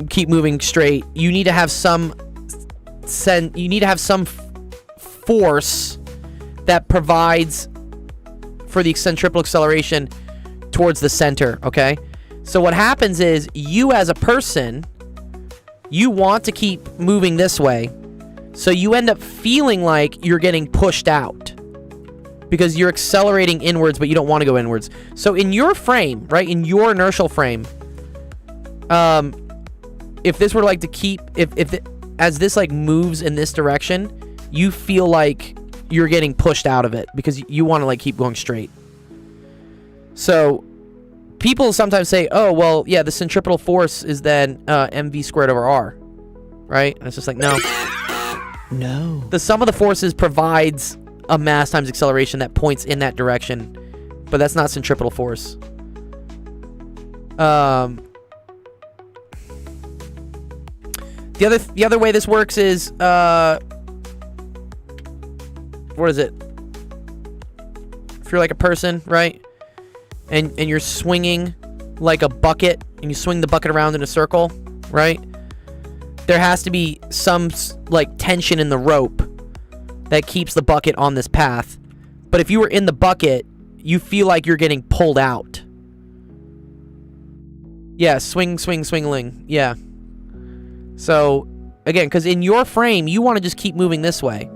keep moving straight, you need to have some force that provides for the centripetal acceleration towards the center, okay? So what happens is, you as a person, you want to keep moving this way, so you end up feeling like you're getting pushed out because you're accelerating inwards, but you don't want to go inwards. So in your frame, right, in your inertial frame, if this were like to keep, as this like moves in this direction, you feel like you're getting pushed out of it because you want to like keep going straight. So people sometimes say, oh, well, yeah, the centripetal force is then mv squared over r, right? And it's just like, no. No. The sum of the forces provides a mass times acceleration that points in that direction, but that's not centripetal force. The other way this works is, what is it? If you're like a person, right? And you're swinging like a bucket, and you swing the bucket around in a circle, right? There has to be some like tension in the rope that keeps the bucket on this path. But if you were in the bucket, you feel like you're getting pulled out. Yeah, swingling. Yeah. So, again, because in your frame, you want to just keep moving this way.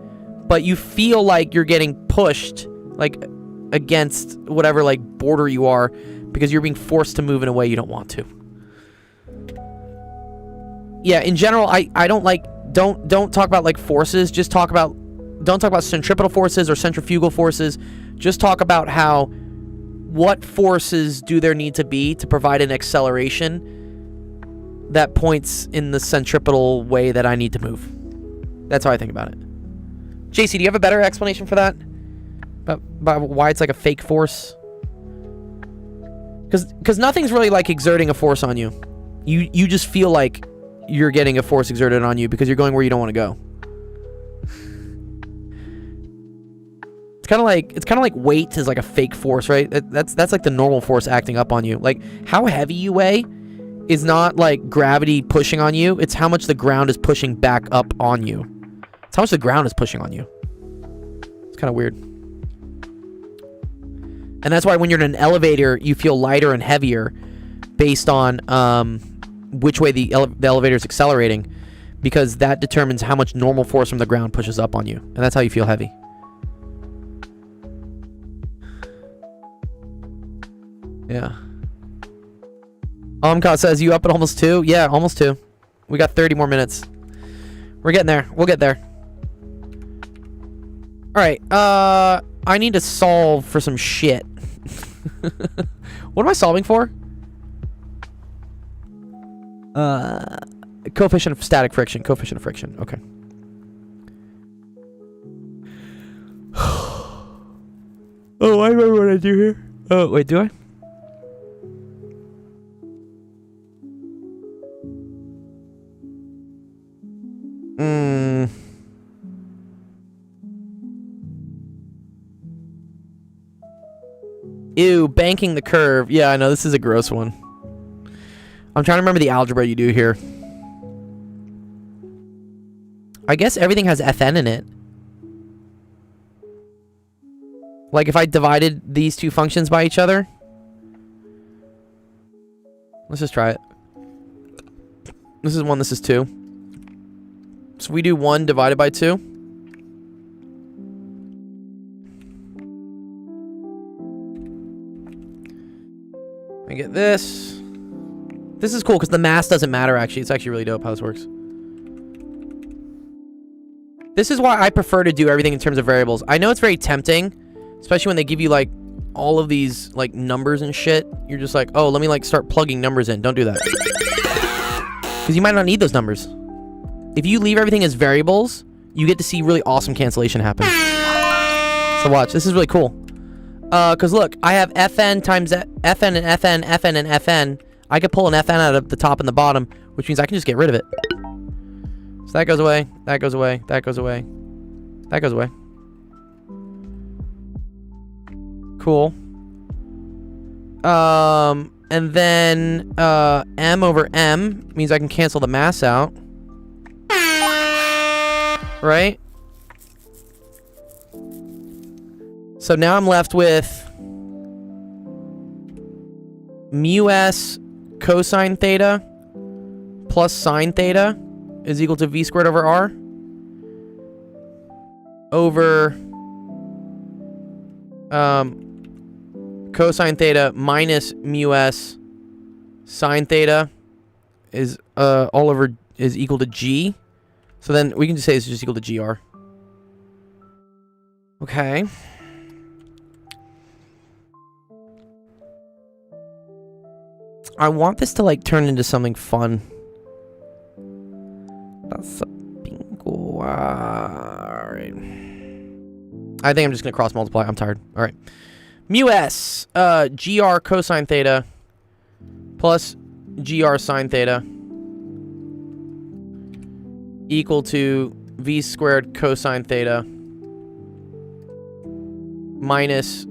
But you feel like you're getting pushed, like, against whatever, like, border you are, because you're being forced to move in a way you don't want to. Yeah, in general, I don't like, don't talk about, like, forces. Just don't talk about centripetal forces or centrifugal forces. Just talk about what forces do there need to be to provide an acceleration that points in the centripetal way that I need to move. That's how I think about it. JC, do you have a better explanation for that? About why it's like a fake force? Because nothing's really like exerting a force on you. You just feel like you're getting a force exerted on you because you're going where you don't want to go. It's kind of like weight is like a fake force, right? That's like the normal force acting up on you. Like how heavy you weigh is not like gravity pushing on you. It's how much the ground is pushing back up on you. It's how much the ground is pushing on you. It's kind of weird. And that's why when you're in an elevator, you feel lighter and heavier based on which way the elevator is accelerating, because that determines how much normal force from the ground pushes up on you. And that's how you feel heavy. Yeah. Omcot says, you up at almost 2? Yeah, almost 2. We got 30 more minutes. We're getting there. We'll get there. Alright, I need to solve for some shit. What am I solving for? Coefficient of static friction. Coefficient of friction. Okay. Oh, I remember what I do here. Oh, wait, do I? Ew, banking the curve. Yeah, I know, this is a gross one. I'm trying to remember the algebra you do here. I guess everything has Fn in it. Like if I divided these two functions by each other. Let's just try it. This is 1, this is 2. So we do 1 divided by 2. I get this. This is cool because the mass doesn't matter, actually. It's actually really dope how this works. This is why I prefer to do everything in terms of variables. I know it's very tempting, especially when they give you, like, all of these, like, numbers and shit. You're just like, oh, let me, like, start plugging numbers in. Don't do that. Because you might not need those numbers. If you leave everything as variables, you get to see really awesome cancellation happen. So watch, this is really cool. Because look, I have fn times fn and fn, fn and fn. I could pull an fn out of the top and the bottom, which means I can just get rid of it. So that goes away, that goes away, that goes away, that goes away. Cool. And then m over m means I can cancel the mass out. Right? So now I'm left with mu s cosine theta plus sine theta is equal to v squared over r over cosine theta minus mu s sine theta is all over is equal to g. So then we can just say it's just equal to gr. Okay. I want this to like turn into something fun. That's a bingo. Alright. I think I'm just gonna cross multiply. I'm tired. Alright. Mu s gr cosine theta plus gr sine theta equal to v squared cosine theta minus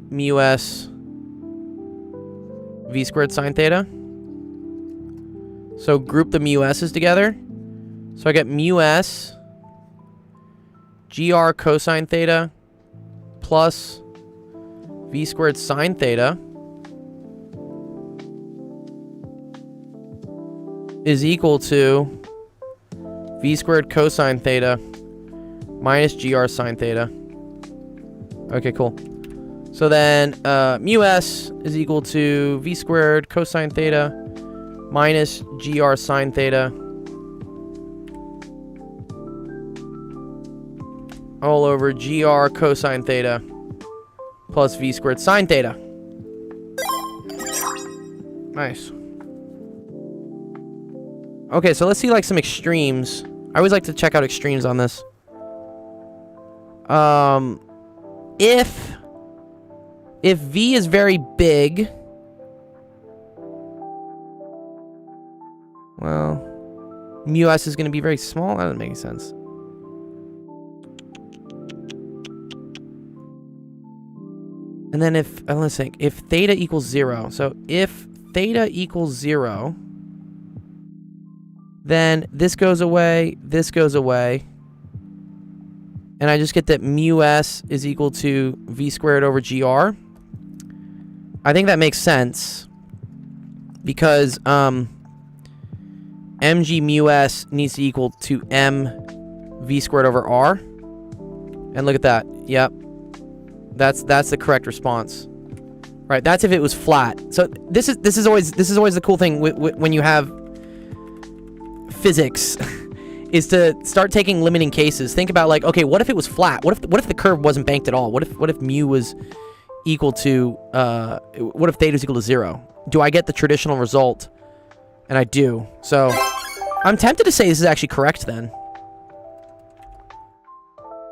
mu s v squared sine theta. So group the mu s's together. So I get mu s gr cosine theta plus v squared sine theta is equal to v squared cosine theta minus gr sine theta. Okay, cool. So then mu s is equal to v squared cosine theta minus gr sine theta all over gr cosine theta plus v squared sine theta. Nice. Okay, so let's see like some extremes. I always like to check out extremes on this. If v is very big, well, mu s is going to be very small. That doesn't make any sense. And then if, let's think, if theta equals 0, so if theta equals 0, then this goes away, and I just get that mu s is equal to v squared over gr. I think that makes sense because mg mu s needs to equal to m v squared over r. And look at that. Yep. That's the correct response. Right, that's if it was flat. So this is always the cool thing when you have physics is to start taking limiting cases. Think about like, okay, what if it was flat? What if the curve wasn't banked at all? What if mu was equal to what if theta is equal to 0? Do I get the traditional result? And I do. So I'm tempted to say this is actually correct then.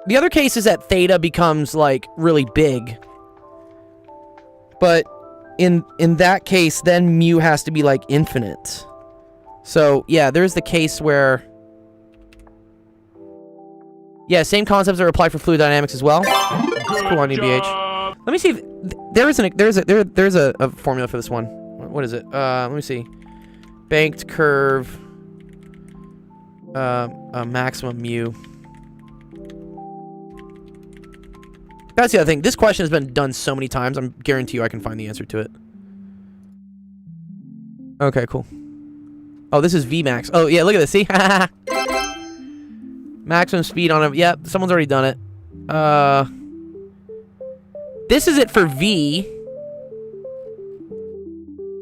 The other case is that theta becomes like really big. But in that case, then mu has to be like infinite. So yeah, there's the case where, yeah, same concepts are applied for fluid dynamics as well. It's cool on EBH. Let me see if there's a formula for this one. What is it? Let me see. Banked curve, maximum mu. That's the other thing. This question has been done so many times. I guarantee you I can find the answer to it. Okay, cool. Oh, this is Vmax. Oh, yeah, look at this. See? Maximum speed on a... Yep, someone's already done it. This is it for V.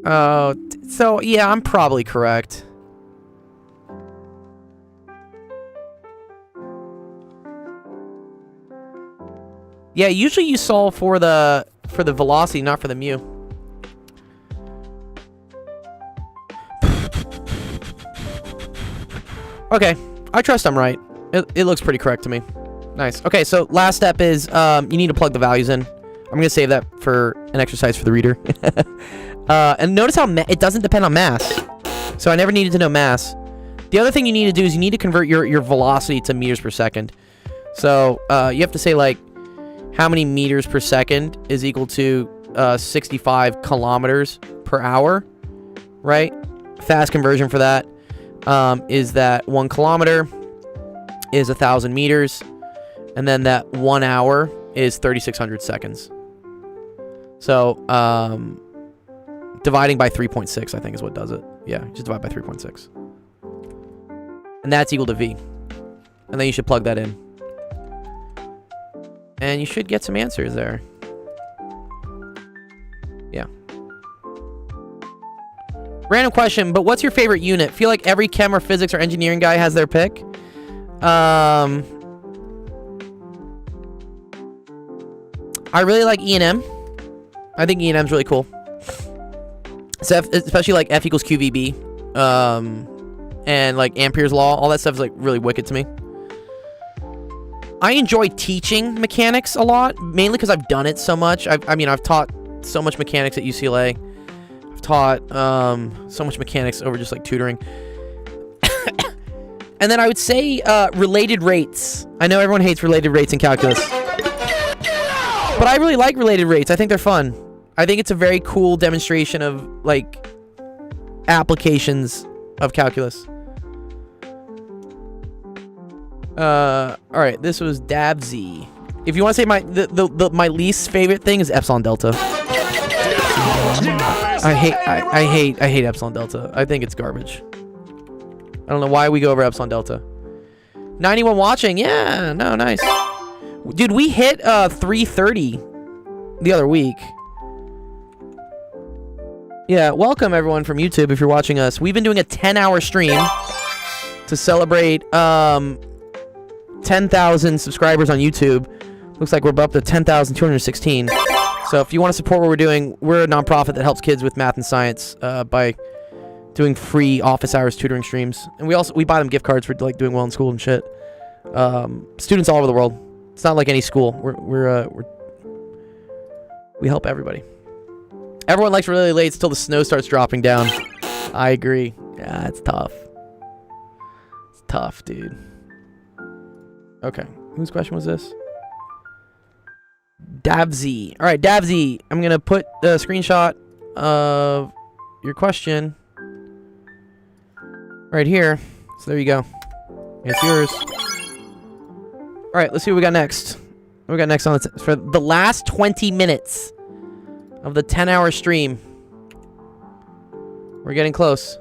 Oh, so, yeah, I'm probably correct. Yeah, usually you solve for the velocity, not for the mu. Okay, I trust I'm right. It looks pretty correct to me. Nice. Okay, so last step is you need to plug the values in. I'm gonna save that for an exercise for the reader. And notice how it doesn't depend on mass. So I never needed to know mass. The other thing you need to do is you need to convert your velocity to meters per second. So you have to say like how many meters per second is equal to 65 kilometers per hour, right? Fast conversion for that is that 1 kilometer is 1,000 meters, and then that 1 hour is 3,600 seconds. So dividing by 3.6, I think, is what does it. Yeah, just divide by 3.6. And that's equal to V. And then you should plug that in. And you should get some answers there. Yeah. Random question, but what's your favorite unit? Feel like every chem or physics or engineering guy has their pick. I really like E&M. I think E&M's really cool. So especially like F equals QVB. And like Ampere's law. All that stuff is like really wicked to me. I enjoy teaching mechanics a lot, mainly because I've done it so much. I've taught so much mechanics at UCLA. I've taught so much mechanics over just like tutoring. And then I would say related rates. I know everyone hates related rates in calculus, but I really like related rates. I think they're fun. I think it's a very cool demonstration of like applications of calculus. All right, this was Dabsy. If you want to say my least favorite thing is epsilon delta. I hate epsilon delta. I think it's garbage. I don't know why we go over epsilon delta. 91 watching. Yeah, no, nice. Dude, we hit 330 the other week. Yeah, welcome everyone from YouTube if you're watching us. We've been doing a 10-hour stream to celebrate 10,000 subscribers on YouTube. Looks like we're up to 10,216. So if you want to support what we're doing, we're a nonprofit that helps kids with math and science by doing free office hours tutoring streams, and we buy them gift cards for like doing well in school and shit. Students all over the world. It's not like any school. We help everybody. Everyone likes really late till the snow starts dropping down. I agree. Yeah, it's tough. It's tough, dude. Okay, whose question was this? Davsy. All right, Davsy. I'm gonna put the screenshot of your question right here. So there you go. It's yours. All right, let's see what we got next. What we got next on for the last 20 minutes of the 10-hour stream. We're getting close.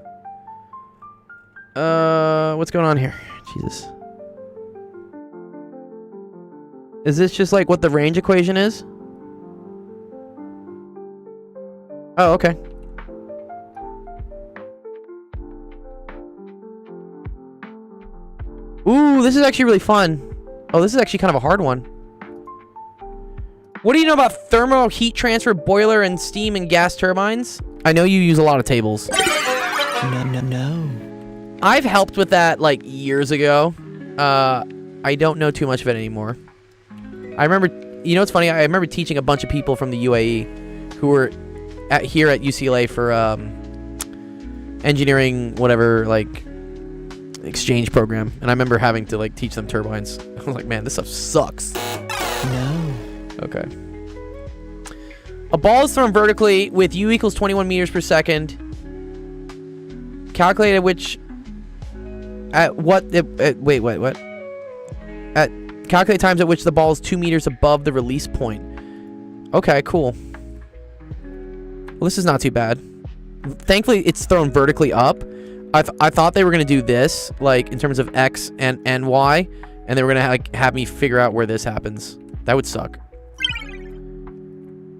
What's going on here? Jesus. Is this just like what the range equation is? Oh, okay. Ooh, this is actually really fun. Oh, this is actually kind of a hard one. What do you know about thermal heat transfer, boiler, and steam and gas turbines? I know you use a lot of tables. No. I've helped with that like years ago. I don't know too much of it anymore. I remember, you know what's funny? I remember teaching a bunch of people from the UAE who were here at UCLA for engineering, whatever, like exchange program, and I remember having to like teach them turbines. I was like, man, this stuff sucks. No. Okay. A ball is thrown vertically with U equals 21 meters per second. Calculated which at what wait, what? At calculate times at which the ball is 2 meters above the release point. Okay, cool. Well, this is not too bad. Thankfully, it's thrown vertically up. I thought they were gonna do this, like in terms of X and Y, and they were gonna like have me figure out where this happens. That would suck.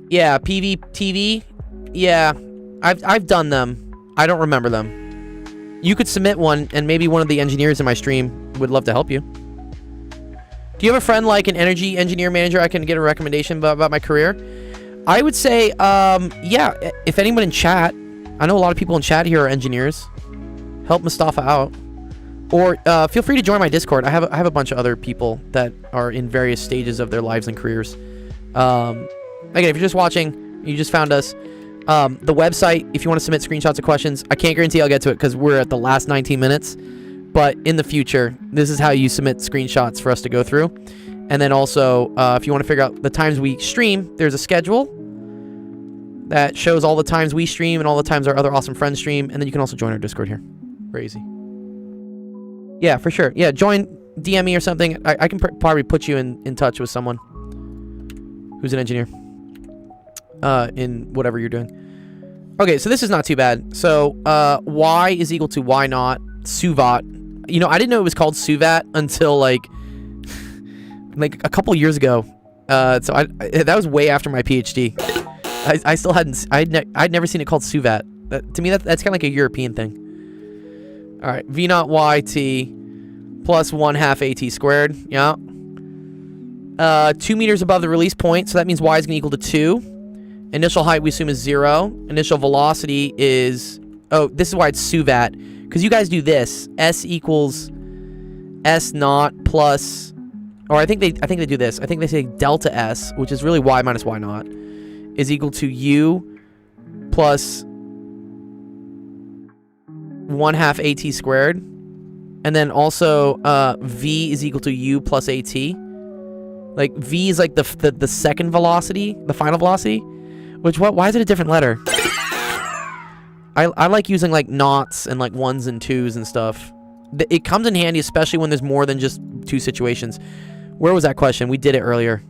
Yeah, PV TV. Yeah, I've done them. I don't remember them. You could submit one, and maybe one of the engineers in my stream would love to help you. Do you have a friend like an energy engineer manager I can get a recommendation about my career? I would say, yeah, if anyone in chat, I know a lot of people in chat here are engineers. Help Mustafa out. Or feel free to join my Discord. I have a bunch of other people that are in various stages of their lives and careers. Again, if you're just watching, you just found us. The website, if you want to submit screenshots of questions, I can't guarantee I'll get to it because we're at the last 19 minutes. But in the future, this is how you submit screenshots for us to go through. And then also, if you want to figure out the times we stream, there's a schedule that shows all the times we stream and all the times our other awesome friends stream. And then you can also join our Discord here. Very easy. Yeah, for sure. Yeah, join, DM me or something. I can probably put you in touch with someone who's an engineer in whatever you're doing. Okay, so this is not too bad. So y is equal to y naught suvat. You know, I didn't know it was called suvat until like a couple years ago. So that was way after my PhD. I still hadn't. I'd never seen it called suvat. To me, that's kind of like a European thing. All right, v naught y t plus 1/2 at squared. Yeah. 2 meters above the release point, so that means y is going to equal to 2. Initial height we assume is 0. Initial velocity is... Oh, this is why it's suvat. Because you guys do this. S equals S naught plus... Or I think they do this. I think they say delta S, which is really y minus y naught, is equal to u plus 1/2 at squared. And then also v is equal to u plus at. Like v is like the second velocity, the final velocity. Which why is it a different letter? I like using like noughts and like 1s and 2s and stuff. It comes in handy, especially when there's more than just 2 situations. Where was that question? We did it earlier.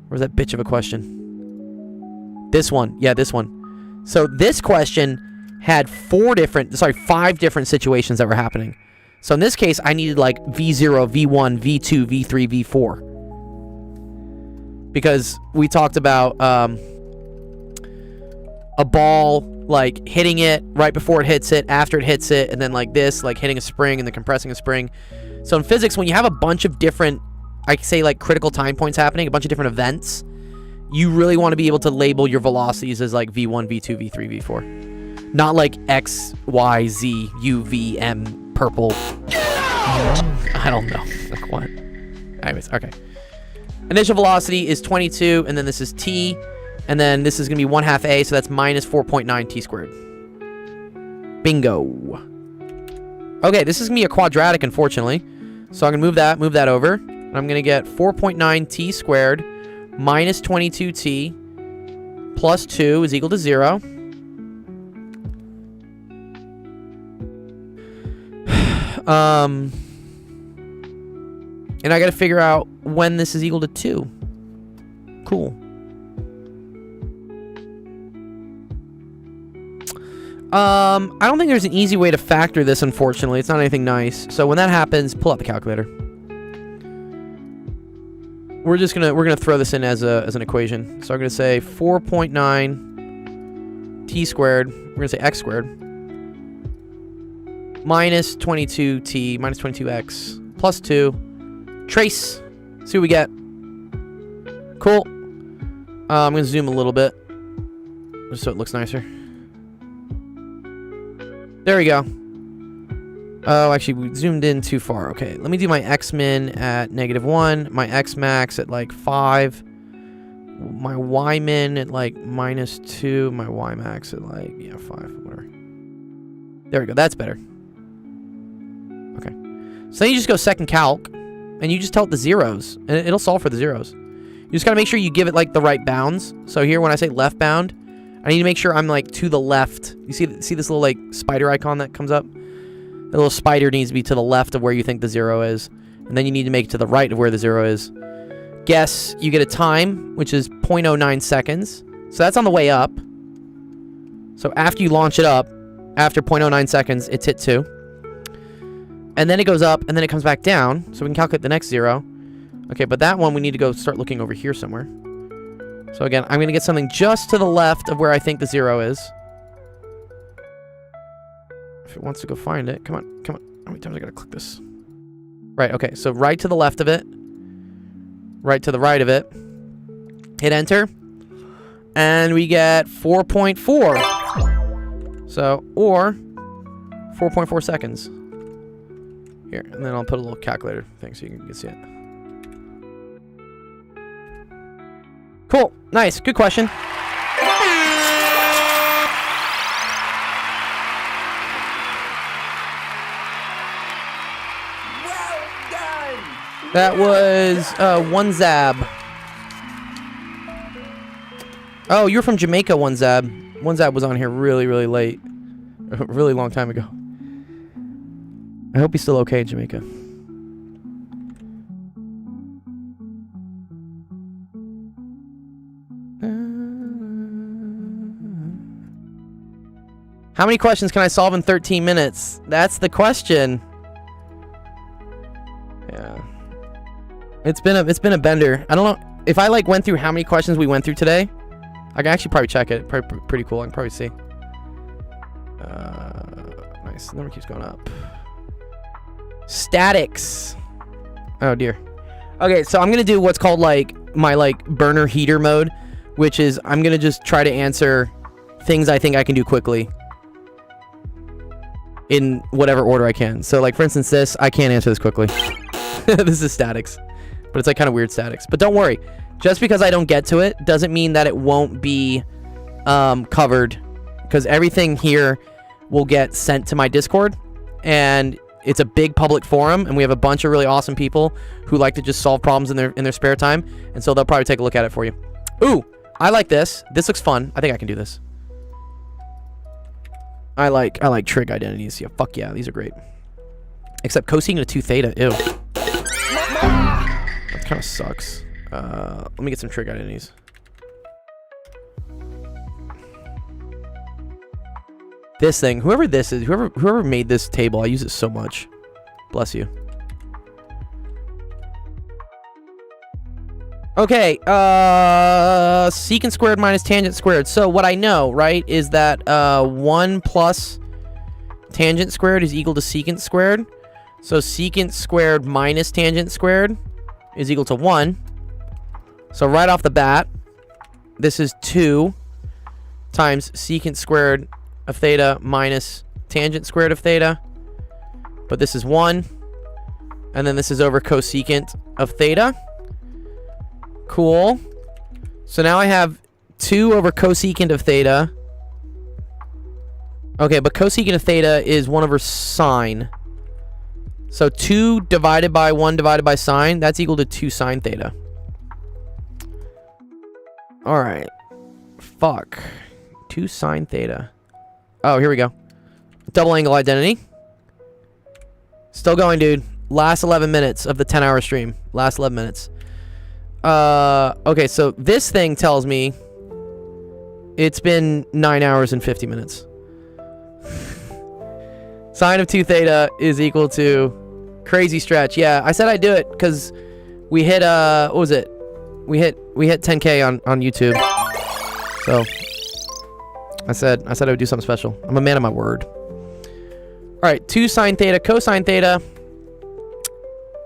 Where's that bitch of a question? This one. Yeah, this one. So this question had 5 different situations that were happening. So in this case, I needed like V0, V1, V2, V3, V4. Because we talked about a ball like hitting it right before it hits it, after it hits it, and then like this, like hitting a spring and then compressing a spring. So in physics, when you have a bunch of different, I say like critical time points happening, a bunch of different events, you really want to be able to label your velocities as like V1, V2, V3, V4. Not like X, Y, Z, U, V, M, purple. I don't know. Like what? Anyways, okay. Initial velocity is 22, and then this is t, and then this is going to be 1/2 a, so that's minus 4.9 t squared. Bingo. Okay, this is going to be a quadratic, unfortunately. So I'm going to move that over. And I'm going to get 4.9 t squared minus 22t plus 2 is equal to 0. And I got to figure out when this is equal to 2. Cool. I don't think there's an easy way to factor this, unfortunately. It's not anything nice. So when that happens, pull out the calculator. We're gonna throw this in as an equation. So I'm gonna say 4.9 t squared. We're gonna say x squared minus 22t minus 22x plus 2. Trace. See what we get. Cool. I'm gonna zoom a little bit just so it looks nicer. There we go. Oh, actually, we zoomed in too far. Okay, let me do my x min at -1, my x max at like 5, my y min at like -2, my y max at like 5, whatever. There we go. That's better. Okay. So then you just go second calc, and you just tell it the zeros, and it'll solve for the zeros. You just gotta make sure you give it like the right bounds. So here, when I say left bound, I need to make sure I'm like to the left. You see this little like spider icon that comes up? The little spider needs to be to the left of where you think the 0 is. And then you need to make it to the right of where the 0 is. Guess you get a time, which is 0.09 seconds. So that's on the way up. So after you launch it up, after 0.09 seconds, it's hit 2. And then it goes up, and then it comes back down. So we can calculate the next 0. Okay, but that one we need to go start looking over here somewhere. So again, I'm going to get something just to the left of where I think the 0 is. If it wants to go find it. Come on. How many times I gotta click this? Right, okay. So right to the left of it. Right to the right of it. Hit enter. And we get 4.4. So, or 4.4 seconds. Here, and then I'll put a little calculator thing so you can see it. Cool. Nice. Good question. That was one Zab. Oh, you're from Jamaica, one Zab. One Zab was on here really, really late. A really long time ago. I hope he's still okay in Jamaica. How many questions can I solve in 13 minutes? That's the question. Yeah. It's been a bender. I don't know if I like went through how many questions we went through today. I can actually probably check it. Probably pretty cool. I can probably see. Nice. The number keeps going up. Statics. Oh dear. Okay, so I'm gonna do what's called like my like burner heater mode, which is I'm gonna just try to answer things I think I can do quickly in whatever order I can. So like for instance this, I can't answer this quickly. This is statics. But it's like kind of weird statics. But don't worry. Just because I don't get to it doesn't mean that it won't be covered, because everything here will get sent to my Discord, and it's a big public forum, and we have a bunch of really awesome people who like to just solve problems in their spare time, and so they'll probably take a look at it for you. Ooh, I like this. This looks fun. I think I can do this. I like trig identities. Yeah, fuck yeah, these are great. Except cosecant of 2 theta. Ew. That kind of sucks. Let me get some trig identities. This thing, whoever this is, whoever made this table, I use it so much. Bless you. Okay, secant squared minus tangent squared. So what I know, right, is that 1 plus tangent squared is equal to secant squared. So secant squared minus tangent squared is equal to 1. So right off the bat, this is 2 times secant squared of theta minus tangent squared of theta. But this is 1. And then this is over cosecant of theta. Cool. So now I have 2 over cosecant of theta. Okay, but cosecant of theta is 1 over sine. So 2 divided by 1 divided by sine, that's equal to 2 sine theta. Alright. Fuck. 2 sine theta. Oh, here we go. Double angle identity. Still going, dude. Last 11 minutes of the 10-hour stream. Last 11 minutes. Okay, so this thing tells me it's been 9 hours and 50 minutes. Sine of 2 theta is equal to crazy stretch. Yeah, I said I'd do it because we hit what was it? We hit 10K on YouTube. So I said I would do something special. I'm a man of my word. All right, 2 sine theta cosine theta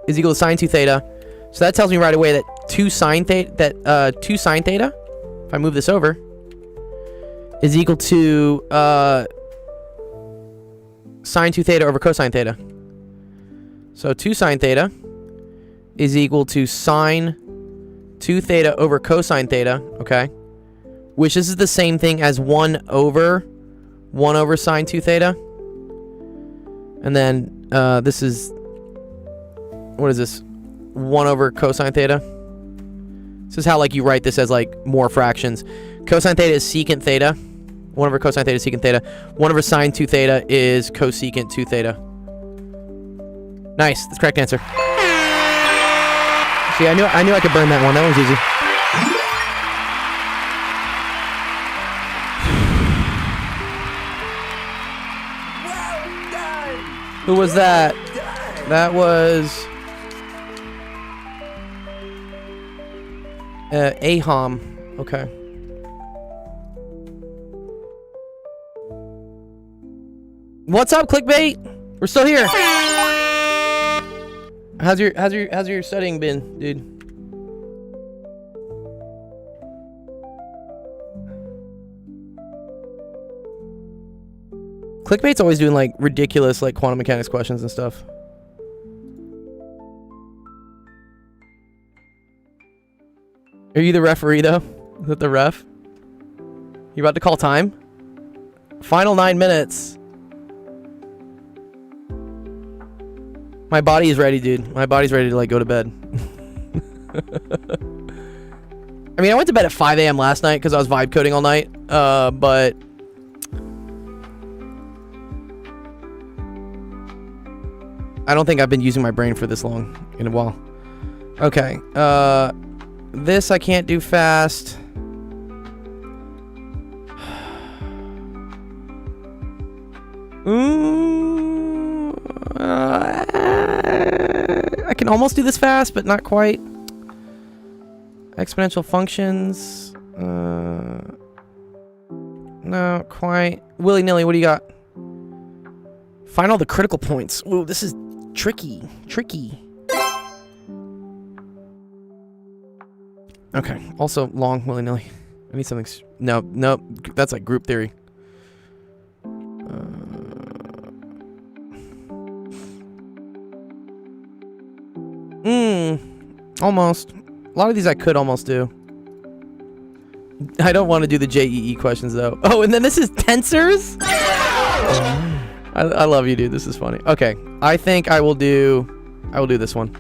is equal to sine 2 theta. So that tells me right away that 2 sine theta, 2 sine theta, if I move this over, is equal to sine 2 theta over cosine theta. So 2 sine theta is equal to sine 2 theta over cosine theta, okay? Which this is the same thing as 1 over sine 2 theta. And then this is, what is this? 1 over cosine theta. This is how like you write this as like more fractions. Cosine theta is secant theta. 1 over cosine theta is secant theta. 1 over sine 2 theta is cosecant 2 theta. Nice. That's the correct answer. See, I knew I could burn that one. That one's easy. Who was that? That was Aham. Okay. What's up, clickbait? We're still here. How's your studying been, dude? Clickbait's always doing like ridiculous like quantum mechanics questions and stuff. Are you the referee, though? Is that the ref? You about to call time? Final 9 minutes. My body is ready, dude. My body's ready to, like, go to bed. I mean, I went to bed at 5 a.m. last night because I was vibe coding all night. But... I don't think I've been using my brain for this long in a while. Okay. This I can't do fast. I can almost do this fast, but not quite. Exponential functions. No, quite. Willy-nilly, what do you got? Find all the critical points. Ooh, this is tricky. Okay. Also, long, willy-nilly. I need something... No. That's like group theory. Almost. A lot of these I could almost do. I don't want to do the JEE questions, though. Oh, and then this is tensors? I love you, dude. This is funny. Okay. I think I will do this one.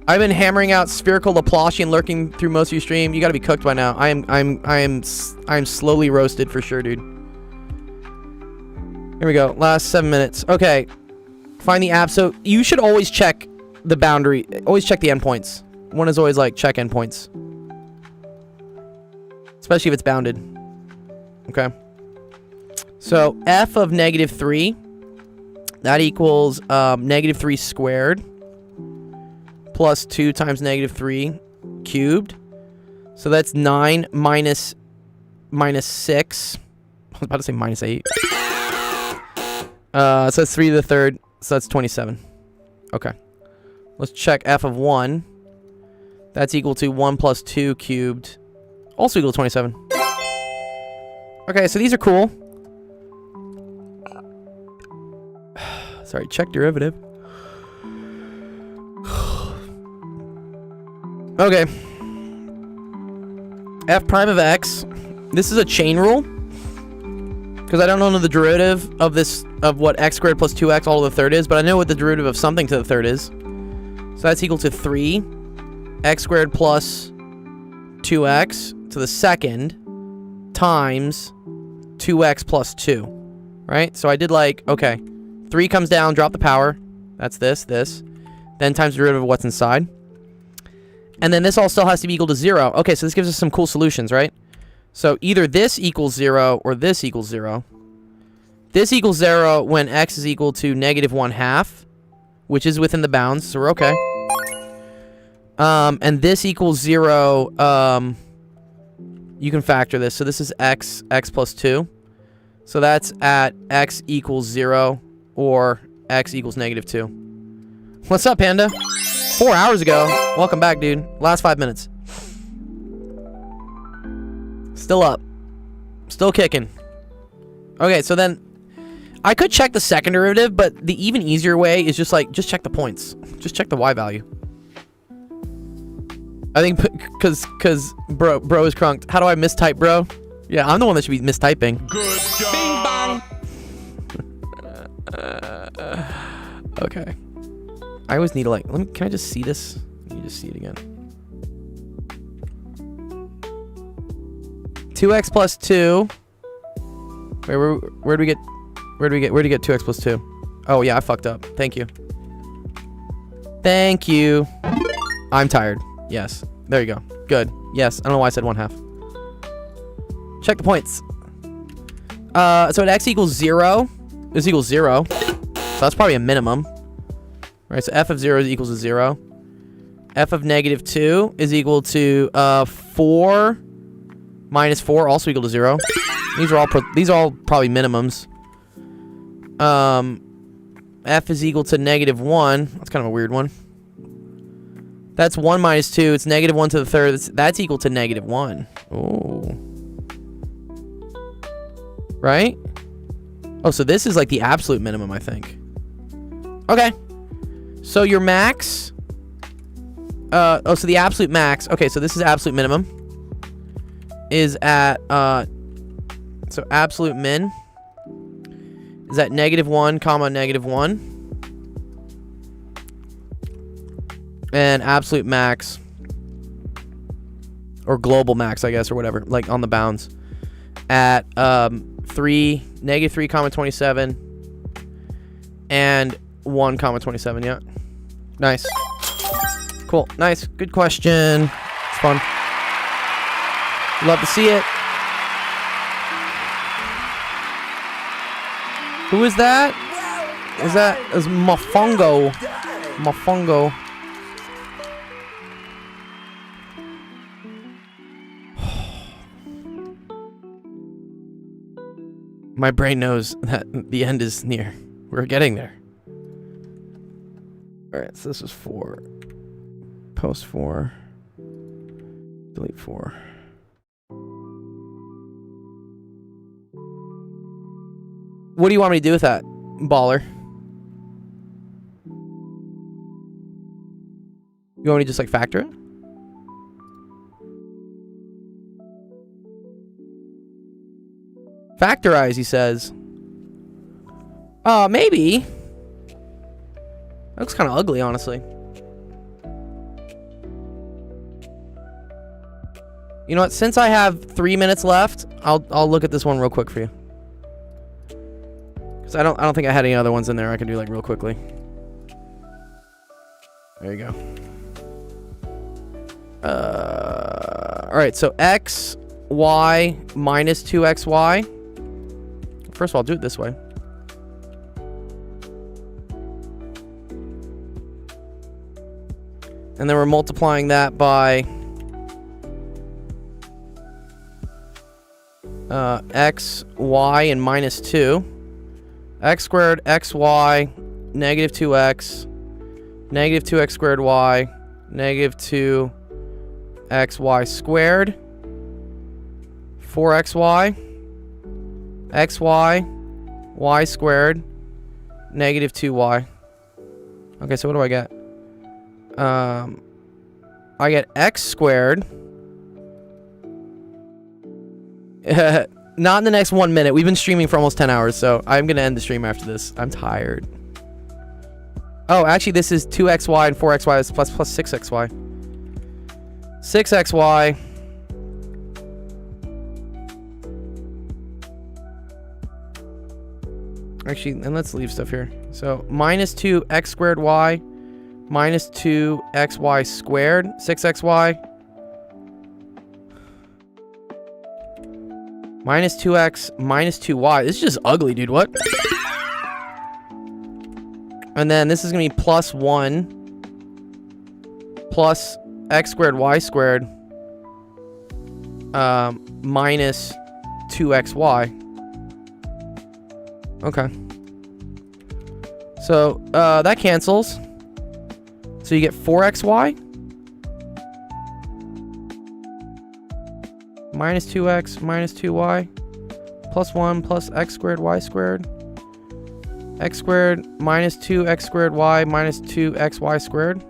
I've been hammering out spherical Laplacian lurking through most of your stream. You got to be cooked by now. I am slowly roasted for sure, dude. Here we go. Last 7 minutes. Okay. Find the app. So you should always check the boundary. Always check the endpoints. One is always like check endpoints. Especially if it's bounded. Okay. So f of -3. That equals -3 squared. Plus 2 times -3 cubed. So that's 9 minus 6. I was about to say -8. So that's 3 to the third. So that's 27. Okay. Let's check f of 1. That's equal to 1 plus 2 cubed. Also equal to 27. Okay, so these are cool. Sorry, check derivative. Okay. F prime of x. This is a chain rule. Because I don't know the derivative of this, of what x squared plus 2x all to the third is, but I know what the derivative of something to the third is. So that's equal to 3 x squared plus 2x to the second times 2x plus 2. Right? So I did like, okay, 3 comes down, drop the power. That's this. Then times the derivative of what's inside. And then this all still has to be equal to 0. Okay, so this gives us some cool solutions, right? So either this equals 0 or this equals 0. This equals 0 when x is equal to -1/2, which is within the bounds, so we're okay. And this equals 0. You can factor this. So this is x plus 2. So that's at x equals 0 or x equals -2. What's up, Panda? 4 hours ago. Welcome back, dude. Last 5 minutes. Still up. Still kicking. Okay, so then I could check the second derivative, but the even easier way is just check the points. Just check the y value. I think because bro is crunked. How do I mistype, bro? Yeah, I'm the one that should be mistyping. Good job. Bing bong. Okay. I always need to can I just see this? Let me just see it again. 2x plus 2. Wait, where do we get 2x plus 2? Oh yeah, I fucked up. Thank you. I'm tired. Yes. There you go. Good. Yes. I don't know why I said 1/2. Check the points. So at x equals 0, this equals 0. So that's probably a minimum. Right, so f of 0 is equals to 0. F of -2 is equal to 4 minus 4, also equal to 0. These are all probably minimums. F is equal to -1. That's kind of a weird one. That's 1 minus 2. It's -1 to the third. That's equal to -1. Oh. Right? Oh, so this is like the absolute minimum, I think. Okay. So your max oh, so the absolute max. Okay, so this is absolute minimum. Is at, so absolute min is at -1, -1. And absolute max, or global max, I guess, or whatever, like on the bounds, at -3, 27, and 1, 27. Yeah, nice, cool, nice, good question. It's fun. Love to see it. Who is that? Is Mofongo? Mofongo. My brain knows that the end is near. We're getting there. Alright, so this is 4. Post 4. Delete 4. What do you want me to do with that, baller? You want me to just like factor it? Factorize, he says. Maybe. That looks kind of ugly, honestly. You know what? Since I have 3 minutes left, I'll look at this one real quick for you. Cause I don't think I had any other ones in there I can do like real quickly. There you go. All right. So x, y minus 2xy. First of all, I'll do it this way. And then we're multiplying that by x, y, and minus 2. X squared, xy, negative 2x, negative 2x squared y, negative 2xy squared, 4xy, xy, y squared, negative 2y. Okay, so what do I get? I get x squared. Not in the next 1 minute. We've been streaming for almost 10 hours, so I'm going to end the stream after this. I'm tired. Oh, actually, this is 2xy and 4xy is plus 6xy. 6xy. Actually, and let's leave stuff here. So, minus 2x squared y, minus 2xy squared, 6xy. Minus 2x, minus 2y. This is just ugly, dude. What? And then this is going to be plus 1 plus x squared, y squared, minus 2xy. Okay. So, that cancels. So you get 4xy. Minus 2x, minus 2y, plus 1 plus x squared, y squared, x squared, minus 2x squared, y, minus 2xy squared.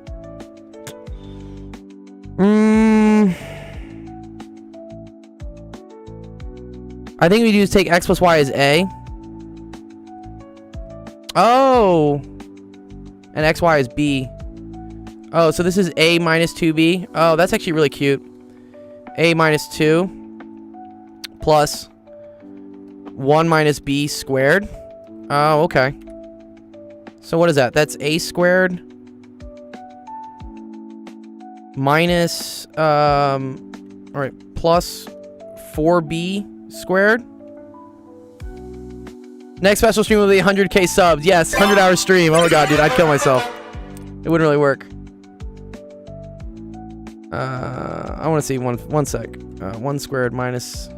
I think we do is take x plus y as a. Oh! And xy is b. Oh, so this is a minus 2b. Oh, that's actually really cute. A minus 2 plus 1 minus b squared. Oh, okay. So what is that? That's a squared minus, all right, plus 4b squared. Next special stream will be 100k subs. Yes, 100-hour stream. Oh my god, dude, I'd kill myself. It wouldn't really work. I want to see one sec. 1 squared minus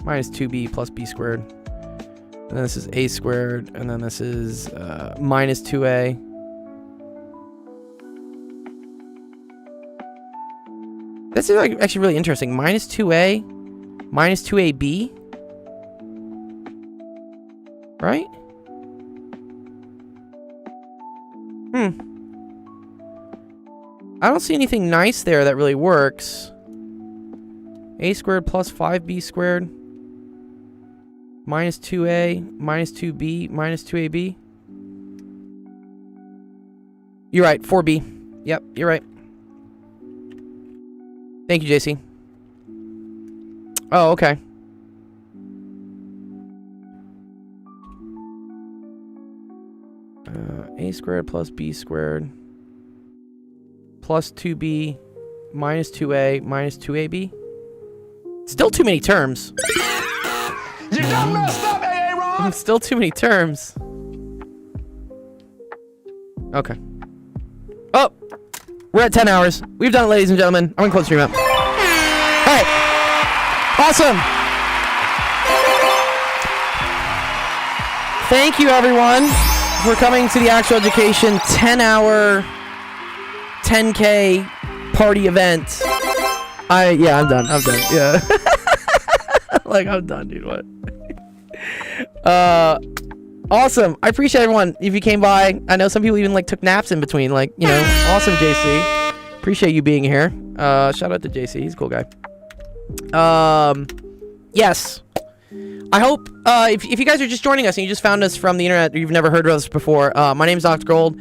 2b plus b squared. And then this is a squared, and then this is minus 2a. This is like actually really interesting. Minus 2a, minus 2ab. Right? I don't see anything nice there that really works. A squared plus 5b squared minus 2a minus 2b minus 2ab. You're right, 4b. Yep, you're right. Thank you, JC. Oh, okay. A squared plus b squared plus 2b minus 2a minus 2ab. Still too many terms. You done messed up, AA Ron! Still too many terms. Okay. Oh! We're at 10 hours. We've done it, ladies and gentlemen. I'm gonna close the stream out. Alright. Awesome. Thank you, everyone, for coming to the Actual Education 10-hour 10K party event. Yeah, I'm done. I'm done. Yeah. Like, I'm done, dude. What? Awesome. I appreciate everyone if you came by. I know some people even like took naps in between. Like, you know, awesome, JC. Appreciate you being here. Shout out to JC. He's a cool guy. Yes. I hope if you guys are just joining us and you just found us from the internet or you've never heard of us before, my name is Dr. Gold.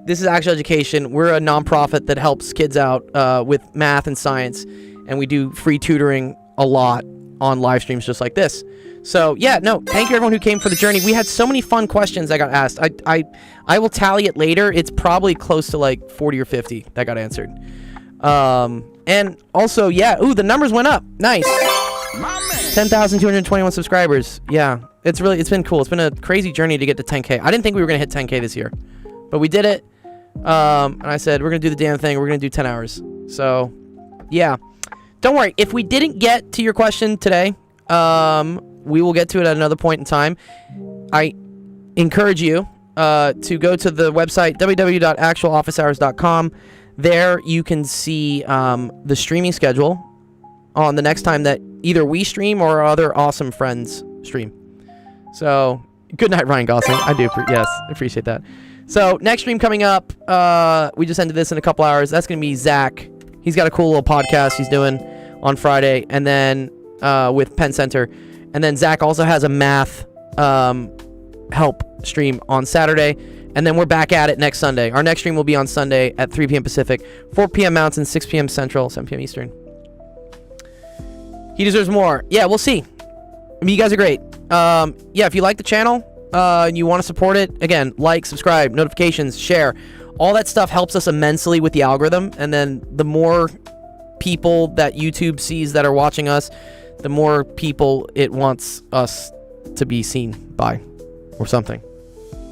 This is Actual Education. We're a nonprofit that helps kids out with math and science, and we do free tutoring a lot on live streams just like this. So yeah, no, thank you everyone who came for the journey. We had so many fun questions that got asked. I will tally it later. It's probably close to like 40 or 50 that got answered. And also, yeah, ooh, the numbers went up. Nice. 10,221 subscribers. Yeah, it's been cool. It's been a crazy journey to get to 10K. I didn't think we were gonna hit 10K this year, but we did it. And I said we're gonna do the damn thing. We're gonna do 10 hours. So yeah, don't worry. If we didn't get to your question today, we will get to it at another point in time. I encourage you to go to the website www.actualofficehours.com. There you can see the streaming schedule on the next time that either we stream or our other awesome friends stream. So good night, Ryan Gosling. I do appreciate that. So next stream coming up, we just ended this in a couple hours. That's gonna be Zach. He's got a cool little podcast he's doing on Friday, and then with Penn Center. And then Zach also has a math help stream on Saturday. And then we're back at it next Sunday. Our next stream will be on Sunday at 3 p.m. Pacific, 4 p.m. Mountain, 6 p.m. Central, 7 p.m. Eastern. He deserves more. Yeah, we'll see. I mean, you guys are great. Yeah, if you like the channel and you want to support it, again, like, subscribe, notifications, share. All that stuff helps us immensely with the algorithm. And then the more people that YouTube sees that are watching us, the more people it wants us to be seen by, or something.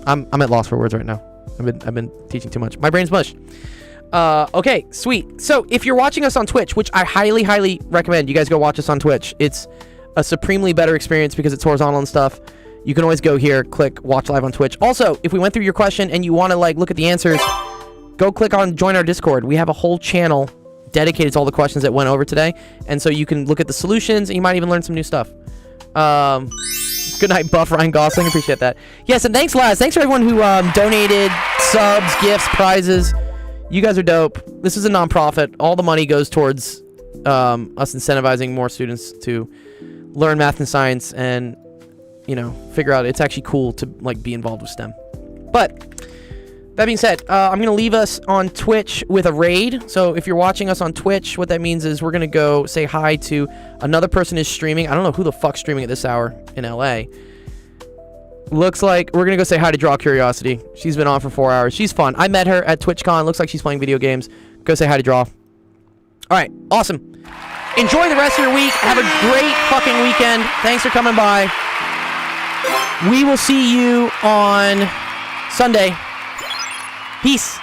I'm at loss for words right now. I've been teaching too much. My brain's mush. Okay, sweet. So if you're watching us on Twitch, which I highly recommend you guys go watch us on Twitch. It's a supremely better experience because it's horizontal and stuff. You can always go here, click watch live on Twitch. Also, if we went through your question and you want to like look at the answers, go click on join our Discord. We have a whole channel dedicated to all the questions that went over today, and so you can look at the solutions and you might even learn some new stuff. Good night, Buff Ryan Gosling. Appreciate that. Yes, and thanks, Laz. Thanks for everyone who donated subs, gifts, prizes. You guys are dope. This is a nonprofit. All the money goes towards us incentivizing more students to learn math and science, and you know, figure out it's actually cool to like be involved with STEM. But that being said, I'm gonna leave us on Twitch with a raid. So if you're watching us on Twitch, what that means is we're gonna go say hi to another person who's streaming. I don't know who the fuck's streaming at this hour in LA. Looks like we're gonna go say hi to Draw Curiosity. She's been on for 4 hours. She's fun. I met her at TwitchCon. Looks like she's playing video games. Go say hi to Draw. All right, awesome. Enjoy the rest of your week. Have a great fucking weekend. Thanks for coming by. We will see you on Sunday. Peace.